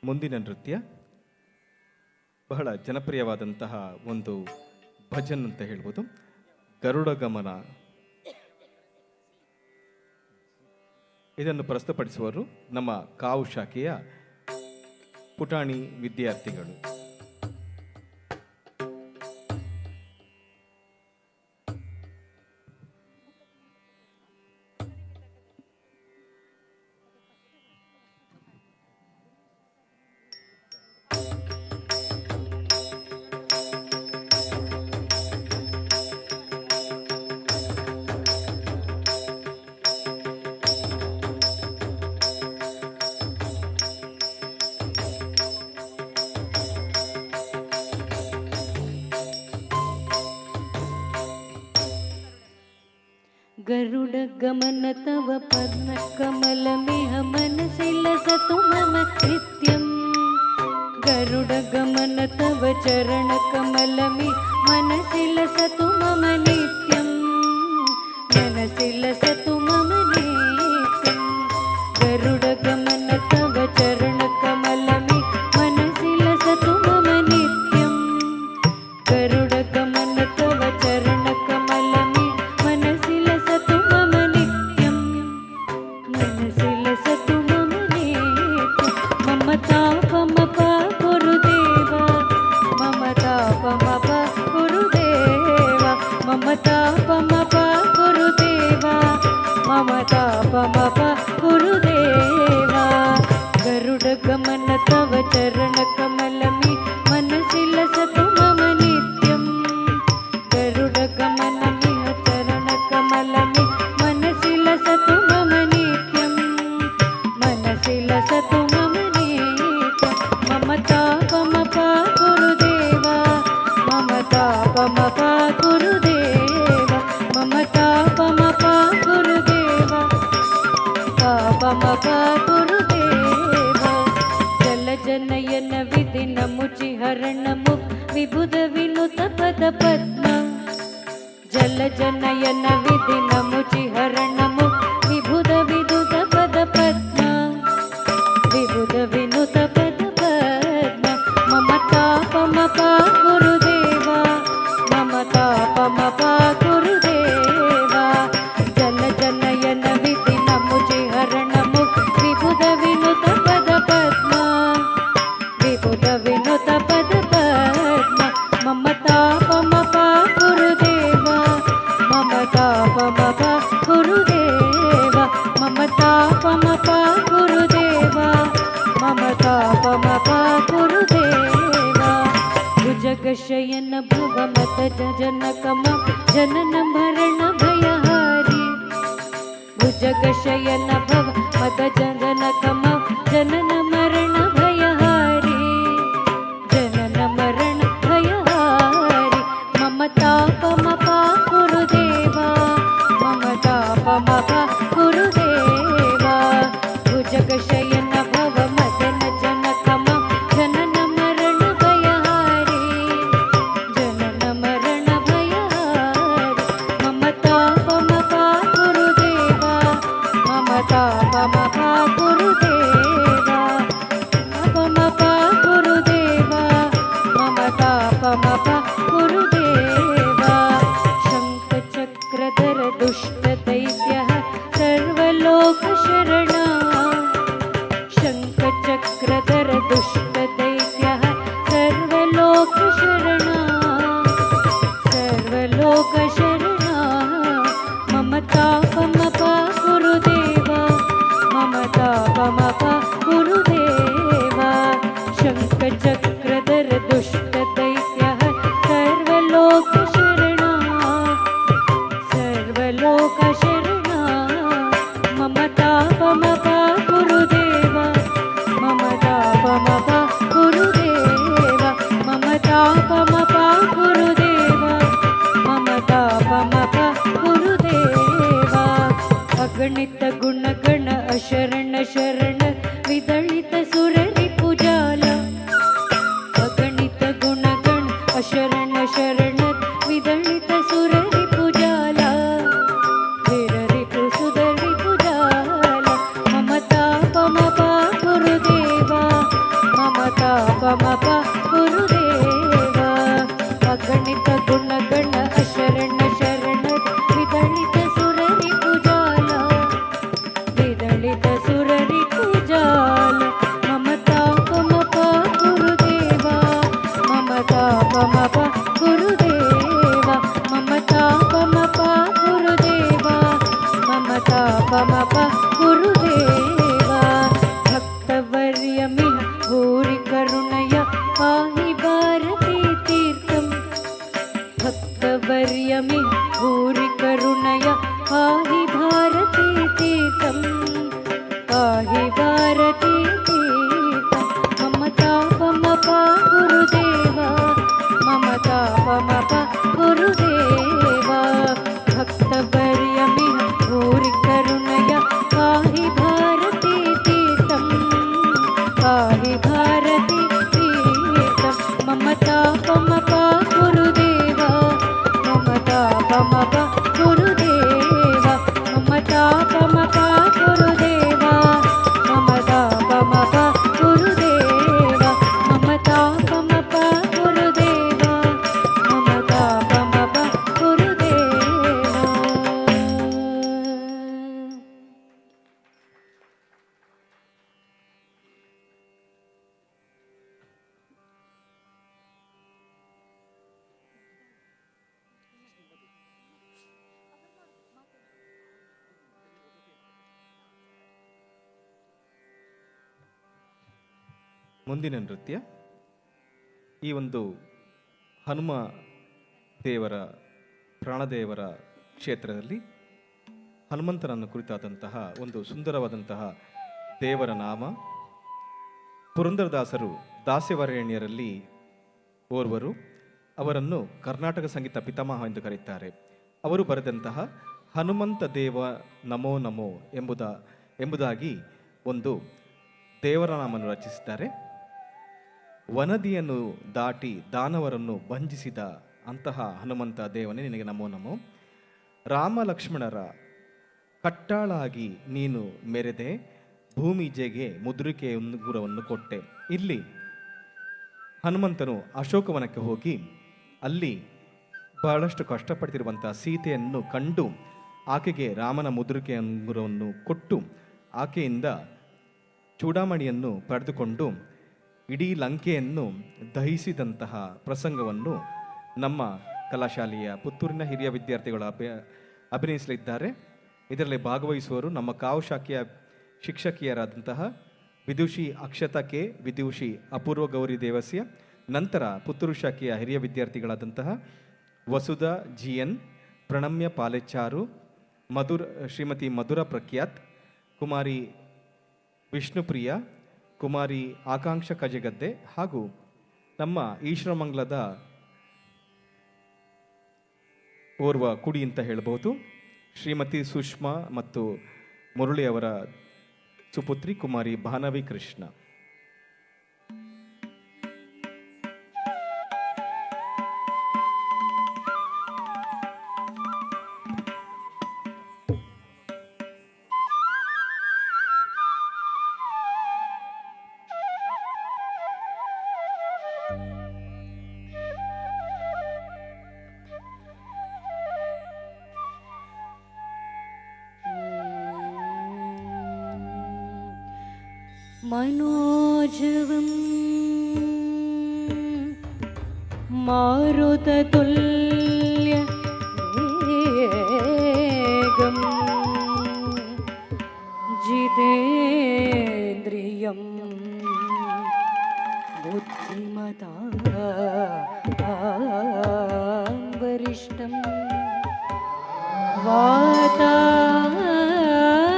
ಮುಂದಿನ ನೃತ್ಯ ಬಹಳ ಜನಪ್ರಿಯವಾದಂತಹ ಒಂದು ಭಜನ್ ಅಂತ ಹೇಳ್ಬೋದು. ಗರುಡ ಗಮನ. ಇದನ್ನು ಪ್ರಸ್ತುತಪಡಿಸುವರು ನಮ್ಮ ಕಾವು ಶಾಖೆಯ ಪುಟಾಣಿ ವಿದ್ಯಾರ್ಥಿಗಳು. गरुड गमन तव पद्म कमल मेह मनसि लसतु मम नित्यं गरुड गमन तव चरण कमल मे मनसि लसतु मम नित्यं मनसि लसतु मम नित्यं गरुड गमन तव चरण कमल मे मनसि लसतु मम नित्यं गरुड गमन तव चरण कमल मे मनसि लसतु मम नित्यं मनसि लसतु मम नित्यं मम तापमप गुरुदेव मम तापमप गुरुदेव मम तापमप गुरुदेव मम तापमप गुरुदेव गरुड गमन तव चरण कमल मे मनसि लसतु मम नित्यं गरुड गमन मिह चरण कमल मे मनसि लसतु मम नित्यं मनसि लसतु मम नित्यं मम तापमप गुरुदेव मम तापमप गुरुदेव मम तापमप गुरुदेव तापमप गुरुदेव जल जनयन विधि नमुचि हरण मुख विबुध विनुत पद पद्म जल जनयन विधि नमुचि हरण मुख विबुध विनुत पद पद्म विबुध विनुत पद पद्म मम तापमप गुरुदेव मम तापमप गुरुदेव जल जनयन विधि नमुचि हरण मुख विबुध विनुत पद पद्म विबुध विनुत पद पद्म मम तापमप गुरुदेव मम तापमप गुरुदेव मम तापमप गुरुदेव मम तापमप गुरुदेव भुजगशयन भवमत जनकम जनन मरण भयहारी भुजगशयन भव मद जनकम जनन मरण भयहारी जनन मरण भयहारी मम तापमप गुरुदेव मम तापमप गुरुदेव भुजगशयन भव मदन जनकम जनन मरण भयहारी जनन मरण भयहारी मम तापमप गुरुदेव मम तापमप गुरुदेव शङ्खचक्रधर दुष्टदैत्यः सर्वलोकशरणा सर्वलोकशरणा मम तापमप गुरुदेव मम तापमप गुरुदेव शङ्खचक्रधर दुष्टदैत्यः सर्वलोकशरणा सर्वलोकशरणा मम तापमप गुरुदेव मम तापमप गुरुदेव मम तापमप गुरुदेव मम तापमप गुरुदेव अगणित गुणगण अशरण शरण विदलित सुररिपुजाल अगणित गुणगण अशरण शरण विदलित सुररिपुजाल वीररिपु सुधरिपुजाल मम तापमप गुरुदेव मम तापमप गुरुदेव अगणित गुणगण अशरण शरण विदलित सुररिपुजाल विदलित सुररिपुजाल मम तापमप गुरुदेव मम तापमप गुरुदेव मम तापमप गुरुदेव मम तापमप गुरुदेव भक्तवर्यमिह भूरि करुणय पाहि भारती तीर्थम् भक्तवर्यमिह भूरि करुणय पाहि भारती तीर्थम् पाहि भारती तीर्थम् मम तापमप गुरुदेव मम तापमप गुरुदेव भक्तवर्यमिह भूरि करुणय पाहि भारती तीर्थम् पाहि भारती तीर्थम् मम तापमप गुरुदेव मम तापमप गुरुदेव मम तापमप गुरुदेव मम तापमप गुरुदेव मम तापमप गुरुदेव मम तापमप गुरुदेव ಮುಂದಿನ ನೃತ್ಯ ಈ ಒಂದು ಹನುಮ ದೇವರ ಪ್ರಾಣದೇವರ ಕ್ಷೇತ್ರದಲ್ಲಿ ಹನುಮಂತನನ್ನು ಕುರಿತಾದಂತಹ ಒಂದು ಸುಂದರವಾದಂತಹ ದೇವರ ನಾಮ. ಪುರಂದರದಾಸರು ದಾಸ್ಯವರೇಣ್ಯರಲ್ಲಿ ಓರ್ವರು. ಅವರನ್ನು ಕರ್ನಾಟಕ ಸಂಗೀತ ಪಿತಾಮಹ ಎಂದು ಕರೆಯುತ್ತಾರೆ. ಅವರು ಬರೆದಂತಹ ಹನುಮಂತ ದೇವ ನಮೋ ನಮೋ ಎಂಬುದಾಗಿ ಒಂದು ದೇವರ ನಾಮವನ್ನು ರಚಿಸಿದ್ದಾರೆ. ವನದಿಯನ್ನು ದಾಟಿ ದಾನವರನ್ನು ಬಂಧಿಸಿದ ಅಂತಹ ಹನುಮಂತ ದೇವನೇ ನಿನಗೆ ನಮೋ ನಮೋ. ರಾಮ ಲಕ್ಷ್ಮಣರ ಕಟ್ಟಾಳಾಗಿ ನೀನು ಮೆರೆದೆ, ಭೂಮಿಜೆಗೆ ಮುದ್ರಿಕೆಯ ಉಂಗುರವನ್ನು ಕೊಟ್ಟೆ. ಇಲ್ಲಿ ಹನುಮಂತನು ಅಶೋಕವನಕ್ಕೆ ಹೋಗಿ ಅಲ್ಲಿ ಬಹಳಷ್ಟು ಕಷ್ಟಪಡ್ತಿರುವಂತಹ ಸೀತೆಯನ್ನು ಕಂಡು ಆಕೆಗೆ ರಾಮನ ಮುದ್ರಿಕೆಯ ಉಂಗುರವನ್ನು ಕೊಟ್ಟು ಆಕೆಯಿಂದ ಚೂಡಾಮಣಿಯನ್ನು ಪಡೆದುಕೊಂಡು ಇಡೀ ಲಂಕೆಯನ್ನು ದಹಿಸಿದಂತಹ ಪ್ರಸಂಗವನ್ನು ನಮ್ಮ ಕಲಾಶಾಲೆಯ ಪುತ್ತೂರಿನ ಹಿರಿಯ ವಿದ್ಯಾರ್ಥಿಗಳು ಅಭಿನಯಿಸಲಿದ್ದಾರೆ. ಇದರಲ್ಲಿ ಭಾಗವಹಿಸುವವರು ನಮ್ಮ ಕಾವು ಶಾಖೆಯ ಶಿಕ್ಷಕಿಯರಾದಂತಹ ವಿದುಷಿ ಅಕ್ಷತಾ ಕೆ, ವಿದುಷಿ ಅಪೂರ್ವ ಗೌರಿ ದೇವಸ್ಯ, ನಂತರ ಪುತ್ತೂರು ಶಾಖೆಯ ಹಿರಿಯ ವಿದ್ಯಾರ್ಥಿಗಳಾದಂತಹ ವಸುಧಾ GN, ಪ್ರಣಮ್ಯ ಪಾಲೆಚ್ಚಾರು, ಶ್ರೀಮತಿ ಮಧುರ ಪ್ರಖ್ಯಾತ್, ಕುಮಾರಿ ವಿಷ್ಣುಪ್ರಿಯ, ಕುಮಾರಿ ಆಕಾಂಕ್ಷ ಕಜಗದ್ದೆ ಹಾಗೂ ನಮ್ಮ ಈಶ್ವರಮಂಗಲದ ಓರ್ವ ಕುಡಿ ಅಂತ ಹೇಳಬಹುದು ಶ್ರೀಮತಿ ಸುಷ್ಮಾ ಮತ್ತು ಮುರಳಿಯವರ ಸುಪುತ್ರಿ ಕುಮಾರಿ ಭಾನವಿ ಕೃಷ್ಣ. मनोजवं मारुततुल्यवेगं जितेन्द्रियं बुद्धिमतां वरिष्ठं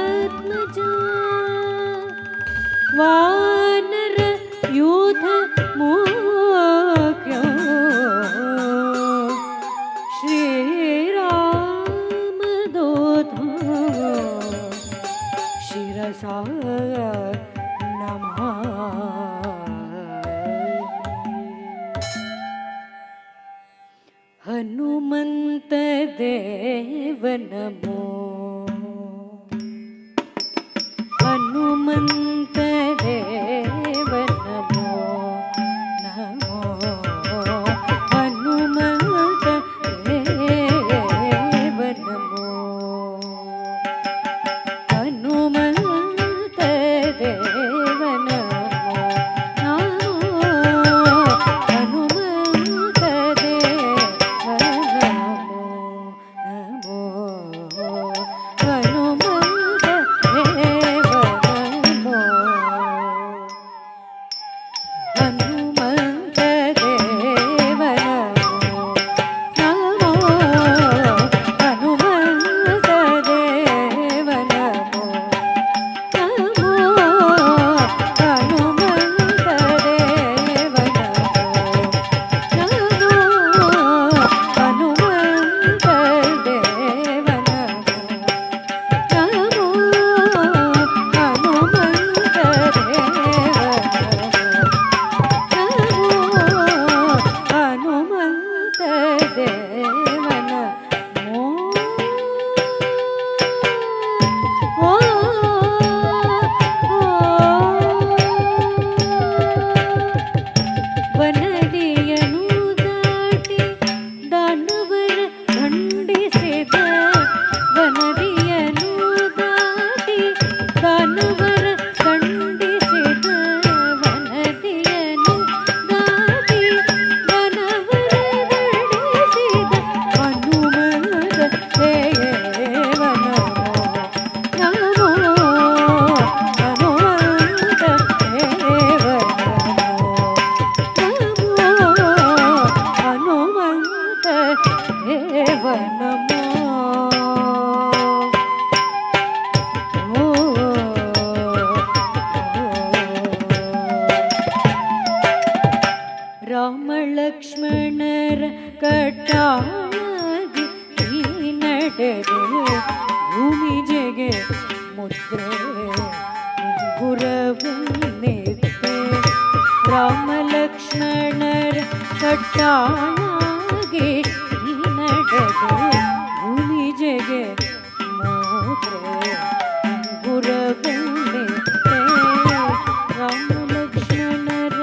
वातात्मजं वानर यूथ मोक्ष्य श्रीरामदूत शिरसा हनुमंत देव नमो हनुमंत देव नमो नमो हनुमंत देव नमो हनुमंत देव नमो नमो हनुमंत देव नमो नमो हनुमंत देव नमो हनुमंत देव नमो नमो हनुमंत देव नमो नमो हनुमंत देव ವನದಿಯನು ದಾಟಿ ದಾನವರ ಖಂಡಿಸಿದ ವನದಿಯನು ದಾಟಿ ದಾನವರ ಖಂಡಿಸಿದ ವನದಿಯನು ದಾಟಿ ದಾನವರ ದಂಡಿಸಿದ ಹನುಮಂತ ದೇವ ನಮೋ ನಮೋ ಹನುಮಂತ ದೇವ ಹನುಮಂತ ದೇವ ನಮೋ ರಾಮ ಲಕ್ಷ್ಮಣರ ಕಟ್ಟಾಗಿ ಈ ನಡೆದೆ ಭೂಮಿ ಜಗೆ ಮುದ್ರೆ ಗುರವನ್ನಿತ್ತೆ ರಾಮ ಲಕ್ಷ್ಮಣರ ಕಟ್ಟಾಗಿ ಈ ನಡೆದೆ ಭೂಮಿ ಜಗೆ ಮುದ್ರೆ ಗುರವನ್ನಿತ್ತೆ ರಾಮ ಲಕ್ಷ್ಮಣರ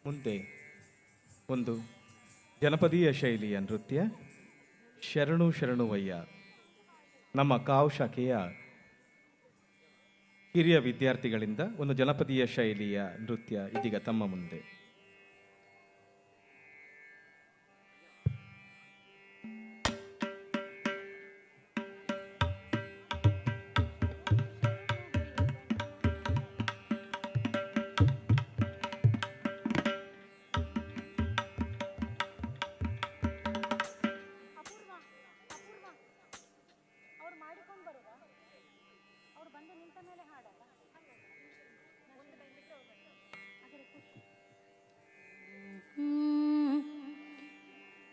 ಮುಂದೆ ಒಂದು ಜನಪದೀಯ ಶೈಲಿಯ ನೃತ್ಯ ಶರಣು ಶರಣುವಯ್ಯ. ನಮ್ಮ ಕಾವು ಶಾಖೆಯ ಹಿರಿಯ ವಿದ್ಯಾರ್ಥಿಗಳಿಂದ ಒಂದು ಜನಪದೀಯ ಶೈಲಿಯ ನೃತ್ಯ ಇದೀಗ ತಮ್ಮ ಮುಂದೆ.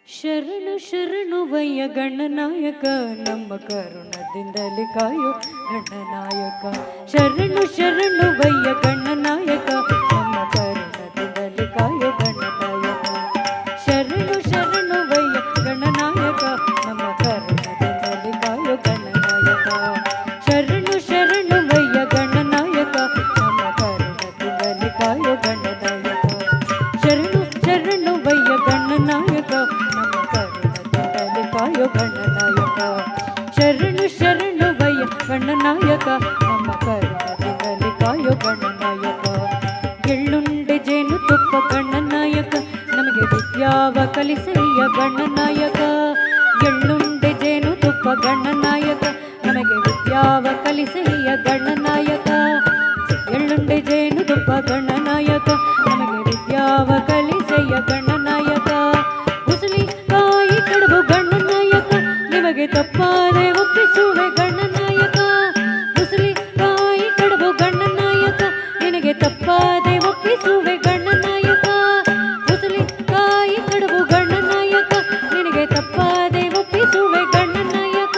ಶರಣು ಶರಣುವಯ್ಯ ಗಣನಾಯಕ ನಮ್ಮ ಕರುಣದಿಂದಲೇ ಕಾಯೋ ಗಣನಾಯಕ. ಶರಣು ಶರಣುವಯ್ಯ ಗಣನಾಯಕ ನಮ್ಮ ಕರುಣದಿಂದಲೇ ಕಾಯೋ ಗಣನಾಯಕ. ಶರಣು ಶರಣುವಯ್ಯ ಗಣನಾಯಕ ನಮ್ಮ ಕರುಣದಿಂದಲೇ ಕಾಯೋ ಗಣನಾಯಕ. ಶರಣು ಶರಣುವಯ್ಯ ಗಣನಾಯಕ ನಮ್ಮ ಕರುಣದಿಂದಲೇ ಕಾಯೋ ಗಣನಾಯಕ. ಶರಣು ಶರಣುವಯ್ಯ ಗಣನಾಯಕ ನಮ್ಮ ಕರುಣದಿಂದಲೇ ಕಾಯೋ ಗಣನಾಯಕ. ಶರಣು ಶರಣುವಯ್ಯ ಗಣನಾಯಕ ನಮ್ಮ ಕರುಣದಿಂದಲೇ ಕಾಯೋ ಗಣನಾಯಕ. ಎಳ್ಳುಂಡೆ ಜೇನು ತುಪ್ಪ ಗಣನಾಯಕ ನಮಗೆ ವಿದ್ಯಾವ ಕಲಿಸಯ್ಯ ಗಣನಾಯಕ. ಎಳ್ಳುಂಡೆ ಜೇನು ತುಪ್ಪ ಗಣನಾಯಕ ನಮಗೆ ವಿದ್ಯಾವ ಕಲಿಸಯ್ಯ ಗಣನಾಯಕ. ಎಳ್ಳುಂಡೆ ಜೇನು ತುಪ್ಪ ಗಣನಾಯಕ ನಮಗೆ ವಿದ್ಯಾವ ಕಲಿಸಯ್ಯ ಗಣನಾಯಕ. ಉಸುಲಿ ಕಾಯಿ ಕಡುಬು ಗಣನಾಯಕ ನಿಮಗೆ ತಪ್ಪಾದೆ ಒಪ್ಪಿಸುವೆ ಗಣನಾಯಕ. ಉಸುಲಿ ಕಾಯಿ ಕಡುಬು ಗಣನಾಯಕ ನಿನಗೆ ತಪ್ಪಾದೆ ಒಪ್ಪಿಸುವೆ ಗಣನಾಯಕ. ಉಸುಲಿ ಕಾಯಿ ಕಡುಬು ಗಣನಾಯಕ ನಿನಗೆ ತಪ್ಪಾದೆ ಒಪ್ಪಿಸುವೆ ಗಣನಾಯಕ.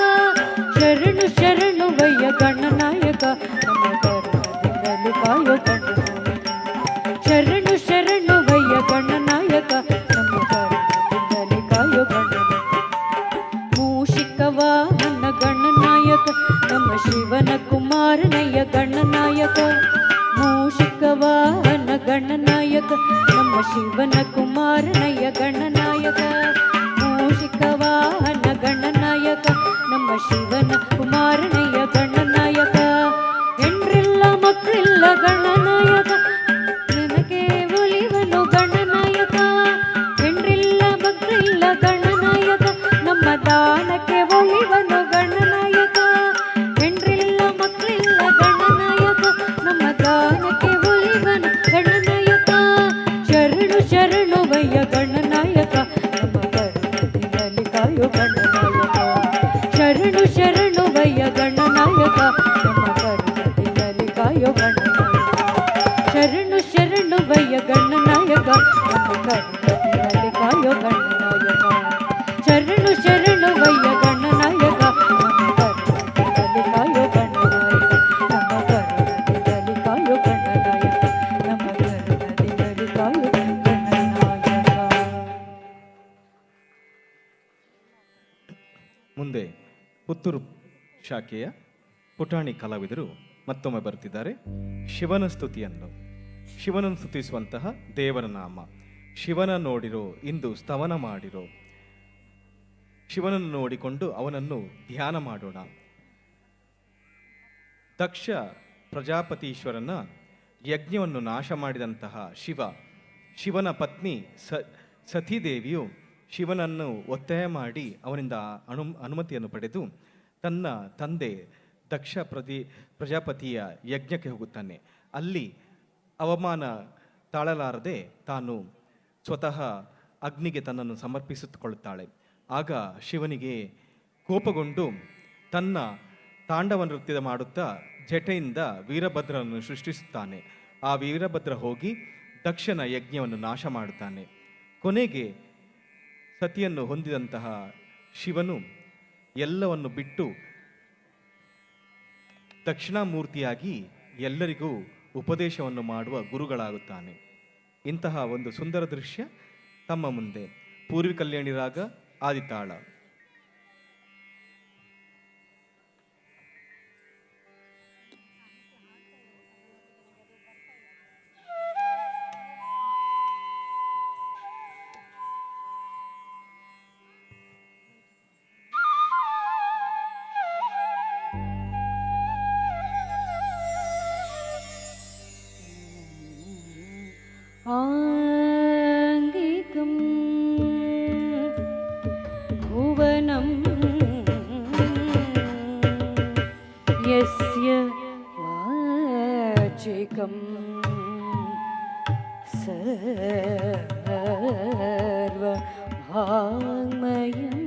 ಶರಣು ಶರಣುವಯ್ಯ ಗಣನಾಯಕ ನಮ್ಮ ಕರುಣದಿಂದಲೇ ಕಾಯೋ ಗಣನಾಯಕ. ಶರಣು ಶರಣುವಯ್ಯ ಗಣನಾಯಕ ನಮ್ಮ ಕರುಣದಿಂದಲೇ ಕಾಯೋ ಗಣನಾಯಕ. ಮೂಷಿಕ ವಾಹನ ಗಣನಾಯಕ ನಮ್ಮ ಶಿವನ ಕುಮಾರನಯ್ಯ ಗಣನಾಯಕ. ಮೂಷಿಕ ವಾಹನ ಗಣನಾಯಕ ನಮ್ಮ ಶಿವನ ಕುಮಾರನಯ್ಯ ಗಣನಾಯಕ. ಮೂಷಿಕ ವಾಹನ ಗಣನಾಯಕ ನಮ್ಮ ಶಿವನ ಕುಮಾರನಯ್ಯ ಗಣನಾಯಕ. ಹೆಣ್ರಿಲ್ಲ ಮಕ್ಕಳಿಲ್ಲ ಗಣನಾಯಕ ನಿನಗೆ ಒಲಿವನು ಗಣನಾಯಕ. ಹೆಣ್ರಿಲ್ಲ ಮಕ್ಕಳಿಲ್ಲ ಗಣನಾಯಕ ನಮ್ಮ ದಾನಕ್ಕೆ ಒಲಿವನು ಗಣನಾಯಕ. ಹೆಣ್ರಿಲ್ಲ ಮಕ್ಕಳಿಲ್ಲ ಗಣನಾಯಕ ನಮ್ಮ ದಾನಕ್ಕೆ ಒಲಿವನು ಗಣನಾಯಕ. ಶರಣು ಶರಣುವಯ್ಯ ಗಣನಾಯಕ ನಮ್ಮ ಕರುಣದಿಂದಲೇ ಕಾಯೋ ಗಣನಾಯಕ. ಶರಣು ಶರಣುವಯ್ಯ ಗಣನಾಯಕ ನಮ್ಮ ಕರುಣದಿಂದಲೇ ಕಾಯೋ ಗಣನಾಯಕ. ಶರಣು ಶರಣುವಯ್ಯ ಗಣನಾಯಕ ನಮ್ಮ ಕರುಣದಿಂದಲೇ ಕಾಯೋ ಗಣನಾಯಕ. ಶರಣು ಶರಣುವಯ್ಯ ಗಣನಾಯಕ ನಮ್ಮ ಕರುಣದಿಂದಲೇ ಕಾಯೋ ಗಣನಾಯಕ. ನಮ್ಮ ಕರುಣದಿಂದಲೇ ಕಾಯೋ ಗಣನಾಯಕ. ನಮ್ಮ ಕರುಣದಿಂದಲೇ ಕಾಯೋ ಗಣನಾಯಕ. ಮುಂದೆ ಪುತ್ತೂರು ಶಾಖೆಯ ಪುಟಾಣಿ ಕಲಾವಿದರು ಮತ್ತೊಮ್ಮೆ ಬರುತ್ತಿದ್ದಾರೆ. ಶಿವನ ಸ್ತುತಿಯನ್ನು, ಶಿವನನ್ನು ಸ್ತುತಿಸುವಂತಹ ದೇವರ ನಾಮ. ಶಿವನ ನೋಡಿರೋ ಇಂದು ಸ್ತವನ ಮಾಡಿರೋ. ಶಿವನನ್ನು ನೋಡಿಕೊಂಡು ಅವನನ್ನು ಧ್ಯಾನ ಮಾಡೋಣ. ದಕ್ಷ ಪ್ರಜಾಪತೀಶ್ವರನ ಯಜ್ಞವನ್ನು ನಾಶ ಮಾಡಿದಂತಹ ಶಿವನ ಪತ್ನಿ ಸತೀದೇವಿಯು ಶಿವನನ್ನು ಒತ್ತಾಯ ಮಾಡಿ ಅವನಿಂದ ಅನುಮತಿಯನ್ನು ಪಡೆದು ತನ್ನ ತಂದೆ ದಕ್ಷ ಪ್ರಜಾಪತಿಯ ಯಜ್ಞಕ್ಕೆ ಹೋಗುತ್ತಾನೆ. ಅಲ್ಲಿ ಅವಮಾನ ತಾಳಲಾರದೆ ತಾನು ಸ್ವತಃ ಅಗ್ನಿಗೆ ತನ್ನನ್ನು ಸಮರ್ಪಿಸಿಕೊಳ್ಳುತ್ತಾಳೆ. ಆಗ ಶಿವನಿಗೆ ಕೋಪಗೊಂಡು ತನ್ನ ತಾಂಡವ ನೃತ್ಯ ಮಾಡುತ್ತಾ ಜಟೆಯಿಂದ ವೀರಭದ್ರನನ್ನು ಸೃಷ್ಟಿಸುತ್ತಾನೆ. ಆ ವೀರಭದ್ರ ಹೋಗಿ ದಕ್ಷನ ಯಜ್ಞವನ್ನು ನಾಶ ಮಾಡುತ್ತಾನೆ. ಕೊನೆಗೆ ಸತಿಯನ್ನು ಹೊಂದಿದಂತಹ ಶಿವನು ಎಲ್ಲವನ್ನು ಬಿಟ್ಟು ದಕ್ಷಿಣಾಮೂರ್ತಿಯಾಗಿ ಎಲ್ಲರಿಗೂ ಉಪದೇಶವನ್ನು ಮಾಡುವ ಗುರುಗಳಾಗುತ್ತಾನೆ. ಇಂತಹ ಒಂದು ಸುಂದರ ದೃಶ್ಯ ತಮ್ಮ ಮುಂದೆ. ಪೂರ್ವಿ ಕಲ್ಯಾಣಿ ರಾಗ ಆದಿತಾಳ. आङ्गिकं भुवनं यस्य वाचिकं सर्वभाङ्मयम्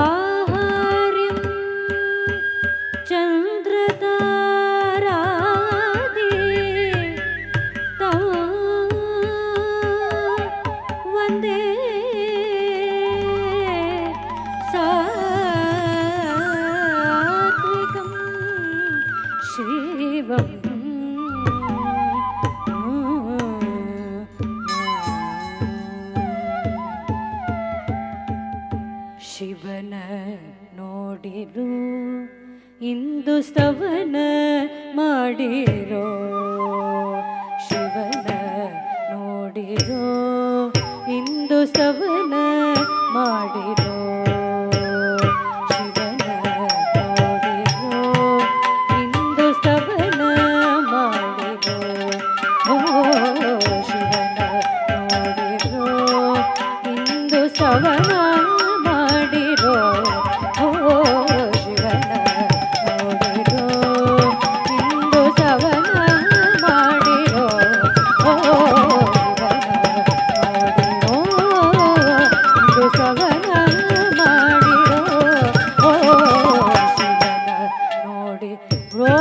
आहार्यं चन्द्रतारादि तं वन्दे सात्विकं शिवम् ಶಿವನ ನೋಡಿರು ಇಂದು ಸ್ತವನ ಮಾಡಿರೋ ಶಿವನ ನೋಡಿರೋ ಇಂದು ಸ್ತವನ ಮಾಡಿರೋ ಶಿವನ ನೋಡಿರೋ ಇಂದು ಸ್ತವನ ಮಾಡಿರೋ ಓ ಶಿವನ ನೋಡಿರೋ ಇಂದು ಸ್ತವನ ಮಾಡಿರೋ ಓ ಶಿವನ ನೋಡಿರೋ ಇಂದು ಸವನ ಮಾಡಿರೋ ಓ ಶಿವನ ನೋಡಿರೋ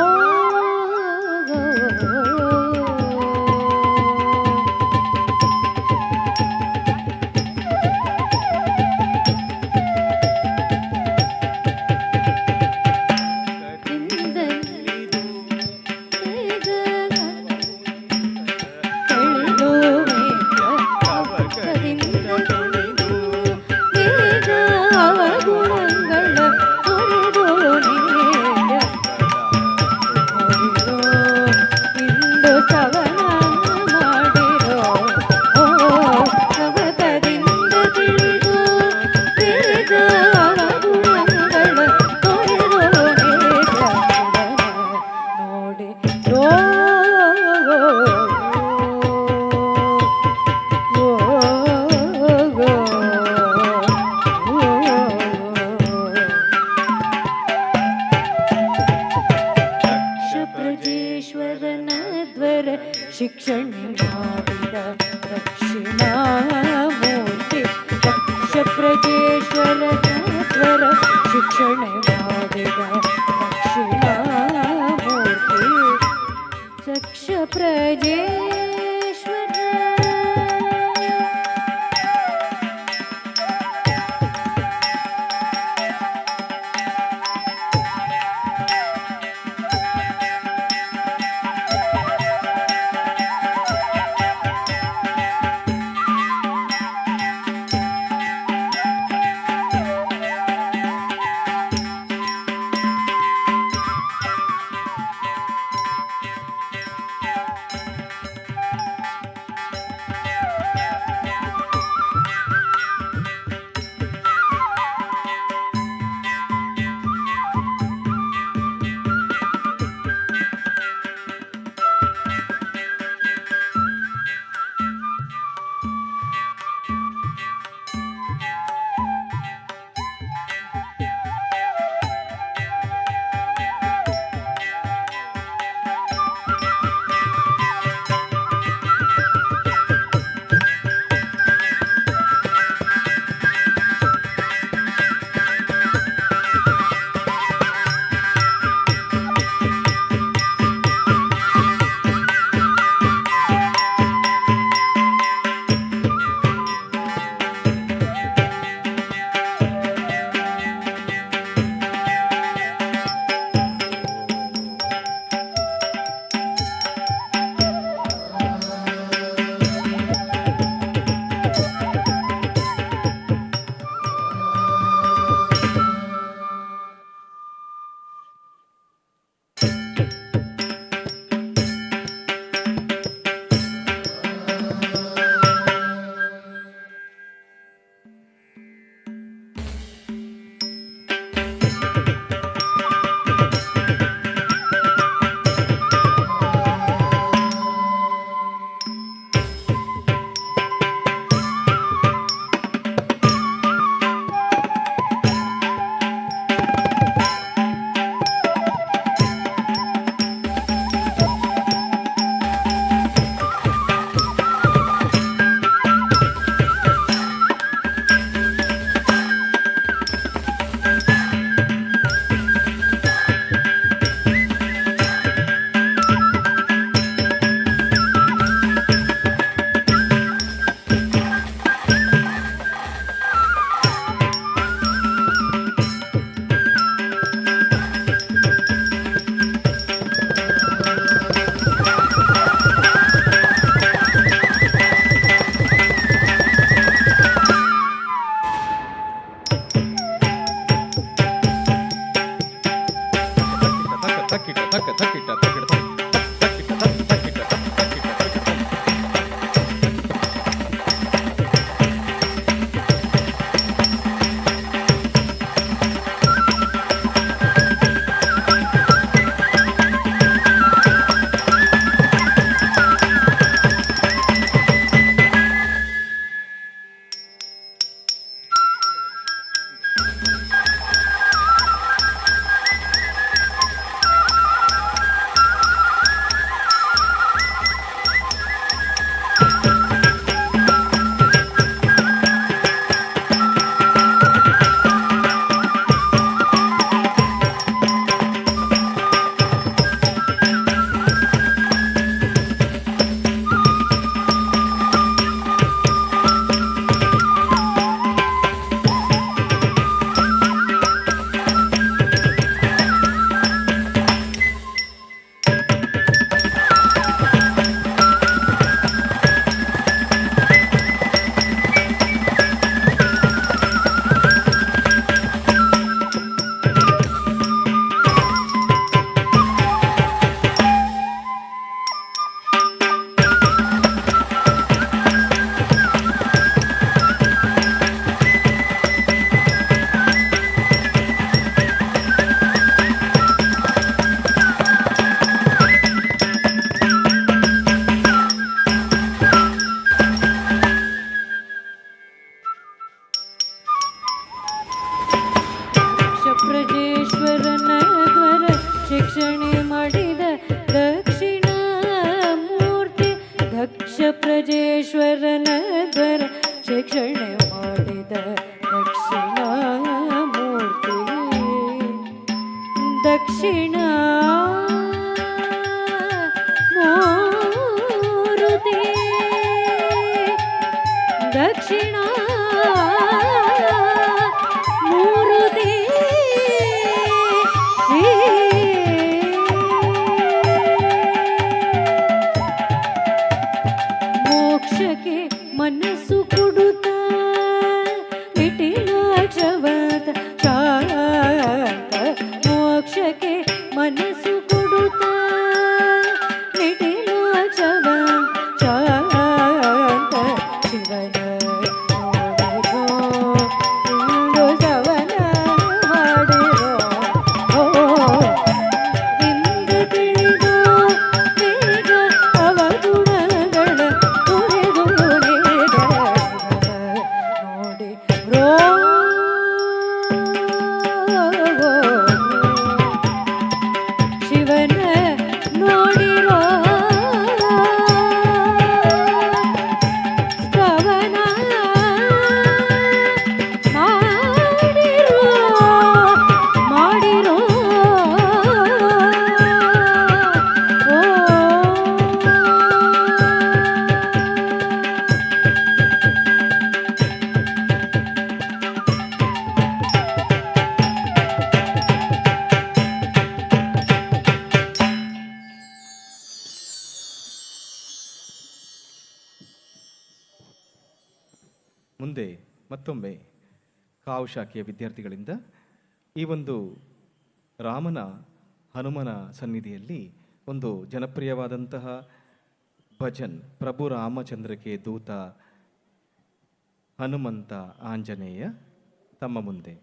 ಶಿಕ್ಷಣೆ ಮಾಡಿದ ದಕ್ಷಿಣಾಮೂರ್ತಿ ದಕ್ಷ ಪ್ರಜೇಶ್ವರ ತ್ವರ ಶಿಕ್ಷಣೆ ಮಾಡಿದ ದಕ್ಷಿಣಾಮೂರ್ತಿ ದಕ್ಷ ಪ್ರಜೇಶ್ವರ ಪ್ರಜೇಶ್ವರನ ದ್ವರ ಶಿಕ್ಷಣೆ ಮಾಡಿದ ದಕ್ಷಿಣ ಮೂರ್ತಿ. ದಕ್ಷ ಪ್ರಜೇಶ್ವರನ ದ್ವರ ಶಿಕ್ಷಣೆ ಮಾಡಿದ ದಕ್ಷಿಣ ಮೂರ್ತಿ. ದಕ್ಷಿಣ ಮೂರುತಿ ದಕ್ಷಿಣ ಮೂರುತಿ. ಮೋಕ್ಷಕ್ಕೆ ಮನಸ್ಸು ಕೊಡುತ್ತ ವಿಠಿಲಾಕ್ಷವಂತ ಶಾಂತ. ಮೋಕ್ಷಕ್ಕೆ ಮನಸ್ಸು ಕೊಡುತ್ತ ವಿಠಿಲಾಕ್ಷವಂತ ಶಾಂತ. ಶಿವನ ನೋಡಿರೋ ಇಂದು ಸವನ ಮಾಡಿರೋ ಇಂದು ತಿಳಿದು ಬೇಗ ಅವಗುಣಗಳ ಕುರಿದು ನೋಡಿ ರೋ ಶಿವನ ನೋಡಿರೋ ಸ್ತವನ ಮಾಡಿರೋ ಮುಂದೆ ಮತ್ತೊಮ್ಮೆ ಕಾವು ಶಾಖೆಯ ವಿದ್ಯಾರ್ಥಿಗಳಿಂದ ಈ ಒಂದು ರಾಮನ ಹನುಮನ ಸನ್ನಿಧಿಯಲ್ಲಿ ಒಂದು ಜನಪ್ರಿಯವಾದಂತಹ ಭಜನ್ ಪ್ರಭು ರಾಮಚಂದ್ರಕ್ಕೆ ದೂತ ಹನುಮಂತ ಆಂಜನೇಯ ತಮ್ಮ ಮುಂದೆ.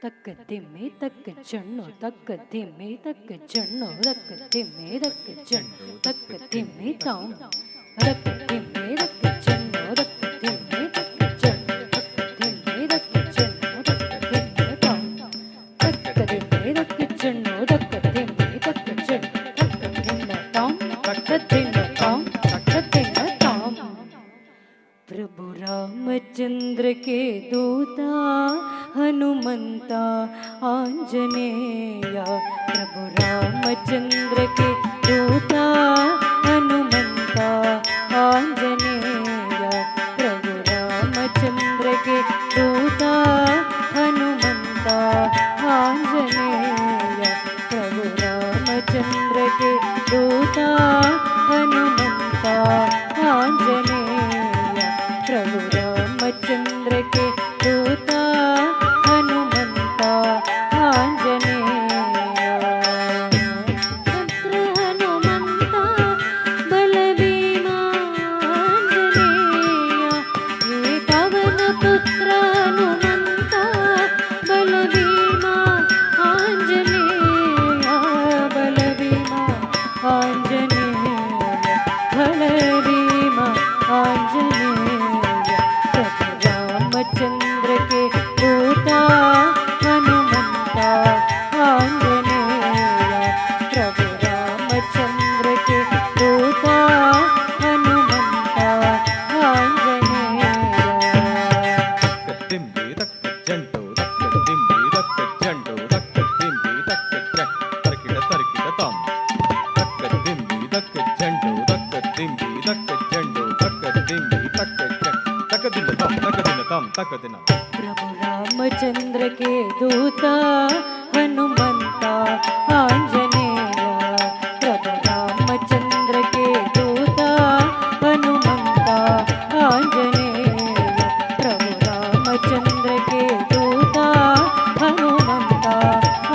ತಕ್ಕ ತಿಮ್ಮೆ ತಕ್ಕ ಜಣ್ಣು ತಕ್ಕ ತಿಮ್ಮೆ ತಕ್ಕ ಜಣ್ಣು ತಕ್ಕ ತಿಮ್ಮೆ ತಕ್ಕ ಜಣ್ಣು ತಕ್ಕ ತಿಮ್ಮೆ ತಾಂ ತಕ್ಕ ತಿಮ್ಮೆ ತಕ್ಕ ಜಣ್ಣು ತಕ್ಕ ತಿಮ್ಮೆ ತಕ್ಕ ಜಣ್ಣು ತಕ್ಕ ತಿಮ್ಮೆ ತಕ್ಕ ಜಣ್ಣು ತಕ್ಕ ತಿಮ್ಮೆ ತಾಂ ತಕ್ಕ ತಿಮ್ಮೆ ತಕ್ಕ ಜಣ್ಣು ತಕ್ಕ ತಿಮ್ಮೆ ತಕ್ಕ ಜಣ್ಣು ತಕ್ಕ ತಿಮ್ಮೆ ತಾಂ ತಕ್ಕ ತಿಮ್ಮೆ ತಾಂ ತಕ್ಕ ತಿಮ್ಮೆ ತಾಂ. प्रभु रामचंद्र के दूता हनुमंत आंजनेय. प्रभु रामचंद्र के दूता हनुमंत आंजनेय. प्रभु रामचंद्र के दूता हनुमंत आंजनेय. प्रभु रामचंद्र के दूता हनुमंत आंजनेय. प्रभु रामचंद्र के दूता हनुमंत आंजनेय. पुत्र हनुमंत बलभीमा आंजनेय. हे पवन पुत्र हनुमंत बलभीमा आंजनेय. बलभीमा आंजनेय. बलभीमा आंजनेय. रामचंद्र के दूता हनुमंत आंजनेय. प्रभु रामचंद्र के दूता हनुमंत आंजनेय. ತಿಂಬಿ ತಕ್ಕ ಜಂಟು ತಕ್ಕ ತಿಂಬಿ ತಕ್ಕ ಜಂಟು ತಕ್ಕ ತಿಂಬಿ ತಕ್ಕ ತರಕಿಡ ತರಕಿಡ ತಾಂ ತಕ್ಕ ತಿಂಬಿ ತಕ್ಕ ಜಂಟು ತಕ್ಕ ತಿಂಬಿ ತಕ್ಕ ಜಂಟು ತಕ್ಕ ತಿಂಬಿ ತಕ್ಕ ತಕ್ಕ ದಿನ ತಾಂ ತಕ್ಕ ದಿನ ತಾಂ ತಕ್ಕ ದಿನ. प्रभु रामचंद्र के दूता हनुमंत आंजनेय. प्रभु रामचंद्र के दूता हनुमंत आंजनेय. प्रभु रामचंद्र के दूता हनुमंत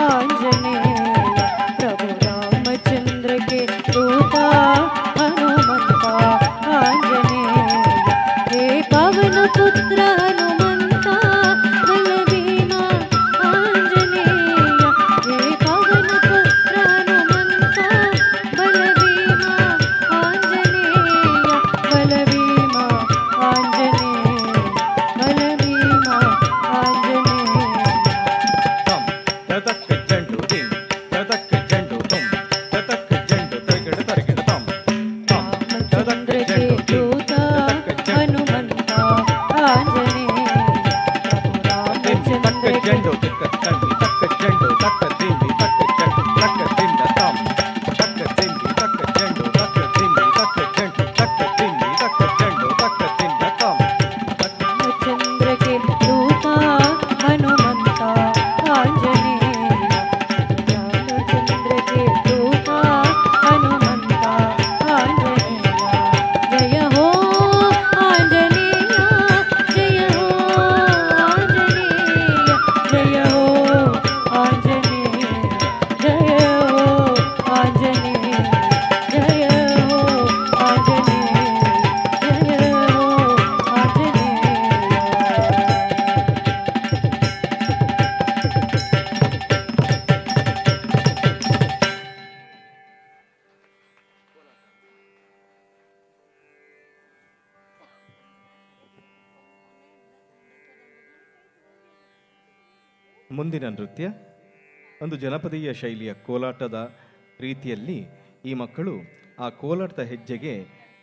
आंजनेय. प्रभु रामचंद्र के दूता हनुमंत ಬಲಭೀಮ ಆಂಜನೇಯ ಬಲಭೀಮ ಆಂಜನೇಯ ತತಕ್ಕ ಜಂಡು ತಿಂ ತತಕ್ಕ ಜಂಡು ತುಂ ತತಕ್ಕ ಜಂಡು ತರಗಿಡ ತರಗಿಡ ತಂ ರಾಮಚಂದ್ರಕ್ಕೆ ದೂತ ಹನುಮಂತ ಆಂಜನೇಯ ತಕ್ಕ ಜಂಡು ತಿಕ್ಕ ತಂಡಿ ತಕ್ಕ ಜಂಡು ತಕ್ಕ ತಿಂಡಿ ತಕ್ಕ ಜಂಡು ತಕ್ಕ ತಿಂದ ತಂ ತಕ್ಕ ತಿಂಡಿ ತಕ್ಕ ಜಂಡು ತಕ್ಕ ತಿಂಡಿ ತಕ್ಕ ಜಂಡು ತಕ್ಕ ತಿಂಡಿ ತಕ್ಕ ಜಂಡು ತಕ್ಕ ತಿಂದ ತಂ ರಾಮಚಂದ್ರಕ್ಕೆ ದೂತ ಹನುಮಂತ ಆಂಜನೇಯ ರಾಮಚಂದ್ರಕ್ಕೆ ದೂತ ಹನುಮಂತ ಆಂಜನೇಯ ಜಯ ಹೋ ಆಂಜನೇಯ ಜಯ ಹೋ ಆಂಜನೇಯ ಜಯ ಹೋ ಆಂಜನೇಯ ಜಯ ಹೋ ಆಂಜನೇಯ ಜಯ ಹೋ ಆಂಜನೇಯ ಜಯ ಹೋ ಆಂಜನೇಯ ಮುಂದಿನ ನೃತ್ಯ ಒಂದು ಜನಪದೀಯ ಶೈಲಿಯ ಕೋಲಾಟದ ರೀತಿಯಲ್ಲಿ ಈ ಮಕ್ಕಳು ಆ ಕೋಲಾಟದ ಹೆಜ್ಜೆಗೆ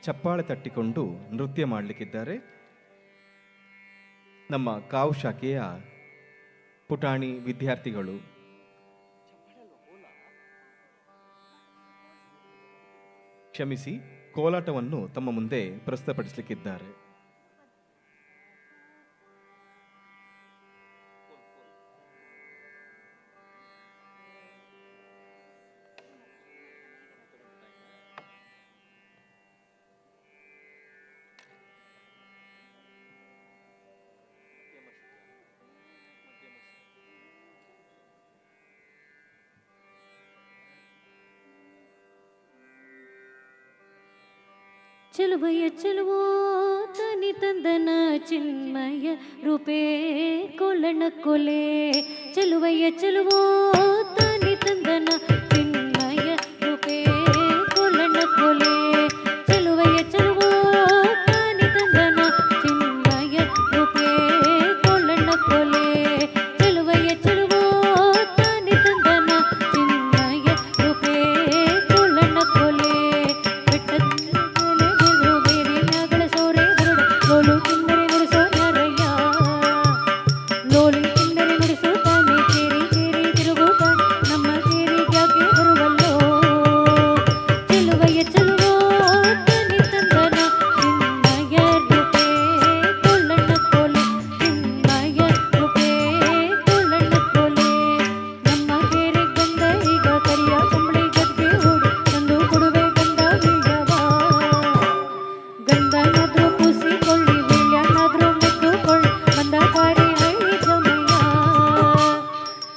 ಚಪ್ಪಾಳೆ ತಟ್ಟಿಕೊಂಡು ನೃತ್ಯ ಮಾಡಲಿಕ್ಕಿದ್ದಾರೆ. ನಮ್ಮ ಕಾವು ಶಾಖೆಯ ಪುಟಾಣಿ ವಿದ್ಯಾರ್ಥಿಗಳು ಕ್ಷಮಿಸಿ ಕೋಲಾಟವನ್ನು ತಮ್ಮ ಮುಂದೆ ಪ್ರಸ್ತುತಪಡಿಸಲಿಕ್ಕಿದ್ದಾರೆ. ಚೆಲುವಯ್ಯ ಚೆಲುವೋ ತನಿ ತಂದನ ಚಿನ್ಮಯ ರೂಪೇ ಕೊಲ್ಲಣ ಕೊಲೆ ಚೆಲುವಯ್ಯ ಚೆಲುವೋ ತನಿ ತಂದನ ಚಿನ್ಮಯ ರೂಪೇ ಕೊಲ್ಲಣ ಕೊಲೆ ಚೆಲುವಯ್ಯ ಚೆಲುವೋ ತನಿ ತಂದನ ಚಿನ್ಮಯ ರೂಪೇ ಕೊಲ್ಲಣ ಕೊಲೆ ಚೆಲುವಯ್ಯ ಚೆಲುವೋ ತನಿ ತಂದನ ಚಿನ್ಮಯ ರೂಪೇ ಕೊಲ್ಲಣ ಕೊಲೆ ಲೋಲು ಕಿನ್ನರೆ ನುಡಿಸೋ ನರಯ್ಯ ಲೋಲು ಕಿನ್ನರೆ ನುಡಿಸೋ ತಾನೆ ಕೇರಿ ಕೇರಿ ತಿರುಗುತ್ತ ನಮ್ಮ ಕೇರಿಗ್ಯಾಕೆ ಬರುವಲ್ಲೋ ಚೆಲುವಯ್ಯ ಚೆಲುವೋ ತನಿ ತಂದನ ಚಿನ್ಮಯ ರೂಪೇ ಕೊಲ್ಲಣ್ಣ ಕೋಲೆ ಚಿನ್ಮಯ ರೂಪೇ ಕೊಲ್ಲಣ್ಣ ಕೋಲೆ ನಮ್ಮ ಕೇರಿ ಗಂಧ ಈಗ ಕರಿಯ ಕಂಬಳಿ ಗದ್ದೆ ಹೂಡಿ ತಂದು ಕೊಡುವೆ ಗಂಧ ಬೀಳವ ಗಂಧನಾದ್ರೂ ಕೂಸಿಕೊಳ್ಳಿ ವೀಳ್ಯನಾದ್ರೂ ಮೆತ್ತುಕೊಳ್ಳಿ ಬಂದ ಪಾರಿ ಹಳ್ಳಿ ಜಮಯ್ಯ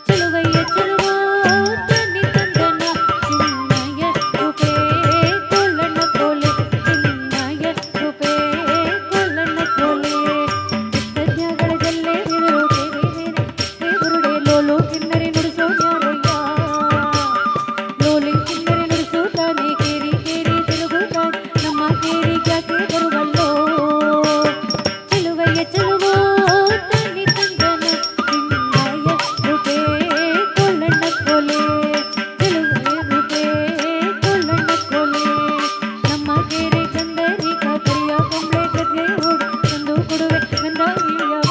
ಚೆಲುವಯ್ಯ ಚೆಲುವೋ ತನಿ ತಂದನ ಚಿನ್ಮಯ ರೂಪೇ ಕೊಲ್ಲಣ್ಣ ಕೋಲೆ ಚಿನ್ಮಯ ರೂಪೇ ಕೊಲ್ಲಣ್ಣ ಕೋಲೆ ಯಜ್ಞಗಳ ಜಲ್ಲೆ ಬಿರು ಬುರುಡೆ ಲೋಲು ಕಿನ್ನರಿ ನುಡಿಸೋ ನ್ಯಾರಯ್ಯ ಲೋಲಿ ಕಿನ್ನರಿ ನುಡಿಸೋ ತಾನೆ ಕೇರಿ ಕೇರಿ ತಿರುಗುತ್ತಾನೆ ನಮ್ಮ ಕೇರಿಗ್ಯಾಕೆ ಬರುವಲ್ಲೋ ಚೆಲುವಯ್ಯ ಚೆಲುವೋ ತನಿ ತಂದನ ಚಿನ್ಮಯ ರೂಪೇ ಕೊಲ್ಲಣ್ಣ ಕೋಲೆ ಚೆಲುವಯ್ಯ ರೂಪೇ ಕೊಲ್ಲಣ್ಣ ಕೋಲೆ ನಮ್ಮ ಕೇರೆ ಗಂಧರಿಗ ಕರಿಯ ಕೊಂಬೆ ಗದ್ದೆ ಹೂಡು ತಂದು ಕೊಡುವೆ ಗಂಧ ವೀಳ್ಯವ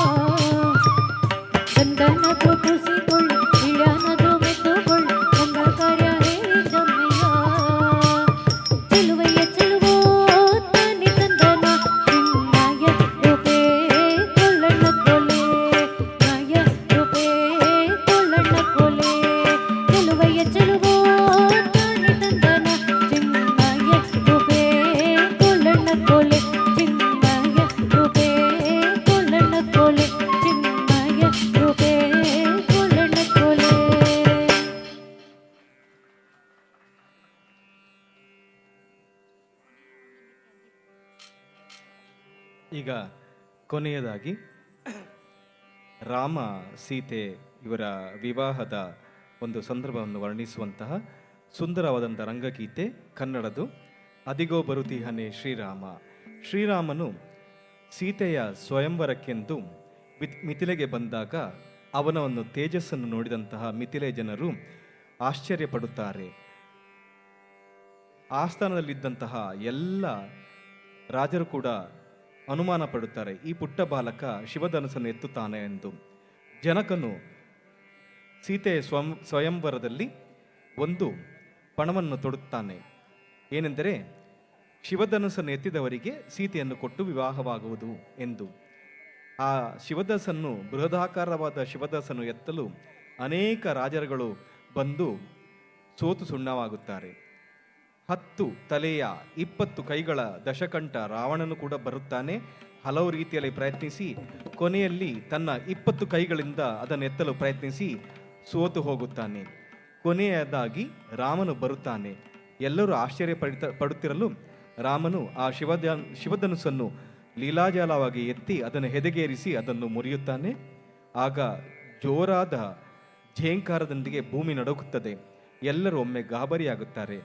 ಗಂಧನಾದ್ರೂ ಕೂಸಿಕೊಳ್ಳಿ ವೀಳ್ಯನಾದ್ರೂ ಮೆತ್ತುಕೊಳ್ಳಿ ಗಂಧ ಕಾರ್ಯ ಹೇಳಿ ಜಮ್ಮಯ್ಯ ಚೆಲುವಯ್ಯ ಚೆಲುವೋ ತನಿ ತಂದನ ಚಿನ್ಮಯ ರೂಪೇ ಕೊಲ್ಲಣ್ಣ ಕೋಲೆ ಮಯ ರೂಪೇ ಕೊಲ್ಲಣ್ಣ ಕೋಲೆ ಚೆಲುವಯ್ಯ ಚೆಲುವೋ ತನಿ ತಂದನ ಚಿನ್ಮಯ ರೂಪೇ ಕೊಲ್ಲಣ್ಣ ಕೋಲೆ ಚಿನ್ಮಯ ರೂಪೇ ಕೊಲ್ಲಣ್ಣ ಕೋಲೆ ಚಿನ್ಮಯ ರೂಪೇ ಕೊಲ್ಲಣ್ಣ ಕೋಲೆ. ಈಗ ಕೊನೆಯದಾಗಿ ರಾಮ ಸೀತೆ ಇವರ ವಿವಾಹದ ಒಂದು ಸಂದರ್ಭವನ್ನು ವರ್ಣಿಸುವಂತಹ ಸುಂದರವಾದಂಥ ರಂಗಗೀತೆ ಕನ್ನಡದು ಅದಿಗೋ ಬರುತಿಹನೆ ಶ್ರೀರಾಮ. ಶ್ರೀರಾಮನು ಸೀತೆಯ ಸ್ವಯಂವರಕ್ಕೆಂದು ಮಿಥಿಲೆಗೆ ಬಂದಾಗ ಅವನ ತೇಜಸ್ಸನ್ನು ನೋಡಿದಂತಹ ಮಿಥಿಲೆ ಜನರು ಆಶ್ಚರ್ಯಪಡುತ್ತಾರೆ. ಆಸ್ಥಾನದಲ್ಲಿದ್ದಂತಹ ಎಲ್ಲ ರಾಜರು ಕೂಡ ಅನುಮಾನ ಪಡುತ್ತಾರೆ, ಈ ಪುಟ್ಟ ಬಾಲಕ ಶಿವಧನುಸನ್ನು ಎತ್ತುತ್ತಾನೆ ಎಂದು. ಜನಕನು ಸೀತೆಯ ಸ್ವಯಂವರದಲ್ಲಿ ಒಂದು ಪಣವನ್ನು ತೊಡುತ್ತಾನೆ. ಏನೆಂದರೆ ಶಿವಧನುಸನ್ನು ಎತ್ತಿದವರಿಗೆ ಸೀತೆಯನ್ನು ಕೊಟ್ಟು ವಿವಾಹವಾಗುವುದು ಎಂದು. ಆ ಶಿವಧನುಸನ್ನು, ಬೃಹದಾಕಾರವಾದ ಶಿವಧನುಸನ್ನು ಎತ್ತಲು ಅನೇಕ ರಾಜರುಗಳು ಬಂದು ಸೋತು ಸುಣ್ಣವಾಗುತ್ತಾರೆ. 10 ತಲೆಯ 20 ಕೈಗಳ ದಶಕಂಠ ರಾವಣನು ಕೂಡ ಬರುತ್ತಾನೆ. ಹಲವು ರೀತಿಯಲ್ಲಿ ಪ್ರಯತ್ನಿಸಿ ಕೊನೆಯಲ್ಲಿ ತನ್ನ 20 ಕೈಗಳಿಂದ ಅದನ್ನು ಎತ್ತಲು ಪ್ರಯತ್ನಿಸಿ ಸೋತು ಹೋಗುತ್ತಾನೆ. ಕೊನೆಯದಾಗಿ ರಾಮನು ಬರುತ್ತಾನೆ. ಎಲ್ಲರೂ ಆಶ್ಚರ್ಯ ಪಡುತ್ತಿರಲು ರಾಮನು ಆ ಶಿವಧನುಸನ್ನು ಲೀಲಾಜಾಲವಾಗಿ ಎತ್ತಿ ಅದನ್ನು ಹೆದೆಗೇರಿಸಿ ಅದನ್ನು ಮುರಿಯುತ್ತಾನೆ. ಆಗ ಜೋರಾದ ಝೇಂಕಾರದೊಂದಿಗೆ ಭೂಮಿ ನಡುಗುತ್ತದೆ. ಎಲ್ಲರೂ ಒಮ್ಮೆ ಗಾಬರಿಯಾಗುತ್ತಾರೆ.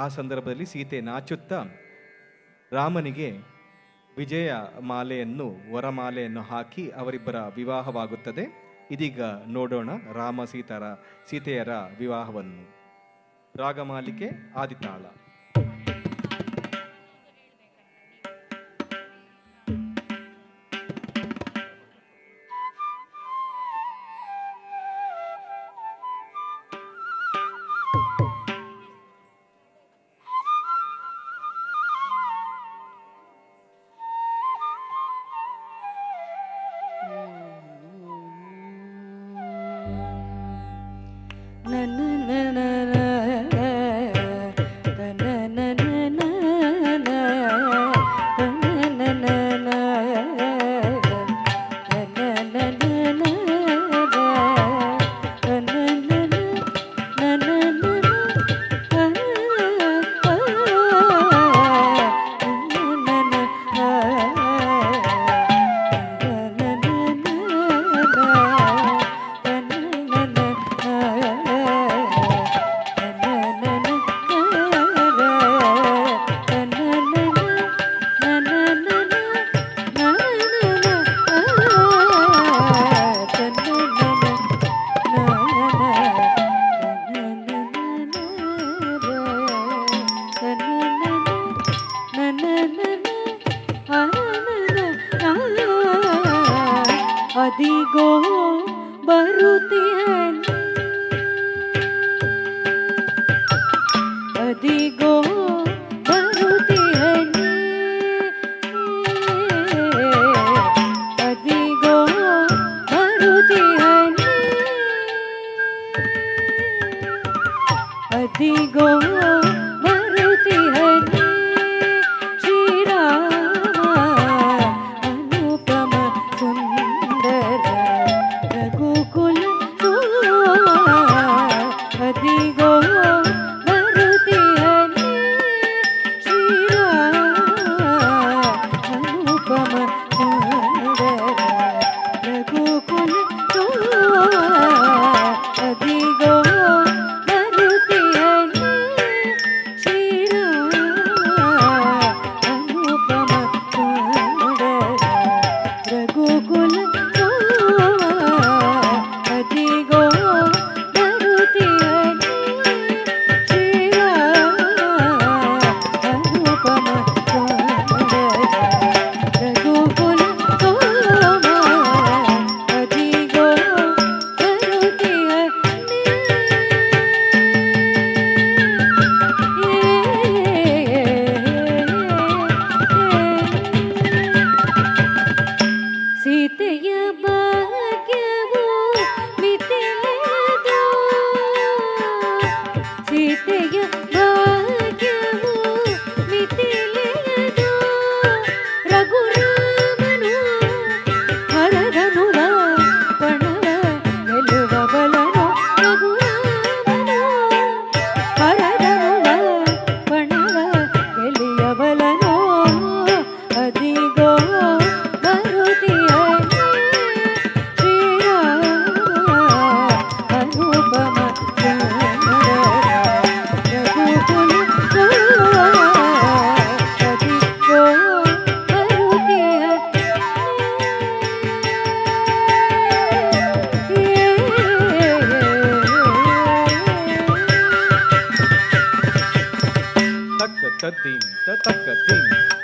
ಆ ಸಂದರ್ಭದಲ್ಲಿ ಸೀತೆ ನಾಚುತ್ತಾ ರಾಮನಿಗೆ ವಿಜಯ ಮಾಲೆಯನ್ನು, ವರಮಾಲೆಯನ್ನು ಹಾಕಿ ಅವರಿಬ್ಬರ ವಿವಾಹವಾಗುತ್ತದೆ. ಇದೀಗ ನೋಡೋಣ ರಾಮ ಸೀತೆಯರ ವಿವಾಹವನ್ನು. ರಾಗಮಾಲಿಕೆ ಆದಿತಾಳ. ಅದಿಗೋ ಬರುತ್ತಿಹನಿ, ಅದಿಗೋ ಬರುತ್ತಿಹನಿ, ಅದಿಗೋ ಬರುತ್ತಿಹನಿ, ಅದಿಗೋ ಬರುತ್ತಿಹನಿ. ಶ್ರೀರಾಮ ಅನುಪಮ ಸುಂದರ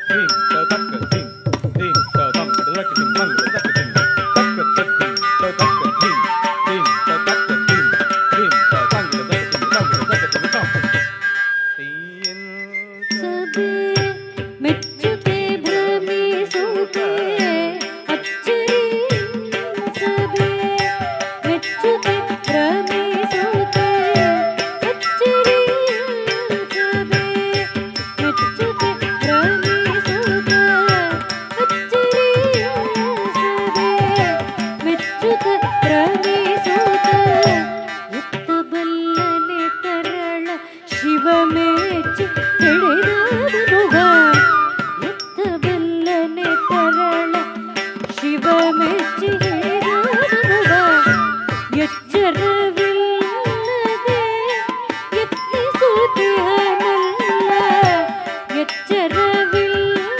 ಧೀಂ ತ ತಕ್ಕ ಧೀಂ ಧೀಂ ತ ತಂ ತದಕ ಧೀಂ ತಂ ತದಕ ಧೀಂ ತಕ್ಕ ಧೀಂ ತ ತಕ್ಕ ಧೀಂ ಧೀಂ ತ ತಕ್ಕ ಧೀಂ ಧೀಂ ತ ತಂ ತದಕ ಧೀಂ ತಂ ತದಕ ಧೀಂ ತಂ ಸಭೆ ಮೆಚ್ಚುತ್ತೆ ಭ್ರಮಿಸುತ್ತೆ ಅಚ್ಚರಿ ಸಭೆ ಮೆಚ್ಚುತ್ತೆ ಭ್ರಮಿಸುತ್ತೆ ಅಚ್ಚರಿ ಸಭೆ ಮೆಚ್ಚುತ್ತೆ ಭ್ರಮಿಸುತ್ತೆ ಅಚ್ಚರಿ ಸಭೆ ಮೆಚ್ಚುತ್ತೆ ಭ್ರಮಿಸುತ್ತೆ ಎತ್ತ ಬಲ್ಲನೆ ತರಳ ಶಿವ ಮೆಚ್ಚಿ ಹಿಡಿದವನುವ ಎತ್ತ ಬಲ್ಲನೆ ತರಳ ಶಿವ ಮೆಚ್ಚಿ ಹಿಡಿದವನುವ ಎಚ್ಚರವಿಲ್ಲದೆ ಯತ್ನಿಸುತ್ತಿಹನಲ್ಲ ಎಚ್ಚರವಿಲ್ಲದೆ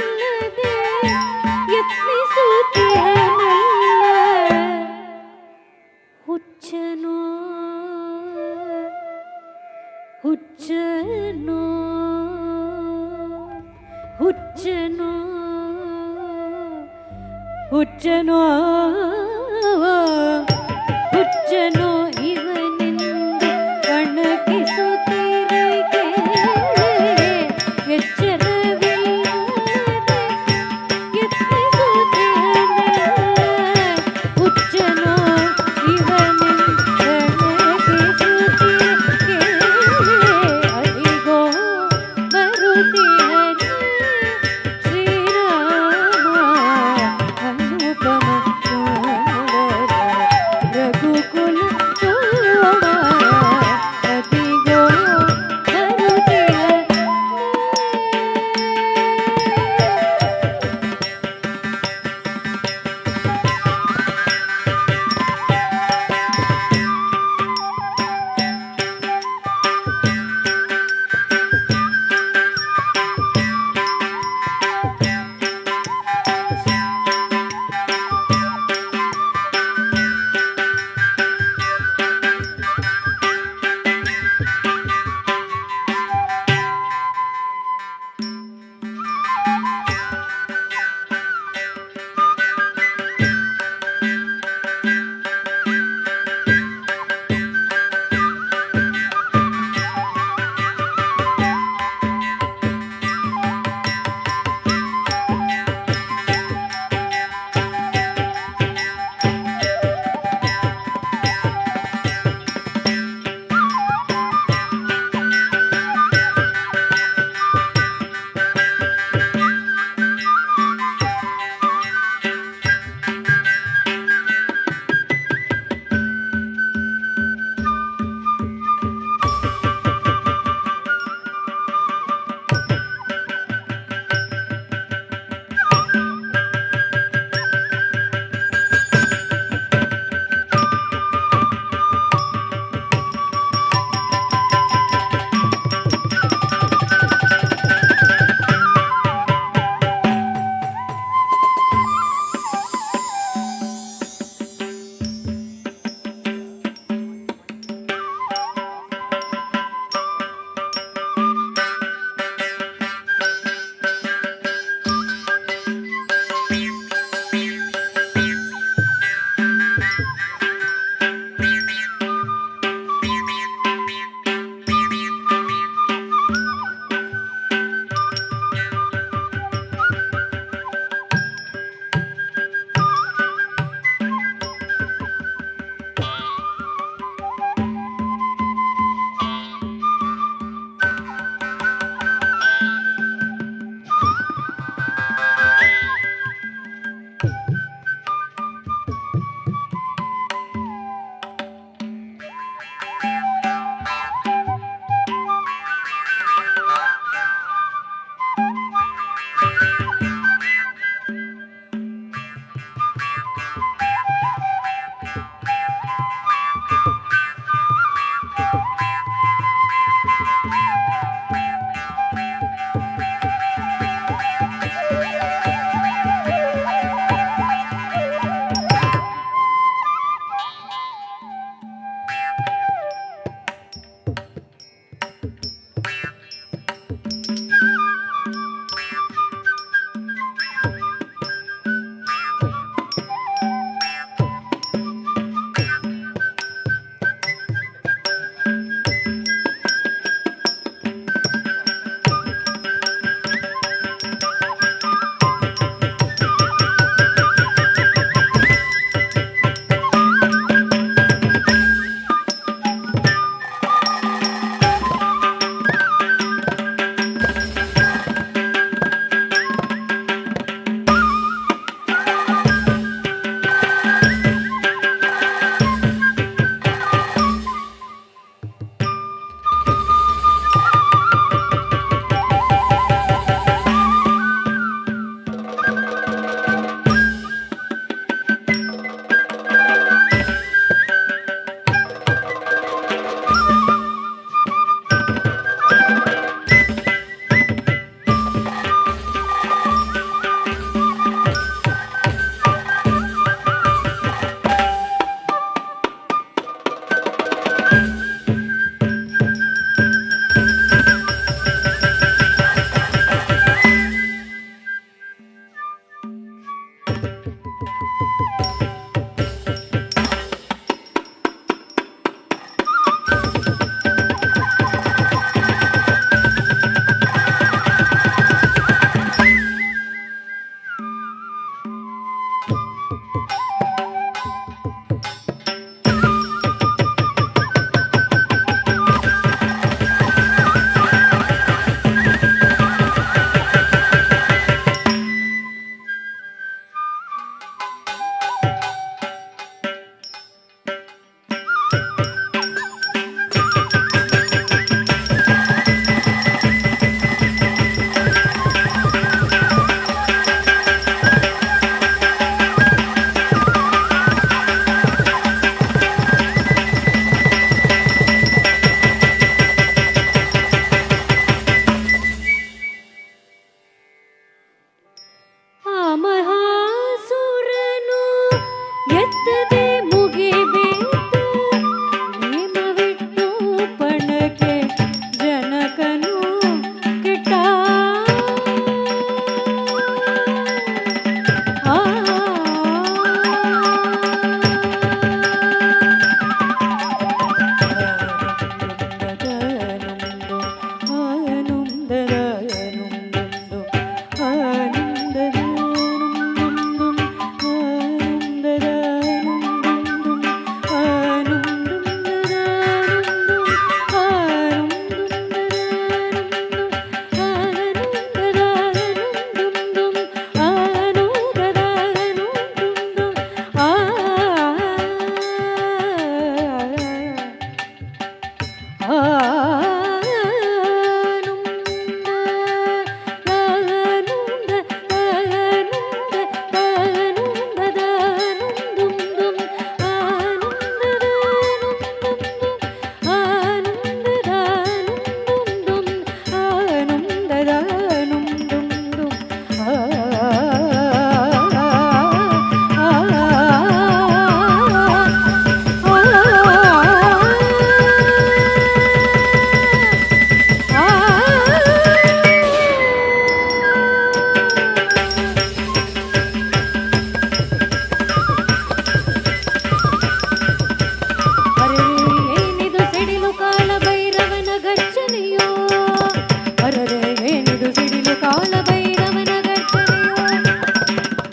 ಯತ್ನಿಸುತ್ತಿಹನಲ್ಲ ಹುಚ್ಚನೋ ಹುಚ್ಚನೋ ಹುಚ್ಚನೋ ಹುಚ್ಚನೋ ಹುಚ್ಚನೋ ಇವನೆಂದು ಕಣಕಿಸುತ್ತಿರಗೆ ಎಚ್ಚರವಿಲ್ಲದೆ ಯತ್ನಿಸುತ್ತಿರನಲ್ಲ ಹುಚ್ಚನೋ ಇವನೆಂದು ಕಣಕಿಸುತ್ತಿರಗೆ ಅದಿಗೋ ಬರುತ್ತಿಹನೆ ಶ್ರೀರಾಮ ಅನುಪಮ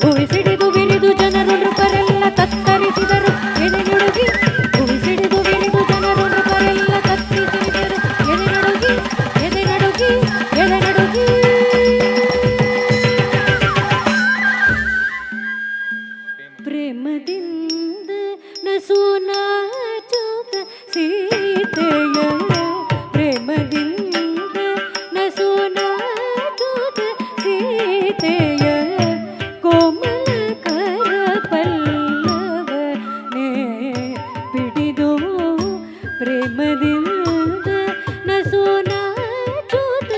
ಭುವಿ ಸಿಡಿದು ಬಿರಿದು ಜನರು ನೃಪರೆಲ್ಲ ತತ್ತರಿಸಿದರು ಎದೆ ನಡುಗಿ ಭುವಿ ಸಿಡಿದು ಬಿರಿದು ಜನರು ನೃಪರೆಲ್ಲ ತತ್ತರಿಸಿದರು ಎದೆ ನಡುಗಿ ಎದೆ ನಡುಗಿ ಎದೆ ನಡುಗಿ ಪ್ರೇಮದಿಂದ ನಸುನಾಚುತ್ತ ಸೀತೆಯ ಪ್ರೇಮದಿಂದ ನಸುನಾಚುತ್ತ ಸೀತೆಯ ಕೋಮಲ ಕರ ಪಲ್ಲವನೇ ಪಿಡಿದು ಪ್ರೇಮದಿಂದ ನಸುನಾಚುತ್ತ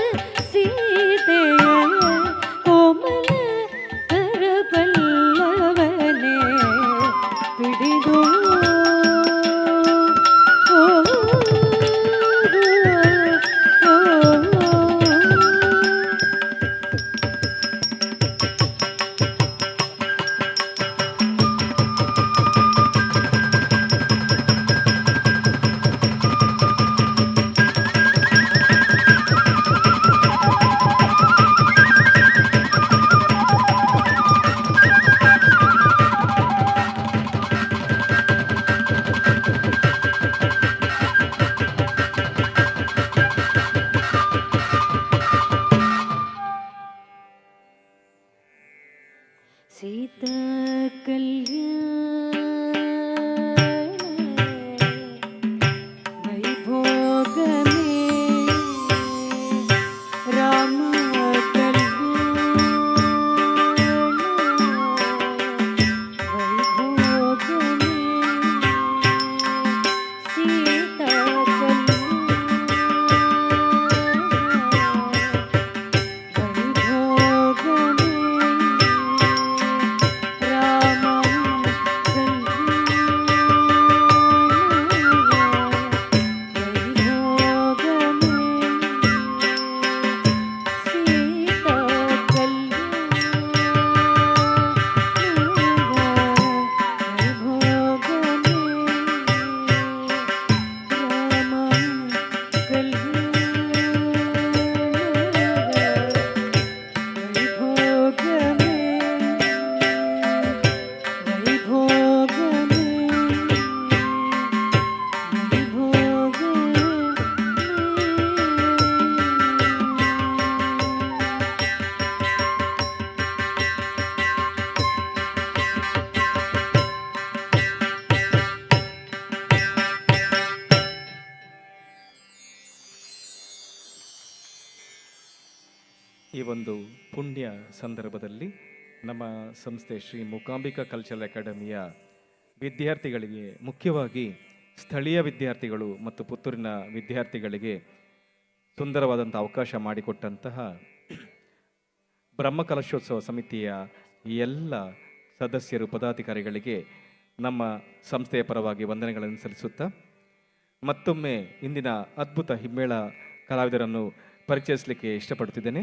ಸೀತೆಯ ಕೋಮಲ ಕರ ಪಲ್ಲವನೇ ಪಿಡಿದು ಸೀತಾ ಕಲ್ಯಾಣ ವೈಭೋಗಮೇ ರಾಮ ಕಲ್ಯಾಣ ವೈಭೋಗಮೇ ಸೀತಾ ಈ ಒಂದು ಪುಣ್ಯ ಸಂದರ್ಭದಲ್ಲಿ ನಮ್ಮ ಸಂಸ್ಥೆ ಶ್ರೀ ಮೂಕಾಂಬಿಕಾ ಕಲ್ಚರಲ್ ಅಕಾಡೆಮಿಯ ವಿದ್ಯಾರ್ಥಿಗಳಿಗೆ, ಮುಖ್ಯವಾಗಿ ಸ್ಥಳೀಯ ವಿದ್ಯಾರ್ಥಿಗಳು ಮತ್ತು ಪುತ್ತೂರಿನ ವಿದ್ಯಾರ್ಥಿಗಳಿಗೆ ಸುಂದರವಾದಂಥ ಅವಕಾಶ ಮಾಡಿಕೊಟ್ಟಂತಹ ಬ್ರಹ್ಮಕಲಶೋತ್ಸವ ಸಮಿತಿಯ ಎಲ್ಲ ಸದಸ್ಯರು, ಪದಾಧಿಕಾರಿಗಳಿಗೆ ನಮ್ಮ ಸಂಸ್ಥೆಯ ಪರವಾಗಿ ವಂದನೆಗಳನ್ನು ಸಲ್ಲಿಸುತ್ತಾ ಮತ್ತೊಮ್ಮೆ ಇಂದಿನ ಅದ್ಭುತ ಹಿಮ್ಮೇಳ ಕಲಾವಿದರನ್ನು ಪರಿಚಯಿಸಲಿಕ್ಕೆ ಇಷ್ಟಪಡುತ್ತಿದ್ದೇನೆ.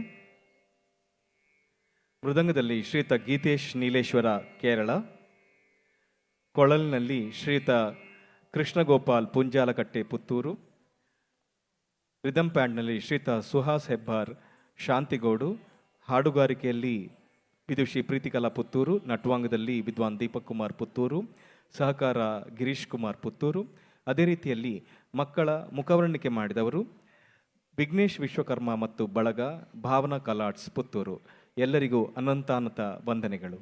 ಮೃದಂಗದಲ್ಲಿ ಶ್ರೀಯುತ ಗೀತೇಶ್ ನೀಲೇಶ್ವರ ಕೇರಳ, ಕೊಳಲ್ನಲ್ಲಿ ಶ್ರೀಯುತ ಕೃಷ್ಣಗೋಪಾಲ್ ಪುಂಜಾಲಕಟ್ಟೆ ಪುತ್ತೂರು, ರಿದಮ್ ಪ್ಯಾಂಡ್ನಲ್ಲಿ ಶ್ರೀಯುತ ಸುಹಾಸ್ ಹೆಬ್ಬಾರ್ ಶಾಂತಿಗೌಡು, ಹಾಡುಗಾರಿಕೆಯಲ್ಲಿ ವಿದುಷಿ ಪ್ರೀತಿಕಲಾ ಪುತ್ತೂರು, ನಟ್ವಾಂಗದಲ್ಲಿ ವಿದ್ವಾನ್ ದೀಪಕ್ ಕುಮಾರ್ ಪುತ್ತೂರು, ಸಹಕಾರ ಗಿರೀಶ್ ಕುಮಾರ್ ಪುತ್ತೂರು. ಅದೇ ರೀತಿಯಲ್ಲಿ ಮಕ್ಕಳ ಮುಖವರ್ಣಿಕೆ ಮಾಡಿದವರು ವಿಘ್ನೇಶ್ ವಿಶ್ವಕರ್ಮ ಮತ್ತು ಬಳಗ, ಭಾವನಾ ಕಲಾಟ್ಸ್ ಪುತ್ತೂರು. ಎಲ್ಲರಿಗೂ ಅನಂತಾನಂತ ವಂದನೆಗಳು.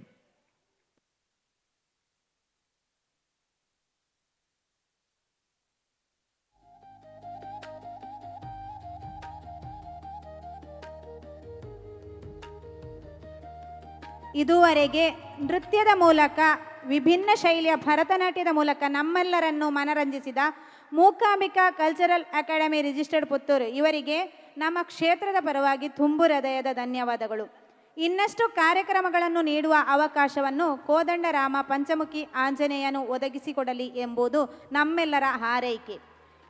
ಇದುವರೆಗೆ ನೃತ್ಯದ ಮೂಲಕ, ವಿಭಿನ್ನ ಶೈಲಿಯ ಭರತನಾಟ್ಯದ ಮೂಲಕ ನಮ್ಮೆಲ್ಲರನ್ನು ಮನರಂಜಿಸಿದ Mookambika cultural academy registered Puttur ಇವರಿಗೆ ನಮ್ಮ ಕ್ಷೇತ್ರದ ಪರವಾಗಿ ತುಂಬು ಹೃದಯದ ಧನ್ಯವಾದಗಳು. ಇನ್ನಷ್ಟು ಕಾರ್ಯಕ್ರಮಗಳನ್ನು ನೀಡುವ ಅವಕಾಶವನ್ನು ಕೋದಂಡರಾಮ ಪಂಚಮುಖಿ ಆಂಜನೇಯನು ಒದಗಿಸಿಕೊಡಲಿ ಎಂಬುದು ನಮ್ಮೆಲ್ಲರ ಹಾರೈಕೆ.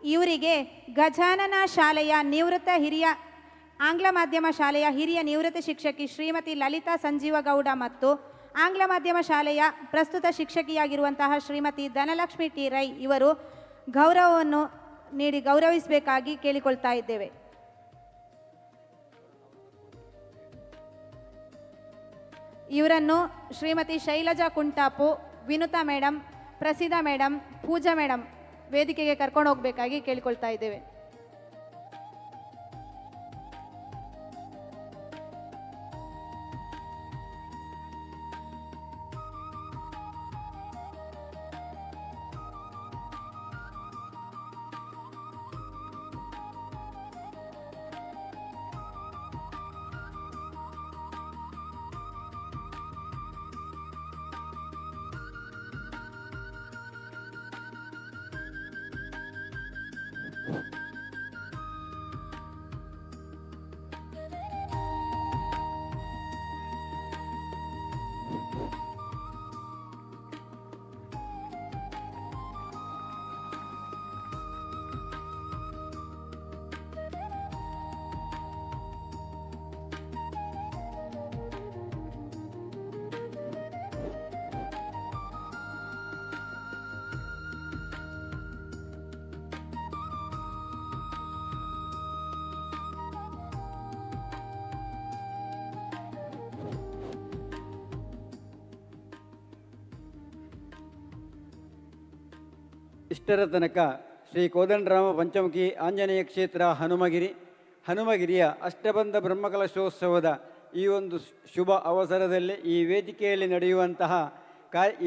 ಇವರಿಗೆ ಗಜಾನನ ಶಾಲೆಯ ನಿವೃತ್ತ ಹಿರಿಯ ಆಂಗ್ಲ ಮಾಧ್ಯಮ ಶಾಲೆಯ ಹಿರಿಯ ನಿವೃತ್ತ ಶಿಕ್ಷಕಿ ಶ್ರೀಮತಿ ಲಲಿತಾ ಸಂಜೀವಗೌಡ ಮತ್ತು ಆಂಗ್ಲ ಮಾಧ್ಯಮ ಶಾಲೆಯ ಪ್ರಸ್ತುತ ಶಿಕ್ಷಕಿಯಾಗಿರುವಂತಹ ಶ್ರೀಮತಿ ಧನಲಕ್ಷ್ಮಿ ಟಿ ರೈ ಇವರು ಗೌರವವನ್ನು ನೀಡಿ ಗೌರವಿಸಬೇಕಾಗಿ ಕೇಳಿಕೊಳ್ತಾ ಇದ್ದೇವೆ. ಇವರನ್ನು ಶ್ರೀಮತಿ ಶೈಲಜಾ ಕುಂಟಾಪು, ವಿನುತಾ ಮೇಡಮ್, ಪ್ರಸಿದ್ಧ ಮೇಡಮ್, ಪೂಜಾ ಮೇಡಮ್ ವೇದಿಕೆಗೆ ಕರ್ಕೊಂಡು ಹೋಗಬೇಕಾಗಿ ಕೇಳಿಕೊಳ್ತಾ ಇದ್ದೇವೆ. ಇಷ್ಟರ ತನಕ ಶ್ರೀ ಕೋದಂಡರಾಮ ಪಂಚಮುಖಿ ಆಂಜನೇಯ ಕ್ಷೇತ್ರ ಹನುಮಗಿರಿಯ ಅಷ್ಟಬಂಧ ಬ್ರಹ್ಮಕಲಶೋತ್ಸವದ ಈ ಒಂದು ಶುಭ ಅವಸರದಲ್ಲಿ ಈ ವೇದಿಕೆಯಲ್ಲಿ ನಡೆಯುವಂತಹ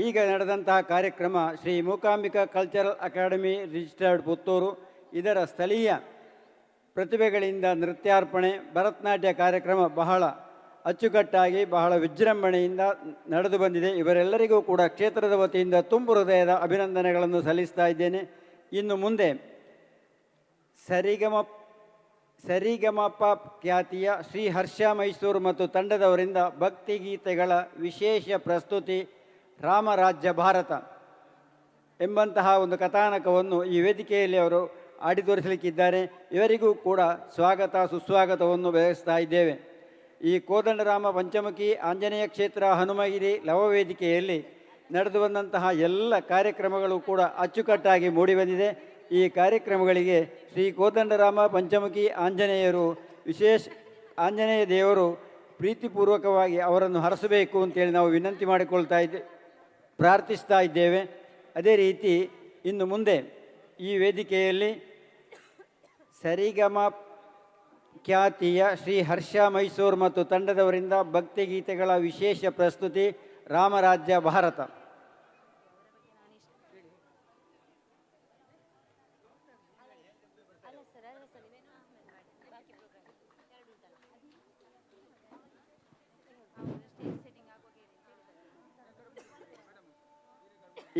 ಈಗ ನಡೆದಂತಹ ಕಾರ್ಯಕ್ರಮ Shri Mookambika cultural academy registered Puttur ಇದರ ಸ್ಥಳೀಯ ಪ್ರತಿಭೆಗಳಿಂದ ನೃತ್ಯಾರ್ಪಣೆ ಭರತನಾಟ್ಯ ಕಾರ್ಯಕ್ರಮ ಬಹಳ ಅಚ್ಚುಕಟ್ಟಾಗಿ ಬಹಳ ವಿಜೃಂಭಣೆಯಿಂದ ನಡೆದು ಬಂದಿದೆ. ಇವರೆಲ್ಲರಿಗೂ ಕೂಡ ಕ್ಷೇತ್ರದ ವತಿಯಿಂದ ತುಂಬು ಹೃದಯದ ಅಭಿನಂದನೆಗಳನ್ನು ಸಲ್ಲಿಸ್ತಾ ಇದ್ದೇನೆ. ಇನ್ನು ಮುಂದೆ ಸರಿಗಮಪ ಖ್ಯಾತಿಯ ಶ್ರೀ ಹರ್ಷ ಮೈಸೂರು ಮತ್ತು ತಂಡದವರಿಂದ ಭಕ್ತಿಗೀತೆಗಳ ವಿಶೇಷ ಪ್ರಸ್ತುತಿ ರಾಮರಾಜ್ಯ ಭಾರತ ಎಂಬಂತಹ ಒಂದು ಕಥಾನಕವನ್ನು ಈ ವೇದಿಕೆಯಲ್ಲಿ ಅವರು ಆಡಿ ತೋರಿಸಲಿಕ್ಕಿದ್ದಾರೆ. ಇವರಿಗೂ ಕೂಡ ಸ್ವಾಗತ ಸುಸ್ವಾಗತವನ್ನು ಬಯಸ್ತಾ ಇದ್ದೇವೆ. ಈ ಕೋದಂಡರಾಮ ಪಂಚಮುಖಿ ಆಂಜನೇಯ ಕ್ಷೇತ್ರ ಹನುಮಗಿರಿ ಲವವೇದಿಕೆಯಲ್ಲಿ ನಡೆದು ಬಂದಂತಹ ಎಲ್ಲ ಕಾರ್ಯಕ್ರಮಗಳು ಕೂಡ ಅಚ್ಚುಕಟ್ಟಾಗಿ ಮೂಡಿಬಂದಿದೆ. ಈ ಕಾರ್ಯಕ್ರಮಗಳಿಗೆ ಶ್ರೀ ಕೋದಂಡರಾಮ ಪಂಚಮುಖಿ ಆಂಜನೇಯ ದೇವರು ಪ್ರೀತಿಪೂರ್ವಕವಾಗಿ ಅವರನ್ನು ಹರಸಬೇಕು ಅಂತೇಳಿ ನಾವು ವಿನಂತಿ ಪ್ರಾರ್ಥಿಸ್ತಾ ಇದ್ದೇವೆ. ಅದೇ ರೀತಿ ಇನ್ನು ಮುಂದೆ ಈ ವೇದಿಕೆಯಲ್ಲಿ ಸರಿಗಮ ಖ್ಯಾತಿಯ ಶ್ರೀ ಹರ್ಷ ಮೈಸೂರು ಮತ್ತು ತಂಡದವರಿಂದ ಭಕ್ತಿಗೀತೆಗಳ ವಿಶೇಷ ಪ್ರಸ್ತುತಿ ರಾಮರಾಜ್ಯ ಭಾರತ.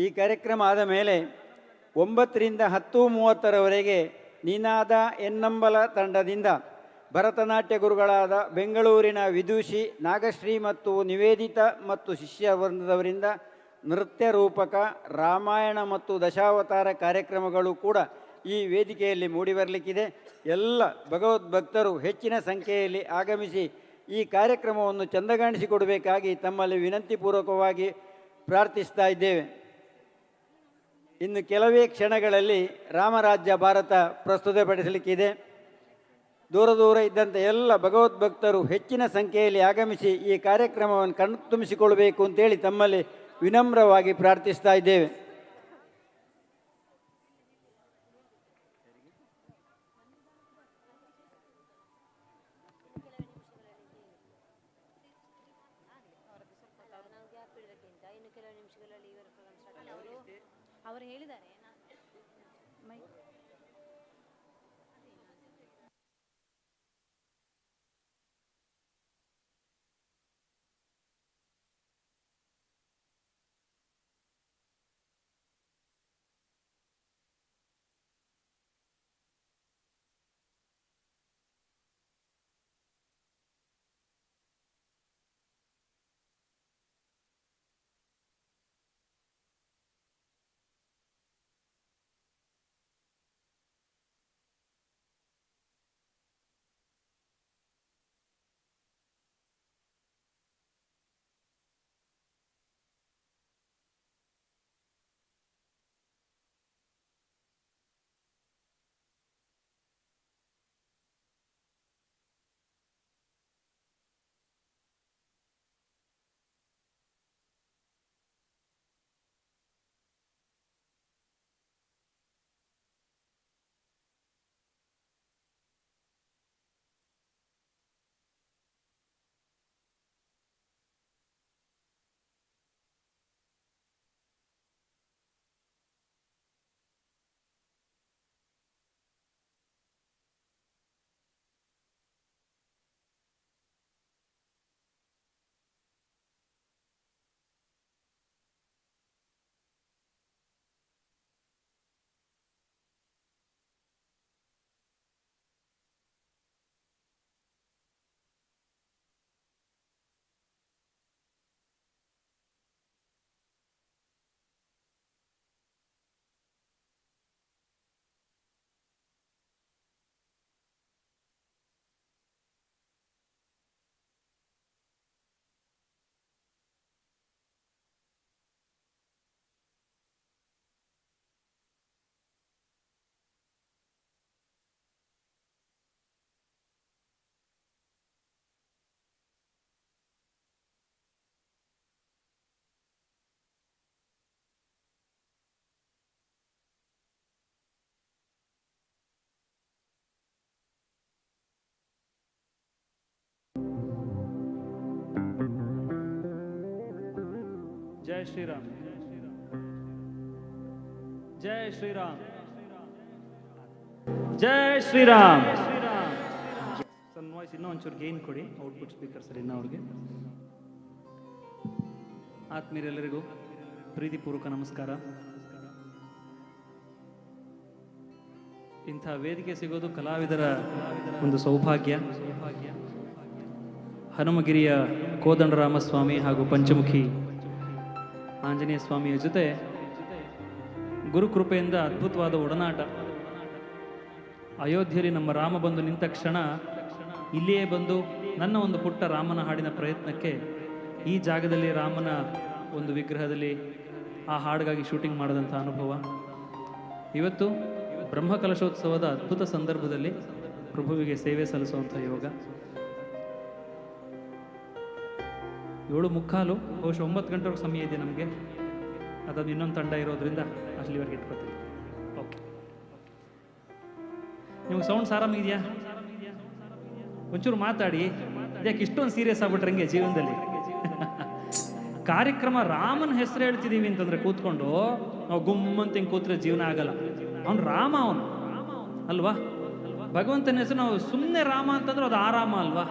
ಈ ಕಾರ್ಯಕ್ರಮ ಆದ ಮೇಲೆ 9 ರಿಂದ 10:30ರವರೆಗೆ ನಿನಾದ ಎನ್ನಂಬಲ ತಂಡದಿಂದ ಭರತನಾಟ್ಯ ಗುರುಗಳಾದ ಬೆಂಗಳೂರಿನ ವಿದೂಷಿ ನಾಗಶ್ರೀ ಮತ್ತು ನಿವೇದಿತ ಮತ್ತು ಶಿಷ್ಯವೃಂದದವರಿಂದ ನೃತ್ಯ ರೂಪಕ ರಾಮಾಯಣ ಮತ್ತು ದಶಾವತಾರ ಕಾರ್ಯಕ್ರಮಗಳು ಕೂಡ ಈ ವೇದಿಕೆಯಲ್ಲಿ ಮೂಡಿಬರಲಿಕ್ಕಿದೆ. ಎಲ್ಲ ಭಗವದ್ಭಕ್ತರು ಹೆಚ್ಚಿನ ಸಂಖ್ಯೆಯಲ್ಲಿ ಆಗಮಿಸಿ ಈ ಕಾರ್ಯಕ್ರಮವನ್ನು ಚಂದಗಾಣಿಸಿಕೊಡಬೇಕಾಗಿ ತಮ್ಮಲ್ಲಿ ವಿನಂತಿಪೂರ್ವಕವಾಗಿ ಪ್ರಾರ್ಥಿಸ್ತಾ ಇದ್ದೇವೆ. ಇನ್ನು ಕೆಲವೇ ಕ್ಷಣಗಳಲ್ಲಿ ರಾಮರಾಜ್ಯ ಭಾರತ ಪ್ರಸ್ತುತಪಡಿಸಲಿಕ್ಕಿದೆ. ದೂರ ಇದ್ದಂಥ ಎಲ್ಲ ಭಗವದ್ಭಕ್ತರು ಹೆಚ್ಚಿನ ಸಂಖ್ಯೆಯಲ್ಲಿ ಆಗಮಿಸಿ ಈ ಕಾರ್ಯಕ್ರಮವನ್ನು ಕಣ್ತುಂಬಿಸಿಕೊಳ್ಳಬೇಕು ಅಂತೇಳಿ ತಮ್ಮಲ್ಲಿ ವಿನಮ್ರವಾಗಿ ಪ್ರಾರ್ಥಿಸ್ತಾ ಇದ್ದೇವೆ. ಅವರು ಹೇಳಿದ್ದಾರೆ. ಜೈ ಶ್ರೀರಾಮ್, ಜೈ ಶ್ರೀರಾಮ್, ಜೈ ಶ್ರೀರಾಮ್. ಸಣ್ಣ ವಾಯ್ಸ್ ಇನ್ನೂ ಒಂಚೂರು ಗೇನ್ ಕೊಡಿ, ಔಟ್ಪುಟ್ ಸ್ಪೀಕರ್ ಸರ್ ಇನ್ನು ಅವ್ರಿಗೆ. ಆತ್ಮೀಯರೆಲ್ಲರಿಗೂ ಪ್ರೀತಿಪೂರ್ವಕ ನಮಸ್ಕಾರ. ಇಂಥ ವೇದಿಕೆ ಸಿಗೋದು ಕಲಾವಿದರ ಒಂದು ಸೌಭಾಗ್ಯ. ಹನುಮಗಿರಿಯ ಕೋದಂಡರಾಮಸ್ವಾಮಿ ಹಾಗೂ ಪಂಚಮುಖಿ ಆಂಜನೇಯ ಸ್ವಾಮಿಯ ಜೊತೆ ಗುರುಕೃಪೆಯಿಂದ ಅದ್ಭುತವಾದ ಒಡನಾಟ. ಅಯೋಧ್ಯೆಯಲ್ಲಿ ನಮ್ಮ ರಾಮ ಬಂದು ನಿಂತ ಕ್ಷಣ ಇಲ್ಲಿಯೇ ಬಂದು ನನ್ನ ಒಂದು ಪುಟ್ಟ ರಾಮನ ಹಾಡಿನ ಪ್ರಯತ್ನಕ್ಕೆ ಈ ಜಾಗದಲ್ಲಿ ರಾಮನ ಒಂದು ವಿಗ್ರಹದಲ್ಲಿ ಆ ಹಾಡಿಗಾಗಿ ಶೂಟಿಂಗ್ ಮಾಡಿದಂಥ ಅನುಭವ. ಇವತ್ತು ಬ್ರಹ್ಮಕಲಶೋತ್ಸವದ ಅದ್ಭುತ ಸಂದರ್ಭದಲ್ಲಿ ಪ್ರಭುವಿಗೆ ಸೇವೆ ಸಲ್ಲಿಸುವಂಥ ಯೋಗ. 7:45 ಬಹುಶಃ 9 ಗಂಟೆವರೆಗೆ ಸಮಯ ಇದೆ ನಮಗೆ. ಅದೊಂದು ಇನ್ನೊಂದು ತಂಡ ಇರೋದ್ರಿಂದ ಅಲ್ಲಿವರೆಗೆ ಇಟ್ಕೊತೀವಿ. ಓಕೆ, ನಿಮ್ಗೆ ಸೌಂಡ್ಸ್ ಆರಾಮಿದೆಯಾ? ಒಂಚೂರು ಮಾತಾಡಿ. ಯಾಕೆ ಇಷ್ಟೊಂದು ಸೀರಿಯಸ್ ಆಗ್ಬಿಟ್ರೆ ಹಂಗೆ ಜೀವನದಲ್ಲಿ? ಕಾರ್ಯಕ್ರಮ ರಾಮನ ಹೆಸರು ಹೇಳ್ತಿದ್ದೀವಿ ಅಂತಂದ್ರೆ ಕೂತ್ಕೊಂಡು ನಾವು ಗುಮ್ಮಂತ ಹಿಂಗೆ ಕೂತ್ರೆ ಜೀವನ ಆಗಲ್ಲ. ಅವನು ರಾಮ, ಅವನು ಅಲ್ವಾ? ಭಗವಂತನ ಹೆಸರು ನಾವು ಸುಮ್ಮನೆ ರಾಮ ಅಂತಂದ್ರೆ ಅದು ಆರಾಮ ಅಲ್ವಾ?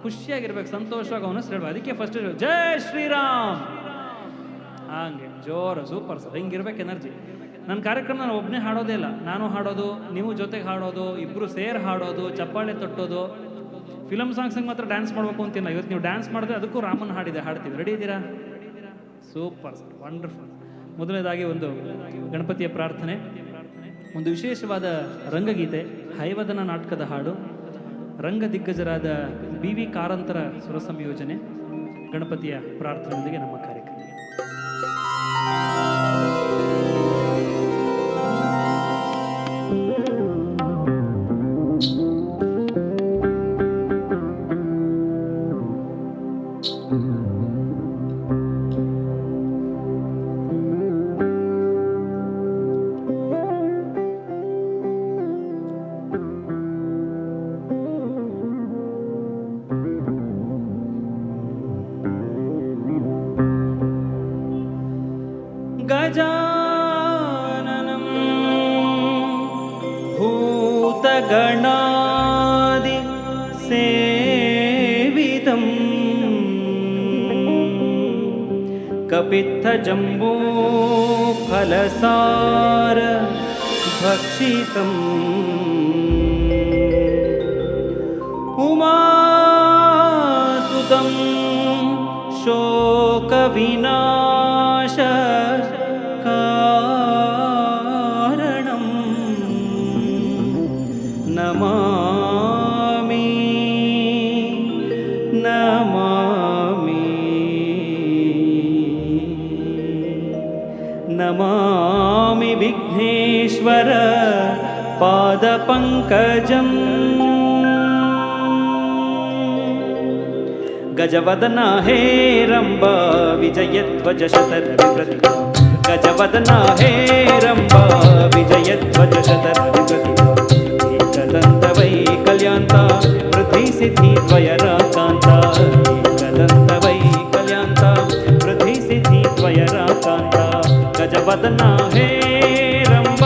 ಖುಷಿಯಾಗಿರ್ಬೇಕು, ಸಂತೋಷವಾಗಿ ಅವನ ಹೆಸರು ಹೇಳ್ಬೇಕು. ಅದಕ್ಕೆ ಫಸ್ಟ್ ಜೈ ಶ್ರೀರಾಮ್ ಹಂಗೆ ಜೋರ ಸೂಪರ್ ಸರ್, ಹಿಂಗಿರ್ಬೇಕು ಎನರ್ಜಿ. ನನ್ನ ಕಾರ್ಯಕ್ರಮ ನಾನು ಒಬ್ಬನೇ ಹಾಡೋದೇ ಇಲ್ಲ, ನಾನು ಹಾಡೋದು, ನೀವು ಜೊತೆಗೆ ಹಾಡೋದು, ಇಬ್ಬರು ಸೇರ್ ಹಾಡೋದು, ಚಪ್ಪಾಳೆ ತಟ್ಟೋದು. ಫಿಲಮ್ ಸಾಂಗ್ಸಿಗೆ ಮಾತ್ರ ಡ್ಯಾನ್ಸ್ ಮಾಡಬೇಕು ಅಂತಿಲ್ಲ. ಇವತ್ತು ನೀವು ಡ್ಯಾನ್ಸ್ ಮಾಡಿದ್ರೆ ಅದಕ್ಕೂ ರಾಮನ ಹಾಡ್ತೀವಿ. ರೆಡಿ ಇದ್ದೀರಾ? Super sir, wonderful. ಮೊದಲನೇದಾಗಿ ಒಂದು ಗಣಪತಿಯ ಪ್ರಾರ್ಥನೆ, ಒಂದು ವಿಶೇಷವಾದ ರಂಗಗೀತೆ, ಹೈವದನ ನಾಟಕದ ಹಾಡು, ರಂಗ ದಿಗ್ಗಜರಾದ BV ಕಾರಂತರ ಸ್ವರ ಸಂಯೋಜನೆ, ಗಣಪತಿಯ ಪ್ರಾರ್ಥನೆಯೊಂದಿಗೆ ನಮ್ಮ ಕಾರ್ಯಕ್ರಮ. ಗಜಾನನಂ ಭೂತಗಣಾದಿ ಸೇವಿತಂ ಕಪಿತ್ಥ ಜಂಬೂ ಫಲಸಾರ ಭಕ್ಷಿತಂ ಉಮಾಸುತಂ ಶೋಕ ವಿನಾಶ ಕಾರಣಂ ನಮಾಮಿ ನಮಾಮಿ ನಮಾಮಿ ವಿಘ್ನೇಶ್ವರ ಪಾದ ಪಂಕಜಂ ಗಜವದನ ಹೇ ರಂಬ ವಿಜಯಧ್ವಜ ಶತರ ವಿಪ್ರತಿಭಾ ಗಜವದನ ಹೇ ರಂಬ ವಿಜಯಧ್ವಜ ಶತರ ವಿಪ್ರತಿಭಾ ಏಕದಂತ ವೈಕಲ್ಯಾಂತ ಪೃಥ್ವಿ ಸಿದ್ಧಿ ದ್ವಯರಾಕಾಂತ ಏಕದಂತ ವೈಕಲ್ಯಾಂತ ಪೃಥ್ವಿ ಸಿದ್ಧಿ ದ್ವಯರಾಕಾಂತ ಗಜವದನ ಹೇ ರಂಬ.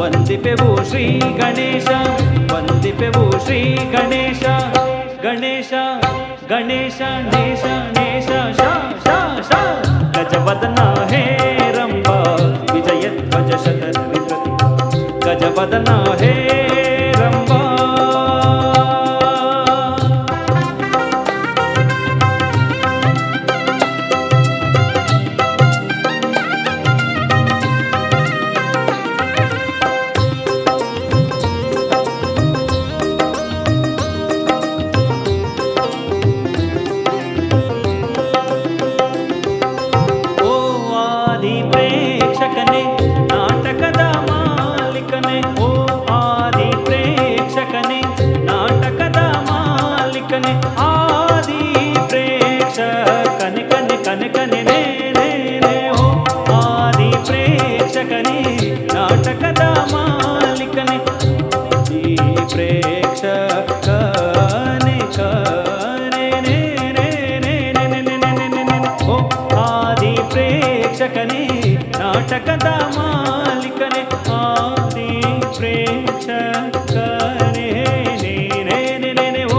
ವಂದಿಪೆವು ಶ್ರೀ ಗಣೇಶ ವಂದಿಪೆವು ಶ್ರೀ ಗಣೇಶ ಗಣೇಶ ಗಣೇಶ ನೇಶ ನೇಶ ಶಾ ಶಾ ಶಾ ಗಜವದನ ಹೇ ರಂಭ ವಿಜಯ ಧ್ವಜ ಶತವಿಕೃತಿ ಗಜವದನ ಹೇ ರಂಭ ನಾಟಕದ ಮಾಲಿಕನೆ ಆದಿ ಪ್ರೇಕ್ಷಕನೇ ನೇನೆ ಓ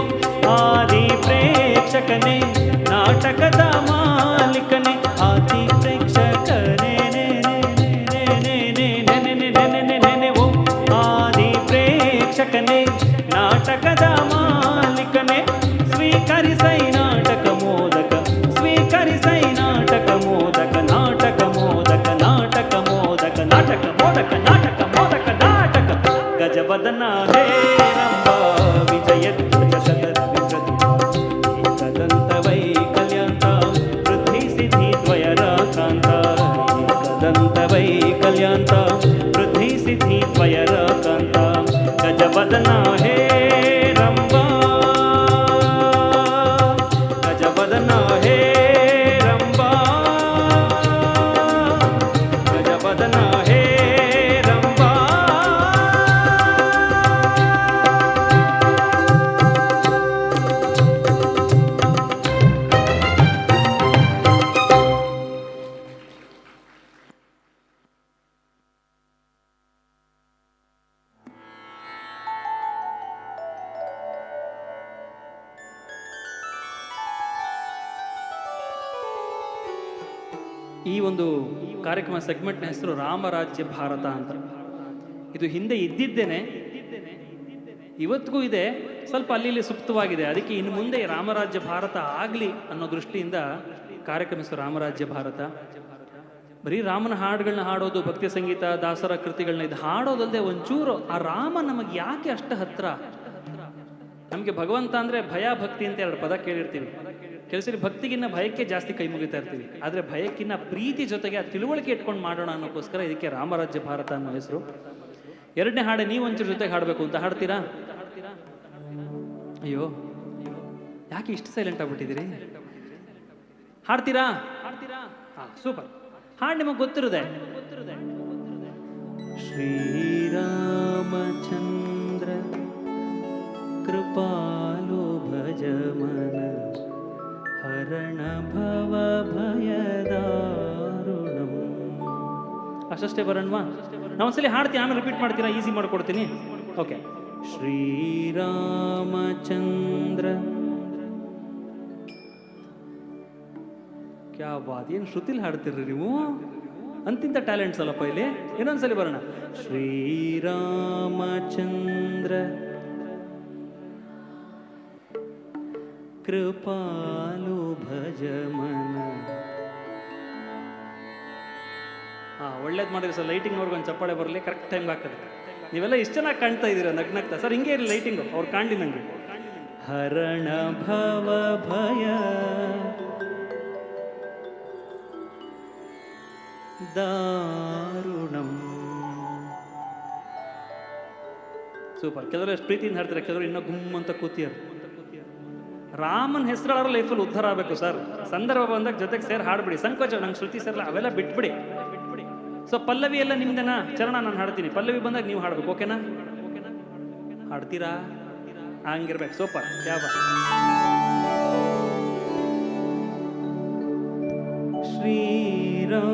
ಆದಿ ಪ್ರೇಕ್ಷಕನೇ ನಾಟಕದ ಮಾಲಿಕನೆ ಆದಿ ಪ್ರೇಕ್ಷಕನೇ ನೇನೆ ಓ ಆದಿ ಪ್ರೇಕ್ಷಕನೇ ನಾಟಕದ ಮಾಲಿಕನೆ ಸ್ವೀಕರಿಸೈ ನಾಟಕ ಮೋದಕ ಸ್ವೀಕರಿಸೈ ನಾಟಕ ಮೋದಕ ನಾಟಕ ಮೋದಕ ನಾಟಕ ಮೋದಕ ನಾಟಕ ಮೋದಕ ನಾಟಕ ಮೋದಕ ನಾಟಕ ಗಜವದನ ಹೇ ರಂಭ ವಿಜಯ ಧ್ವಜ ಶತವಿಕೃತಿ ಏಕದಂತ ವೈಕಲ್ಯಾಂತ ವೃದ್ಧಿ ಸಿದ್ಧಿ ದ್ವಯರ ಕಾಂತ ಏಕದಂತ ವೈಕಲ್ಯಾಂತ ವೃದ್ಧಿ ಸಿದ್ಧಿ ದ್ವಯರ ಕಾಂತ ಗಜವದನ ಹೇ ರಂಭ ಗಜವದನ ಹೇ ರಂಭ ಗಜವದನ ಹೇ ರಂಭ ಈ ಒಂದು ಕಾರ್ಯಕ್ರಮ ಸೆಗ್ಮೆಂಟ್ನ ಹೆಸರು ರಾಮರಾಜ್ಯ ಭಾರತ ಅಂತ. ಇದು ಹಿಂದೆ ಇದ್ದಿದ್ದೇನೆ, ಇವತ್ತಿಗೂ ಇದೆ, ಸ್ವಲ್ಪ ಅಲ್ಲಿ ಇಲ್ಲಿ ಸುಪ್ತವಾಗಿದೆ. ಅದಕ್ಕೆ ಇನ್ನು ಮುಂದೆ ರಾಮರಾಜ್ಯ ಭಾರತ ಆಗಲಿ ಅನ್ನೋ ದೃಷ್ಟಿಯಿಂದ ಕಾರ್ಯಕ್ರಮ ಹೆಸರು ರಾಮರಾಜ್ಯ ಭಾರತ. ಬರೀ ರಾಮನ ಹಾಡುಗಳನ್ನ ಹಾಡೋದು, ಭಕ್ತಿ ಸಂಗೀತ, ದಾಸರ ಕೃತಿಗಳನ್ನ ಇದು ಹಾಡೋದಲ್ಲದೆ ಒಂಚೂರು ಆ ರಾಮ ನಮಗೆ ಯಾಕೆ ಅಷ್ಟು ಹತ್ರ. ನಮಗೆ ಭಗವಂತ ಅಂದರೆ ಭಯ ಭಕ್ತಿ ಅಂತ ಎರಡು ಪದ ಕೇಳಿರ್ತೀವಿ. ಕೆಲಸರಿ ಭಕ್ತಿಗಿನ್ನ ಭಯಕ್ಕೆ ಜಾಸ್ತಿ ಕೈ ಮುಗಿತಾ ಇರ್ತೀವಿ. ಆದರೆ ಭಯಕ್ಕಿನ್ನ ಪ್ರೀತಿ ಜೊತೆಗೆ ಆ ತಿಳುವಳಿಕೆ ಇಟ್ಕೊಂಡು ಮಾಡೋಣ ಅನ್ನೋಕ್ಕೋಸ್ಕರ ಇದಕ್ಕೆ ರಾಮರಾಜ್ಯ ಭಾರತ ಅನ್ನೋ ಹೆಸರು. ಎರಡನೇ ಹಾಡೆ ನೀವು ಒಂಚೂರು ಜೊತೆಗೆ ಹಾಡಬೇಕು ಅಂತ ಹಾಡ್ತೀರಾ? ಅಯ್ಯೋ ಯಾಕೆ ಇಷ್ಟು ಸೈಲೆಂಟ್ ಆಗ್ಬಿಟ್ಟಿದ್ದೀರಿ? ಹಾಡ್ತೀರಾ? ಹಾ, ಸೂಪರ್. ಹಾಡು ನಿಮಗೆ ಗೊತ್ತಿರುತ್ತೆ. ಶ್ರೀರಾಮಚಂದ್ರ ಕೃಪಾಲು ಭಜಮನ ಹರಣ ಭವ ಭಯದಾರುಣಂ. ಅಷ್ಟೇ ಬರೋಣವಾ? ನಾವೊಂದ್ಸಲಿ ಹಾಡ್ತೀನಿ, ಆಮೇಲೆ ರಿಪೀಟ್ ಮಾಡ್ತೀರಾ? ಈಸಿ ಮಾಡ್ಕೊಡ್ತೀನಿ. ಓಕೆ. ಶ್ರೀರಾಮಚಂದ್ರ ಕ್ಯಾ ಬಾತ್, ಏನು ಶ್ರುತಿಲಿ ಹಾಡ್ತಿರ್ರಿ ನೀವು? ಅಂತಿಂತ ಟ್ಯಾಲೆಂಟ್ಸ್ ಅಲ್ಲಪ್ಪ ಇಲ್ಲಿ. ಇನ್ನೊಂದ್ಸಲಿ ಬರೋಣ. ಶ್ರೀರಾಮಚಂದ್ರ ಕೃಪಾಲು ಭಜಮನ. ಒಳ್ಳೇದು ಮಾಡಿರಿ ಸರ್. ಲೈಟಿಂಗ್ನವ್ರಿಗೆ ಒಂದು ಚಪ್ಪಾಳೆ ಬರಲಿ, ಕರೆಕ್ಟ್ ಟೈಮ್ಗೆ ಹಾಕಿದ್ರೆ. ನೀವೆಲ್ಲ ಇಷ್ಟು ಚೆನ್ನಾಗಿ ಕಾಣ್ತಾ ಇದ್ದೀರಾ ನಗ್ನಗ್ತಾ. ಸರ್ ಹಿಂಗೆ ಇರಲಿ ಲೈಟಿಂಗು, ಅವ್ರು ಕಾಣಲಿ ನನಗೆ. ಹರಣ ಭವ ಭಯ ದಾರುಣಂ. ಸೂಪರ್. ಕೆಲವರು ಎಷ್ಟು ಪ್ರೀತಿಯಿಂದ ಹಾಡ್ತಾರೆ, ಕೆಲವರು ಇನ್ನೂ ಗುಮ್ಮ ಅಂತ ಕೂತಿಯಾರ. ರಾಮನ ಹೆಸರು ಲೈಫಲ್ಲಿ ಉದ್ಧಾರ ಆಗಬೇಕು ಸರ್. ಸಂದರ್ಭ ಬಂದಾಗ ಜೊತೆಗೆ ಸೇರಿ ಹಾಡ್ಬಿಡಿ. ಸಂಕೋಚ, ನಂಗೆ ಶ್ರುತಿ ಸೇರಲ್ಲ, ಅವೆಲ್ಲ ಬಿಟ್ಬಿಡಿ. ಸೊ ಪಲ್ಲವಿ ಎಲ್ಲ ನಿಮ್ದೇನಾ? ಚರಣ ನಾನು ಹಾಡ್ತೀನಿ, ಪಲ್ಲವಿ ಬಂದಾಗ ನೀವು ಹಾಡ್ಬೇಕು. ಓಕೆನಾ? ಹಾಡ್ತೀರಾ? ಹಂಗಿರ್ಬೇಕು. ಸೂಪರ್. ಯಾವ ಶ್ರೀರಾಮ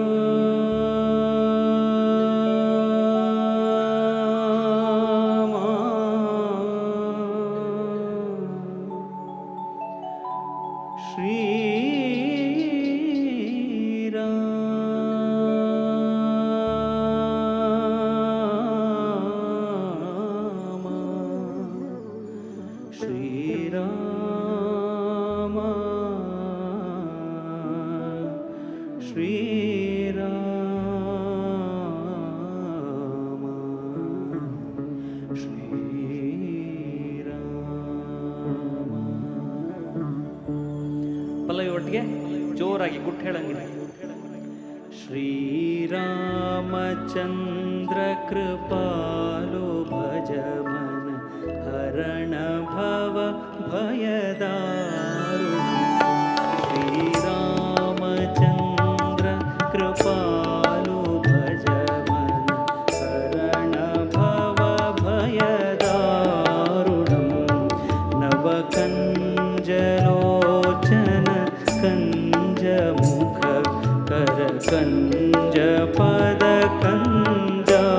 ಶ್ರೀರಾಮ ಒಟ್ಟಿಗೆ ಜೋರಾಗಿ ಗುಟ್ಟು ಹೇಳಂಗಿಲ್ಲ. ಶ್ರೀರಾಮಚಂದ್ರ ಕೃಪಾಲು ಭಜ ಮನ ಹರಣ ಭವ ಭಯದಾರುಣ. ಶ್ರೀರಾಮಚಂದ್ರ ಕೃಪಾಲು ಭಜ ಮನ ಹರಣ ಭವ ಭಯದಾರುಣಂ. ನವಕಂಜಲೋಚನ ಕಂಜ ಮುಖ ಕರ ಕಂಜ ಪದ ಕಂಜಾರುಣಂ.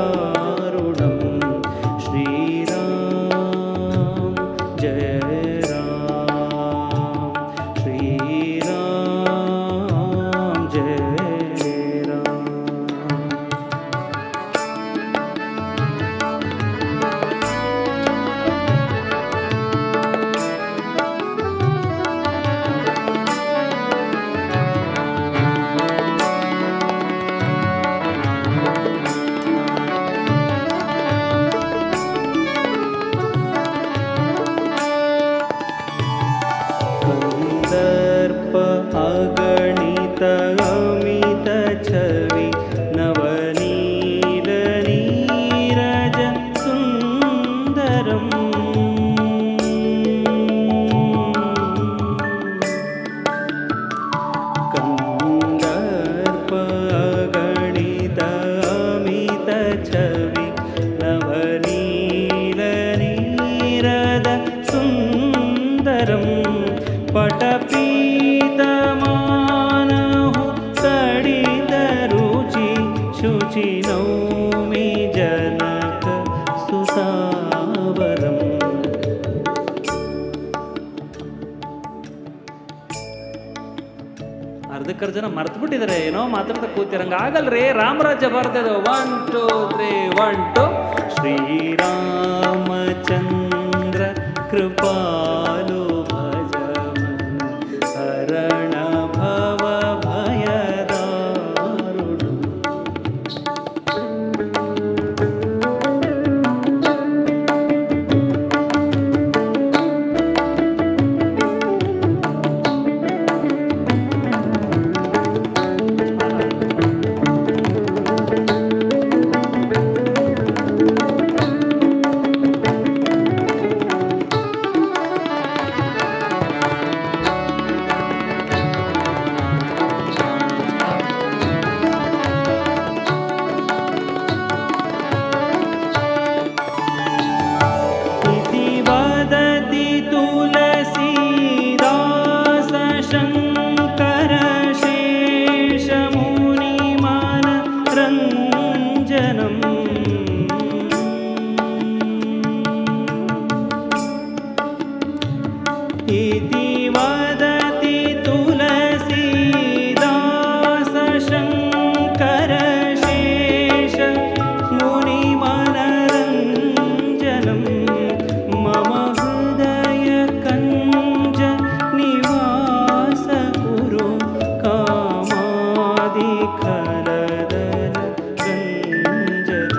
ಶ್ರೀರಾಮ ಜಯ ರಾಮ, ಶ್ರೀರಾಮ ಜಯ ರಾಮ. ಕಂದರ್ಪ ಅಗಣಿತ ಅಮಿತ ಛವಿ ನವನೀಲ ನೀರಜ ಸುಂದರಂ. ಕಂದರ್ಪ ಅಗಣಿತ ಅಮಿತ ಛವಿ ನವನೀಲ ನೀರದ ಸುಂದರಂ. ಪಟಪೀತಮಾನಹು ತಡಿತ ರುಚಿ ಶುಚಿ ನೌಮಿ ಜನಕ ಸುತಾವರಂ. ಅರ್ಧಕ್ಕರ್ಧ ಜನ ಮರ್ತು ಬಿಟ್ಟಿದ್ದಾರೆ, ಏನೋ ಮಾತಾಡ್ತಾ ಕೂತಿರಂಗ ಆಗಲ್ರಿ. ರಾಮರಾಜ್ಯ ಬರ್ತದೆ. 1 2 3 1 2. ಶ್ರೀರಾಮಚಂದ್ರ ಕೃಪಾಲು ಭಜ ಮನ ಹರಣ ಭವ ಭಯದಾರುಣ. इति वदति तुलसीदास शङ्कर शेषमुनिमान रञ्जनम्. इति वदति तुलसीदास शङ्कर शेष मुनिमान रञ्जनम्. मम हृदय कञ्ज निवास कुरु कामादिखलदल रञ्जनम्.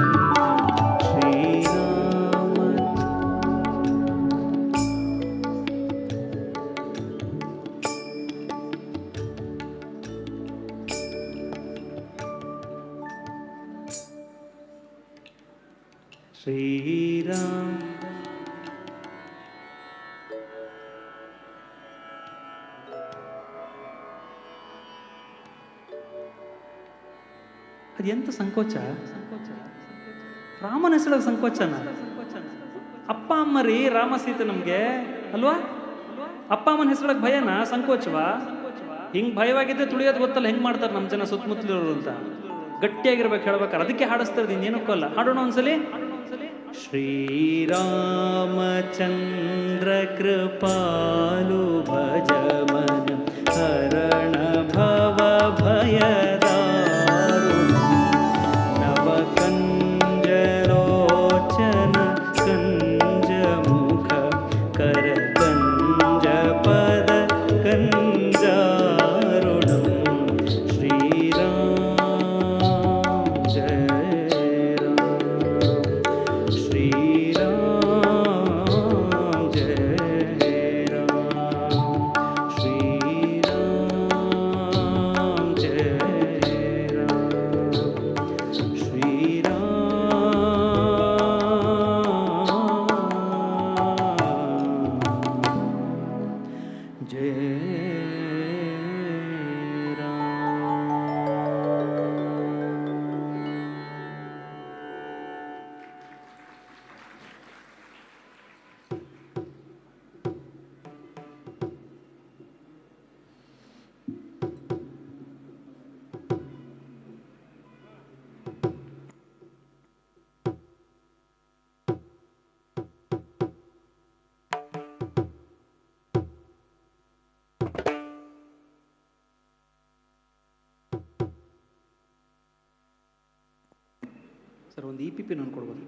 श्रीराम ಶ್ರೀರಾಮ ಅದೆಂತ ಸಂಕೋಚ? ರಾಮನ ಹೆಸರಾಗ ಸಂಕೋಚನ? ಅಪ್ಪ ಅಮ್ಮ ರೀ ರಾಮ ಸೀತೆ ನಮ್ಗೆ ಅಲ್ವಾ? ಅಪ್ಪ ಅಮ್ಮನ ಹೆಸರಾಗ ಭಯನಾ ಸಂಕೋಚವಾ? ಹಿಂಗ್ ಭಯವಾಗಿದ್ದೆ ತುಳಿಯೋದು ಗೊತ್ತಲ್ಲ ಹೆಂಗ್ ಮಾಡ್ತಾರೆ ನಮ್ಮ ಜನ ಸುತ್ತಮುತ್ತಲಿರೋರು ಅಂತ. ಗಟ್ಟಿಯಾಗಿರ್ಬೇಕು ಹೇಳ್ಬೇಕಾರೆ, ಅದಕ್ಕೆ ಹಾಡಿಸ್ತಾರೆ. ಇನ್ನೇನಕ್ಕಲ್ಲ, ಹಾಡೋಣ ಒಂದ್ಸಲಿ. ಶ್ರೀರಾಮಚಂದ್ರ ಕೃಪಾಲು ಭಜ ಮನ ಹರಣ ಭವ ಭಯದಾರುಣ. ನವಕಂಜಲೋಚನ ಕಂಜ ಮುಖ ಕರ ಕಂಜ ಪದ ಕಂಜಾರುಣಂ. ಶ್ರೀರಾಮ ಜಯ ರಾಮ, ಶ್ರೀರಾಮ ಜಯ ರಾಮ, ಶ್ರೀರಾಮ ಸರ್ ಒಂದು EPP ನಾನು ಕೊಡ್ಬೋದು.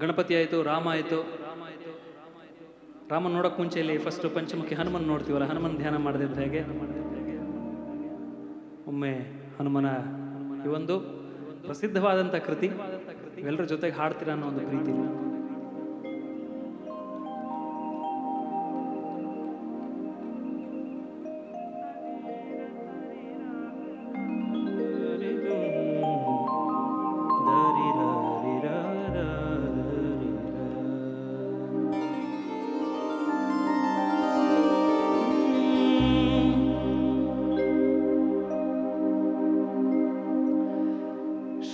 ಗಣಪತಿ ಆಯಿತು, ರಾಮ ಆಯಿತು. ರಾಮನ್ ನೋಡೋಕೆ ಮುಂಚೆ ಇಲ್ಲಿ ಫಸ್ಟ್ ಪಂಚಮುಖಿ ಹನುಮನ್ ನೋಡ್ತೀವಲ್ಲ, ಹನುಮನ್ ಧ್ಯಾನ ಮಾಡದಿದ್ರೆ ಹೇಗೆ? ಒಮ್ಮೆ ಹನುಮನ ಈ ಒಂದು ಪ್ರಸಿದ್ಧವಾದಂಥ ಕೃತಿ ಎಲ್ಲರ ಜೊತೆಗೆ ಹಾಡ್ತೀರಾ ಅನ್ನೋ ಒಂದು ಪ್ರೀತಿ.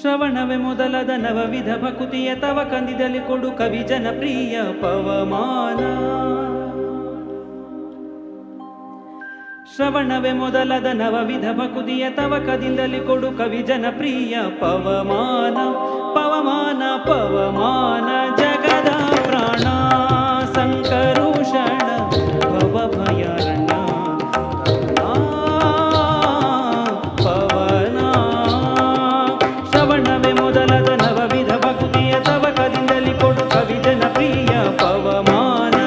ಶ್ರವಣವೇ ಮೊದಲದ ನವವಿಧ ಭಕುತಿಯ ತವ ಕಂದಿದಲ್ಲಿ ಕೊಡು ಕವಿ ಜನಪ್ರಿಯ ಪವಮಾನ. ಶ್ರವಣವೇ ಮೊದಲದ ನವವಿಧ ಭಕುತಿಯ ತವ ಕದಿಂದಲಿ ಕೊಡು ಕವಿ ಜನಪ್ರಿಯ ಪವಮಾನ. ಪವಮಾನ ಪವಮಾನ ಜಗದ ಪ್ರಾಣ ಸಂಕರುಷಣ ಭವ ಭಯಾರಣ್ಯ ಮೊದಲದ ನವವಿಧ ಭಕುತಿಯ ತವ ಕದಿಂದಲಿ ಕೊಡು ಕವಿ ಜನಪ್ರಿಯ ಪವಮಾನ.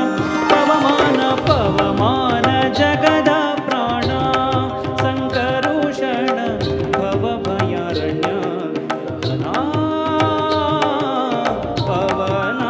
ಪವಮಾನ ಪವಮಾನ ಜಗದ ಪ್ರಾಣ ಸಂಕರುಷಣ ಭವ ಭಯಾರಣ್ಯ ಪವನ.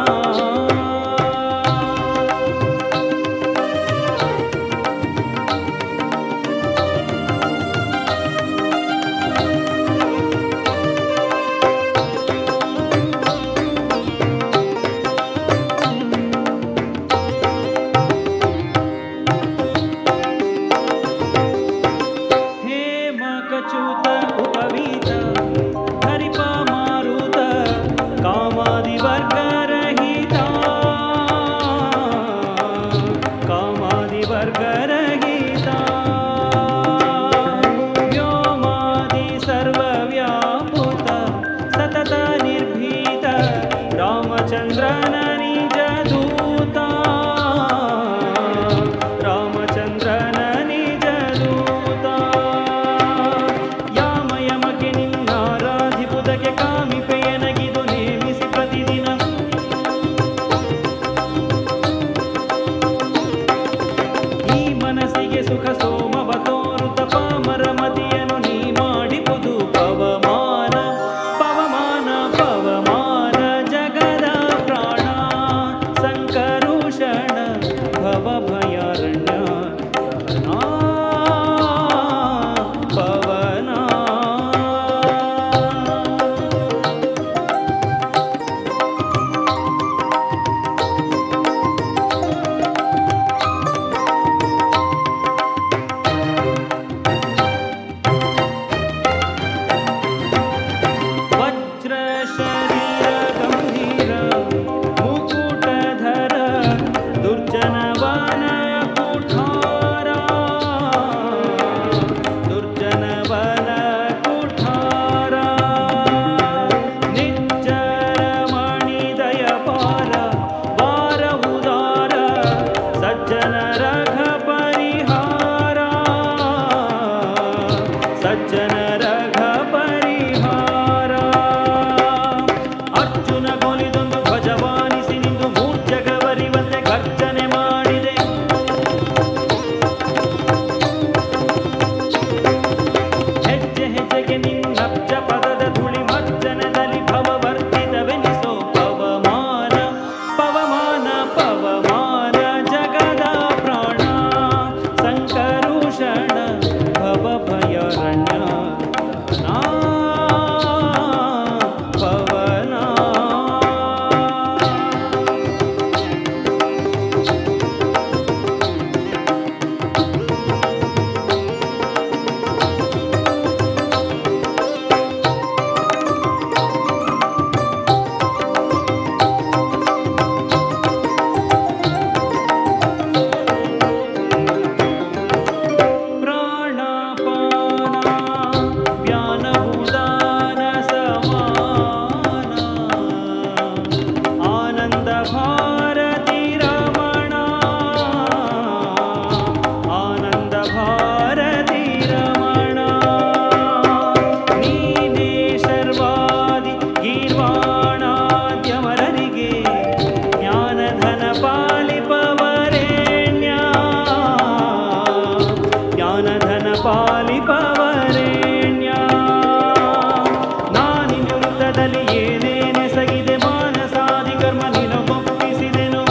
ಮನದಲ್ಲಿ ಏನೇನೆಸಗಿದೆ ಮಾನಸಾದಿ ಕರ್ಮ ನಿನಗೊಪ್ಪಿಸಿದೆನು.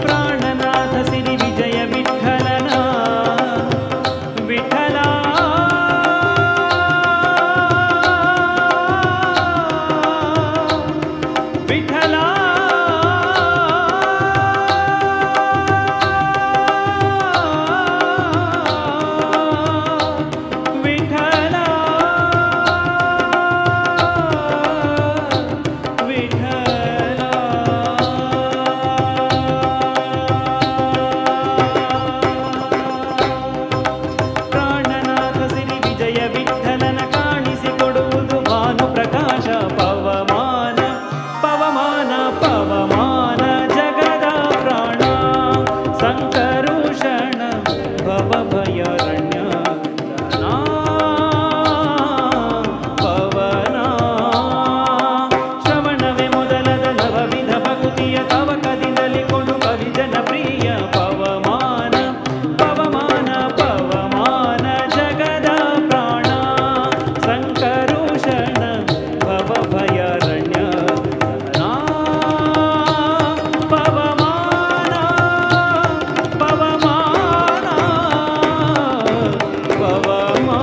ಪ್ರಾಣನಾಥ ಸಿರಿ ವಿಜಯ ವಿಠಲನ ವಿಠಲ ವಿಠಲ ವಿಠಲ ವಿಠಲ ಪ್ರಾಣನಾಥ ಸಿರಿ ವಿಜಯ ವಿಠಲನ ಕಾಣಿಸಿಕೊಡುವುದು ಭಾನು ಪ್ರಕಾಶ ಪವಮಾನ ಪವಮಾನ ಪವಮಾನ ಜಗದ ಪ್ರಾಣ ಸಂಕರುಷಣ ಭವಭಯಾರಣ್ಯ ಪವನ ಶ್ರವಣವೇ ಮೊದಲದ ನವವಿಧ ಭಕ್ತಿಯ ತವ ಕದಿನಲ್ಲಿ ಕೊಡು ಕವಿ ಜನಪ್ರಿಯ ಪವಮಾನ ಪವಮಾನ ಪವಮಾನ ಜಗದ ಪ್ರಾಣ ಸಂಕರುಷಣ ಭವಭಯಾರಣ್ಯ ಪವಮಾನ ಪವಮಾನ ಪವಮಾನ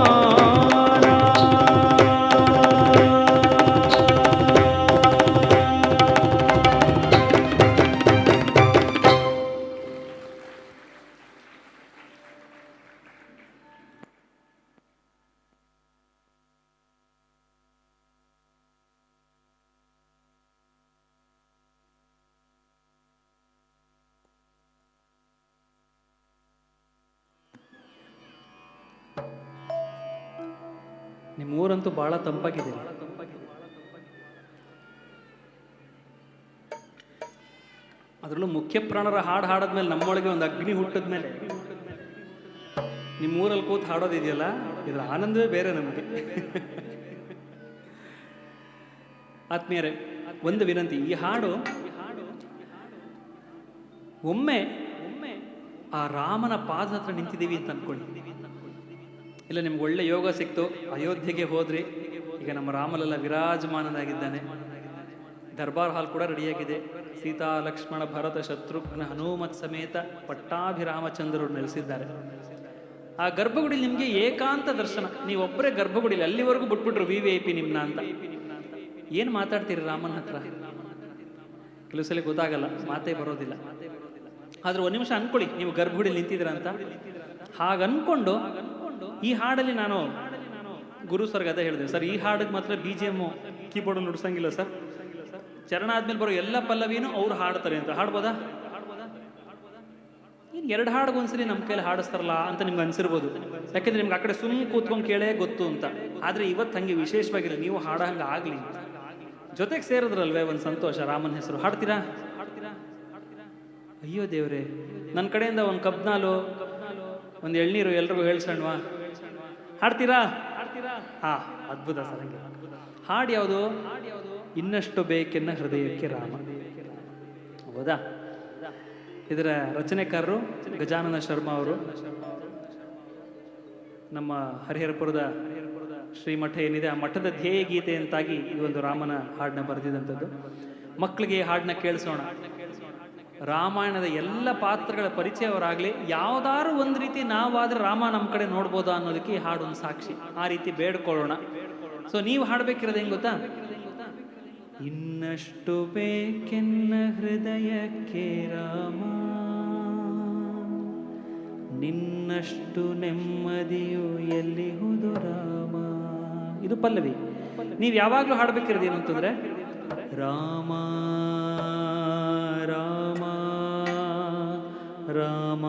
ನಿಮ್ಮ ಊರಂತೂ ಬಹಳ ತಂಪಾಗಿದೆ. ಅದರಲ್ಲೂ ಮುಖ್ಯ ಪ್ರಾಣರ ಹಾಡು ಹಾಡದ್ಮೇಲೆ ನಮ್ಮೊಳಗೆ ಒಂದು ಅಗ್ನಿ ಹುಟ್ಟಿದ್ಮೇಲೆ ನಿಮ್ಮ ಊರಲ್ಲಿ ಕೂತು ಹಾಡೋದಿದೆಯಲ್ಲ, ಇದರ ಆನಂದವೇ ಬೇರೆ ನಮಗೆ. ಆತ್ಮೀಯರೇ, ಒಂದು ವಿನಂತಿ, ಈ ಹಾಡು ಒಮ್ಮೆ ಆ ರಾಮನ ಪಾದ ಹತ್ರ ನಿಂತಿದ್ದೀವಿ ಅಂತ ಅನ್ಕೊಳ್ಳಿ. ಇಲ್ಲ ನಿಮ್ಗೆ ಒಳ್ಳೆ ಯೋಗ ಸಿಕ್ತು, ಅಯೋಧ್ಯೆಗೆ ಹೋದ್ರಿ, ಈಗ ನಮ್ಮ ರಾಮಲೆಲ್ಲ ವಿರಾಜಮಾನನಾಗಿದ್ದಾನೆ, ದರ್ಬಾರ್ ಹಾಲ್ ಕೂಡ ರೆಡಿಯಾಗಿದೆ, ಸೀತಾ ಲಕ್ಷ್ಮಣ ಭರತ ಶತ್ರುಘ್ನ ಹನುಮತ್ ಸಮೇತ ಪಟ್ಟಾಭಿರಾಮಚಂದ್ರರು ನೆಲೆಸಿದ್ದಾರೆ. ಆ ಗರ್ಭಗುಡಿ ನಿಮಗೆ ಏಕಾಂತ ದರ್ಶನ, ನೀವೊಬ್ಬರೇ ಗರ್ಭಗುಡಿಲಿ, ಅಲ್ಲಿವರೆಗೂ ಬಿಟ್ಬಿಟ್ರು VIP ನಿಮ್ನ ಅಂತ. ಏನು ಮಾತಾಡ್ತೀರಿ ರಾಮನ ಹತ್ರ? ಕೆಲವು ಸಲ ಗೊತ್ತಾಗಲ್ಲ, ಮಾತೇ ಬರೋದಿಲ್ಲ. ಆದ್ರೆ ಒಂದು ನಿಮಿಷ ಅನ್ಕೊಳ್ಳಿ, ನೀವು ಗರ್ಭಗುಡಿಲಿ ನಿಂತಿದ್ದೀರ ಅಂತ. ಹಾಗನ್ಕೊಂಡು ಈ ಹಾಡಲ್ಲಿ ನಾನು ಗುರು ಸರ್ಗೆ ಅದೇ ಹೇಳಿದೆ, ಸರ್ ಈ ಹಾಡಿಗೆ ಮಾತ್ರ BGM ಕೀಬೋರ್ಡ್ ನುಡ್ಸಂಗಿಲ್ಲ ಸರ್, ಚರಣ ಆದ್ಮೇಲೆ ಬರೋ ಎಲ್ಲ ಪಲ್ಲವಿನೂ ಅವ್ರು ಹಾಡ್ತಾರೆ ಅಂತ. ಹಾಡ್ಬೋದಾ? ಇನ್ನು 2 ಹಾಡಿಗೆ ಒಂದ್ಸರಿ ನಮ್ಮ ಕೈಲಿ ಹಾಡಿಸ್ತಾರಲ್ಲ ಅಂತ ನಿಮ್ಗೆ ಅನ್ಸಿರ್ಬೋದು, ಯಾಕೆಂದ್ರೆ ನಿಮ್ಗೆ ಆ ಕಡೆ ಸುಮ್ಮನೆ ಕೂತ್ಕೊಂಡು ಕೇಳೇ ಗೊತ್ತು ಅಂತ. ಆದ್ರೆ ಇವತ್ತು ಹಂಗೆ ವಿಶೇಷವಾಗಿಲ್ಲ, ನೀವು ಹಾಡ ಹಂಗೆ ಆಗ್ಲಿ, ಜೊತೆಗೆ ಸೇರಿದ್ರಲ್ವೇ ಒಂದು ಸಂತೋಷ. ರಾಮನ ಹೆಸರು ಹಾಡ್ತೀರಾ? ಅಯ್ಯೋ ದೇವ್ರೆ, ನನ್ನ ಕಡೆಯಿಂದ ಒಂದು ಕಬ್ನಾಲು, ಒಂದು ಎಳ್ನೀರು ಎಲ್ರಿಗೂ ಹೇಳ್ಸಣ್ವಾ? ಹಾಡ್ತೀರಾ? ಹಾ, ಅದ್ಭುತ ಸರ್. ಹಂಗೆ ಹಾಡು ಯಾವುದು? ಇನ್ನಷ್ಟು ಬೇಕೆನ್ನ ಹೃದಯಕ್ಕೆ ರಾಮ. ಹೌದಾ? ಇದರ ರಚನೆಕಾರರು ಗಜಾನನ ಶರ್ಮಾ ಅವರು, ನಮ್ಮ ಹರಿಹರಪುರದ ಶ್ರೀಮಠ ಏನಿದೆ ಆ ಮಠದ ಧ್ಯೇಯ ಗೀತೆ ಅಂತಾಗಿ ಈ ಒಂದು ರಾಮನ ಹಾಡನ್ನ ಬರೆದಿದಂಥದ್ದು. ಮಕ್ಕಳಿಗೆ ಹಾಡನ್ನ ಕೇಳಿಸೋಣ. ರಾಮಾಯಣದ ಎಲ್ಲ ಪಾತ್ರಗಳ ಪರಿಚಯ ಅವರಾಗಲಿ, ಯಾವ್ದಾದ್ರು ಒಂದು ರೀತಿ ನಾವಾದ್ರೆ ರಾಮ ನಮ್ಮ ಕಡೆ ನೋಡ್ಬೋದಾ ಅನ್ನೋದಕ್ಕೆ ಈ ಹಾಡು ಒಂದು ಸಾಕ್ಷಿ. ಆ ರೀತಿ ಬೇಡ್ಕೊಳ್ಳೋಣ. ಸೊ ನೀವು ಹಾಡ್ಬೇಕಿರೋದು ಹೆಂಗ್ ಗೊತ್ತಾ? ಇನ್ನಷ್ಟು ಬೇಕೆನ್ನ ಹೃದಯಕ್ಕೆ ರಾಮ, ನಿನ್ನಷ್ಟು ನೆಮ್ಮದಿಯು ಎಲ್ಲಿಹುದು ರಾಮ. ಇದು ಪಲ್ಲವಿ. ನೀವು ಯಾವಾಗಲೂ ಹಾಡ್ಬೇಕಿರೋದು ಏನು ಅಂತಂದ್ರೆ, ರಾಮ ರಾಮ ರಾಮ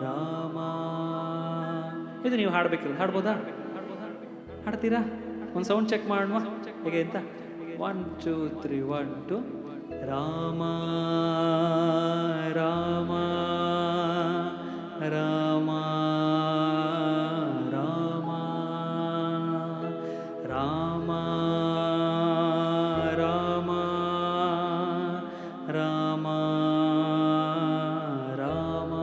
ರಾಮ. ಇದು ನೀವು ಹಾಡ್ಬೇಕಿರೋದು. ಹಾಡ್ಬೋದಾ? ಹಾಡ್ತೀರಾ? ಒಂದು ಸೌಂಡ್ ಚೆಕ್ ಮಾಡೋಣ ಹೇಗೆ ಅಂತ. 1 2 3 1 2. ರಾಮ ರಾಮ ರಾಮ ರಾಮ ರಾಮ ರಾಮ ರಾಮ ರಾಮ.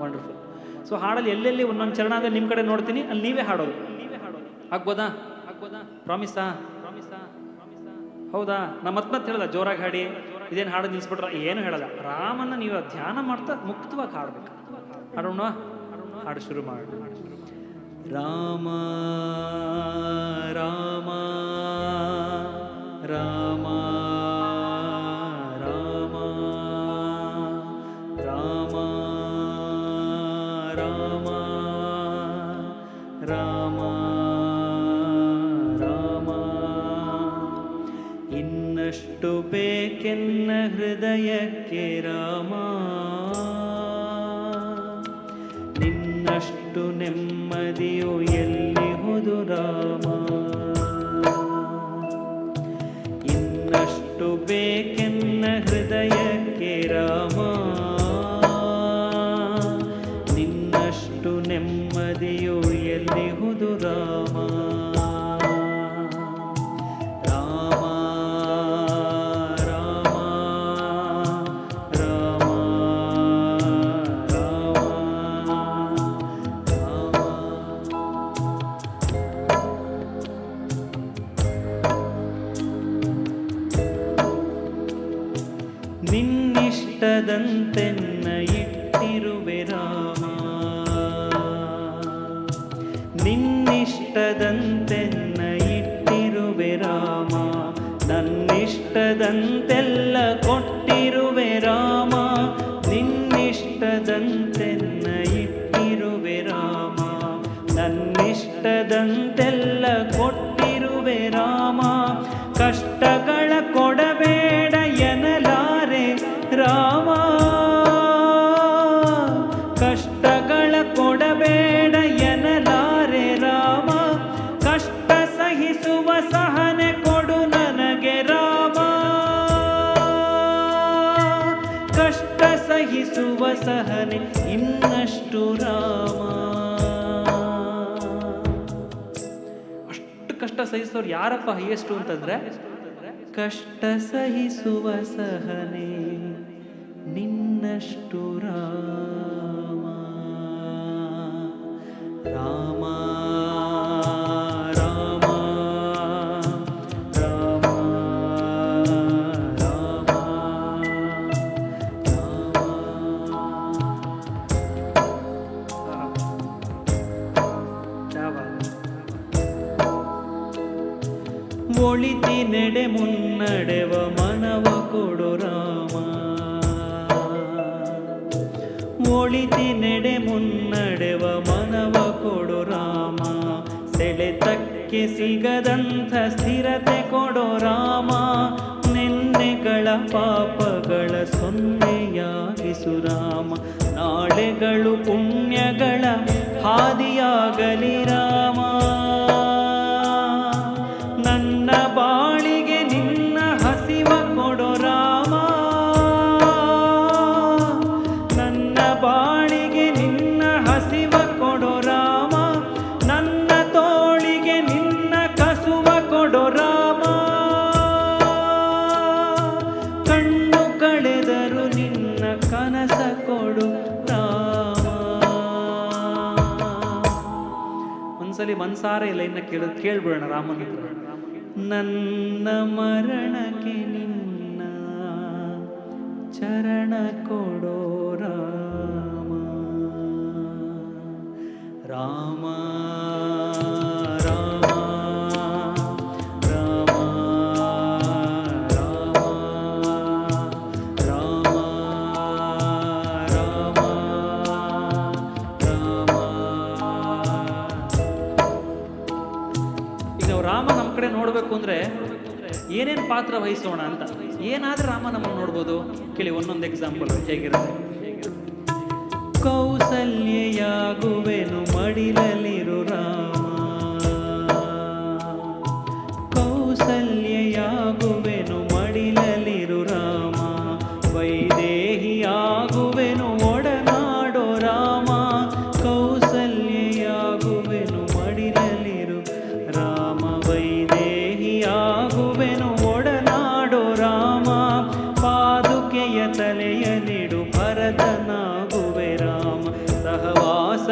ವಂಡರ್ಫುಲ್. ಸೊ ಹಾಡಲ್ಲಿ ಎಲ್ಲೆಲ್ಲಿ ಒಂದೊಂದು ಚರಣ ಅಂದರೆ ನಿಮ್ಮ ಕಡೆ ನೋಡ್ತೀನಿ, ಅಲ್ಲಿ ನೀವೇ ಹಾಡೋದು. ಆಗ್ಬೋದಾ? ಪ್ರಾಮಿಸಾ? ಹೌದಾ? ನಾ ಮತ್ತೆ ಹೇಳಲ್ಲ ಜೋರಾಗಿ ಹಾಡಿ, ಇದೇನು ಹಾಡು ನಿಲ್ಲಿಸ್ಬಿಟ್ರ ಏನು ಹೇಳಲ್ಲ. ರಾಮನ್ನ ನೀವು ಧ್ಯಾನ ಮಾಡ್ತಾ ಮುಕ್ತವಾಗಿ ಹಾಡ್ಬೇಕು. ಹಾಡೋಣ, ಹಾಡು ಶುರು ಮಾಡಿ. ರಾಮ ರಾಮ ರಾಮ ರಾಮ ರಾಮ ರಾಮ ರಾಮ ರಾಮ ಇನ್ನಷ್ಟು ಬೇಕೆನ್ನ ಹೃದಯಕ್ಕೆ ರಾಮ, ನಿನ್ನಷ್ಟು ನೆಮ್ಮದಿಯು ಎಲ್ಲಿಹುದು ರಾಮ. ಇನ್ನಷ್ಟು ಬೇಕೆನ್ನ ಹೃದಯಕ್ಕೆ ರಾಮ, ನಿನ್ನಷ್ಟು ನೆಮ್ಮದಿಯು ಎಲ್ಲಿಹುದು ರಾಮ. ನಿನ್ನಿಷ್ಟದಂತೆನ್ನ ಇಟ್ಟಿರುವೆ ರಾಮ, ನಿನ್ನಿಷ್ಟದಂತೆನ್ನ ಇಟ್ಟಿರುವೆ ರಾಮ, ನನ್ನಿಷ್ಟದಂತೆಲ್ಲ ಕೊಟ್ಟಿರುವೆ ರಾಮ, ನಿನ್ನಿಷ್ಟದಂತೆನ್ನ ಇಟ್ಟಿರುವೆ ರಾಮ, ನನ್ನಿಷ್ಟದಂತೆಲ್ಲ ಕೊಟ್ಟಿರುವೆ ರಾಮ. ಕಷ್ಟಗಳ ಕೊಡಬೇಡ ಎನ್ನಲಾರೆ ರಾಮ, ಕಷ್ಟಗಳ ಕೊಡಬೇಡ ಎನ್ನಲಾರೆ ರಾಮ, ಕಷ್ಟ ಸಹಿಸುವ ಸಹನೆ ಕೊಡು ನನಗೆ ರಾಮ, ಕಷ್ಟ ಸಹಿಸುವ ಸಹನೆ ಇನ್ನಷ್ಟು ರಾಮ. ಅಷ್ಟು ಕಷ್ಟ ಸಹಿಸೋರು ಯಾರಪ್ಪ ಹೈಯೆಸ್ಟು ಅಂತಂದ್ರೆ, ಕಷ್ಟ ಸಹಿಸುವ ಸಹನೆ ನಿನ್ನಷ್ಟು ರಾಮ. ರಾಮ ರಾಮ ರಾಮ ರಾಮ ಒಳಿತಿ ನೆಡೆ ಮುನ್ನಡೆವ ಮನವ ಕೊಡು ರಾಮ, ಒಳಿತಿ ನೆಡೆ ಮುನ್ನಡೆವ ಮನವ ಕೊಡು ರಾಮ, ಸೆಳೆತಕ್ಕೆ ಸಿಗದಂಥ ಸ್ಥಿರತೆ ಕೊಡು ರಾಮ, ನಿನ್ನೆಗಳ ಪಾಪಗಳ ಸೊನ್ನೆಯಾಗಿಸು ರಾಮ, ನಾಳೆಗಳು ಪುಣ್ಯಗಳ ಹಾದಿಯಾಗಲಿ ರಾಮ. ನನ್ನ ಬಾಳಿಗೆ ನಿನ್ನ ಹಸಿವ ಕೊಡು ರಾಮ, ನನ್ನ ಬಾಳಿಗೆ ನಿನ್ನ ಹಸಿವ ಕೊಡು ರಾಮ, ನನ್ನ ತೋಳಿಗೆ ನಿನ್ನ ಕಸುವ ಕೊಡು ರಾಮ, ಕಣ್ಣು ಕಳೆದರು ನಿನ್ನ ಕನಸ ಕೊಡು ರಾಮ. ಒಂದ್ಸಲಿ ಮನ್ಸಾರೆ ಇಲ್ಲ ಇನ್ನ ಕೇಳ್ಬಿಡೋಣ ರಾಮನ ಹತ್ರ. ನನ್ನ ಮರಣಕ್ಕೆ ನಿನ್ನ ಚರಣ ಕೊಡೋ ರಾಮ, ರಾಮ ರಾಮ ರಾಮ ರಾಮ ರಾಮ ರಾಮ ರಾಮ. ಈಗ ನಾವು ರಾಮ ನಮ್ಮ ಕಡೆ ನೋಡಬೇಕು ಅಂದರೆ ಏನೇನು ಪಾತ್ರ ವಹಿಸೋಣ ಅಂತ, ಏನಾದರೂ ರಾಮ ನಮ್ಮನ್ನು ನೋಡ್ಬೋದು ಕೇಳಿ. ಒಂದೊಂದು ಎಕ್ಸಾಂಪಲ್ ಹೇಗಿರುತ್ತೆ. ಕೌಸಲ್ಯೆಯಾಗುವೆನು ಮಡಿಲಲಿರು ರಾಮ, ಕೌಸಲ್ಯೆಯಾಗುವೆನು ಮಡಿಲಲಿರು ರಾಮ, ವೈದೇಹಿಯಾಗುವೆನು ಒಡನಾಡೋ ರಾಮ, ಕೌಸಲ್ಯೆಯಾಗುವೆನು ಮಡಿಲಲಿರು ರಾಮ, ವೈದೇಹಿಯಾಗುವೆನು ಒಡನಾಡೋ ರಾಮ, ಪಾದುಕೆಯ ತಲೆಯ ನಿಡು ಭರತನಾಗುವೆ ರಾಮ, ಸಹವಾಸ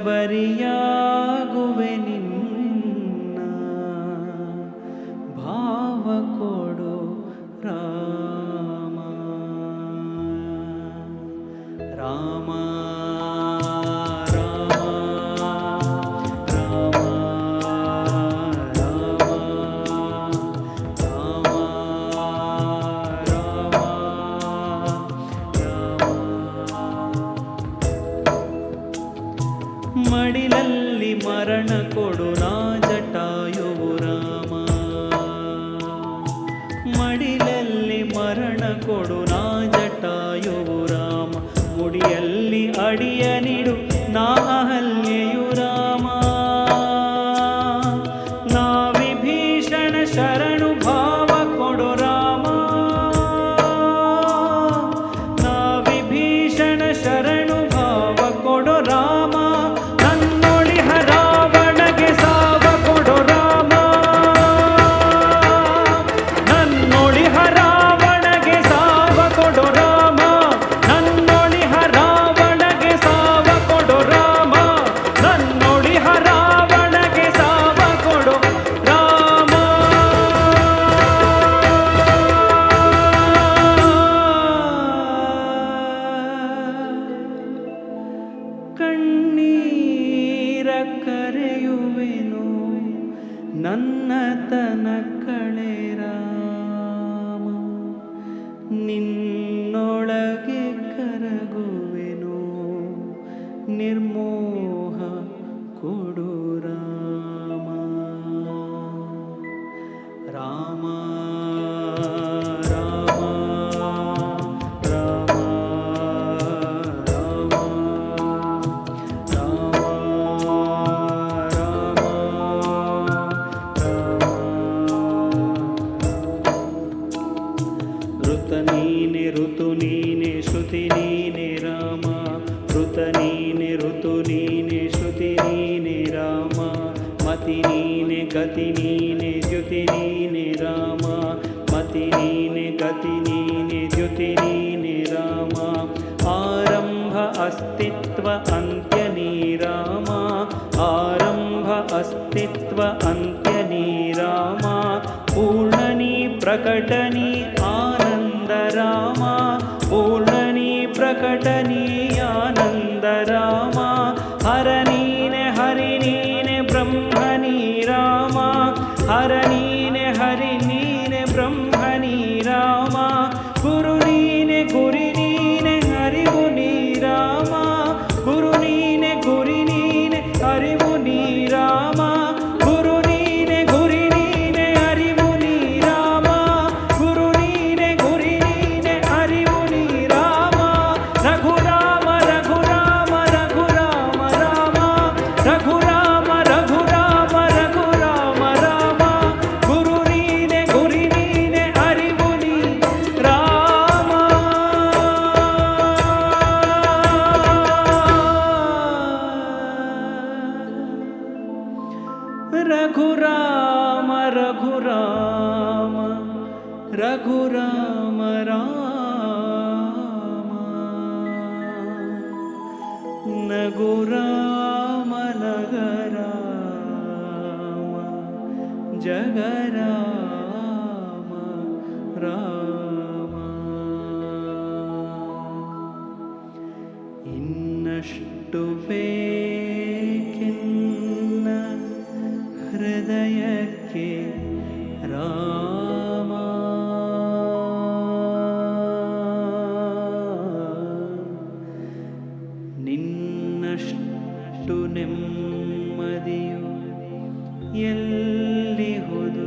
ಶಬರಿಯಾಗುವೆ ನಿನ್ನ ಭಾವ ಕೊಡು ರಾಮ ರಾಮ ಮಡಿಲಲ್ಲಿ ಮರಣ ಕೊಡು ನಾ ಜಟಾಯುವು ರಾಮ ಮಡಿಲಲ್ಲಿ ಮರಣ ಕೊಡು ನಾ ಜಟಾಯುವು ರಾಮ ಮುಡಿಯಲ್ಲಿ ಅಡಿಯ ನಿಡು ನಾ ಅಹಲ್ಯೆಯು ರಾಮ ನಾ ವಿಭೀಷಣ ಶರಣು ಭಾವ ಕೊಡು ರಾಮ ನಾ ವಿಭೀಷಣ ಶರಣು ಭಾವ ಕೊಡು ರಾಮ ಕಣ್ಣೀರ ಕರೆಯುವೆನು ನನ್ನತನ ಕಳೆ ರಾಮ ನಿನ್ನೊಳಗೆ ಕರಗುವೆನು ನಿರ್ಮೋಹ ಕೊಡು ರಾಮ ರಾಮ ಋತು ನೀನೆ ಶ್ರುತಿ ನೀನೆ ರಾಮ ಋತ ನೀನೆ ಋತು ನೀನೆ ಶ್ರುತಿ ನೀನೆ ರಾಮ ಮತಿ ನೀನೆ ಗತಿ ನೀನೆ ದ್ಯುತಿ ನೀನೆ ರಾಮ ಮತಿ ನೀನೆ ಗತಿ ನೀನೆ ದ್ಯುತಿ ನೀನೆ ರಾಮ ಆರಂಭ ಅಸ್ತಿತ್ವ ಅಂತ್ಯ ನೀ ರಾಮ ಆರಂಭ ಅಸ್ತಿತ್ವ ಅಂತ್ಯ ನೀ ರಾಮ ಪೂರ್ಣನಿ ಪ್ರಕಟನಿ ಆನಂದ ರಾಮ ಪೂರ್ಣನಿ ಪ್ರಕಟನಿ ಆನಂದ ರಾಮ ಹರ ನೀನೆ ಹರಿ ನೀನೆ ಬ್ರಹ್ಮ ನೀ ರಾಮ ಹರ ನೀನೆ ಹರಿ ನೀನೆ ಬ್ರಹ್ಮ ನೀ ರಾಮ ಗುರು ನೀನೆ ಗುರಿ ನೀನೆ ಹರಿವು ನೀ ರಾಮ ಗುರು ನೀನೆ ಗುರಿ ನೀನೆ ಹರಿವು ನೀ ರಾಮ ಗುರು ನೀನೆ ಗುರಿ ನೀನೆ ಹರಿವು ನೀ ರಾಮ ಗುರು ನೀನೆ ಗುರಿ ನೀನೆ ಹರಿವು ನೀ ರಾಮ ರಘುರಾಮ ರಘುರಾಮ ರಘುರಾಮ ರಾಮ ರಘುರಾಮ ರಘುರಾಮ ರಘುರಾಮ ರಾಮ ಗುರು ನೀನೆ ಗುರಿ ನೀನೆ ಹರಿವು ನೀ ರಾಮ ರಘುರಾಮ ರಘುರಾಮ ರಘುರಾಮ ರಾಮ ನಗುರಾಮ ನಗರಾಮ ಜಗರಾಮ ರಾಮ ಇನ್ನಷ್ಟು ಬೇಕೆನ್ನ ಹೃದಯಕ್ಕೆ ರಾಮ ನಿನ್ನಷ್ಟು ನೆಮ್ಮದಿಯು ಎಲ್ಲಿಹುದು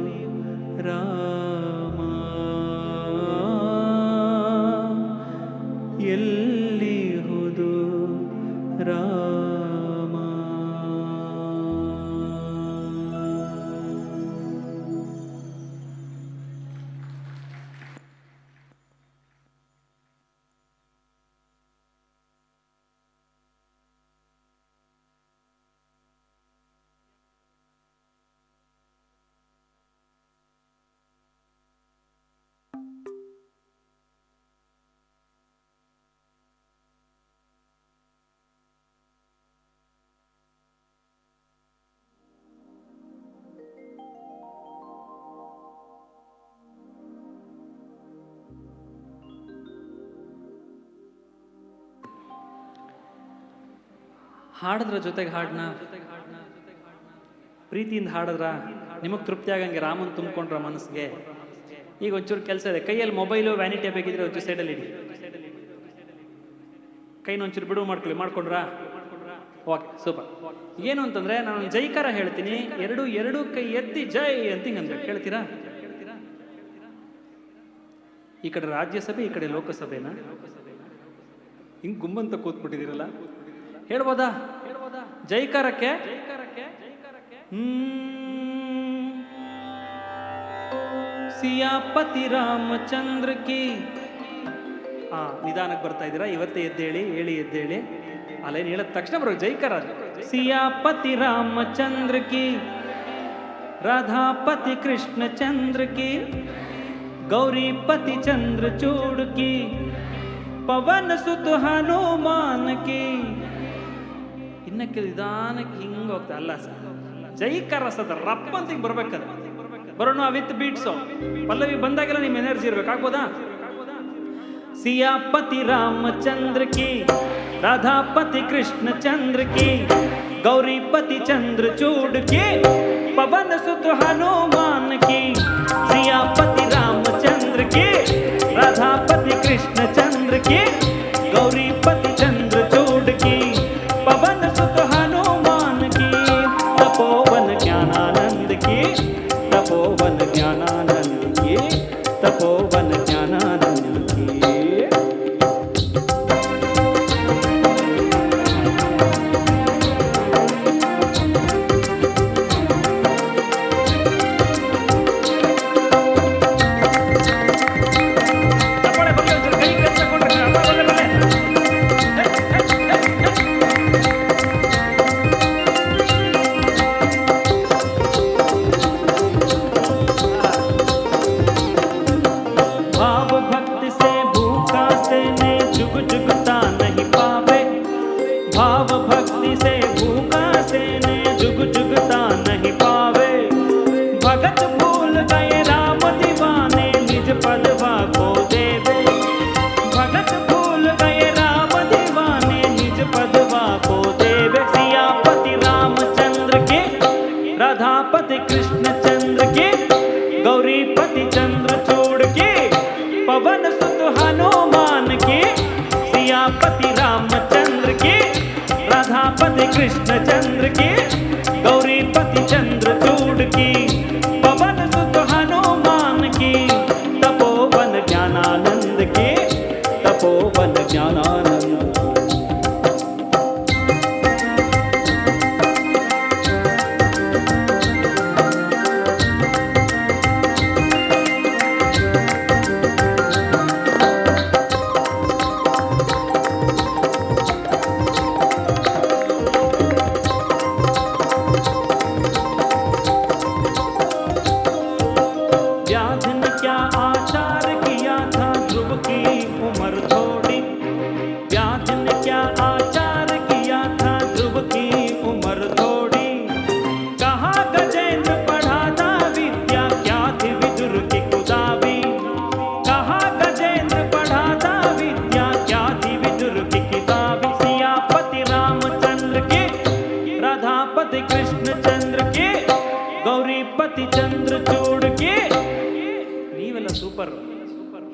ರಾಮ ಎಲ್ಲಿಹುದು ರಾಮ ಹಾಡಿದ್ರ ಜೊತೆಗೆ ಹಾಡನ್ನ ಪ್ರೀತಿಯಿಂದ ಹಾಡಿದ್ರ ನಿಮಗೆ ತೃಪ್ತಿ ಆಗಂಗೆ ರಾಮನ್ ತುಂಬಿಕೊಂಡ್ರ ಮನಸ್ಸಿಗೆ. ಈಗ ಒಂಚೂರು ಕೆಲಸ ಇದೆ, ಕೈಯಲ್ಲಿ ಮೊಬೈಲು ವ್ಯಾನಿಟಿ ಬೇಕಿದ್ರೆ ಒಂಚೂರು ಸೈಡಲ್ಲಿ ಇಡಿ, ಕೈನ ಒಂಚೂರು ಬಿಡುವು ಮಾಡ್ಕೊಂಡ್ರಾ? Okay, super. ಏನು ಅಂತಂದ್ರೆ ನಾನು ಜೈಕಾರ ಹೇಳ್ತೀನಿ, ಎರಡು ಕೈ ಎತ್ತಿ ಜೈ ಅಂತ ಹಿಂಗನ್ಬೇಕು. ಹೇಳ್ತೀರಾ? ಈ ಕಡೆ ರಾಜ್ಯಸಭೆ, ಈ ಕಡೆ ಲೋಕಸಭೆನಾ? ಹಿಂಗ್ ಗುಮ್ಮಂತ ಕೂತ್ಬಿಟ್ಟಿದ್ದೀರಲ್ಲ, ಹೇಳ್ಬೋದಾ ಜೈಕಾರಕ್ಕೆ? ಸಿಯಾಪತಿ ರಾಮಚಂದ್ರ ಕಿ. ನಿಧಾನಕ್ಕೆ ಬರ್ತಾ ಇದ್ದೀರಾ? ಇವತ್ತೇ ಎದ್ದೇಳಿ ಎದ್ದೇಳಿ. ಅಲ್ಲೇನು ಹೇಳಿದ ತಕ್ಷಣ ಬರೋ ಜೈಕಾರ. ಸಿಯಾಪತಿ ರಾಮಚಂದ್ರ ಕಿ, ರಾಧಾಪತಿ ಕೃಷ್ಣ ಚಂದ್ರ ಕಿ, ಗೌರೀಪತಿ ಚಂದ್ರ ಚೂಡ್ ಕಿ, ಪವನ ಸುತ ಹನುಮಾನ್ ಕಿ. ಇನ್ನಕ್ಕೆ ನಿಧಾನಕ್ಕೆ ಹಿಂಗ ಹೋಗ್ತಾ ಅಲ್ಲ ಸರ್, ಜೈಕಾರ ಸದ ರಪ್ಪ ಅಂತ ಹಿಂಗೆ ಬರ್ಬೇಕದ. ಬರೋಣ ವಿತ್ ಬೀಟ್ಸು. ಪಲ್ಲವಿ ಬಂದಾಗೆಲ್ಲ ನಿಮ್ಮ ಎನರ್ಜಿ ಇರ್ಬೇಕಾಗ್ಬೋದಾ? ಸಿಯಾಪತಿ ರಾಮಚಂದ್ರ ಕಿ, ರಾಧಾಪತಿ ಕೃಷ್ಣ ಚಂದ್ರ ಕಿ, ಗೌರೀಪತಿ ಚಂದ್ರ ಚೂಡ್ ಕಿ, ಪವನ ಸುತ ಹನುಮಾನ್ ಕಿ. ಸಿಯಾಪತಿ ರಾಮಚಂದ್ರ ಕಿ, ರಾಧಾಪತಿ ಕೃಷ್ಣ ಚಂದ್ರ ಕಿ, ಗೌರೀಪತಿ ಚಂದ್ರ ಚೂಡ್ ಕಿ, ಪವನ ಸುತ ಹನುಮಾನ್ ಕಿ. ತಪೋವನ ಜ್ಞಾನಾನಂದ ಕಿ, ತಪೋವನ ಜ್ಞಾನಾನಂದ ಕಿ, ತಪೋವನ ಜ್ಞಾನಾನಂದ ಕಿ. राधापति कृष्ण चंद्र के, गौरीपति चंद्र चूड़ के, पवन सुत हनुमान के, सियापति रामचंद्र के, राधापति कृष्ण चंद्र के, गौरीपति चंद्र चूड़ की, पवन सुत हनुमान की. तपोवन ज्ञानानंद के, तपोवन ज्ञानानंद.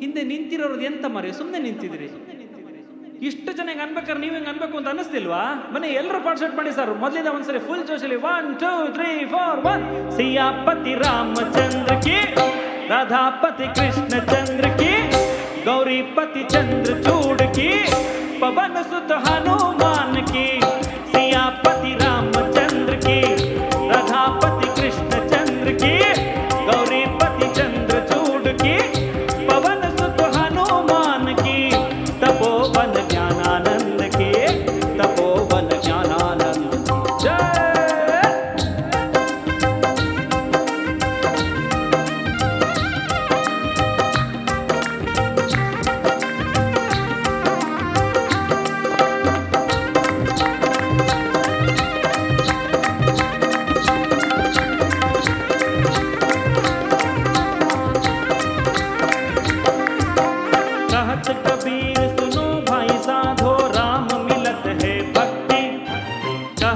ಹಿಂದೆ ನಿಂತಿರೋದು ಎಂತ ಮರೆ, ಸುಮ್ಮನೆ ನಿಂತಿದ್ರಿ. ಇಷ್ಟು ಜನ ಹೆಂಗ್ ಅನ್ಬೇಕಾದ್ರೆ ನೀವು ಹೆಂಗ್ ಅನ್ಬೇಕು ಅಂತ ಅನಿಸ್ತಿಲ್ವಾ? ಬನ್ನಿ ಎಲ್ಲರೂ ಪಾರ್ಟಿಸಿಪೇಟ್ ಮಾಡಿ ಸರ್. ಮೊದಲಿಂದ ಒಂದ್ಸರಿ ಫುಲ್ ಜೋಶಲ್ಲಿ 1 2 3 4 1. ಸಿಯಾಪತಿ ರಾಮಚಂದ್ರ ಕಿ, ರಾಧಾಪತಿ ಕೃಷ್ಣ ಚಂದ್ರ ಕಿ, ಗೌರೀಪತಿ ಚಂದ್ರ ಚೂಡ್ ಕಿ, ಪವನ ಸುತ ಹನುಮಾನ್ ಕಿ. ಸಿಯಾಪತಿ ರಾಮಚಂದ್ರ ಕಿ, ರಾಧಾಪತಿ ಕೃಷ್ಣ ಚಂದ್ರ ಕಿ, ಗೌರೀಪತಿ ಚಂದ್ರ ಚೂಡ್ ಕಿ, पवन सुत हनुमान की. तपोवन ज्ञानानंद के, तपोवन ज्ञानानंद जय.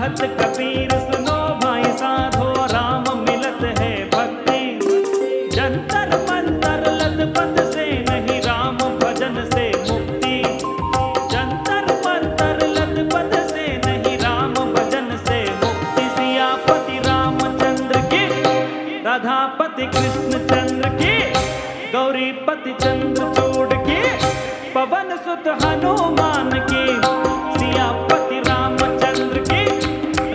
कहत कबीर सुनो भाई साधो राम मिलत है भक्ति जंतर मंतर लद पद से नहीं राम भजन से मुक्ति जंतर मंतर लद पद से नहीं राम भजन से मुक्ति सियापति रामचंद्र की राधापति कृष्ण चंद्र की गौरीपति चंद्रचूड़ की पवन सुत हनुमान की सियापति रामचंद्र की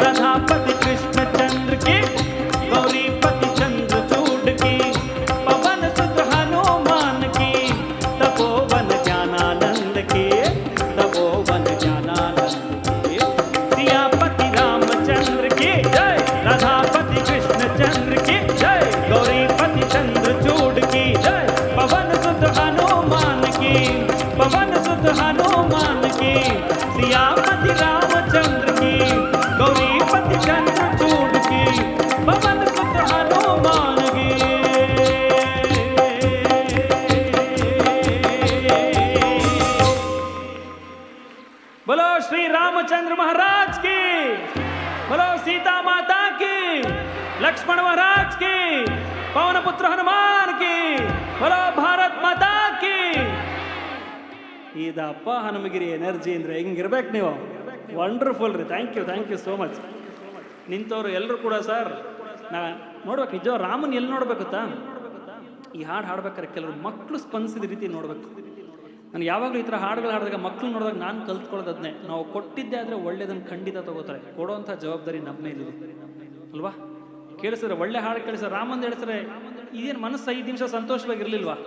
राधापति कृष्ण चंद्र की गौरीपति चंद्रचूड़ की पवन सुत हनुमान की तपोवन ज्ञानानंद की तपोवन ज्ञानानंद की सियापति रामचंद्र की जय राधापति कृष्ण चंद्र की जय गौरीपति चंद्रचूड़ की जय पवन सुत हनुमान की पवन सुत हनुमान की सियापति रामचंद्र की गौरीपति चंद्रचूड़ की पवन सुत हनुमान की। बोलो श्री रामचंद्र महाराज की, बोलो सीता माता की, लक्ष्मण महाराज की, पवन पुत्र हनुमान की, बोलो भारत माता की। ಇದಪ್ಪ ಹನುಮಗಿರಿ ಎನರ್ಜಿ ಅಂದರೆ ಹಿಂಗಿರ್ಬೇಕು ನೀವು. ವಂಡರ್ಫುಲ್ ರೀ. Thank you so much. ನಿಂತವರು ಎಲ್ಲರೂ ಕೂಡ ಸರ್ ನಾ ನೋಡ್ಬೇಕು ನಿಜ ರಾಮನ್ ಎಲ್ಲಿ ನೋಡ್ಬೇಕು ಗೊತ್ತಾ, ಈ ಹಾಡು ಹಾಡ್ಬೇಕಾದ್ರೆ ಕೆಲವರು ಮಕ್ಕಳು ಸ್ಪಂದಿಸಿದ ರೀತಿ ನೋಡಬೇಕು. ನಾನು ಯಾವಾಗಲೂ ಈ ಥರ ಹಾಡುಗಳು ಹಾಡಿದಾಗ ಮಕ್ಕಳು ನೋಡಿದಾಗ ನಾನು ಕಲ್ತ್ಕೊಳ್ಳೋದನ್ನೇ, ನಾವು ಕೊಟ್ಟಿದ್ದೆ ಆದರೆ ಒಳ್ಳೇದನ್ನು ಖಂಡಿತ ತಗೋತಾರೆ. ಕೊಡೋವಂಥ ಜವಾಬ್ದಾರಿ ನಮ್ಮ ಮೇಲಿದೆ ಅಲ್ವಾ. ಕೇಳಿಸಿದ್ರೆ ಒಳ್ಳೆ ಹಾಡು ಕೇಳಿಸಿದ್ರೆ ರಾಮಂದು ಹೇಳಿಸಿದ್ರೆ ಇದೇನು ಮನಸ್ಸು 5 ನಿಮಿಷ ಸಂತೋಷವಾಗಿರಲಿಲ್ವಾ.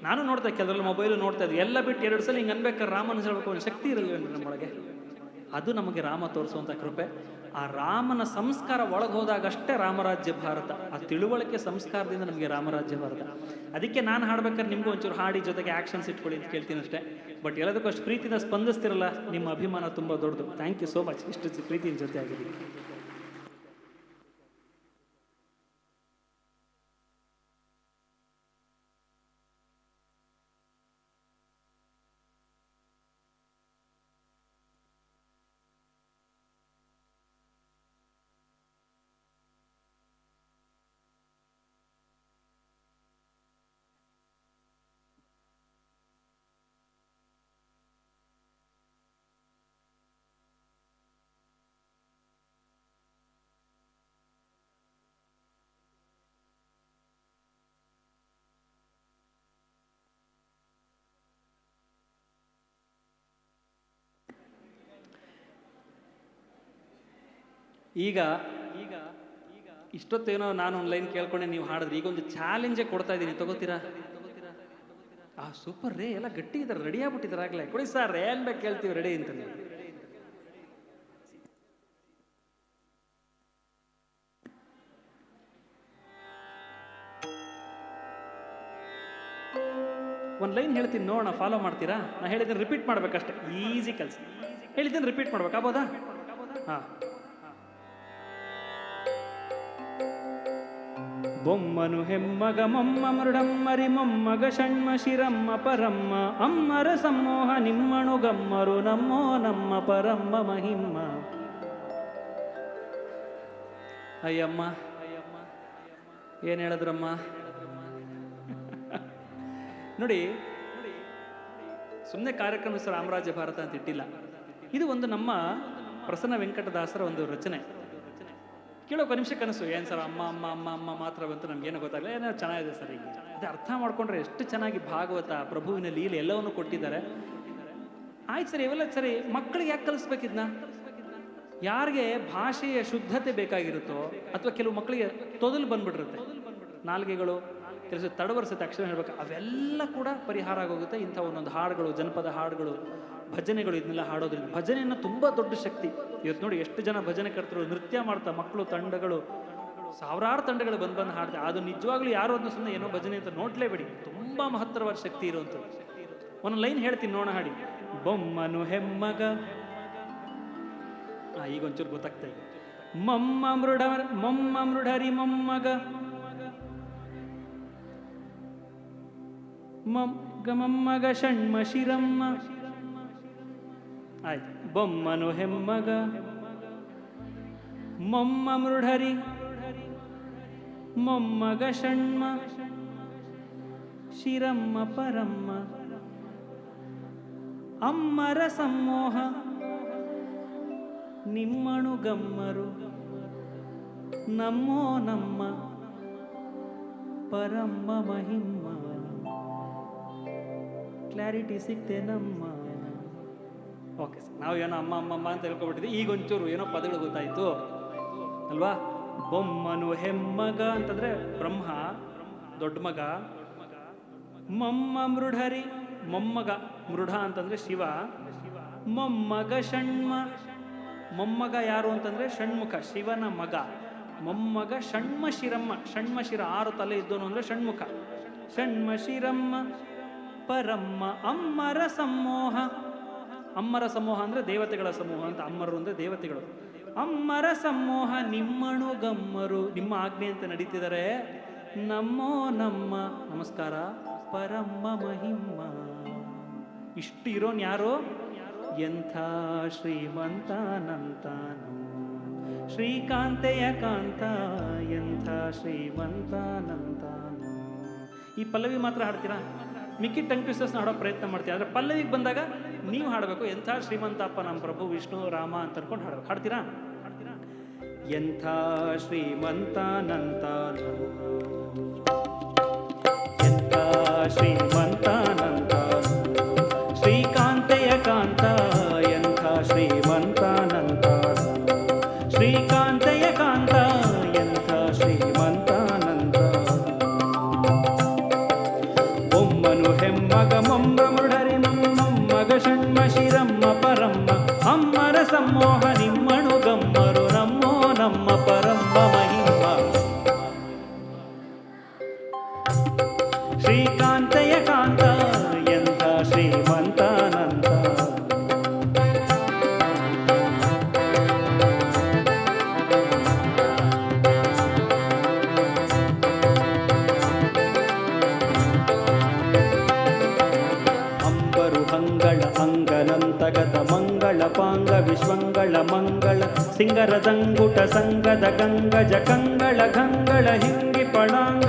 ನಾನು ನೋಡ್ತಾ ಕೆಲವರೆಲ್ಲ ಮೊಬೈಲು ನೋಡ್ತಾ ಇದ್ದೆ, ಎಲ್ಲ ಬಿಟ್ಟು 2 ಸಲ ಹಿಂಗೆ ಅನ್ಬೇಕಾದ್ರೆ ರಾಮನ ಹೇಳಬೇಕು ಅನ್ನೋ ಶಕ್ತಿ ಇರಲಿಲ್ಲ ನಮ್ಮೊಳಗೆ. ಅದು ನಮಗೆ ರಾಮ ತೋರಿಸುವಂಥ ಕೃಪೆ. ಆ ರಾಮನ ಸಂಸ್ಕಾರ ಒಳಗೆ ಹೋದಾಗಷ್ಟೇ ರಾಮರಾಜ್ಯ ಭಾರತ. ಆ ತಿಳುವಳಿಕೆ ಸಂಸ್ಕಾರದಿಂದ ನಮಗೆ ರಾಮರಾಜ್ಯ ಭಾರತ. ಅದಕ್ಕೆ ನಾನು ಹಾಡ್ಬೇಕಾದ್ರೆ ನಿಮಗೂ ಒಂಚೂರು ಹಾಡಿ ಜೊತೆಗೆ ಆ್ಯಕ್ಷನ್ಸ್ ಇಟ್ಕೊಳ್ಳಿ ಅಂತ ಕೇಳ್ತೀನಿ ಅಷ್ಟೇ. ಬಟ್ ಎಲ್ಲದಕ್ಕೂ ಅಷ್ಟು ಪ್ರೀತಿನ ಸ್ಪಂದಿಸ್ತಿರಲ್ಲ, ನಿಮ್ಮ ಅಭಿಮಾನ ತುಂಬ ದೊಡ್ಡದು. ಥ್ಯಾಂಕ್ ಯು ಸೋ ಮಚ್ ಇಷ್ಟು ಪ್ರೀತಿನ ಜೊತೆ ಆಗಿದ್ದೀವಿ. ಈಗ ಇಷ್ಟೊತ್ತೇನೋ ನಾನು ಒಂದು ಲೈನ್ ಕೇಳ್ಕೊಂಡೆ, ನೀವು ಹಾಡಿದ್ರೆ ಈಗೊಂದು ಚಾಲೆಂಜೇ ಕೊಡ್ತಾ ಇದ್ದೀನಿ, ತಗೋತೀರಾ? ಸೂಪರ್ ರೇ, ಎಲ್ಲ ಗಟ್ಟಿ ಇದ್ದಾರೆ, ರೆಡಿ ಆಗ್ಬಿಟ್ಟಿದ್ದಾರೆ ಆಗಲೇ. ಕೊಡಿ ಸರ್, ಏನ್ ಬೇಕು ಕೇಳ್ತೀವಿ, ರೆಡಿ ಅಂತ. ಒಂದು ಲೈನ್ ಹೇಳ್ತೀನಿ ನೋಡೋಣ, ಫಾಲೋ ಮಾಡ್ತೀರಾ? ನಾ ಹೇಳಿದ್ದೀನಿ ರಿಪೀಟ್ ಮಾಡ್ಬೇಕಷ್ಟೇ, ಈಸಿ ಕೆಲಸ. ಹೇಳಿದ್ದೀನಿ ರಿಪೀಟ್ ಮಾಡ್ಬೇಕಾಗ್ಬೋದಾ? ಹಾಂ. ಬೊಮ್ಮನು ಹೆಮ್ಮಗ ಮೊಮ್ಮ ಮೃಡಮ್ಮರಿ ಮೊಮ್ಮಗ ಷಣ್ಮ ಶಿರಮ್ಮ ಪರಮ್ಮ ಅಮ್ಮರ ಸಮೋಹ ನಿಮ್ಮಣು ಗಮ್ಮರು ನಮ್ಮೋ ನಮ್ಮ ಪರಮ್ಮ ಮಹಿಮ್ಮ. ಅಯ್ಯಮ್ಮ ಏನ್ ಹೇಳಿದ್ರಮ್ಮ ನೋಡಿ. ಸುಮ್ಮನೆ ಕಾರ್ಯಕ್ರಮ ಹೆಸರು ರಾಮರಾಜ್ಯ ಭಾರತ ಅಂತ ಇಟ್ಟಿಲ್ಲ. ಇದು ಒಂದು ನಮ್ಮ ಪ್ರಸನ್ನ ವೆಂಕಟದಾಸರ ಒಂದು ರಚನೆ. ಕೇಳೋಕೆ ನಿಮಿಷ ಕನಸು, ಏನು ಸರ್ ಅಮ್ಮ ಅಮ್ಮ ಅಮ್ಮ ಅಮ್ಮ ಮಾತ್ರ ಬಂತು, ನಮ್ಗೇನೋ ಗೊತ್ತಾಗಲ್ಲ, ಏನೋ ಚೆನ್ನಾಗಿದೆ ಸರ್. ಈಗ ಅದು ಅರ್ಥ ಮಾಡ್ಕೊಂಡ್ರೆ ಎಷ್ಟು ಚೆನ್ನಾಗಿ ಭಾಗವತ ಪ್ರಭುವಿನ ಲೀಲೆ ಎಲ್ಲವನ್ನು ಕೊಟ್ಟಿದ್ದಾರೆ. ಆಯ್ತು ಸರಿ, ಇವೆಲ್ಲ ಸರಿ, ಮಕ್ಕಳಿಗೆ ಯಾಕೆ ಕಲಿಸ್ಬೇಕಿದ್ನ? ಯಾರಿಗೆ ಭಾಷೆಯ ಶುದ್ಧತೆ ಬೇಕಾಗಿರುತ್ತೋ, ಅಥವಾ ಕೆಲವು ಮಕ್ಕಳಿಗೆ ತೊದಲು ಬಂದ್ಬಿಟ್ಟಿರುತ್ತೆ, ನಾಲ್ಗೆಗಳು ಕೆಲಸ ತಡವರ್ಸುತ್ತೆ, ಅಕ್ಷರ ಹೇಳ್ಬೇಕು, ಅವೆಲ್ಲ ಕೂಡ ಪರಿಹಾರ ಆಗೋಗುತ್ತೆ ಇಂಥ ಒಂದೊಂದು ಹಾಡುಗಳು, ಜನಪದ ಹಾಡುಗಳು, ಭಜನೆಗಳು, ಇದನ್ನೆಲ್ಲ ಹಾಡೋದ್ರಿಂದ. ಭಜನೆಯನ್ನು ತುಂಬ ದೊಡ್ಡ ಶಕ್ತಿ. ಇವತ್ತು ನೋಡಿ ಎಷ್ಟು ಜನ ಭಜನೆ ಕರ್ತರು, ನೃತ್ಯ ಮಾಡ್ತಾ ಮಕ್ಕಳು, ತಂಡಗಳು, ಸಾವಿರಾರು ತಂಡಗಳು ಬಂದು ಹಾಡ್ತಾರೆ. ಅದು ನಿಜವಾಗ್ಲೂ ಯಾರು ಅದನ್ನ ಸುಮ್ಮನೆ ಏನೋ ಭಜನೆ ಅಂತ ನೋಡ್ಲೇಬೇಡಿ, ತುಂಬ ಮಹತ್ತರವಾದ ಶಕ್ತಿ ಇರುವಂಥದ್ದು. ಒಂದು ಲೈನ್ ಹೇಳ್ತೀನಿ ನೋಡ, ಹಾಡಿ. ಬೊಮ್ಮನು ಹೆಮ್ಮಗ, ಈಗ ಒಂಚೂರು ಗೊತ್ತಾಗ್ತಾ ಇದೆ. ಮೊಮ್ಮ ಮೃಡರಿ ಮೊಮ್ಮಗ ಮೊಮ್ಮಗ ಷಣ್ಮ ಶಿರಮ್ಮ. ಆಯ್ತು. ಬೊಮ್ಮನು ಹೆಮ್ಮಗ ಮೊಮ್ಮ ಮೃಢರಿ ಮೊಮ್ಮಗ ಷಣ್ಮ ಶಿರಮ್ಮ ಪರಮ್ಮ ಅಮ್ಮರ ಸಮ್ಮೋಹ ನಿಮ್ಮಣು ಗಮ್ಮರು ನಮ್ಮೋ ನಮ್ಮ ಪರಮ್ಮ ಮಹಿಮ್ಮ. ಕ್ಲಾರಿಟಿ ಸಿಕ್ತೆ ನಮ್ಮ. ಓಕೆ ಸರ್, ನಾವು ಏನೋ ಅಮ್ಮ ಅಮ್ಮಮ್ಮ ಅಂತ ಹೇಳ್ಕೊಬಿಟ್ಟಿದ್ವಿ. ಈಗ ಒಂಚೂರು ಏನೋ ಪದಗಳು ಗೊತ್ತಾಯ್ತು ಅಲ್ವಾ? ಬೊಮ್ಮನು ಹೆಮ್ಮಗ ಅಂತಂದ್ರೆ ಬ್ರಹ್ಮ ದೊಡ್ಡ ಮಗ. ಮೊಮ್ಮ ಮೃಢರಿ ಮೊಮ್ಮಗ, ಮೃಢ ಅಂತಂದ್ರೆ ಶಿವ. ಮೊಮ್ಮಗ ಷಣ್ಮ, ಮೊಮ್ಮಗ ಯಾರು ಅಂತಂದ್ರೆ ಷಣ್ಮುಖ, ಶಿವನ ಮಗ. ಮೊಮ್ಮಗ ಷಣ್ಮ ಶಿರಮ್ಮ, ಷಣ್ಮ ಶಿರ 6 ತಲೆ ಇದ್ದೋನು ಅಂದ್ರೆ ಷಣ್ಮುಖ. ಷಣ್ಮ ಶಿರಮ್ಮ ಪರಮ್ಮ ಅಮ್ಮರ ಸಮೂಹ. ಅಮ್ಮರ ಸಮೂಹ ಅಂದ್ರೆ ದೇವತೆಗಳ ಸಮೂಹ ಅಂತ. ಅಮ್ಮರು ಅಂದ್ರೆ ದೇವತೆಗಳು. ಅಮ್ಮರ ಸಮೂಹ ನಿಮ್ಮಣು ಗಮ್ಮರು, ನಿಮ್ಮ ಆಜ್ಞೆ ಅಂತ ನಡೀತಿದ್ದಾರೆ. ನಮ್ಮೋ ನಮ್ಮ ನಮಸ್ಕಾರ ಪರಮ್ಮ ಮಹಿಮ್ಮ. ಇಷ್ಟು ಇರೋನ್ ಯಾರು? ಎಂಥ ಶ್ರೀಮಂತಾನಂತಾನು ಶ್ರೀಕಾಂತೆಯ ಕಾಂತ, ಎಂಥ ಶ್ರೀಮಂತಾನಂತಾನು. ಈ ಪಲ್ಲವಿ ಮಾತ್ರ ಹಾಡ್ತೀರಾ? ಮಿಕ್ಕಿ ಟಂಗ್ ಟ್ವಿಸ್ಟರ್ಸ್ನ ಹಾಡೋ ಪ್ರಯತ್ನ ಮಾಡ್ತೀರಾ. ಆದರೆ ಪಲ್ಲವಿಗೆ ಬಂದಾಗ ನೀವು ಹಾಡಬೇಕು. ಎಂಥ ಶ್ರೀಮಂತಪ್ಪ ನಮ್ಮ ಪ್ರಭು ವಿಷ್ಣು ರಾಮ ಅಂತ ಅನ್ಕೊಂಡು ಹಾಡಬೇಕು. ಹಾಡ್ತೀರಾ? ಎಂಥ ಶ್ರೀಮಂತಾನಂತಾನು, ಎಂಥ ಶ್ರೀಮಂತಾನಂತಾನು ಶ್ರೀಕಾಂತೆಯ ಕಾಂತ, ಎಂಥ ಶ್ರೀಮಂತಾನಂತಾನು ಶ್ರೀಕಾಂತೆಯ ಕಾಂತ, ಎಂಥ ಶ್ರೀಮಂತಾನಂತಾನು. ಬೊಮ್ಮನು ಹೆಮ್ಮಗ ಮೊಮ್ಮ ಮೃಢರಿ ಮೊಮ್ಮಗ ಷಣ್ಮ ಶಿರಮ್ಮ ಪರಮ್ಮ ಅಮ್ಮರ ಸಮೂಹ ನಿಮ್ಮಣು ಗಮ್ಮರು ನಮ್ಮೋ ನಮ್ಮ ಪರಮ್ಮ ಮಹಿಮ್ಮ. ಶ್ರೀಕಾಂತೆಯ ಕಾಂತ, ಎಂಥ ಶ್ರೀಮಂತಾನಂತ. ಅಂಗನಂತಗತ ಮಂಗಳ ಪಾಂಗ ವಿಶ್ವಂಗಳ ಮಂಗಳ ಸಿಂಗರದಂಗುಟ ಸಂಗದ ಗಂಗಜ ಕಂಗಳ ಗಂಗಳ ಹಿಂಗಿ ಪಳಾಂಗ.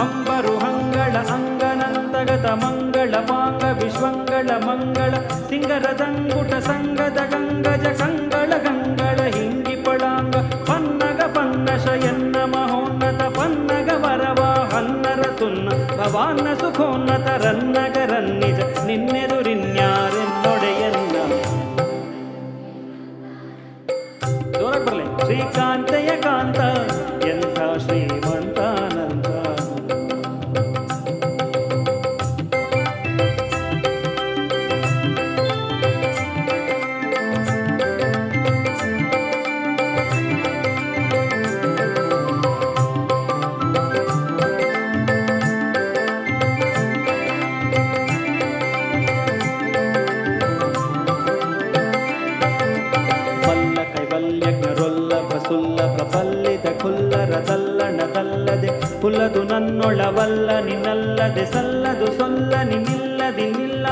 ಅಂಬರು ಹಂಗಳ ಅಂಗನಂತಗತ ಮಂಗಳ ಪಾಂಗ ವಿಶ್ವಂಗಳ ಮಂಗಳ ಸಿಂಗರದಂಗುಟ ಸಂಗದ ಗಂಗಜ ಕಂಗಳ ಗಂಗಳ ಹಿಂಗಿ ಪಳಾಂಗ. ಪನ್ನಗ ಪನ್ನಶ ಎನ್ನ ಮಹೋನ್ನತ ಪನ್ನಗ ವರವ ಹನ್ನರ ತುನ್ನ ಭವಾನ್ನ ಸುಖೋನ್ನತ ರನ್ನಗ ರನ್ನಿಜ ನಿನ್ನೆದುರಿನ್ಯಾರೆನ್ನೊಡೆಯನ್ನ. ಜೋರಾಗಿ ಬರಲಿ. ಶ್ರೀಕಾಂತೆಯ ಕಾಂತ, ಎಂಥ ಶ್ರೀಮಂತಾನಂತ. ಕುಲ್ಲರದಲ್ಲಣದಲ್ಲದೆ ಕುಲ್ಲದು ನನ್ನೊಳವಲ್ಲ ನಿನ್ನಲ್ಲದೆ ಸಲ್ಲದು ಸೊಲ್ಲ ನಿನ್ನಿಲ್ಲದಿನ್ನಿಲ್ಲ.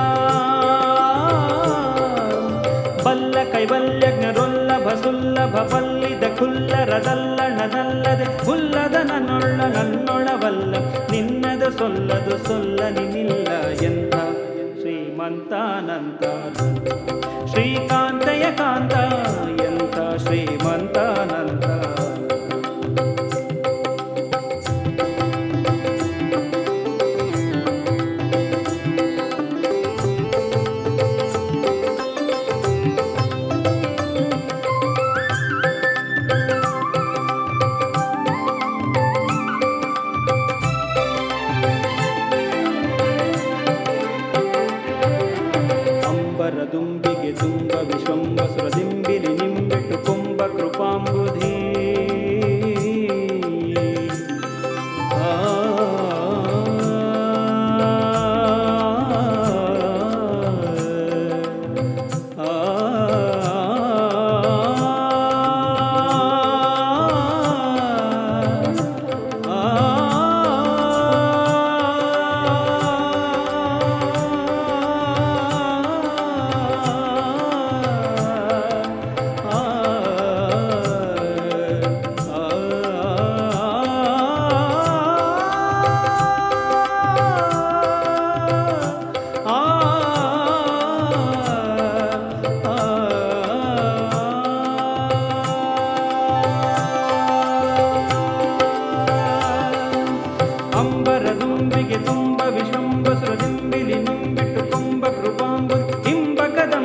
ಬಲ್ಲ ಕೈವಲ್ಯಜ್ಞರೊಲ್ಲಭ ಸುಲ್ಲಭ ಬಲ್ಲಿದ ಕುಲ್ಲರದಲ್ಲಣದಲ್ಲದೆ ಕುಲ್ಲದ ನನ್ನೊಳವಲ್ಲ ನಿನ್ನದು ಸೊಲ್ಲದು ಸೊಲ್ಲ ನಿನ್ನಿಲ್ಲ. ಎಂಥ ಶ್ರೀಮಂತಾನಂತ ಶ್ರೀಕಾಂತೆಯ ಕಾಂತ, ಎಂಥ ಶ್ರೀಮಂತಾನಂತ. ದುಂಬಿಗೆ ತುಂಬ ವಿಶ್ವಂಬಸುರ ದಿಂಬಿಲಿ ನಿಂಬಿಟ್ಟು ಕೊಂಬ ಕೃಪಾಂಬುಧಿ.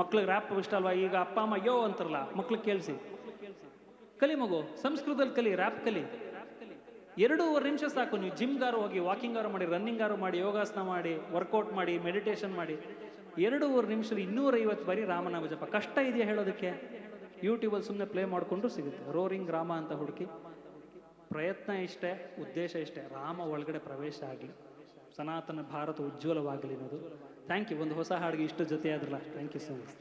ಮಕ್ಳಿಗೆ ರ್ಯಾಪ್ ಇಷ್ಟ ಅಲ್ವಾ? ಈಗ ಅಪ್ಪ ಅಮ್ಮ ಯೋ ಅಂತಾರಲ್ಲ, ಮಕ್ಳಿಗೆ ಕೇಳಿಸಿ, ಕಲಿ ಮಗು, ಸಂಸ್ಕೃತದಲ್ಲಿ ಕಲಿ, ರ್ಯಾಪ್ ಕಲಿ. 2.5 ನಿಮಿಷ ಸಾಕು. ನೀವು ಜಿಮ್ಗಾರು ಹೋಗಿ, ವಾಕಿಂಗಾರು ಮಾಡಿ, ರನ್ನಿಂಗಾರು ಮಾಡಿ, ಯೋಗಾಸನ ಮಾಡಿ, ವರ್ಕೌಟ್ ಮಾಡಿ, ಮೆಡಿಟೇಷನ್ ಮಾಡಿ, 2.5 ನಿಮಿಷದಲ್ಲಿ 250 ಬಾರಿ ರಾಮನಾಮ ಜಪ. ಕಷ್ಟ ಇದೆಯಾ ಹೇಳೋದಕ್ಕೆ? ಯೂಟ್ಯೂಬಲ್ಲಿ ಸುಮ್ಮನೆ ಪ್ಲೇ ಮಾಡಿಕೊಂಡ್ರು ಸಿಗುತ್ತೆ. ರೋರಿಂಗ್ ರಾಮ ಅಂತ ಹುಡುಕಿ. ಪ್ರಯತ್ನ ಇಷ್ಟೇ, ಉದ್ದೇಶ ಇಷ್ಟೇ, ರಾಮ ಒಳಗಡೆ ಪ್ರವೇಶ ಆಗಲಿ, ಸನಾತನ ಭಾರತ ಉಜ್ವಲವಾಗಲಿ ಅನ್ನೋದು. Thank you. ಒಂದು ಹೊಸ ಹಾಡಿಗೆ ಇಷ್ಟು ಜೊತೆ ಆದ್ರಲ್ಲ, thank you so much.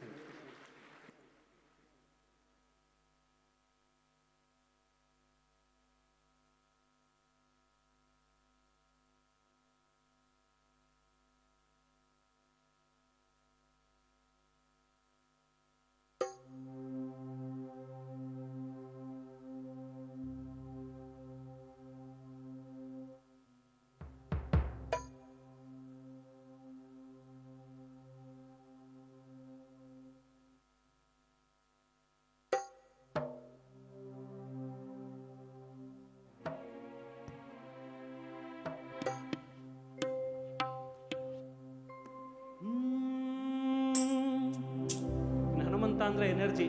Hanumanta ಅಂದ್ರೆ ಎನರ್ಜಿ.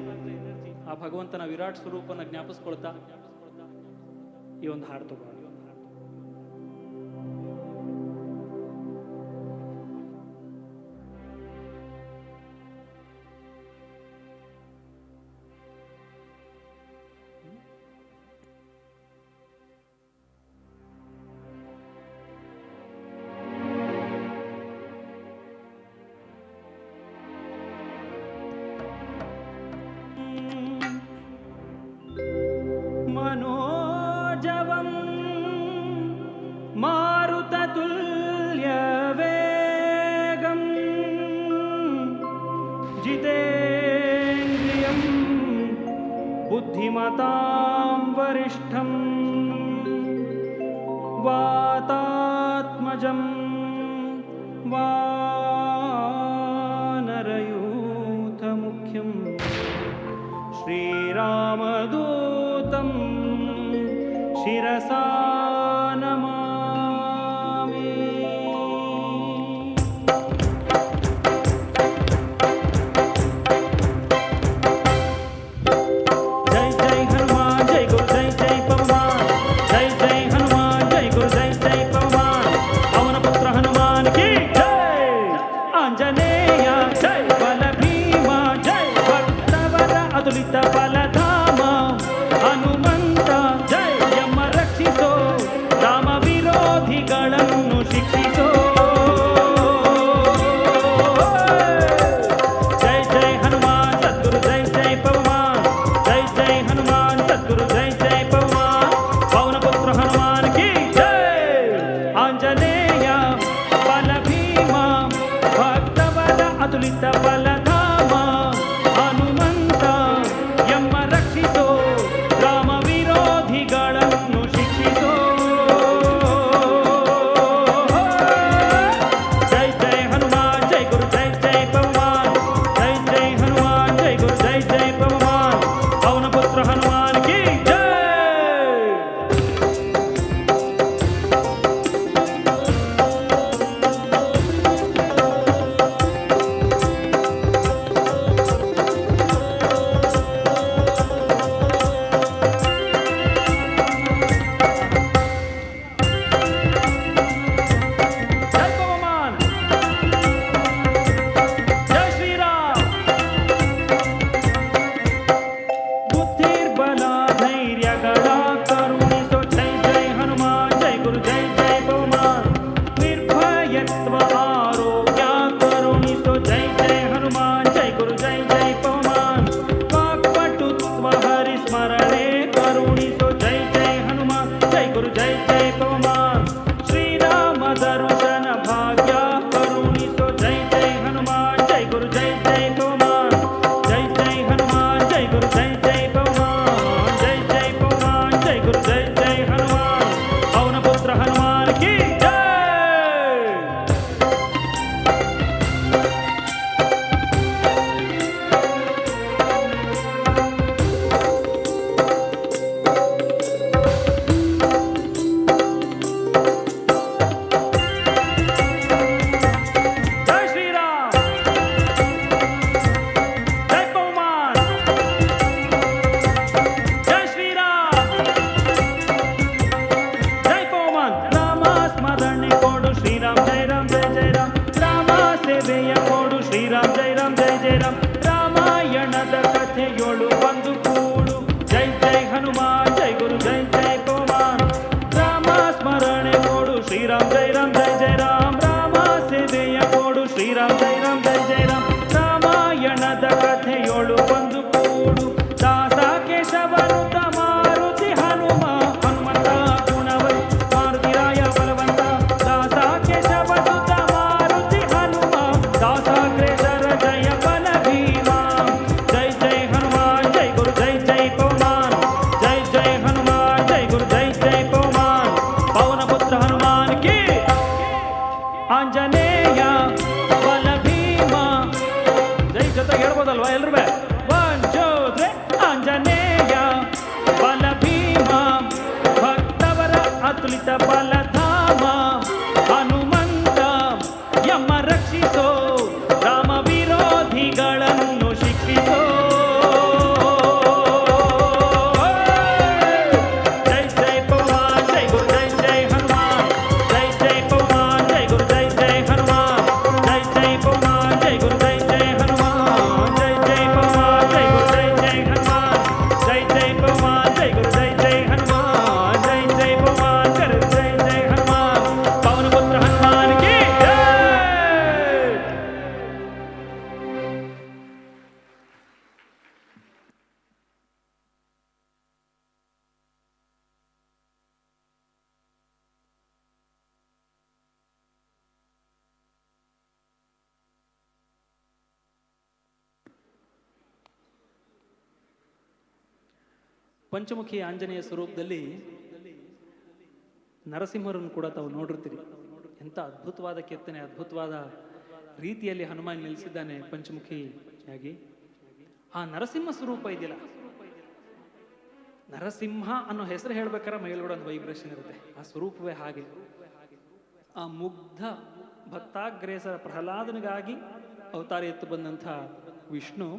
ಆ ಭಗವಂತನ ವಿರಾಟ್ ಸ್ವರೂಪನ ಜ್ಞಾಪಿಸ್ಕೊಳ್ತಾ ಈ ಒಂದು ಹಾಡು ತಗೊಂಡು. मनोजवं मारुततुल्यवेगं जितेन्द्रियं बुद्धिमतां वरिष्ठं वातात्मजं वानरयूथमुख्यं श्रीरामदूतं शिरसा नमामि। जय जय हनुमान, जय गुरु, जय जय पवन, जय जय हनुमान, जय गुरु, जय जय पवन, पवन पुत्र हनुमान की जय। आंजनेय जय, बल भीमा जय, भक्तवर अतुलित बलधामा, हनुमंत जय, यम रक्षितो ಎಲ್ರು 1 2 3 ಆಂಜನೇಯ ಬಲ ಭೀಮ ಭಕ್ತವರ ಅತುಲಿತ ಬಲಧಾಮ ಹನುಮಂತ ಯಮ ರಕ್ಷಿಸೋ ರಾಮ ವಿರೋಧಿಗಳನ್ನು ಶಿಕ್ಷಿಸೋ ಜೈ ಜೈ ಪವಮಾನ್ ಜೈ ಗುರು ಜೈ ಜೈ ಹನುಮಾನ್ ಜೈ ಜೈ ಪವಮಾನ್ ಜೈ ಗುರು ಜೈ ಜೈ ಹನುಮಾನ್ ಜೈ ಜೈ ಪವಮಾನ್ ಜೈ ಗುರು ಜೈ ಜೈ ಹನುಮಾನ್ ಜೈ ಜೈ ಪವಮಾನ್ ಜೈ ಗುರು ಜೈ ಜೈ ಹನುಮಾನ್ ಜೈ ಜೈ ಪವಮಾನ್ ಜೈ ಗುರು ಜೈ ಜೈ ಹನುಮಾನ್ ಜೈ ಜೈ ಪವಮಾನ್ ಕರ ಜೈ ಜೈ ಹನುಮಾನ್ ಪವನ ಪುತ್ರ ಹನುಮಾನ್ ಕಿ ಜೈ. ಪಂಚಮುಖಿ ಆಂಜನೇಯ ಸ್ವರೂಪದಲ್ಲಿ ನರಸಿಂಹರನ್ನು ಕೂಡ ತಾವು ನೋಡಿರ್ತೀರಿ. ಎಂಥ ಅದ್ಭುತವಾದ ಕೆತ್ತನೆ, ಅದ್ಭುತವಾದ ರೀತಿಯಲ್ಲಿ ಹನುಮಾನ್ ನಿಲ್ಲಿಸಿದ್ದಾನೆ ಪಂಚಮುಖಿಯಾಗಿ. ಆ ನರಸಿಂಹ ಸ್ವರೂಪ ಇದೆಯಲ್ಲ, ನರಸಿಂಹ ಅನ್ನೋ ಹೆಸರು ಹೇಳ್ಬೇಕಾದ್ರೆ ಮೇಲ್ಗಡೆ ಒಂದು ವೈಬ್ರೇಷನ್ ಇರುತ್ತೆ. ಆ ಸ್ವರೂಪವೇ ಹಾಗೆ. ಆ ಮುಗ್ಧ ಭಕ್ತಾಗ್ರೇಸರ ಪ್ರಹ್ಲಾದನಿಗಾಗಿ ಅವತಾರ ಎತ್ತು ಬಂದಂಥ ವಿಷ್ಣು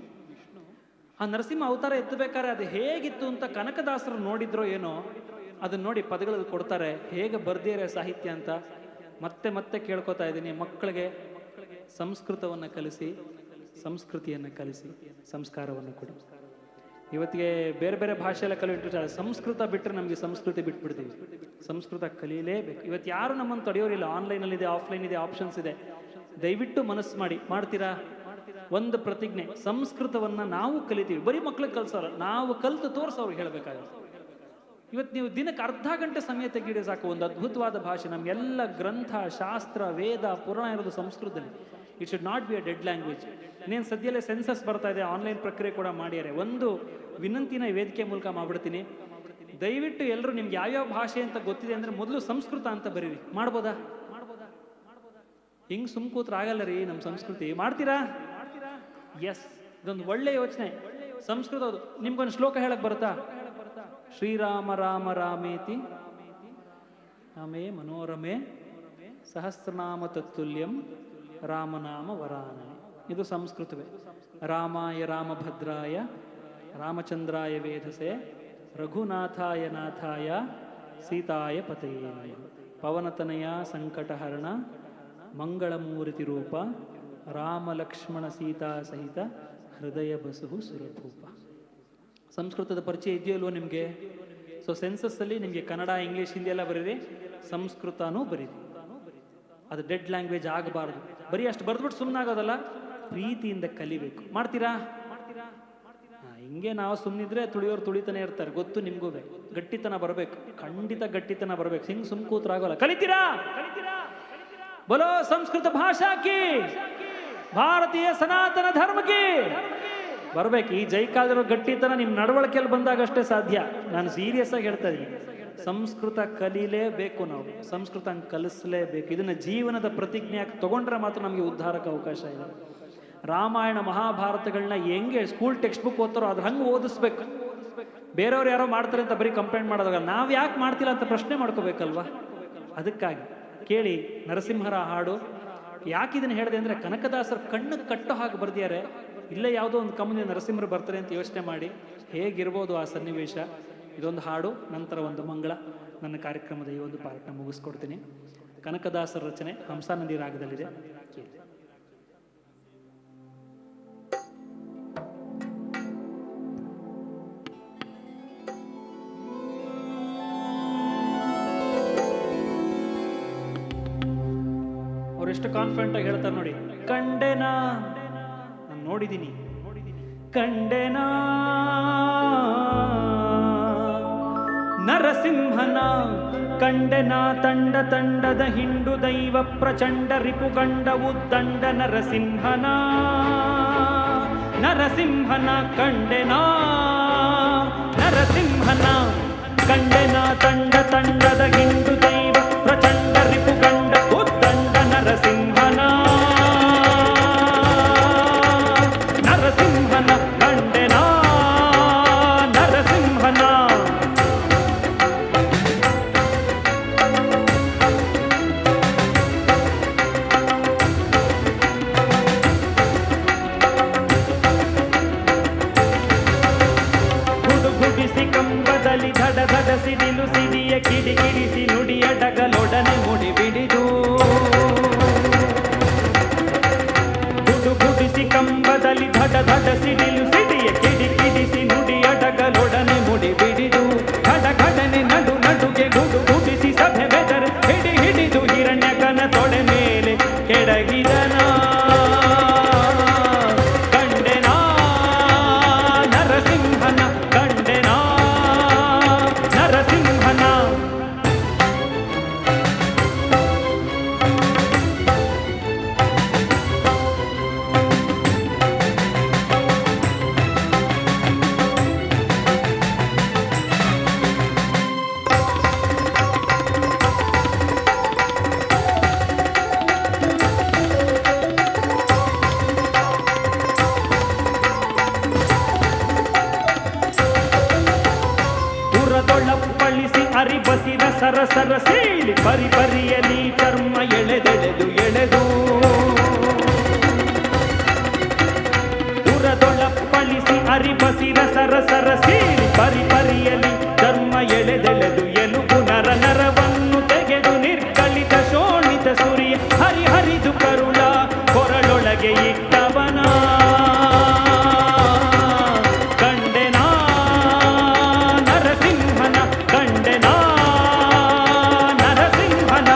ಆ ನರಸಿಂಹ ಅವತಾರ ಎತ್ತಬೇಕಾದ್ರೆ ಅದು ಹೇಗಿತ್ತು ಅಂತ ಕನಕದಾಸರು ನೋಡಿದ್ರೋ ಏನೋ, ಅದನ್ನ ನೋಡಿ ಪದಗಳಲ್ಲಿ ಕೊಡ್ತಾರೆ. ಹೇಗೆ ಬರ್ದಿರೋ ಸಾಹಿತ್ಯ ಅಂತ ಮತ್ತೆ ಮತ್ತೆ ಕೇಳ್ಕೊತಾ ಇದ್ದೀನಿ. ಮಕ್ಕಳಿಗೆ ಸಂಸ್ಕೃತವನ್ನು ಕಲಿಸಿ, ಸಂಸ್ಕೃತಿಯನ್ನು ಕಲಿಸಿ, ಸಂಸ್ಕಾರವನ್ನು ಕೊಡಿ. ಇವತ್ತಿಗೆ ಬೇರೆ ಬೇರೆ ಭಾಷೆಲ್ಲ ಕಲಿಬಿಟ್ಟು ಸಂಸ್ಕೃತ ಬಿಟ್ಟರೆ ನಮಗೆ ಸಂಸ್ಕೃತಿ ಬಿಟ್ಬಿಡ್ತೀವಿ. ಸಂಸ್ಕೃತ ಕಲೀಲೇಬೇಕು. ಇವತ್ತು ಯಾರು ನಮ್ಮನ್ನು ತಡೆಯೋರಿಲ್ಲ. ಆನ್ಲೈನಲ್ಲಿ ಇದೆ, ಆಫ್ಲೈನ್ ಇದೆ, ಆಪ್ಷನ್ಸ್ ಇದೆ. ದಯವಿಟ್ಟು ಮನಸ್ಸು ಮಾಡಿ ಮಾಡ್ತೀರಾ? ಒಂದು ಪ್ರತಿಜ್ಞೆ, ಸಂಸ್ಕೃತವನ್ನು ನಾವು ಕಲಿತೀವಿ. ಬರೀ ಮಕ್ಳಿಗೆ ಕಲ್ಸೋಲ್ಲ, ನಾವು ಕಲಿತು ತೋರಿಸೋ ಅವ್ರಿಗೆ ಹೇಳಬೇಕಾಗುತ್ತೆ. ಇವತ್ತು ನೀವು ದಿನಕ್ಕೆ ಅರ್ಧ ಗಂಟೆ ಸಮಯ ತೆಗೀರಿ ಸಾಕು. ಒಂದು ಅದ್ಭುತವಾದ ಭಾಷೆ. ನಮಗೆಲ್ಲ ಗ್ರಂಥ, ಶಾಸ್ತ್ರ, ವೇದ, ಪುರಾಣ ಇರೋದು ಸಂಸ್ಕೃತದಲ್ಲಿ. It should not be a dead language. ಇನ್ನೇನು ಸದ್ಯಲ್ಲೇ ಸೆನ್ಸಸ್ ಬರ್ತಾ ಇದೆ, ಆನ್ಲೈನ್ ಪ್ರಕ್ರಿಯೆ ಕೂಡ ಮಾಡ್ಯಾರೆ. ಒಂದು ವಿನಂತಿನ ವೇದಿಕೆ ಮೂಲಕ ಮಾಡ್ಬಿಡ್ತೀನಿ. ದಯವಿಟ್ಟು ಎಲ್ಲರೂ ನಿಮ್ಗೆ ಯಾವ್ಯಾವ ಭಾಷೆ ಅಂತ ಗೊತ್ತಿದೆ ಅಂದರೆ ಮೊದಲು ಸಂಸ್ಕೃತ ಅಂತ ಬರೀರಿ. ಮಾಡ್ಬೋದಾ? ಹಿಂಗೆ ಸುಮ್ಕೂತ್ರ ಆಗಲ್ಲ ರೀ ನಮ್ಮ ಸಂಸ್ಕೃತಿ. ಮಾಡ್ತೀರಾ? ಎಸ್, ಇದೊಂದು ಒಳ್ಳೆ ಯೋಚನೆ. ಸಂಸ್ಕೃತ ಹೌದು. ನಿಮ್ಗೊಂದು ಶ್ಲೋಕ ಹೇಳಕ್ ಬರುತ್ತಾ? ಶ್ರೀರಾಮ ರಾಮ ರಾಮೇತಿ ರಾಮೇ ಮನೋರಮೆ ಸಹಸ್ರನಾಮ ತತ್ತುಲ್ಯಂ ರಾಮನಾಮ ವರಾನನೆ. ಇದು ಸಂಸ್ಕೃತವೇ. ರಾಮಾಯ ರಾಮಭದ್ರಾಯ ರಾಮಚಂದ್ರಾಯ ವೇಧಸೆ ರಘುನಾಥಾಯ ನಾಥಾಯ ಸೀತಾಯ ಪತಯೇ ನಮಃ. ಪವನತನಯ ಸಂಕಟಹರಣ ಮಂಗಳಮೂರ್ತಿ ರೂಪ ರಾಮ ಲಕ್ಷ್ಮಣ ಸೀತಾ ಸಹಿತ ಹೃದಯ ಬಸಹು ಸುರಭೂಪ. ಸಂಸ್ಕೃತದ ಪರಿಚಯ ಇದೆಯಲ್ವೋ ನಿಮಗೆ? ಸೊ ಸೆನ್ಸಸ್ಸಲ್ಲಿ ನಿಮಗೆ ಕನ್ನಡ, ಇಂಗ್ಲೀಷ್, ಹಿಂದಿ ಎಲ್ಲ ಬರೀರಿ, ಸಂಸ್ಕೃತನೂ ಬರೀರಿ. ಅದು ಡೆಡ್ ಲ್ಯಾಂಗ್ವೇಜ್ ಆಗಬಾರ್ದು. ಬರೀ ಅಷ್ಟು ಬರೆದ್ಬಿಟ್ಟು ಸುಮ್ಮನಾಗೋದಲ್ಲ, ಪ್ರೀತಿಯಿಂದ ಕಲಿಬೇಕು. ಮಾಡ್ತೀರಾ? ಹಿಂಗೆ ನಾವು ಸುಮ್ಮನಿದ್ರೆ ತುಳಿಯೋರು ತುಳಿತಾನೆ ಇರ್ತಾರೆ. ಗೊತ್ತು ನಿಮಗೂ. ಗಟ್ಟಿತನ ಬರಬೇಕು, ಖಂಡಿತ ಗಟ್ಟಿತನ ಬರಬೇಕು. ಹಿಂಗೆ ಸುಮ್ ಕೂತ್ರಾಗೋಲ್ಲ. ಕಲಿತೀರಾ? बोलो संस्कृत भाषा की, ಭಾರತೀಯ ಸನಾತನ ಧರ್ಮಕ್ಕೆ ಬರಬೇಕು. ಈ ಜೈಕಾಲದ ಗಟ್ಟಿತನ ನಿಮ್ಮ ನಡವಳಿಕೆಯಲ್ಲಿ ಬಂದಾಗಷ್ಟೇ ಸಾಧ್ಯ. ನಾನು ಸೀರಿಯಸ್ ಆಗಿ ಹೇಳ್ತಾ ಇದ್ದೀನಿ. ಸಂಸ್ಕೃತ ಕಲೀಲೇಬೇಕು. ನಾವು ಸಂಸ್ಕೃತ ಕಲಿಸಲೇಬೇಕು. ಇದನ್ನ ಜೀವನದ ಪ್ರತಿಜ್ಞೆಯಾಗಿ ತಗೊಂಡ್ರೆ ಮಾತ್ರ ನಮಗೆ ಉದ್ಧಾರಕ್ಕೆ ಅವಕಾಶ ಇದೆ. ರಾಮಾಯಣ ಮಹಾಭಾರತಗಳನ್ನ ಹೆಂಗೆ ಸ್ಕೂಲ್ ಟೆಕ್ಸ್ಟ್ ಬುಕ್ ಓದ್ತಾರೋ ಅದ್ರ ಹಂಗೆ ಓದಿಸ್ಬೇಕು. ಬೇರೆಯವ್ರು ಯಾರೋ ಮಾಡ್ತಾರೆ ಅಂತ ಬರೀ ಕಂಪ್ಲೇಂಟ್ ಮಾಡೋದಾಗ ನಾವು ಯಾಕೆ ಮಾಡ್ತಿಲ್ಲ ಅಂತ ಪ್ರಶ್ನೆ ಮಾಡ್ಕೋಬೇಕಲ್ವಾ? ಅದಕ್ಕಾಗಿ ಕೇಳಿ ನರಸಿಂಹರ ಹಾಡು. ಯಾಕೆ ಇದನ್ನು ಹೇಳಿದೆ ಅಂದರೆ, ಕನಕದಾಸರು ಕಣ್ಣು ಕಟ್ಟೋ ಹಾಗೆ ಬರ್ದಿದ್ದಾರೆ. ಇಲ್ಲೇ ಯಾವುದೋ ಒಂದು ಕಂಪನಿ ನರಸಿಂಹರು ಬರ್ತಾರೆ ಅಂತ ಯೋಚನೆ ಮಾಡಿ ಹೇಗಿರ್ಬೋದು ಆ ಸನ್ನಿವೇಶ. ಇದೊಂದು ಹಾಡು, ನಂತರ ಒಂದು ಮಂಗಳ. ನನ್ನ ಕಾರ್ಯಕ್ರಮದ ಈ ಒಂದು ಪಾರ್ಟ್ನ ಮುಗಿಸ್ಕೊಡ್ತೀನಿ. ಕನಕದಾಸರ ರಚನೆ ಹಂಸಾನಂದಿ ರಾಗದಲ್ಲಿದೆ. ಎಷ್ಟು ಕಾನ್ಫಿಡೆಂಟ್ ಆಗಿ ಹೇಳ್ತಾರೆ ನೋಡಿ. ಕಂಡೆನಾ, ನಾನು ನೋಡಿದ್ದೀನಿ, ಕಂಡೆನಾ ನರಸಿಂಹನ, ಕಂಡೆನಾ ತಂಡ ತಂಡದ ಹಿಂಡು ದೈವ ಪ್ರಚಂಡ ರಿಪುಗಂಡ ಉದ್ದಂಡ ನರಸಿಂಹನ, ನರಸಿಂಹನ ಕಂಡೆನಾ, ನರಸಿಂಹನ ಕಂಡೆನಾ ತಂಡ ತಂಡದ ಹಿಂಡು ದೈವ ಪ್ರಚಂಡ ರಿಪುಗಂಡ ಉದ್ದಂಡ ನರಸಿಂಹನ, ನರಸಿಂಹನ ಗುಡುಸಿ ಕಂಬದಲ್ಲಿ ಧಡ ಧಡ ಸಿಡಿಲು ಸಿಡಿಯ ಕಿಡಿಕಿಡಿಸಿ ನುಡಿಯ ಡಗಲೊಡನೆ ಮುಡಿ ಬಿಡಿದು ಗುಡುಗುಡಿಸಿ ಕಂಬದಲ್ಲಿ ಧಡ ಧಡ ಸಿಡಿಲು ಸಿಡಿಯ ಕಿಡಿಕಿಡಿಸಿ ನುಡಿಯ ಡಗಲೊಡನೆ ಮುಡಿ ಬಿಡಿದು ಘಡ ಘಡನೆ ನಡು ನಡುಗೆ ಗುಡುಗುಡಿಸಿ ಸಭೆ ಬೆದರ್ ಹಿಡಿದು ಹಿರಣ್ಯಕನ ತೊಡೆ ಮೇಲೆ ಕೆಡಗಿದನ ಕಂಡೆನಾ ನರಸಿಂಹನ ಕಂಡೆನಾ ನರಸಿಂಹನ. ಪುರದೊಳಪ್ಪಳಿಸಿ ಅರಿಬಸಿರ ಸರಸರ ಸೀಳಿ ಪರಿ ಪರಿಯಲಿ ಚರ್ಮ ಎಳೆದೆಳೆದು ಎಳೆದು ಪುರದೊಳಪ್ಪಳಿಸಿ ಅರಿಬಸಿರ ಸರಸರ ಸೀಳಿ ಪರಿ ಪರಿಯಲಿ ಚರ್ಮ ಎಳೆದೆಳೆದು ಎಲುಬು ನರ ನರವನ್ನು ತೆಗೆದು ನಿರ್ಕಳಿತ ಶೋಣಿತ ಸುರಿಯ ಹರಿಹರಿದು ಕರುಳ ಕೊರಳೊಳಗೆ ಇಟ್ಟವನ ಕಂಡೆನಾ ನರಸಿಂಹನ ಕಂಡೆನಾ ನರಸಿಂಹನ.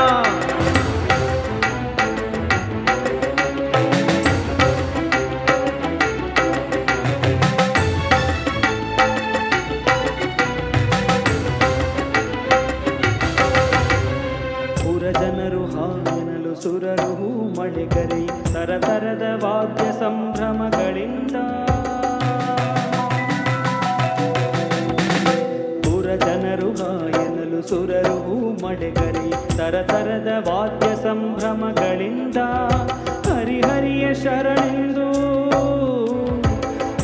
ಪುರಜನರು ಹಾನಲು ಸುರರು ಹೂ ಮಳೆಗರಿ ತರತರದ ವಾದ್ಯ ಸಂಭ್ರಮಗಳಿಂದ ಪುರಜನರು ಹಾಯನಲು ಸುರರು ಹೂ ಮಳೆಗರಿ ತರತರದ ವಾದ್ಯ ಸಂಭ್ರಮಗಳಿಂದ ಹರಿಹರಿಯ ಶರಣೆಂದು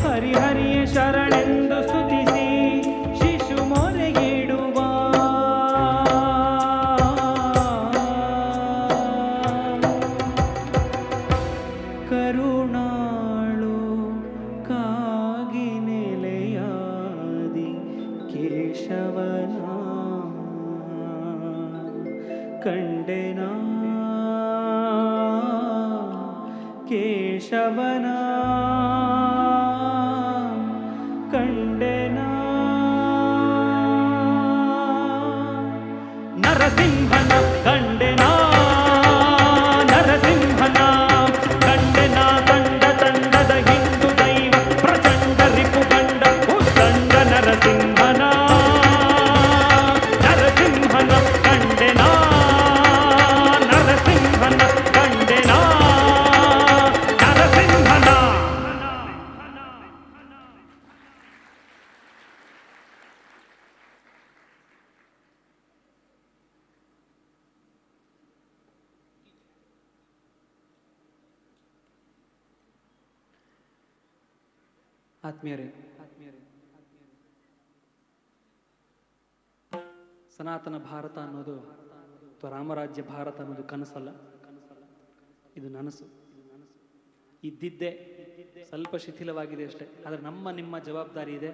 ಹರಿಹರಿಯ ಶರಣೆಂದು ಸ್ತುತಿಸಿ ಶಿಶು ಮೊರೆಗಿಡುವ ಕರುಣಾಳು ಕಾಗಿ ನೆಲೆಯಾದಿ ಕೇಶವನ ಕಂಡೆನಾ ಕೇಶವನ ಕಂಡೆನಾ ನರಸಿಂಹನ ಕಂಡೆನಾ ನರಸಿಂಹನ ಕಂಡೆನಾ ತಂಡ ತಂಡದ ಹಿಂದೂ ದೈವ ಪ್ರಚಂಡ ರಿಪು ಗಂಡ ಉತ್ತಂಡ ನರಸಿಂಹನ ನರಸಿಂಹನ ಕಂಡೆನಾ ನರಸಿಂಹನ ಕಂಡೆನಾ ನರಸಿಂಹನ. ಆತ್ಮೀಯರೇ, ಸನಾತನ ಭಾರತ ಅನ್ನೋದು ಅಥವಾ ರಾಮರಾಜ್ಯ ಭಾರತ ಅನ್ನೋದು ಕನಸಲ್ಲ, ಇದು ನನಸು. ಇದ್ದಿದ್ದೇ ಸ್ವಲ್ಪ ಶಿಥಿಲವಾಗಿದೆ ಅಷ್ಟೇ. ಆದರೆ ನಿಮ್ಮ ಜವಾಬ್ದಾರಿ ಇದೆ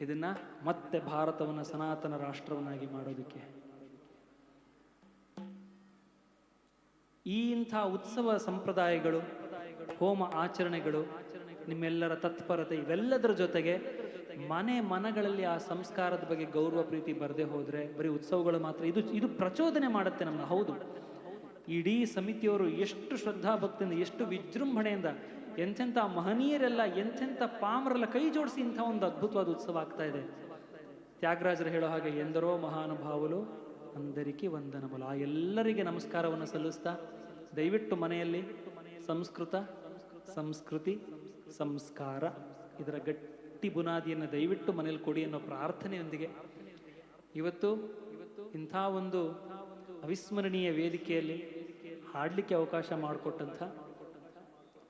ಇದನ್ನ ಮತ್ತೆ ಭಾರತವನ್ನು ಸನಾತನ ರಾಷ್ಟ್ರವನ್ನಾಗಿ ಮಾಡೋದಕ್ಕೆ. ಇಂಥ ಉತ್ಸವ ಸಂಪ್ರದಾಯಗಳು, ಹೋಮ ಆಚರಣೆಗಳು, ನಿಮ್ಮೆಲ್ಲರ ತತ್ಪರತೆ ಇವೆಲ್ಲದರ ಜೊತೆಗೆ ಮನಗಳಲ್ಲಿ ಆ ಸಂಸ್ಕಾರದ ಬಗ್ಗೆ ಗೌರವ ಪ್ರೀತಿ ಬರದೆ ಹೋದರೆ ಬರೀ ಉತ್ಸವಗಳು ಮಾತ್ರ ಇದು ಪ್ರಚೋದನೆ ಮಾಡುತ್ತೆ ನಮ್ಮನ್ನ. ಹೌದು, ಇಡೀ ಸಮಿತಿಯವರು ಎಷ್ಟು ಶ್ರದ್ಧಾಭಕ್ತಿಯಿಂದ, ಎಷ್ಟು ವಿಜೃಂಭಣೆಯಿಂದ, ಎಂಥೆಂಥ ಮಹನೀಯರೆಲ್ಲ, ಎಂಥೆಂಥ ಪಾಮರೆಲ್ಲ ಕೈ ಜೋಡಿಸಿ ಇಂಥ ಒಂದು ಅದ್ಭುತವಾದ ಉತ್ಸವ ಆಗ್ತಾ ಇದೆ. ತ್ಯಾಗರಾಜರು ಹೇಳೋ ಹಾಗೆ, ಎಂದರೋ ಮಹಾನುಭಾವುಲು ಅಂದರಿಕೆ ವಂದನಮಲ. ಆ ಎಲ್ಲರಿಗೆ ನಮಸ್ಕಾರವನ್ನು ಸಲ್ಲಿಸ್ತಾ ದಯವಿಟ್ಟು ಮನೆಯಲ್ಲಿ ಸಂಸ್ಕೃತ, ಸಂಸ್ಕೃತಿ, ಸಂಸ್ಕಾರ ಇದರ ಗಟ್ಟಿ ಬುನಾದಿಯನ್ನು ದಯವಿಟ್ಟು ಮನೇಲಿ ಕೊಡಿ ಅನ್ನೋ ಪ್ರಾರ್ಥನೆಯೊಂದಿಗೆ ಇವತ್ತು ಇಂಥ ಒಂದು ಅವಿಸ್ಮರಣೀಯ ವೇದಿಕೆಯಲ್ಲಿ ಹಾಡಲಿಕ್ಕೆ ಅವಕಾಶ ಮಾಡಿಕೊಟ್ಟಂಥ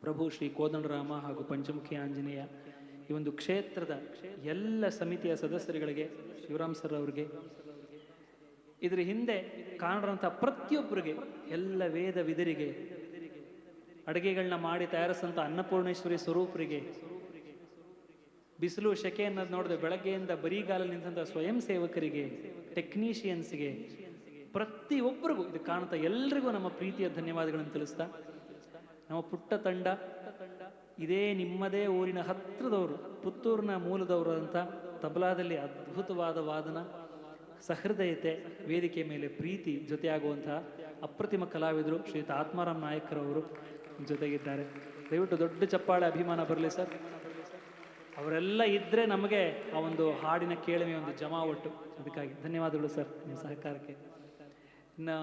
ಪ್ರಭು ಶ್ರೀ ಕೋದಂಡರಾಮ ಹಾಗೂ ಪಂಚಮುಖಿ ಆಂಜನೇಯ ಈ ಒಂದು ಕ್ಷೇತ್ರದ ಎಲ್ಲ ಸಮಿತಿಯ ಸದಸ್ಯರುಗಳಿಗೆ, ಶಿವರಾಮ್ ಸರ್ ಅವರಿಗೆ, ಇದರ ಹಿಂದೆ ಕಾಣಿರೋಂಥ ಪ್ರತಿಯೊಬ್ಬರಿಗೆ, ಎಲ್ಲ ವೇದ ವಿದರಿಗೆ, ಅಡುಗೆಗಳನ್ನ ಮಾಡಿ ತಯಾರಿಸಂಥ ಅನ್ನಪೂರ್ಣೇಶ್ವರಿ ಸ್ವರೂಪರಿಗೆ, ಬಿಸಿಲು ಸೆಕೆ ಅನ್ನೋದು ನೋಡಿದ್ರೆ ಬೆಳಗ್ಗೆಯಿಂದ ಬರಿಗಾಲಲ್ಲಿ ನಿಂತಹ ಸ್ವಯಂ ಸೇವಕರಿಗೆ, ಟೆಕ್ನಿಷಿಯನ್ಸ್ಗೆ, ಪ್ರತಿಯೊಬ್ಬರಿಗೂ ಇದು ಕಾಣ್ತಾ ಎಲ್ರಿಗೂ ನಮ್ಮ ಪ್ರೀತಿಯ ಧನ್ಯವಾದಗಳನ್ನು ತಿಳಿಸ್ತಾ, ನಮ್ಮ ಪುಟ್ಟ ತಂಡ ಇದೇ ನಿಮ್ಮದೇ ಊರಿನ ಹತ್ತಿರದವರು, ಪುತ್ತೂರಿನ ಮೂಲದವರು ಅಂತ ತಬಲಾದಲ್ಲಿ ಅದ್ಭುತವಾದ ವಾದನ, ಸಹೃದಯತೆ, ವೇದಿಕೆ ಮೇಲೆ ಪ್ರೀತಿ ಜೊತೆಯಾಗುವಂತಹ ಅಪ್ರತಿಮ ಕಲಾವಿದರು ಶ್ರೀಯುತ ಆತ್ಮಾರಾಮ್ ನಾಯಕರವರು ಜೊತೆಗಿದ್ದಾರೆ. ದಯವಿಟ್ಟು ದೊಡ್ಡ ಚಪ್ಪಾಳೆ ಅಭಿಮಾನ ಬರಲಿ ಸರ್. ಅವರೆಲ್ಲ ಇದ್ದರೆ ನಮಗೆ ಆ ಒಂದು ಹಾಡಿನ ಕೇಳಿಮೆ ಒಂದು ಜಮಾವಟ್ಟು. ಅದಕ್ಕಾಗಿ ಧನ್ಯವಾದಗಳು ಸರ್ ನಿಮ್ಮ ಸಹಕಾರಕ್ಕೆ. ಇನ್ನು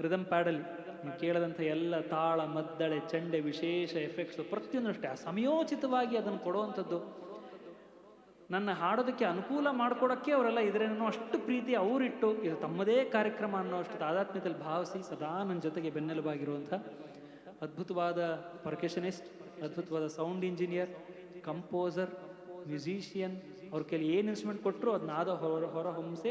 ರಿದಮ್ ಪ್ಯಾಡಲ್ಲಿ ನೀವು ಕೇಳದಂಥ ಎಲ್ಲ ತಾಳ, ಮದ್ದಳೆ, ಚಂಡೆ, ವಿಶೇಷ ಎಫೆಕ್ಟ್ಸು ಪ್ರತಿಯೊಂದು ಅಷ್ಟೇ ಸಮಯೋಚಿತವಾಗಿ ಅದನ್ನು ಕೊಡುವಂಥದ್ದು. ನನ್ನ ಹಾಡೋದಕ್ಕೆ ಅನುಕೂಲ ಮಾಡಿಕೊಡೋಕ್ಕೆ ಅವರೆಲ್ಲ ಇದರೇನೋ ಅಷ್ಟು ಪ್ರೀತಿ ಅವರಿಟ್ಟು ಇದು ತಮ್ಮದೇ ಕಾರ್ಯಕ್ರಮ ಅನ್ನೋ ಅಷ್ಟು ತಾದಾತ್ಮ್ಯದಲ್ಲಿ ಭಾವಿಸಿ ಸದಾ ನನ್ನ ಜೊತೆಗೆ ಬೆನ್ನೆಲುಬಾಗಿರುವಂಥ ಅದ್ಭುತವಾದ ಪರ್ಕಷನಿಸ್ಟ್, ಅದ್ಭುತವಾದ ಸೌಂಡ್ ಇಂಜಿನಿಯರ್, ಕಂಪೋಸರ್, ಮ್ಯೂಸಿಷಿಯನ್, ಅವ್ರ ಕೈಲಿ ಏನು ಇನ್ಸ್ಟ್ರೂಮೆಂಟ್ ಕೊಟ್ಟರು ಅದನ್ನ ಆದ ಹೊರ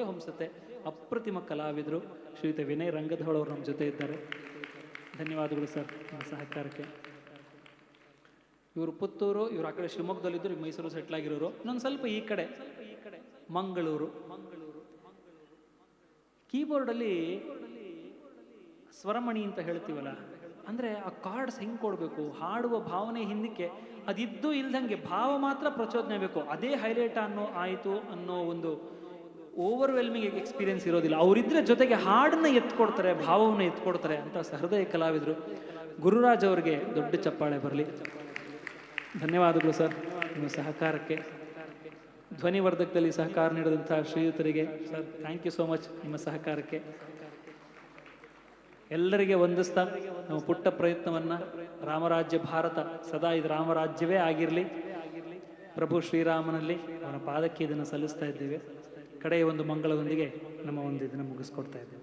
ಹೊಮ್ಸತ್ತೆ ಅಪ್ರತಿಮ ಕಲಾವಿದರು ಶ್ರೀಯುತ ವಿನಯ್ ರಂಗಧೋಳ್ ಅವರು ನಮ್ಮ ಜೊತೆ ಇದ್ದಾರೆ. ಧನ್ಯವಾದಗಳು ಸರ್ ನಿಮ್ಮ ಸಹಕಾರಕ್ಕೆ. ಇವರು ಪುತ್ತೂರು, ಇವರು ಆ ಕಡೆ ಶಿವಮೊಗ್ಗದಲ್ಲಿದ್ದರು, ಮೈಸೂರು ಸೆಟ್ಲ್ ಆಗಿರೋರು. ಇನ್ನೊಂದು ಸ್ವಲ್ಪ ಈ ಕಡೆ ಮಂಗಳೂರು. ಕೀಬೋರ್ಡಲ್ಲಿ ಸ್ವರಮಣಿ ಅಂತ ಹೇಳ್ತೀವಲ್ಲ, ಅಂದರೆ ಆ ಕಾರ್ಡ್ಸ್ ಹೆಂಗೆ ಕೊಡಬೇಕು, ಹಾಡುವ ಭಾವನೆ ಹಿಂದಕ್ಕೆ ಅದಿದ್ದು ಇಲ್ದಂಗೆ ಭಾವ ಮಾತ್ರ ಪ್ರಚೋದನೆ ಬೇಕು. ಅದೇ ಹೈಲೈಟ್ ಆಯಿತು ಅನ್ನೋ ಒಂದು ಓವರ್ವೆಲ್ಮಿಂಗ್ ಎಕ್ಸ್ಪೀರಿಯನ್ಸ್ ಇರೋದಿಲ್ಲ. ಅವರಿದ್ರೆ ಜೊತೆಗೆ ಹಾಡನ್ನ ಎತ್ಕೊಡ್ತಾರೆ, ಭಾವವನ್ನು ಎತ್ಕೊಡ್ತಾರೆ ಅಂತ ಸಹೃದಯ ಕಲಾವಿದರು ಗುರುರಾಜ್ ಅವರಿಗೆ ದೊಡ್ಡ ಚಪ್ಪಾಳೆ ಬರಲಿ. ಧನ್ಯವಾದಗಳು ಸರ್ ನಿಮ್ಮ ಸಹಕಾರಕ್ಕೆ. ಧ್ವನಿವರ್ಧಕದಲ್ಲಿ ಸಹಕಾರ ನೀಡಿದಂಥ ಶ್ರೀಯುತರಿಗೆ sir thank you so much ನಿಮ್ಮ ಸಹಕಾರಕ್ಕೆ. ಎಲ್ಲರಿಗೆ ವಂದಿಸ್ತಾ ನಮ್ಮ ಪುಟ್ಟ ಪ್ರಯತ್ನವನ್ನು ರಾಮರಾಜ್ಯ ಭಾರತ ಸದಾ ಇದು ರಾಮರಾಜ್ಯವೇ ಆಗಿರಲಿ, ಪ್ರಭು ಶ್ರೀರಾಮನಲ್ಲಿ ಅವನ ಪಾದಕ್ಕೆ ಇದನ್ನು ಸಲ್ಲಿಸ್ತಾ ಇದ್ದೇವೆ. ಕಡೆಯ ಒಂದು ಮಂಗಳದೊಂದಿಗೆ ನಮ್ಮ ಒಂದು ಇದನ್ನು ಮುಗಿಸ್ಕೊಡ್ತಾ ಇದ್ದೇವೆ.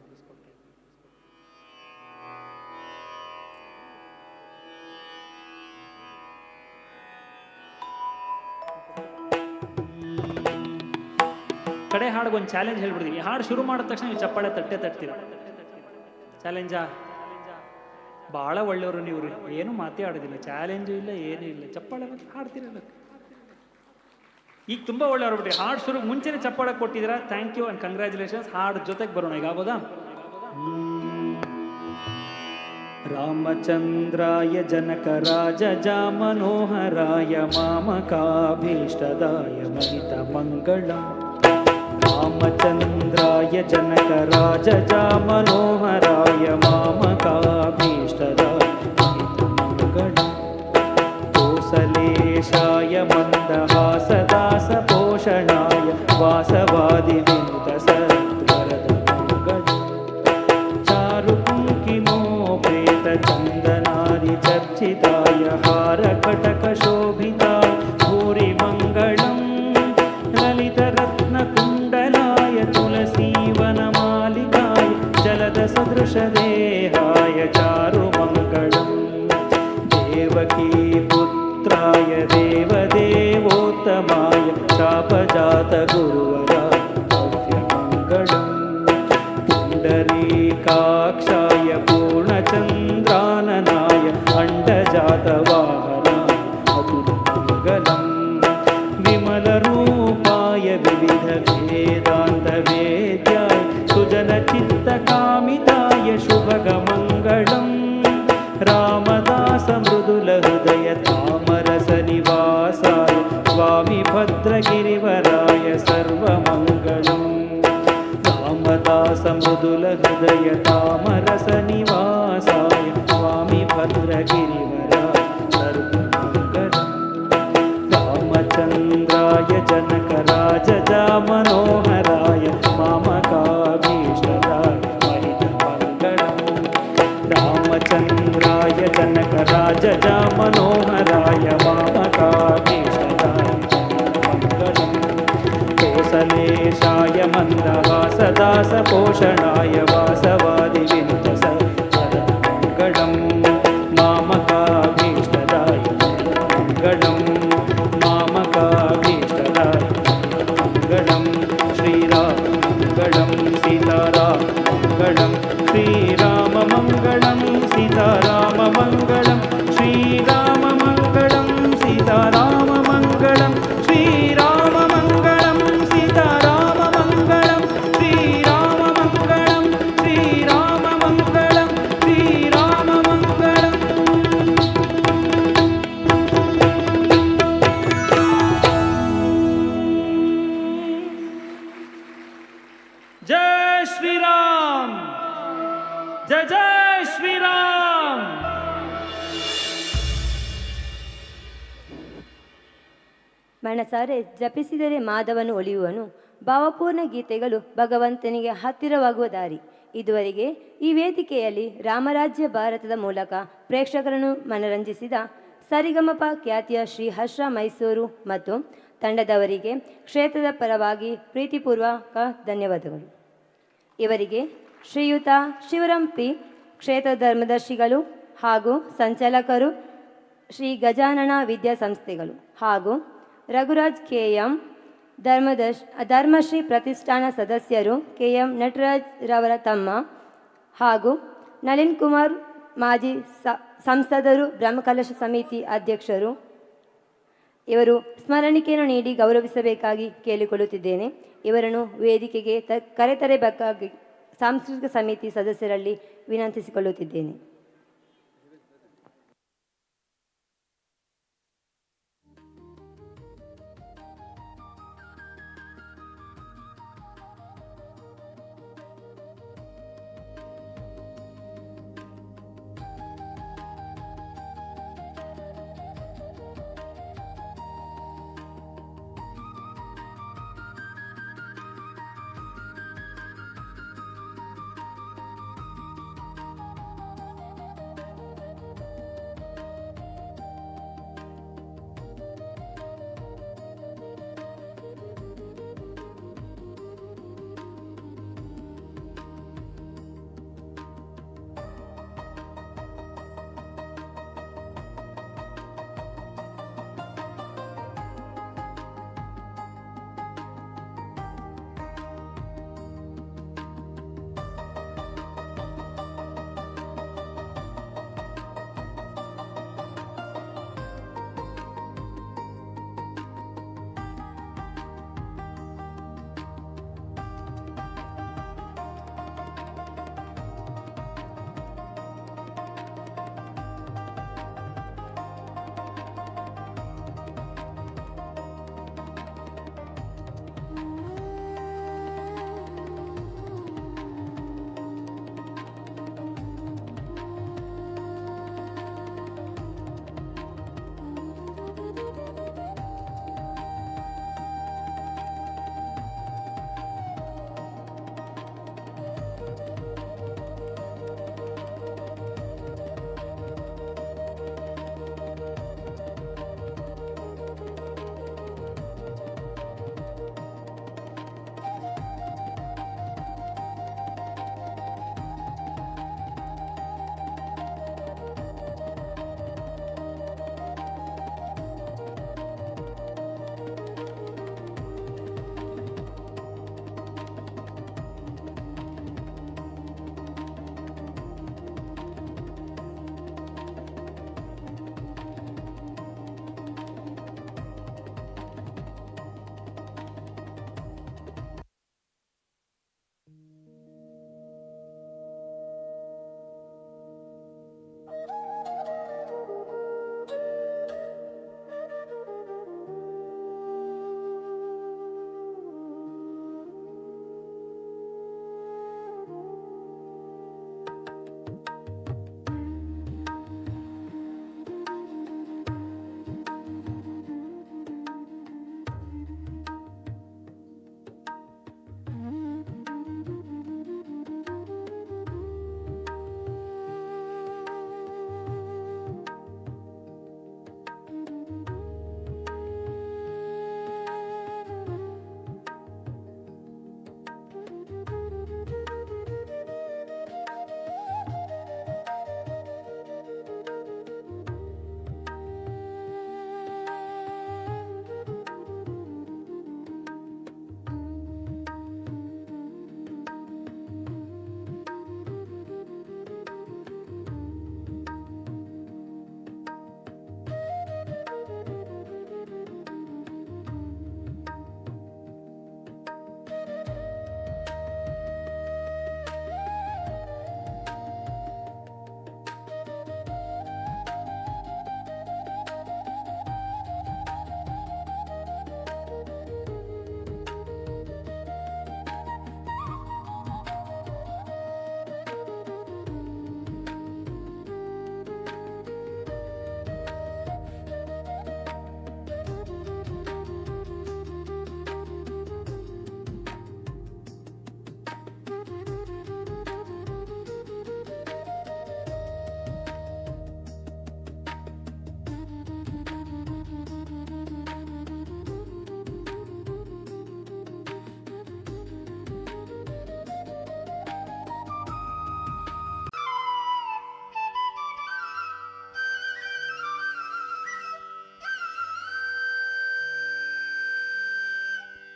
ಕಡೆ ಹಾಡಿಗೆ ಒಂದು ಚಾಲೆಂಜ್ ಹೇಳ್ಬಿಡ್ತೀವಿ. ಈ ಹಾಡು ಶುರು ಮಾಡಿದ ತಕ್ಷಣ ನೀವು ಚಪ್ಪಾಳೆ ತಟ್ತೀರ. ಚಾಲೆಂಜಾ? ಭಾಳ ಒಳ್ಳೆಯವರು ನೀವು ರೀ, ಏನೂ ಮಾತೇ ಆಡೋದಿಲ್ಲ, ಚಾಲೆಂಜು ಇಲ್ಲ, ಏನೂ ಇಲ್ಲ, ಚಪ್ಪಾಳೆ ಹಾಡ್ತೀರಲ್ಲ. ಈಗ ತುಂಬ ಒಳ್ಳೆಯವ್ರು ಬಿಟ್ರಿ. ಹಾಡು ಶುರು ಮುಂಚೆನೇ ಚಪ್ಪಾಳೆ ಕೊಟ್ಟಿದ್ದೀರಾ, ಥ್ಯಾಂಕ್ ಯು ಆ್ಯಂಡ್ ಕಂಗ್ರ್ಯಾಚುಲೇಷನ್ಸ್. ಹಾಡು ಜೊತೆಗೆ ಬರೋಣ ಈಗ, ಆಗೋದಾ? ರಾಮಚಂದ್ರಾಯ ಜನಕ ರಾಜ ಮನೋಹರಾಯ ಮಾಮಕಾಭೀಷ್ಟದಾಯ ಮಹಿತ ಮಂಗಳಂ. ರಾಮಚಂದ್ರಾಯ ಜನಕ ರಾಜ ಮನೋಹರಾಯ ಮಾಮಕಾಭೀಷ್ಟದಾಯ ಮಹಿತ ಮಂಗಳಂ. ಕೋಸಲೇಶಾಯ ಮಂದಹಾಸದಾಸ ಪೋಷಣಾಯ ವಾಸವಾದಿ ವಿನುತ ಸತ್ವರದ ಮಂಗಳಂ. ಚಾರು ಕುಂಕಿಮೋ ಪ್ರೇತ ಚಂದನಾದಿ ಚರ್ಚಿತಾಯ ಹಾರ ಕಟಕ ಶೋಭಿತಾಯ ಭೂರಿ ಮಂಗಳಂ. ಲಲಿತ ರತ್ನ ಕುಂಡಲಾಯ ತುಳಸೀವನ ಮಾಲಿಕಾಯ ಜಲದ ಸದೃಶ ದೇಹಾಯ ಚಾರು ಮಂಗಳಂ. ದೇವಕೀ ಪುತ್ರಾಯ ದೇವದೇವೋತ್ತಮಾಯ ಶಾಪಜಾತ ಗುರುವರಾಯ ಭವ್ಯ ಮಂಗಳಂ. ಪುಂಡರೀಕಾಕ್ಷಾಯ ಪೂರ್ಣಚಂದ್ರಾನನಾಯ ಅಂಡಜಾತ ವಾಹನಾಯ ಅತುಲ ಮಂಗಳಂ. ವಿಮಲ ರೂಪಾಯ ವಿವಿಧ ವೇದಾಂತ ವೇದ್ಯಾಯ ಸುಜನ ಚಿತ್ತ ಕಾಮಿತಾಯ ಶುಭಗ ಮಂಗಳಂ. ರಾಮದಾಸ ಮೃದುಲ ಹೃದಯ ತಾಮರಸ ನಿವಾಸಾಯ ಸ್ವಾಮಿ ಭದ್ರಗಿರಿವರಾಯ ಸರ್ವಮಂಗಳಂ. ರಾಮದಾಸ ಮೃದುಲ ಹೃದಯ ತಾಮರಸ ನಿವಾಸಾಯ ಸ್ವಾಮಿ ಭದ್ರಗಿರಿವರಾಯ ಸರ್ವಮಂಗಳಂ. ರಾಮಚಂದ್ರಾಯ ಜನಕ ರಾಜ ಮನೋಹರಾಯ ಮಾಮಕಾಭೀಷ್ಟದಾಯ ಮಹಿತ ಮಂಗಳಂ. ರಾಮಚಂದ್ರಾಯ ಜನಕ ರಾಜ ಮನೋಹರಾಯ ಮಾಮಕಾಭೀಷ್ಟದಾಯ ಮಂಗಳಂ. ಕೋಸಲೇಶಾಯ ಮಂದಹಾಸದಾಸ ಪೋಷಣಾಯ ವಾಸವಾದಿ ವಿನುತ ಸತ್ವರದ ಮಂಗಳಂ. ಮಾಮಕಾಭೀಷ್ಟದಾಯ ಮಂಗಳಂ. ಮಾಮಕಾಭೀಷ್ಟದಾಯ ಮಂಗಳಂ. ಶ್ರೀರಾಮ ಮಂಗಳಂ ಸೀತಾರಾಮ ಮಂಗಳಂ. ಶ್ರೀರಾಮ ಮಂಗಳಂ ಸೀತಾರಾಮ ಮಂಗಳಂ. ಶ್ರೀರಾಮ ಮಂಗಳಂ ಸೀತಾರಾಮ ಮಂಗಳಂ. ಶ್ರೀ ಮನಸಾರೆ ಜಪಿಸಿದರೆ ಮಾಧವನು ಒಲಿಯುವನು. ಭಾವಪೂರ್ಣ ಗೀತೆಗಳು ಭಗವಂತನಿಗೆ ಹತ್ತಿರವಾಗುವ ದಾರಿ. ಇದುವರೆಗೆ ಈ ವೇದಿಕೆಯಲ್ಲಿ ರಾಮರಾಜ್ಯ ಭಾರತದ ಮೂಲಕ ಪ್ರೇಕ್ಷಕರನ್ನು ಮನರಂಜಿಸಿದ ಸರಿಗಮಪ ಖ್ಯಾತಿಯ ಶ್ರೀ ಹರ್ಷ ಮೈಸೂರು ಮತ್ತು ತಂಡದವರಿಗೆ ಕ್ಷೇತ್ರದ ಪರವಾಗಿ ಪ್ರೀತಿಪೂರ್ವಕ ಧನ್ಯವಾದಗಳು. ಇವರಿಗೆ ಶ್ರೀಯುತ ಶಿವರಾಮ್ ಪಿ ಕ್ಷೇತ್ರ ಧರ್ಮದರ್ಶಿಗಳು ಹಾಗೂ ಸಂಚಾಲಕರು, ಶ್ರೀ ಗಜಾನನ ವಿದ್ಯಾಸಂಸ್ಥೆಗಳು ಹಾಗೂ ರಘುರಾಜ್ KM ಧರ್ಮಶ್ರೀ ಪ್ರತಿಷ್ಠಾನ ಸದಸ್ಯರು KM ನಟರಾಜ್ ರವರ ತಮ್ಮ ಹಾಗೂ ನಳಿನ್ ಕುಮಾರ್ ಮಾಜಿ ಸಂಸದರು, ಬ್ರಹ್ಮಕಲಶ ಸಮಿತಿ ಅಧ್ಯಕ್ಷರು, ಇವರು ಸ್ಮರಣಿಕೆಯನ್ನು ನೀಡಿ ಗೌರವಿಸಬೇಕಾಗಿ ಕೇಳಿಕೊಳ್ಳುತ್ತಿದ್ದೇನೆ. ಇವರನ್ನು ವೇದಿಕೆಗೆ ಕರೆತರಬೇಕಾಗಿ ಸಾಂಸ್ಕೃತಿಕ ಸಮಿತಿ ಸದಸ್ಯರಲ್ಲಿ ವಿನಂತಿಸಿಕೊಳ್ಳುತ್ತಿದ್ದೇನೆ.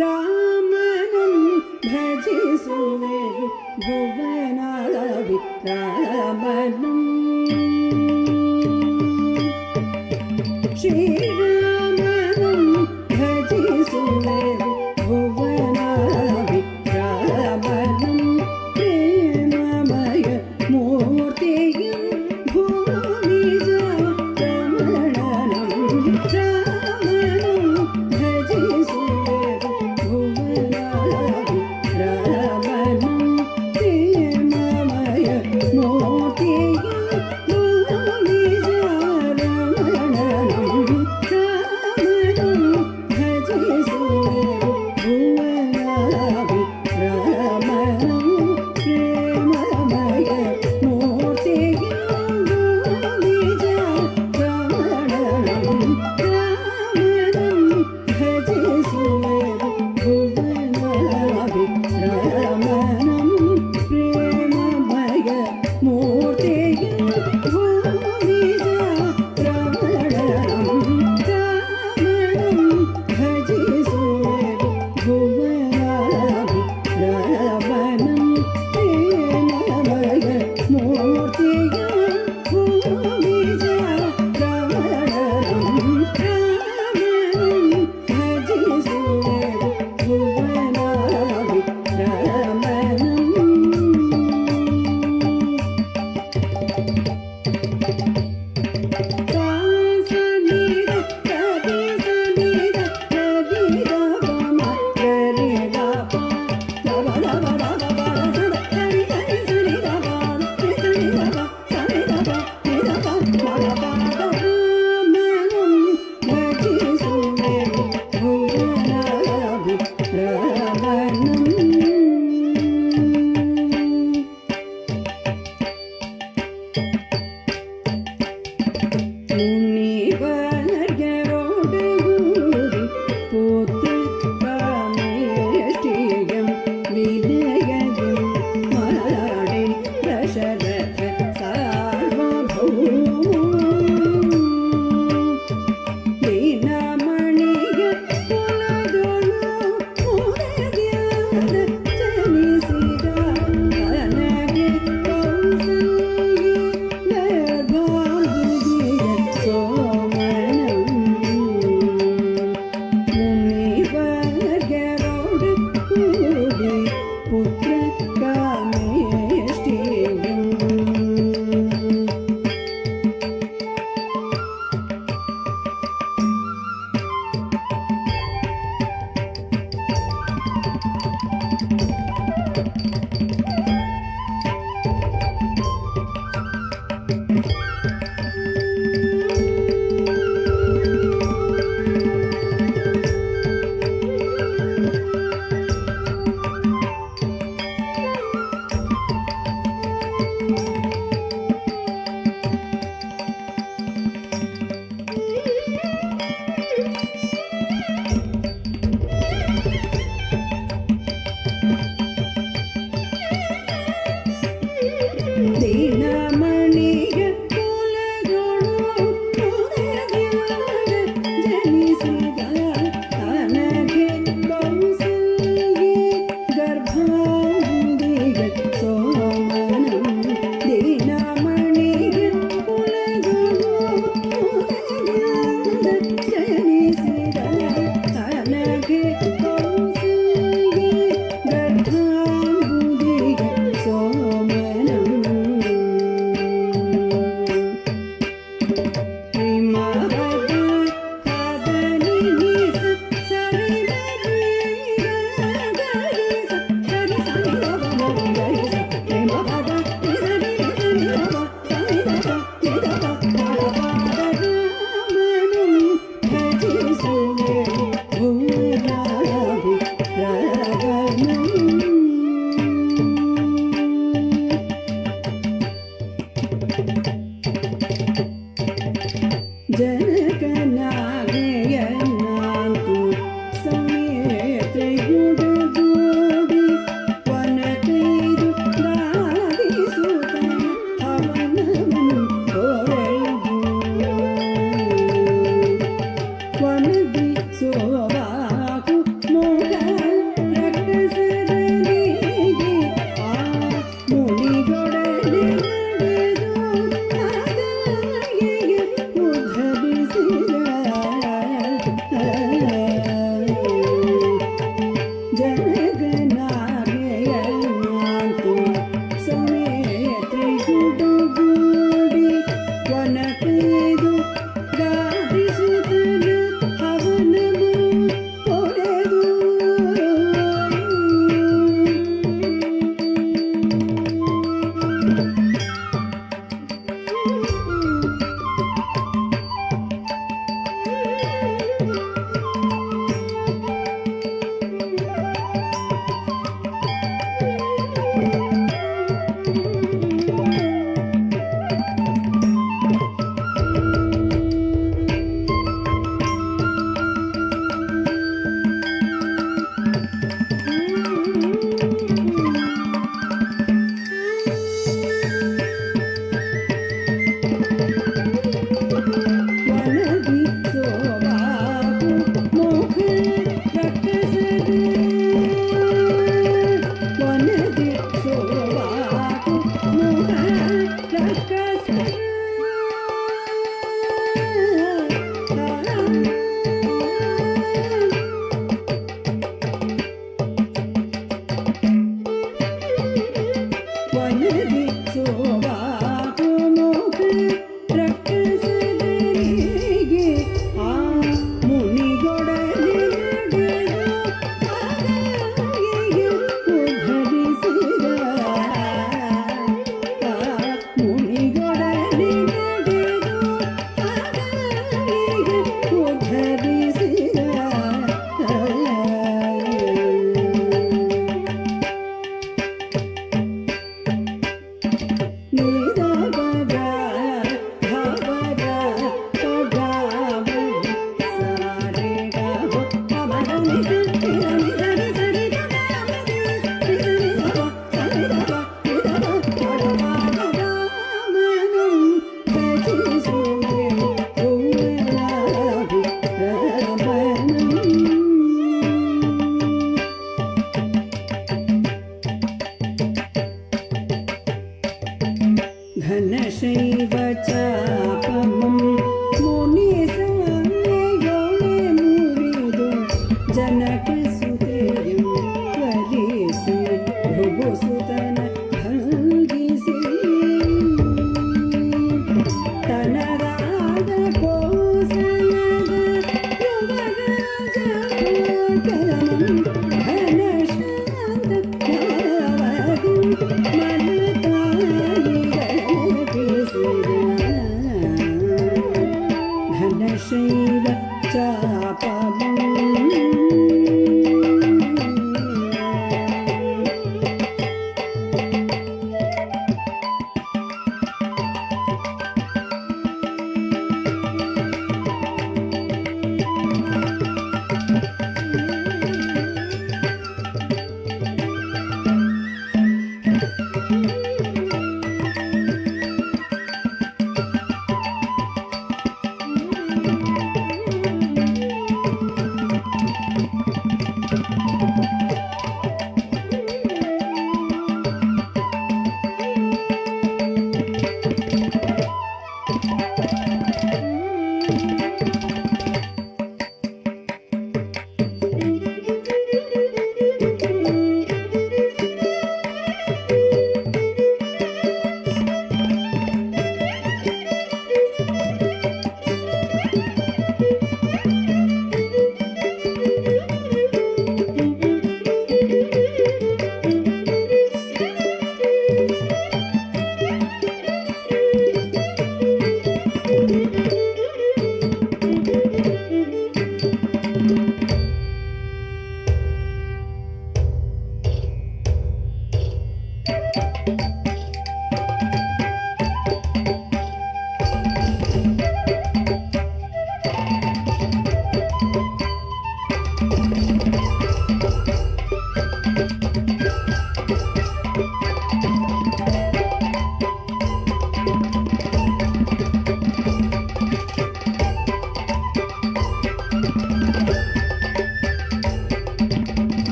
ರಾಮನಂ ಭಜಿಸುವೆವು ಭುವನ ವಿಕ್ರಮನಂ ಶ್ರೀರಾಮನಂ ಭಜಿಸುವೆವು ಭುವನ ವಿಕ್ರಮನಂ ಪ್ರೇಮಮಯ ಮೂರ್ತಿಯಂ ಭೂಮಿಜ ರಮಣನಂ ರಾಮನಂ ಭಜಿಸುವೆವು ಭುವನ ವಿಕ್ರಮನಂ ಪ್ರೇಮಮಯ ಮೂರ್ತಿಯಂ ಭೂಮಿಜ ರಮಣನಂ ರಾಮನಂ ಭಜಿಸುವೆವು ಭುವನ ವಿಕ್ರಮನಂ ಪ್ರೇಮಮಯ ಮೂರ್ತಿಯಂ ಭೂಮಿಜ ರಮಣನಂ ರಾಮನಂ ಭಜಿಸುವೆವು ಭುವನ ವಿಕ್ರಮನಂ ಪ್ರೇಮಮಯ ಮೂರ್ತಿಯಂ ಭೂಮಿಜ ರಮಣನಂ ರಾಮನಂ ಭಜಿಸುವೆವು ಭುವನ ವಿಕ್ರಮನಂ ಪ್ರೇಮಮಯ ಮೂರ್ತಿಯಂ ಭೂಮಿಜ ರಮಣನಂ ರಾಮನಂ ಭಜಿಸುವೆವು ಭುವನ ವಿಕ್ರಮನಂ ಸಾಸನಿದ ಕವಿಸನಿದ ಕವಿದ ಪಮ ಗರಿದ ಪ ಲವ ಲವ ಲವ ಬರ ಸದ ಕರಿ ಕರಿ ಸನಿದ ಬಾದ ಸನಿದ ಪ ಸನಿದ ಪ ನಿದ ಪ ಮಗ ಪಾದ ರಾಮನಂ ಭಜಿಸುವೆವು ಭುವನ ವಿಕ್ರಮನಂ മുനിവനർഗരോടുകൂടി പുത്ര കാമേഷ്ടിയം വിനയതിം മാടേ ദശരഥ സാർവഭൗമം ദീനമണിയ കുലദൊಳು ಮುರದ್ಯಾದ ಜನಿಸಿದ ತನಗೆ ಕೌಸಲ್ಯೆ ಗರ್ಭಾಗುದಿಯ ಸೋಮನಂ ಮುನಿವರ್ಗರೋಡು ಕೂಡಿ ಪುತ್ರ ಕಾಮೇಷ್ಟಿಯಂ ದೀನಮಣಿಯ ಕುಲದೊಳು ಮುರದ್ಯಾದ ಜನಿಸಿದ ತನಗೆ ಕೌಸಲ್ಯೆ ಗರ್ಭಾಗುದಿಯ ಸೋಮನಂ ದೀನಮಣಿಯ ಕುಲದೊಳು ಮುರದ್ಯಾದ ಜನಿಸಿದ ತನಗೆ ಕೌಸಲ್ಯೆ ಗರ್ಭಾಗುದಿಯ ಸೋಮನಂ ಜನಕನಾಗೆಯನ್ನಾಂತು ಸಮೇತ್ರೆಯುಡಗೂಡಿ ವನಕೈದು ದಾರಿಸುತ್ತ ಅವನವನು ಹೊರೈದು ವನದಿ ಸೋಬಾಕು ಮೋಹ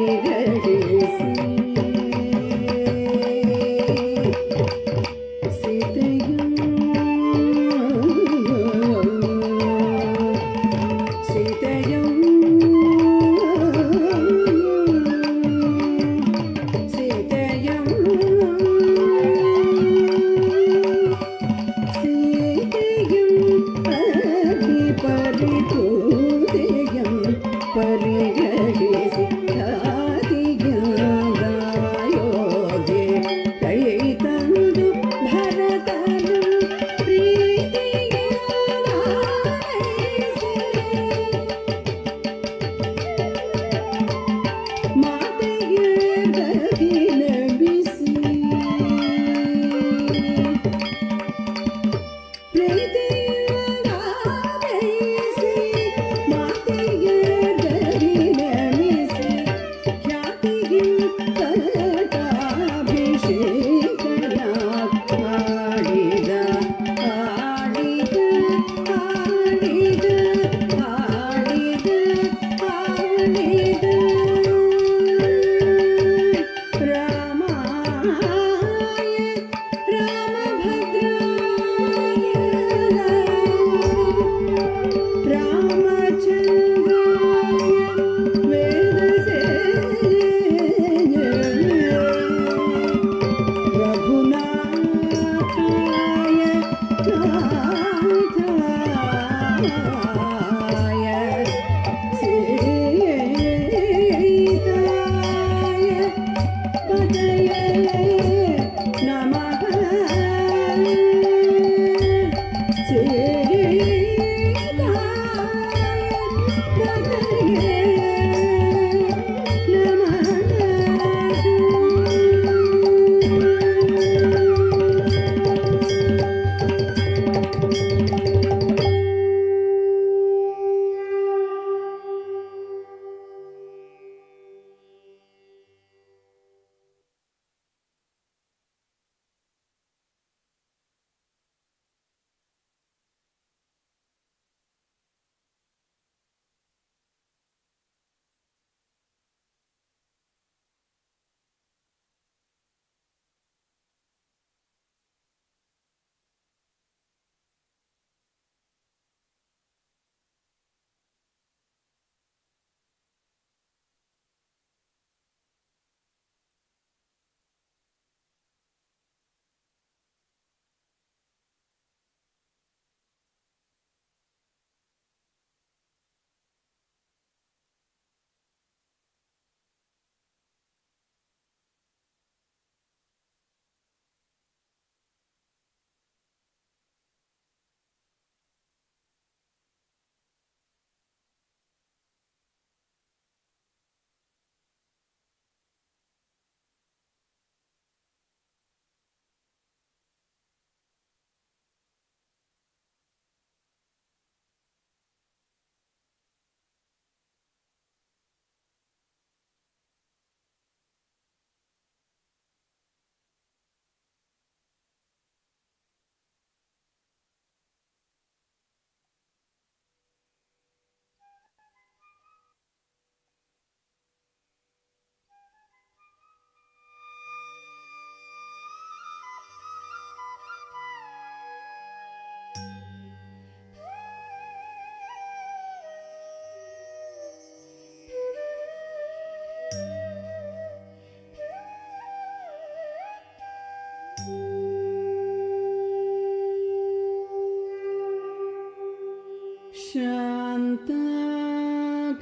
ಪರಿಗ್ರಹಿಸಿ ಸೀತೆಯು ಪರಿಗ್ರಹಿಸಿ ಖ್ಯಾತಿಯಾದಾಯೋಗೆ ಕೈ ತಂದು ಭರತನು ಪ್ರೀತಿಯ ಮಾತೆಗೆ ಗದಿನ ಬಿಸಿ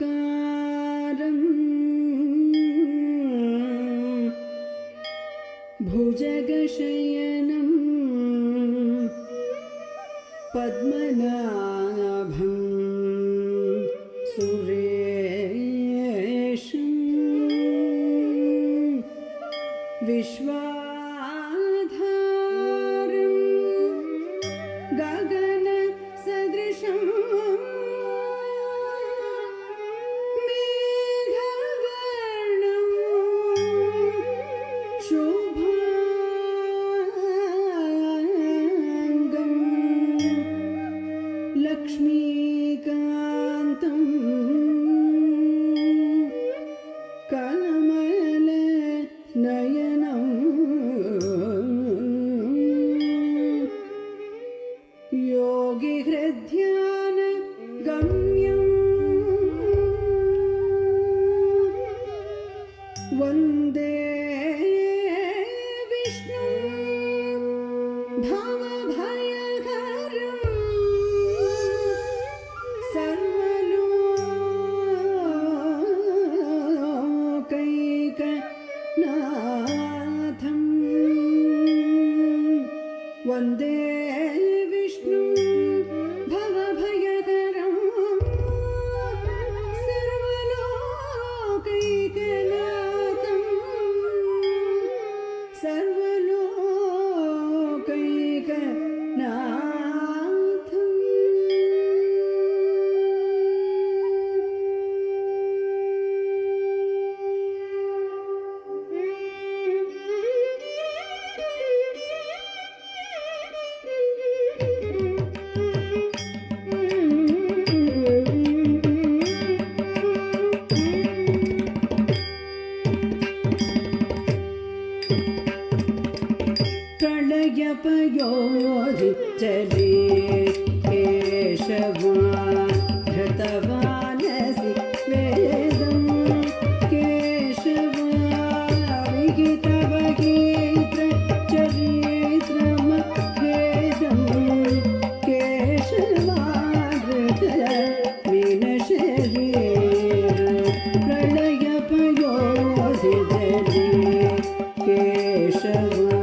शान्ताकारं भुजगशयनं पद्मनाभं सुरेशं विश्वाधारं गगनसदृशं मेघवर्णं शोभाङ्गं लक्ष्मीकान्तं कलम् वन्दे विष्णु भवभयहरं सर्वलोकैकनाथं वन्दे विष्णु भवभयहरं सर्वलोकैकनाथं प्रलयपयोधि चले केशवा धृतवानसि वेदं केशवा विहितवगीत्र चरित्रमखेदं केशवा धृत मीनशरीर प्रलयपयोधि चले केशवा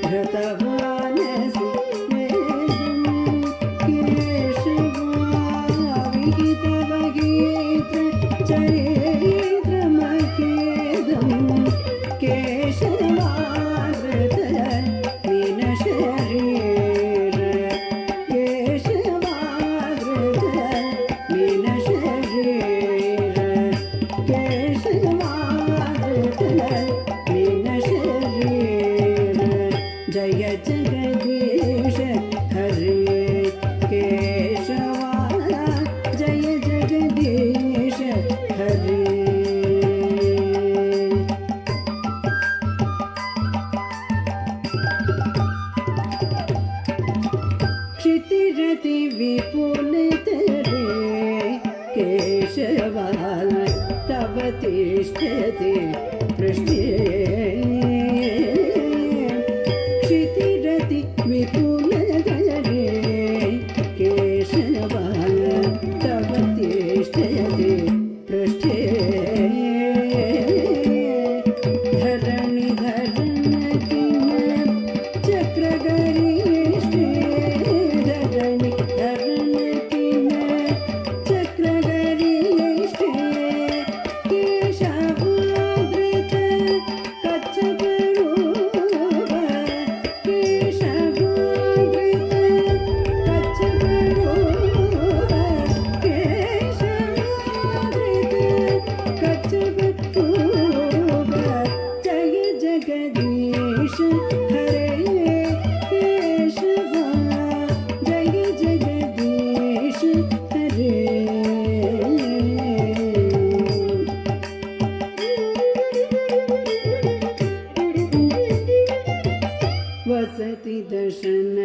धृतवानसि वेदं केशवा विहितवगीत्र चरित्रमखेदं केशवा धृत मीनशरीर केशवा धृत मीनशरीर केशवा धृत मीनशरीर जय जगदीश हरे केशवा जय जगदीश हरे क्षितिरति विपुल तरे केशवा तव तिष्ठति पृष्ठे क्षितिरति विपुलधरे केशवा तव तिष्ठति पृष्ठे धरणि धरणकिं चक्रगरिष्ठे धरणि धरणकिं चक्रगरिष्ठे केशवाधृत कच्छपरूप केशवाधृत कच्छपरूप केशवाधृत कच्छपरूप जय जगदीश हरे केशवा जय जगदीश हरे वसति दर्शन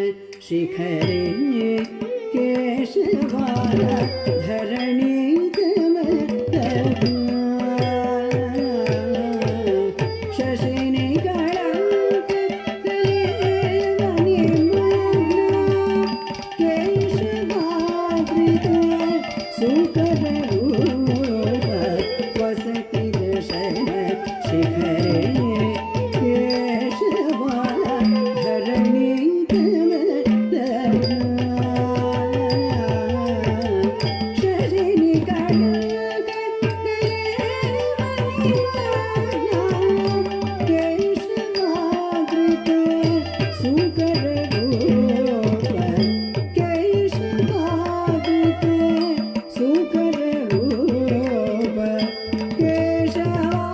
शिखरे केशवा धरणी शशिनि कलंक कलेवनि केशवाधृत सुकर रूप वसति दर्शन शिखरे केशवा धरणी शशिनि कलंक केशवाधृत सुकर रूप केशवाधृत सुकर रूप केशवाधृत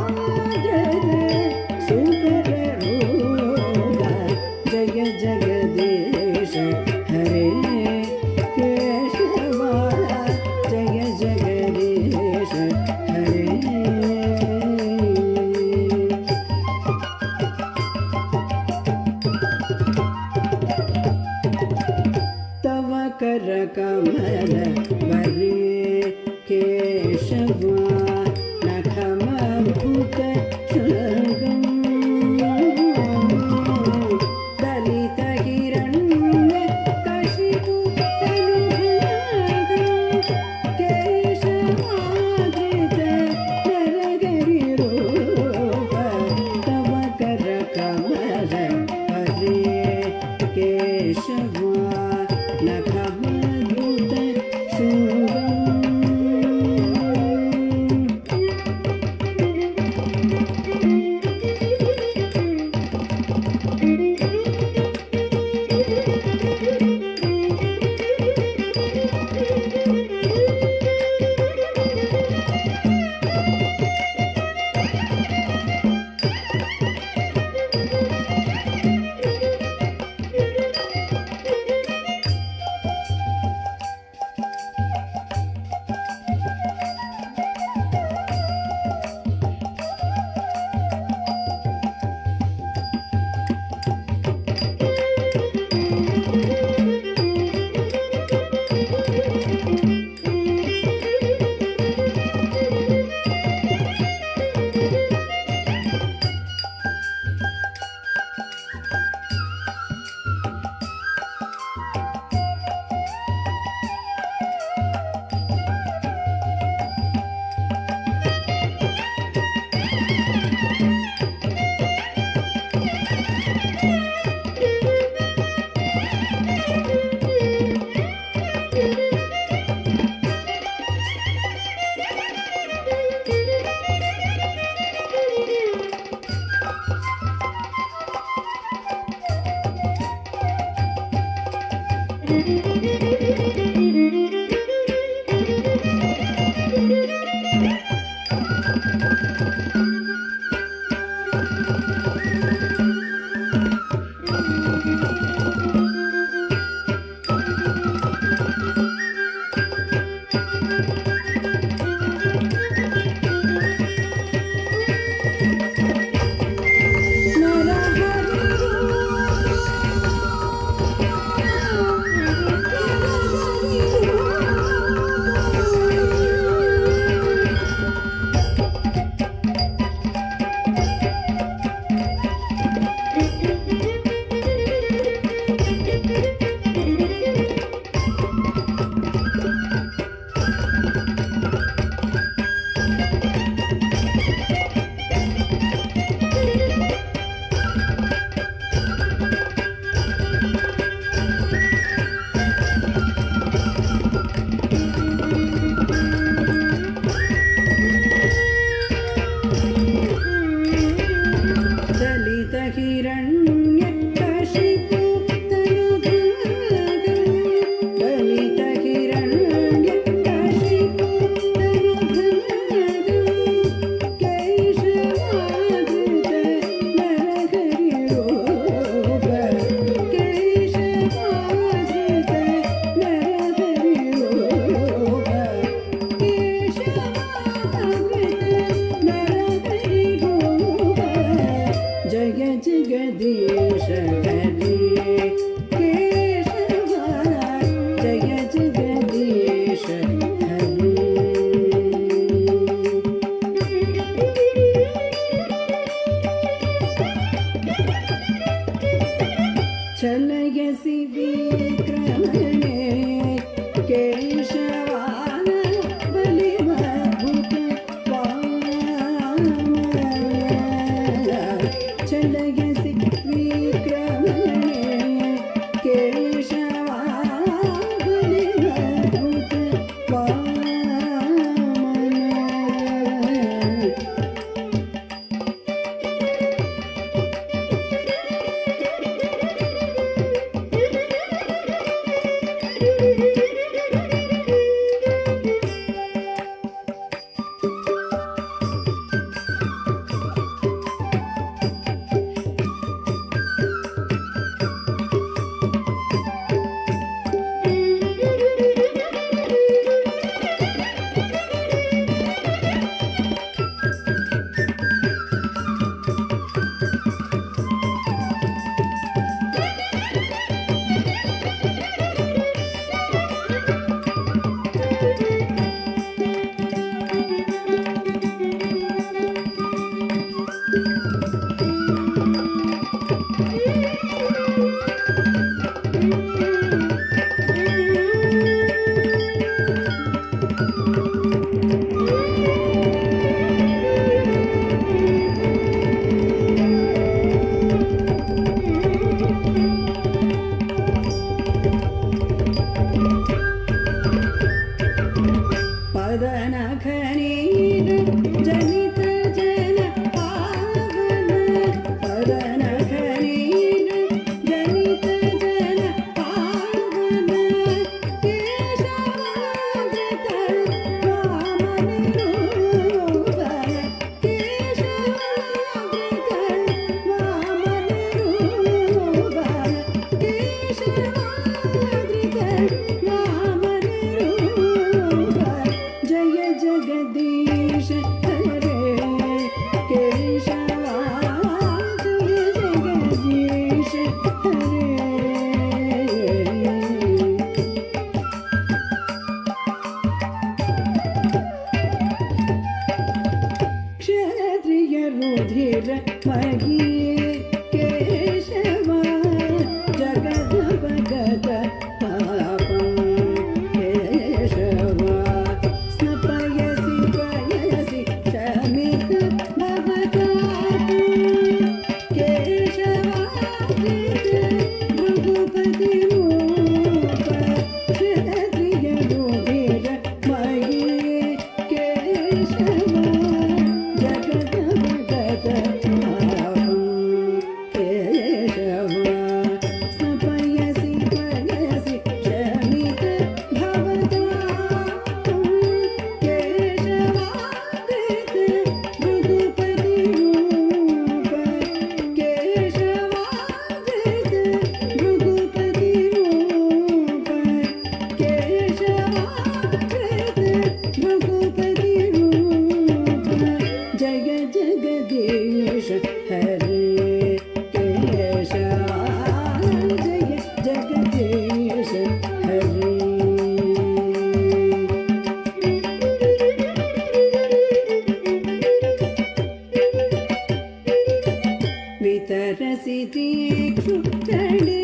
हरे केशवा जय जगदीश हरे वितरसि क्षुत्तणे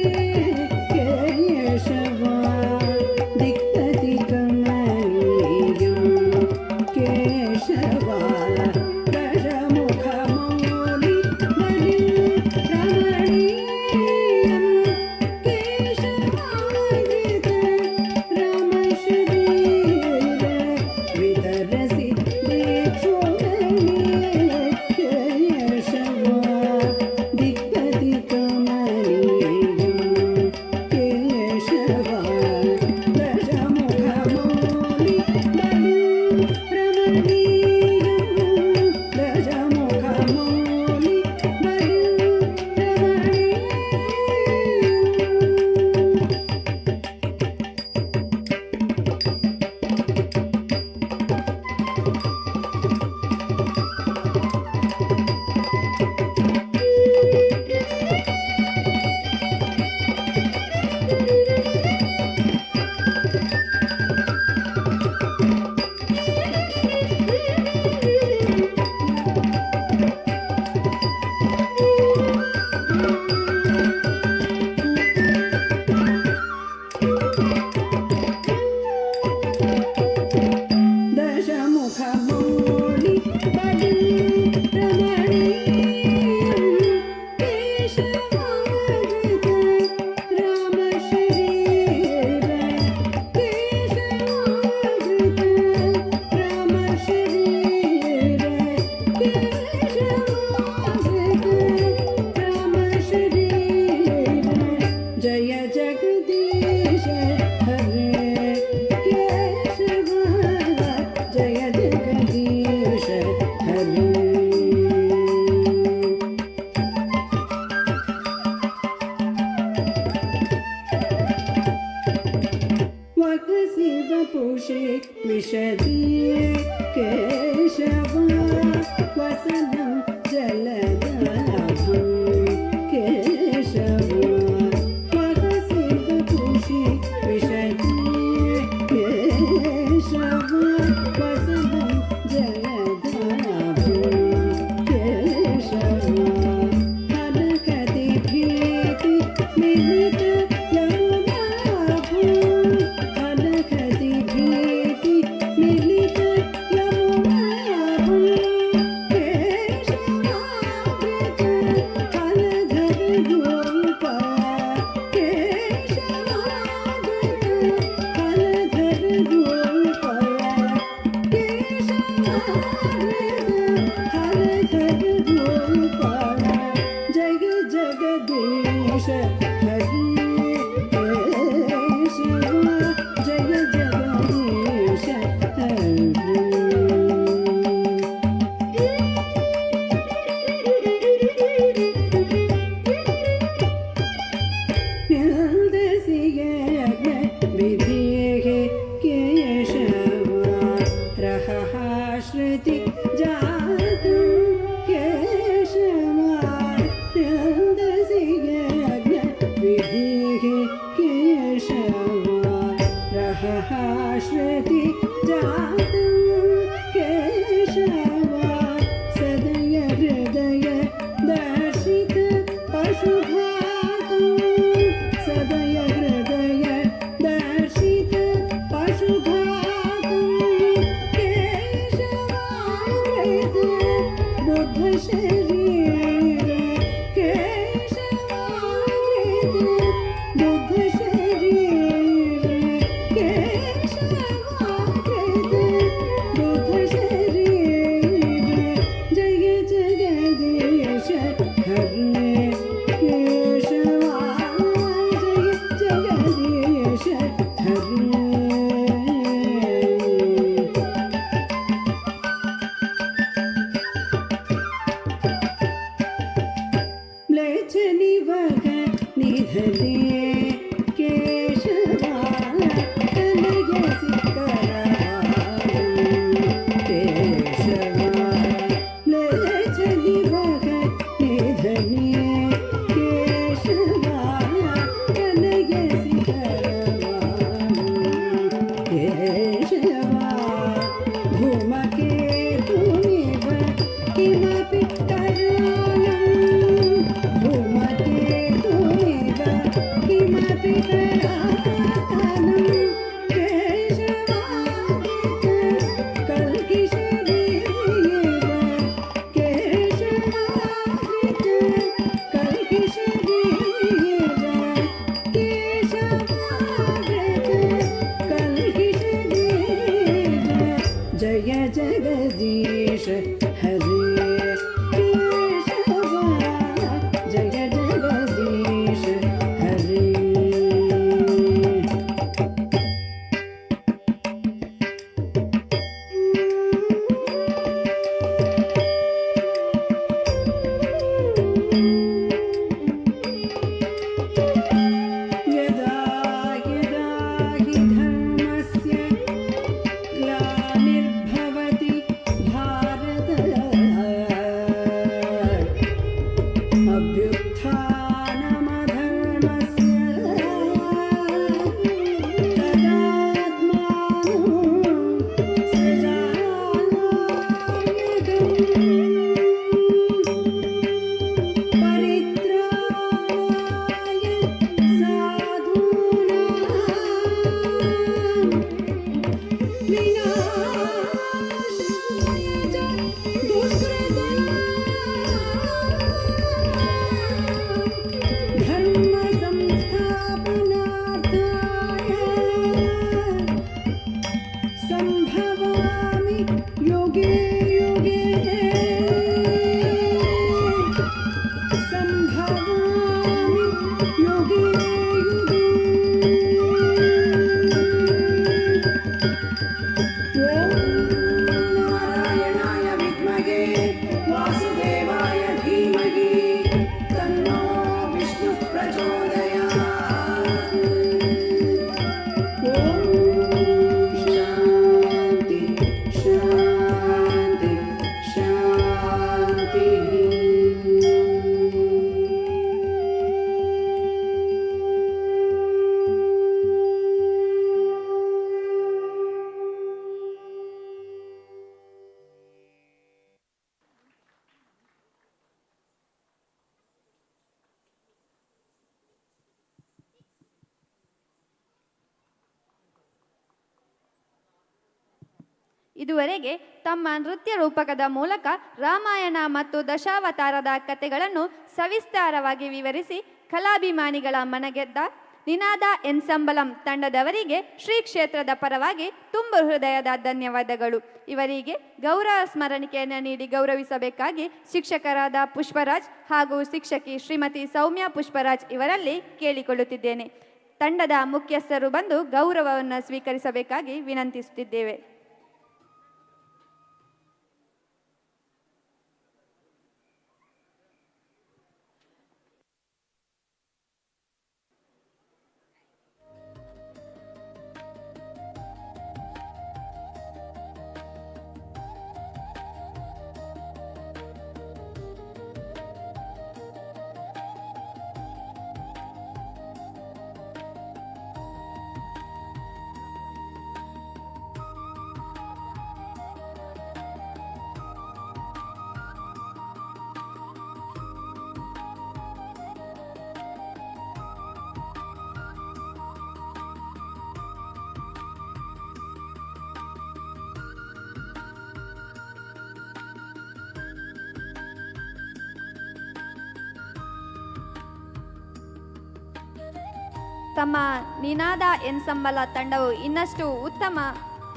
केशवा दिक्पतिकमनीयं केशवा दशमुखमौलि रमणीयं केशवामृत रामशरीर वितरसि दीक्षुतणे केशवा जय जगदीश हरे केशवा जय जगदीश हरे वकसि वपुषे विशदीये केशवा वसनं जलदाभं केशवा ಇದುವರೆಗೆ ತಮ್ಮ ನೃತ್ಯ ರೂಪಕದ ಮೂಲಕ ರಾಮಾಯಣ ಮತ್ತು ದಶಾವತಾರದ ಕಥೆಗಳನ್ನು ಸವಿಸ್ತಾರವಾಗಿ ವಿವರಿಸಿ ಕಲಾಭಿಮಾನಿಗಳ ಮನಗೆದ್ದ ನಿನಾದ ಎನ್ಸಂಬಲಂ ತಂಡದವರಿಗೆ ಶ್ರೀ ಕ್ಷೇತ್ರದ ಪರವಾಗಿ ತುಂಬ ಹೃದಯದ ಧನ್ಯವಾದಗಳು. ಇವರಿಗೆ ಗೌರವ ಸ್ಮರಣಿಕೆಯನ್ನು ನೀಡಿ ಗೌರವಿಸಬೇಕಾಗಿ ಶಿಕ್ಷಕರಾದ ಪುಷ್ಪರಾಜ್ ಹಾಗೂ ಶಿಕ್ಷಕಿ ಶ್ರೀಮತಿ ಸೌಮ್ಯ ಪುಷ್ಪರಾಜ್ ಇವರಲ್ಲಿ ಕೇಳಿಕೊಳ್ಳುತ್ತಿದ್ದೇನೆ. ತಂಡದ ಮುಖ್ಯಸ್ಥರು ಬಂದು ಗೌರವವನ್ನು ಸ್ವೀಕರಿಸಬೇಕಾಗಿ ವಿನಂತಿಸುತ್ತಿದ್ದೇವೆ. ತಮ್ಮ ನಿನಾದ ಎನ್ಸಂಬಲ ತಂಡವು ಇನ್ನಷ್ಟು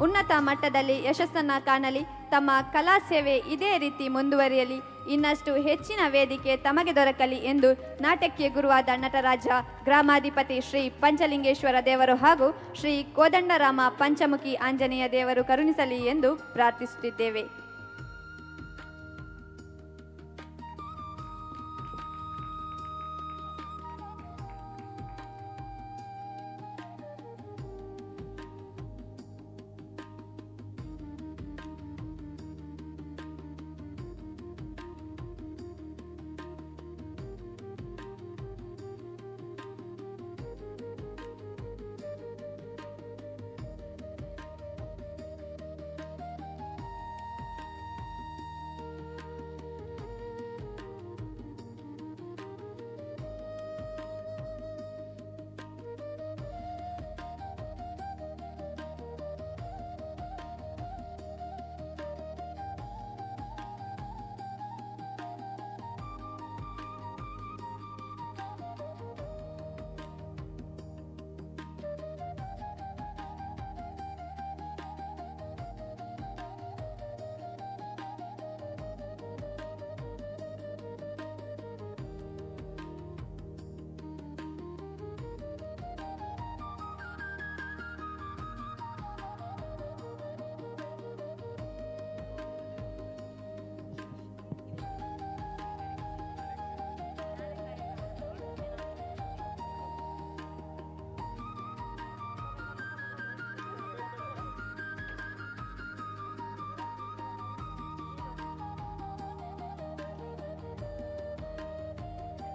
ಉನ್ನತ ಮಟ್ಟದಲ್ಲಿ ಯಶಸ್ಸನ್ನು ಕಾಣಲಿ. ತಮ್ಮ ಕಲಾ ಸೇವೆ ಇದೇ ರೀತಿ ಮುಂದುವರಿಯಲಿ. ಇನ್ನಷ್ಟು ಹೆಚ್ಚಿನ ವೇದಿಕೆ ತಮಗೆ ದೊರಕಲಿ ಎಂದು ನಾಟಕೀಯ ಗುರುವಾದ ನಟರಾಜ ಗ್ರಾಮಾಧಿಪತಿ ಶ್ರೀ ಪಂಚಲಿಂಗೇಶ್ವರ ದೇವರು ಹಾಗೂ ಶ್ರೀ ಕೋದಂಡರಾಮ ಪಂಚಮುಖಿ ಆಂಜನೇಯ ದೇವರು ಕರುಣಿಸಲಿ ಎಂದು ಪ್ರಾರ್ಥಿಸುತ್ತಿದ್ದೇವೆ.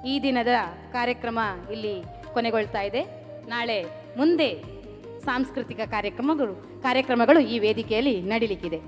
ಈ ದಿನದ ಕಾರ್ಯಕ್ರಮ ಇಲ್ಲಿ ಕೊನೆಗೊಳ್ತಾ ಇದೆ. ನಾಳೆ ಮುಂದೆ ಸಾಂಸ್ಕೃತಿಕ ಕಾರ್ಯಕ್ರಮಗಳು ಈ ವೇದಿಕೆಯಲ್ಲಿ ನಡೀಲಿಕ್ಕಿದೆ.